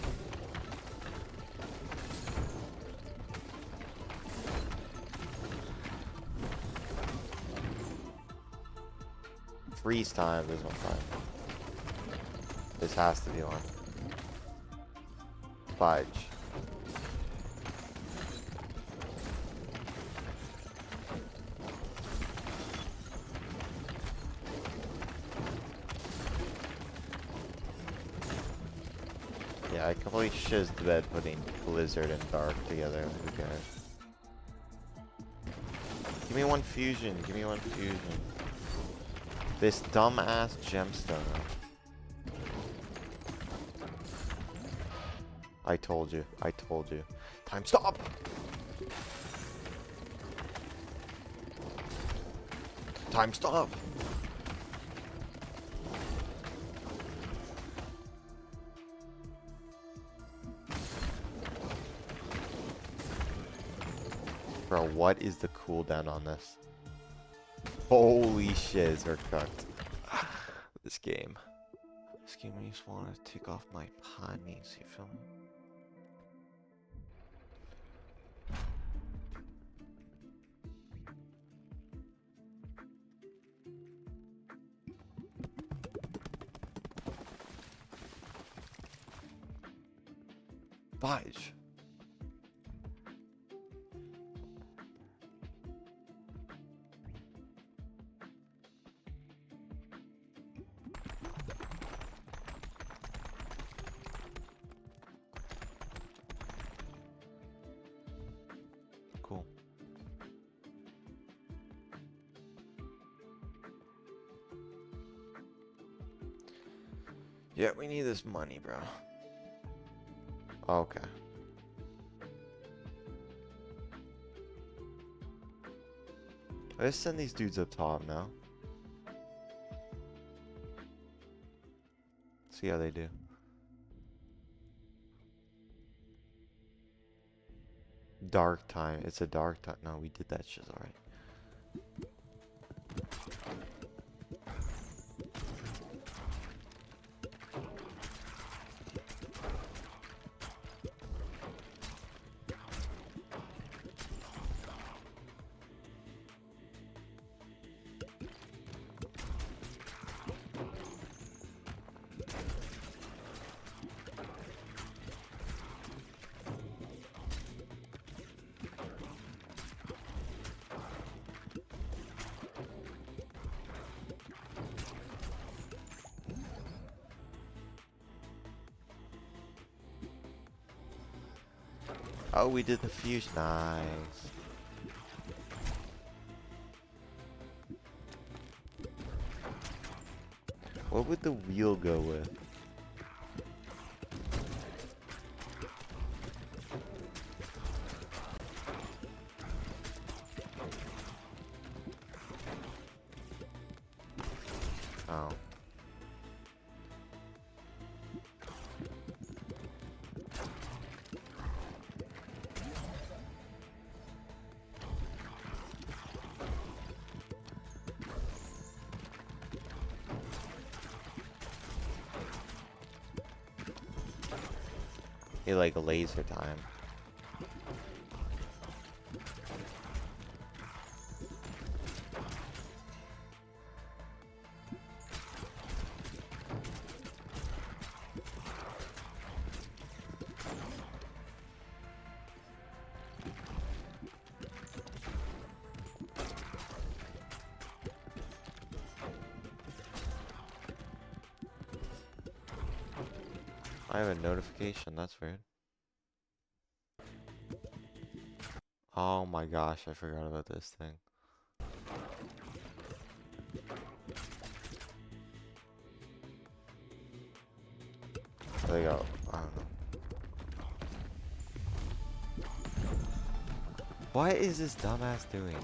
Freeze time, there's no time. This has to be on. Fudge. Yeah, I completely shizzed the bed putting Blizzard and Dark together. Who cares? Give me one fusion. Give me one fusion. This dumbass gemstone. I told you. I told you. Time stop! Time stop! Bro, what is the cooldown on this? Holy shiz, we're cooked. This game. This game, I just want to take off my panties, you feel me? Fudge. Cool. Yeah, we need this money, bro. Okay. Let's send these dudes up top now. See how they do. Dark time. It's a dark time. No, we did that shit alright. Oh, we did the fusion. Nice. What would the wheel go with? Oh. He like laser time. I have a notification, that's weird. Oh my gosh, I forgot about this thing. There they go. I don't know. What is this dumbass doing?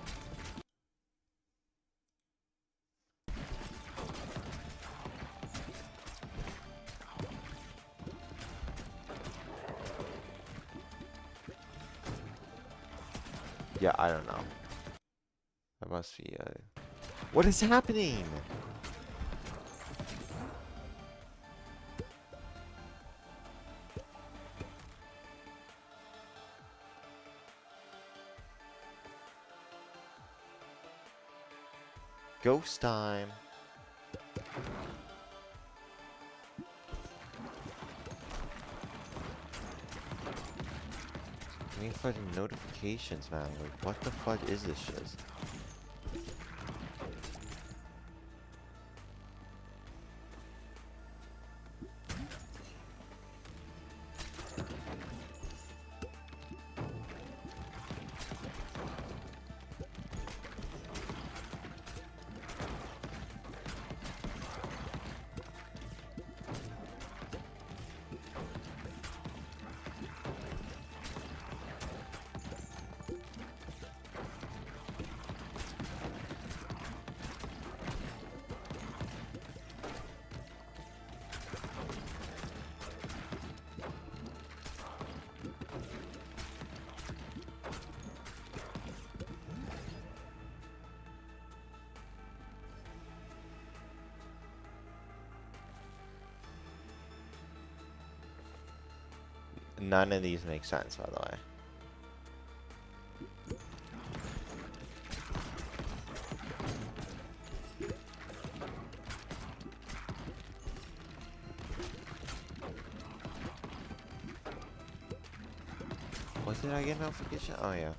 Yeah, I don't know. That must be what is happening? Ghost time. I need fucking notifications, man. Like, what the fuck is this shit? None of these make sense, by the way. What did I get notification? Oh yeah.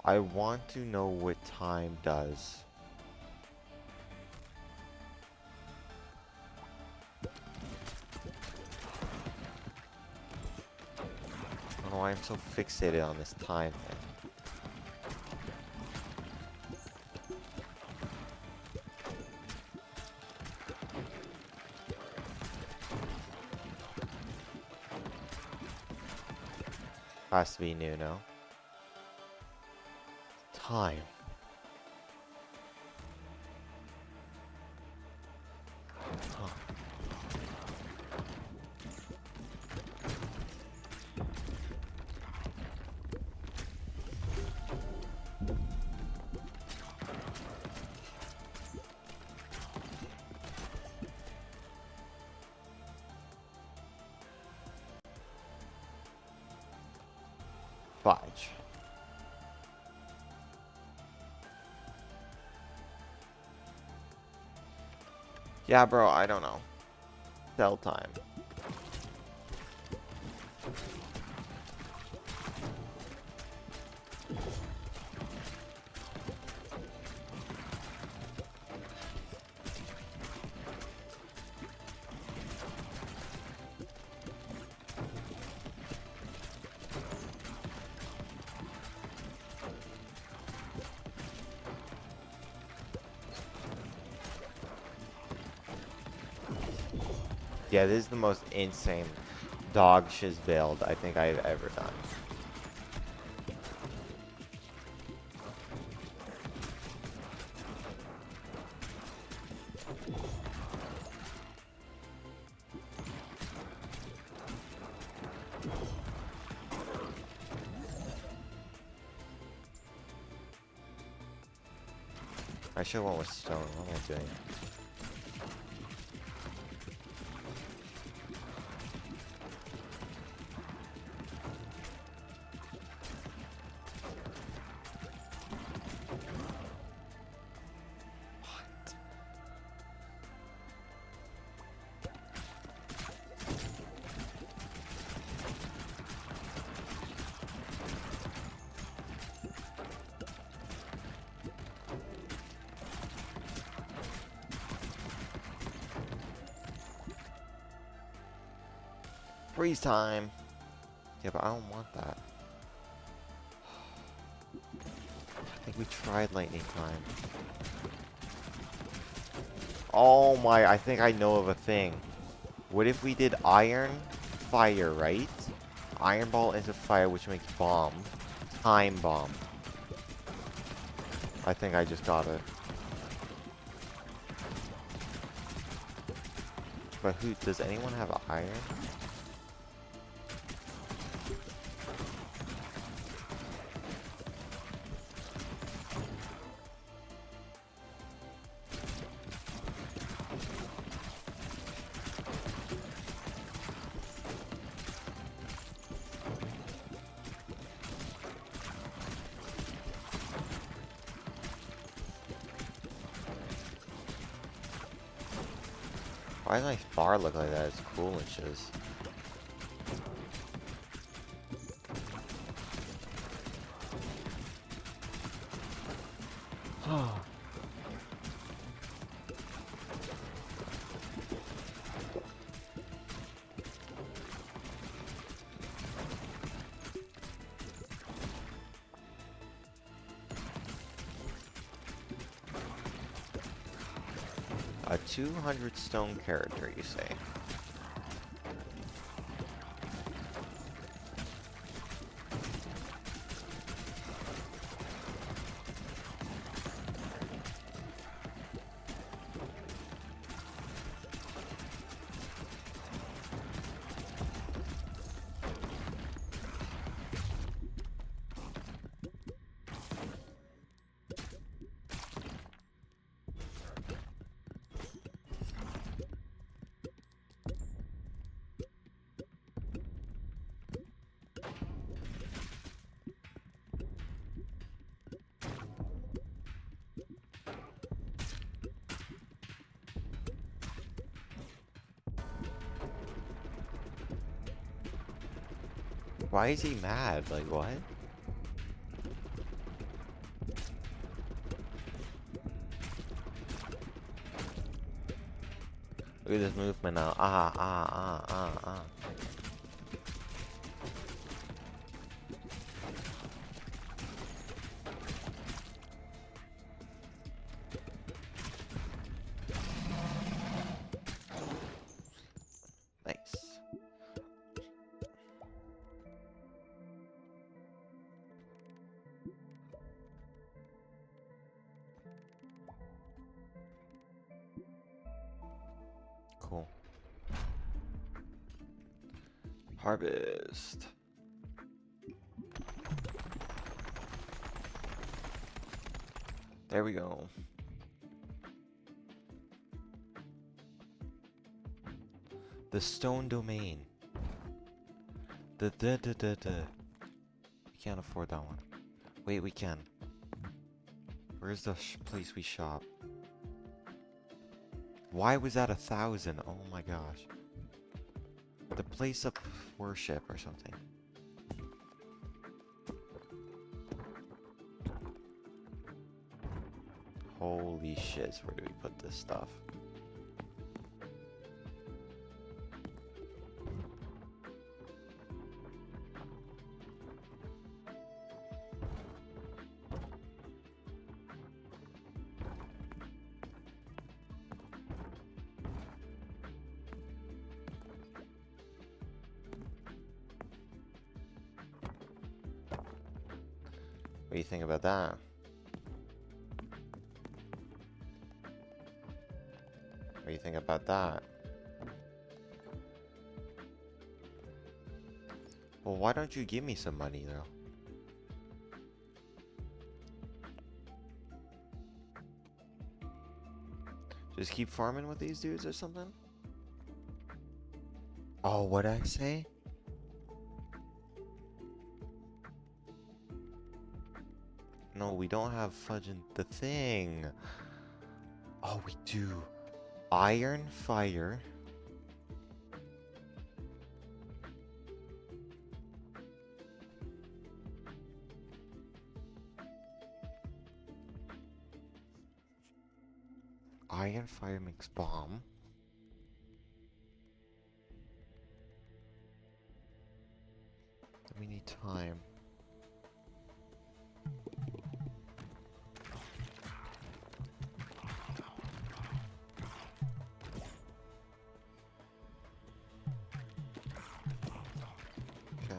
I want to know what time does. I don't know why I'm so fixated on this time thing. Has to be new, no? Time. Fudge. Yeah, bro, I don't know. Tell time. Yeah, this is the most insane dog shiz build I think I've ever done. I should have went with stone. What am I doing? Freeze time! Yeah, but I don't want that. I think we tried lightning time. Oh my, I think I know of a thing. What if we did iron, fire, right? Iron ball into fire, which makes bomb. Time bomb. I think I just got it. But who, does anyone have iron? Why does my bar look like that? It's cool and shiz. A 200 stone character, you say? Why is he mad? Like, what? Look at this movement now. Ah. Nice. Cool. Harvest. There we go. The stone domain. We can't afford that one. Wait, we can. Where's the place we shop? Why was that 1,000? Oh my gosh. The place of worship or something. Holy shit, where do we put this stuff? What do you think about that? What do you think about that? Well, why don't you give me some money, though? Just keep farming with these dudes or something? Oh, what'd I say? No, we don't have fudging the thing. Oh, we do. Iron fire. Iron fire makes bomb. We need time. Okay.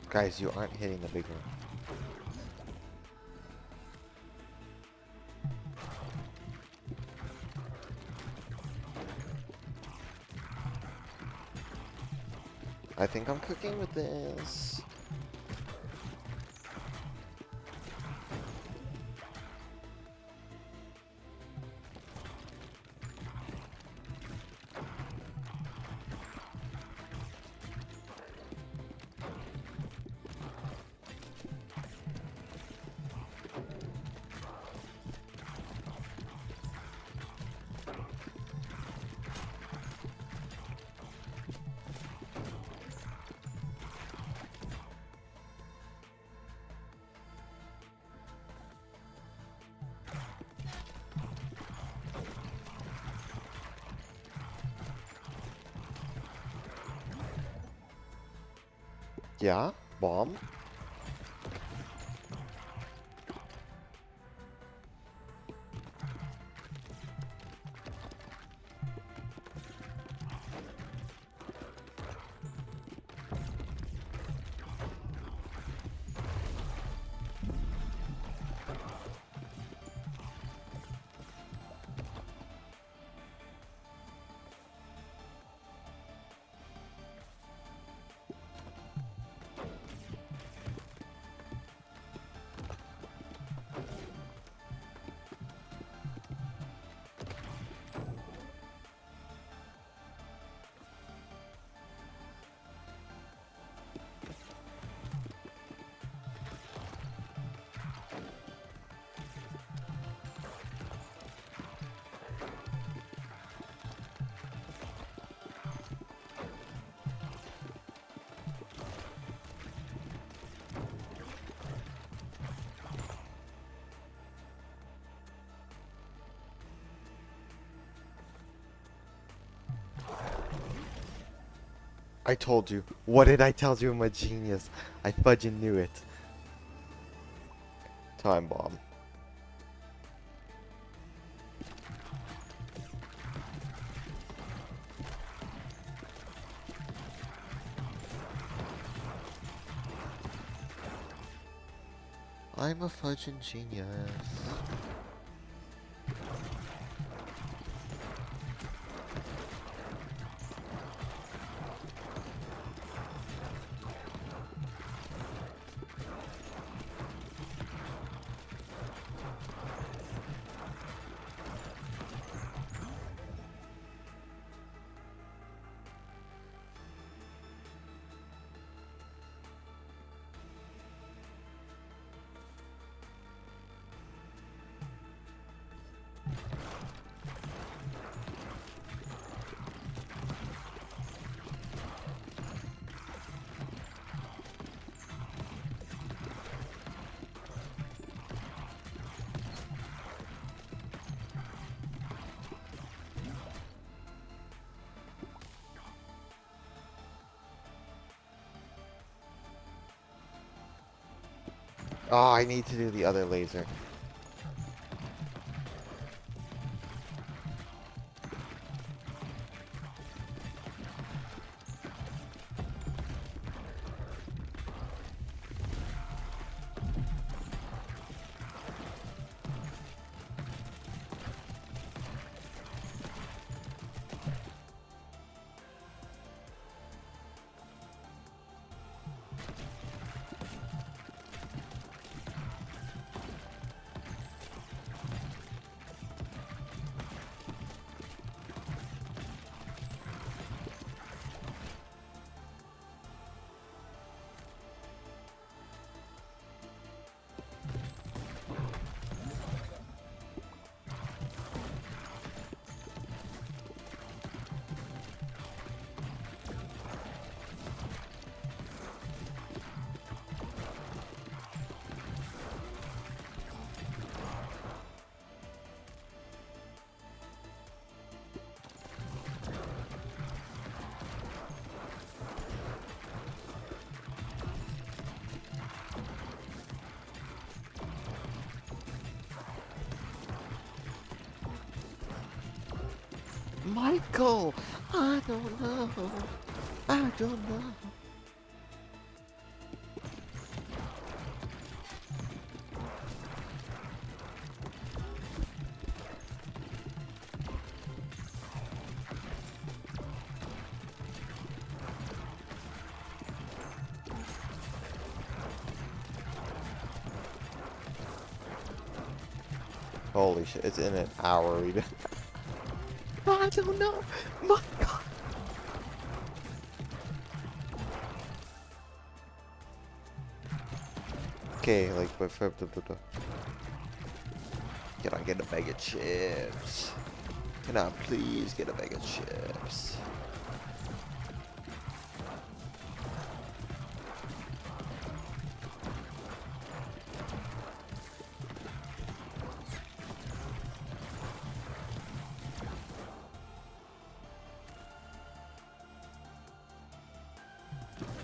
Guys, you aren't hitting the big one. I think I'm cooking with this. Yeah, bomb. I told you. What did I tell you? I'm a genius. I fudging knew it. Time bomb. I'm a fudging genius. Oh, I need to do the other laser. Michael! I don't know. I don't know. Holy shit, it's in an hour even. I don't know. My god. Okay, like, but can I get a bag of chips? Can I please get a bag of chips?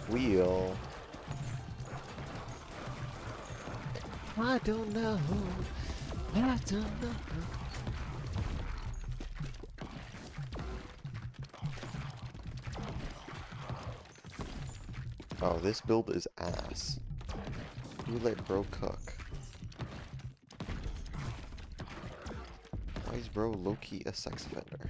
Wheel. I don't know. I don't know. Oh, this build is ass. You let bro cook. Why is bro low-key a sex offender?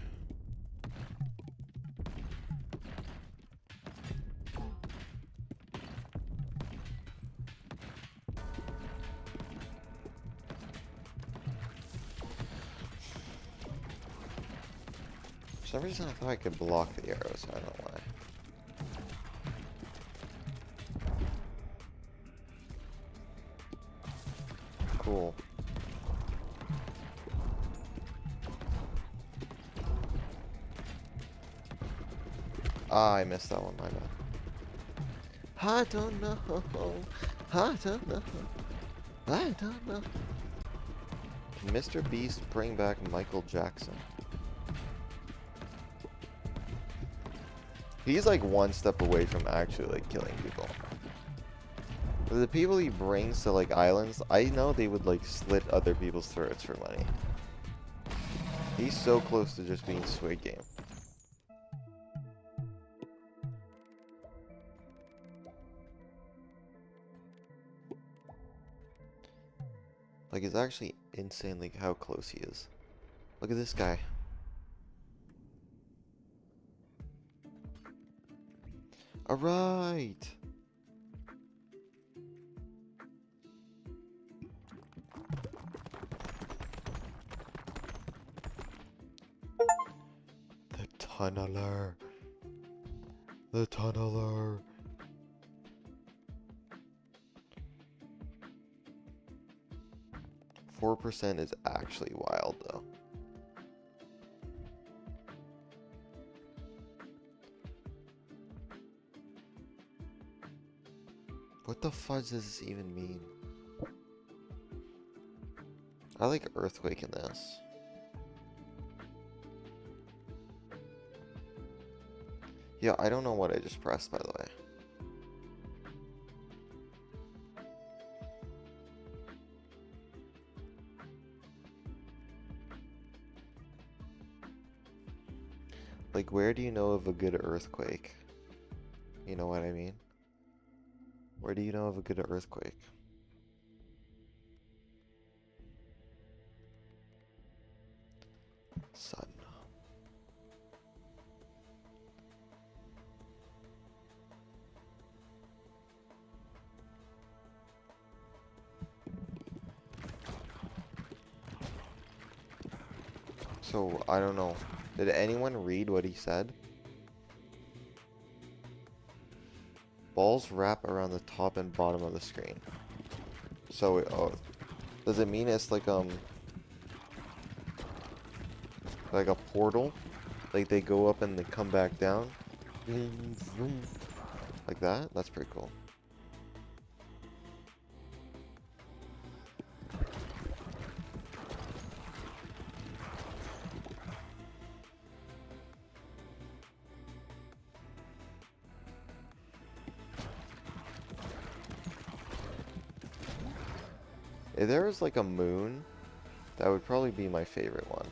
For some reason I thought I could block the arrows, I don't know why. Cool. Ah, I missed that one, my bad. I don't know. I don't know. I don't know. Can Mr. Beast bring back Michael Jackson? He's like one step away from actually like killing people. The people he brings to like islands, I know they would like slit other people's throats for money. He's so close to just being Squid Game. Like, it's actually insane like how close he is. Look at this guy. Alright. The tunneler. The tunneler. %4 is actually wild though. What the fudge does this even mean? I like earthquake in this. Yeah, I don't know what I just pressed, by the way. Like, where do you know of a good earthquake? You know what I mean? Where do you know of a good earthquake? Sun. So, I don't know. Did anyone read what he said? Balls wrap around the top and bottom of the screen. So, does it mean it's like a portal? Like they go up and they come back down? Like that? That's pretty cool. If there was like a moon, that would probably be my favorite one.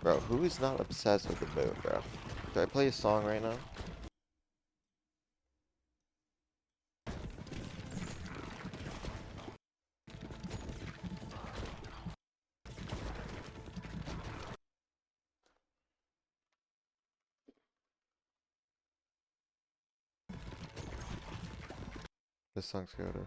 Bro, who is not obsessed with the moon, bro? Do I play a song right now? This song's good.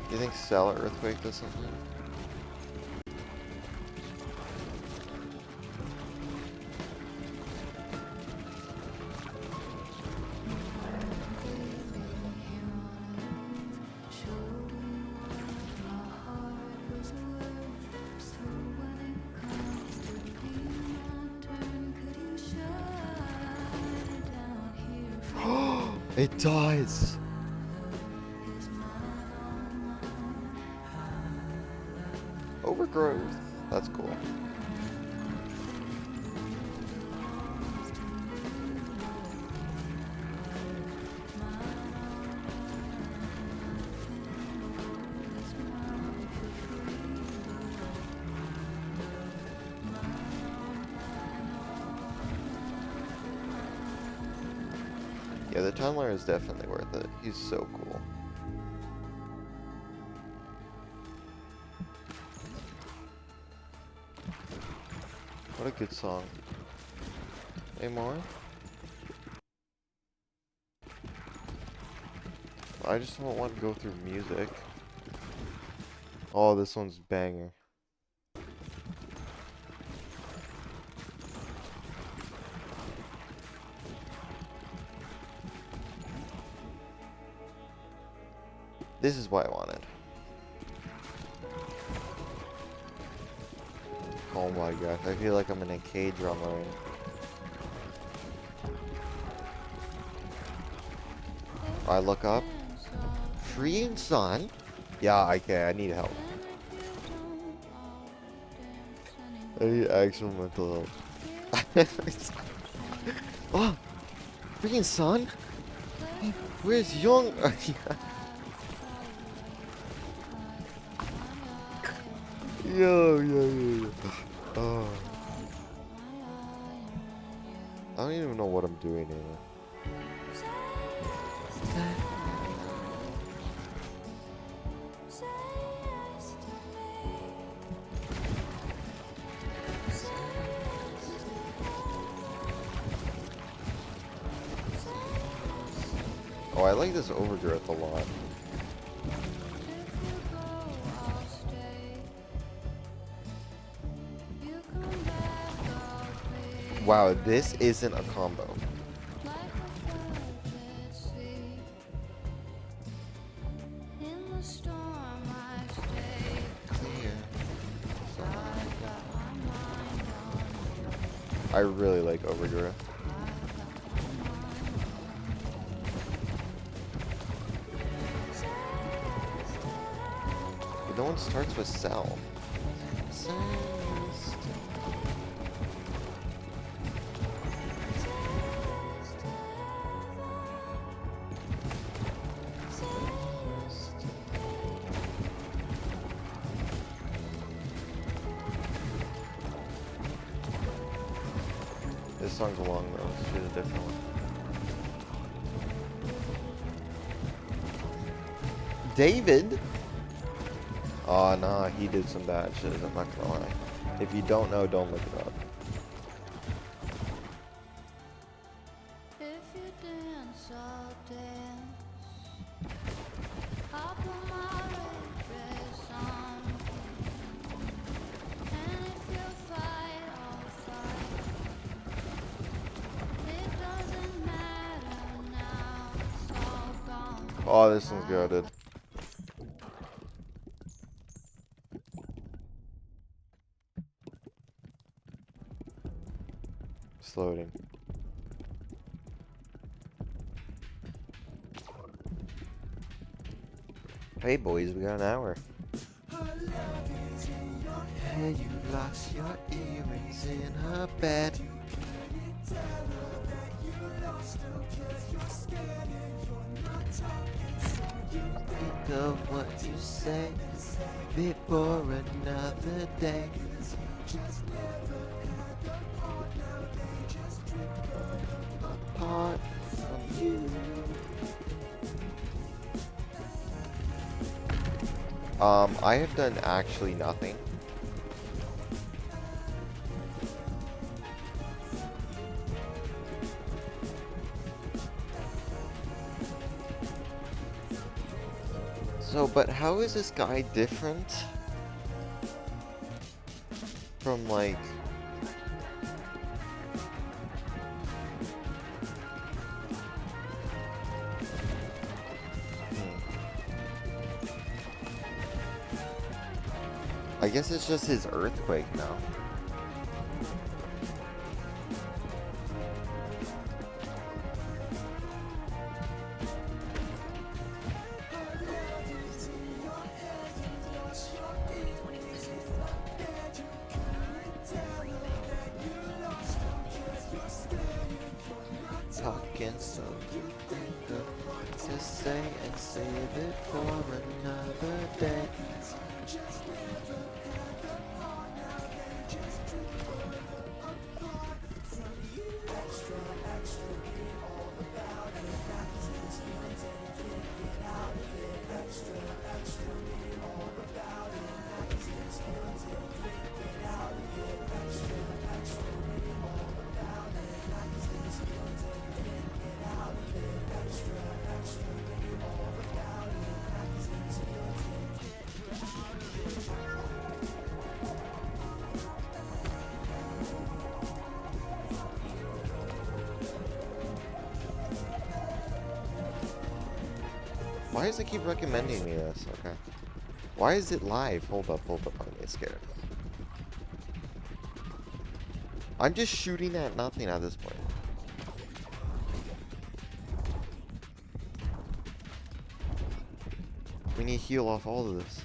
Do you think Stellar Earthquake does something? It does! Overgrowth. That's cool. Yeah, the tunneler is definitely worth it. He's so cool. What a good song. Any more? I just don't want to go through music. Oh, this one's banger. This is what I wanted. Oh my gosh, I feel like I'm in a K-drama right now. I look up. Freeing sun? Yeah, okay, I need help. I need actual mental health. Oh! Freaking sun? Where's Young? Yo. Oh. I don't even know what I'm doing anymore. Oh, I like this overgrowth a lot. Wow, this isn't a combo. I really like overgrowth. But no one starts with Cell. This song's long though, let's choose a different one. David? Oh, nah, he did some bad shit, I'm not gonna lie. If you don't know, don't look it up. If you dance, I'll dance. I'll put my red dress on. And if you fight, I'll fight. It doesn't matter now, it's all gone. Oh, this one's goated. It's loading. Hey boys, we got an hour. Hey, you lost your earrings in her bed. Think of what you say, fit for another day. Apart from you. I have done actually nothing. So, but how is this guy different from, like... I guess it's just his earthquake now. Talking so you think of what to say and save it for another day. Why does it keep recommending me this? Okay. Why is it live? Hold up, I'm getting scared. I'm just shooting at nothing at this point. We need to heal off all of this.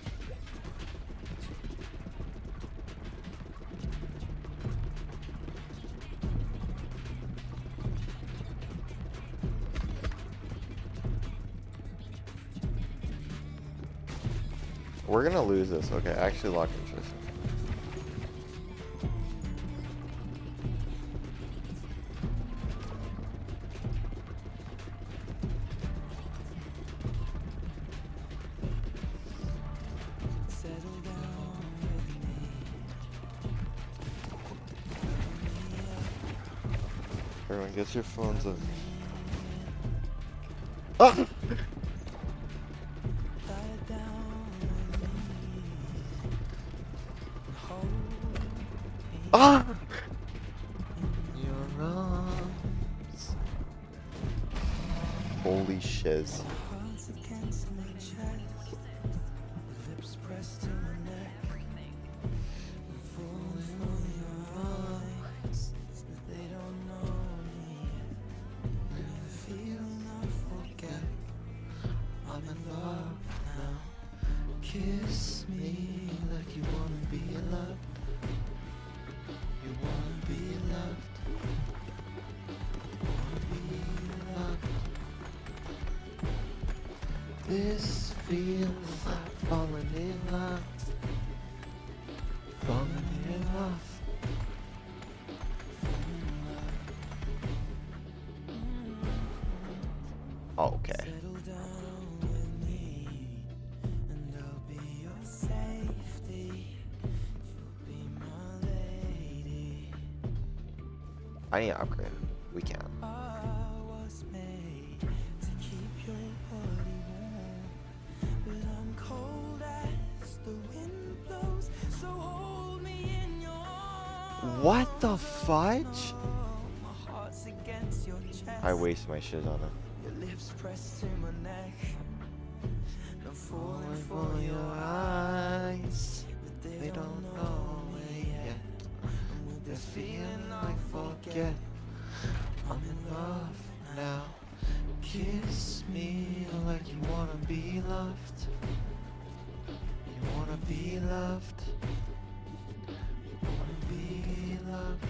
We're gonna lose this, okay? Actually lock interest. Everyone get your phones up. Ah! Ah! Your arms. Holy shiz. Kiss me like you wanna be loved. You wanna be loved. Wanna be loved. This feels like falling in love. Falling in love. Okay. I need to upgrade. We can. What the fudge? I wasted my shit on it. Your lips pressed to my neck. I'm falling for your eyes, but they don't know it yet. And with this feeling I forget, I'm in love now. Kiss me like you wanna be loved. You wanna be loved. You wanna be loved.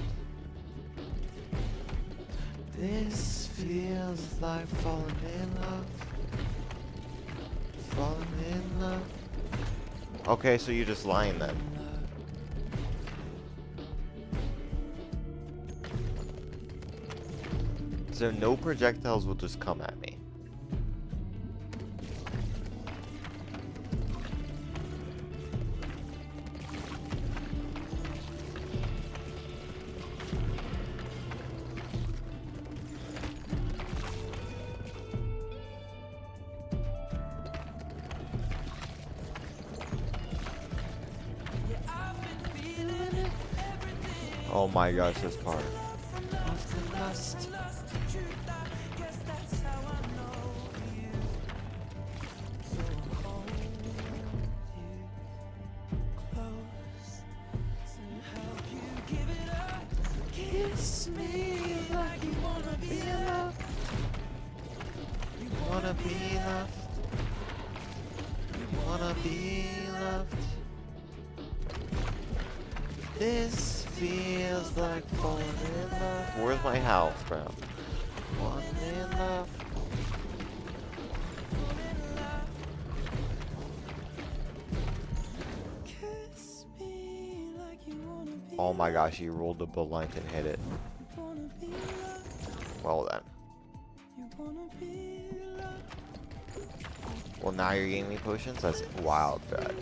This feels like falling in love. Falling in love. Okay, so you're just lying then. So no projectiles will just come at me. Oh my gosh, this part. Kiss me like you wanna be loved. You wanna be loved. You wanna be loved. This feels like falling in love. Where's my health, bro? Falling in love. Kiss me like you wanna be. Oh my gosh, he rolled the blunt and hit it. Well then. Well, now you're giving me potions? That's wild, bad.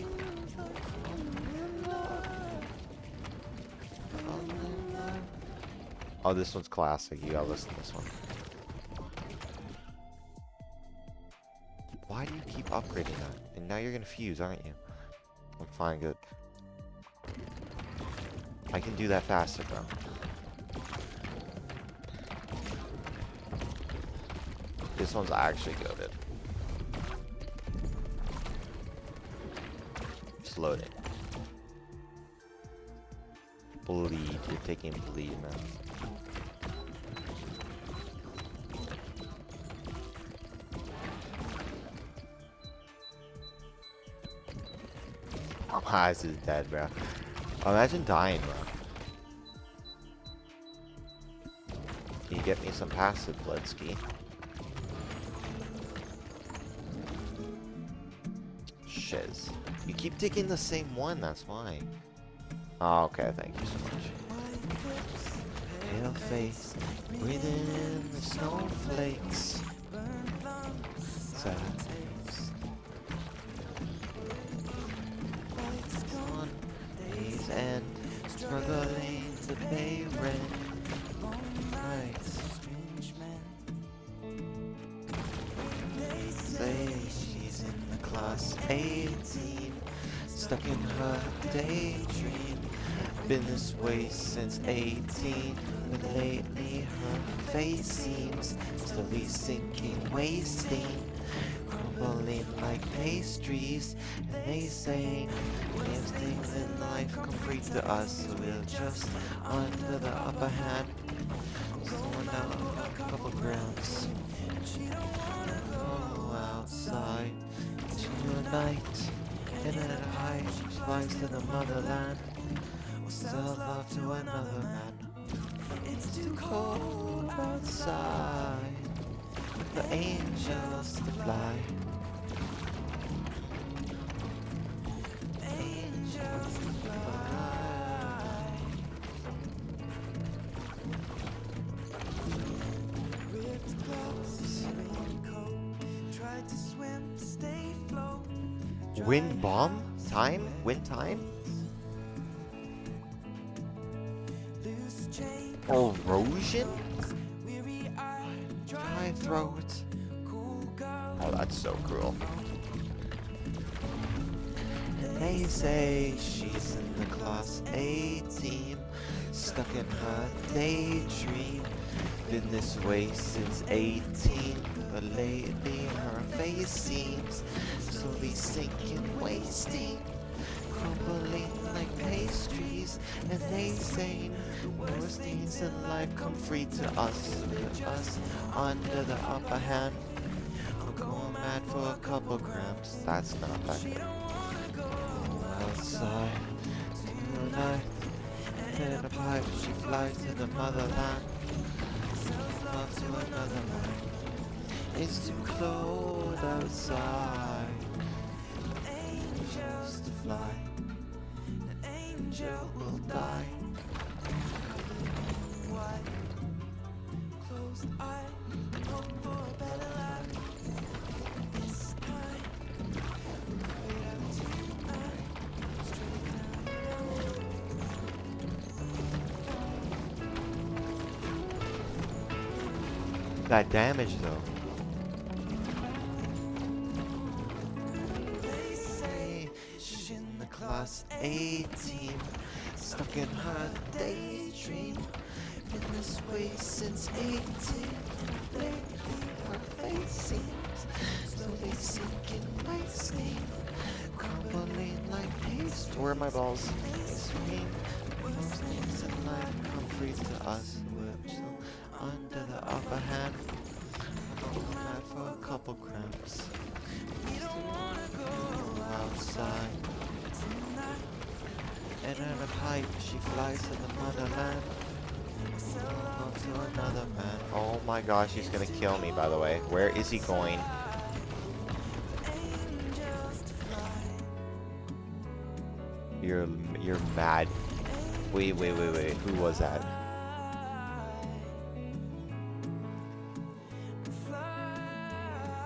Oh, this one's classic. You gotta listen to this one. Why do you keep upgrading that? And now you're gonna fuse, aren't you? I'm fine, good. I can do that faster, bro. This one's actually goated. Just loading. Bleed. You're taking bleed, man. Oh, this is dead, bro. Imagine dying, bro. Can you get me some passive, Bloodski? Shiz. You keep taking the same one, that's why. Oh, okay, thank you so much. Pale face, breathing in the snowflakes. Sad taste. On days end, struggling to pay rent. Long nights, strange men. Say she's in the class 18, stuck in her daydream. Been this way since 18, but lately her face seems slowly sinking, wasting, crumbling like pastries. And they say, if things in life come free to us, we'll just under the upper hand. Going out a couple grounds. She don't wanna go outside tonight. And at height, she flies to the motherland. Sell love to another man. It's too cold outside for angels to fly. Angels to fly. Ripped clothes, raincoat. Tried to swim, stay afloat. Wind bomb? Time? Wind time? Loose chain, Erosion? Dry throat. Oh, that's so cruel. And they say she's in the class A team, stuck in her daydream. Been this way since 18, but lately her face seems slowly sinking, wasting, crumbling like pastries. And they say worst things in life come free to us, with us under the upper hand. I'm going mad for a couple grams. That's not that good. Outside tonight, and in a pipe she flies to the motherland. Off to another one. It's too cold outside. Angels to fly. An angel will die. Wide, closed eye. Hope for a better life. This time, fade out tonight. Straight down. That damage though. They say she's in the class A team, stuck in her daydream. Been this way since 18. Lately her face seems slowly sinking, wasting, crumbling like paste. Where are my balls? Extreme. Most things in life come free to us. We're still under the upper hand. I'm going mad for a couple cramps. We don't wanna go outside tonight. And in a pipe, she flies to the motherland. On to another man. Oh my gosh, he's gonna kill me, by the way. Where is he going? You're mad. Wait. Who was that?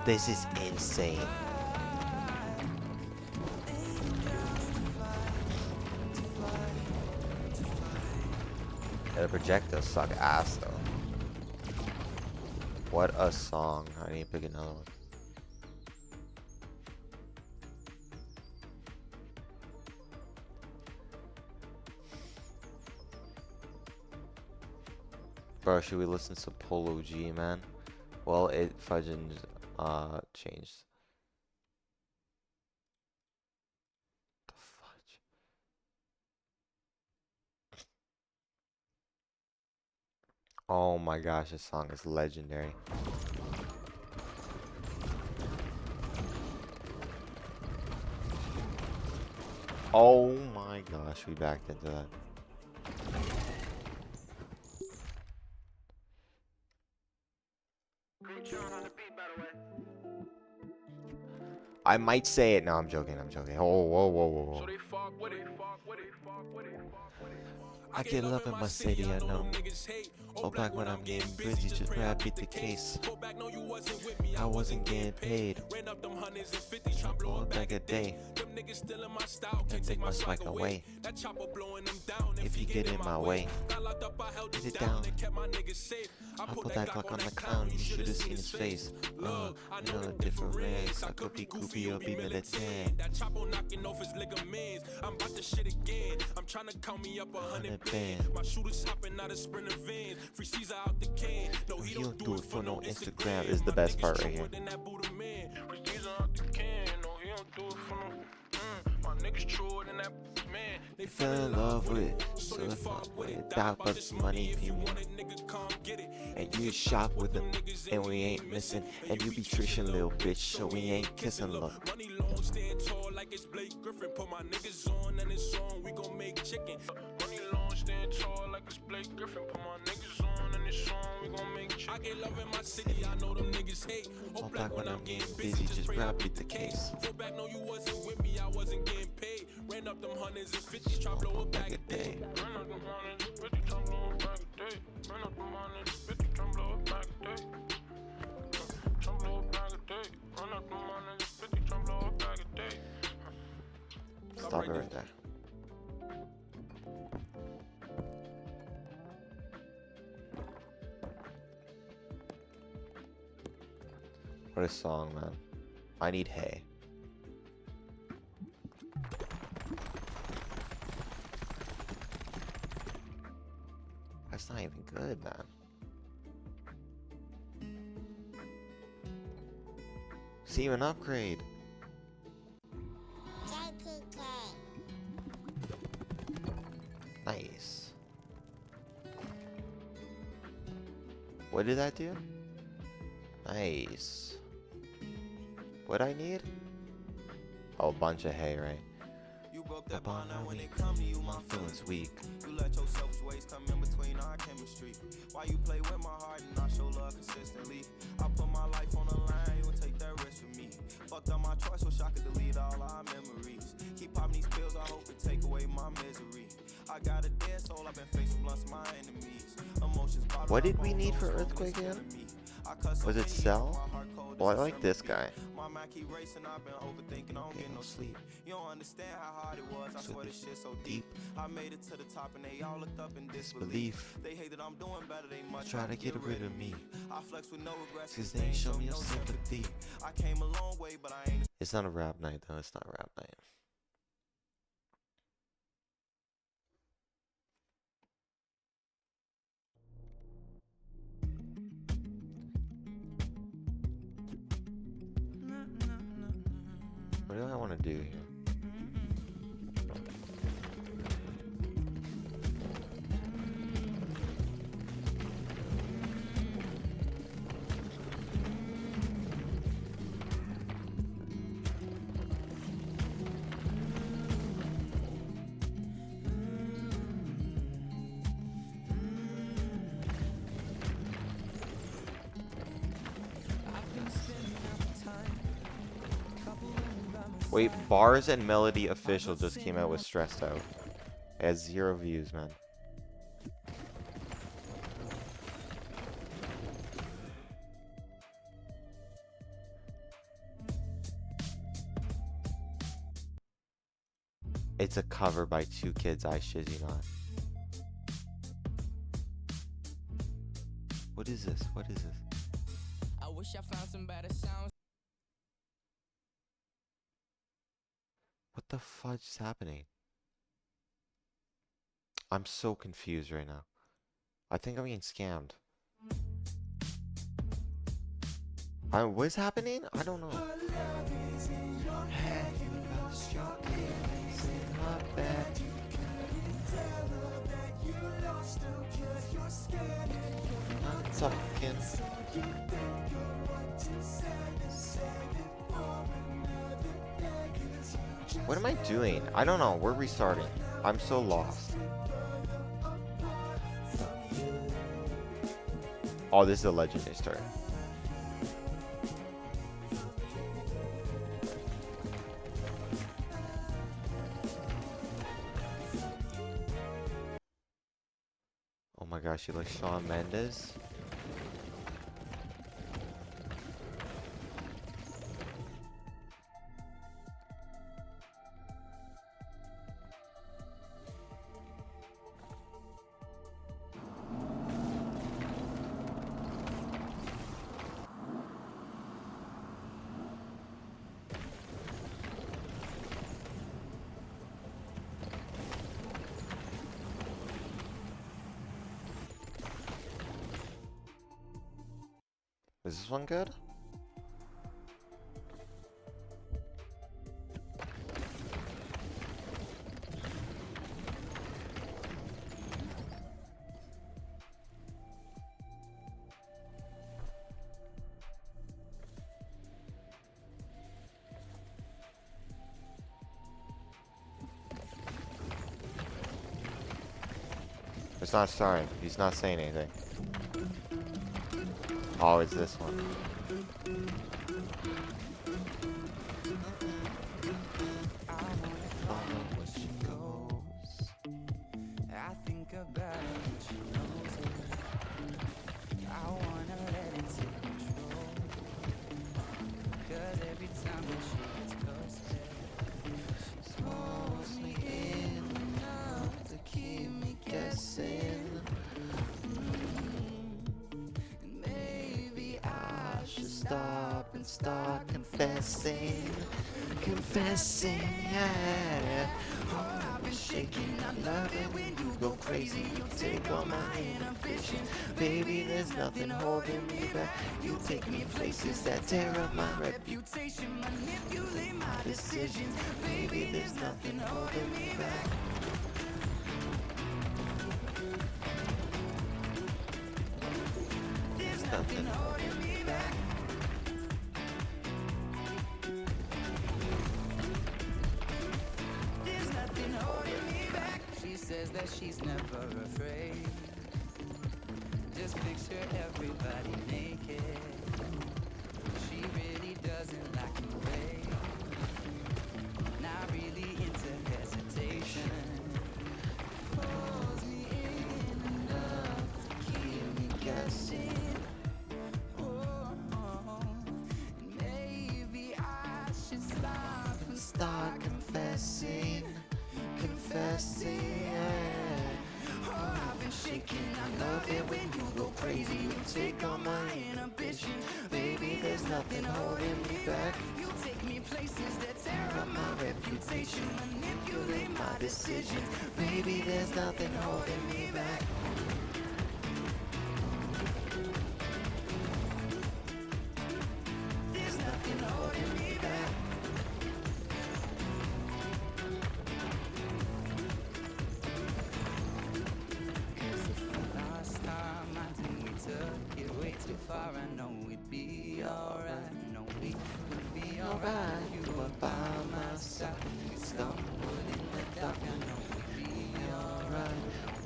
This is insane. The projectiles suck ass though. What a song. I need to pick another one. Bro, should we listen to Polo G, man? Well, it fudging changed. The fudge. Oh my gosh, this song is legendary. Oh my gosh, we backed into that. I might say it. No, I'm joking. Oh, whoa. I get love in my city, I know. Oh, back when I'm getting busy, just grab beat the case. I wasn't getting paid. Oh, back a day. And take my spike away. If you get in my way, get it down. I put that Glock on the clown, you should have seen his face. No difference. I could be Koopy or be militant. That chopper knocking off his ligaments. I'm about to shit again. I'm trying to count me up 100 bands. My shooters hopping out of sprinter vans. Free Caesar out the can. No, he don't do it for no Instagram. Is the best part right here. They fell in love with it, so they fuck with it. Doubt but it's money if you want it. And you shop with them, and we ain't missing. And you be trishing, little bitch, so we ain't kissing. Look. Money long, stand tall like it's Blake Griffin. Put my niggas on, and it's on, we gon' make chicken. Money long, stand tall like it's Blake Griffin. Put my niggas on, and it's on, we gon' make chicken. I get love in my city, I know them niggas hate. Oh, back when I'm getting busy, just grab beat the case. Fall back, no, you wasn't with me, I wasn't getting paid. Ran up them hundreds and fifties, try blow a bag a day. Ran up them hundreds and 50, try blow a bag a day. Ran up them hundreds and 50, try blow a bag a day. Try blow a bag a day. Run up them hundreds and 50, try blow a bag a day. Stop it right there. What a song, man. I need hay. That's not even good, man. See an upgrade. Nice. What did that do? Nice. What I need? Oh, a bunch of hay, right? You broke that bond now when it come to you, my feelings weak. You let your selfish ways come in between our chemistry. Why you play with my heart and I show love consistently? I put my life on the line, you would take that risk with me. Fucked up my choice, wish I could delete all our memories. Keep popping these pills, I hope it take away my misery. I got a dead soul, I've been facing blunts my enemies. Emotions. What did we need for Earthquake again? Was it Cell? Well, I like this guy. My mind keep racing, I've been overthinking, I don't get no sleep. You don't understand how hard it was, I swear this shit so deep. I made it to the top and they all looked up in disbelief. They hate that I'm doing better, they must Try to get rid of me. I flex with no regrets, Cause they ain't show me no sympathy. I came a long way, but I ain't. It's not a rap night, though. It's not a rap night. What do I want to do here? Wait, Bars and Melody Official just came out with Stressed Out. It has 0 views, man. It's a cover by 2 Kids, I shit you not. What is this? What is this? I wish I found some better sounds. What the fudge is happening? I'm so confused right now. I think I'm getting scammed. What is happening? I don't know. What am I doing? I don't know. We're restarting. I'm so lost. Oh, this is a legendary start. Oh my gosh, you like Shawn Mendes? Is this one good? It's not starting. He's not saying anything. Oh, it's this one. I think about it when she knows it. I wanna let it take control. Cause every time that she gets close, she pulls me in and out to keep me guessing. And maybe I stop and start confessing, confessing, yeah. Oh, I've been shaking, I love it when you go crazy. You take all my inhibitions, baby, there's nothing holding me back. You take me places that tear up my reputation, manipulate my decisions, baby, there's nothing holding me back. There's nothing holding me back. There's nothing holding me back. She says that she's never afraid. Just picture everybody naked. She really doesn't like the way. Not really into hesitation. Pulls me in enough to keep me guessing. And maybe I should stop and Start confessing, confessing, yeah. Oh, I've been shaking, I love it when you go crazy. You take all my inhibitions, baby, there's nothing holding me back. You take me places that tear up my reputation, manipulate my decisions, baby, there's nothing holding me back. There's nothing holding me back. last time I think we took it way too far. I know we'd be alright. I know we would be alright. You were by my side. We stumbled in the dark. I know we'd be alright.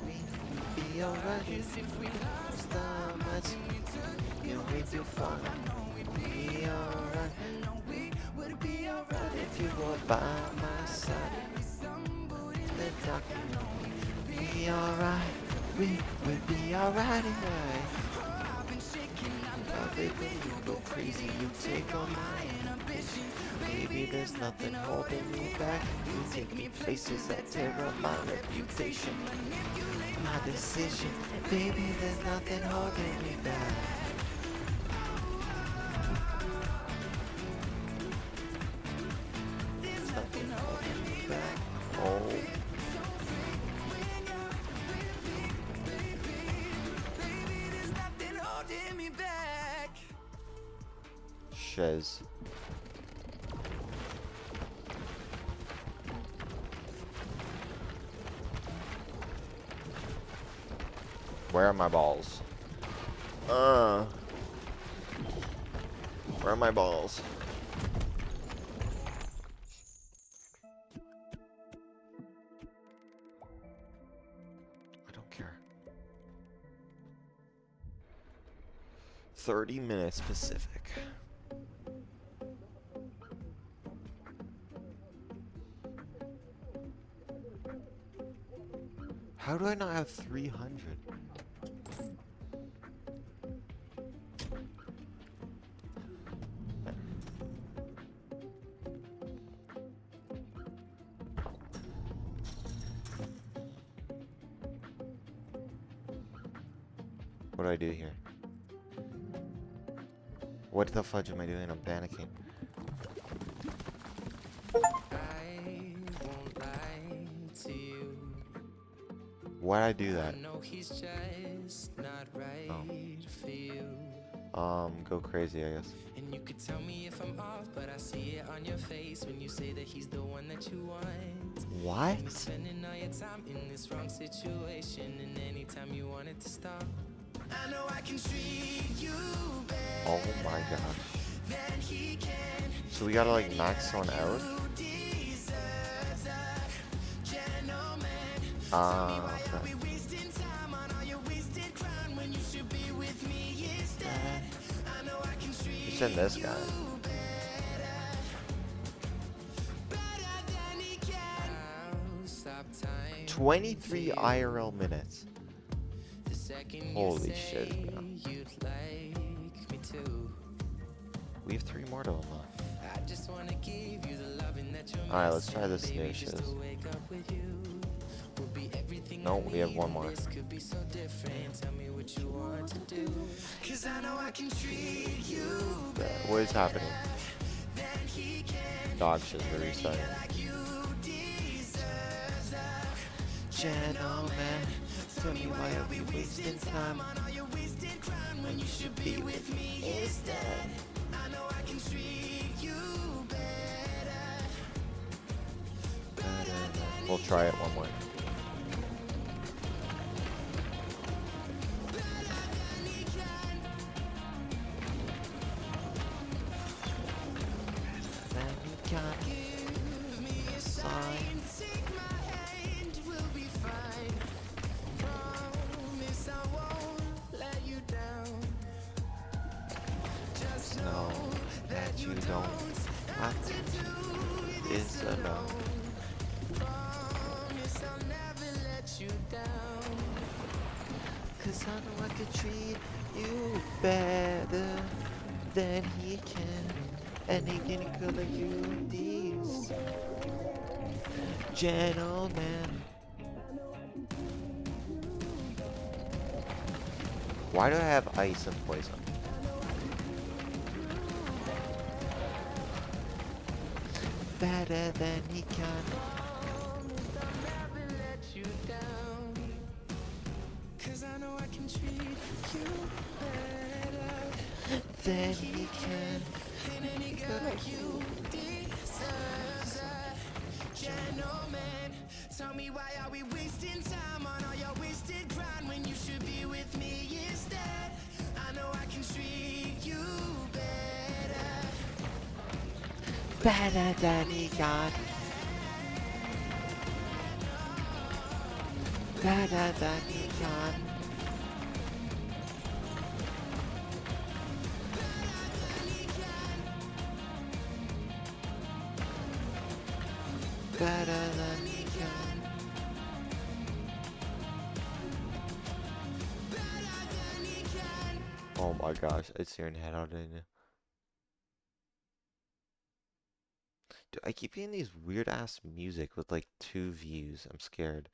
We would be alright. Cause if we lost How much we took you way too far. I know we'd Be alright. I know we would be alright. If you were by my side, We stumbled in the dark, I know we'd be alright. We would be alright anyway. I've been shaking, I Love it when you go crazy. You take all my inhibition. baby, there's nothing holding me back. You take me places that tear up my reputation, my decision, baby, there's nothing holding me back. There's nothing holding me back. Oh. Shez. Where are my balls? Where are my balls? I don't care. 30 minutes Pacific. How do I not have 300? What do I do here? What the fudge am I doing? I'm panicking. I won't lie to you. Why'd I do that? I know he's just not right for you. Go crazy, I guess. And you could tell me if I'm off, but I see it on your face when you say that he's the one that you want. What? You're spending all your time in this wrong situation, and anytime you want it to stop, I know I can treat you better. Oh my gosh. So we gotta like knock someone out? Okay. You send this guy. 23 IRL minutes. Holy shit. We have 3 more to unlock. Alright, let's try this new shit. No, we have one more. This could be so different. Tell me what you want to do. 'Cause I know I can treat you better What is happening? than he can. Dog shit is restarting. Like you deserve a Gentlemen, tell me why are we wasting time on all your wasted crime when you should be with me instead. I know I can treat you better. We'll try it one more. Then you can Give me a sign, take my hand, we'll be fine. Promise I won't let you down. Just know that you don't have to do this alone. Promise I'll never let you down. 'Cause I know I could treat you better than he can. And he can color you these. Gentlemen. Why do I have ice and poison? Better than he can. Let you down. 'Cause I know I can treat you better Then he can. than any girl like you deserves a gentleman. Tell me why are we wasting time on all your wasted grind when you should be with me instead. I know I can treat you better. Better than he can. Better than he can. Better than he can. Oh my gosh, it's your head out in you. Dude, I keep getting these weird ass music with like 2 views. I'm scared.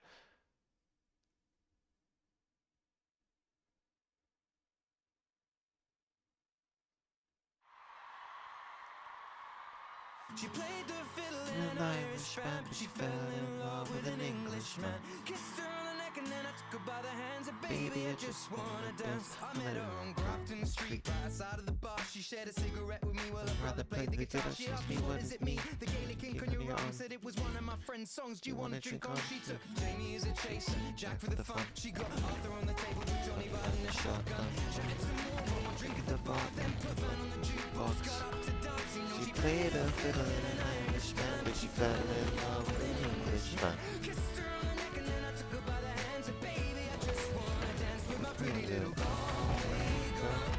She played the fiddle in an Irish band, but she fell in love with an Englishman. Kissed her on the neck and then I took her by the hands. And baby, I just wanna dance. I met her on Grafton Street, right outside of the bar. She shared a cigarette with me while her brother played the guitar. She asked me, what does it mean? The Gaelic ink on your arm said it was one of my friend's songs. Do you want to drink on? She took Jamie as a chaser, Jack for the fun. She got Arthur on the table with Johnny riding the shotgun. Chatted some more, put my drink at the bar, then put Van on the jukebox. Got up to dance, you know She played a fiddle in an Irish band, but she fell in love with an Englishman. kissed her on the neck and then I took her by the hands. And baby, I just wanna dance with my pretty little Galway girl.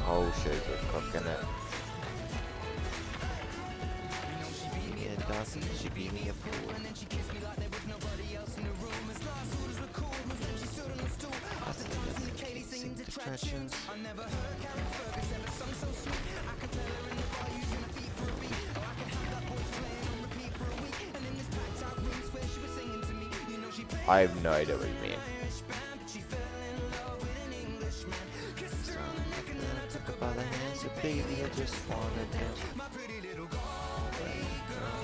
Oh shit, they're cooking it. She beat me a Darcy, she beat me a pool. And then she kissed me like there was nobody else in the room. As last orders were called was when she stood on the stool. After dancing to Katie singing to trad tunes. I never heard Karen Fergus ever sung so sweet. I could tell her in the bar using her feet for a beat. Oh, I could have that voice playing on repeat for a week. And in this packed out room where she was singing to me. You know she played I have no idea what you mean. Irish band, but she fell in love with an Englishman. Kissed her on the neck and then I took her By the hands of baby, I just wanna dance. my pretty little Galway girl.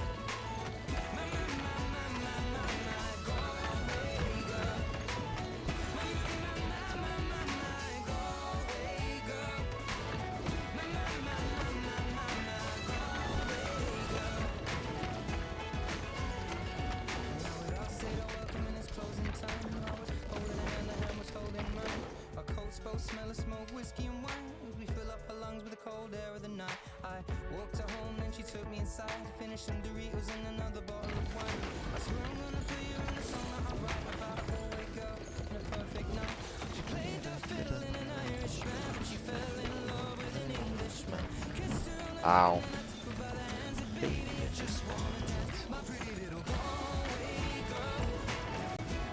Smell of smoke, whiskey and wine as we fill up her lungs with the cold air of the night. I walked her home, then she took me inside to finish some Doritos and another bottle of wine. I swear I'm gonna put you in a song that I write about a Galway girl in a perfect night. She played the fiddle in an Irish band, but she fell in love with an Englishman. Kissed her on the Ow. neck and I took her by the hands. And baby, I just wanna dance, my pretty little Galway girl.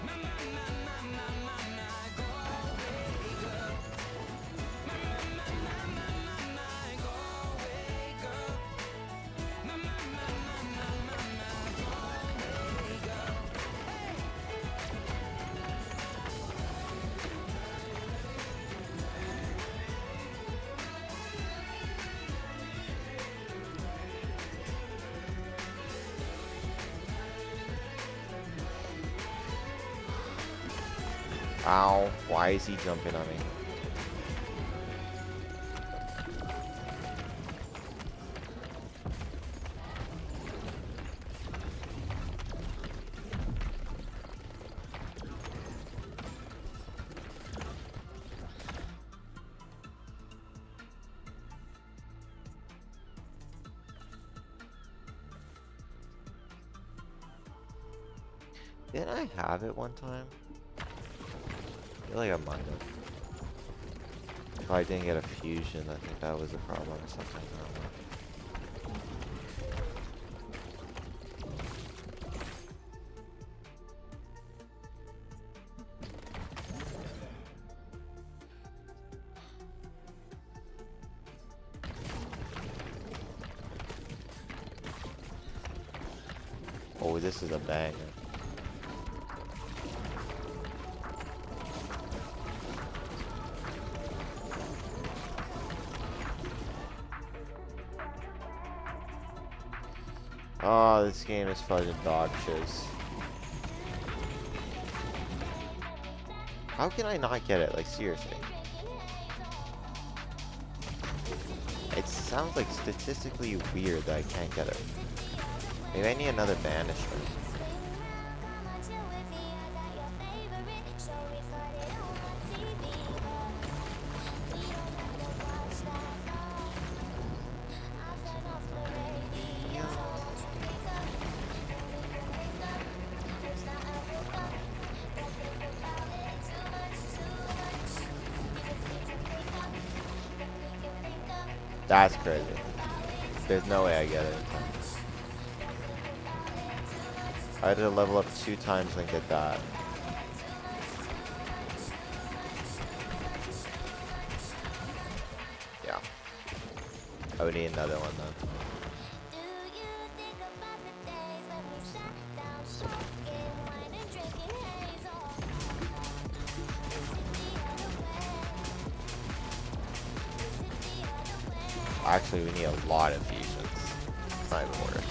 My Galway girl. Ow, why is he jumping on me? Didn't I have it one time? I feel like I might have. If I didn't get a fusion, I think that was the problem or something. I don't know. Oh, this is a banger. Oh, this game is fucking dog shiz. How can I not get it? Like, seriously. It sounds like statistically weird that I can't get it. Maybe I need another banishment. That's crazy. There's no way I get it. I had to level up 2 times and get that. Yeah. I would need another one then. Actually, we need a lot of fusions. It's not even worth it.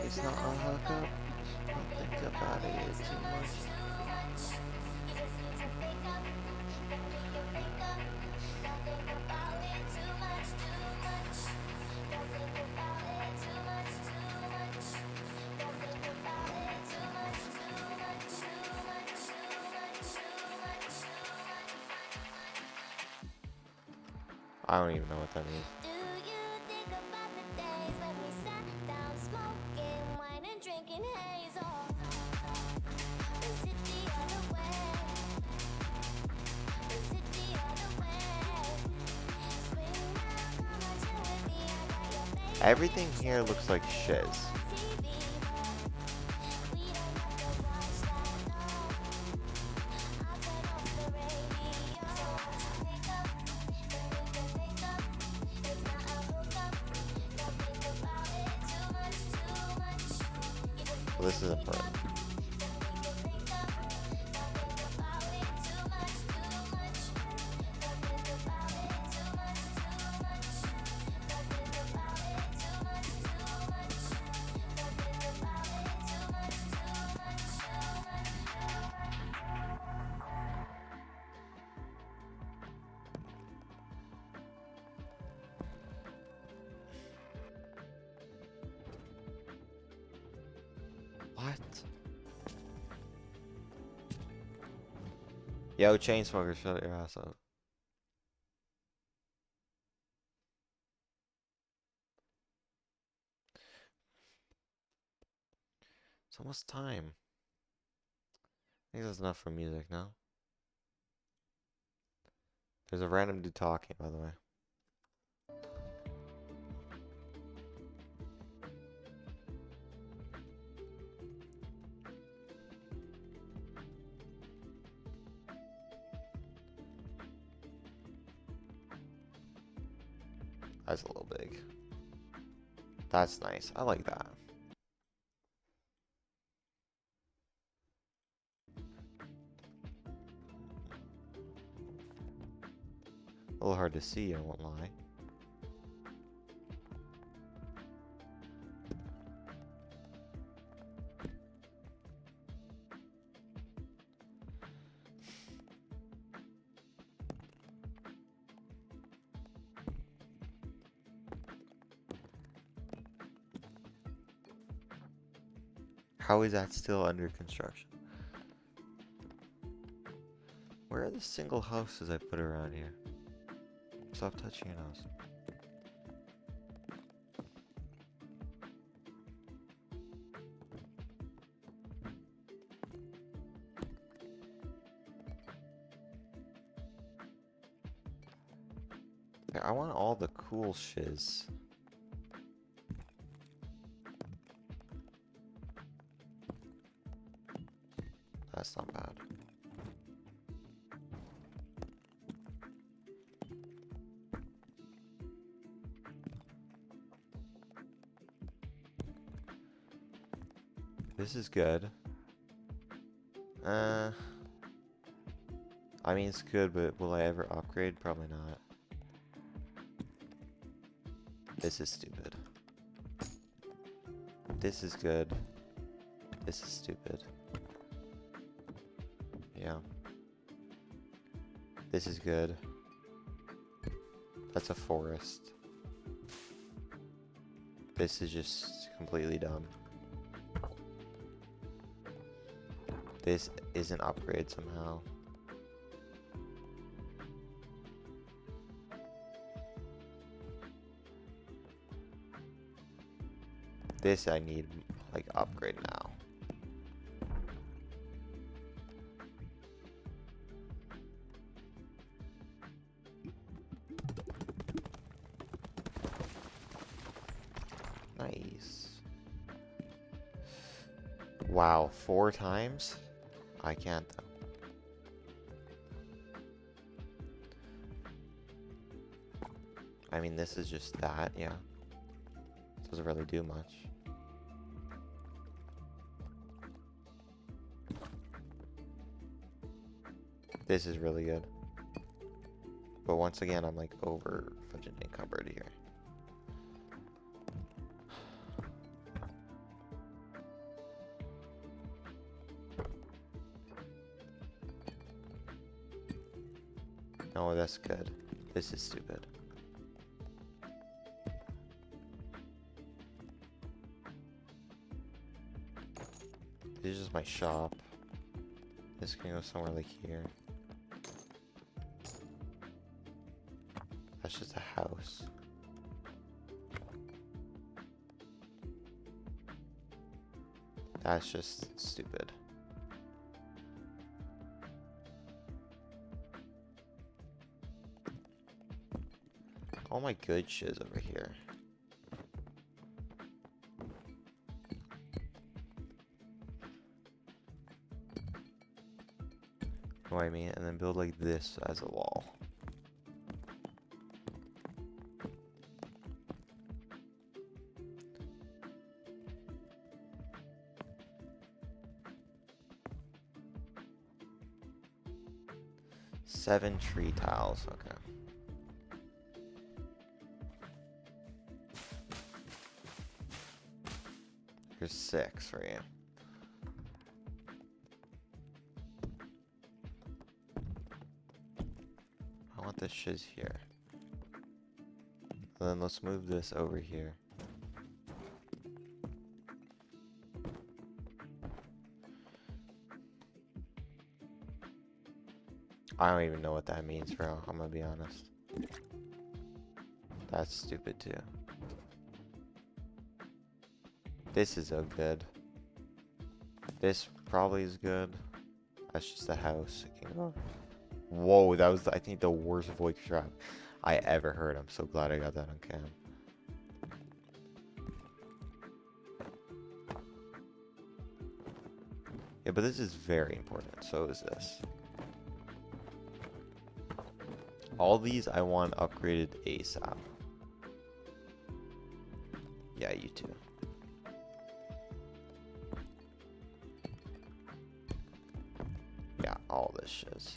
It's not a hookup. Don't think about it too much. I don't even know what that means. Everything here looks like shiz. Well, this isn't fun. What? Yo, Chainsmokers, shut your ass up. It's almost time. I think that's enough for music now. There's a random dude talking, by the way. That's a little big. That's nice. I like that. A little hard to see, I won't lie. How is that still under construction? Where are the single houses I put around here? Stop touching your nose. Yeah, I want all the cool shiz. That's not bad. This is good. I mean, it's good, but will I ever upgrade? Probably not. This is stupid. This is good. This is stupid. Yeah. This is good. That's a forest. This is just completely dumb. This is an upgrade somehow. This I need, like, upgrade now. Nice. Wow, 4 times? I can't though. I mean, this is just that, yeah. Doesn't really do much. This is really good. But once again, I'm like over fudging encumbered here. Oh, that's good. This is stupid. This is just my shop. This can go somewhere like here. That's just a house. That's just stupid. All my good shit's over here. Know what I mean? And then build like this as a wall. Seven tree tiles, okay. Here's 6 for you. I want this shiz here. And then let's move this over here. I don't even know what that means, bro. I'm gonna be honest. That's stupid too. This is so good. This probably is good. That's just a house. It can go. Whoa, that was, I think, the worst voice trap I ever heard. I'm so glad I got that on cam. Yeah, but this is very important. So is this. All these I want upgraded ASAP. Yeah, you too. Yeah, all this shit.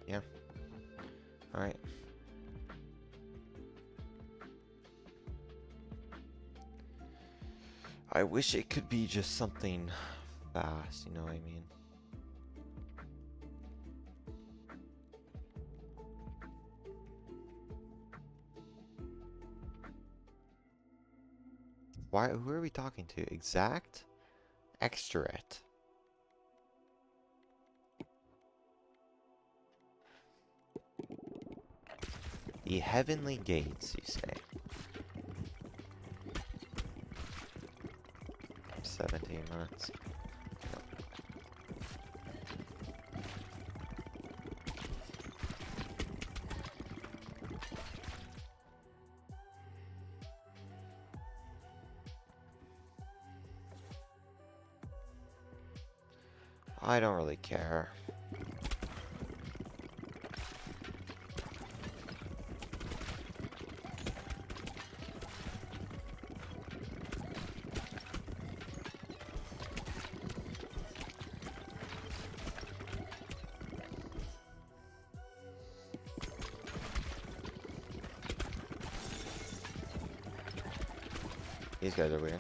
Yeah. All right. I wish it could be just something fast, you know what I mean? Why? Who are we talking to? Exact? Extract. The heavenly gates, you say? 17 minutes. I don't really care. These guys are weird.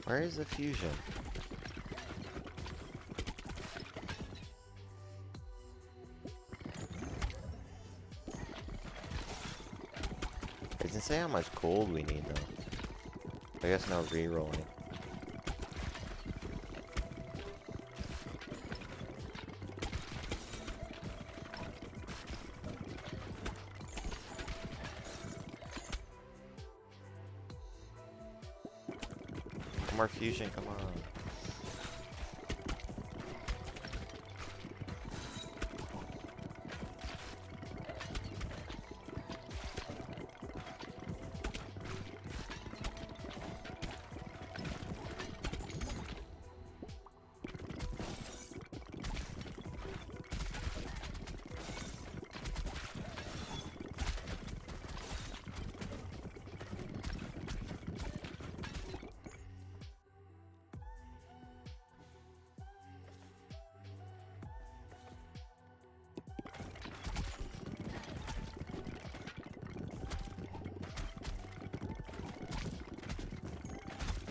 Where is the fusion? It doesn't say how much gold we need though. I guess no re-rolling. More fusion, come on.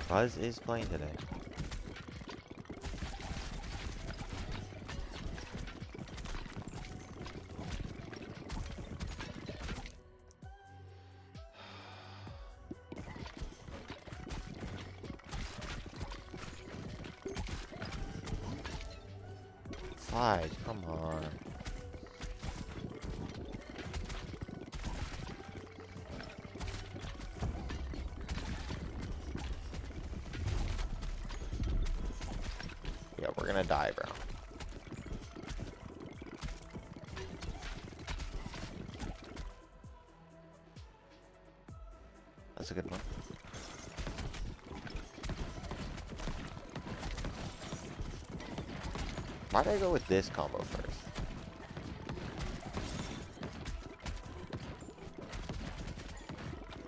Buzz is playing today. Slide, come on. Yeah, we're gonna die, bro. That's a good one. Why did I go with this combo first?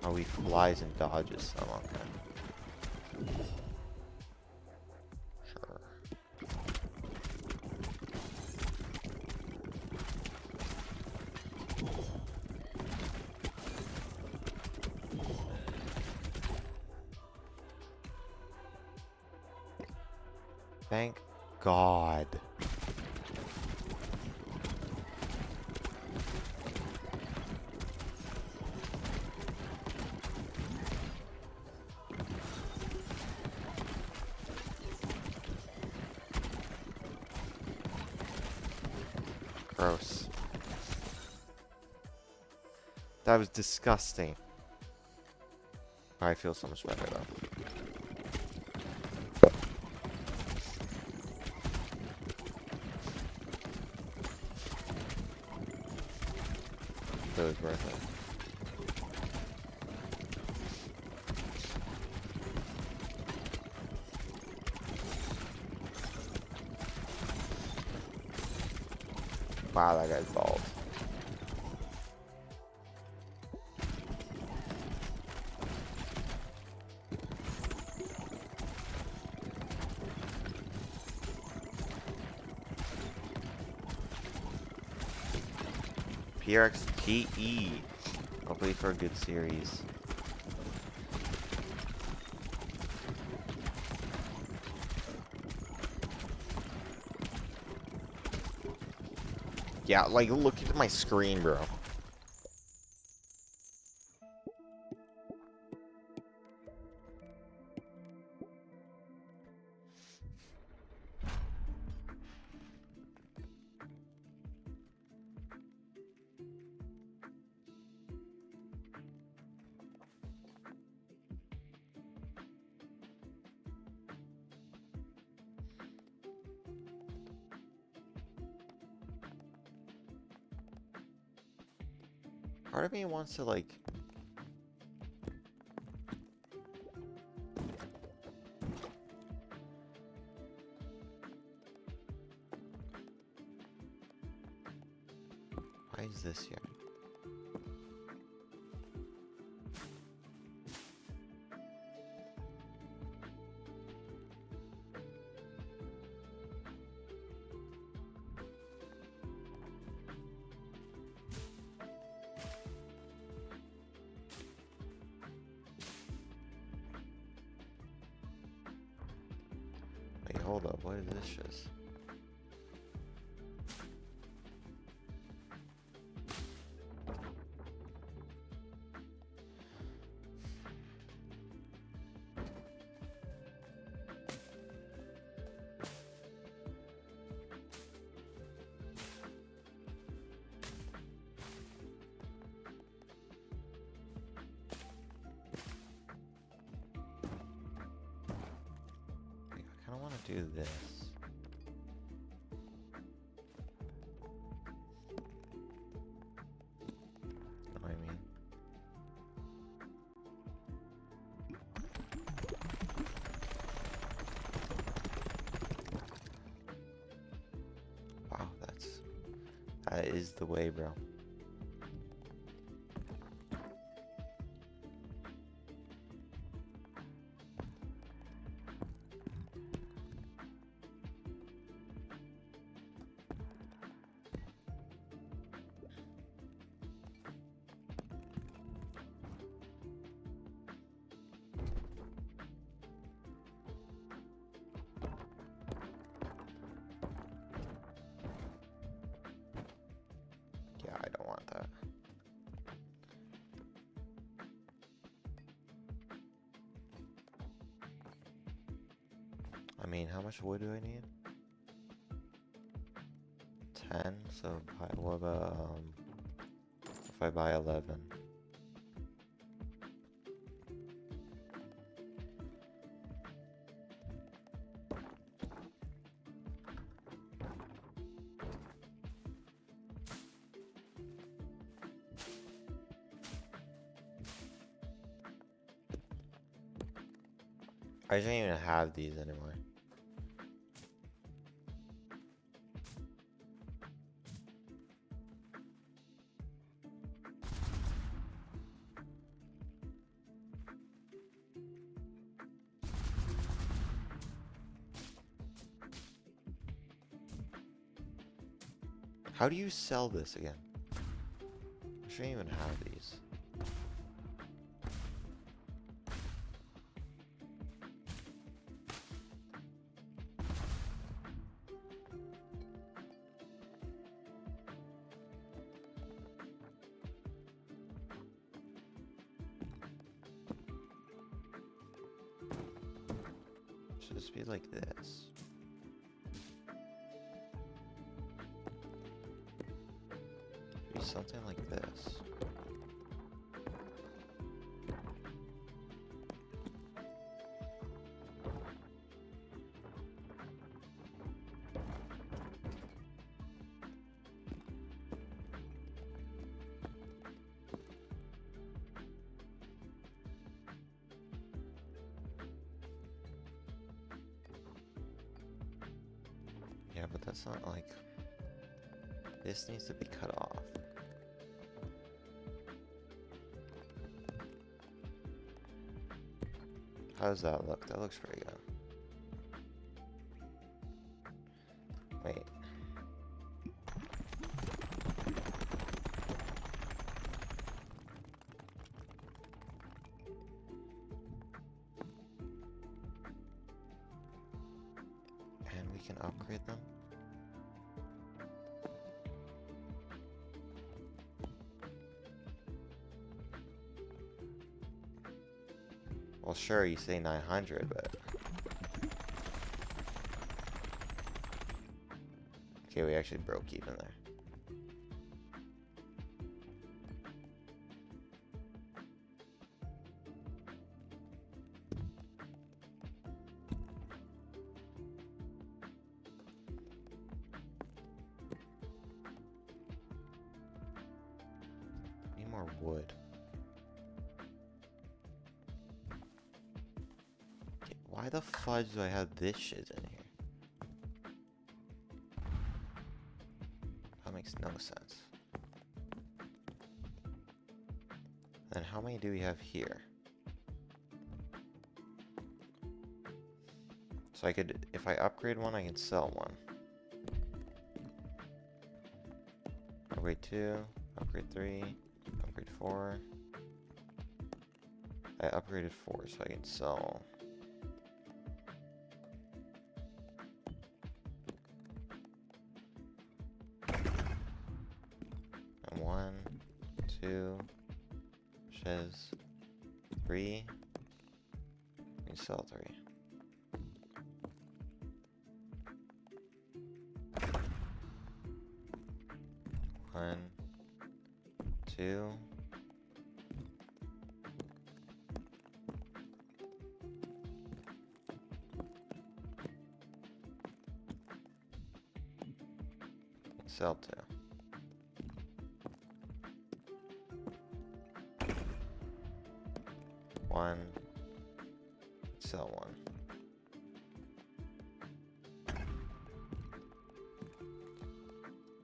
Oh, he flies and dodges some, okay. Sure. Thank God. Gross. That was disgusting. I feel so much better though. It was worth it. Wow, that guy's bald. PRXPE. Hopefully for a good series. Yeah, like, look at my screen, bro. Part of me wants to, like... Why is this here? Wait, hold up, what is this shit? I kind of want to do this. You know what I mean? Wow, that is the way, bro. Yeah, I don't want that. I mean, how much wood do I need? 10, so what about, if I buy 11? I don't even have these anymore. How do you sell this again? I shouldn't even have these. Should just be like this. Be something like this. Yeah, but that's not like... This needs to be cut off. How does that look? That looks pretty good. Wait. And we can upgrade them. Well, sure, you say 900, but... Okay, we actually broke even there. Need more wood. Why the fudge do I have this shit in here? That makes no sense. And how many do we have here? So I could, if I upgrade one, I can sell one. Upgrade 2, upgrade 3, upgrade 4. I upgraded 4, so I can sell. And 1, 2, shiz, 3. I can sell 3. One, 2. Sell 2. One, sell 1.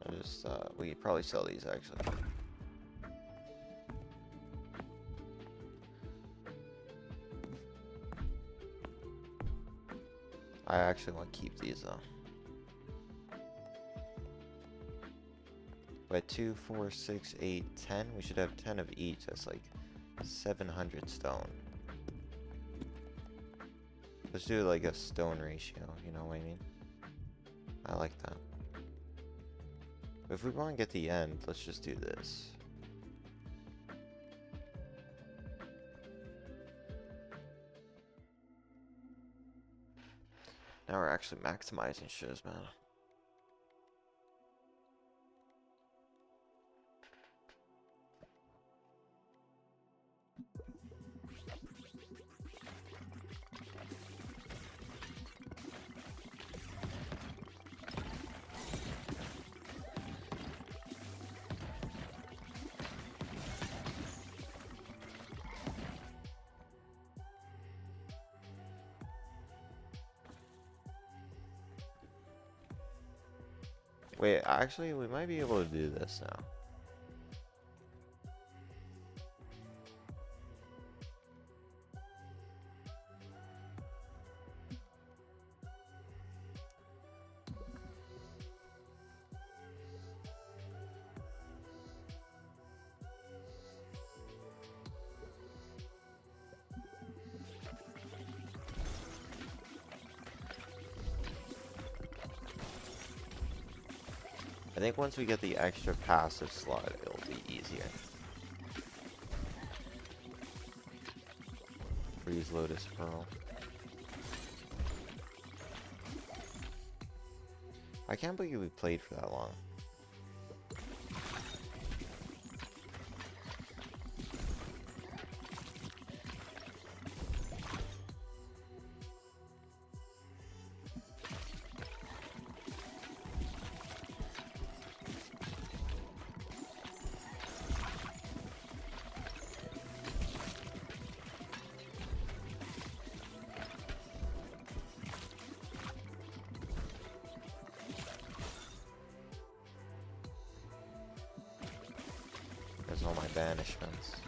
I just we could probably sell these actually. I actually want to keep these though. By 2, 4, 6, 8, 10, we should have 10 of each. That's like 700 stone. Let's do like a stone ratio, you know what I mean? I like that. But if we want to get the end, let's just do this. Now we're actually maximizing shiz, man. Wait, actually, we might be able to do this now. I think once we get the extra passive slot, it'll be easier. Freeze Lotus Pearl. I can't believe we played for that long. There's all my banishments.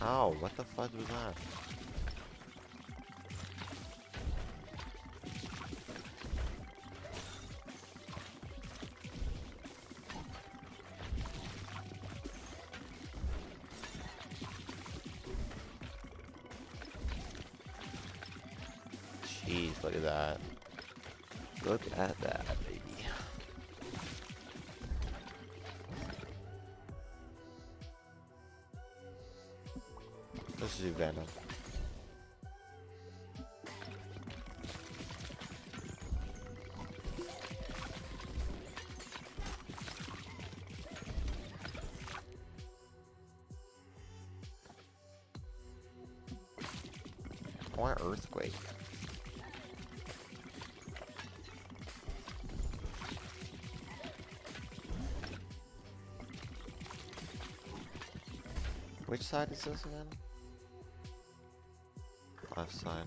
Oh, what the fudge was that? Jeez, look at that. Look at that, baby. Let's do Venom. I want Earthquake. Which side is this again? Left side.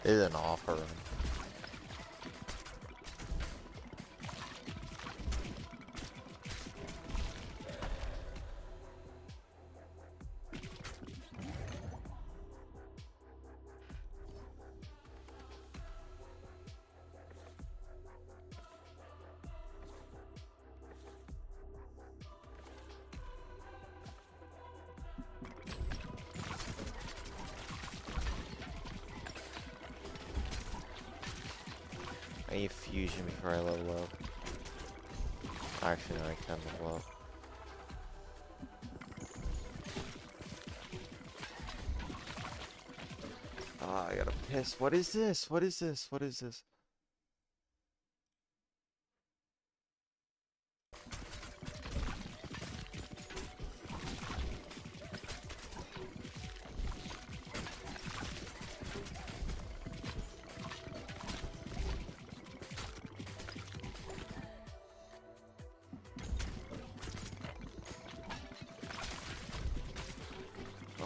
It is an offer. I need fusion before I level up. Actually, no, I can level up. Ah, I gotta piss. What is this? What is this? What is this?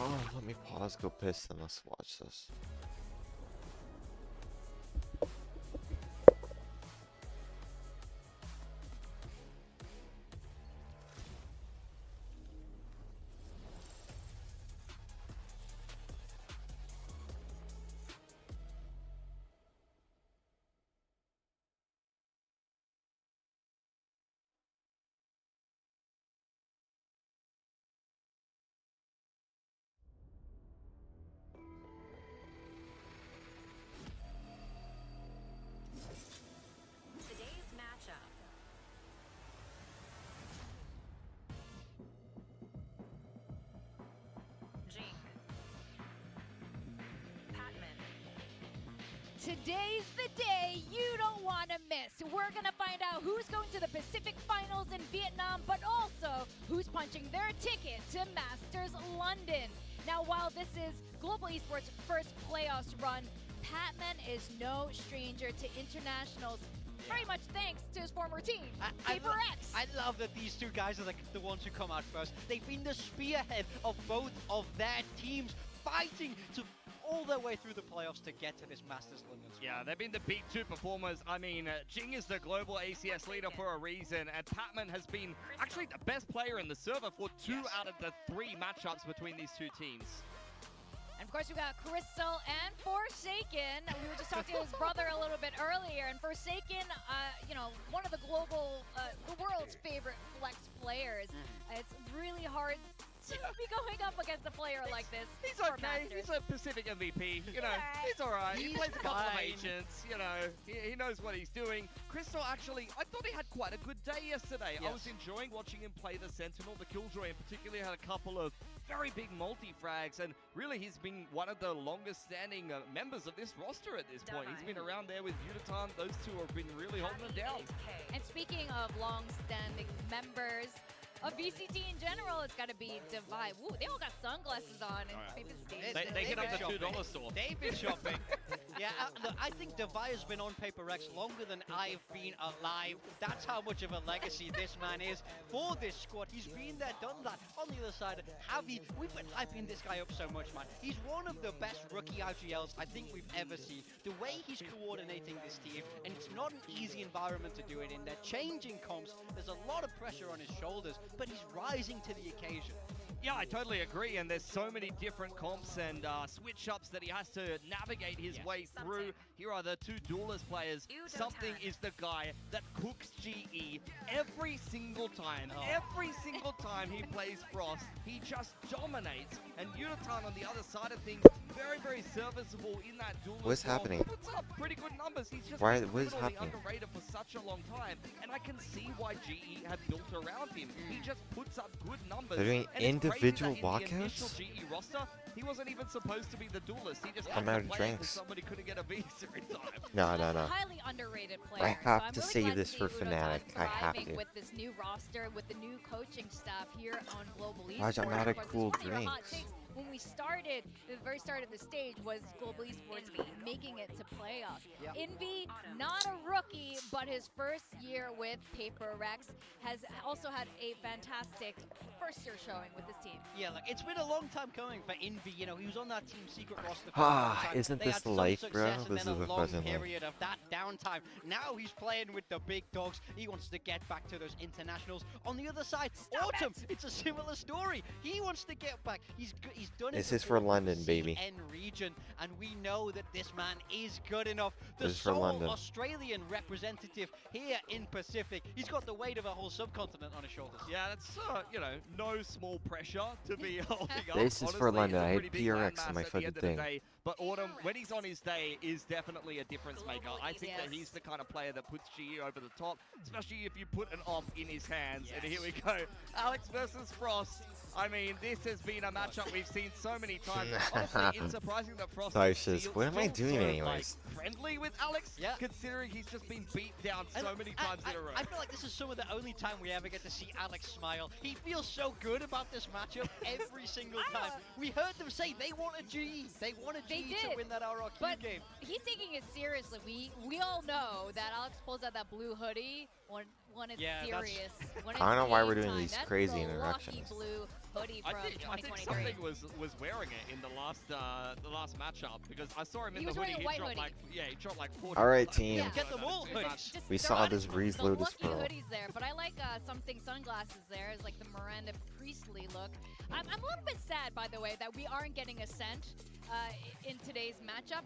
Oh, let me pause, go piss, and let's watch this. today's the day you don't want to miss. We're going to find out who's going to the Pacific Finals in Vietnam, but also who's punching their ticket to Masters London. Now, while this is Global Esports' first playoffs run, Patman is no stranger to internationals. Very much thanks to his former team, Paper X. I love that these two guys are the ones who come out first. They've been the spearhead of both of their teams, fighting to all their way through the playoffs to get to this Masters London squad. Yeah, they've been the big two performers. I mean, Jing is the global ACS leader for a reason, and Patman has been actually the best player in the server for 2 out of the 3 matchups between these two teams. And of course, we got Crystal and Forsaken. We were just talking to his brother a little bit earlier, and Forsaken, you know, one of the the world's favorite flex players. It's really hard to be going up against a player like this. He's for okay. Masters. He's a Pacific MVP. You know, he's all right. He plays a couple of agents. You know, he knows what he's doing. Crystal, actually, I thought he had quite a good day yesterday. I was enjoying watching him play the Sentinel. The Killjoy in particular had a couple of very big multi-frags, and really he's been one of the longest standing members of this roster at this point. He's been around there with Unitime. Those two have been really holding them down. And speaking of long-standing members of VCT in general, it's got to be Divide. Ooh, they all got sunglasses on and Paper Stage. They hit up the $2 store. They've been shopping. Yeah, look, I think Devi has been on Paper Rex longer than I've been alive. That's how much of a legacy this man is for this squad. He's been there, done that. On the other side, Javi, we've been hyping this guy up so much, man. He's one of the best rookie IGLs I think we've ever seen. The way he's coordinating this team, and it's not an easy environment to do it in. They're changing comps. There's a lot of pressure on his shoulders, but he's rising to the occasion. Yeah, I totally agree, and there's so many different comps and switch-ups that he has to navigate his way through. Here are the two duelist players. Something is the guy that cooks GE every single time. Every single time he plays Frost, he just dominates. And Unitime on the other side of things, very, very serviceable in that duelist. What's happening? He puts up pretty good numbers. He's just What been is criminally happening? underrated for such a long time, and I can see why GE have built around him. He just puts up good numbers. They're doing And it's crazy individual that in the initial walkouts? GE roster, he wasn't even supposed to be the duelist. He just I'm had out to of play it drinks. because somebody couldn't get a visa in time. No, no, no. Highly underrated player. I have I'm to really save glad this see for Udo Fnatic. I have thriving to. with this new roster, with the new coaching staff here on Global Esports. Raj, I'm out of course, it's cool one of your hot drinks. takes when we started, the very start of the stage was Global Esports making it to playoffs. Envy, not a rookie, but his first year with Paper Rex has also had a fantastic first year showing with this team. Yeah, like it's been a long time coming for Envy. You know, he was on that Team Secret roster. Isn't They this had the some life, success bro? and This then is a the long fucking life. period of that downtime. Now he's playing with the big dogs. He wants to get back to those internationals. On the other side, Autumn, it's a similar story. He wants to get back. He's done it. This is for London, baby. CN region, and we know that this man is good enough. The This is for sole London. Australian representative here in Pacific. He's got the weight of a whole subcontinent on his shoulders. Yeah, that's, you know, no small pressure to be holding up. This is for Honestly, London. it's a I had pretty big PRX landmass in my at the fucking end of the thing. day. But Autumn, when he's on his day, is definitely a difference maker. I think that he's the kind of player that puts GE over the top, especially if you put an op in his hands. And here we go. Alex versus Frost. I mean, this has been a matchup we've seen so many times. Honestly, it's surprising that Frost Tarsus, feels what am I still doing so, anyways? like, friendly with Alex, considering he's just been beat down so many times in a row. I feel like this is some of the only time we ever get to see Alex smile. He feels so good about this matchup every single time. We heard them say they want a GE. They want a GE to win that RRQ But game. he's taking it seriously. We all know that Alex pulls out that blue hoodie when it's serious. When it's I don't know why we're game doing time. these That's crazy the interactions. lucky blue hoodie from I think 2023. something was wearing it in the last matchup because I saw him in He the was hoodie. wearing a He white dropped hoodie. like he dropped like 40. All right, team. Yeah. Get them all hoodies. We saw this Breeze the Lotus lucky Pearl. hoodies there, but I like something sunglasses there. It's like the Miranda Priestley look. I'm a little bit sad, by the way, that we aren't getting Ascent in today's matchup.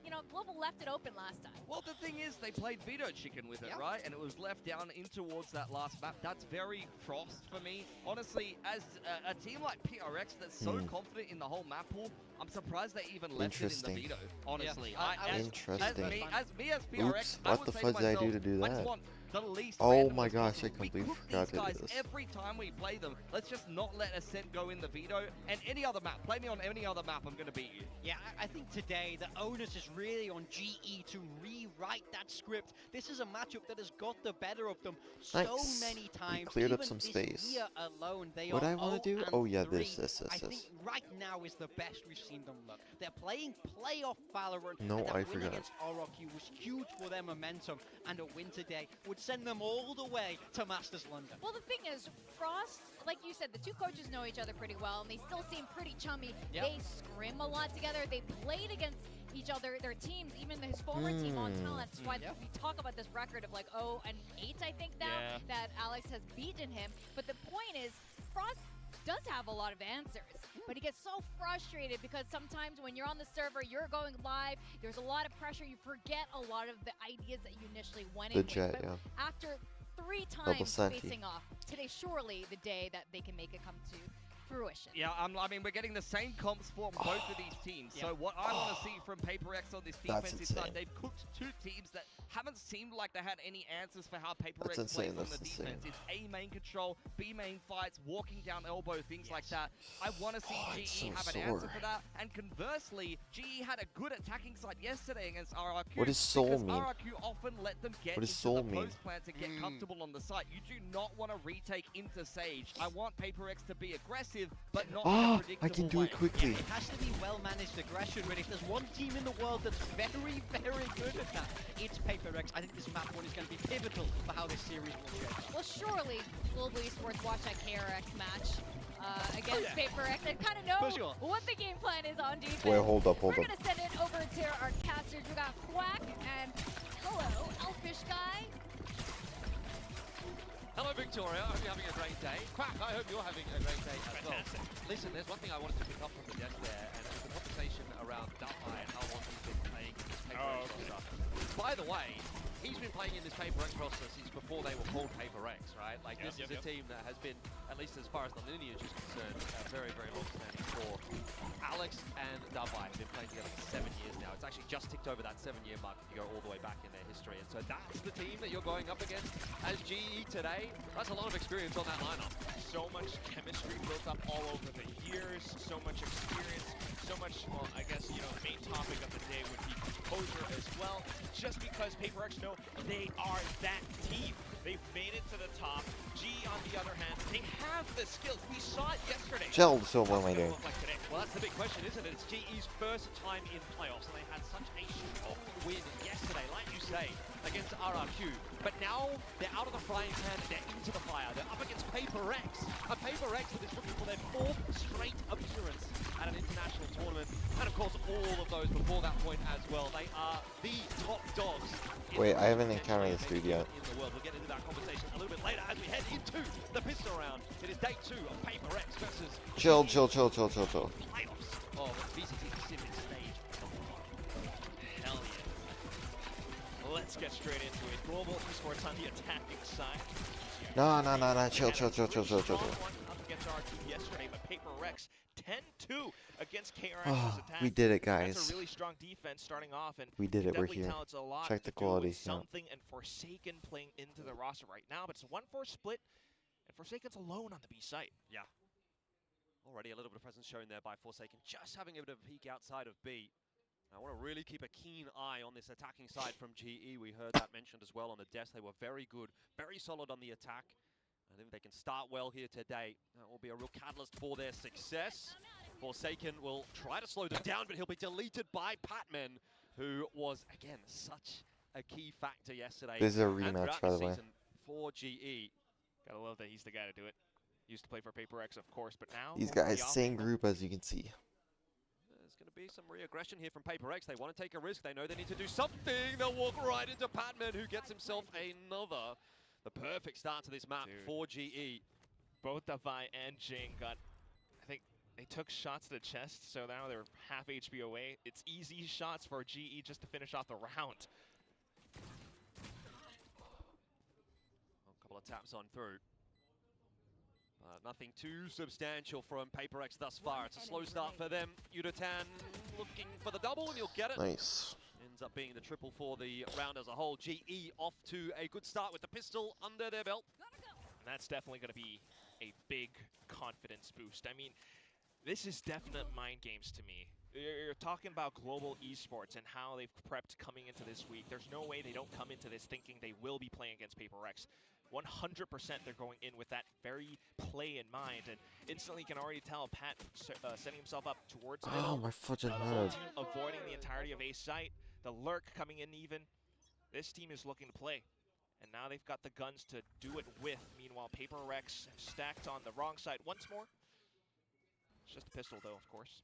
You know, Global left it open last time. Well, the thing is, they played Veto Chicken with it, right? And it was left down in towards that last map. That's very Frost for me. Honestly, as a team like PRX that's so confident in the whole map pool, I'm surprised they even left it in the Interesting. Honestly, Interesting. as me as PRX, Oops, I what would the say fuck did I do myself, to do I just that? want the least Oh randomness my gosh, I possible. We completely cook forgot these to do guys this. every time we play them. Let's just not let Ascent go in the veto. And any other map, play me on any other map, I'm going to beat you. Yeah, I think today the onus is really on GE to rewrite that script. This is a matchup that has got the better of them so Nice. many We times. cleared up Even some this space. year alone, they What are I want to 0 do? and Oh yeah, 3. this. I think right now is the best we've seen them look. They're playing playoff Valorant, No, and that I win forgot. against RRQ was huge for their momentum, and a win today would send them all the way to Masters London. Well, the thing is, Frost, like you said, the two coaches know each other pretty well, and they still seem pretty chummy. Yep. They scrim a lot together. They played against each other, their teams, even his former team on talent. That's why we talk about this record of like 0 and 8, I think now, that Alex has beaten him. But the point is, Frost does have a lot of answers, but he gets so frustrated because sometimes when you're on the server, you're going live, there's a lot of pressure, you forget a lot of the ideas that you initially went in The with. jet, But yeah. after 3 Double times Senti. facing off, today's surely the day that they can make it come to fruition. Yeah, I mean, we're getting the same comps for both of these teams. So what I want to see from Paper X on this That's defensive side, insane. they've cooked two teams that haven't seemed like they had any answers for how Paper That's X plays insane, on that's the insane. defense. It's A main control, B main fights, walking down elbow, things like that. I want to see it's GE so have an answer sore. for that. And conversely, GE had a good attacking side yesterday against RRQ. What does soul because mean? RRQ often let them get What does into soul the mean? post plant to get comfortable on the site. You do not want to retake into Sage. I want Paper X to be aggressive, but not in a Ah, predictable I can do way. it quickly. It has to be well-managed aggression, but if there's one team in the world that's very, very good at that, it's Paper X. I think this map one is going to be pivotal for how this series will shape. Well, surely Global Esports watch that KRX match against Paper X and kind of know For sure. what the game plan is on defense. Wait, hold up. We're going to send it over to our casters. We got Quack and hello, Elfish Guy. Hello, Victoria. I hope you're having a great day. Quack, I hope you're having a great day as well. Listen, there's one thing I wanted to pick up from the desk there, and it was the conversation around Duffy and how long he's been playing in this Paper X roster. By the way, he's been playing in this Paper X roster since before they were called Paper X, right? Like, this is a team that has been, at least as far as the lineage is concerned, very, very long standing for. Alex and Duffy have been playing together for 7 years now. It's actually just ticked over that 7-year mark if you go all the way back in their history. And so that's the team that you're going up against as GE today. That's a lot of experience on that lineup. So much chemistry built up all over the years, so much experience, so much, well, I guess, you know, the main topic of the day would be composure as well. Just because Paper X know they are that team. They've made it to the top. G, on the other hand, they have the skills. We saw it yesterday. Gel, so what am I doing? Look like today. Well, that's the big question, isn't it? It's GE's first time in playoffs, and they had such a strong win yesterday, like you say, against RRQ. But now they're out of the frying pan, they're into the fire. They're up against Paper X. A Paper X that is looking for their 4th straight appearance at an international tournament. And of course, all of those before that point as well. They are the top dogs. Wait, I haven't encountered this dude yet. In the world. We'll get into that conversation a little bit later as we head into the pistol round. It is day 2 of Paper X versus Chill. playoffs of VCT Pacific stage. Hell yeah. Let's get straight into it. Global Esports on the attacking side. No. Chill. Up against R2 yesterday, but Paper Rex 10-2 against KRX's attack. We did it, That's guys. a really strong defense starting off, and We did it. We're definitely here. tell it's a lot Check to the do quality. with something and Forsaken playing into the roster right now, but it's a 1-4 split, and Forsaken's alone on the B site. Yeah. Already a little bit of presence shown there by Forsaken, just having a bit of a peek outside of B. I want to really keep a keen eye on this attacking side from GE. We heard that mentioned as well on the desk. They were very good, very solid on the attack. And if they can start well here today, that will be a real catalyst for their success. Forsaken will try to slow them down, but he'll be deleted by Patman, who was, again, such a key factor yesterday. This is a and rematch, throughout by the way. season for GE. Gotta love that he's the guy to do it. Used to play for Paper X, of course, but now These going to guys, the same offense. group as you can see. There's going to be some re-aggression here from Paper X. They want to take a risk. They know they need to do something. They'll walk right into Patman, who gets himself another. The perfect start to this map for GE. Both Davai and Jing got, I think, they took shots to the chest, so now they're half HP away. It's easy shots for GE just to finish off the round. A couple of taps on through. Nothing too substantial from Paper X thus far. It's a slow start for them. Udatan looking for the double, and you'll get it. Nice. In ends up being the triple for the round as a whole. GE off to a good start with the pistol under their belt. And that's definitely going to be a big confidence boost. I mean, this is definite mind games to me. You're talking about global esports and how they've prepped coming into this week. There's no way they don't come into this thinking they will be playing against Paper Rex. 100% they're going in with that very play in mind, and instantly you can already tell Pat setting himself up towards middle. Oh, my fudging The whole head. team avoiding the entirety of A site. The lurk coming in even. This team is looking to play, and now they've got the guns to do it with. Meanwhile, Paper Rex stacked on the wrong side once more. It's just a pistol, though, of course.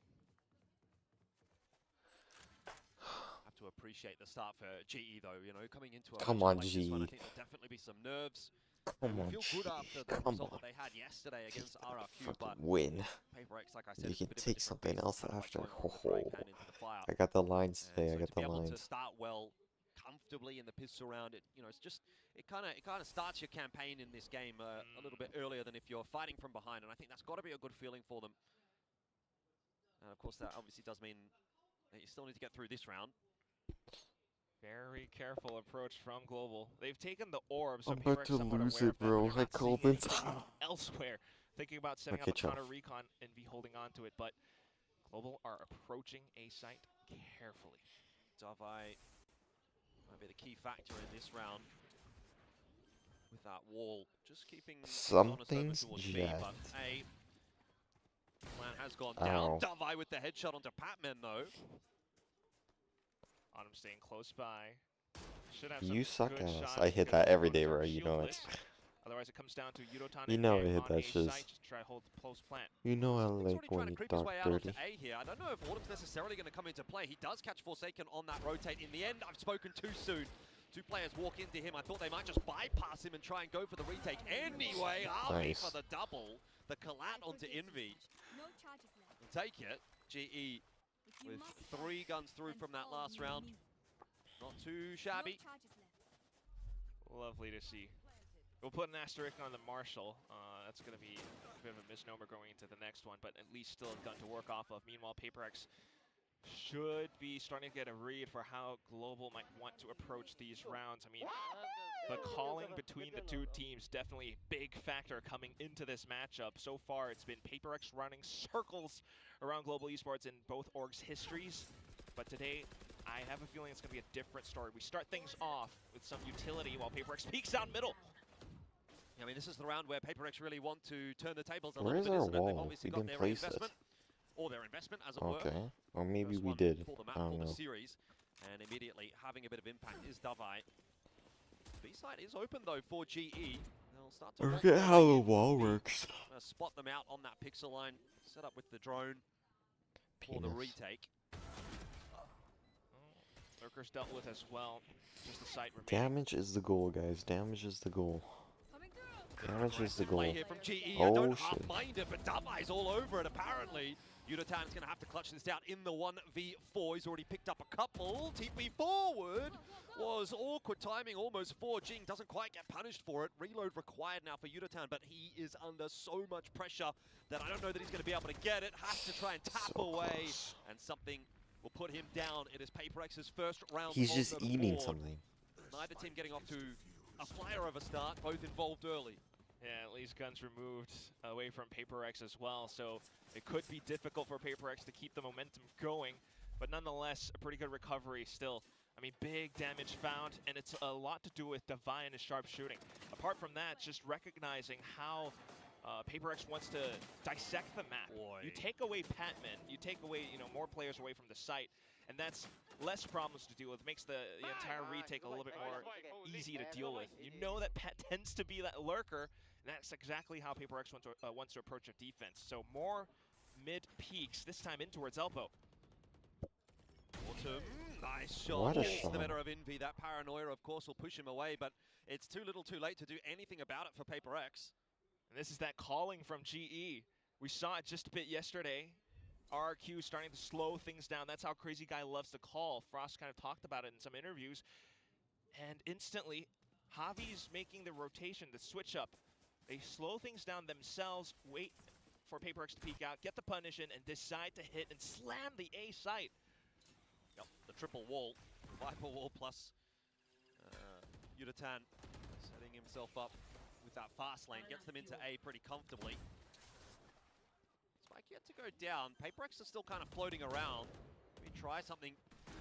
Have to appreciate the start for GE though, you know, coming into a Come matchup on, like this one, I GE. think there'll definitely be some nerves. Come on, Feel good GE. after the Come result on. that they had yesterday against RRQ, Fucking but win. Paper X, like I said, You it's a can bit of a take different something beast. else It's kind of after. like going from the frying pan into the fire. I got the lines And today. so I got to be the able to lines. start well, comfortably in the pistol round, it, you know, it's just it kind of starts your campaign in this game a little bit earlier than if you're fighting from behind, and I think that's got to be a good feeling for them. And of course, that obviously does mean that you still need to get through this round. Very careful approach from Global. They've taken the orb, so I'm Paper about X to somewhat lose aware it, of that, but bro. they're Like not seeing Colbin's. anything elsewhere. Thinking about setting Okay, up a chill. counter recon and be holding on to it, but Global are approaching A site carefully. Davai might be the key factor in this round with that wall. Just keeping things honest over Something's towards B, jacked. but A plan has gone Ow. down. Davai with the headshot onto Patman though. Autumn staying close by. Should have You some suck good ass. shots I hit because that every both day, are bro. You know it. shieldless. Otherwise, it comes down to Yudotan You and know I Emea hit on that A shiz. site just to try to hold the close plant. You know I He's like already trying when to you creep his talk way out onto dirty. A here. I don't know if Autumn's necessarily going to come into play. He does catch Forsaken on that rotate. In the end, I've spoken too soon. Two players walk into him. I thought they might just bypass him and try and go for the retake. Anyway, Harvey Nice. for the double. The collat onto Envy. No charges left. Will take it. GE with 3 guns through from that last round. Not too shabby. No charges left. Lovely to see. We'll put an asterisk on the Marshall. That's going to be a bit of a misnomer going into the next one, but at least still a gun to work off of. Meanwhile, Paper X should be starting to get a read for how Global might want to approach these rounds. I mean, the calling between the two teams definitely a big factor coming into this matchup. So far, it's been Paper X running circles around Global Esports in both orgs' histories, but today, I have a feeling it's going to be a different story. We start things off with some utility while Paper X peeks out middle. I mean, this is the round where Paper X really want to turn the tables a Where little is bit, our isn't it? They've wall? obviously We got didn't their place it. investment, or their investment, as it were. Okay. Or maybe First we one did. for the map, I don't for the know. series, and immediately having a bit of impact is Davai. B-side is open though for GE. They'll start to walk Forget their how way the in. wall works. Spot them out on that pixel line, set up with the drone for the Penis. retake. Lurkers dealt with as well. Just the site remaining. Damage is the goal, guys. Damage is the goal. Damage is the Aggressive play goal. here from GE. I Oh don't shit. half mind it, but Davai's all over it apparently. Yudotan's going to have to clutch this down in the 1v4. He's already picked up a couple. TP forward was awkward timing, almost forging. Doesn't quite get punished for it. Reload required now for Yudotan, but he is under so much pressure that I don't know that he's going to be able to get it. Has to try and tap away, and something will put him down. It is Paper X's first round. He's on just the eating board. something. Neither team getting off to a flyer of a start, both involved early. Yeah, at least guns removed away from Paper X as well, so it could be difficult for Paper X to keep the momentum going, but nonetheless, a pretty good recovery still. I mean, big damage found, and it's a lot to do with Davai and his sharp shooting. Apart from that, just recognizing how Paper X wants to dissect the map. You take away Patman, you take away, more players away from the site, and that's less problems to deal with. Makes the entire retake a little bit more easy to deal with. You know that Pat tends to be that lurker, and that's exactly how Paper X wants to approach a defense. So more mid peaks, this time in towards elbow. Autumn, nice shot. What a Gets shot. the better of Envy. That paranoia, of course, will push him away, but it's too little too late to do anything about it for Paper X. And this is that calling from GE. We saw it just a bit yesterday. RRQ starting to slow things down. That's how Crazy Guy loves to call. Frost kind of talked about it in some interviews. And instantly, Javi's making the rotation, the switch up. They slow things down themselves, wait for Paper X to peek out, get the punish in, and decide to hit and slam the A site. Yep, the triple wall Viper wall plus Yudatan setting himself up with that fast lane. Gets them into A pretty comfortably. Spike yet to go down. PaperX is still kind of floating around. We try something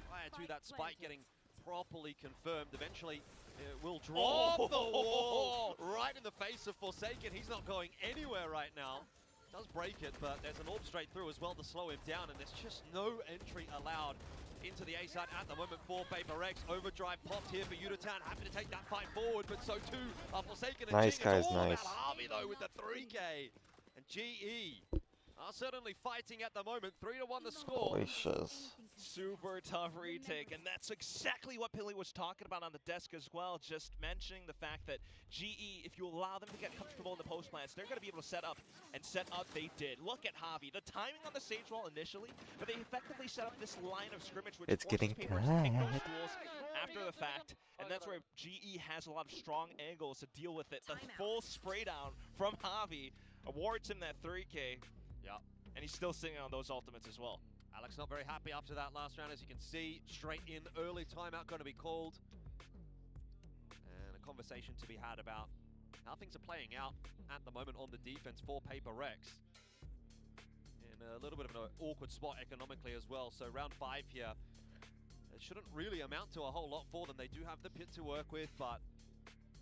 prior to that spike getting properly confirmed. Eventually, it will drop the wall right in the face of Forsaken. He's not going anywhere right now. Does break it, but there's an orb straight through as well to slow him down, and there's just no entry allowed into the A side at the moment for PaperX. Overdrive popped here for Yudatan. Happy to take that fight forward, but so too are Forsaken and Nice, Jing. guys, It's all nice. about Harvey though with the 3K. And GE are certainly fighting at the moment. 3-1 the score. Holy shiz. Super tough retake, and that's exactly what Pilly was talking about on the desk as well, just mentioning the fact that GE, if you allow them to get comfortable in the post plants, they're going to be able to set up, and set up they did. Look at Javi, the timing on the sage wall initially, but they effectively set up this line of scrimmage which It's forces getting Papers to take those bad. duels after the fact, and that's where GE has a lot of strong angles to deal with it. The full spray down from Javi awards him that 3K. Yeah. And he's still sitting on those ultimates as well. Alex not very happy after that last round, as you can see. Straight in, early timeout going to be called. And a conversation to be had about how things are playing out at the moment on the defense for PaperX. In a little bit of an awkward spot economically as well. So round 5 here, it shouldn't really amount to a whole lot for them. They do have the pit to work with, but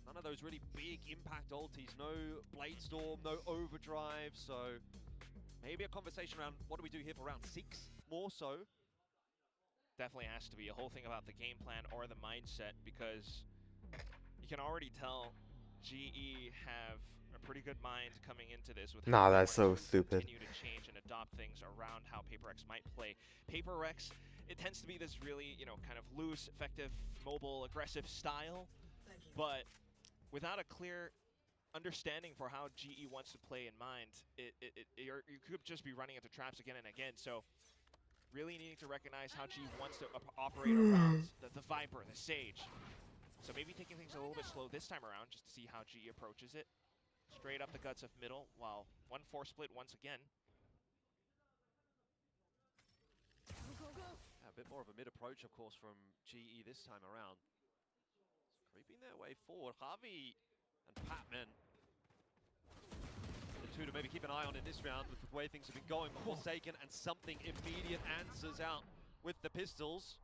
none of those really big impact ultis. No Blade Storm, no Overdrive, so maybe a conversation around what do we do here for round 6, more so. Definitely has to be a whole thing about the game plan or the mindset, because you can already tell GE have a pretty good mind coming into this with Nah, how they that's want so to stupid. continue to change and adopt things around how PaperX might play. PaperX, it tends to be this really, you know, kind of loose, effective, mobile, aggressive style, but without a clear understanding for how GE wants to play in mind, you could just be running into traps again and again. So really needing to recognize how GE wants to operate around the Viper, the Sage. So maybe taking things a little bit slow this time around just to see how GE approaches it. Straight up the guts of middle, while 1-4 split once again. Yeah, a bit more of a mid approach, of course, from GE this time around. Creeping their way forward. Harvey and Patman, the two to maybe keep an eye on in this round with the way things have been going. Forsaken and something immediate answers out with the pistols.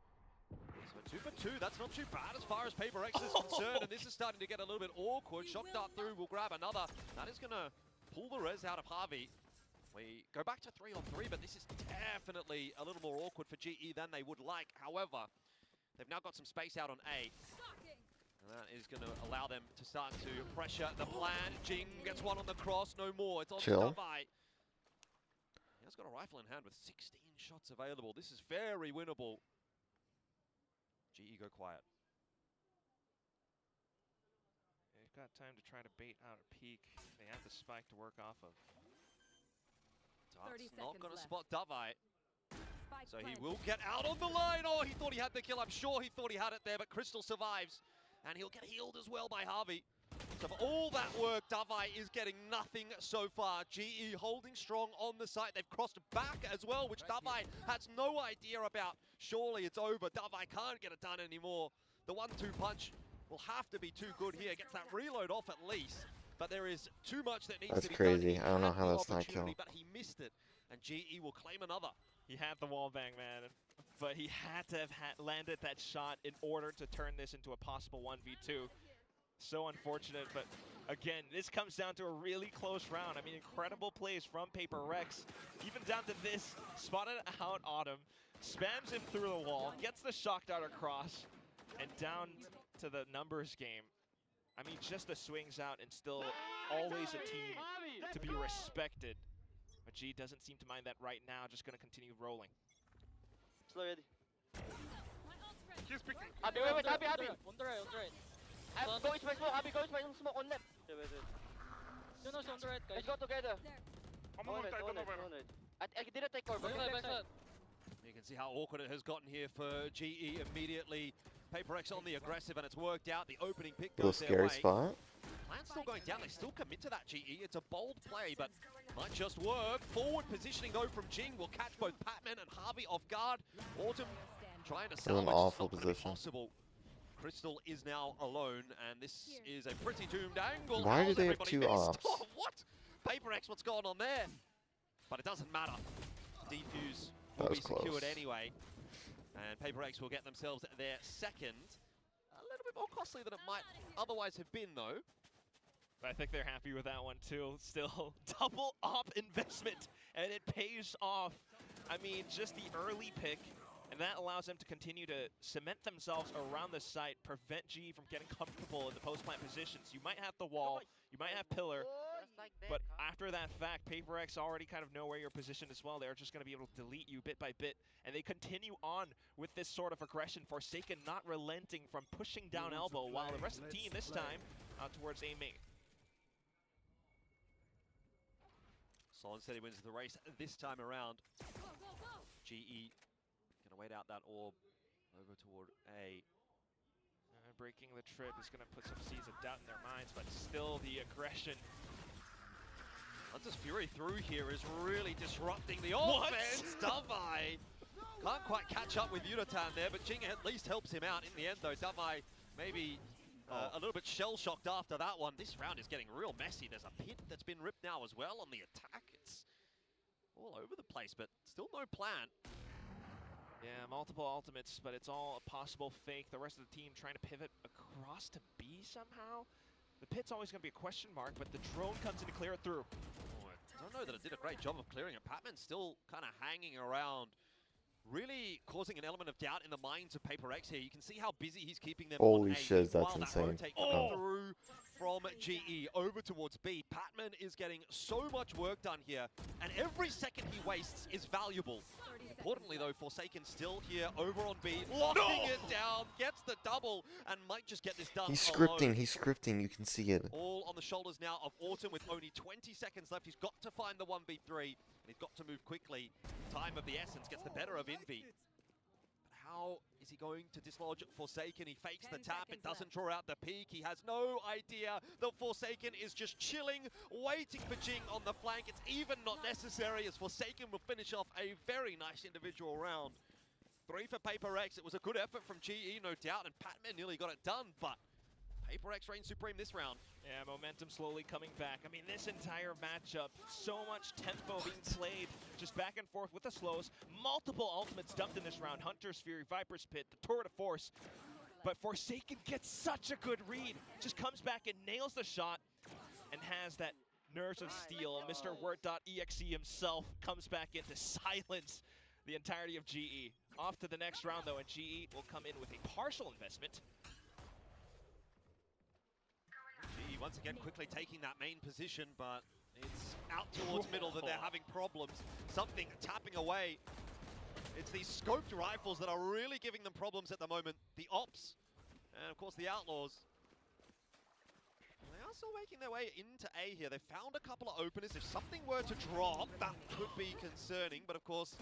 So 2 for 2, that's not too bad as far as PaperX is concerned, and this is starting to get a little bit awkward. Shock dart through, will grab another. That is gonna pull the res out of Harvey. We go back to 3-on-3, but this is definitely a little more awkward for GE than they would like. However, they've now got some space out on A. And that is going to allow them to start to pressure the plan. Jing gets one on the cross, no more. It's on Chill. Davai. He has got a rifle in hand with 16 shots available. This is very winnable. GE go quiet. They've got time to try to bait out a peek. They have the spike to work off of. Dark's not going to spot Davai. So he will get out on the line. Oh, he thought he had the kill. I'm sure he thought he had it there, but Crystal survives. And he'll get healed as well by Harvey. So for all that work, Davai is getting nothing so far. GE holding strong on the site. They've crossed back as well, which Davai has no idea about. Surely it's over. Davai can't get it done anymore. The 1-2 punch will have to be too good here. Gets that reload off at least. But there is too much that needs That's to be crazy. done. I don't know He had how the that's not kill. opportunity, but he missed it. And GE will claim another. He had the wallbang, man, but he had to have landed that shot in order to turn this into a possible 1v2. So unfortunate, but again, this comes down to a really close round. I mean, incredible plays from PaperX. Even down to this, spotted out Autumn, spams him through the wall, gets the shock dart across, and down to the numbers game. I mean, just the swings out and still always a team to be respected. But G doesn't seem to mind that right now, just going to continue rolling. Slow ready. He's picking. Abi, wait, Abi. On the right. Go into my smoke, Abi, go into my smoke on left. Wait. No, on the right, guys. Let's go together. I'm on it. I didn't take cover. You can see how awkward it has gotten here for GE immediately. PaperX on the aggressive, and it's worked out. The opening pick Little goes their scary way. spot. Plan's still going down. They still commit to that GE. It's a bold play, but might just work. Forward positioning, though, from Jing will catch both Patman and Harvey off guard. Autumn trying to That's an salvage. awful It's not gonna be position. possible. Crystal is now alone, and this is a pretty doomed angle. Why do How's they have everybody 2 missed? ops? Oh, what? Paper X, what's going on there? But it doesn't matter. Defuse will That be was close. secured anyway. And Paper X will get themselves their second. A little bit more costly than it might otherwise have been, though. But I think they're happy with that one too. Still, double op investment, and it pays off. I mean, just the early pick, and that allows them to continue to cement themselves around the site, prevent GE from getting comfortable in the post-plant positions. You might have the wall, you might have pillar, but after that fact, Paper X already kind of know where you're positioned as well. They're just going to be able to delete you bit by bit, and they continue on with this sort of aggression. Forsaken not relenting from pushing down elbow, while the rest of the team this time out towards Emea. Solon said he wins the race this time around. GE gonna wait out that orb over toward A. Breaking the trip is going to put some seeds of doubt in their minds, but still the aggression. Hunter's Fury through here is really disrupting the offense. Davai can't quite catch up with Yutatan there, but Jing at least helps him out in the end though. Davai maybe a little bit shell-shocked after that one. This round is getting real messy. There's a pit that's been ripped now as well on the attack. It's all over the place, but still no plan. Yeah, multiple ultimates, but it's all a possible fake. The rest of the team trying to pivot across to B somehow. The pit's always going to be a question mark, but the drone comes in to clear it through. Oh, I don't know that it did a great job of clearing it. Patman's still kind of hanging around, really causing an element of doubt in the minds of Paper X here. You can see how busy he's keeping them Holy on A, shiz, that's while insane. That rotate coming through from GE over towards B. Patman is getting so much work done here, and every second he wastes is valuable. Importantly though, Forsaken still here over on B, locking it down, gets the double, and might just get this done He's alone. scripting, you can see it. All on the shoulders now of Autumn with only 20 seconds left. He's got to find the 1v3, and he's got to move quickly. Time of the essence gets the better of Envy. But how is he going to dislodge Forsaken? He fakes the tap, it doesn't draw out the peak. He has no idea that Forsaken is just chilling, waiting for Jing on the flank. It's even not necessary, as Forsaken will finish off a very nice individual round. 3 for Paper X. It was a good effort from GE, no doubt, and Patman nearly got it done, but Paper X reigns supreme this round. Yeah, momentum slowly coming back. I mean, this entire matchup, so much tempo being played, just back and forth with the slows. Multiple ultimates dumped in this round. Hunter's Fury, Viper's Pit, the Tour de Force. But Forsaken gets such a good read. Just comes back and nails the shot and has that nerves of steel. Mr. Word.exe himself comes back in to silence the entirety of GE. Off to the next round, though, and GE will come in with a partial investment. GE once again quickly taking that main position, but it's out towards middle that they're having problems. Something tapping away. It's these scoped rifles that are really giving them problems at the moment. The Ops, and of course the Outlaws. They are still making their way into A here. They found a couple of openers. If something were to drop, that could be concerning, but of course,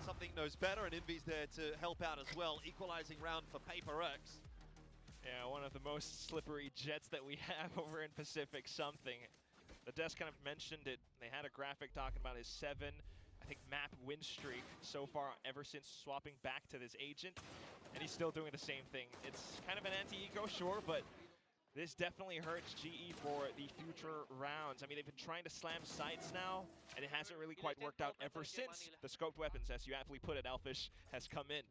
something knows better, and Envy's there to help out as well. Equalizing round for Paper X. Yeah, one of the most slippery jets that we have over in Pacific something. The desk kind of mentioned it. They had a graphic talking about his 7, I think, map win streak so far ever since swapping back to this agent. And he's still doing the same thing. It's kind of an anti-eco, sure, but this definitely hurts GE for the future rounds. I mean, they've been trying to slam sites now, and it hasn't really quite worked out ever since the scoped weapons, as you aptly put it, Elfish, has come in.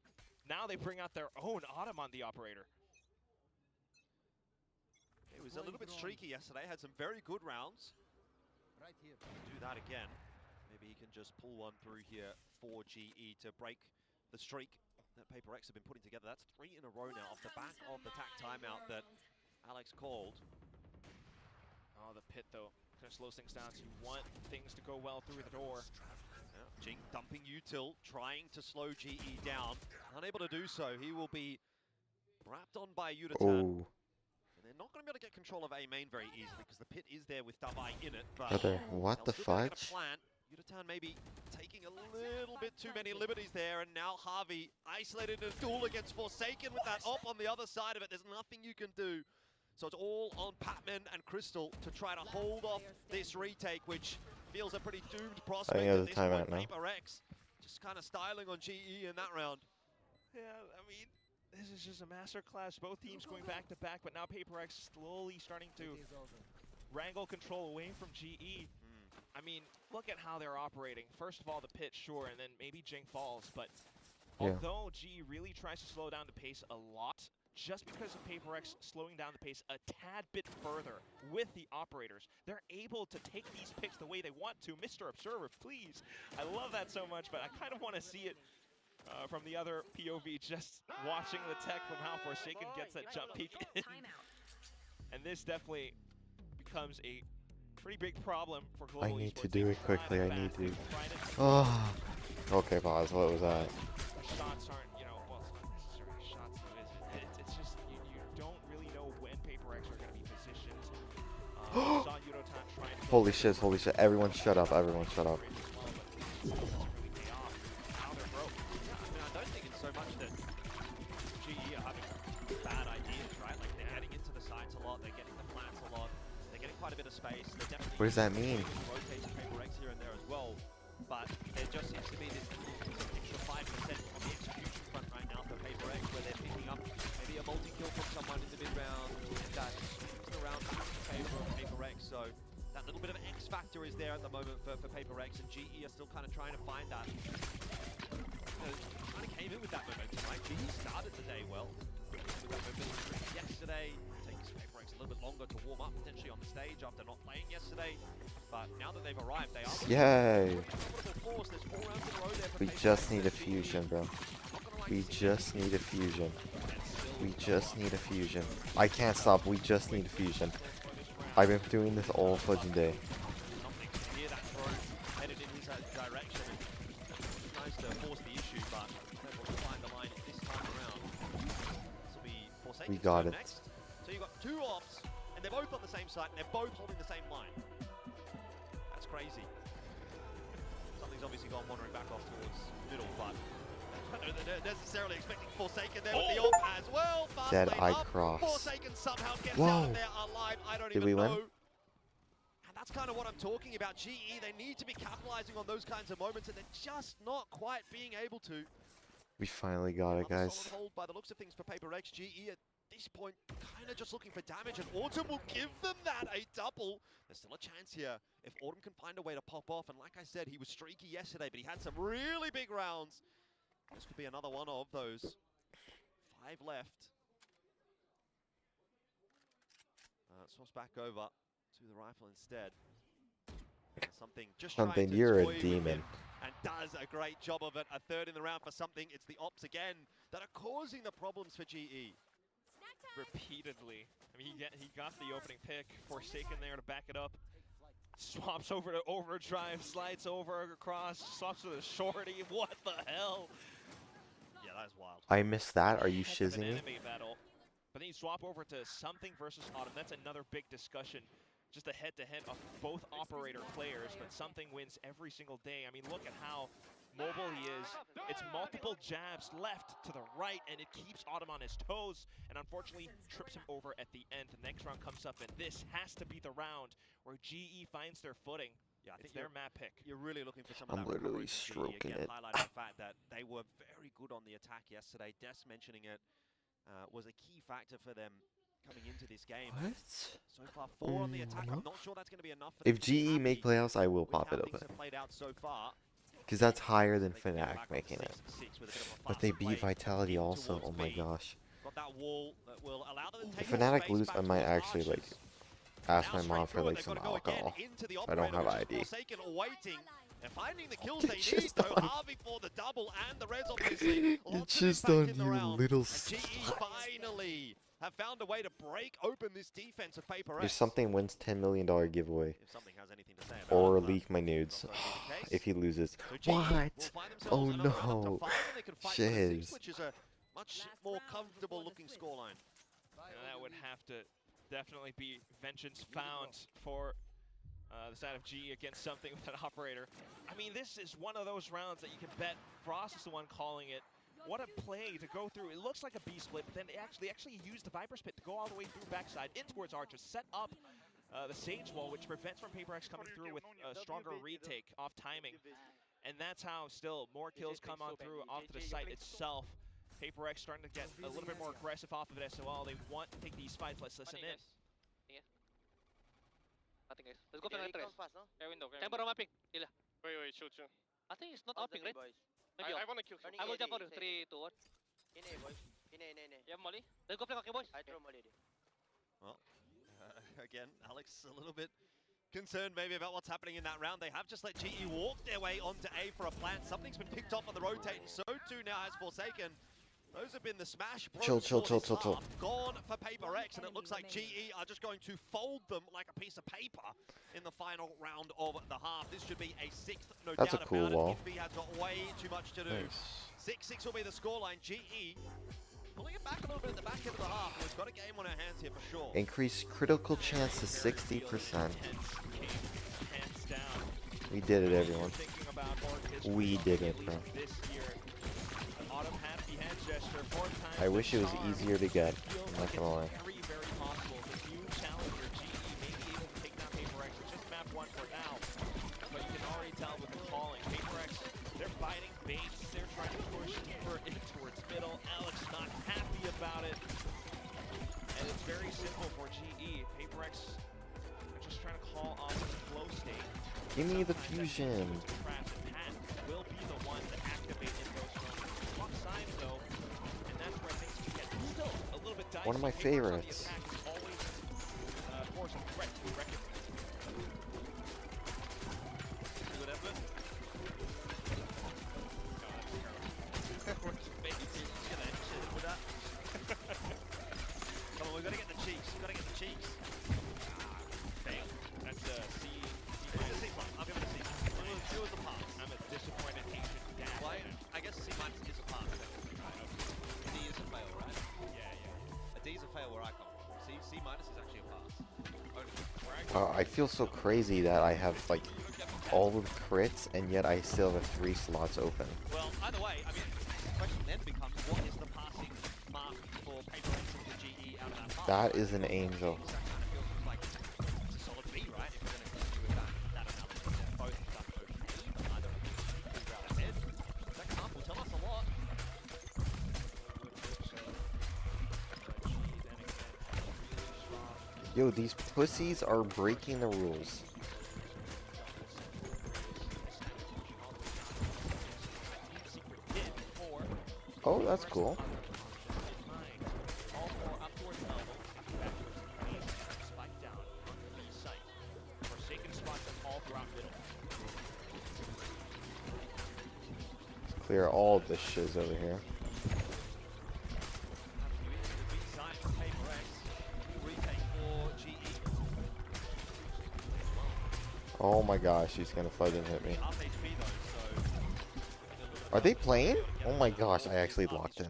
Now they bring out their own Autumn on the operator. It was a little bit streaky yesterday, had some very good rounds. Right here. Do that again. Maybe he can just pull one through here for GE to break the streak that Paper X have been putting together. That's 3 in a row now off the back of the tack timeout that Alex called. Oh, the pit, though, kind of slows things down, so you want things to go well through the door. Yeah, Jing dumping util, trying to slow GE down. Unable to do so. He will be wrapped on by Yutatan. Oh. And they're not going to be able to get control of A main very easily because the pit is there with Davai in it. But Brother, what the fudge? Yutatan maybe taking a little bit too many liberties there, and now Harvey isolated in a duel against Forsaken with that op on the other side of it. There's nothing you can do. So it's all on Patman and Crystal to try to hold off this retake, which feels a pretty doomed prospect I think at this timeout point. now. Paper X just kind of styling on GE in that round. Yeah, I mean, this is just a masterclass. Both teams going back to back, but now Paper X slowly starting to wrangle control away from GE. I mean, look at how they're operating. First of all, the pit, sure, and then maybe Jing falls, but Yeah. although GE really tries to slow down the pace a lot, just because of Paper X slowing down the pace a tad bit further with the operators, they're able to take these picks the way they want to. Mr. Observer, please. I love that so much, but I kind of want to see it from the other POV, just watching the tech from how Forsaken gets that jump peek in. And this definitely becomes a pretty big problem for I global need to esports. do They it try quickly. I need fast, to. they try to Oh. Okay, pause. What was that? shots aren't, you know, well, it's not necessarily shots though, is it? It's just, you don't really know when Paper X are going to be positioned. We saw Yudotan trying to Holy shit, holy shit. Everyone shut up. Everyone shut up. I don't think it's so much that GE are having bad ideas, right? Like they're getting into the sites a lot, they're getting the plants a lot, they're getting quite a bit of space. They're definitely What does that mean? rotating Paper X here and there as well, but there just seems to be this extra 5% on the execution front right now for Paper X, where they're picking up maybe a multi-kill from someone in the mid-round that swings the round back in favor of Paper X. So that little bit of X factor is there at the moment for Paper X, and GE are still kind of trying to find that. Kind of came in with that momentum, right? GE started the day well. With that momentum yesterday, takes Paper X a little bit longer to warm up potentially on the stage after not playing yesterday. But now that they've arrived, they are. Yay! Force. There's 4 rounds in a row there for We Paper just X need a and GE. fusion, bro. We just need a fusion. We just need a fusion. I can't stop. We just need a fusion. I've been doing this all fucking day. Hear that throw headed in his direction and tries to force the issue, but able to find the line this time around. This will be Forsaken's We got turn it. next. So you've got 2 ops, and they're both on the same site, and they're both holding the same line. That's crazy. Something's obviously gone wandering back off towards middle, but I don't know they're necessarily expecting Forsaken there with the op as well. Fast Dead lane eye up. cross. Forsaken somehow gets Whoa. out of there alive. I don't Did even we win? know. And that's kind of what I'm talking about. GE, they need to be capitalizing on those kinds of moments, and they're just not quite being able to. We finally got it, Another guys. solid hold by the looks of things for Paper X. GE at this point kind of just looking for damage, and Autumn will give them that, a double. There's still a chance here if Autumn can find a way to pop off, and like I said, he was streaky yesterday, but he had some really big rounds. This could be another one of those. 5 left. Swaps back over to the rifle instead. Something just trying Something, to you're toy a with demon. him and does a great job of it. A third in the round for Something. It's the ops again that are causing the problems for GE. Repeatedly. I mean, he got the opening pick. Forsaken there to back it up. Swaps over to overdrive, slides over across, swaps to the shorty. What the hell? Yeah, that is wild. I missed that. Are you Heck of shizzing an me? enemy battle. But then you swap over to Something versus Autumn. That's another big discussion. Just a head-to-head of both operator players, but Something wins every single day. I mean, look at how mobile he is. It's multiple jabs left to the right, and it keeps Autumn on his toes, and unfortunately trips him over at the end. The next round comes up, and this has to be the round where GE finds their footing. Yeah, I It's think their map pick. You're really looking for some of I'm that recovery literally from GE. stroking Again, it. highlighting the fact that they were very good on the attack yesterday. Des mentioning it was a key factor for them coming into this game. What? So far, 4 on the attack. I'm not sure that's going to be enough for If them to be GE make happy playoffs, I will with pop how it things open. have played out so far. Because that's higher than They can get Fnatic back on making it. 6-6 with a bit of a But they faster beat play Vitality in also. towards Oh my B. gosh. Got that wall that will allow them to If take more Fnatic space lose, back I might towards actually like Archers. ask Now my straight mom for through it, like they've some got to go again alcohol. into the I don't operator, have which is ID. Forsaken waiting. They're finding the kills It's they need, just though. on- Harvey for the double and the res, obviously. It's Lots of just impact on in the you, round. little And GE finally have found a way to break open this defense of Paper If X. Something wins $10 million giveaway. If Something has anything to say about Or it, but leak my nudes. If he loses. so GE will What? find themselves Oh another round up to no. 5, and they can fight for the 6, Shiz. which is a much more comfortable looking scoreline. And that would have to definitely be vengeance found for the side of GE against Something with an operator. I mean, this is one of those rounds that you can bet Frost is the one calling it. What a play to go through. It looks like a B split, but then they actually used the Viper's Pit to go all the way through backside in towards Archer, set up the Sage Wall, which prevents from Paper X coming through with a stronger retake off timing. And that's how still more kills come on through off to the site itself. Paper X starting to get a little bit more aggressive off of it SOL. They want to take these fights. Let's listen in. Nothing guys. Let's go for the fast, no? Clear window, clear window. Mapping. Hila. Wait, shoot. I think it's not upping, right? Maybe I wanna kill him. I will jump on 3, 2, 1. In A, boys. In A. You have Molly? Let's go play Kaki, boys. I throw Molly. Well, again, Alex a little bit concerned maybe about what's happening in that round. They have just let GE walk their way onto A for a plant. Something's been picked off on the rotate, and so too now has Forsaken. Those have been the smash. Chill. Gone for Paper X, and it looks like GE are just going to fold them like a piece of paper in the final round of the half. This should be a 6th, no That's a doubt cool about wall. it. Envy has got way too much to do. Nice. 6-6 will be the scoreline. GE pulling it back a little bit at the back end of the half. We've got a game on our hands here for sure. Increase critical chance to 60%. Hands down. We did it, everyone. Thinking about org history, We did it, at bro. least this year. Autumn had the hand gesture 4 times. I wish it was charm. easier to get. Feels I'm not like gonna lie. it's very possible. The new challenger, GE, may be able to take down Paper X. It's just map 1 for now. But you can already tell with the calling. Paper X, they're fighting baits. They're trying to push deeper in towards middle. Alex not happy about it. And it's very simple for GE. Paper X are just trying to call off the flow state. Give me the fusion. Craft and Pat will be the one to activate in those moments. Swap sides though, and that's where things can get still a little bit dicey. One of my Paper X on the favorites. attack is always force a threat to reckon with. Good effort. Come on, we've got to get the cheeks. We've got to get the cheeks. Fail. That's a C. It's a C+. I'll give it a C. It was a pass. I'm a disappointed Asian dad. Why? I guess C- is a pass. A D is a fail, right? Yeah. A D is a fail where I come from. C- is actually a pass. I feel so crazy that I have like all of the crits and yet I still have 3 slots open. Well, either way, I mean, the question then becomes, what is the passing mark for Paper X into GE out of that pass? That is an angel. That kind of feels like it's a solid B, right? If we're going to continue with that analogy there. Both stuff okay. Either figure out ahead. Second half will tell us a lot. Yo, these pussies are breaking the rules. Oh, that's cool. All 4 up towards elbow. Back towards the spike down on the B site. Forsaken spots them all throughout middle. Clear all of this shiz over here. Oh my gosh, he's gonna fucking hit me. Are they playing? Oh my gosh, I actually locked in.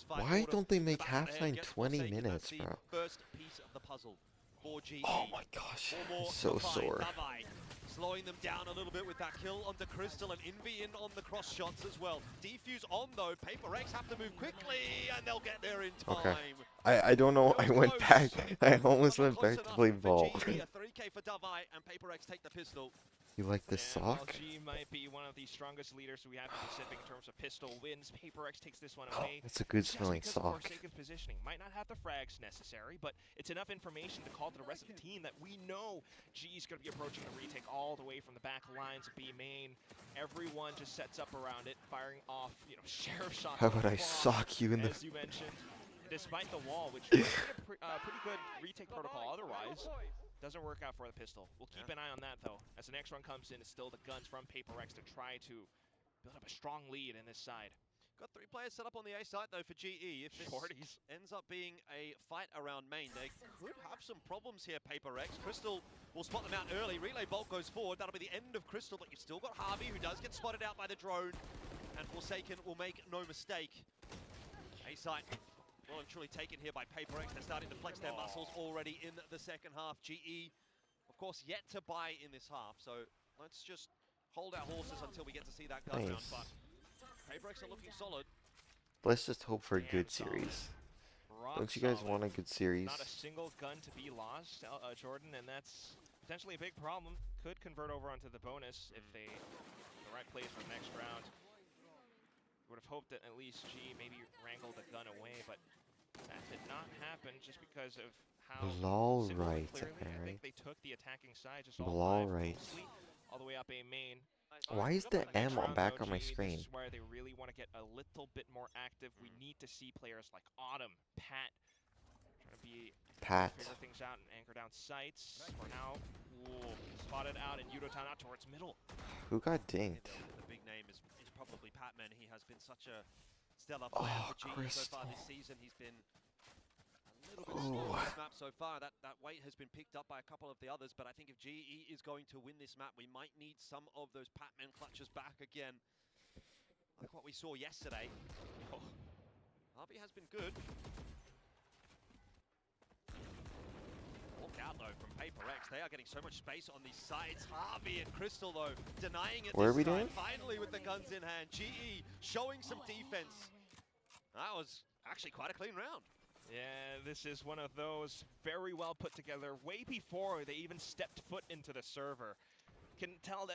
Why don't they make halftime 20 minutes, bro? First piece of the puzzle for GE. Oh my gosh, I'm so sore. Slowing them down a little bit with that kill onto Crystal, and Envy in on the cross shots as well. Defuse on though. Paper X have to move quickly and they'll get there in time. Okay. I don't know. I went back. I almost went back to play ball. A 3K for Davai and Paper X take the pistol. You like this sock? LG might be one of the strongest leaders we have in the Pacific in terms of pistol wins. Paper X takes this one away. That's a good Just smelling because of sock. Forsaken's positioning. Might not have the frags necessary, but it's enough information to call to the rest of the team that we know GE's going to be approaching the retake all the way from the back lines of B main. Everyone just sets up around it, firing off, sheriff shots. How about I sock you in the... As you mentioned, despite the wall, which is a pretty good retake protocol otherwise. Doesn't work out for the pistol. We'll keep an eye on that, though. As the next run comes in, it's still the guns from Paper X to try to build up a strong lead in this side. Got 3 players set up on the A side, though, for GE. If this ends up being a fight around main, they could have some problems here, Paper X. Crystal will spot them out early. Relay Bolt goes forward. That'll be the end of Crystal, but you've still got Harvey, who does get spotted out by the drone. And Forsaken will make no mistake. A side well and truly taken here by Paper X. They're starting to flex their muscles already in the second half. GE, of course, yet to buy in this half. So let's just hold our horses until we get to see that gun round. But Paper X are looking solid. Let's just hope for a good series. Don't you guys want a good series? Not a single gun to be lost, Jordan, and that's potentially a big problem. Could convert over onto the bonus if they the right plays for the next round. would have hoped that at least G maybe wrangled the gun away, but that did not happen just because of how All simple and right, clearly I think alright. they took the attacking side, just all All five right. mostly, all the way up A main. Why is the Next M round, back though, on my G, screen? this is where they really want to get a little bit more active. We need to see players like Autumn, Pat, trying to be Pat. figure things out and anchor down sights. For now, ooh, spotted out and Yudotan out towards middle. Who got dinked? The big name is probably Patman. He has been such a stellar player for GE so far this season. He's been a little bit slow on this map so far. That weight has been picked up by a couple of the others, but I think if GE is going to win this map, we might need some of those Patman clutches back again. Like what we saw yesterday. Oh, RB has been good. Walk out though from Paper X. They are getting so much space on these sides. Harvey and Crystal though denying it What are this we time. doing? Finally with the guns in hand. GE showing some defense. That was actually quite a clean round. Yeah, this is one of those very well put together way before they even stepped foot into the server. Can tell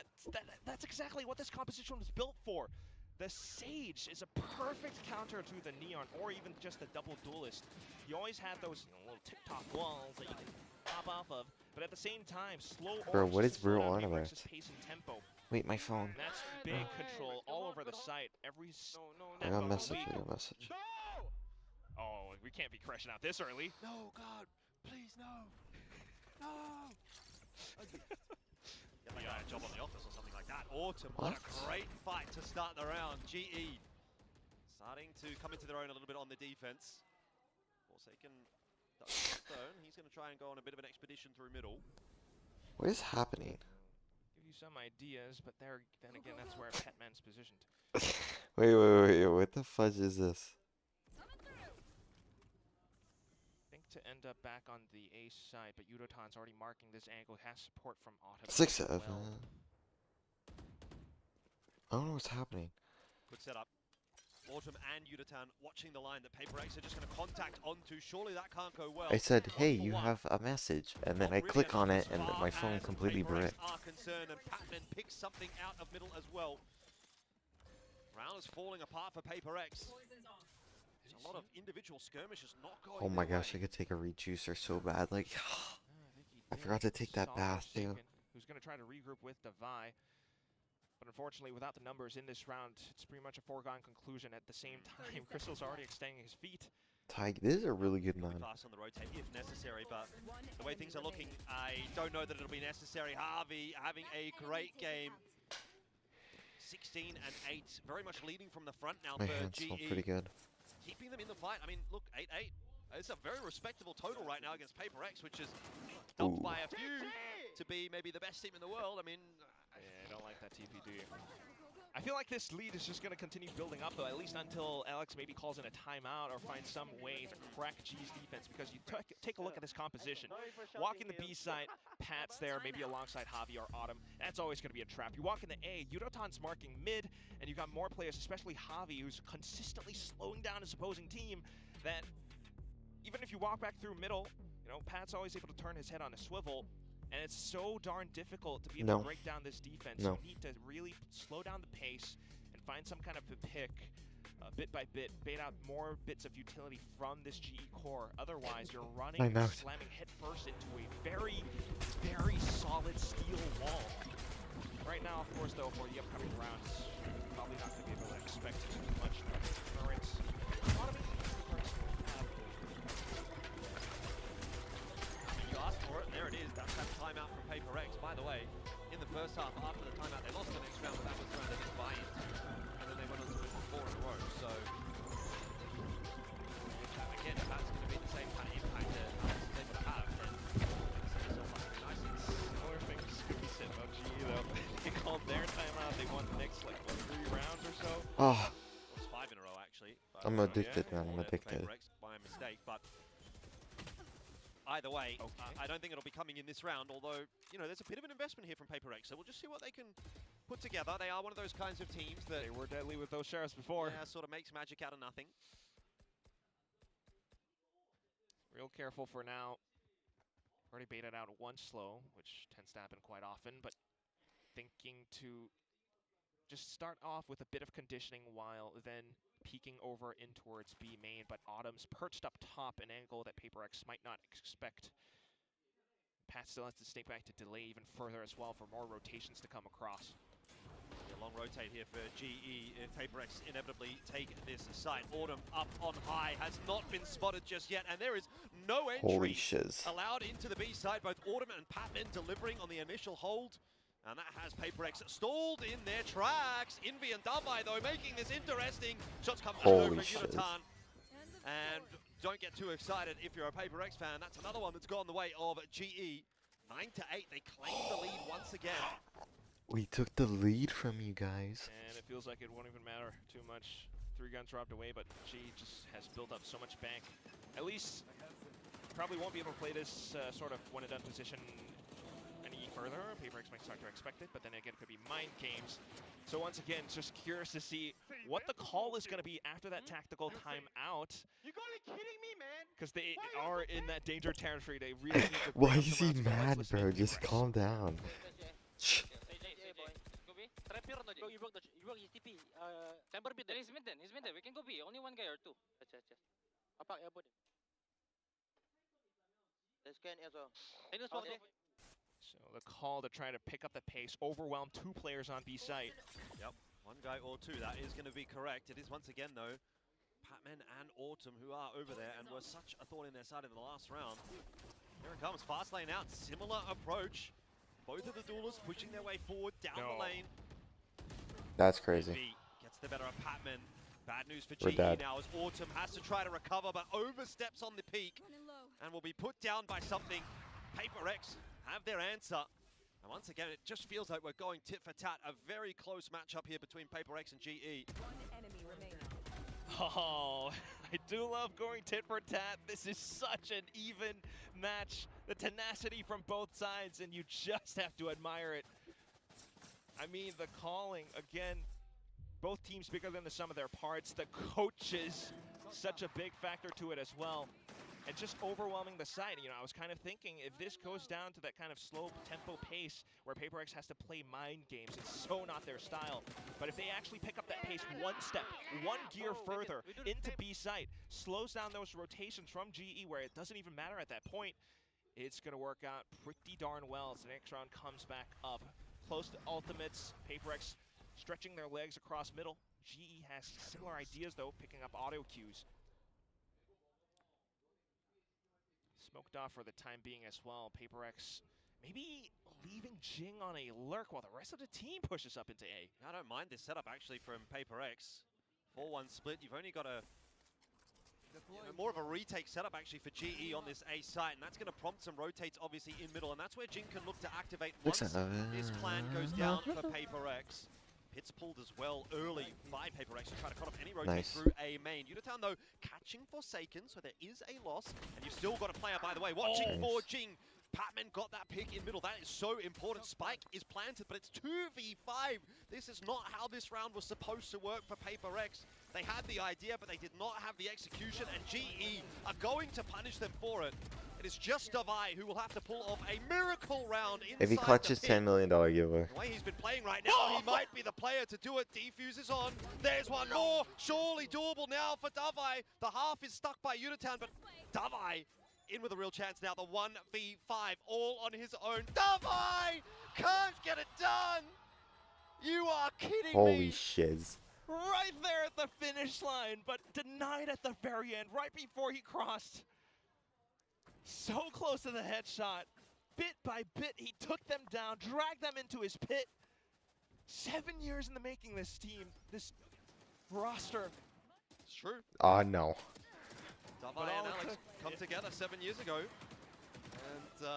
that's exactly what this composition was built for. The Sage is a perfect counter to the Neon, or even just the double duelist. You always have those little tick-tock walls that you can pop off of, but at the same time, slow Bro, orbs what to is slow Brew down on Paper about? X's pace and tempo. Wait, my phone. And that's big control all over the site. Every I got a message. I got a message. Oh, we can't be crashing out this early. No, God, please no. No. Get like a job on the office or something like that. Autumn, what a great fight to start the round. GE starting to come into their own a little bit on the defense. Forsaken Stone, he's going to try and go on a bit of an expedition through middle. What is happening? Give you some ideas, but then again, that's where Petman's positioned. Wait. What the fudge is this? I think to end up back on the ace side, but Yudotan's already marking this angle. Has support from Autumn. 6-7. Well. I don't know what's happening. Good setup. Autumn and Yudotan watching the line that Paper X are just going to contact onto. Surely that can't go well. I said, hey, you have a message. And then I click on it, and my phone completely bricked. Are concerned, and Patman picks something out of middle as well. Round is falling apart for Paper X. There's a lot of individual skirmishes not going Oh my their gosh, way. I could take a rejuicer so bad. Like, I forgot to take that bath, too. Who's going to try to regroup with Devi. But unfortunately, without the numbers in this round, it's pretty much a foregone conclusion. At the same time, Crystal's already extending his feet. Tig, this is a really good man. Fast on the rotate if necessary, but the way things are looking, I don't know that it'll be necessary. Harvey having a great game. 16 and 8, very much leading from the front now My for hands GE. smell pretty good. Keeping them in the fight. I mean, look, 8-8. It's a very respectable total right now against Paper X, which is helped by a few to be maybe the best team in the world. I mean, yeah, I don't like that TP, do you? I feel like this lead is just going to continue building up, though, at least until Alex maybe calls in a timeout or finds some way to crack G's defense, because you take a look at this composition. Walking the B side, Pat's there, maybe alongside Javi or Autumn. That's always going to be a trap. You walk in the A, Yudotan's marking mid, and you got more players, especially Javi, who's consistently slowing down his opposing team, that even if you walk back through middle, you know, Pat's always able to turn his head on a swivel. And it's so darn difficult to be able to break down this defense. You need to really slow down the pace and find some kind of a pick, bit by bit, bait out more bits of utility from this GE core. Otherwise, you're running, slamming headfirst into a very, very solid steel wall. Right now, of course, though, for the upcoming rounds, probably not going to be able to expect too much. But you asked for it, there it is. That's that timeout from Paper X. By the way, in the first half, after the timeout, they lost the next round, but that was the round they didn't buy into. And then they went on to win 4 in a row. So, again, if that's going to be the same kind of impact that Alex is able to have, then set yourself up pretty nicely. Similar things could be said about GE, though. They called their timeout. They won the next, like, what, 3 rounds or so? Oh. It was 5 in a row, actually. I'm addicted, man. I'm addicted. Paper X by a mistake, but either way, I don't think it'll be coming in this round, although, you know, there's a bit of an investment here from Paper X, so we'll just see what they can put together. They are one of those kinds of teams that... They were deadly with those sheriffs before. Yeah, sort of makes magic out of nothing. Real careful for now. Already baited out one slow, which tends to happen quite often, but thinking to just start off with a bit of conditioning while then peeking over in towards B main, but Autumn's perched up top, an angle that PaperX might not expect. Pat still has to stay back to delay even further as well for more rotations to come across. A long rotate here for GE if PaperX inevitably take this site. Autumn up on high, has not been spotted just yet, and there is no Holy entry shiz. allowed into the B side. Both Autumn and Patman delivering on the initial hold, and that has PaperX stalled in their tracks. Envy and Davai though making this interesting. Shots come through Holy for shiz. Unatan. And don't get too excited if you're a PaperX fan. That's another one that's gone the way of GE. 9-8, they claim the lead once again. We took the lead from you guys. And it feels like it won't even matter too much. 3 guns robbed away, but G just has built up so much bank. At least, probably won't be able to play this sort of one-and-done position any further. PaperX might start to expect it, but then again, it could be mind games. So once again, just curious to see what the call is going to be after that tactical timeout. You gotta be kidding me, man! Because they are in that danger territory. They really need to Why bring up is some he rounds, but let's mad, listen bro? to Just PaperX. calm down. Shh. Trap here or not? You broke his TP. Chamber mid. Then he's mid then. He's mid then. We can go B. Only one guy or two. Yes. Apak, elbow them. Let's scan as well. So the call to try to pick up the pace, overwhelm 2 players on B site. Yep, one guy or two, that is going to be correct. It is once again though, Patman and Autumn who are over there and were such a thorn in their side in the last round. Here it comes, fast lane out, similar approach. Both of the duelists pushing their way forward down the lane. That's crazy. B gets the better of Patman. Bad news for We're GE dead. now as Autumn has to try to recover but oversteps on the peak and will be put down by something. PaperX have their answer. And once again, it just feels like we're going tit for tat. A very close matchup here between PaperX and GE. One enemy remaining. Oh, I do love going tit for tat. This is such an even match. The tenacity from both sides, and you just have to admire it. I mean, the calling, again, both teams bigger than the sum of their parts. The coaches, such a big factor to it as well. And just overwhelming the side. You know, I was kind of thinking if this goes down to that kind of slow tempo pace where PaperX has to play mind games, it's so not their style. But if they actually pick up that pace one step, one gear further into B site, slows down those rotations from GE where it doesn't even matter at that point, it's going to work out pretty darn well as the next round comes back up. Close to ultimates, PaperX stretching their legs across middle. GE has similar ideas though, picking up auto cues. Smoked off for the time being as well. PaperX maybe leaving Jing on a lurk while the rest of the team pushes up into A. I don't mind this setup actually from PaperX. 4-1 split, you've only got a more of a retake setup actually for GE on this A site, and that's going to prompt some rotates obviously in middle, and that's where Jing can look to activate once this plan goes down for PaperX. Hits pulled as well early by PaperX to try to cut off any rotate through A main. Unitown though catching Forsaken, so there is a loss, and you've still got a player by the way watching for Jing. Patman got that pick in middle. That is so important. Spike is planted, but it's 2v5. This is not how this round was supposed to work for PaperX. They had the idea, but they did not have the execution, and GE are going to punish them for it. It is just Davai who will have to pull off a miracle round inside If he clutches the pit. $10 million giveaway. The way he's been playing right now, he might be the player to do it. Defuse is on. There's one more. Surely doable now for Davai. The half is stuck by Unitown, but Davai in with a real chance now. The 1v5 all on his own. Davai can't get it done. You are kidding Holy me. shiz. Right there at the finish line, but denied at the very end, right before he crossed. So close to the headshot. Bit by bit, he took them down, dragged them into his pit. 7 years in the making, this team, this roster. It's true. Oh, no. Davai and Alex come together 7 years ago. And,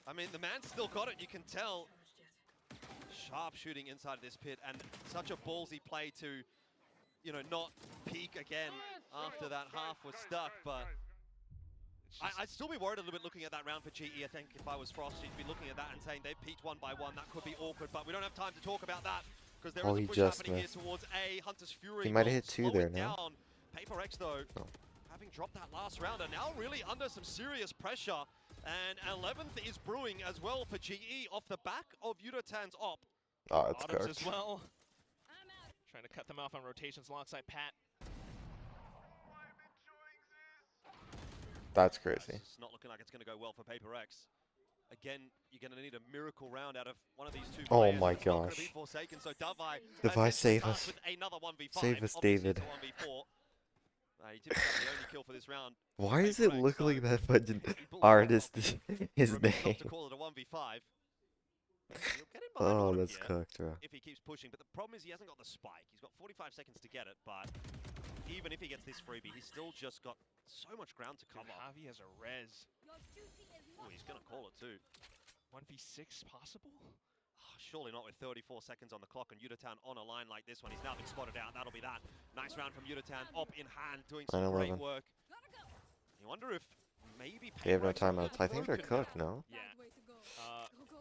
I mean, the man's still got it, you can tell. Sharp shooting inside of this pit, and such a ballsy play to, you know, not peak again after that half was stuck, but I'd still be worried a little bit looking at that round for GE. I think if I was Frost, you'd be looking at that and saying they've peaked one by one. That could be awkward, but we don't have time to talk about that because there is a push happening here towards A. Hunter's Fury. He might have will hit 2 slow there it now. down. PaperX, though, having dropped that last round, are now really under some serious pressure. And 11th is brewing as well for GE off the back of Udotan's op. Oh, it's Autumn's cooked. as well. cut them off on rotations alongside Pat. That's crazy. It's not looking like it's going to go well for Paper Rex. Again, you're going to need a miracle round out of one of these two Oh players. my It's not going to be gosh. Forsaken, so Davai Davai, essentially save starts us. with another 1v5. Save us, Obviously, David. it's a 1v4. He typically got the only kill for this round. Why does Paper it Rex, look so like that fucking he pulls artist off. his Remember name? not to call it a 1v5. He'll get in behind Oh, Autumn that's here cooked, bro. if he keeps pushing, but the problem is he hasn't got the spike. He's got 45 seconds to get it, but even if he gets this freebie, he's still just got so much ground to cover. Javi has a res. Oh, he's going to call it too. 1v6 possible? Oh, surely not with 34 seconds on the clock and Udatan on a line like this one. He's now been spotted out. That'll be that. Nice round from Udatan. Op in hand, doing some great 9-11. work. You wonder if maybe They have no Paper Rex are timeouts. I think they're broken cooked, now. no? Yeah.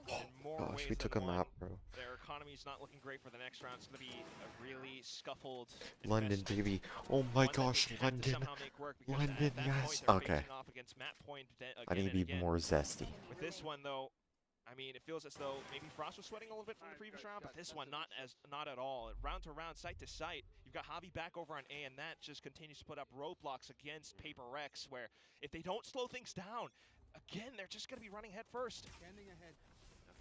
In more Gosh, ways we took a than one, map, bro. their economy's not looking great for the next round. It's going to be a really scuffled London, investment. baby. Oh my One that gosh, they have to London. somehow make work, because London, at that yes. point, they're Okay. facing off against Map Point I need to again and be again. more zesty. With this one, though, I mean, it feels as though maybe Frost was sweating a little bit from the previous round, but this one not at all. Round to round, site to site, you've got Javi back over on A, and that just continues to put up roadblocks against Paper Rex, where if they don't slow things down, again, they're just going to be running head first. Now,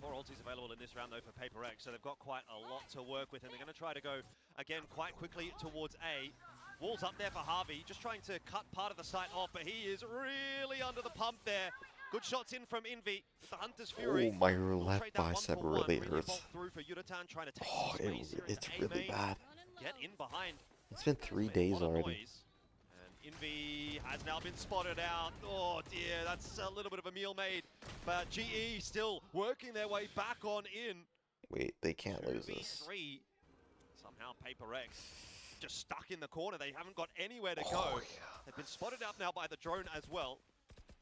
4 ultis available in this round, though, for Paper Rex, so they've got quite a lot to work with, and they're going to try to go, again, quite quickly towards A. Walls up there for Harvey, just trying to cut part of the site off, but he is really under the pump there. Good shots in from Envy with the Hunter's Fury. Oh, my We'll left trade that one bicep for one. really Bring your hurts. bolt through for Udatan, trying to take Oh, some space here it's into A really main. bad. Get in behind. It's been 3 Made a days lot of already. noise. And Envy has now been spotted out. Oh dear, that's a little bit of a meal made. But GE still working their way back on in. Wait, they can't lose this. 2v3. Somehow Paper Rex just stuck in the corner. They haven't got anywhere to go. Oh, They've been spotted out now by the drone as well.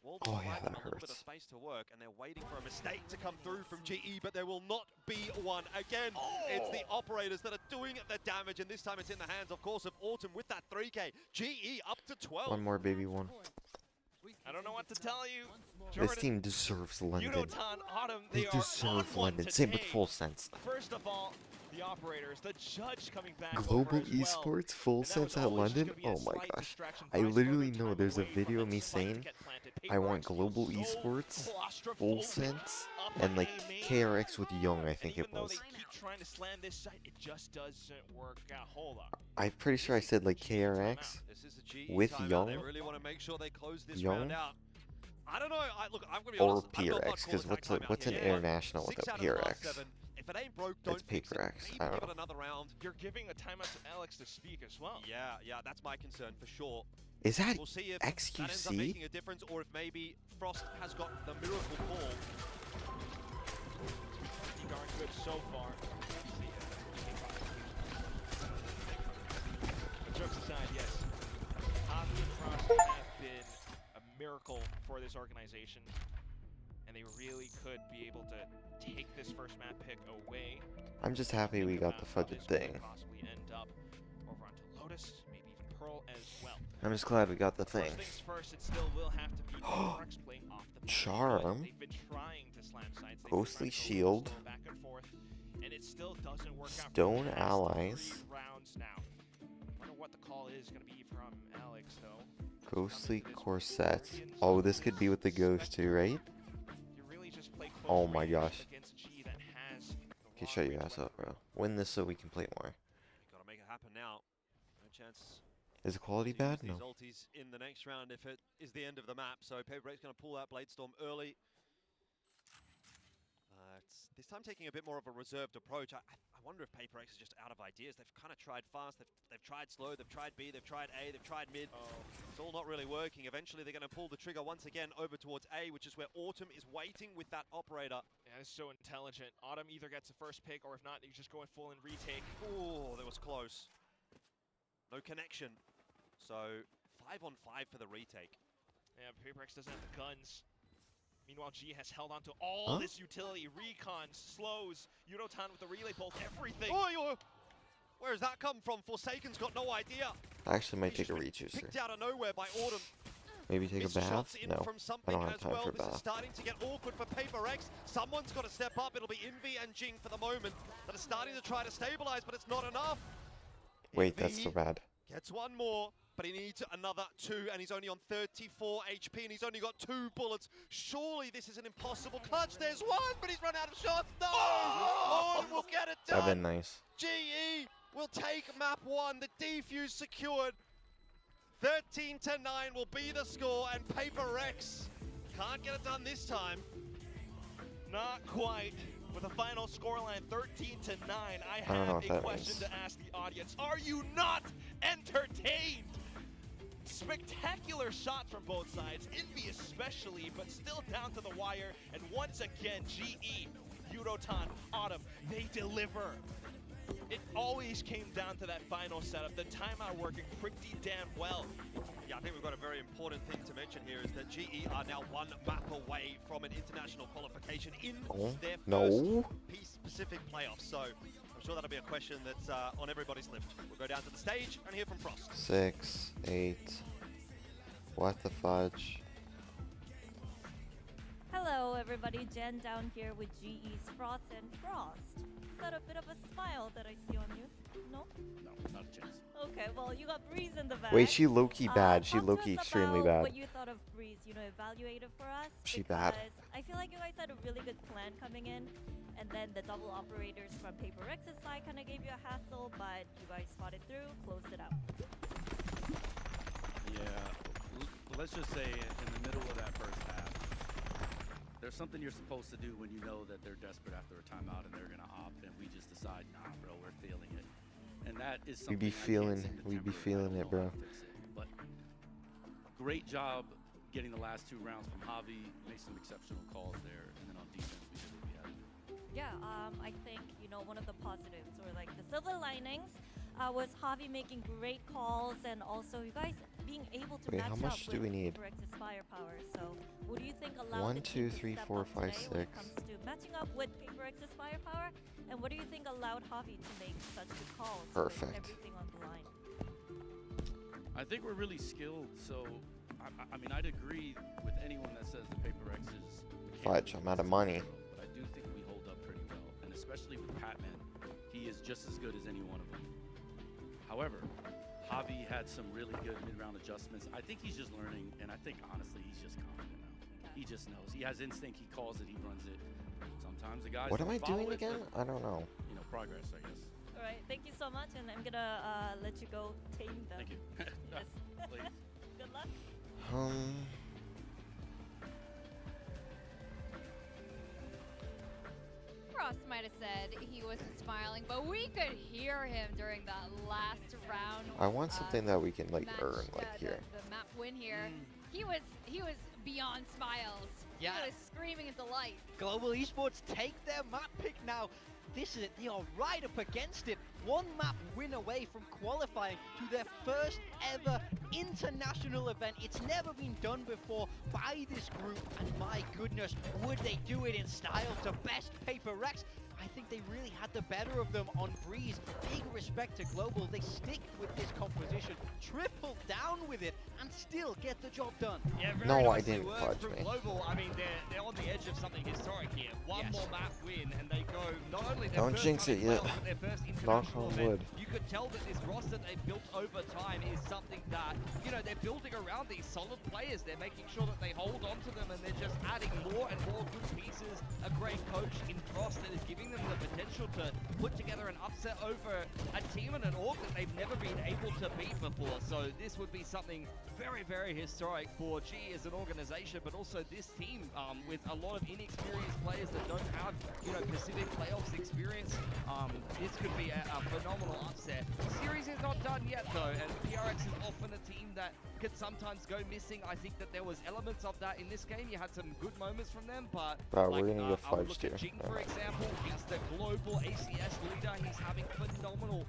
Walled Oh, provide yeah, them that a little bit of hurts. space to work, and they're waiting for a mistake to come through from GE, but there will not be one. Again, it's the operators that are doing the damage, and this time it's in the hands, of course, of Autumn with that 3K. GE up to 12. One more, baby, one. I don't know what to tell you. This team deserves London. Yudotan, Autumn, They they are on deserve one London. Same with today. Full Sense. First of all, the operators, the judge coming back Global over as well. esports, Full And that Sense was at always just London? gonna be a Oh my slight gosh. distraction. I Buys literally further know time there's a away from video that of me spike to saying get planted. I Paper want Rex feels Global so esports, claustrophobic Full Sense, up and on like A main. KRX with Young, I think Even it though was. they keep trying to slam this site, it just doesn't work out. Hold up. I'm pretty sure I said like KRX This is a GE with timeout. Young They really want to make sure they close this Young? round out. I don't know. Look, I'm gonna be or honest. I'm not PRX, because calling that timeout what's an here. international 6 without out of the last PRX? 7. If it ain't broke, don't It's fix it. PRX. Maybe I don't give it know. another round. You're giving a timeout to Alex to speak as well. Yeah, that's my concern for sure. Is that We'll see if that ends up XQC? making a difference, or if maybe Frost has got the miracle call. Pretty darn good so far. But jokes aside, yes. Javi and Frost have been a miracle for this organization. And they really could be able to take this first map pick away. I'm just happy we got the How fudged this could thing. possibly end up over onto Lotus, maybe even Pearl as well. I'm just glad we got the thing. First things first, it still will have to be Rex playing off the map. Charm. They've been trying to slam sites. They've been Ghostly trying to go Shield. slow back and forth, and it still doesn't work out. for Stone the past Allies. 3 rounds now. I wonder what the call is going to be from Alex though. Ghostly Corset. Oh, this could be with the ghost too, right? You really just play close Oh my range gosh. against G that has Okay, shut your ass up, bro. Win this so we can play more. Gotta make it happen now. No chance. Is the quality to bad? use No. these ultis in the next round if it is the end of the map. So Paper Break's going to pull out Bladestorm early. It's this time taking a bit more of a reserved approach. I wonder if Paper X is just out of ideas. They've kind of tried fast, they've tried slow, they've tried B, they've tried A, they've tried mid. It's all not really working. Eventually they're going to pull the trigger once again over towards A, which is where Autumn is waiting with that operator. Yeah, it's so intelligent. Autumn either gets the first pick, or if not, you just go in full and retake. Oh, that was close. No connection. So 5 on 5 for the retake. Yeah, Paper X doesn't have the guns. Meanwhile, G has held on to all this utility. Recons, slows, Yudotan with the relay bolt, everything. Oh, where has that come from? Forsaken's got no idea. I actually might He's take a just been rejuicer. picked out of nowhere by Autumn. Maybe take a Missed bath? shots in No. from I something don't have as time well. for a This is bath. starting to get awkward for Paper X. Someone's got to step up. It'll be Envy and Jing for the moment that are starting to try to stabilize, but it's not enough. Wait, that's so bad. Gets one more, but he needs another 2, and he's only on 34 HP, and he's only got 2 bullets. Surely this is an impossible clutch. There's one, but he's run out of shots. No! Oh, we'll get it done. That'd been nice. GE will take map 1. The defuse secured. 13-9 will be the score, and Paper Rex can't get it done this time. Not quite. With a final scoreline 13-9, I don't know have what a that question means. to ask the audience. Are you not entertained? Spectacular shots from both sides, Envy especially, but still down to the wire. And once again, GE, Euroton, Autumn, they deliver. It always came down to that final setup, the timeout working pretty damn well. Yeah, I think we've got a very important thing to mention here is that GE are now 1 map away from an international qualification in their first Pacific playoffs. So I'm sure that'll be a question that's on everybody's lips. We'll go down to the stage and hear from Frost. 6, 8. What the fudge? Hello everybody, Jen down here with GE's Frost and Frost. Is that a bit of a smile that I see on you? No? No, not a chance. Okay, well you got Breeze in the back. Wait, she low-key bad. She Talk to low-key us extremely about bad. What you thought of Breeze, you know, evaluate it for us. She bad. Because I feel like you guys had a really good plan coming in, and then the double operators from Paper Rex's side kind of gave you a hassle, but you guys fought it through, closed it out. Yeah, let's just say in the middle of that first half, there's something you're supposed to do when you know that they're desperate after a timeout and they're gonna opt, and we just decide, nah, bro, we're feeling it, and that is something We be feeling it, bro. But great job getting the last 2 rounds from Javi. Made some exceptional calls there, and then on defense we did what we had to do. Yeah, I think, you know, one of the positives or like the silver linings was Javi making great calls, and also you guys being able to Wait, match how up much with do we need? Paper Rex's firepower. So what do you think allowed 1, the 2, team to 3, step 4, up 5, today when it 6. comes to matching up with Paper Rex's firepower? And what do you think allowed Javi to make such good calls Perfect. with everything on the line? I think we're really skilled, so I mean, I'd agree with anyone that says the Paper X is Fudge, I'm out of money. but I do think we hold up pretty well, and especially with Patman, he is just as good as any one of them. However, Javi had some really good mid-round adjustments. I think he's just learning, and I think honestly he's just confident now. He just knows. He has instinct. He calls it. He runs it. Sometimes the guys. What am don't I follow doing it, again? but, I don't know. you know, progress, I guess. All right, thank you so much, and I'm gonna let you go tame them. Thank you. Yes. Please. Good luck. Frost might have said he wasn't smiling, but we could hear him during that last round. I want something that we can like match, earn, like here. The map win here. He was beyond smiles. Yeah. He was screaming in delight. Global Esports take their map pick now. This is it. They are right up against it. 1 map win away from qualifying to their first ever international event. It's never been done before by this group. And my goodness, would they do it in style to best Paper Rex? I think they really had the better of them on Breeze. Big respect to Global. They stick with this composition, triple down with it, and still get the job done. Yeah, very No, I nicely didn't worked fudge from me. Global. I mean, they're on the edge of something historic here. One more map win, and they go not only their Don't first jinx time it in yet. playoffs, but their first Knock international on event. wood. You could tell that this roster they've built over time is something that, you know, they're building around these solid players. They're making sure that they hold on to them, and they're just adding more and more good pieces. A great coach in Frost that is giving them the potential to put together an upset over a team and an org that they've never been able to beat before. So this would be something very, very historic for G as an organization, but also this team with a lot of inexperienced players that don't have, you know, Pacific playoffs experience. This could be a phenomenal upset. The series is not done yet though, and PRX is often a team that could sometimes go missing. I think that there was elements of that in this game. You had some good moments from them, but Bro, like, we're gonna get I would fudged look at here. Jing, for example. He's the global ACS leader. He's having phenomenal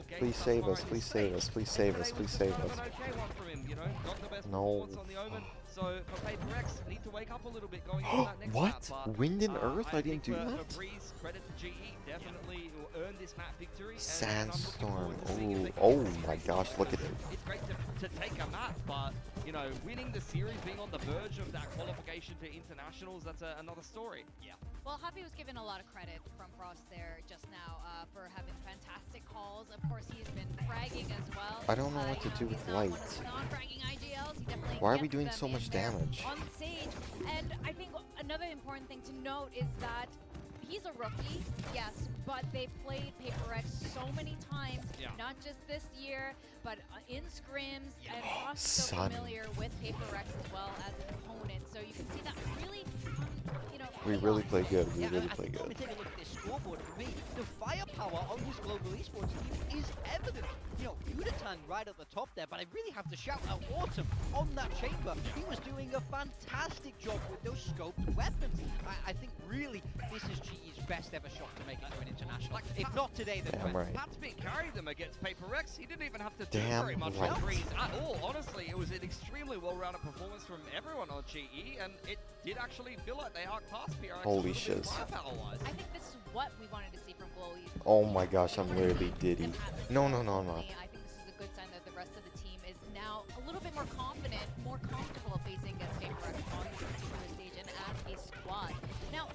games. Please thus save far us, in please this save stage. us, please And save today us, was please just save kind of us. an okay one for him. you know, not the best No. performance on the Omen. So for Paper X, need to wake up a little bit going into that next What? map. But, Wind and Earth? I think didn't do for that? Breeze, credit to GE, definitely will earn this map victory. And I'm looking Sandstorm. forward to seeing if they Oh, can oh get my this gosh, series, look at because it. it's great to take a map, but, you know, winning the series, being on the verge of that qualification to internationals, that's another story. Yeah. Well, Javi was given a lot of credit from Frost there just now for having fantastic calls. Of course, he's been fragging as well. I don't know what to do with light. Non-fragging IGLs. He definitely Why are we gets doing them so in much there damage? on stage. And I think another important thing to note is that he's a rookie, yes, but they've played Paper X so many times, not just this year, but in scrims, and Frost is so Son. familiar with Paper X as well as an opponent. So you can see that really, you know, We really play good. We Yeah, really I play think when we good. take a look at this scoreboard, for me, the firepower on this global esports team is evident. You know, Udatan right at the top there, but I really have to shout out Autumn on that chamber. He was doing a fantastic job with those scoped weapons. I think really this is GE's best ever shot to make it to an international. Like, if not today, then Damn when? right. Pat's been carrying them against Paper X. He didn't even have to do Damn very much right. on Breeze at all. Honestly, it was an extremely well-rounded performance from everyone on GE, and it did actually feel like they outclassed PRX Holy a little bit shiz. firepower-wise. I think this is what we wanted to see from Glowly. Oh my gosh, I'm literally diddy. No, no, no, I'm not. I think this is a good sign that the rest of the team is now a little bit more confident, more comfortable facing against Paper X on this particular stage and as a squad. Now,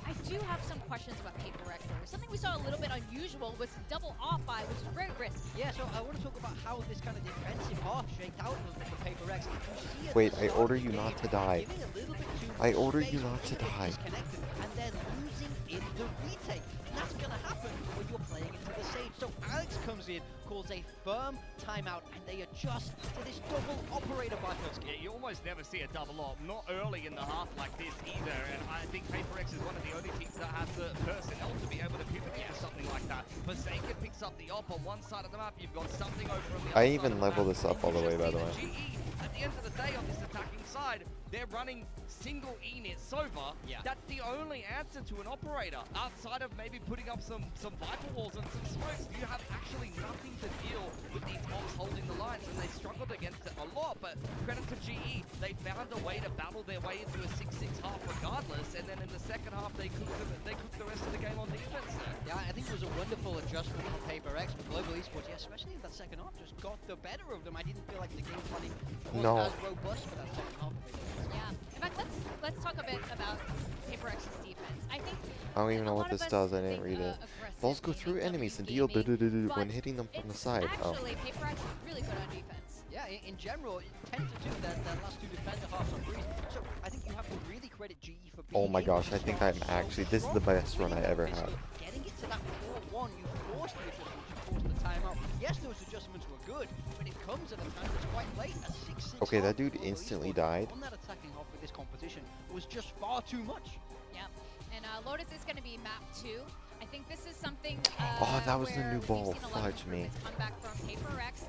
I do have some questions about Paper X though. Something we saw a little bit unusual was double off by, which is very risky. Yeah, so I want to talk about how this kind of defensive half shaked out a little bit for Paper X. You see at Wait, the I start order of the you not game, to die. giving a little bit too I much order space, you not to being a bit die. disconnected, and then losing in the retake. And that's going to happen when you're playing into the stage. So Alex comes in, calls a firm timeout, and they adjust to this double operator by Husky. Yeah, you almost never see a double op, not early in the half like this either, and I think Paper X is one of the only teams that has the personnel to be able to pivot into something like that. Forsaken picks up the op on one side of the map, you've got something over on the other I side even of the level map, this up and all the you way, just by see the way. that GE, at the end of the day on this attacking side, they're running single Enid Sova. Yeah. That's the only answer to an operator, outside of maybe putting up some Viper walls and some smokes. You have actually nothing to deal with these ops holding the lines, and they struggled against it a lot, but credit to GE, they found a way to battle their way into a 6-6 half regardless, and then in the second half they cooked the rest of the game on defense there. Yeah, I think it was a wonderful adjustment from Paper X, but Global Esports, yeah, especially in that second half, just got the better of them. I didn't feel like the game planning was as robust for that second half of it. Yeah. In fact, let's talk a bit about Paper X's defense. I think I don't even know a what lot of this us does. I didn't think, read it. aggressive Balls go gaming, through enemies and deal gaming, when hitting them from the side. Oh. Actually, Paper X is really good on defense. Yeah, in general, it tends to do that last two defender halves on Breeze. So I think you have to really credit GE for being Oh my able gosh, to I think start I'm so actually, this is the strong. best run I ever had. Getting it to that 4-1, you forced the adjustments, you forced the timeout. Yes, those adjustments were good, but it comes at a time that's quite late. A 6-6 Okay, that half dude for Global instantly Esports died. on that attacking half with this composition was just far too much. Yeah. And Lotus is going to be map 2. I think this is something Oh, that was the where new we've ball. seen a lot of Fudge me. improvements come back from Paper X.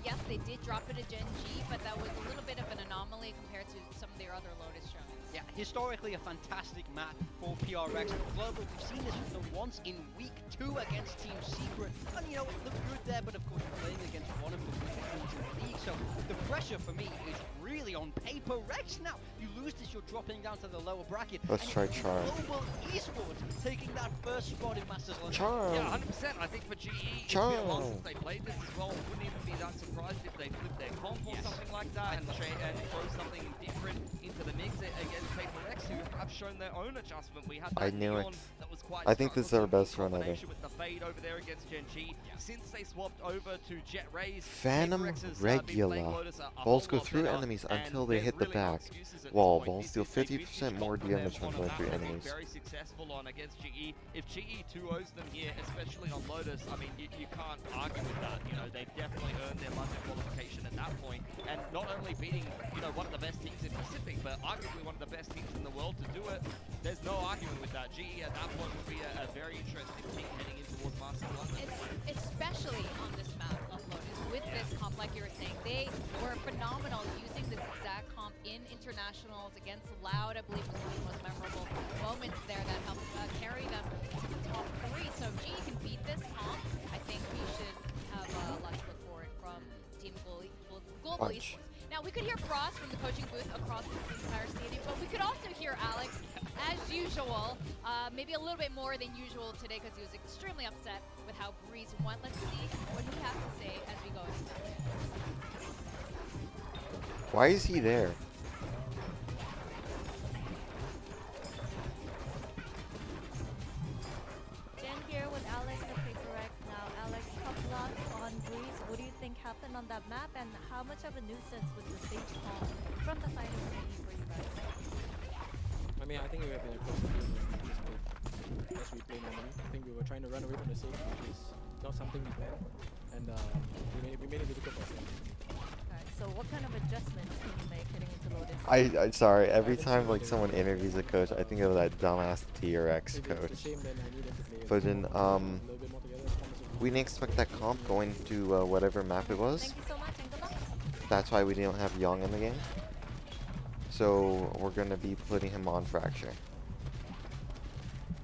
Yes, they did drop it to Gen G, but that was a little bit of an anomaly compared to some of their other Lotus showings. Yeah, historically a fantastic map for PRX. Global, we've seen this for once in week 2 against Team Secret. And you know, it looked good there, but of course you're playing against one of the weaker teams in the league. So the pressure for me is really on Paper Rex now. You lose this, you're dropping down to the lower bracket. Let's and try it's Charm. Global Esports taking that first spot in Masters London. Charm. Yeah, 100%. I think for GE, it's Charm. been a while since they played this as well. Wouldn't even be that surprised if they flip their comp or something like that and throw something different into the mix against Paper X, who have shown their own adjustment. We had that I knew Neon it. that was quite I think this is our strugglesome best run ever. combination with the fade over there against Gen G. Since they swapped over to Jet Rays, Phantom Paper X has, been playing Regular. Lotus a Balls whole go lot through better, enemies and until they there's hit the really no back excuses at this wall. point. Balls This deal is a vintage 50% more shot from them damage when on a going map through they've been enemies. very successful on against GE. If GE 2-0s them here, especially on Lotus, I mean, you can't argue with that. You know, they've definitely earned their London qualification at that point, and not only beating, you know, one of the best teams in Pacific, but arguably one of the best teams in the world to do it. There's no argument with that. GE at that point would be a very interesting team heading in towards Masters London. Especially on this map of Lotus with this comp, like you were saying, they were phenomenal using this exact comp in internationals against Loud. I believe was one of the most memorable moments there that helped carry them to the top 3. So if GE can beat this comp, I think we should have a lot to look forward from Team Global Punch. Esports. could hear Frost from the coaching booth across the entire stadium, but we could also hear Alex, as usual, maybe a little bit more than usual today because he was extremely upset with how Breeze went. Let's see what he has to say as we go into that. Why is he there? Jen here with Alex of PaperX now. Alex, tough loss on Breeze. What do you think happened on that map, and how much of a nuisance was the stage call from the side of GE for you guys? I mean, I think we have been across the field as we play normally. I think we were trying to run away from the stage, which is not something we planned, and we made it difficult for ourselves. Okay, so what kind of adjustments can you make heading into Lotus? I'm sorry. Every time like someone interviews a coach, I think of that dumbass TRX coach. But then we didn't expect that comp going to whatever map it was. Thank you so much, and good luck. That's why we didn't have Young in the game. So we're gonna be putting him on Fracture.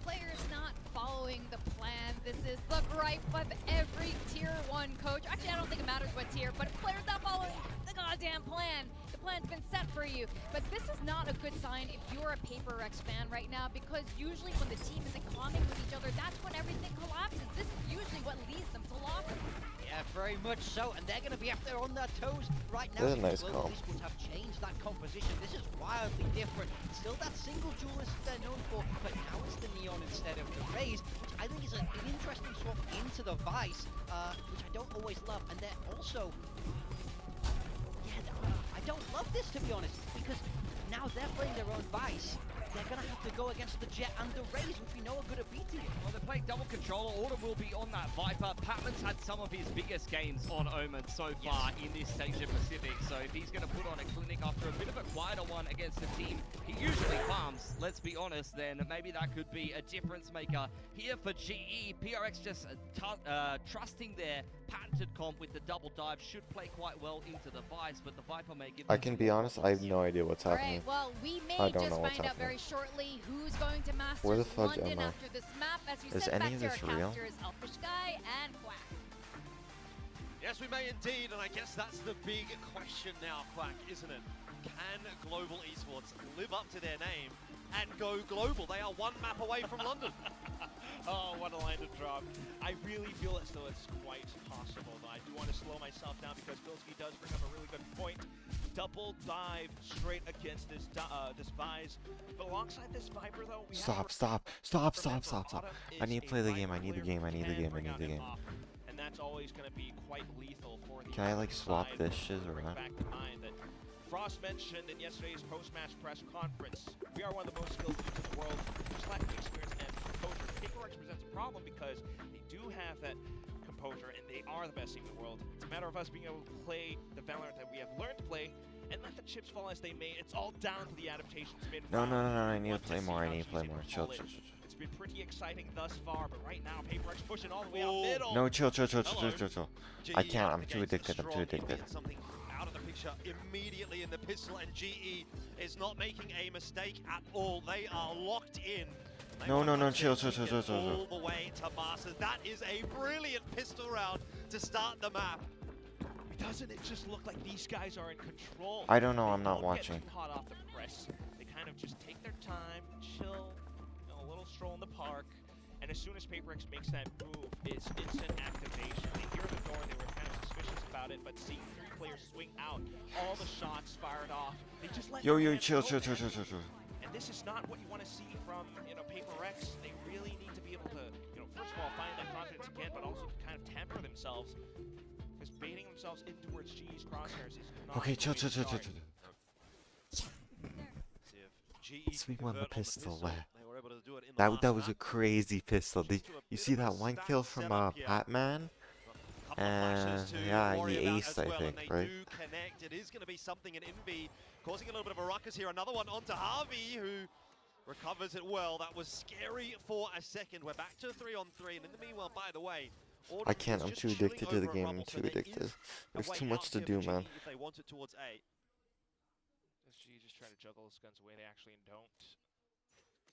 Players not following the plan. This is the gripe of every tier 1 coach. Actually, I don't think it matters what tier, but players not following the goddamn plan. The plan's been set for you. But this is not a good sign if you're a PaperX fan right now, because usually when the team isn't calming with each other, that's when everything collapses. This is usually what leads them to losses. Yeah, very much so, and they're going to be up there on their toes right now. That's a nice Global comp. Esports have changed that composition. This is wildly different. Still that single duelist they're known for, but now it's the Neon instead of the Raze, which I think is an interesting swap into the Vice, which I don't always love. And they're also... Yeah, I don't love this, to be honest, because now they're playing their own Vice. They're going to have to go against the Jet and the Raze, which we know are good at beating. Well, they're playing double controller. Autumn will be on that Viper. Patman's had some of his biggest games on Omen so far in this Asia Pacific. So if he's going to put on a clinic after a bit of a quieter one against the team he usually farms, let's be honest, then maybe that could be a difference maker here for GE. PRX just trusting their patented comp with the double dive should play quite well into the Vice, but the Viper may give I can be honest, I have no idea what's happening. Alright, well, we may I don't just know what's find out happening. very shortly who's going to Where the Masters fudge London am I? after this map. As you Is said, any back of to our this real? casters, Elfish Guy and Quack. Yes, we may indeed, and I guess that's the big question now, Quack, isn't it? Can Global Esports live up to their name and go global? They are one map away from London. Oh, what a line to drop. I really feel as though it's quite possible, but I do want to slow myself down because Bilski does bring up a really good point. Double dive straight against this this Vise. But alongside this Viper, though, we Stop! have I need to play the game. I need the game. I need the game. I need the game. And that's always going to be quite lethal for the Can I like swap side. this shit or Bring not? back to mind that Frost mentioned in yesterday's post-match press conference, we are one of the most skilled teams in the world, just lacking experience and composure. PaperX presents a problem because they do have that composure and they are the best team in the world. It's a matter of us being able to play the Valorant that we have learned to play and let the chips fall as they may. It's all down to the adaptations made. No, I need to play more. I need to play more. Chill. It's been pretty exciting thus far, but right now PaperX pushing all the way out middle. No, chill. I can't. I'm too addicted. Something out of the picture immediately in the pistol, and GE is not making a mistake at all. They are locked in. No, chill. All the way to Masters. That is a brilliant pistol round to start the map. Doesn't it just look like these guys are in control? I don't know, I'm not They don't watching. Get too hot off the press. They kind of just take their time, chill, a little stroll in the park, and as soon as PaperX makes that move, it's instant activation. They hear the door, they were kind of suspicious about it, but seeing 3 players swing out, all the shots fired off, they just let Yo, their chill. hands go. And this is not what you want to see from, PaperX. They really need to be able to, first of all, find that confidence again, but also to kind of temper themselves. Because baiting themselves in towards GE's crosshairs is not Okay, the way to chill. start. Swing on the pistol. That was a crazy pistol. Did you see that one kill from Patman? And yeah, he aced, I think, right? Connect. It is going to be something in Envy, causing a little bit of a ruckus here. Another one onto Harvey, who recovers it well. That was scary for a second. We're back to 3-on-3, and in the meanwhile, by the way, I can't. I'm too addicted to the game. I'm too addicted. There's too much to do, man. If they want it towards A. SG just try to juggle his guns away. They actually don't.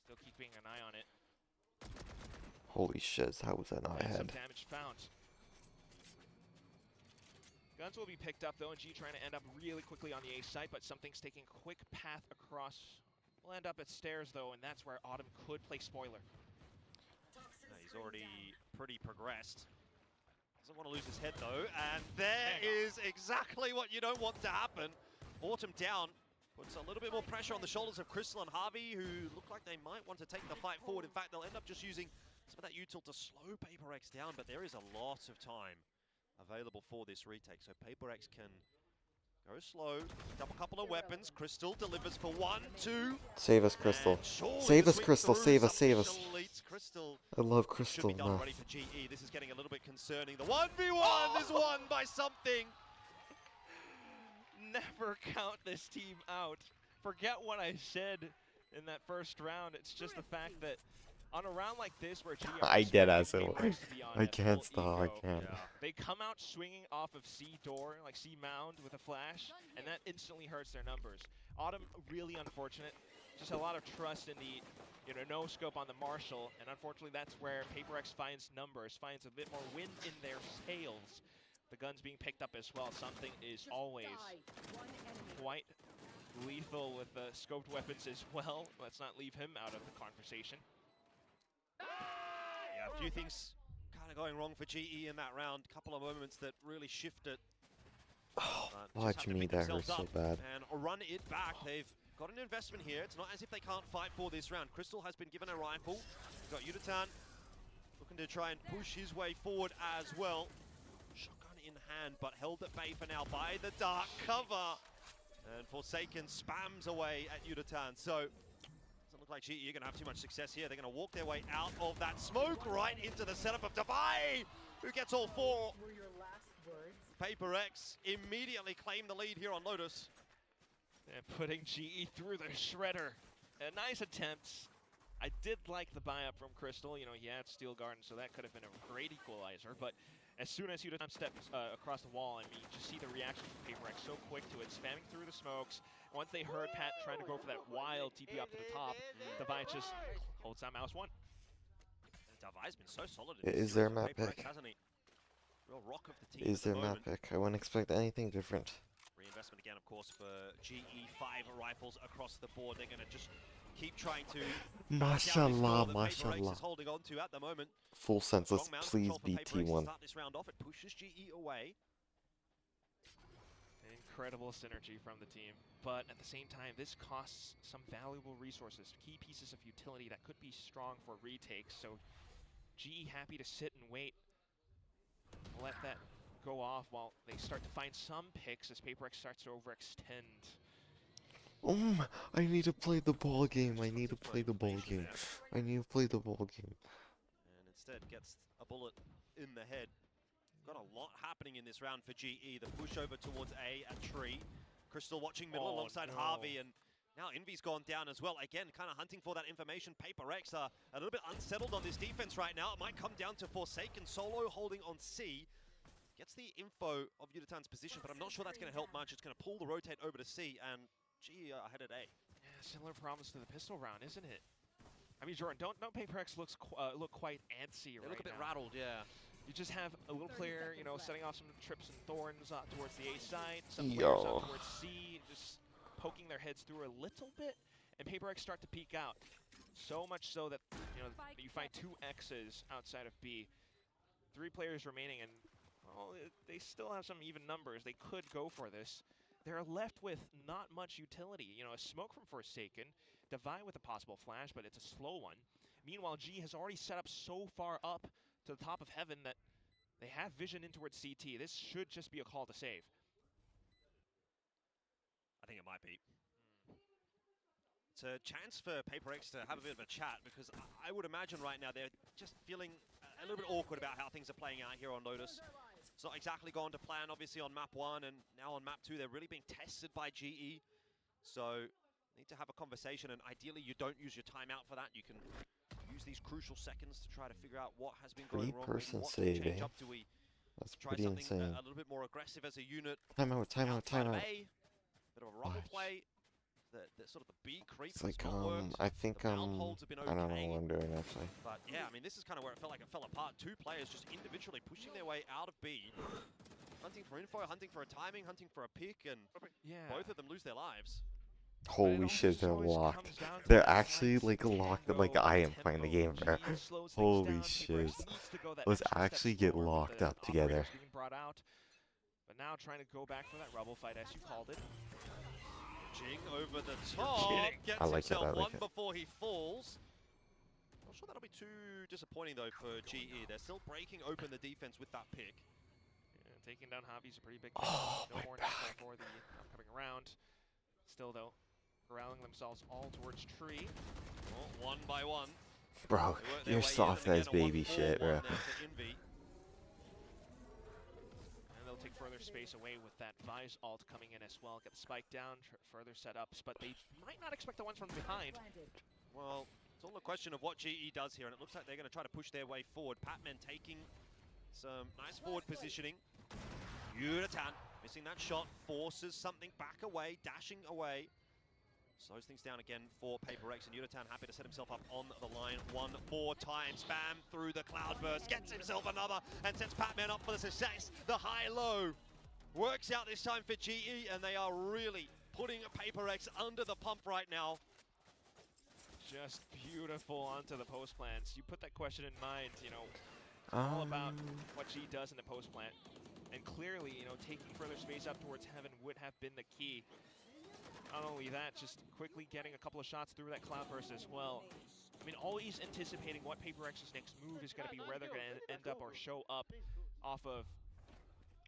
Still keeping an eye on it. Holy shit! How was that not And some ahead? damage found. Guns will be picked up though, and G trying to end up really quickly on the A site, but something's taking a quick path across. We'll end up at stairs though, and that's where Autumn could play spoiler. He's already pretty progressed. Doesn't want to lose his head though, and there is exactly what you don't want to happen. Autumn down, puts a little bit more pressure on the shoulders of Crystal and Harvey, who look like they might want to take the fight forward. In fact, they'll end up just using some of that util to slow PaperX down, but there is a lot of time available for this retake, so PaperX can go slow, pick up a couple of weapons. Crystal delivers for 1, 2. Save us, Crystal. Save us, Crystal. Save us, save us. Crystal I love should Crystal be done enough. already for GE. This is getting a little bit concerning. The 1v1 is won by something. Never count this team out. Forget what I said in that first round. It's just the fact that on a round like this where GE I dead ass it. I can't stop. I can't. They come out swinging off of C door, like C mound with a flash, and that instantly hurts their numbers. Autumn, really unfortunate. Just a lot of trust in the, no scope on the Marshall, and unfortunately that's where PaperX finds numbers, finds a bit more wind in their sails. The guns being picked up as well. Something is always quite lethal with the scoped weapons as well. Let's not leave him out of the conversation. Yeah, a few things kind of going wrong for GE in that round. A couple of moments that really shifted. Oh, watch me, that hurts so bad. And run it back. They've got an investment here. It's not as if they can't fight for this round. Crystal has been given a rifle. We've got Yutatan looking to try and push his way forward as well. Shotgun in hand, but held at bay for now by the dark cover. And Forsaken spams away at Yutatan. So doesn't look like GE are going to have too much success here. They're going to walk their way out of that smoke right into the setup of Defy, who gets all 4. PaperX immediately claim the lead here on Lotus. And putting GE through the shredder. A nice attempt. I did like the buy-up from Crystal. He had Steel Garden, so that could have been a great equalizer. But as soon as Yutatan steps across the wall, you just see the reaction from PaperX so quick to it, spamming through the smokes. Once they heard Pat trying to go for that wild TP up to the top, Devi just holds that mouse 1. Devi's been so solid Is in this there a series map with PaperX, pick? hasn't he? Real rock of the team Is at the there map moment. pick? I wouldn't expect anything different. Reinvestment again, of course, for GE. 5 rifles across the board. They're going to just keep trying to Mashallah, PaperX mashallah. is holding on to at the moment. Full senseless, Strong mound please control for be PaperX to T1. start this round off. It pushes GE away. Incredible synergy from the team, but at the same time, this costs some valuable resources, key pieces of utility that could be strong for retakes. So GE happy to sit and wait, let that go off while they start to find some picks as PaperX starts to overextend. I need to play the ball game. I need to play the ball game. I need to play the ball game. And instead gets a bullet in the head. Got a lot happening in this round for GE. The push over towards A tree. Crystal watching middle alongside Harvey, and now Envy's gone down as well. Again, kind of hunting for that information. PaperX are a little bit unsettled on this defense right now. It might come down to Forsaken solo holding on C. Gets the info of Yutatan's position, but I'm not sure that's going to help much. It's going to pull the rotate over to C, and GE are ahead at A. Yeah, similar problems to the pistol round, isn't it? I mean, Jordan, don't PaperX look quite antsy right now. They look a bit rattled, yeah. You just have a little player, setting off some trips and thorns towards the A side, some players out towards C, just poking their heads through a little bit, and PaperX start to peek out. So much so that, you find 2 X's outside of B. 3 players remaining, and, well, they still have some even numbers. They could go for this. They're left with not much utility. A smoke from Forsaken, Devi with a possible flash, but it's a slow one. Meanwhile, G has already set up so far up to the top of heaven that they have vision in towards CT. This should just be a call to save. I think it might be. It's a chance for PaperX to have a bit of a chat, because I would imagine right now they're just feeling a little bit awkward about how things are playing out here on Lotus. It's not exactly gone to plan, obviously, on map 1, and now on map 2, they're really being tested by GE. So, need to have a conversation, and ideally you don't use your timeout for that. You can use these crucial seconds to try to figure out what has been going wrong. Person What save, can change eh? up? Do we That's try pretty something insane. a little bit more aggressive as a unit? Timeout, timeout, Outside of timeout. A, bit of a rumble play. The sort of the B creep It's has like, not worked. I think, The mound holds have been I don't know okay. what I'm doing actually. But yeah, I mean, this is kind of where it felt like it fell apart. 2 players just individually pushing their way out of B. hunting for info, hunting for a timing, hunting for a pick, and both of them lose their lives. Holy shit, they're locked. They're actually like locked. Like I am playing the game, bro. Holy shit. Let's actually get locked up together. Being brought out, but now trying to go back for that rubble fight, as you called it. Jing over the top, gets I like it, himself I like one it. before he falls. Not sure that'll be too disappointing though for GE. They're still breaking open the defense with that pick. Yeah, taking down Javi's a pretty big thing. No more natural for the upcoming round. Still though, corralling themselves all towards tree. Well, one by one. Bro, you're soft as baby shit, bro. And they'll take further space away with that Vise ult coming in as well. Get the spike down, further setups, but they might not expect the ones from behind. Well, it's all a question of what GE does here, and it looks like they're going to try to push their way forward. Patman taking some nice forward positioning. Yuratan missing that shot, forces something back away, dashing away. Slows things down again for Paper Rex, and Yuratan happy to set himself up on the line one more time. Spam through the cloudburst, gets himself another, and sets Patman up for the success. The high-low works out this time for GE, and they are really putting Paper Rex under the pump right now. Just beautiful onto the post plants. You put that question in mind, you know, all about what G does in the post plant. And clearly, you know, taking further space up towards heaven would have been the key. Not only that, just quickly getting a couple of shots through that cloudburst as well. I mean, always anticipating what Paper X's next move is going to be, where they're going to end up or show up off of.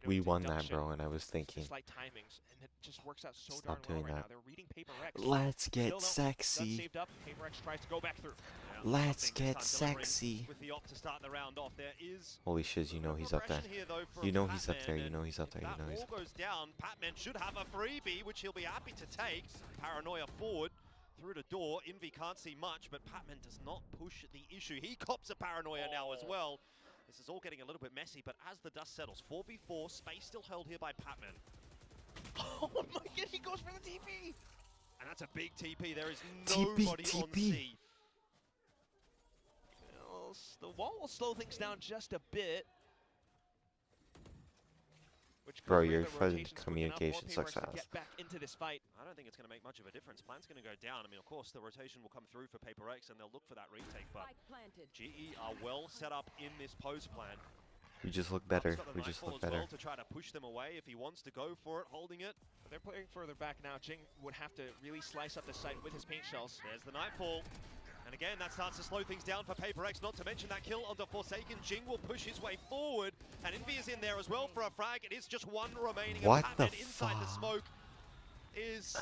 We won that, bro, and I was thinking. Slight timings, and it just works out so Stop darn well doing right now. that. They're reading Paper X. Let's get Still, sexy. Saved up. Paper X tries to go back through. Let's get sexy. With the op to start the round off, there is Holy shit, you know he's up there. You know he's up there, you know he's up there, you know he's up there. Goes down, Patman should have a freebie, which he'll be happy to take. Paranoia forward through the door. Envy can't see much, but Patman does not push the issue. He cops a Paranoia now as well. This is all getting a little bit messy, but as the dust settles, 4v4, space still held here by Patman. Oh my god, he goes for the TP! And that's a big TP. There is nobody on C. Well, the wall will slow things down just a bit. Bro, your communication sucks ass. Get back into this fight. I don't think it's going to make much of a difference. Plan's going to go down. I mean, of course, the rotation will come through for Paper X, and they'll look for that retake, but GE are well set up in this pose plan. We just look better. We just look better. To try to push them away if he wants to go for it, holding it. But they're playing further back now. Jing would have to really slice up the site with his paint shells. There's the Nightfall. And again, that starts to slow things down for Paper X, not to mention that kill onto Forsaken. Jing will push his way forward, and Envy is in there as well for a frag. It is just one remaining. What the inside the smoke is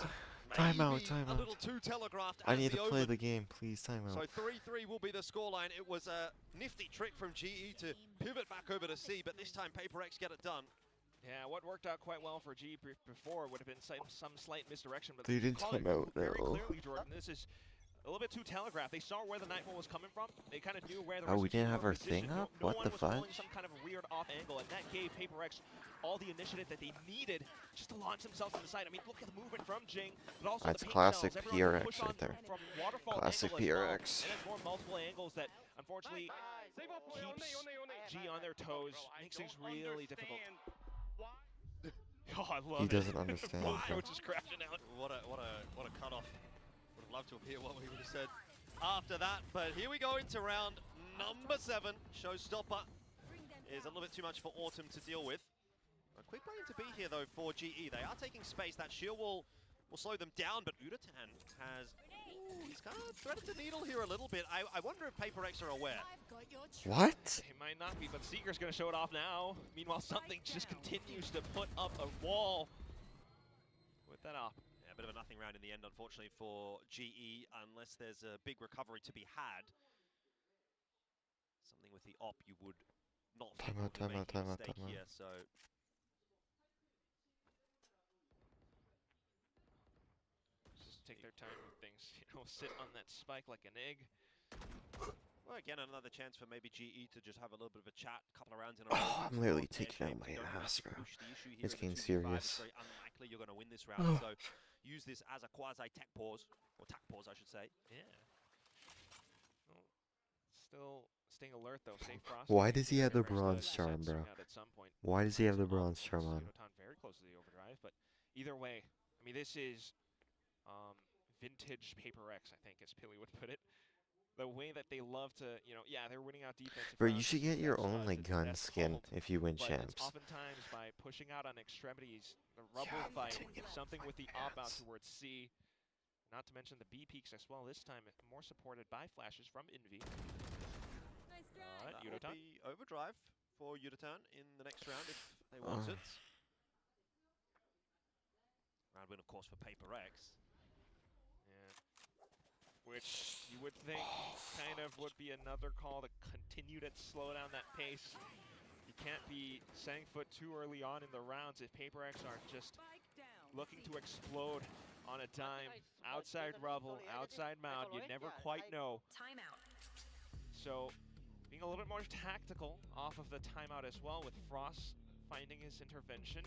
timeout. a little too telegraphed. I need to play the game, please. Timeout. So 3-3 will be the scoreline. It was a nifty trick from GE to pivot back over to C, but this time Paper X get it done. Yeah, what worked out quite well for GE before would have been some slight misdirection, but they didn't time out very clearly, Jordan. This is a little bit too telegraphed. They saw where the Nightfall was coming from. They kind of knew where the we didn't have our thing up? What the fudge? Some kind of weird off angle, and that gave Paper X all the initiative that they needed just to launch themselves to the side. I mean, look at the movement from Jing, but also that's the classic PRX PRX right there. Classic PRX. And then more multiple angles that unfortunately keeps G on their toes, makes things really difficult. Oh, I love he doesn't understand. Coach is crashing out. What a cutoff. Would have loved to hear what we would have said after that, but here we go into round number 7. Showstopper is a little bit too much for Autumn to deal with. A quick brain to be here though for GE. They are taking space. That shield wall will slow them down, but Udatan has... he's kind of threaded the needle here a little bit. I wonder if Paper X are aware. What? It might not be, but Seeker's going to show it off now. Meanwhile, something just continues to put up a wall with that op. Yeah, a bit of a nothing round in the end, unfortunately, for GE, unless there's a big recovery to be had. Something with the op you would not think would be making a mistake here, so... Take their time with things, you know, sit on that spike like an egg. Well, again, another chance for maybe GE to just have a little bit of a chat, a couple of rounds in a row. I'm literally taking out my ass, bro. It's getting serious. It's very unlikely you're going to win this round, so use this as a quasi-tech pause, or tack pause, I should say. Yeah. Well, still staying alert though. Safe Frost. Why does he have the Paper Rex bronze does charm, swing bro? out at some point. Why does he have the Up bronze puts charm on? Yodotan very close to the overdrive, but either way, I mean, this is vintage Paper Rex, I think, as Pilly would put it. The way that they love to, yeah, they're winning out defensive Bro, you rounds. should get your That's, own like that's gun that's skin called, if you win but champs. it's oftentimes by pushing out on extremities, the rubble fight, something with the op out towards C. Not to mention the B peaks as well. This time more supported by flashes from Envy. That will Yodotan. be overdrive for Yodotan in the next round if they want it. Round win, of course, for Paper Rex. Which you would think kind of would be another call to continue to slow down that pace. You can't be setting foot too early on in the rounds if Paper X are just looking to explode on a dime. Outside rubble, outside mound, you never quite know. Timeout. So being a little bit more tactical off of the timeout as well, with Frost finding his intervention.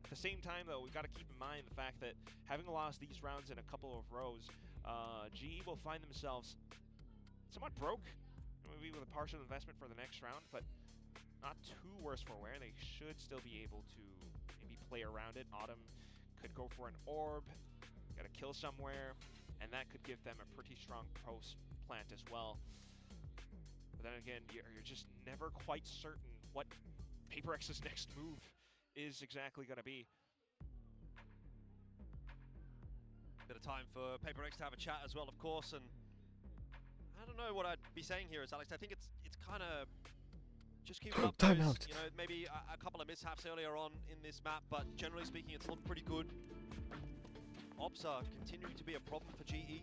At the same time, though, we've got to keep in mind the fact that having lost these rounds in a couple of rows, GE will find themselves somewhat broke, maybe with a partial investment for the next round, but not too worse for wear. They should still be able to maybe play around it. Autumn could go for an orb, get a kill somewhere, and that could give them a pretty strong post plant as well. But then again, you're just never quite certain what Paper X's next move is exactly going to be. Bit of time for Paper X to have a chat as well, of course, and I don't know what I'd be saying here, Alex. I think it's kind of just keep it up. Timeout. You know, maybe a couple of mishaps earlier on in this map, but generally speaking, it's looked pretty good. Ops are continuing to be a problem for GE.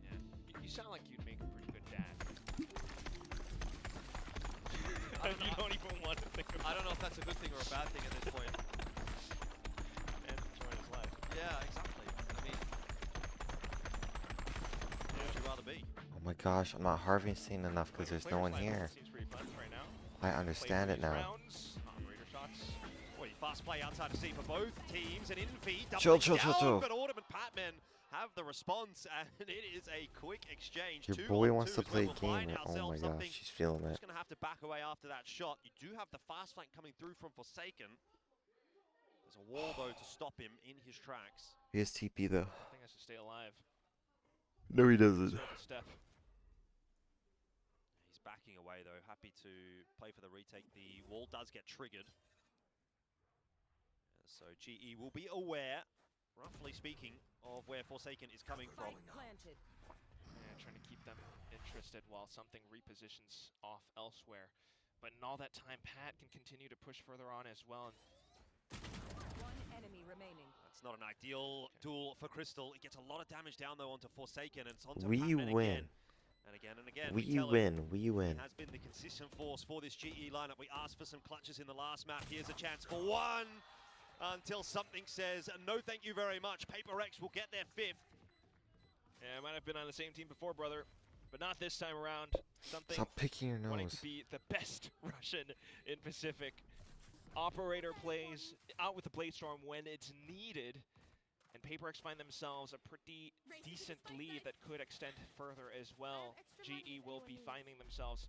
Yeah, you sound like you'd make a pretty good dad. You don't even want to think about it. I don't know if that's a good thing or a bad thing at this point. And enjoying his life. Yeah, exactly. I mean, where would you rather be? Oh my gosh, I'm not harvesting enough because there's no one here. Seems pretty fun right now. I understand it now. Rounds, operator shots. Boy, fast play outside of C for both teams, and Envy Chill, doubling down, chill. but Autumn and Patman have the response, and it is a quick exchange. Your 2 boy on wants to 2s, play we'll find gamer. Oh my ourselves something. gosh, she's feeling it. Just going to have to back away after that shot. You do have the fast flank coming through from Forsaken. There's a wall, though, to stop him in his tracks. He has TP though. I think has to stay alive. No, he doesn't. Step. He's backing away, though, happy to play for the retake. The wall does get triggered. So GE will be aware, roughly speaking, of where Forsaken is coming from. Planted. Yeah, trying to keep them interested while something repositions off elsewhere. But in all that time, Pat can continue to push further on as well. One enemy remaining. That's not an ideal duel for Crystal. It gets a lot of damage down, though, onto Forsaken, and it's onto We Patman win. again. And again and again. We tell win. him We win. He has been the consistent force for this GE lineup. We asked for some clutches in the last map. Here's a chance for one. Until something says, no thank you very much. Paper X will get their 5th. Yeah, I might have been on the same team before, brother, but not this time around. Something Stop picking your wanting nose. to be the best Russian in Pacific. Operator plays out with the Blade Storm when it's needed, and Paper X find themselves a pretty decent lead that could extend further as well. GE will be finding themselves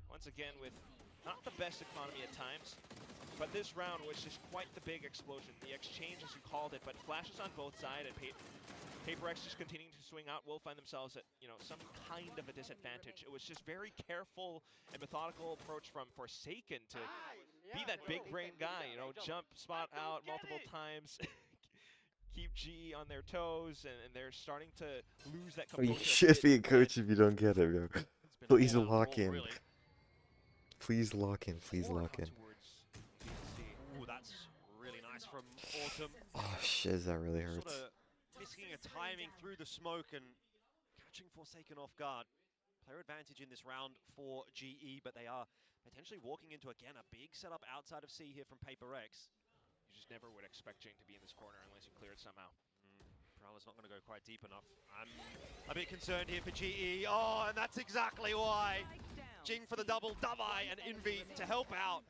once again with not the best economy at times, but this round was just quite the big explosion. The exchange, as you called it, but flashes on both sides, and Paper X just continuing to swing out will find themselves at, some kind of a disadvantage. It was just very careful and methodical approach from Forsaken to be that big brain guy, jump spot out multiple times, keep GE on their toes, and they're starting to lose that Oh, you composure. should be a coach if you don't get it, bro. Please lock in. Really. Please lock in. Please lock in. Ooh, that's really nice from Autumn. Oh, shiz, that really hurts. Sort of missing a timing through the smoke and catching Forsaken off guard. Player advantage in this round for GE, but they are potentially walking into, again, a big setup outside of C here from Paper X. You just never would expect Jing to be in this corner unless you clear it somehow. Prowler's not going to go quite deep enough. I'm a bit concerned here for GE. Oh, and that's exactly why. Jing for the double, Davai and Envy to help out.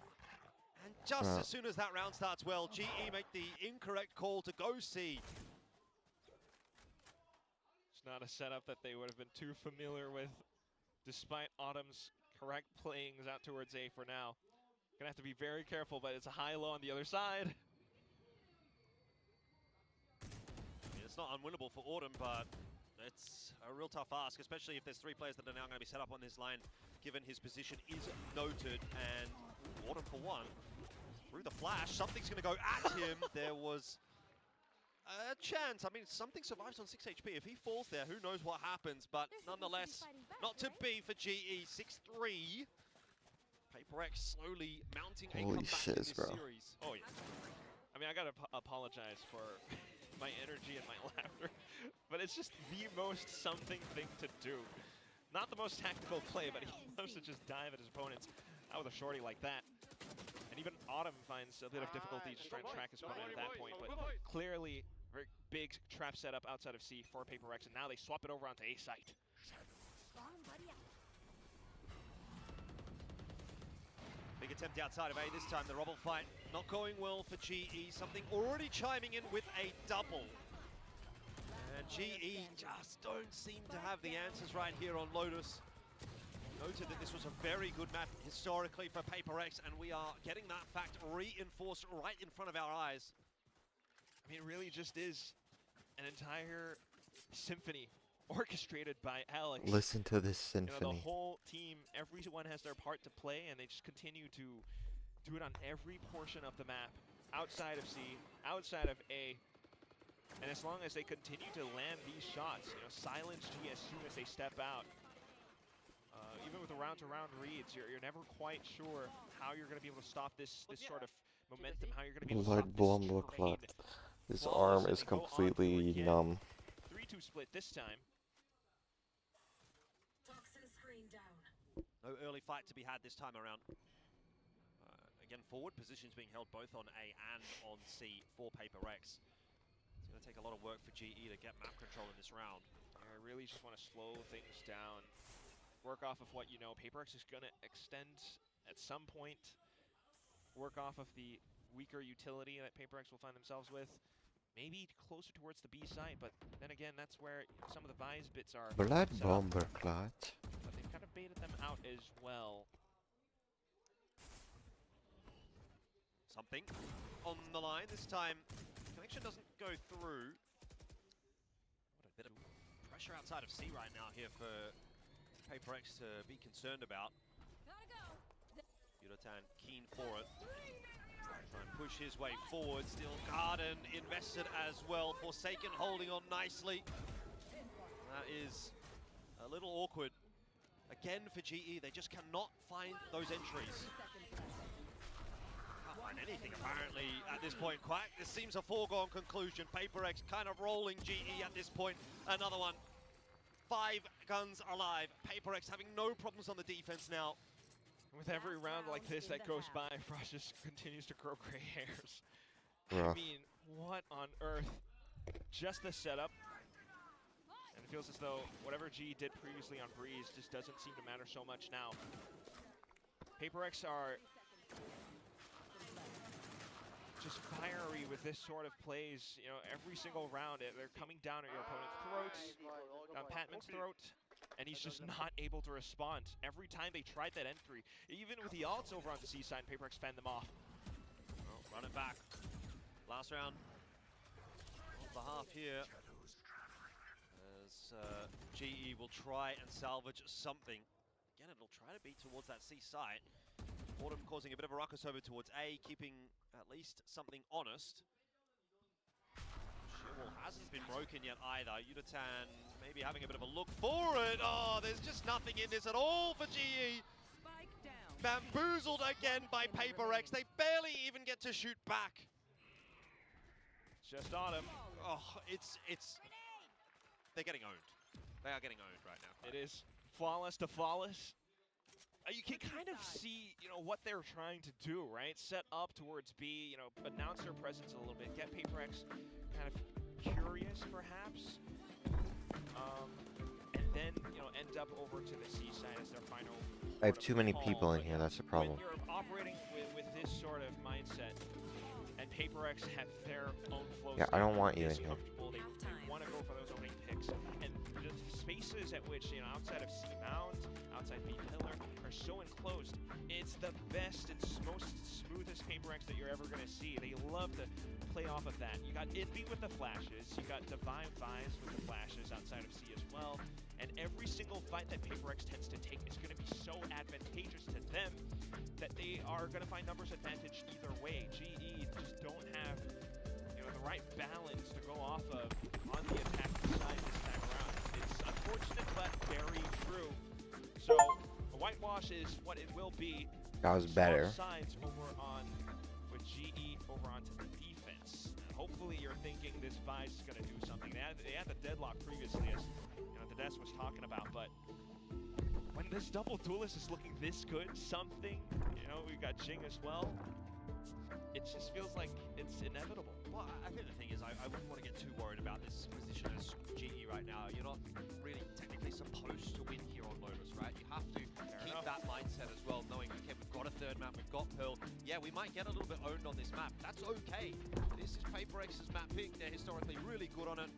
And just as soon as that round starts well, GE make the incorrect call to go C. It's not a setup that they would have been too familiar with despite Autumn's correct playings out towards A for now. Gonna have to be very careful, but it's a high-low on the other side. I mean, it's not unwinnable for Autumn, but it's a real tough ask, especially if there's 3 players that are now going to be set up on this line, given his position is noted. And Autumn for one, through the flash, something's going to go at him. There was a chance. I mean, something survives on 6 HP. If he falls there, who knows what happens, but nonetheless, not to be for GE. 6-3. PaperX slowly mounting a Holy comeback shit, in this bro. series. Oh, yeah. I mean, I gotta apologize for my energy and my laughter, but it's just the most something thing to do. Not the most tactical play, but he loves to just dive at his opponents out with a shorty like that. And even Autumn finds a bit of difficulty just trying to track his opponent at that point, but clearly very big trap setup outside of C for PaperX, and now they swap it over onto A site. Big attempt outside of A this time. The Rubble fight not going well for GE. Something already chiming in with a double. And GE just don't seem to have the answers right here on Lotus. Noted that this was a very good map historically for PaperX, and we are getting that fact reinforced right in front of our eyes. I mean, it really just is an entire symphony orchestrated by Alex. Listen to this You know, the symphony. whole team, everyone has their part to play, and they just continue to do it on every portion of the map, outside of C, outside of A. And as long as they continue to land these shots, you know, silence G as soon as they step out. Even with the round-to-round reads, you're never quite sure how you're going to be able to stop this sort of momentum, how you're going to be able to stop Blood this bomb train. clot. His Flawless, arm and is they go on through completely again. numb. 3-2 split this time. Toxin screen down. No early fight to be had this time around. Again, forward positions being held both on A and on C for PaperX. It's going to take a lot of work for GE to get map control in this round. I really just want to slow things down. Work off of what you know. PaperX is going to extend at some point. Work off of the weaker utility that PaperX will find themselves with. Maybe closer towards the B side, but then again, that's where some of the Vise bits are Blood set up. bomber clot. But they've kind of baited them out as well. Something on the line this time. Connection doesn't go through. What a bit of pressure outside of C right now here for PaperX to be concerned about. Yudotan keen for it. Try and push his way forward. Still Garden invested as well. Forsaken holding on nicely. That is a little awkward. Again for GE, they just cannot find those entries. Can't find anything apparently at this point. Quack, this seems a foregone conclusion. PaperX kind of rolling GE at this point. Another one. 5 guns alive. PaperX having no problems on the defense now. With every round like this that goes by, Frost just continues to grow gray hairs. Rough. I mean, what on earth? Just the setup. And it feels as though whatever G did previously on Breeze just doesn't seem to matter so much now. PaperX are just fiery with this sort of plays. You know, every single round, they're coming down at your opponent's throats, down Patman's throat, and he's just not able to respond. Every time they tried that entry, even with the ults over on the C side, PaperX fend them off. Oh, run it back. Last round. On behalf here. As GE will try and salvage something. Again, it'll try to be towards that C side. Autumn causing a bit of a ruckus over towards A, keeping at least something honest. Sheer wall hasn't been broken yet either. Yudotan maybe having a bit of a look for it. Oh, there's just nothing in this at all for GE. Bamboozled again by PaperX. They barely even get to shoot back. Just Autumn. Oh, it's they're getting owned. They are getting owned right now. It is flawless to flawless. You can kind of see, you know, what they're trying to do, right? Set up towards B, you know, announce their presence a little bit, get PaperX kind of curious, perhaps, and then, you know, end up over to the C side as their final. I have too many people in here, that's the problem. When you're operating with this sort of mindset, and PaperX have their own flows. Yeah, I don't want you in here. They want to go for those opening picks, and the spaces at which, you know, outside of C Mount, outside B Pillar, are so enclosed. It's the best and most smoothest PaperX that you're ever going to see. They love to play off of that. You got Envy with the flashes, you got Divine Vibes with the flashes outside of C as well, and every single fight that PaperX tends to take is going to be so advantageous to them that they are going to find numbers advantage either way. GE just don't have, you know, the right balance to go off of on the attacking side this time around. It's unfortunate, but very true. So a whitewash is what it will be. That was better. Sides over on with GE over onto the defense. Hopefully you're thinking this Vice is going to do something. They had the deadlock previously, as you know, the Des was talking about, but when this double duelist is looking this good, something, you know, we got Jing as well, it just feels like it's inevitable. Well, I think the thing is, I wouldn't want to get too worried about this position as GE right now. You're not really technically supposed to win here on Lotus, right? You have to keep that mindset as well, knowing, okay, we've got a third map, we've got Pearl. Yeah, we might get a little bit owned on this map. That's okay. This is PaperX's map pick. They're historically really good on it.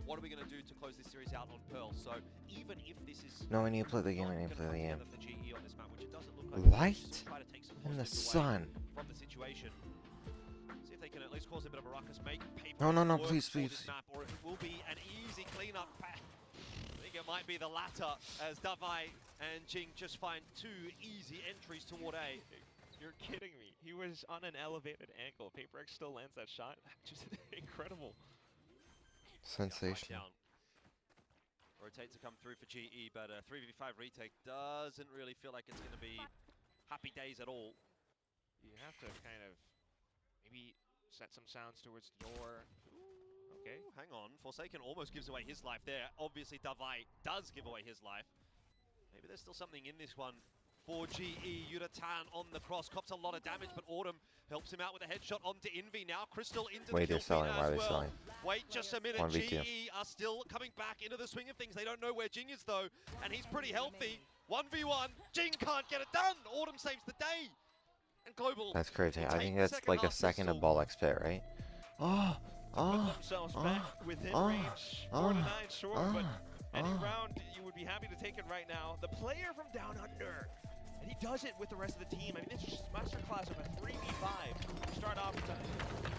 What are we going to do to close this series out on Pearl? So even if this is No, I need to play the game. I need to play the game. for GE on this map, which it doesn't look like Light in the sun. from the situation. See if they can at least cause a bit of a ruckus, make paper. No, no, no, work please, for please. this map, or it will be an easy cleanup. I think it might be the latter, as Davai and Jing just find two easy entries toward A. You're kidding me. He was on an elevated angle. PaperX still lands that shot. Just incredible. Sensational. Rotate to come through for GE, but a 3v5 retake doesn't really feel like it's going to be happy days at all. You have to kind of maybe set some sounds towards the door. Okay. Ooh, hang on. Forsaken almost gives away his life there. Obviously, Davai does give away his life. Maybe there's still something in this one for GE. Yuratan on the cross, cops a lot of damage, but Autumn helps him out with a headshot onto Envy. Now Crystal into Wait, the they're selling. as Why are they well. selling? Wait just a minute. 1v2. GE are still coming back into the swing of things. They don't know where Jing is though, and he's pretty healthy. 1v1. Jing can't get it done. Autumn saves the day. And Global. That's crazy. will I take think the that's second like a half second of pistol. ball XP, right? Oh, oh, themselves oh, back within oh, range. oh, 4 to 9 short, but any oh. round you would be happy to take it right now. The player from down under, and he does it with the rest of the team. I mean, this is just masterclass of a 3v5. You start off with a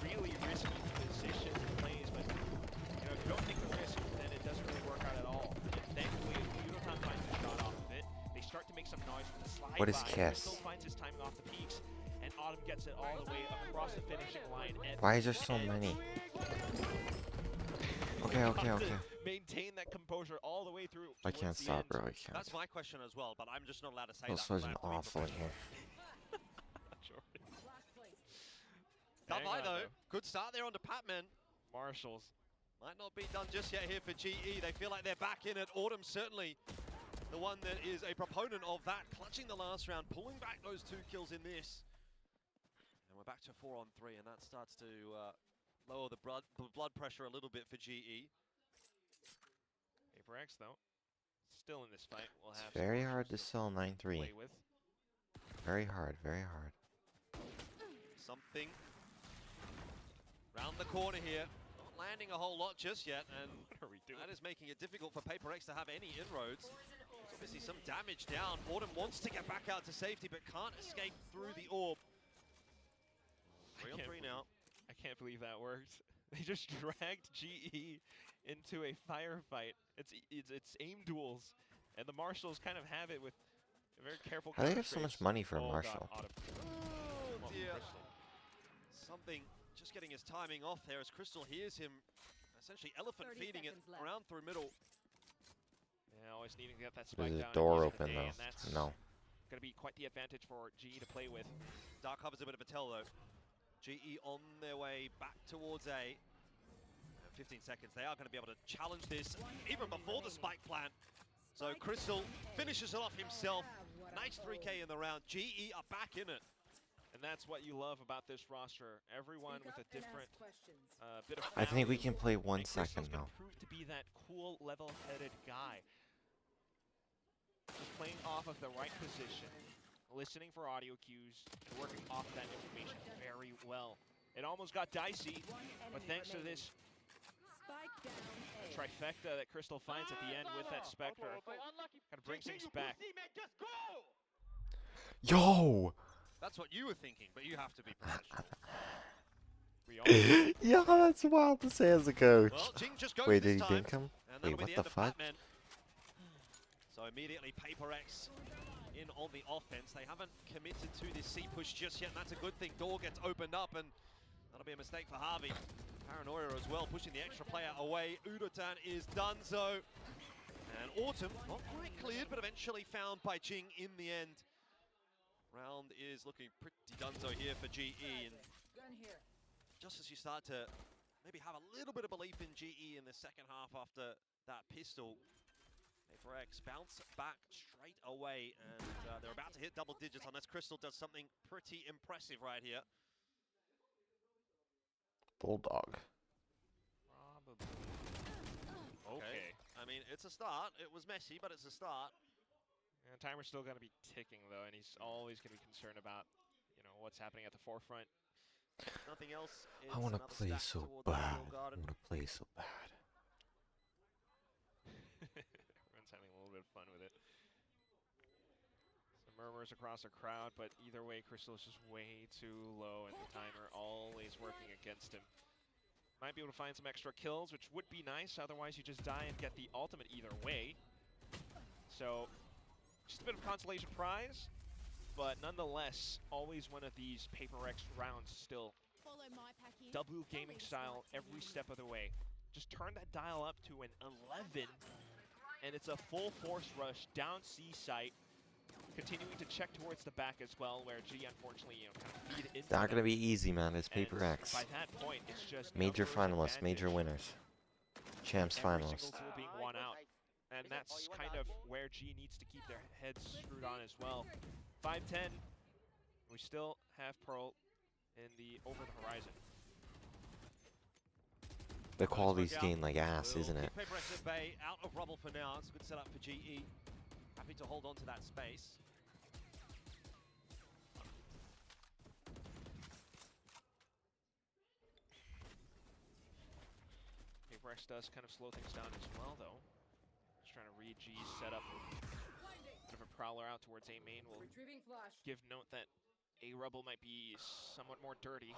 really risky position plays, but you know, if you don't take the risk, then it doesn't really work out at all. And thankfully, Yudotan finds a shot off of it. They start to make some noise from the slide. What is by. Kiss? Crystal finds his timing off the peaks, and Autumn gets it all the way across the finishing line. And Why is there so many? Okay, okay, have to okay. maintain that composure all the way through. I can't towards the stop, end. bro. I can't. That's my question as well, but I'm just not allowed to say This that. was an awful in here. Hang Davai on, though, good start there onto Patman. Marshalls. Might not be done just yet here for GE. They feel like they're back in it. Autumn certainly the one that is a proponent of that, clutching the last round, pulling back those 2 kills in this. And we're back to 4 on 3, and that starts to lower the blood pressure a little bit for GE. PaperX though, still in this fight. We'll have It's very hard to sell 9-3. play with. Very hard, very hard. Something round the corner here. Not landing a whole lot just yet, and what are we doing? That is making it difficult for PaperX to have any inroads. There's obviously some damage down. Autumn wants to get back out to safety, but can't escape through the orb. 3 on 3 now. I can't believe that worked. They just dragged GE into a firefight. It's aim duels, and the Marshals kind of have it with a very careful. How do they get so much money for a Marshall? Oh dear. Something just getting his timing off there as Crystal hears him essentially elephant feeding it around through middle. Yeah, always needing to get that spike There's down. a door and use it open today, though. and that's No. Going to be quite the advantage for GE to play with. Dark Hub is a bit of a tell though. GE on their way back towards A. 15 seconds, they are going to be able to challenge this even before the spike plant. So Crystal finishes it off himself. Nice 3K in the round. GE are back in it. And that's what you love about this roster. Everyone with a different bit of I think we can play balance. 1 And second Crystal's now. gonna prove to be that cool, level-headed guy. Just playing off of the right position, listening for audio cues, and working off that information very well. It almost got dicey, but thanks to this trifecta that Crystal finds at the end with that Spectre, kind of brings things back. Yo! That's what you were thinking, but you have to be professional. Yeah, that's wild to say as a coach. Well, Jing just goes Wait, this did he time, dink him? and Wait, that'll be what the the end of fuck? Batman. So immediately Paper X in on the offense. They haven't committed to this C push just yet, and that's a good thing. Door gets opened up, and that'll be a mistake for Harvey. Paranoia as well, pushing the extra player away. Udotan is done so. And Autumn, not quite cleared, but eventually found by Jing in the end. Round is looking pretty donezo here for GE, and just as you start to maybe have a little bit of belief in GE in the second half after that pistol, Paper X bounce back straight away, and they're about to hit double digits unless Crystal does something pretty impressive right here. Bulldog. Okay. I mean, it's a start. It was messy, but it's a start. And timer's still going to be ticking, though, and he's always going to be concerned about, you know, what's happening at the forefront. Nothing else. I want to play so bad. I want to play so bad. Everyone's having a little bit of fun with it. Some murmurs across the crowd, but either way, Crystal is just way too low, and the timer always working against him. Might be able to find some extra kills, which would be nice. Otherwise, you just die and get the ultimate either way. So, just a bit of consolation prize, but nonetheless, always one of these Paper X rounds still. Double gaming style every step of the way. Just turn that dial up to an 11, and it's a full force rush down C site, continuing to check towards the back as well, where G unfortunately, you know, kind of feed into It's not them. gonna be easy, man. It's Paper X. By that point, it's just Major numbers finalists, major advantage. winners, champs Every finalists. single tool being won out. And that's kind of where G needs to keep their heads screwed on as well. 5-10. We still have Pearl in the over the horizon. The quality's gained like ass, isn't it? Paper X at bay, out of rubble for now. It's a good setup for GE. Happy to hold on to that space. Paper X does kind of slow things down as well, though. Just trying to read G's setup. Bit of a prowler out towards A main will give note that A rubble might be somewhat more dirty,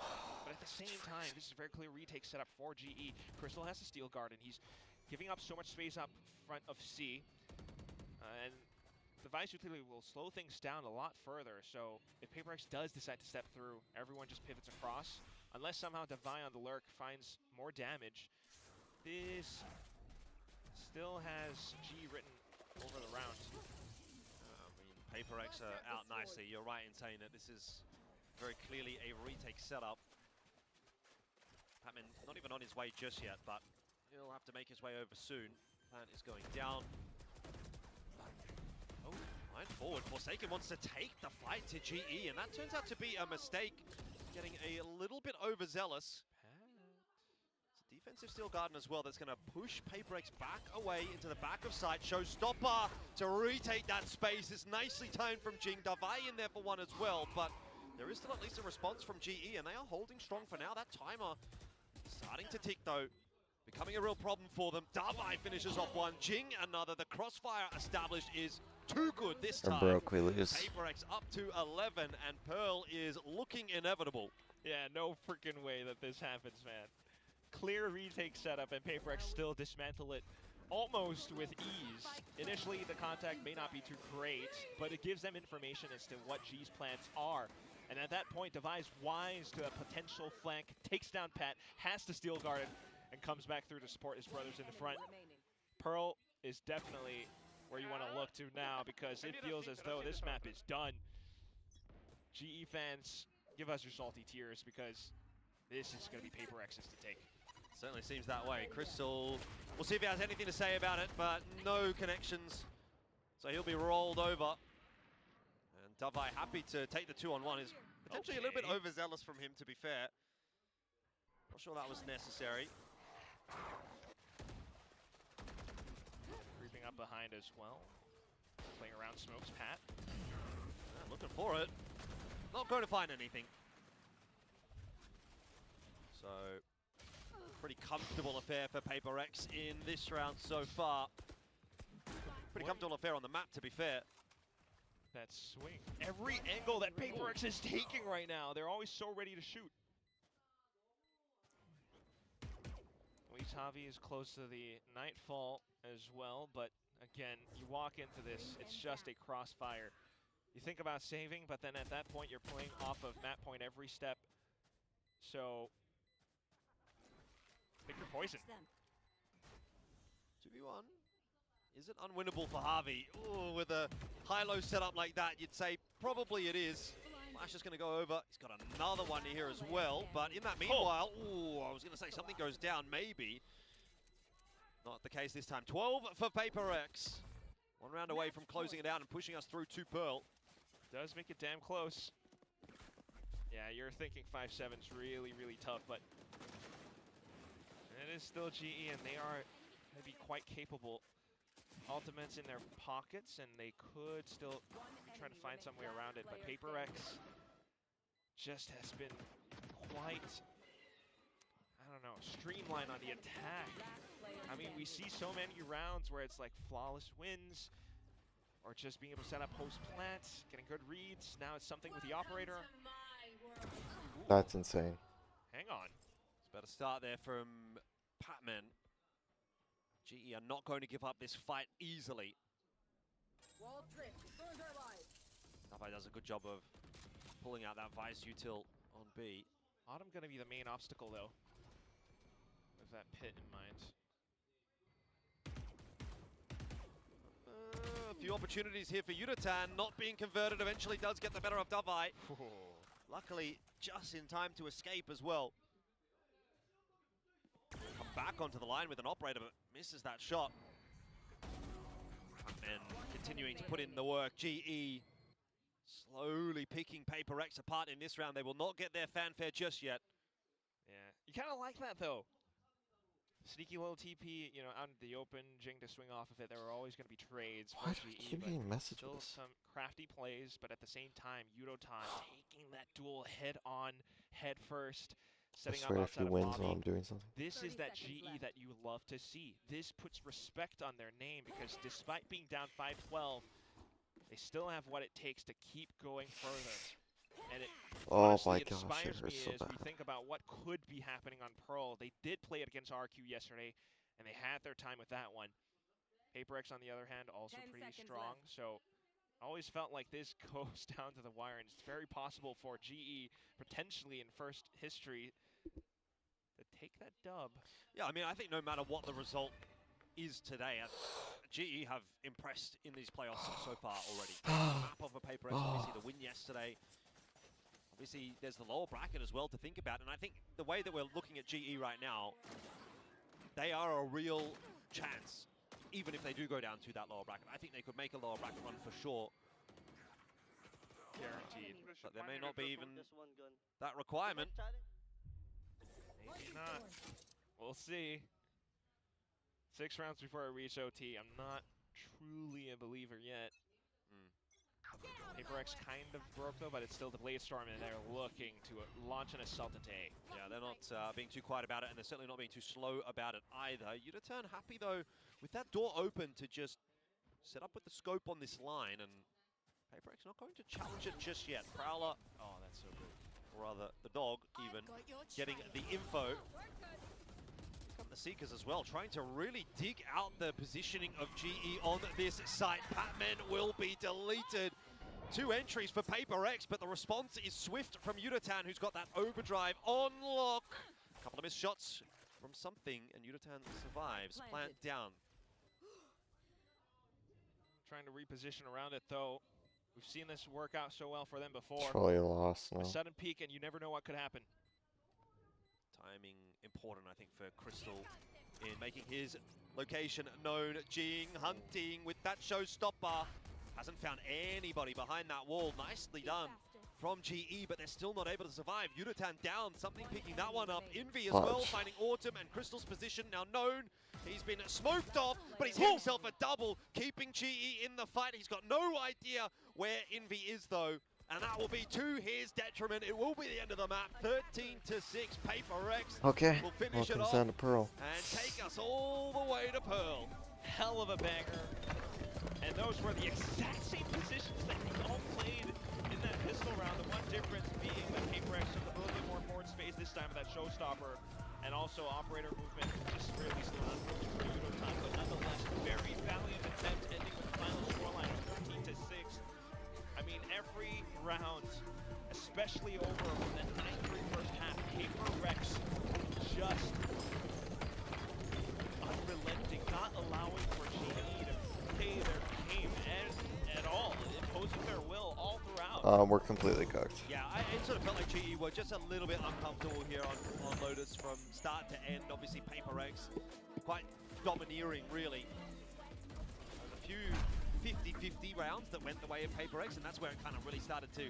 but at the same time, this is a very clear retake setup for GE. Crystal has a steel guard, and he's giving up so much space up front of C, and the Vice utility will slow things down a lot further. So if Paper X does decide to step through, everyone just pivots across, unless somehow Devi on the lurk finds more damage. This still has G written over the round. Paper X are out nicely. You're right in saying that this is very clearly a retake setup. Patman not even on his way just yet, but he'll have to make his way over soon. Plant is going down. Oh, line forward. Forsaken wants to take the fight to GE, and that turns out to be a mistake. Getting a little bit overzealous. Defensive Steel Garden as well that's going to push Paper X back away into the back of sight. Showstopper to retake that space. It's nicely timed from Jing. Davai in there for one as well, but there is still at least a response from GE, and they are holding strong for now. That timer starting to tick though, becoming a real problem for them. Davai finishes off one, Jing another. The crossfire established is too good this Or time. broke, we lose. Paper X up to 11, and Pearl is looking inevitable. Yeah, no freaking way that this happens, man. Clear retake setup, and Paper X still dismantle it almost with ease. Initially, the contact may not be too great, but it gives them information as to what G's plans are. And at that point, Devi's wise to a potential flank, takes down Pat, has to Steel Guard it, and comes back through to support his brothers in the front. Pearl is definitely where you want to look to now, because it feels as though this map is done. GE fans, give us your salty tears, because this is going to be Paper X's to take. Certainly seems that way. Crystal, we'll see if he has anything to say about it, but no connections. So he'll be rolled over. And Davai happy to take the 2-on-1. Is potentially a little bit overzealous from him, to be fair. Not sure that was necessary. Creeping up behind as well. Playing around smokes, Pat. Yeah, looking for it. Not going to find anything. Pretty comfortable affair for Paper X in this round so far. Pretty comfortable affair on the map, to be fair. That swing. Every angle that Paper X is taking right now, they're always so ready to shoot. At least Javi is close to the Nightfall as well, but again, you walk into this, it's just a crossfire. You think about saving, but then at that point, you're playing off of map point every step. So, pick your poison. 2v1. Is it unwinnable for Javi? Ooh, with a high-low setup like that, you'd say probably it is. Flash is going to go over. He's got another one here as well, but in that meanwhile, ooh, I was going to say something goes down, maybe. Not the case this time. 12 for Paper X. One round away from closing it out and pushing us through to Pearl. Does make it damn close. Yeah, you're thinking 5-7's really, really tough, but it is still GE, and they are going to be quite capable. Ultimates in their pockets, and they could still try to find some way around it, but Paper X just has been quite, I don't know, streamlined on the attack. I mean, we see so many rounds where it's like flawless wins, or just being able to set up post plant, getting good reads. Now it's something with the operator. That's insane. Hang on. It's better start there from Patman. GE are not going to give up this fight easily. Navi does a good job of pulling out that Vice util on B. Autumn going to be the main obstacle, though, with that pit in mind. A few opportunities here for Yutatan. Not being converted eventually does get the better of Davai. Luckily, just in time to escape as well. Come back onto the line with an operator, but misses that shot. And continuing to put in the work. GE slowly picking Paper X apart in this round. They will not get their fanfare just yet. Yeah, you kind of like that, though. Sneaky little TP, you know, out in the open, Jing to swing off of it. There were always going to be trades for Why do I GE, keep but getting still messages? some crafty plays, but at the same time, Yudotan taking that duel head-on, head-first, I setting up swear if outside he of wins lobby. while I'm doing something. This is that GE that you love to see. This puts respect on their name, because despite being down 5-12, they still have what it takes to keep going further. And it honestly my gosh, it inspires me hurts so as we bad. think about what could be happening on Pearl. They did play it against RQ yesterday, and they had their time with that one. Paper X, on the other hand, also pretty strong. So I always felt like this goes down to the wire, and it's very possible for GE, potentially in first history, to take that dub. Yeah, I mean, I think no matter what the result is today, GE have impressed in these playoffs so far already. The map of a Paper X, obviously the win yesterday. Obviously, there's the lower bracket as well to think about, and I think the way that we're looking at GE right now, they are a real chance, even if they do go down to that lower bracket. I think they could make a lower bracket run for sure. Guaranteed. But there may not be even that requirement. Maybe not. We'll see. 6 rounds before I reach OT. I'm not truly a believer yet. Paper X kind of broke, though, but it's still the Blade Storm, and they're looking to launch an assault attack. Yeah, they're not being too quiet about it, and they're certainly not being too slow about it either. Yutatan happy, though, with that door open to just set up with the scope on this line, and Paper X not going to challenge it just yet. Prowler, oh, that's so good. Or rather, the dog, even, getting the info. The Seekers as well, trying to really dig out the positioning of GE on this site. Patman will be deleted. 2 entries for Paper X, but the response is swift from Yutatan, who's got that overdrive on lock. A couple of missed shots from something, and Yutatan survives. Plant down. Trying to reposition around it, though. We've seen this work out so well for them before. Probably lost now. A sudden peak, and you never know what could happen. Timing important, I think, for Crystal in making his location known. Jing hunting with that showstopper. Hasn't found anybody behind that wall. Nicely done from GE, but they're still not able to survive. Yutatan down, something picking that one up. Envy as well, finding Autumn, and Crystal's position now known. He's been smoked off, but he's hit himself a double, keeping GE in the fight. He's got no idea where Envy is, though. And that will be to his detriment. It will be the end of the map. 13-6. Paper Rex Okay, will well, finish it it comes off down to Pearl. and take us all the way to Pearl. Hell of a banger. And those were the exact same positions that they all played in that pistol round. The one difference being that Paper X took a little bit more forward space this time with that showstopper. And also operator movement just really slowed down for Udo time. But nonetheless, very valiant attempt ending with the final scoreline of 13-6. I mean, every round, especially over the 9-3 first half, Paper Rex just unrelenting, not allowing for GE to play their game at all, imposing their will all throughout. We're completely cooked. Yeah, it sort of felt like GE were just a little bit uncomfortable here on Lotus from start to end. Obviously, Paper X quite domineering, really. There's a few 50-50 rounds that went the way of Paper X, and that's where it kind of really started to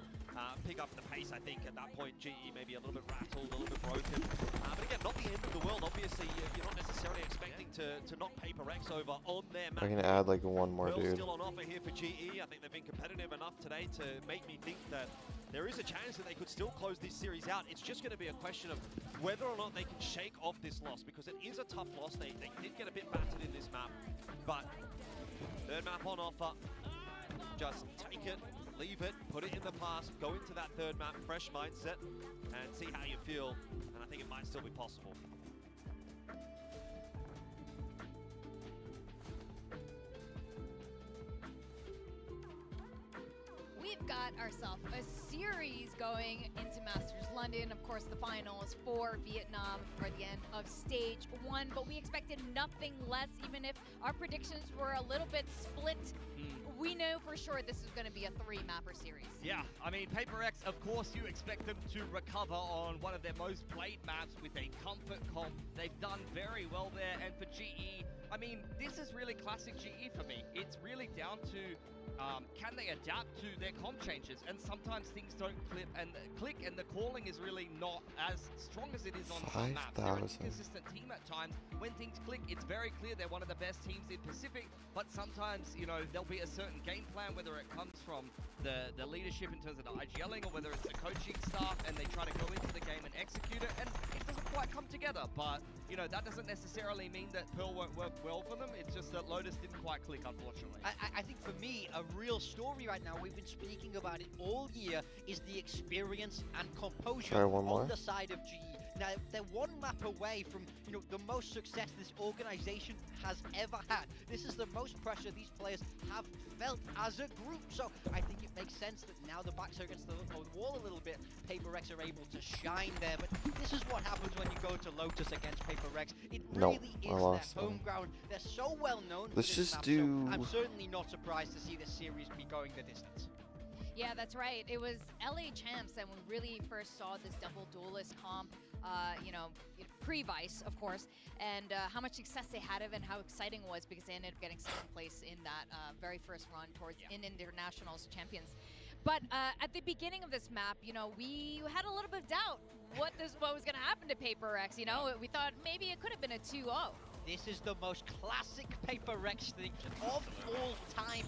pick up the pace. I think at that point, GE maybe a little bit rattled, a little bit broken. But again, not the end of the world. Obviously, you're not necessarily expecting to knock Paper X over on their map. I'm gonna add like one more Pearl's dude. still on offer here for GE. I think they've been competitive enough today to make me think that there is a chance that they could still close this series out. It's just going to be a question of whether or not they can shake off this loss, because it is a tough loss. They did get a bit battered in this map, but third map on offer. Just take it, leave it, put it in the past, go into that third map, fresh mindset, and see how you feel. And I think it might still be possible. We've got ourselves a series going into Masters London. Of course, the finals for Vietnam for the end of stage 1, but we expected nothing less, even if our predictions were a little bit split. We know for sure this is going to be a 3-mapper series. Yeah, I mean, Paper X, of course you expect them to recover on one of their most played maps with a comfort comp. They've done very well there, and for GE, I mean, this is really classic GE for me. It's really down to can they adapt to their comp changes? And sometimes things don't click, and the calling is really not as strong as it is on some maps. They're an inconsistent team at times. When things click, it's very clear they're one of the best teams in Pacific, but sometimes, you know, there'll be a certain game plan, whether it comes from the leadership in terms of the IGLing or whether it's the coaching staff, and they try to go into the game and execute it, and it doesn't quite come together. But, you know, that doesn't necessarily mean that Pearl won't work well for them. It's just that Lotus didn't quite click, unfortunately. I think for me, a real story right now, we've been speaking about it all year, is the experience and composure on the side of GE. Now, they're one map away from, you know, the most success this organization has ever had. This is the most pressure these players have felt as a group. So I think it makes sense that now the backs are against the wall a little bit. Paper Rex are able to shine there, but this is what happens when you go to Lotus against Paper Rex. It really is their home ground. They're so well known. Let's for this just map, do. so I'm certainly not surprised to see this series be going the distance. Yeah, that's right. It was LA Champs that we really first saw this double duelist comp, you know, pre-Vice, of course, and how much success they had of it and how exciting it was, because they ended up getting second place in that very first run towards in Internationals champions. But at the beginning of this map, you know, we had a little bit of doubt what was going to happen to Paper Rex. You know, we thought maybe it could have been a 2-0. This is the most classic Paper Rex thing of all time.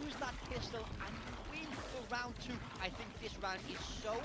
Use that pistol and win for round 2. I think this round is so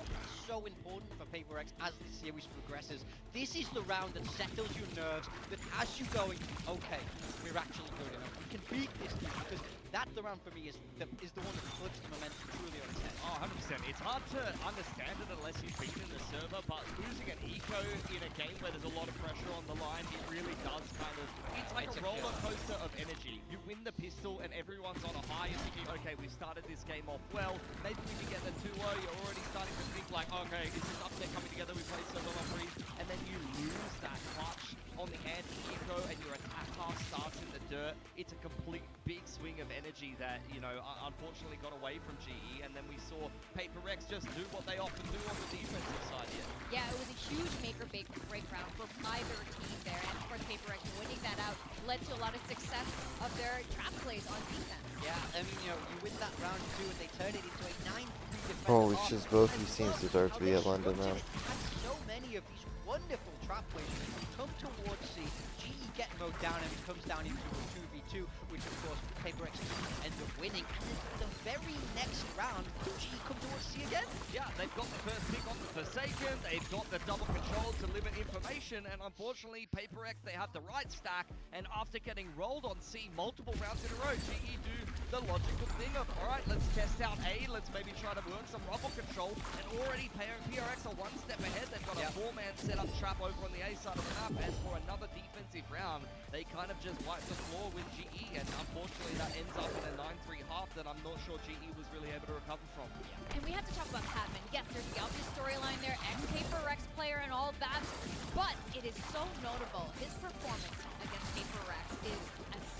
important for Paper Rex as the series progresses. This is the round that settles your nerves, that has you going, okay, we're actually good enough. We can beat this team, because that's the round for me is the one that flips the momentum truly on its head. Oh, 100%. It's hard to understand it unless you've been in the server, but losing an eco in a game where there's a lot of pressure on the line, it really does kind of, it's like a roller coaster of energy. You win the pistol and everyone's on a high, you're thinking, okay, we started this game off well, maybe we can get the 2-0, you're already starting to think like, okay, is this upset coming together, we played so well on Breeze, and then you lose that clutch on the hand eco and your attack path starts in the dirt. It's a complete big swing of energy that, you know, unfortunately got away from GE, and then we saw Paper Rex just do what they often do on the defensive side here. Yeah, it was a huge make or break round for either team there, and of course Paper Rex winning that out led to a lot of success of their trap plays on defense. Yeah, I mean, you know, you win that round 2 and they turn it into a 9-3 defense. Oh, it's just both these teams deserve to be at London now. So many many of these wonderful trap plays come towards C. GE get mowed down and it comes down into a 2v2, which of course PaperX end up winning. And then the very next round, GE come towards C again. Yeah, they've got the first pick on the Forsaken, they've got the double control to limit information, and unfortunately PaperX, they have the right stack, and after getting rolled on C multiple rounds in a row, GE do the logical thing of, alright, let's test out A, let's maybe try to work some rubble control, and already PRX are one step ahead. They've got a four-man setup trap over on the A side of the map, and for another defensive round, they kind of just wiped the floor with GE, and unfortunately that ends up in a 9-3 half that I'm not sure GE was really able to recover from. And we have to talk about Patman. Yes, there's the obvious storyline there, ex-Paper Rex player and all that, but it is so notable. His performance against Paper Rex is astounding.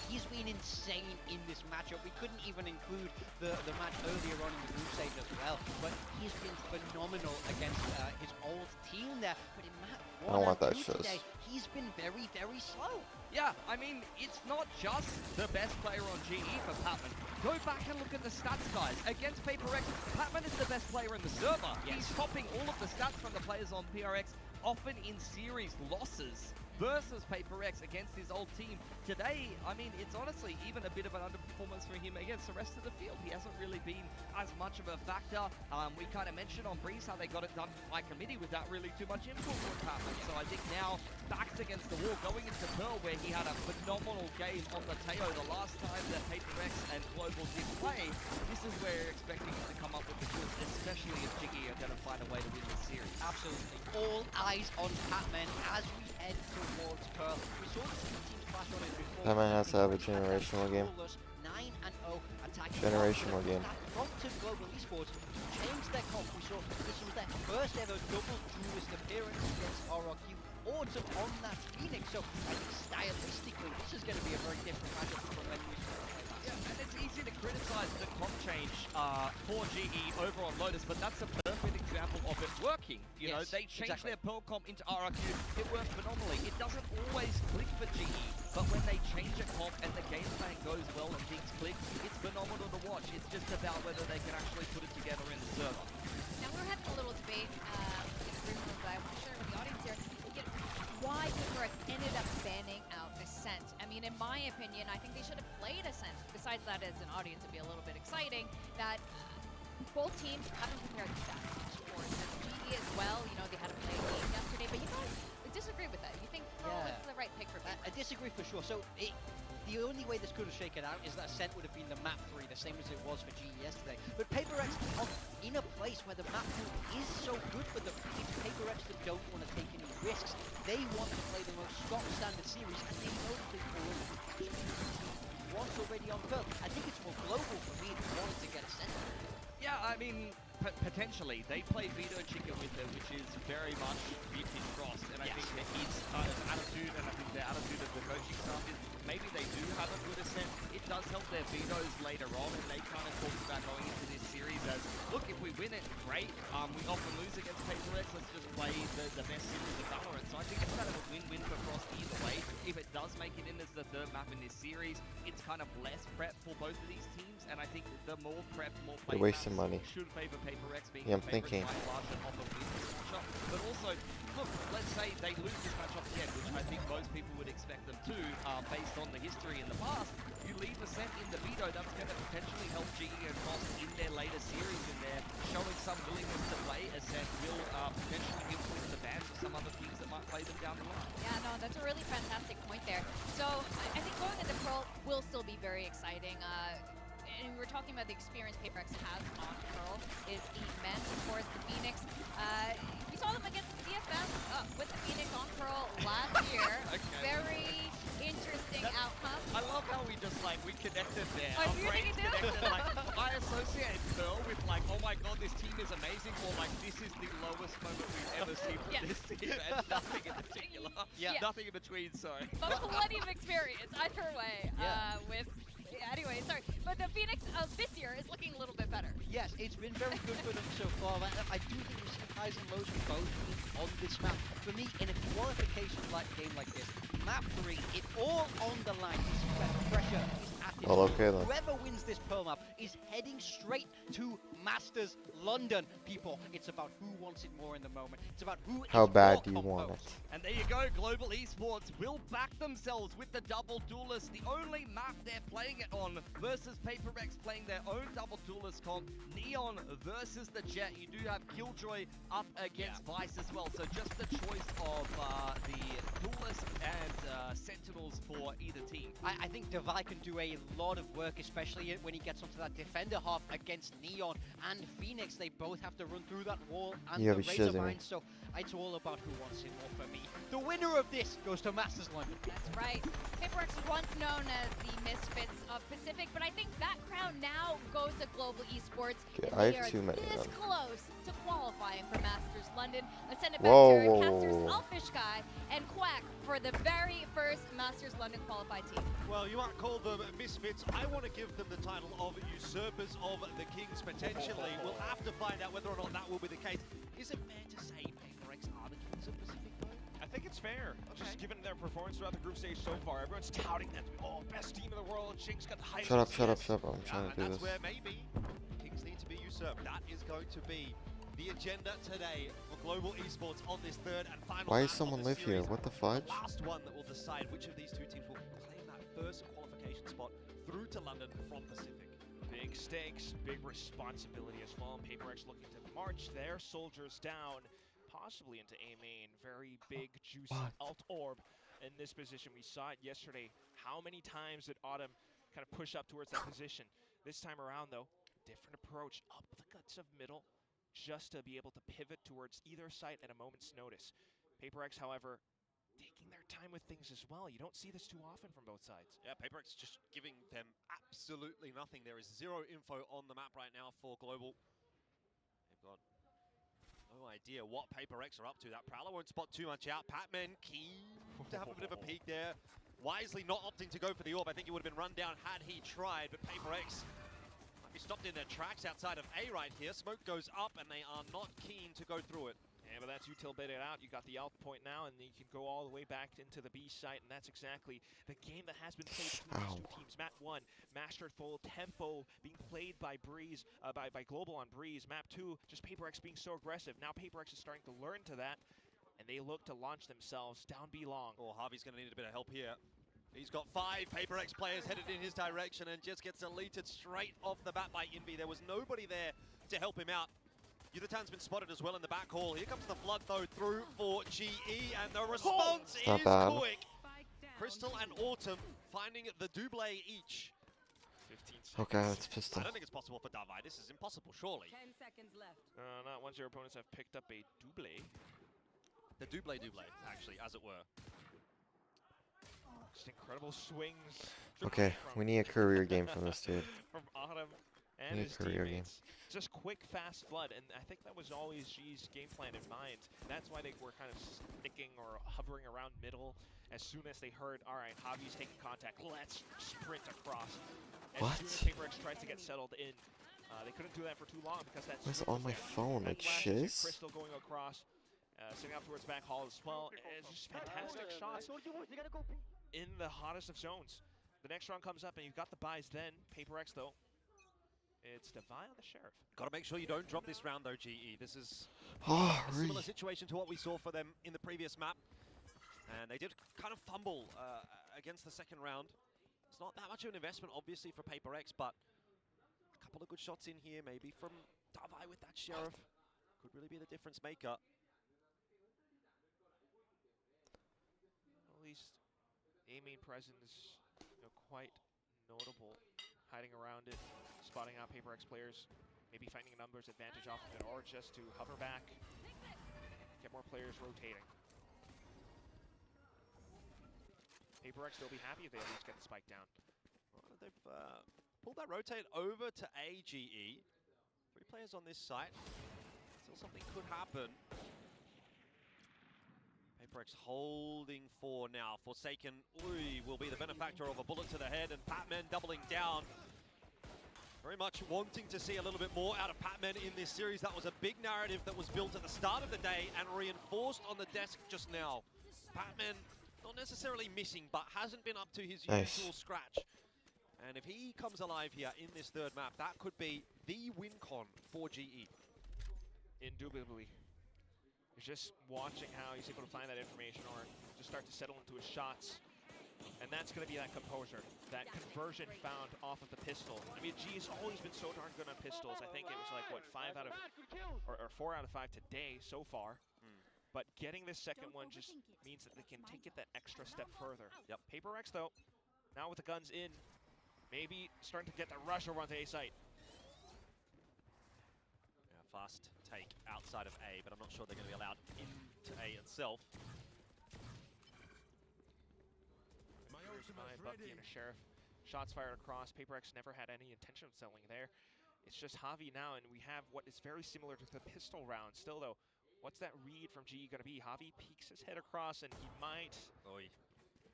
He's been insane in this matchup. We couldn't even include the match earlier on in the group stage as well, but he's been phenomenal against his old team there. But in Mat 1 I don't want and that 2 shiz. today, he's been very, very slow. Yeah, I mean, it's not just the best player on GE for Patman. Go back and look at the stats, guys. Against PaperX, Patman is the best player in the server. He's topping all of the stats from the players on PRX, often in series losses versus PaperX against his old team. Today, I mean, it's honestly even a bit of an underperformance for him against the rest of the field. He hasn't really been as much of a factor. We kind of mentioned on Breeze how they got it done by committee without really too much input from Patman. So I think now, backs against the wall, going into Pearl where he had a phenomenal game on the Teo the last time that PaperX and Global did play, this is where you're expecting him to come up with the goods, especially if Jiggy are going to find a way to win this series. Absolutely. All eyes on Patman as we head towards Pearl. We saw the two teams clash on it before. Patman has to have a generational game. 9-0 attacking. Generational game. Front to Global Esports changed their comp. We saw this was their first ever double duelist appearance against RRQ. Autumn on that Phoenix. So I think stylistically, this is going to be a very different matchup from when we saw. Yeah, and it's easy to criticize the comp change for GE over on Lotus, but that's a perfect example of it working. You know, they changed their Pearl comp into RRQ. It worked phenomenally. It doesn't always click for GE, but when they change a comp and the game plan goes well and things click, it's phenomenal to watch. It's just about whether they can actually put it together in the server. Now we're having a little debate in the green room that I want to share with the audience here. Why Paper X ended up banning out Ascent. I mean, in my opinion, I think they should have played Ascent. Besides that, as an audience, it'd be a little bit exciting that both teams haven't prepared the stats for it. GE as well, you know, they had to play a game yesterday, but you guys disagree with that. You think Pearl is the right pick for Paper? I disagree for sure. So the only way this could have shaken out is that Ascent would have been the map 3, the same as it was for GE yesterday. But PaperX are in a place where the map 2 is so good for them. It's PaperX that don't want to take any risks. They want to play the most stock standard series, and they know that they've already once already on Pearl. I think it's more global for me than wanting to get Ascent. Yeah, I mean, potentially. They play Vito Chicken with them, which is very much Beatrice Frost, and I think that his attitude, and I think the attitude of the coaching staff is maybe they do have a good Ascent. It does help their Vitos later on, and they kind of talked about going into this series as, look, if we win it, great. We often lose against PaperX, let's just play the best series of Valorant. So I think it's kind of a win-win for Frost either way. If it does make it in as the third map in this series, it's kind of less prep for both of these teams, and I think the more prep, more play You're wasting money. should favor PaperX being Yeah, I'm the favorite thinking. by larger of a win this matchup. But also, look, let's say they lose this matchup again, which I think most people would expect them to, based on the history in the past. You leave Ascent in the veto, that's going to potentially help GE and Frost in their later series, and they're showing some willingness to play Ascent will potentially influence the bans of some other teams that might play them down the line. Yeah, no, that's a really fantastic point there. So I think going into Pearl will still be very exciting. And we were talking about the experience PaperX has on Pearl is immense. Of course, the Phoenix. We saw them against the DFS with the Phoenix on Pearl last year. Very interesting outcome. I love how we just we connected there. Oh, Our you think brains you do? connected. I associate Pearl with oh my god, this team is amazing, or this is the lowest moment we've ever seen from this team, and nothing in particular. Nothing in between, sorry. But plenty of experience either way with... Anyway, sorry, but the Phoenix of this year is looking a little bit better. Yes, it's been very good for them so far. I do think we've seen highs and lows from both teams on this map. For me, in a qualification game like this, map 3, it's all on the line. Pressure is at its Well, okay peak. then. Whoever wins this Pearl map is heading straight to Masters London. People, it's about who wants it more in the moment. It's about who How is bad more do you want composed. it? And there you go, Global Esports will back themselves with the double duelist, the only map they're playing it on, versus PaperX playing their own double duelist comp. Neon versus the Jet. You do have Killjoy up against Vice as well, so just the choice of the duelist and Sentinels for either team. I think Devi can do a lot of work, especially when he gets onto that defender half against Neon and Phoenix. They both have to run through that wall and Yeah, the we should, Razorbind, so it's all about who wants it more for me. The winner of this goes to Masters London. That's right. PaperX once known as the misfits of Pacific, but I think that crown now goes to Global Esports. Okay, And I they have are too many this of them. close to qualifying for Masters London. Let's send it back Whoa, to whoa, Casters, whoa, whoa. Elfish Guy, and Quack for the very first Masters London qualified team. Well, you might call them misfits. I want to give them the title of usurpers of the kings, potentially. We'll have to find out whether or not that will be the case. Is it fair to say PaperX are the kings of Pacific, though? I think it's fair. Just given their performance throughout the group stage so far, everyone's touting them. Oh, best team in the world. Shing's got the highest. Shut up, shut up, shut up. I'm trying to do And this. that's where maybe kings need to be usurped. That is going to be the agenda today for Global Esports on this third and final Why map does of someone the live here? series. What the fudge? The last one that will decide which of these two teams will claim that first qualification spot through to London from Pacific. Big stakes, big responsibility as well. PaperX looking to march their soldiers down, possibly into A main. Very big, juicy alt orb in this position. We saw it yesterday. How many times did Autumn kind of push up towards that position? This time around, though, different approach. Up the guts of middle, just to be able to pivot towards either site at a moment's notice. PaperX, however, taking their time with things as well. You don't see this too often from both sides. Yeah, PaperX just giving them absolutely nothing. There is zero info on the map right now for Global. They've got no idea what PaperX are up to. That Prowler won't spot too much out. Patman keen to have a bit of a peek there. Wisely not opting to go for the orb. I think he would have been run down had he tried, but PaperX might be stopped in their tracks outside of A right here. Smoke goes up and they are not keen to go through it. Yeah, but that's util baited out. You got the alt point now, and you can go all the way back into the B site, and that's exactly the game that has been played between these two teams. Map 1, mastered full tempo, being played by Breeze, by Global on Breeze. Map 2, just PaperX being so aggressive. Now PaperX is starting to learn to that, and they look to launch themselves down B long. Oh, Harvey's going to need a bit of help here. He's got 5 PaperX players headed in his direction and just gets deleted straight off the bat by Envy. There was nobody there to help him out. Yudatan's been spotted as well in the back hall. Here comes the flood though through for GE, and the response is quick. Crystal and Autumn finding the double each. 15 seconds. Okay, that's pistol. I don't think it's possible for Davai. This is impossible, surely. 10 seconds left. Not once your opponents have picked up a double. The double, actually, as it were. Just incredible swings. Okay, we need a career game from this dude. From Autumn and Need a his career game. teammates. Just quick, fast flood, and I think that was always G's game plan in mind. That's why they were kind of sticking or hovering around middle. As soon as they heard, all right, Javi's taking contact, let's sprint across. As What? soon as PaperX tries to get settled in, they couldn't do that for too long because that's What's on my phone? Like shiz? Crystal going across, sitting out towards back hall as well. It's just fantastic shots in the hottest of zones. The next round comes up and you've got the buys then. PaperX though, it's Devi on the Sheriff. Got to make sure you don't drop this round though, GE. This is Oh, a similar situation to what we saw for them in the previous map. And they did kind of fumble against the second round. It's not that much of an investment, obviously, for PaperX, but a couple of good shots in here, maybe from Devi with that Sheriff. Could really be the difference maker. At least the main presence, quite notable. Hiding around it, spotting out PaperX players, maybe finding a numbers advantage off of it, or just to hover back, get more players rotating. PaperX will be happy if they at least get the spike down. Well, they've pulled that rotate over to AGE. 3 players on this site. Still something could happen. PaperX holding 4 now. Forsaken will be the benefactor of a bullet to the head, and Patman doubling down. Very much wanting to see a little bit more out of Patman in this series. That was a big narrative that was built at the start of the day and reinforced on the desk just now. Patman not necessarily missing, but hasn't been up to his Nice. usual scratch. And if he comes alive here in this third map, that could be the win con for GE. Indubitably. He's just watching how he's able to find that information or just start to settle into his shots. And that's going to be that composure, that conversion found off of the pistol. I mean, G has always been so darn good on pistols. I think it was like, what, 4 out of 5 today so far. But getting this second one just means that they can take it that extra step further. Yep. Paper Rex, though, now with the guns in, maybe starting to get the rush over onto A site. Yeah, fast take outside of A, but I'm not sure they're going to be allowed into A itself. By Bucky and a Sheriff. Shots fired across. Paper X never had any intention of selling there. It's just Javi now, and we have what is very similar to the pistol round. Still, though, what's that read from GE going to be? Javi peeks his head across, and he might... Oy.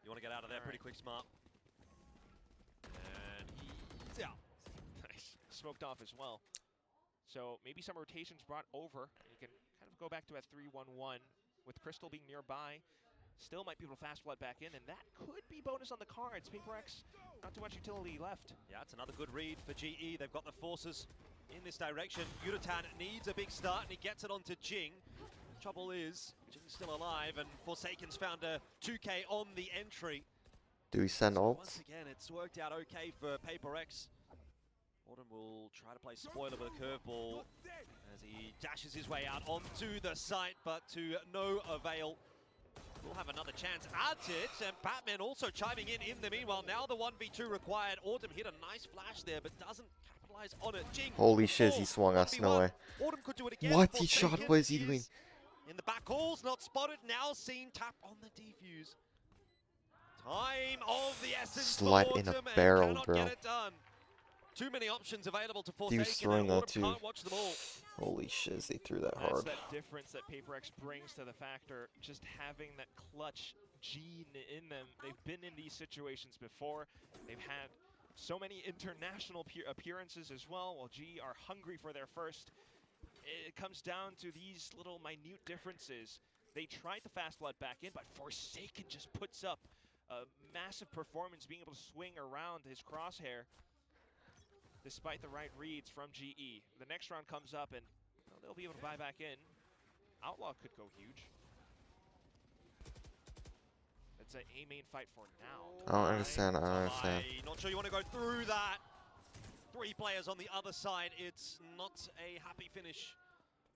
You want to get out of there pretty quick, Smart. And he's out. Nice. Smoked off as well. So maybe some rotations brought over. You can kind of go back to a 3-1-1 with Crystal being nearby. Still might be able to fast flood back in, and that could be bonus on the cards. Paper X, not too much utility left. Yeah, it's another good read for GE. They've got the forces in this direction. Yuratan needs a big start, and he gets it onto Jing. Trouble is, Jing's still alive, and Forsaken's found a 2K on the entry. Do we send So ults? once again, it's worked out okay for Paper X. Autumn will try to play spoiler with a curveball as he dashes his way out onto the site, but to no avail. We'll have another chance at it, and Batman also chiming in the meanwhile. Now the 1v2 required. Autumn hit a nice flash there, but doesn't capitalize on it. Jing, Holy shit, he swung us, no way. Autumn could do it again. What? He shot, what is he doing? In the back halls, not spotted, now seen, tap on the defuse. Time of the essence Slut for in a Autumn, and barrel, cannot bro. get it done. Too many options available to He was Forsaken, throwing and that Autumn too. can't watch them all. Holy shit, they threw that That's hard. that difference that Paper X brings to the factor. Just having that clutch gene in them. They've been in these situations before. They've had so many international appearances as well, while G are hungry for their first. It comes down to these little minute differences. They tried the fast flood back in, but Forsaken just puts up a massive performance, being able to swing around his crosshair despite the right reads from GE. The next round comes up, and well, they'll be able to buy back in. Outlaw could go huge. It's an A main fight for now. I don't understand, I don't understand. Not sure you want to go through that. 3 players on the other side. It's not a happy finish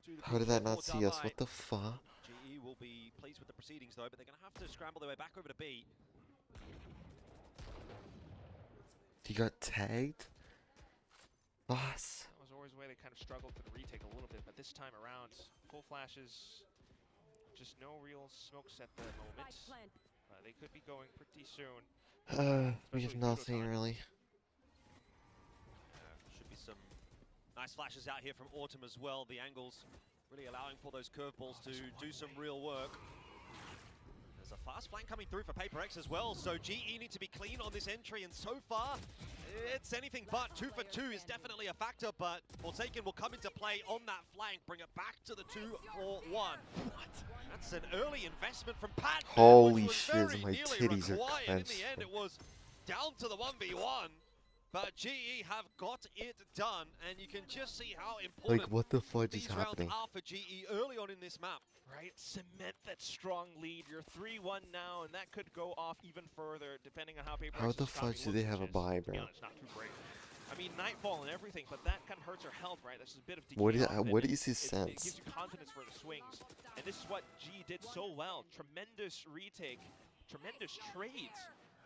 to the How did that not for see us? Davai. What the fuck? GE will be pleased with the proceedings though, but they're going to have to scramble their way back over to B. He got tagged? Boss. That was always the way they kind of struggled to the retake a little bit, but this time around, full flashes, just no real smokes at the moment. They could be going pretty soon. We have nothing really. Should be some nice flashes out here from Autumn as well. The angles really allowing for those curveballs to do some real work. There's a fast flank coming through for Paper X as well, so GE need to be clean on this entry, and so far, it's anything but. 2 for 2 is definitely a factor, but Forsaken will come into play on that flank, bring it back to the 2 for 1. What? That's an early investment from Pat. Holy shit, my titties are In the clenched. end, it was down to the 1v1, but GE have got it done, and you can just see how important Like, what the fudge is these rounds happening? are for GE early on in this map. Right, cement that strong lead. You're 3-1 now, and that could go off even further, depending on how Paper How X's the economy fudge do they looks, have a which is, buy, to be bro? honest, not too great. I mean, Nightfall and everything, but that kind of hurts her health, right? That's a bit of decay What is, off, and what it- is his it sense? gives you confidence for the swings, and this is what G did so well. Tremendous retake, tremendous trades.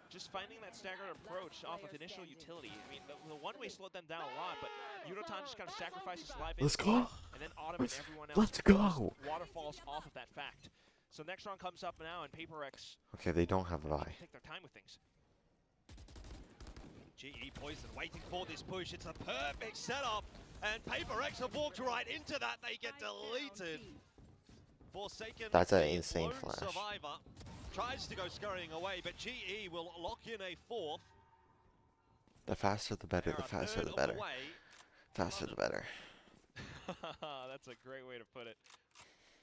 Just finding that staggered approach off of initial utility. I mean, the one-way slowed them down a lot, but Yurotan just kind of sacrificed his life. Let's go. And then Autumn and everyone else Let's go. waterfalls off of that fact. So next round comes up now, and Paper X Okay, they don't have a buy. take their time with things. GE Poison waiting for this push. It's a perfect setup, and Paper X have walked right into that. They get deleted. Forsaken, That's an the insane lone flash. survivor, tries to go scurrying away, but GE will lock in a 4th. The faster the better, the faster the better. Faster the better. That's a great way to put it.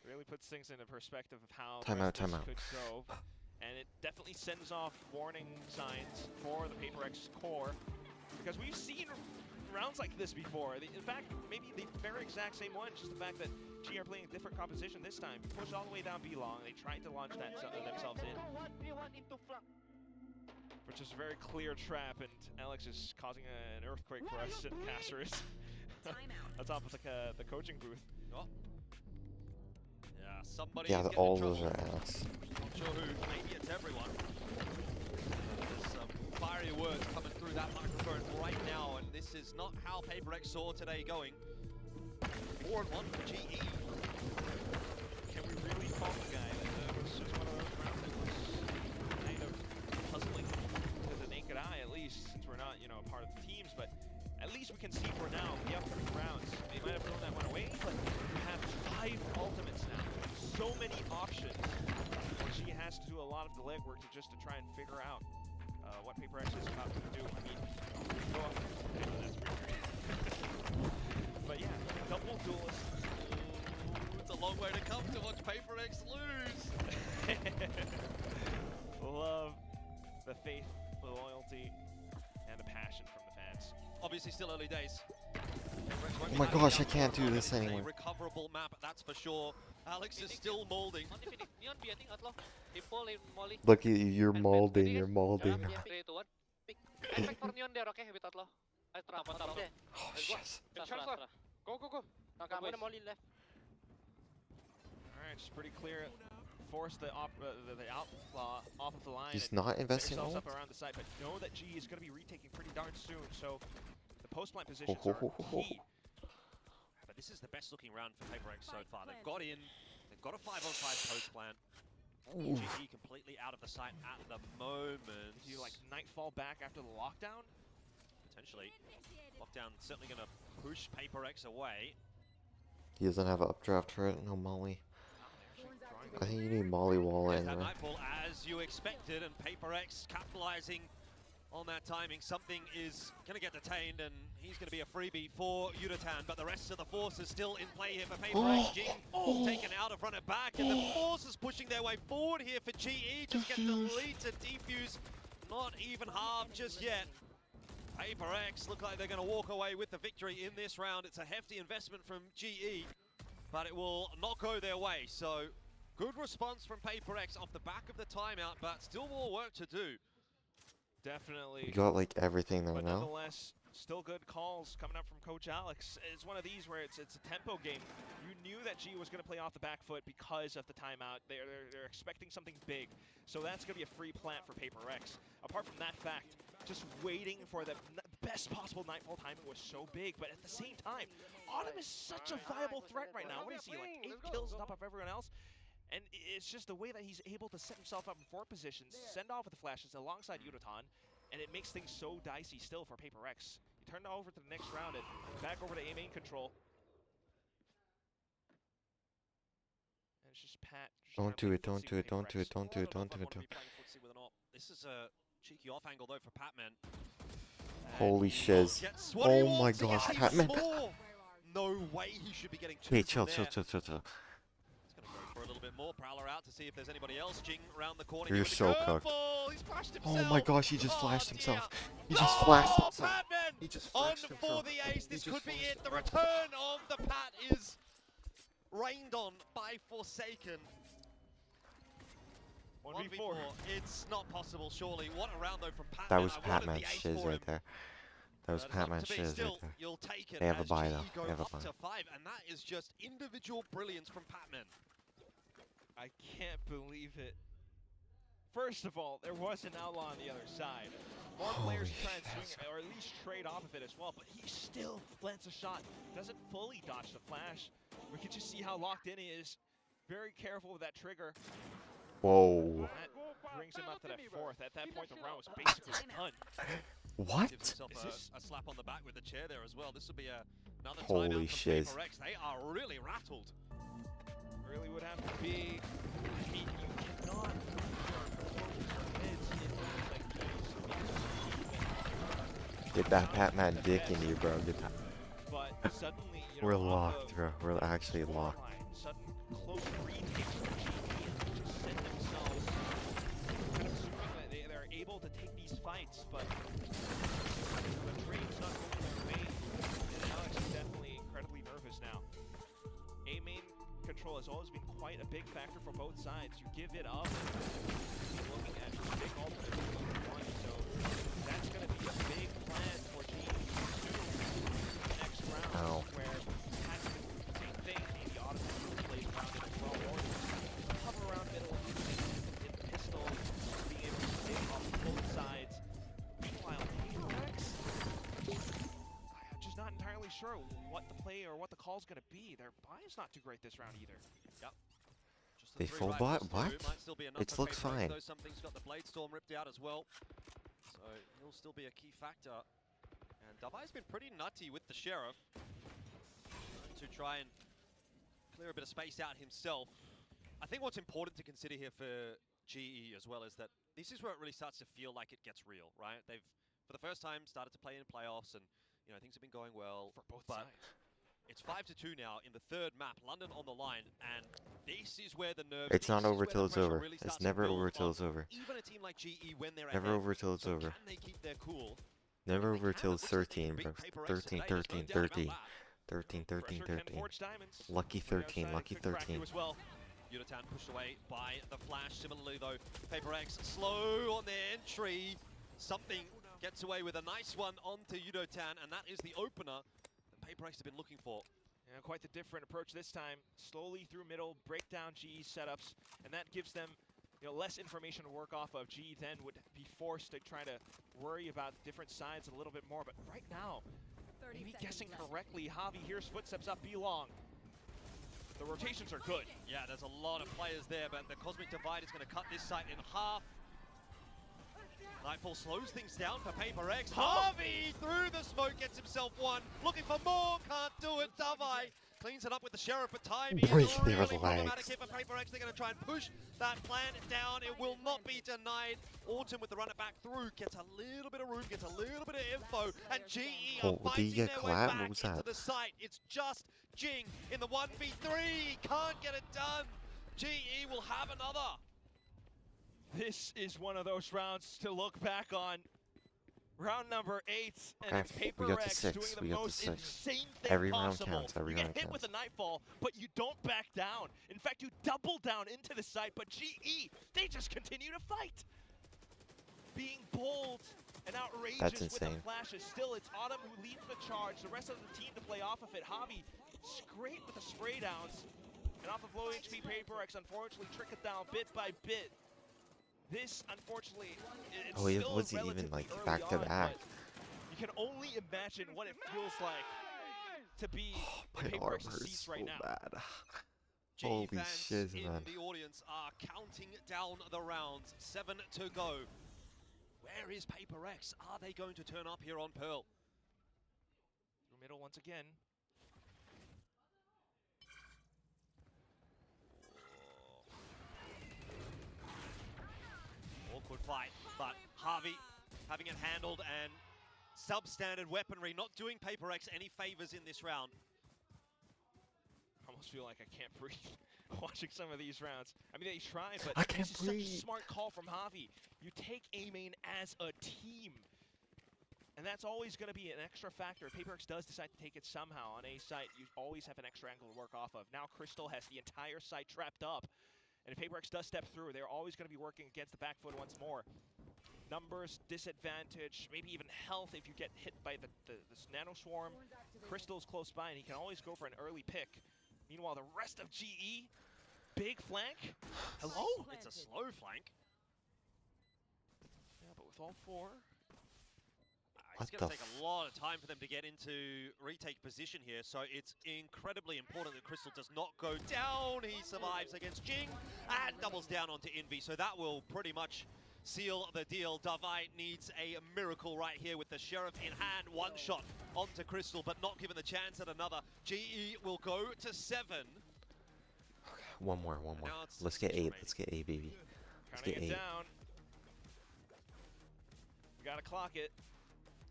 Really puts things into perspective of how the Timeout, rest of this timeout. could go. And it definitely sends off warning signs for the PaperX core, because we've seen rounds like this before. In fact, maybe the very exact same one, just the fact that G are playing a different composition this time. Pushed all the way down B long, they tried to launch that themselves in, which is a very clear trap, and Alex is causing an earthquake for us at casters. On top of the coaching booth. Oh. Yeah, somebody Yeah, is getting all in those trouble. are ass. Not sure who, maybe it's everyone. There's some fiery words coming through that microphone right now, and this is not how PaperX saw today going. 4-1 for GE. Can we really fault the guy? That was just one of those rounds that was kind of puzzling to the naked eye, at least, since we're not, a part of the teams, but at least we can see for now, the upcoming rounds. They might have thrown that one away, but we have 5 ultimates now. So many options. She has to do a lot of the legwork to try and figure out what PaperX is about to do. I mean, go on. That's weird. But yeah, double duelists. It's a long way to come to watch PaperX lose. Love the faith, the loyalty, and the passion from the fans. Obviously, still early days. Oh my gosh, I can't do this anymore. A recoverable map, that's for sure. Alex is still molding. Look at you, you're molding, you're molding. Oh, yes. Go, go, go. Alright, it's pretty clear. Force the outlaw off of the line. He's and not set investing yourselves ult? up around the side, but know that G is going to be retaking pretty darn soon, so the post-plant positions are key. But this is the best looking round for PaperX so far. They've got in, they've got a 5-on-5 post plant. GE completely out of the sight at the moment. Do you like nightfall back after the lockdown? Potentially. Lockdown certainly going to push PaperX away. He doesn't have an updraft for it, no molly. I think you need molly wall There's in, that right? nightfall as you expected, and PaperX capitalizing on that timing. Something is going to get detained, and he's going to be a freebie for Yutatan, but the rest of the force is still in play here for PaperX. Jing taken out of run it back, and the force is pushing their way forward here for GE. Just get deleted, defuse, not even half just yet. PaperX look like they're going to walk away with the victory in this round. It's a hefty investment from GE, but it will not go their way. So good response from PaperX off the back of the timeout, but still more work to do. Definitely. You got like everything there But now. nonetheless, still good calls coming up from Coach Alex. It's one of these where it's a tempo game. You knew that G was going to play off the back foot because of the timeout. They're expecting something big. So that's going to be a free plant for PaperX. Apart from that fact, just waiting for the best possible nightfall timing was so big. But at the same time, Autumn is such a viable threat right now. What is he, like 8 kills on top of everyone else? And it's just the way that he's able to set himself up in 4 positions, send off with the flashes alongside Yutatan, and it makes things so dicey still for PaperX. You turn over to the next round and back over to A main control. And it's just Pat. Don't do it, don't do it, don't do it, don't do it, don't do it. This is a cheeky off angle though for Patman. Holy shiz. Oh my gosh, Patman. No way he should be getting 2 Hey, from chill, there. chill, chill, chill, chill. For a little bit more, Prowler out to see if there's anybody else. Jing around the corner. You're so cooked. He's flashed himself. Oh my gosh, he just flashed himself. He just flashed himself. Patman He just on flashed for himself. the ace. This He could just be flashed it. The return of the Pat is rained on by Forsaken. 1v4. It's not possible, surely. What a round though from Patman. That was I wanted the Patman's ace shiz for right him. there. That was But it's not Patman's to be. shiz Still, right there. you'll take it They have a as buy GE though. go They have a up buy. to 5, and that is just individual brilliance from Patman. I can't believe it. First of all, there was an outlaw on the other side. More players try and swing, or at least trade off of it as well, but he still lands a shot. Doesn't fully dodge the flash. We can just see how locked in he is. Very careful with that trigger. Whoa. That brings him up to that 4th. At that point, the round was basically done. What? Gives himself a slap on the back with the chair there as well. This will be another Holy timeout from shiz. PaperX. They are really rattled. Really would have to be. I mean, you cannot Get that Patman dick in you, bro. Get that. But suddenly, We're locked, bro. We're actually locked. Sudden close retakes from GE just send themselves a big factor for both sides. You give it up, and you're looking at just big ultimate one, so that's going to be a big plan for GE the next round, where has the same thing, maybe automatically plays around it as well, or hover around middle, hit the pistol, being able to take off both sides. Meanwhile, Paperex, I'm just not entirely sure what the play or what the call's going to be. Their buy is not too great this round either. Yep. They full bot? What? It looks fine. Though something's got the Blade Storm ripped out as well. So he'll still be a key factor. And Davai's been pretty nutty with the Sheriff to try and clear a bit of space out himself. I think what's important to consider here for GE as well is that this is where it really starts to feel like it gets real, right? They've, for the first time, started to play in playoffs and, you know, things have been going well. For both sides. It's 5-2 now in the third map, London on the line, and this is where the nerves. It's not over till it's over. It's never over till it's over. Even a team like GE, when they're never ahead, over till it's over. Can they keep their cool? Never over till it's 13, bro. 13, 13, 13. 13, 13, 13. Lucky 13, lucky 13. Yudotan pushed away by the flash. Similarly, though, Paperex slow on their entry. Something gets away with a nice one onto Yudotan, and that is the opener that Paperex have been looking for. Yeah, quite the different approach this time. Slowly through middle, break down GE setups, and that gives them, you know, less information to work off of. GE then would be forced to try to worry about different sides a little bit more, but right now, maybe guessing correctly, Javi hears footsteps up B long. The rotations are good. Yeah, there's a lot of players there, but the Cosmic Divide is going to cut this site in half. Nightfall slows things down for Paperex. Harvey through the smoke gets himself one. Looking for more, can't do it. Davai cleans it up with the Sheriff, but time is really problematic here for Paperex. They're going to try and push that plan down. It will not be denied. Autumn with the run it back through gets a little bit of room, gets a little bit of info, and GE are fighting their way back into the site. It's just Jing in the 1v3. Can't get it done. GE will have another. This is one of those rounds to look back on. Round number 8, and it's Paperex doing the most insane thing every possible. Round counts, every you round get hit counts. with a Nightfall, but you don't back down. In fact, you double down into the site, but GE, they just continue to fight. Being bold and outrageous with the flashes. Still, it's Autumn who leads the charge. The rest of the team to play off of it. Javi, great with the spray downs. And off of low HP, Paperex unfortunately trick it down bit by bit. This, unfortunately, it's still was he even like back to back? You can only imagine what it feels like to be in Paperex's seats right now. Bad. Holy shit, man. The audience are counting down the rounds. 7 to go. Where is Paperex? Are they going to turn up here on Pearl? Through middle once again. Awkward fight, but Harvey having it handled, and substandard weaponry not doing Paperex any favors in this round. I almost feel like I can't breathe watching some of these rounds. I mean, they tried, but I can't this breathe. is such a smart call from Javi. You take A main as a team. And that's always going to be an extra factor. If Paperex does decide to take it somehow on A site, you always have an extra angle to work off of. Now Crystal has the entire site trapped up. And if Paperex does step through, they're always going to be working against the back foot once more. Numbers, disadvantage, maybe even health if you get hit by this Nano Swarm. Crystal's close by, and he can always go for an early pick. Meanwhile, the rest of GE, big flank. Hello? It's a slow flank. Yeah, but with all four. It's going to take a lot of time for them to get into retake position here, so it's incredibly important that Crystal does not go down. He survives against Jing and doubles down onto Envy, so that will pretty much seal the deal. Davai needs a miracle right here with the Sheriff in hand. One shot onto Crystal, but not given the chance at another. GE will go to 7. One more. Let's get 8. Let's get 8, baby. Let's get 8. Down. We gotta clock it.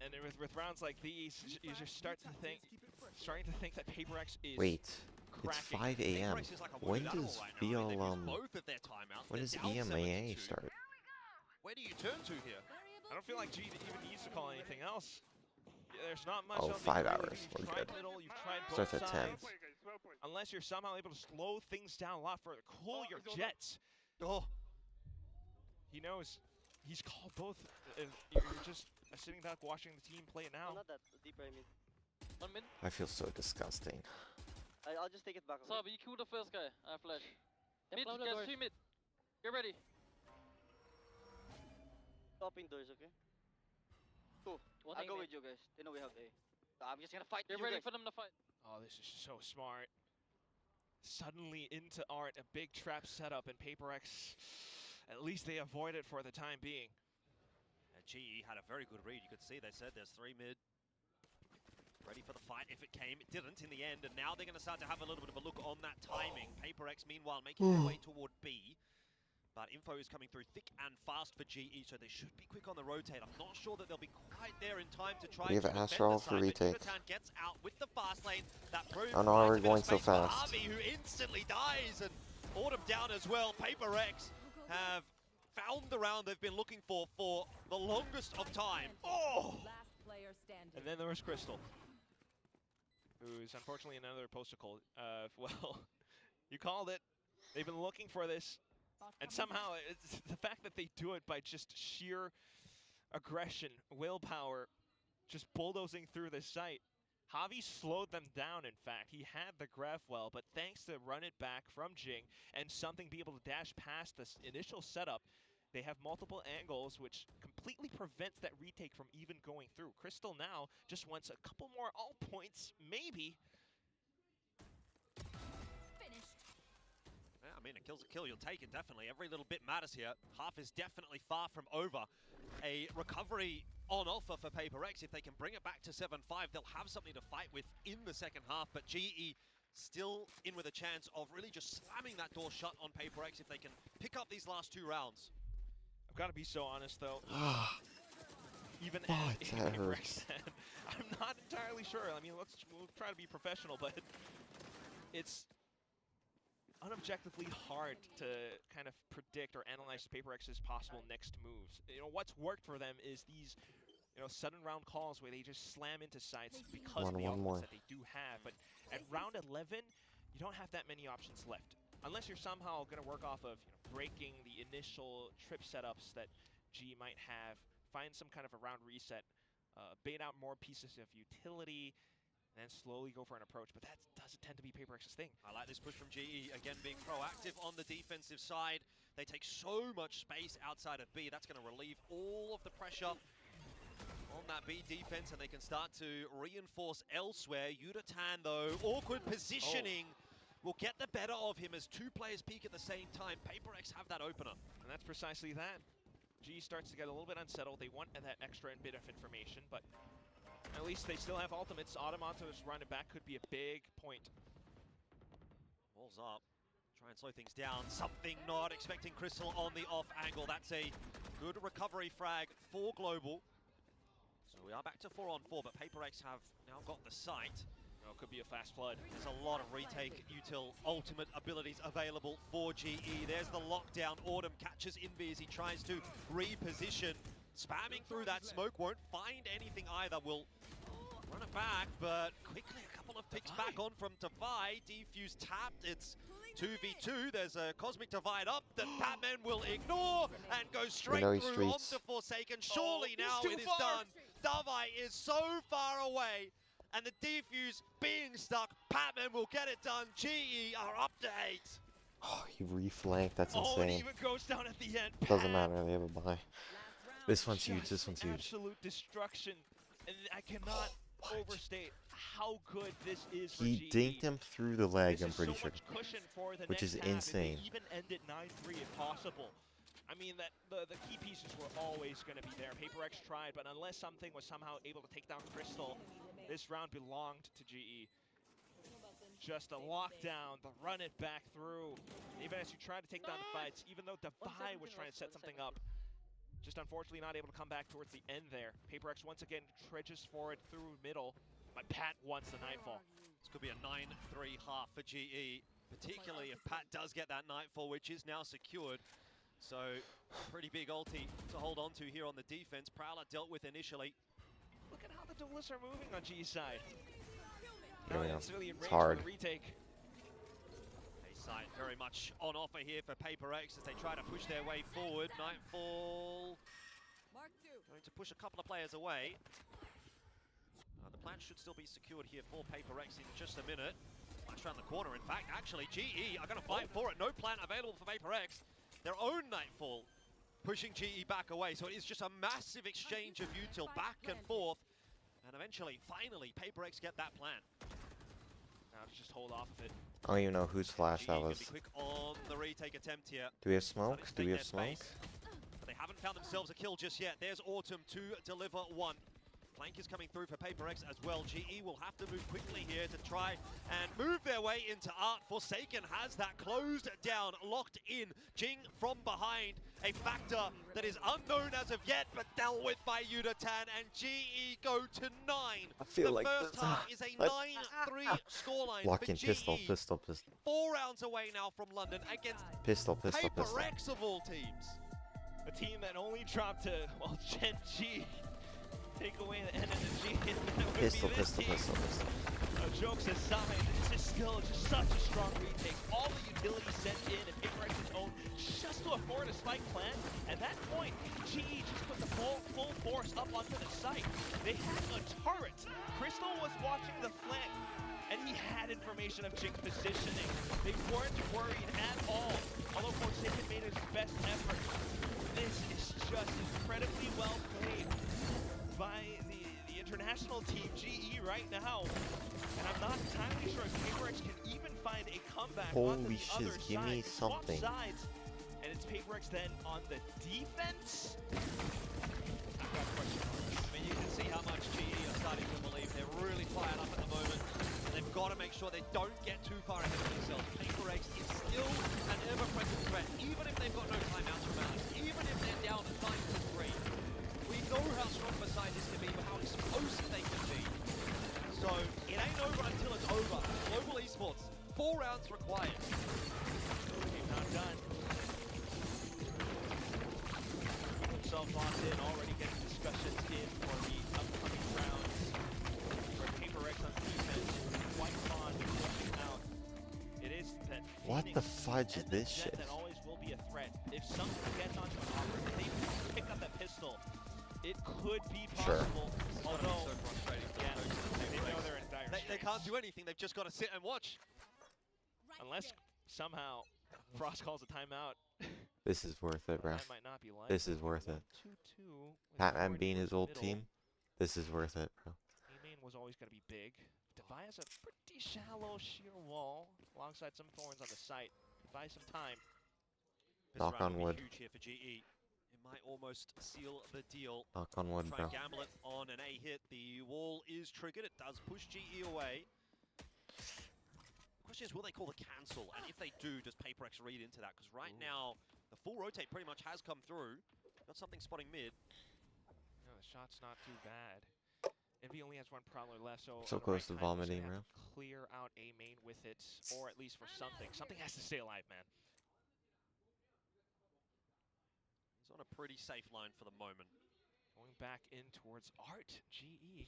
And with rounds like these, you just starting to think that Paperex is it's 5 a.m. When does when does EMEA start? Where do you turn to here? I don't feel like G even needs to call anything else. There's not much Oh, else 5 they can do. hours. You've We're tried good. middle, you've tried both Starts at 10. sides. Unless you're somehow able to slow things down a lot further. Cool your jets. Oh. He knows. He's called both. You're just sitting back watching the team play it now. Not that deep, I mean. One mid. I feel so disgusting. I'll just take it back. Sab, you kill the first guy. I flash. Mid, close the guys, doors. 3 mid. Get ready. Stopping doors, okay? Cool. One I'll A go mid. with you guys. They know we have A. I'm just gonna fight Get you ready guys. for them to fight. Oh, this is so smart. Suddenly into Art, a big trap setup, and Paper X, at least they avoid it for the time being. And GE had a very good read. You could see they said there's 3 mid. Ready for the fight if it came. It didn't in the end, and now they're going to start to have a little bit of a look on that timing. Paper X, meanwhile, making their way toward B. But info is coming through thick and fast for GE, so they should be quick on the rotate. I'm not sure that they'll be quite there in time to try We have to defend Astral the for side, but retake. Yucatan gets out with the fast lane. That proves Oh no, provides we're a bit of going so space for fast. Harvey, who instantly dies, and Autumn down as well. Paper X have found the round they've been looking for the longest of time. Oh! Last player standing. And then there was Crystal, who's unfortunately another posticle. Well, you called it. They've been looking for this, and somehow it's the fact that they do it by just sheer aggression, willpower, just bulldozing through the site. Javi slowed them down, in fact. He had the graph well, but thanks to run it back from Jing and something be able to dash past this initial setup, they have multiple angles, which completely prevents that retake from even going through. Crystal now just wants a couple more all points, maybe. Yeah, I mean, a kill's a kill. You'll take it, definitely. Every little bit matters here. Half is definitely far from over. A recovery on offer for Paper X. If they can bring it back to 7-5, they'll have something to fight with in the second half. But GE still in with a chance of really just slamming that door shut on Paper X if they can pick up these last 2 rounds. I've got to be so honest, though. Even Oh, at that Paper hurts. X, I'm not entirely sure. I mean, we'll try to be professional, but it's unobjectively hard to kind of predict or analyze Paper X's possible next moves. You know, what's worked for them is these, sudden round calls where they just slam into sites because of the One more. offense that they do have. But at round 11, you don't have that many options left. Unless you're somehow going to work off of breaking the initial trip setups that G might have, find some kind of a round reset, bait out more pieces of utility, and then slowly go for an approach. But that doesn't tend to be Paper X's thing. I like this push from GE, again being proactive on the defensive side. They take so much space outside of B. That's going to relieve all of the pressure on that B defense, and they can start to reinforce elsewhere. Yuta-Tan, though, awkward positioning will get the better of him as 2 players peak at the same time. Paper X have that opener. And that's precisely that. G starts to get a little bit unsettled. They want that extra bit of information, but at least they still have ultimates. Automato's running back could be a big point. Walls up. Try and slow things down. Something not expecting Crystal on the off angle. That's a good recovery frag for Global. So we are back to 4-on-4, but Paper X have now got the sight. It could be a fast flood. There's a lot of retake util ultimate abilities available for GE. There's the lockdown. Autumn catches Invi as he tries to reposition. Spamming through that smoke, won't find anything either. Will run it back, but quickly a couple of picks back on from Divide. Defuse tapped. It's 2v2. There's a Cosmic Divide up that Batman will ignore and go straight know he through streets. onto Forsaken. Surely now too it is far. done. Divide is so far away. And the defuse being stuck, Batman will get it done. GE are up to 8. Oh, he reflanked. That's Oh, and insane. even goes down at the end. Doesn't matter. They have a bye. This one's huge. This one's huge. Absolute destruction. And I cannot overstate how good this is for He GE. dinked him through the leg, This I'm is pretty so sure. much cushion for the Which next is half, and insane. they even end at 9-3 if possible. I mean, that the key pieces were always going to be there. Paper X tried, but unless something was somehow able to take down Crystal, this round belonged to GE. Just a lockdown, the run it back through. Even as you try to take down the fights, even though Divide was trying to set something up, just unfortunately not able to come back towards the end there. Paper X once again trudges forward through middle, but Pat wants the Nightfall. This could be a 9-3 half for GE, particularly if Pat does get that Nightfall, which is now secured. So, pretty big ulti to hold on to here on the defense. Prowler dealt with initially. look at how the duelists are moving on G's side. Here we go. It's really in It's range hard. for the retake. A side very much on offer here for Paper X as they try to push their way forward. Nightfall going to push a couple of players away. The plant should still be secured here for Paper X in just a minute. Flash around the corner, in fact, actually, GE are going to fight for it. No plant available for Paper X. Their own Nightfall pushing GE back away, so it is just a massive exchange of util back and forth. And eventually, finally, Paper X get that plant. Now to just hold off of it. I don't even know whose flash that GE was. can be quick on the retake attempt here. Do we have smoke? Do we have smoke? But they haven't found themselves a kill just yet. There's Autumn to deliver one. Flank is coming through for Paper X as well. GE will have to move quickly here to try and move their way into Art. Forsaken has that closed down, locked in. Jing from behind, a factor that is unknown as of yet, but dealt with by Yutatan, and GE go to 9. I feel the like first this- half is a 9-3 scoreline Lock for in, GE. pistol, pistol, pistol. 4 rounds away now from London against Pistol, pistol, Paper pistol. X of all teams. A team that only dropped to, well, Gen G. Take away the N and the G. And that would Pistol, be this pistol, team. pistol, pistol. Jokes aside, this is still just such a strong retake. All the utility sent in and Paper X's own just to afford a spike plan. At that point, GE just put the full force up onto the site. They had a turret. Crystal was watching the flank, and he had information of Jing's positioning. They weren't worried at all, although Forsaken made his best effort. This is just incredibly well played by the international team GE right now. And I'm not entirely sure if Paper X can even find a comeback onto Holy the shit, other give me side. Swap something. sides, and it's Paper X then on the defense. I've got questions. I mean, you can see how much GE are starting to believe. They're really fired up at the moment. And they've got to make sure they don't get too far ahead of themselves. Paper X is still an ever-present threat, even if they've got no timeouts from Alex, even if they're down 9-3. We know how strong a side this can be, but how explosive they can be. So, it ain't over until it's over. Global esports, 4 rounds required. Game not done. Themselves locked in, already getting discussions in for the upcoming rounds. For Paper X on defense, quite fond of pushing out. It is that What the Phoenix fudge is and this the Jet shit? that always will be a threat. If something gets onto an offer, if they pick up that pistol, it could be Sure. possible. Although, so frustrating for yeah, those they know they're in dire They can't do anything, they've just got to sit and watch. unless somehow Frost calls a timeout. This is worth it, bro. That might not be likely. This is worth it. 2-2 with Batman Jordan being in his the old middle. team. This is worth it, bro. A-main was always going to be big. Devi has a pretty shallow sheer wall alongside some thorns on the site. Buy some time. This Knock round on will wood. be huge here for GE. It might almost seal the deal. Knock on wood, Try bro. and gamble it on an A hit. The wall is triggered. It does push GE away. The question is, will they call the cancel? And if they do, does Paper X read into that? Because right now, the full rotate pretty much has come through. Got something spotting mid. No, the shot's not too bad. Envy only has one prowler left, so So on the close right to time, he's vomiting, gonna bro. have to clear out a main with it, or at least for something. Something has to stay alive, man. He's on a pretty safe line for the moment. Going back in towards Art, GE.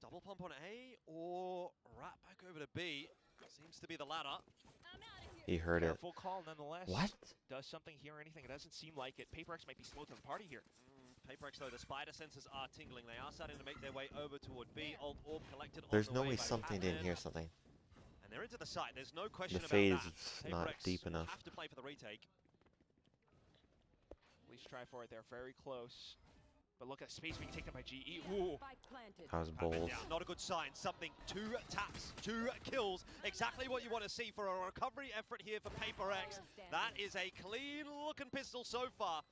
Double pump on A or right back over to B. Seems to be the latter. He heard it. Careful call nonetheless. What? Does something hear anything? It doesn't seem like it. Paper X might be slow to the party here. Paper X though, the spider sensors are tingling. They are starting to make their way over toward B. Alt Orb collected There's on no the way by something Pac-Man. didn't hear something. And they're into the site. There's no question The about fade that. is Paper not X deep will enough. have to play for the retake. At least try for it. They're very close. But look at space being taken by GE. Ooh. That was Pac-Man bold. down. Not a good sign. Something. 2 taps, 2 kills. Exactly what you want to see for a recovery effort here for Paper X. That is a clean looking pistol so far.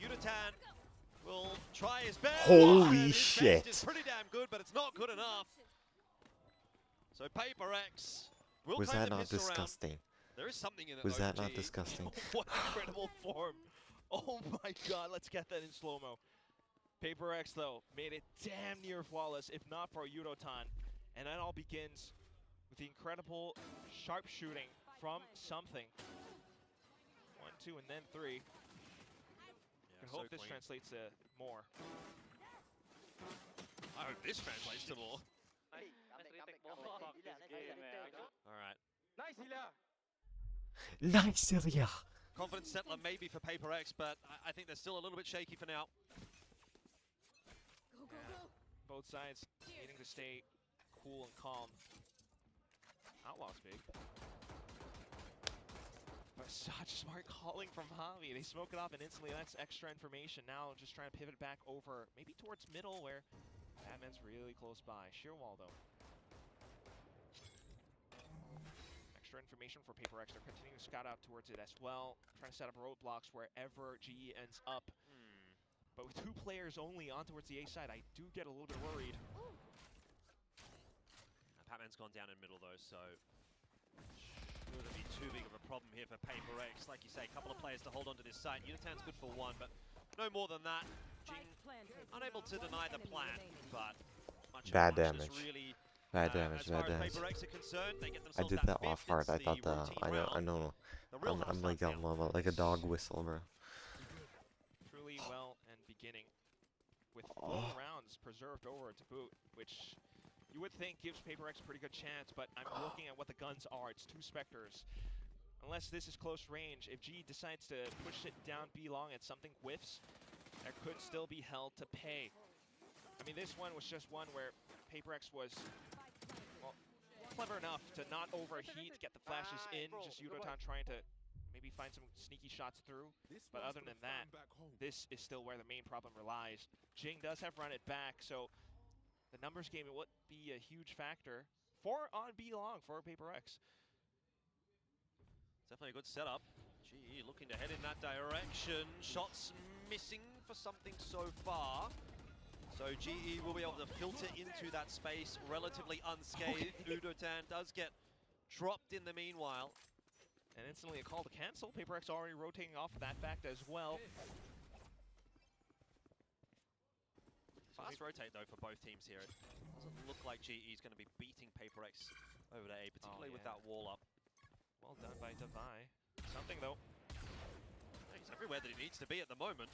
Yutatan will try his best. Holy and his shit. best is pretty damn good, but it's not good enough. So Paper X will Was claim that the not pistol round. disgusting? There is something in it. Was though, that not GE. disgusting? What incredible form. Oh my god, let's get that in slow-mo. Paper X, though, made it damn near flawless, if not for Yudotan. And that all begins with the incredible sharpshooting from something. 1, 2, and then 3. I so hope this clean. translates to more. I hope this translates to more. All right. Nice, Ilya. Nice, Ilya. Confidence settler maybe for Paper X, but I think they're still a little bit shaky for now. Go, go, go. Both sides needing to stay cool and calm. Outlaw's big. But such smart calling from Javi. They smoke it off and instantly that's extra information. Now just trying to pivot back over, maybe towards middle where Batman's really close by. Sheer wall though. Extra information for Paper X. They're continuing to scout out towards it as well. Trying to set up roadblocks wherever GE ends up. But with 2 players only on towards the A side, I do get a little bit worried. Batman's gone down in middle though, so shouldn't be too big of a problem here for Paper X. Like you say, a couple of players to hold on to this site. Unitan's good for 1, but no more than that. Jing unable to deny the plan, but bad damage. Really, bad damage. Bad damage. I did that off hard. I thought I know. I'm like a dog whistle, bro. Truly well and beginning with 4 rounds preserved over to boot, which you would think gives Paper X a pretty good chance, but I'm looking at what the guns are. It's 2 Spectres. Unless this is close range, if G decides to push it down B long and something whiffs, there could still be hell to pay. I mean, this one was just one where Paper X was, well, clever enough to not overheat, get the flashes in, just Yudotan trying to maybe find some sneaky shots through. But other than that, this is still where the main problem relies. Jing does have run it back, so the numbers game would be a huge factor for on B long for Paper X. Definitely a good setup. GE looking to head in that direction. Shots missing for something so far. So GE will be able to filter into that space relatively unscathed. Udotan does get dropped in the meanwhile. And instantly a call to cancel. Paper X already rotating off of that fact as well. Fast rotate though for both teams here. It doesn't look like GE is going to be beating Paper X over to A, particularly with that wall up. Well done by Devi. Something though. He's everywhere that he needs to be at the moment.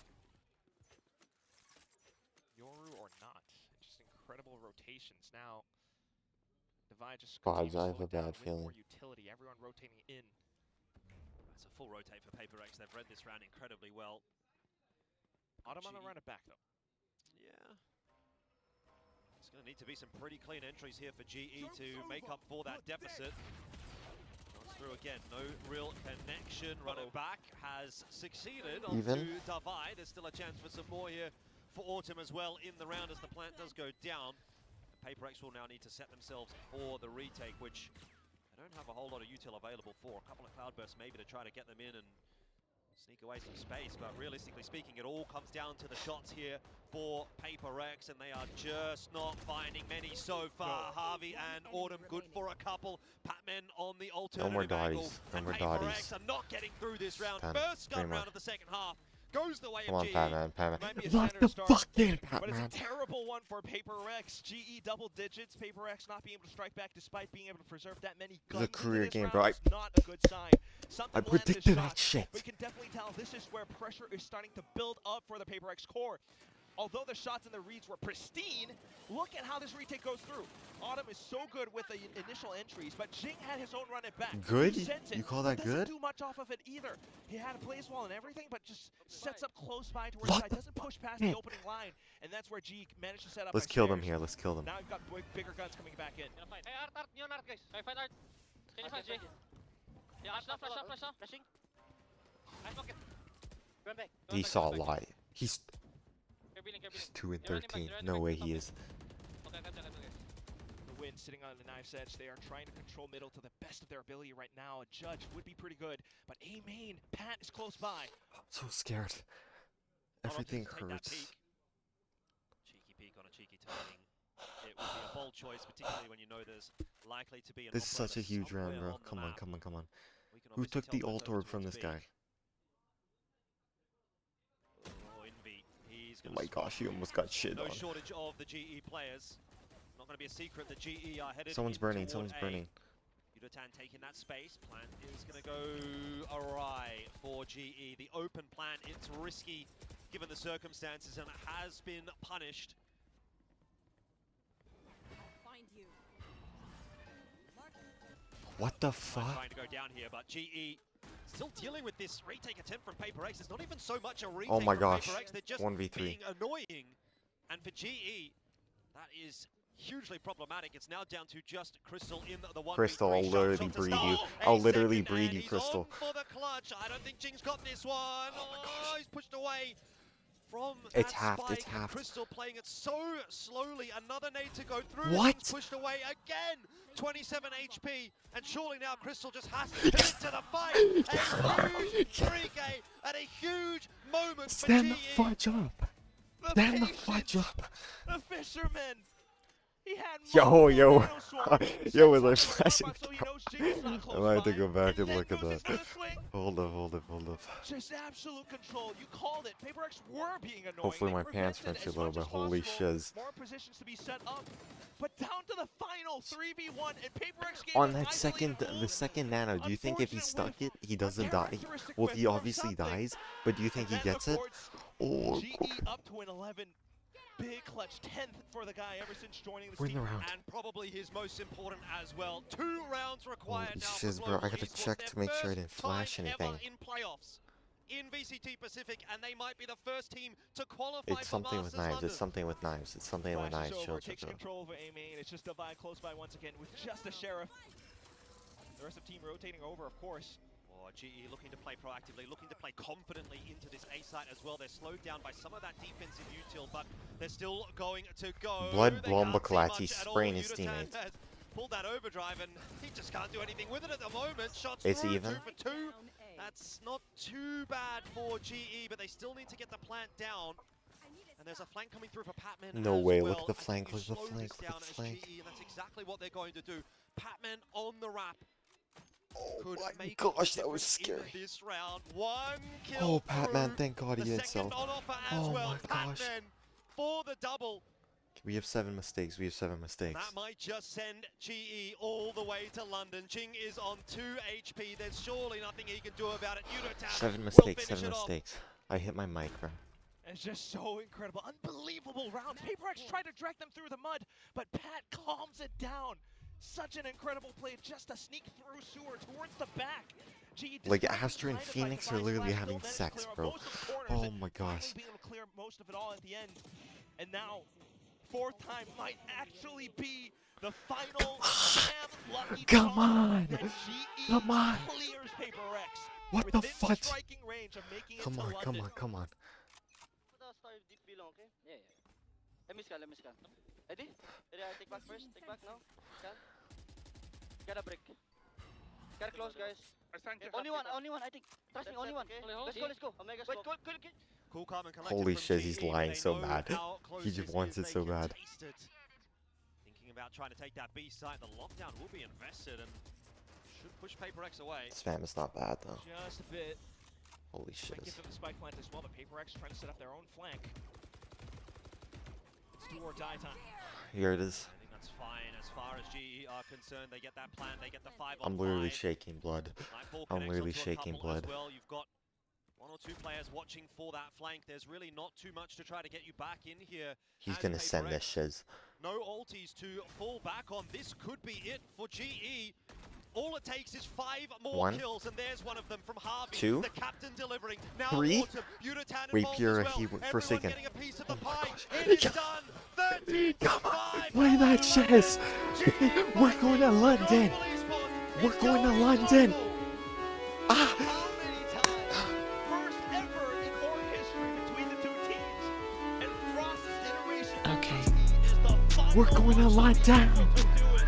Yoru or not. Just incredible rotations. Now, Devi just Squads, I have a slow down bad with feeling. more utility. Everyone rotating in. That's a full rotate for Paper X. They've read this round incredibly well. Autumn on the run it back though. Yeah. It's going to need to be some pretty clean entries here for GE to make up for that deficit. Goes through again, no real connection. Run it back has succeeded onto Devi. There's still a chance for some more here for Autumn as well in the round as the plant does go down. Paper X will now need to set themselves for the retake, which they don't have a whole lot of util available for. A couple of cloudbursts maybe to try to get them in and sneak away some space, but realistically speaking, it all comes down to the shots here for Paper X, and they are just not finding many so far. Harvey and Autumn good for a couple. Patman on the alternative angle, and Paper X are not getting through this round. First gun round of the second half goes the way Come of on, GE. Patman. Might be a What standard the start, fuck, but it's a Patman? terrible one for Paper X. GE double digits. Paper X not being able to strike back despite being able to preserve that many guns. It's a career this game, round bro. is not a good sign. Something I landed a predicted shot, that shit. but you can definitely tell this is where pressure is starting to build up for the Paper X core. Although the shots and the reads were pristine, look at how this retake goes through. Autumn is so good with the initial entries, but Jing had his own run it back. Good? He sends it. You call that Doesn't good? do much off of it either. He had a place wall and everything, but just sets up close by towards the side. Doesn't push past the opening line, and that's where G managed to set up. Let's kill them here. Let's kill them. Now we've got bigger guns coming back in. Hey, Art, neon Art, guys. Hey, find Art. Can you find Jay? Yeah, flash now. Flashing. I smoke it. Run back. He saw a lie. He's Carefully. 2 and 13. No way he is. Okay. The Wind sitting on the knife's edge. They are trying to control middle to the best of their ability right now. A Judge would be pretty good, but A main, Pat is close by. I'm so scared. Everything hurts. Cheeky peek on a cheeky timing. It would be a bold choice, particularly when you know there's likely to be an This is such a huge round, bro. Come on. Who took the ult orb from this guy? Oh, Envy. He's Oh my gosh, he almost got shit no on. shortage of the GE players. Not going to be a secret that GE are headed Someone's in burning, toward someone's A. burning. Yudotan taking that space. Plant is going to go awry for GE. The open plant, it's risky given the circumstances, and it has been punished. What the fuck? Trying to go down here, but GE still dealing with this retake attempt from Paper X. It's not even so much a retake Oh my from gosh. Paper X, they're just 1v3. being annoying. And for GE, that is hugely problematic. It's now down to just Crystal in the 1v3. Crystal, I'll literally breed you. I'll literally breed you, Crystal. For the clutch. I don't think Jing's got this one. Oh, he's pushed away from It's that halved, spike. it's halved. Crystal playing it so slowly. Another nade to go through. What? Jing's pushed away again. 27 HP. And surely now Crystal just has to commit to the fight. A huge 3K and a huge moment Stand for the GE. fudge up. Stand the fudge up. The fisherman. He had Yo, yo. Nano Sword. Yo, was I flashing? So he knows Jing's not I close might have to by. go back and then look at goes in that. for the swing. Hold up, hold up, hold up. Just absolute control. You called it. Paper X were being annoying. Hopefully They my pants prevented weren't too as low, much but as holy possible. shiz. More positions to be set up. But down to the final 3v1 and Paper X gave On an that isolated the second nano, do you think if he stuck it, he doesn't die? Well, he obviously dies, but do you think he gets it? Oh, GE up to an 11. Big clutch, 10th for the guy ever since joining the We're in team, the round. and probably his most important as well. 2 rounds required holy now shiz, for bro. I Global gotta Esports, check their to make sure I first didn't flash time anything. ever in playoffs in VCT Pacific, and they might be the first team to qualify It's for something with Masters knives. London. It's something with knives. It's something with Flashes knives. over, Chill, chill, takes chill. control over Emea, and it's just Divide close by once again with just a Sheriff. The rest of the team rotating over, of course. GE looking to play proactively, looking to play confidently into this A site as well. They're slowed down by some of that defensive util, but they're still going to go. Blood They Blomba can't see Klats, much he's at all. spraying his Yuta teammates. has pulled that overdrive, and he just can't do anything with it at the moment. Shots It's through, even. 2 for 2. That's not too bad for GE, but they still need to get the plant down. And there's a flank coming through for Patman. No as way, well. look at the I think flank, you look at the slow flank, this look at down the as flank. GE, and that's exactly what they're going to do. Patman on the wrap. Oh Could my make gosh, the that was difference scary. in this round. 1 kill Oh, Patman, through. thank God he The didn't second sell. on offer as Oh well. my gosh. Patman for the double. We have 7 mistakes. We have 7 mistakes. That might just send GE all the way to London. Jing is on 2 HP. There's surely nothing he can do about it. Yuta 7 will mistakes, finish 7 it off. mistakes. I hit my mic, bro. It's just so incredible. Unbelievable round. Paper X tried to drag them through the mud, but Pat calms it down. Such an incredible play just to sneak through sewer towards the back. Like, Astra and Phoenix are literally having sex, bro. Oh my gosh. Being able to clear most of it all at the end. And now, 4th time might actually be the final damn lucky Come draw on! that GE Come on! clears Paper X. What the within fudge? striking range of making it Come to on, London. come on, come on. Start deep below, okay? Yeah, yeah. Let me scan, let me scan. Ready? Ready, I take back first. Take back now. Scan. Gotta break. Gotta close, guys. Only one, I think. Trust me, only one. Let's go, let's go. Omega smoke. Wait, go. Cool, calm, and collected Holy from shit, GE, he's but lying they so know bad. how close He just this wants is. it so They can bad. taste it. Thinking about trying to take that B site. The lockdown will be invested and should push Paper X away. Spam is not bad, though. Just a bit. Holy Might shit. give them the spike plant as well, but Paper X trying to set up their own flank. It's do or die time. Here it is. I think that's fine as far as GE are concerned. They get that plan. They get the 5 on I'm literally 5. shaking blood. Nightfall I'm connects literally onto a shaking couple as blood. well. You've got 1 or 2 players watching for that flank. There's really not too much to try to get you back in here. He's as gonna Paper send this X. shiz. No ultis to fall back on. This could be it for GE. All it takes is 5 more 1, kills, and there's one of them from Harvey, 2, the captain delivering. Now 3. Autumn, Yuta Wait, involved Pura, as well. he Everyone forsaken. getting a piece of the Oh my pie. gosh. It is done. 13 Come on, 5. play that shiz. We're going to London. We're going to London. Ah. First ever in org history between the 2 teams. And Frost's iteration Okay. is the final We're going to London. to do it.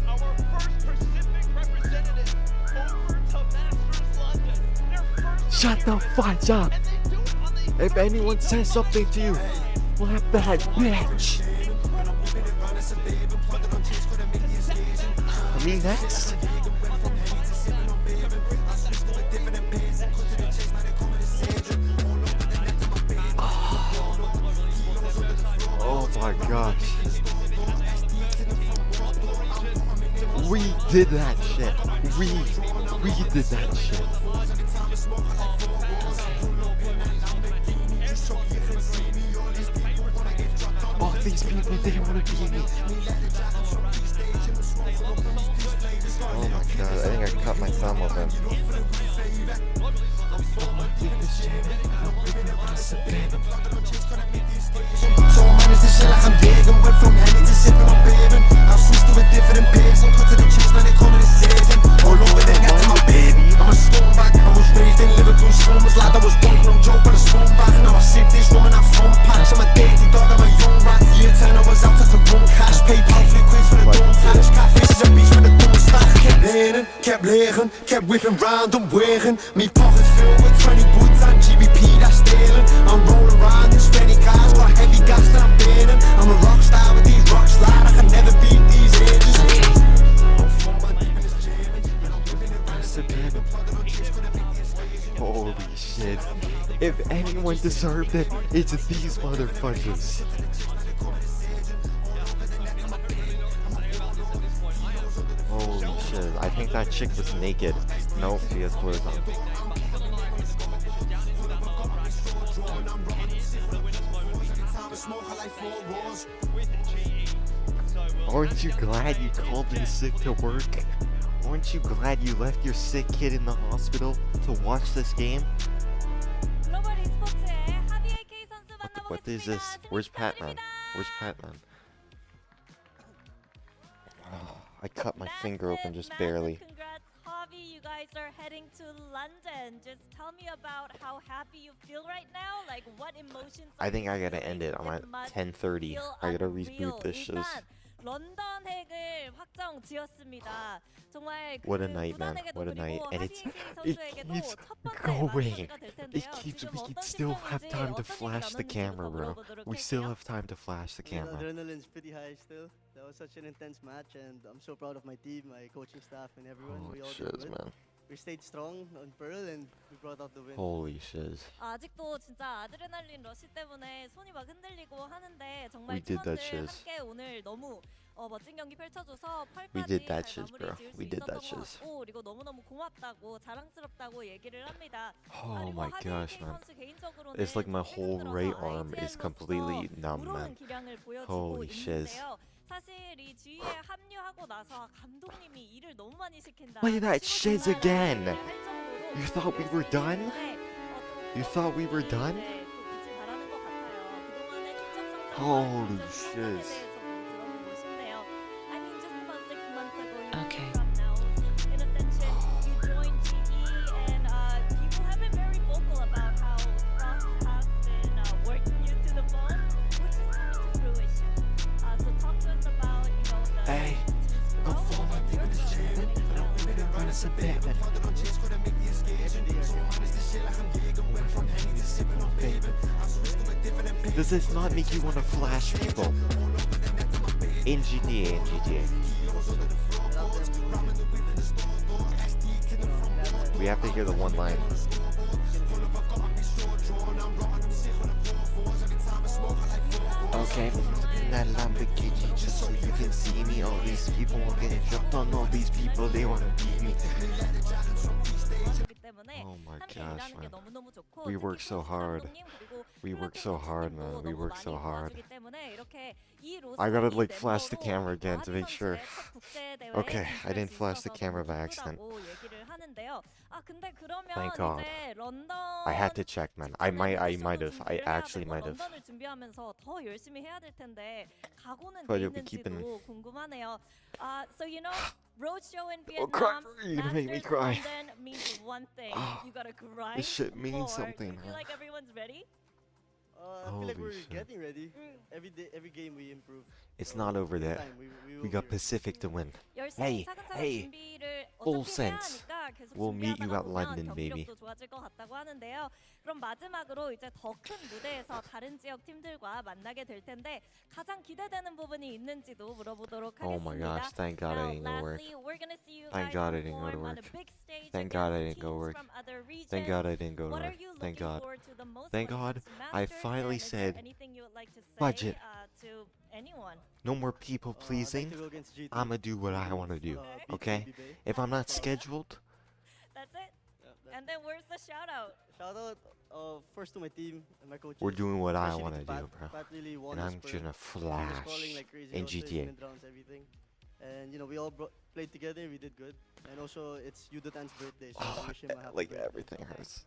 Our first Pacific representative over to Masters London. Their first Shut the fudge up. If anyone says something to you, slap that bitch. Me next. Oh my gosh. We did that shit. We did that shit. All these people, they want to be me. Oh my god, I think I cut my thumb open. So I managed this shit like I'm digging. Went from Henny to sipping on bourbon. I've switched to a different pace. I'm cut to the chase, now they call me the saving. All over they get to my baby. I'm a scumbag. I was raised in Liverpool slums. Lad, I was born from joke with a scumbag. Now I sip this rum and I front patch. I'm a dirty dog, I'm a young rat. Year 10 I was out at the run cash. PayPal liquids for the dumb tax. Catfish is a beast with a dumb stack. Kept learning, kept leren, kept whipping round and wearing. Me pockets filled with 20 boots and GBP that's stealing. I'm rolling around in spenny cars, got heavy gas that I'm burning. I'm a rock star with these rocks, lad. I can never beat these ages. Holy shit. If anyone deserved it, it's these motherfuckers. Holy shit. I think that chick was naked. Nope, she has clothes on. Aren't you glad you called in sick to work? Aren't you glad you left your sick kid in the hospital to watch this game? What is this? Where's Patman? Where's Patman? Oh, I cut my finger open just barely. Congrats, Javi. You guys are heading to London. Just tell me about how happy you feel right now. Like what emotions. I think I gotta end it. I'm at 10:30. I gotta reboot this shit. 런던 핵을 확정 지었습니다. 정말 What a night, man. What a night. And it keeps going. It keeps, we can still have time to flash the camera, bro. We still have time to flash the Yeah, camera. the adrenaline's pretty high still. That was such an intense match, and I'm so proud of my team, my coaching staff, and everyone. Holy We all shiz, did good. man. We stayed strong on Pearl, and we brought out the win. Holy shiz. 아직도 진짜 아드레날린 러시 때문에 손이 막 흔들리고 하는데 정말 We did that 팀원들 shiz. 함께 오늘 너무 멋진 경기 펼쳐줘서 We 펄까지 did that 잘 shiz, 마무리 bro. 지을 수 We did 있었던 that 것 shiz. 같고 그리고 너무너무 고맙다고 자랑스럽다고 얘기를 합니다. Oh 그리고 my 하디 gosh, K man. 선수 개인적으로는 It's like my 최근 whole 들어서 right arm is IGL로서 completely numb, 우러는 man. 기량을 보여주고 Holy shiz. 있는데요. 사실 이 G에 합류하고 나서 감독님이 일을 너무 많이 시킨다. Look at that shiz again! You thought we were done? You thought we were done? Holy shiz. Okay. Hey, go follow my deep in this jam. I'm running some Batman. Does this not make you want to flash people? In GTA, in GTA. We have to hear the one line. Okay, in that Lamborghini, just so you can see me. All these people are getting jumped on. All these people, they wanna beat me. Oh my gosh, man. We work so hard. We work so hard, man. We work so hard. I gotta like flash the camera again to make sure. Okay, I didn't flash the camera by accident. Thank God. I had to check, man. I might have. I actually might have. But you'll be keeping. So you know, roadshow in Oh crap! Vietnam. You're gonna make me Masters cry. London means one thing. Ah, You gotta grind. this shit means hard. something, You feel man. like everyone's ready? I feel like Holy we're shit. getting ready. Every day, every game we improve. It's So not over with there. time, will We be got ready. Pacific to win. 열심히 Hey, 차근차근 hey. 준비를 All 어차피 해야 sense. 하니까 계속 We'll meet you 준비하다가 at 보면 London, baby. 경기력도 좋아질 것 같다고 하는데요. 그럼 마지막으로 이제 더 큰 무대에서 다른 지역 팀들과 만나게 될 텐데 가장 기대되는 부분이 있는지도 물어보도록 Oh my 하겠습니다. gosh! Thank God I didn't go to work. Lastly, we're gonna see you Thank guys God I didn't go to perform on work. a big stage Thank God I against didn't go to teams work. from other Thank God I regions. didn't go to What are work. you Thank looking God. forward to the most Thank when it God comes to I Masters? finally And is there said anything you would like to say budget. to anyone? No more people pleasing. to go against GT. I'ma do what I wanna do. beat Okay? Baby Bay. If I'm not scheduled, That's it. And then where's the shout out? Shout out first to my team and my coaches. we're doing what I especially wanna to Pat. do, bro. Pat really won And us I'm for- gonna he was calling flash like crazy in about the GTA. mid rounds, everything. And you know, we all played together. We did good. And also, it's Yudotan's birthday, so I wish him a happy Like birthday. everything hurts.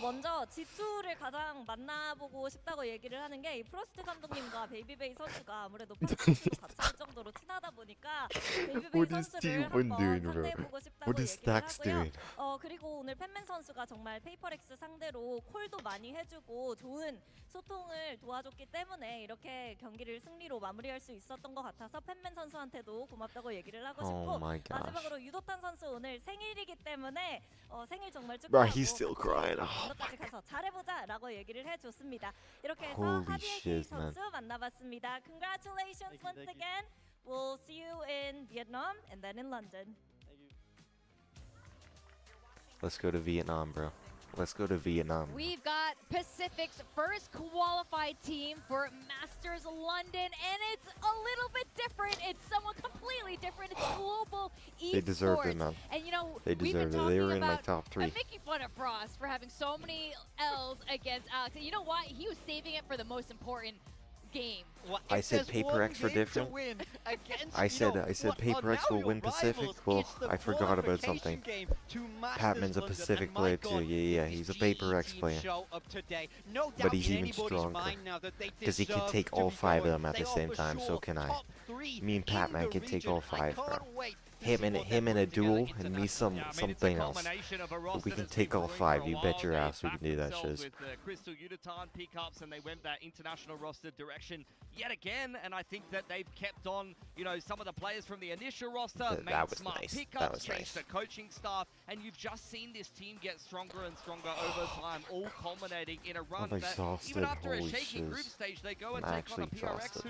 먼저 G2를 가장 만나보고 싶다고 얘기를 하는 게 이 프로스트 감독님과 베이비베이 선수가 아무래도 프로스트도 같이 할 정도로 친하다 보니까 베이비베이 What is 선수를 T1 한번 doing, bro? 상대해보고 싶다고 What is 얘기를 Stacks 하고요. doing? 그리고 오늘 팬맨 선수가 정말 페이퍼렉스 상대로 콜도 많이 해주고 좋은 소통을 도와줬기 때문에 이렇게 경기를 승리로 마무리할 수 있었던 것 같아서 팬맨 선수한테도 고맙다고 얘기를 하고 싶고 Oh my gosh. 마지막으로 유도탄 선수 오늘 생일이기 때문에 생일 정말 Bro, 축하하고 he's still crying. Oh 오늘까지 가서 잘해보자라고 얘기를 해줬습니다. 이렇게 해서 Holy 하비에이 shit, man. 선수 만나봤습니다. Congratulations once thank you. again. We'll see you in Vietnam and then in London. Let's go to Vietnam, bro. Let's go to Vietnam. We've got Pacific's first qualified team for Masters London, and it's a little bit different. It's someone completely different. It's global esports. They deserved it, man. And you know, They we've been deserved it. talking They were in my about top 3. I'm making fun of Frost for having so many L's against Alex. And you know what? He was saving it for the most important game. Well, I if said there's Paper one X were game to different. win against, I you said know, Paper what X are will now win your Pacific. rivals, Well, it's the I forgot about something. qualification game to Masters Patman's a London, Pacific and my player too. God, Yeah, did he's this a Paper GE X team player. show up today. No doubt But he's in even anybody's stronger. mind now that they Because he can deserve take to all be 5 of going. them at They the are same for time, so sure can I. top 3 Me and in Patman the can take region. all I 5, bro. can't wait to Him see and what him they're in a putting together duel and me internationally. something else. We can take all 5. You bet your ass we can do that shit. With Crystal Uditan pickups, and they went that international roster direction yet again. And I think that they've kept on, you know, some of the players from the initial roster, made That was smart nice. pickups, That was changed nice. the coaching staff, and you've just seen this team get stronger and stronger over time, all culminating in a run I'm that exhausted. even after a Holy shaky shiz. group stage, they go and I'm take on a actually PRX exhausted.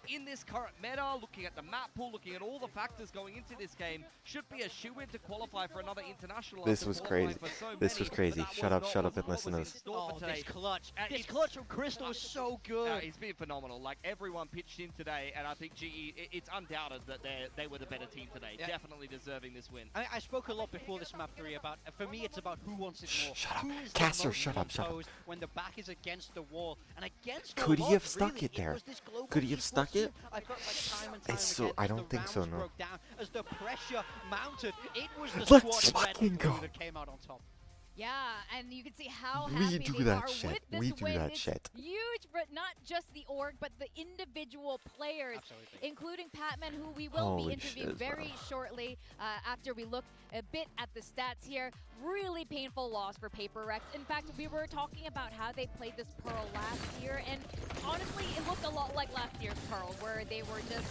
who, in this current meta, looking at the map pool, looking at all the factors going into this game, should be a shoe-in to qualify for another international. This after was qualifying crazy. for so This many, was but crazy. that Shut was up, not shut up what and was listen in to us. store for today. this clutch. This It's- clutch from Crystal was so good. He's been phenomenal. Like, everyone pitched in today, and I think GE, it's undoubted that they were the better team today. Yeah. Definitely deserving this win. I spoke a lot before this map 3 about, for me, it's about who wants it more. Shut up. Who is Caster, the most shut up, shut up. composed when the back is against the wall. And against the Could he wall, have stuck really, it there? was this global Could he have esports stuck team. it? I felt like time and time It's so- again, I as don't the think so, rounds no. broke down, as the pressure mounted, it was the Let's squad in red fucking and blue go. that came out on top. Yeah, and you can see how We happy do they that are shit. with this We do win. that It's shit. huge, but not just the org, but the individual players, Absolutely. including Patman, who we will be Holy interviewing shit, very man. shortly after we look a bit at the stats here. Really painful loss for Paper Rex. In fact, we were talking about how they played this Pearl last year, and honestly, it looked a lot like last year's Pearl, where they were just,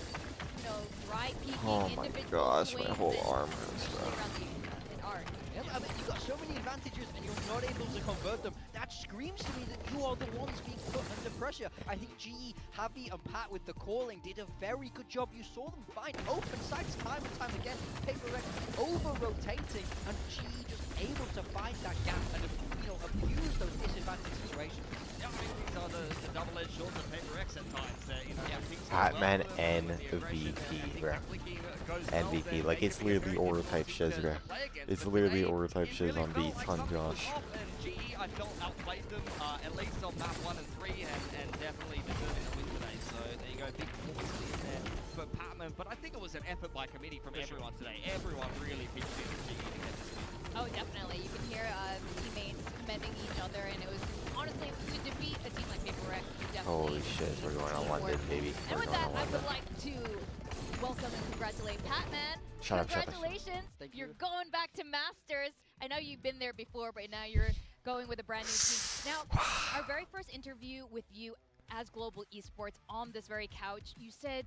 you know, dry peeking Oh my individual gosh, my swings whole and arm hurts, bro. around the arc. Yeah, I mean, you got so many advantages and you're not able to convert them. That screams to me that you are the ones being put under pressure. I think GE, Javi, and Pat with the calling did a very good job. You saw them find open sights time and time again. Paper Rex over-rotating, and GE just able to find that gap and, you know, abuse those disadvantaged situations. Yeah, I mean, these are the double-edged swords of Paper X at times. You know, Yeah. things go well Patman for them with the aggression, MVP, and I think bro. that flicking goes well, MVP, then like they it's could be a literally very aura difficult type team shiz, to bro. play against, It's but literally today, aura type it shiz really on felt beats, like on something was Josh. off, and GE, I felt, outplayed them, at least on map 1 and 3, and definitely deserving a win today. So there you go, big performance in there for Patman. But I think it was an effort by committee from everyone today. Everyone really pitched in for GE to get this win. Oh, definitely. You can hear teammates commending each other, and it was honestly to defeat a team like Paper Rex. You definitely Holy shit, we're going on teamwork. London, baby. And We're with going that, on I London. would like to welcome and congratulate Patman. Shut up, shut up. Congratulations. Thank You're you. going back to Masters. I know you've been there before, but now you're going with a brand new team. Now, our very first interview with you as Global Esports on this very couch, you said,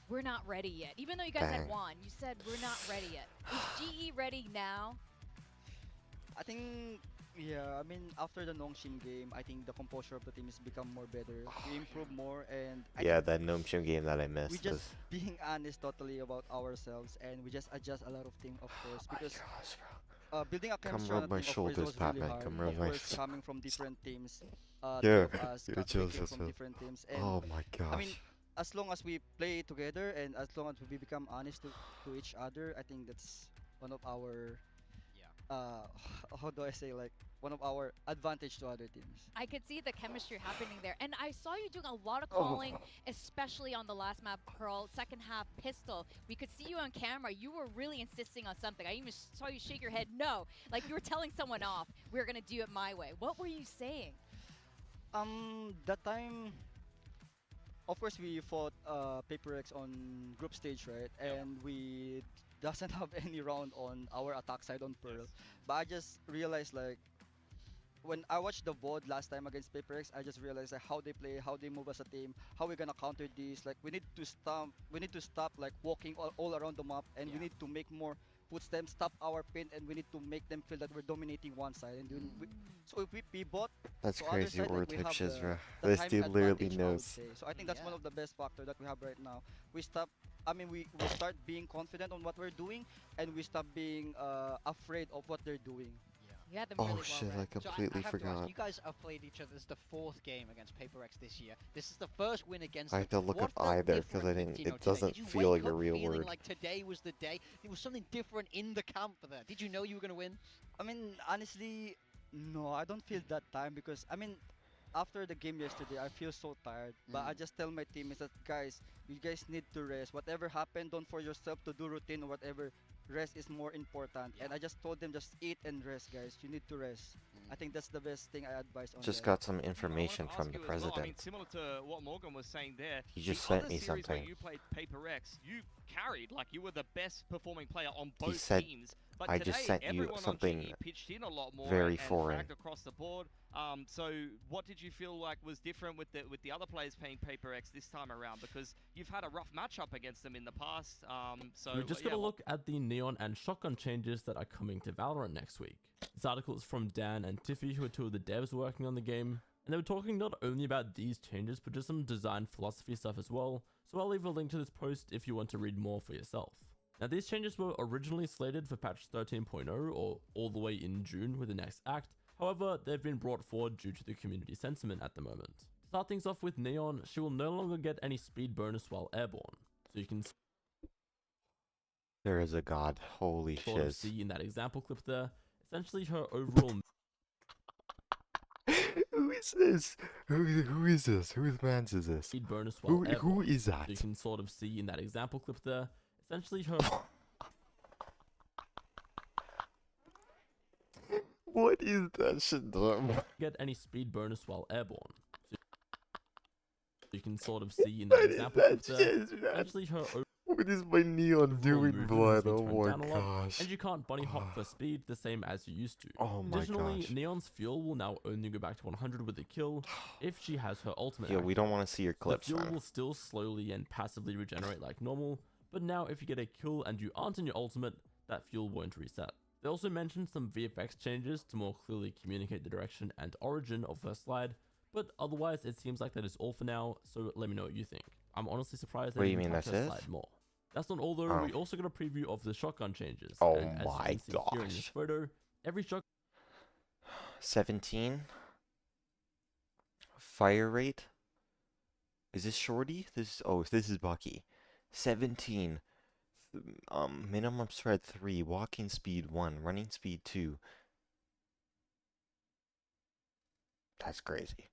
we're not ready yet. Even though you guys had Bang. won, you said, we're not ready yet. Is GE ready now? I think, yeah, I mean, after the Nongshim game, I think the composure of the team has become more better. We improve more, and I Yeah, think that Nomshim game that I we missed just was... being honest totally about ourselves, and we just adjust a lot of things, of course, because building a Come chemistry on rub a my team, of course, shoulders, was really Patman. hard. Come rub Of my course, sh- coming from different teams, Yeah, two of us yeah, came chill, from chill. different teams, and Oh my I mean, gosh. as long as we play together and as long as we become honest to each other, I think that's one of our uh, how do I say, like one of our advantage to other teams. I could see the chemistry happening there. And I saw you doing a lot of Oh. calling, especially on the last map, Pearl, second half pistol. We could see you on camera. You were really insisting on something. I even saw you shake your head no. Like you were telling someone off, we were going to do it my way. What were you saying? That time, of course, we fought Paper X on group stage, right? And we doesn't have any round on our attack side on Pearl. But I just realized, like, when I watched the VOD last time against Paper X, I just realized like how they play, how they move as a team, how we're gonna counter these. Like we need to stop like walking all around the map, and we need to make more footsteps, stop our pin, and we need to make them feel that we're dominating one side. And so if we pivot That's to other crazy side, like word we type have Shizra. the This time dude literally advantage, I would knows. say. So I think that's one of the best factor that we have right now. We stop. I mean, we start being confident on what we're doing, and we stop being afraid of what they're doing. You had them Oh really shit, well I read. completely so I have to ask, forgot. you guys have played each other. This is the fourth game against Paper X this year. This is the first win against I them. have to look What up felt either because different, I didn't. you know, It today? doesn't Did you feel wake like a up real feeling word. like today was the day? There was something different in the camp there. Did you know you were going to win? I mean, honestly, no, I don't feel that time because I mean, after the game yesterday, I feel so tired. But I just tell my teammates that guys, you guys need to rest. Whatever happened, don't force yourself to do routine or whatever. Rest is more important. And I just told them just eat and rest, guys. You need to rest. I think that's the best thing I advise on Just them. got some information from the Well, I mean, president. similar to what Morgan was saying there, He just the sent other me series something. where you played Paper X, you carried, like you were the best performing player on He both said, teams. But I today, just sent you everyone something on GE pitched in a lot more very and foreign. fragged across the board. So what did you feel like was different with the other players playing Paper X this time around? Because you've had a rough matchup against them in the past. So We're just yeah, going to look at the Neon and Shotgun changes that are coming to Valorant next week. This article is from Dan and Tiffy, who are two of the devs working on the game, and they were talking not only about these changes, but just some design philosophy stuff as well, so I'll leave a link to this post if you want to read more for yourself. Now, these changes were originally slated for patch 13.0 or all the way in June with the next act. However, they've been brought forward due to the community sentiment at the moment. To start things off with Neon, she will no longer get any speed bonus while airborne, so you can There is a god. Holy sort of shiz. see in that example clip there, essentially her overall Who is this? Who is this? Whose mans is this? speed bonus while Who airborne. is that? So you can sort of see in that example clip there, essentially her What is that shit? get any speed bonus while airborne. So you can sort of see in that What is example that clip there, shit, man? essentially her What is my neon doing, movement blood? has been Oh toned my down a lot, gosh. and you can't bunny hop for speed the same as you used to. Oh my Additionally, gosh. Neon's fuel will now only go back to 100 with a kill if she has her ultimate Yeah, we active. don't want to see your The clips, fuel man. will still slowly and passively regenerate like normal, but now if you get a kill and you aren't in your ultimate, that fuel won't reset. They also mentioned some VFX changes to more clearly communicate the direction and origin of her slide, but otherwise it seems like that is all for now, so let me know what you think. I'm honestly surprised What they do you didn't mean touch that's her it? slide more. That's not all though, Oh. we also got a preview of the shotgun changes. Oh and as my you can see here in this gosh. photo, every shotgun 17. Fire rate. Is this Shorty? This is Bucky. 17. Minimum spread 3, walking speed 1, running speed 2. That's crazy.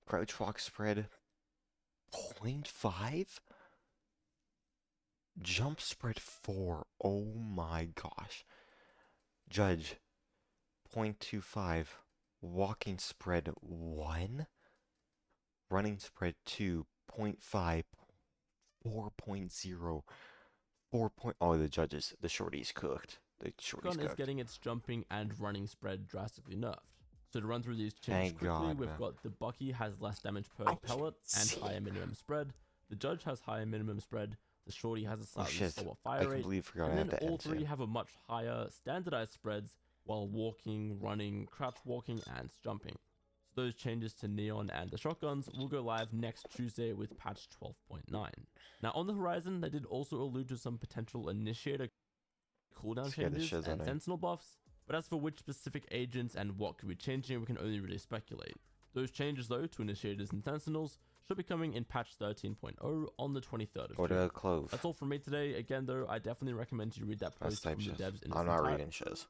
Crouch walk spread 0.5. Jump spread 4. Oh my gosh. Judge 0.25. Walking spread 1. Running spread 2. 0.5. 4.0. 4. Oh, the judges. The shorty's cooked. The shorty's shotgun is cooked. getting its jumping and running spread drastically nerfed. So to run through these changes Thank quickly, God, we've man. got the Bucky has less damage per I pellet and see. higher minimum spread. The Judge has higher minimum spread. The Shorty has a slightly shit. slower I fire rate. completely forgot I And had then to all end three soon. have a much higher standardized spreads while walking, running, crouch walking, and jumping. So those changes to Neon and the shotguns will go live next Tuesday with patch 12.9. Now on the horizon, they did also allude to some potential initiator cooldown Scared the changes shiz out and of me. sentinel buffs, but as for which specific agents and what could be changing, we can only really speculate. Those changes though to initiators and sentinels should be coming in patch 13.0 on the 23rd of Order June. a clove. That's all from me today. Again though, I definitely recommend you read that That's post from type the shiz. devs in its I'm not entirety. reading shiz.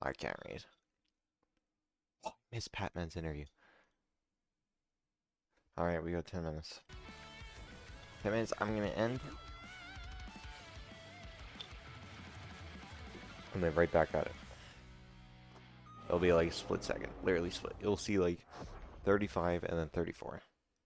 I can't read. Oh, missed Patman's interview. Alright, we got 10 minutes. 10 minutes, I'm gonna end. And then right back at it. It'll be like a split second. Literally split. You'll see like 35 and then 34.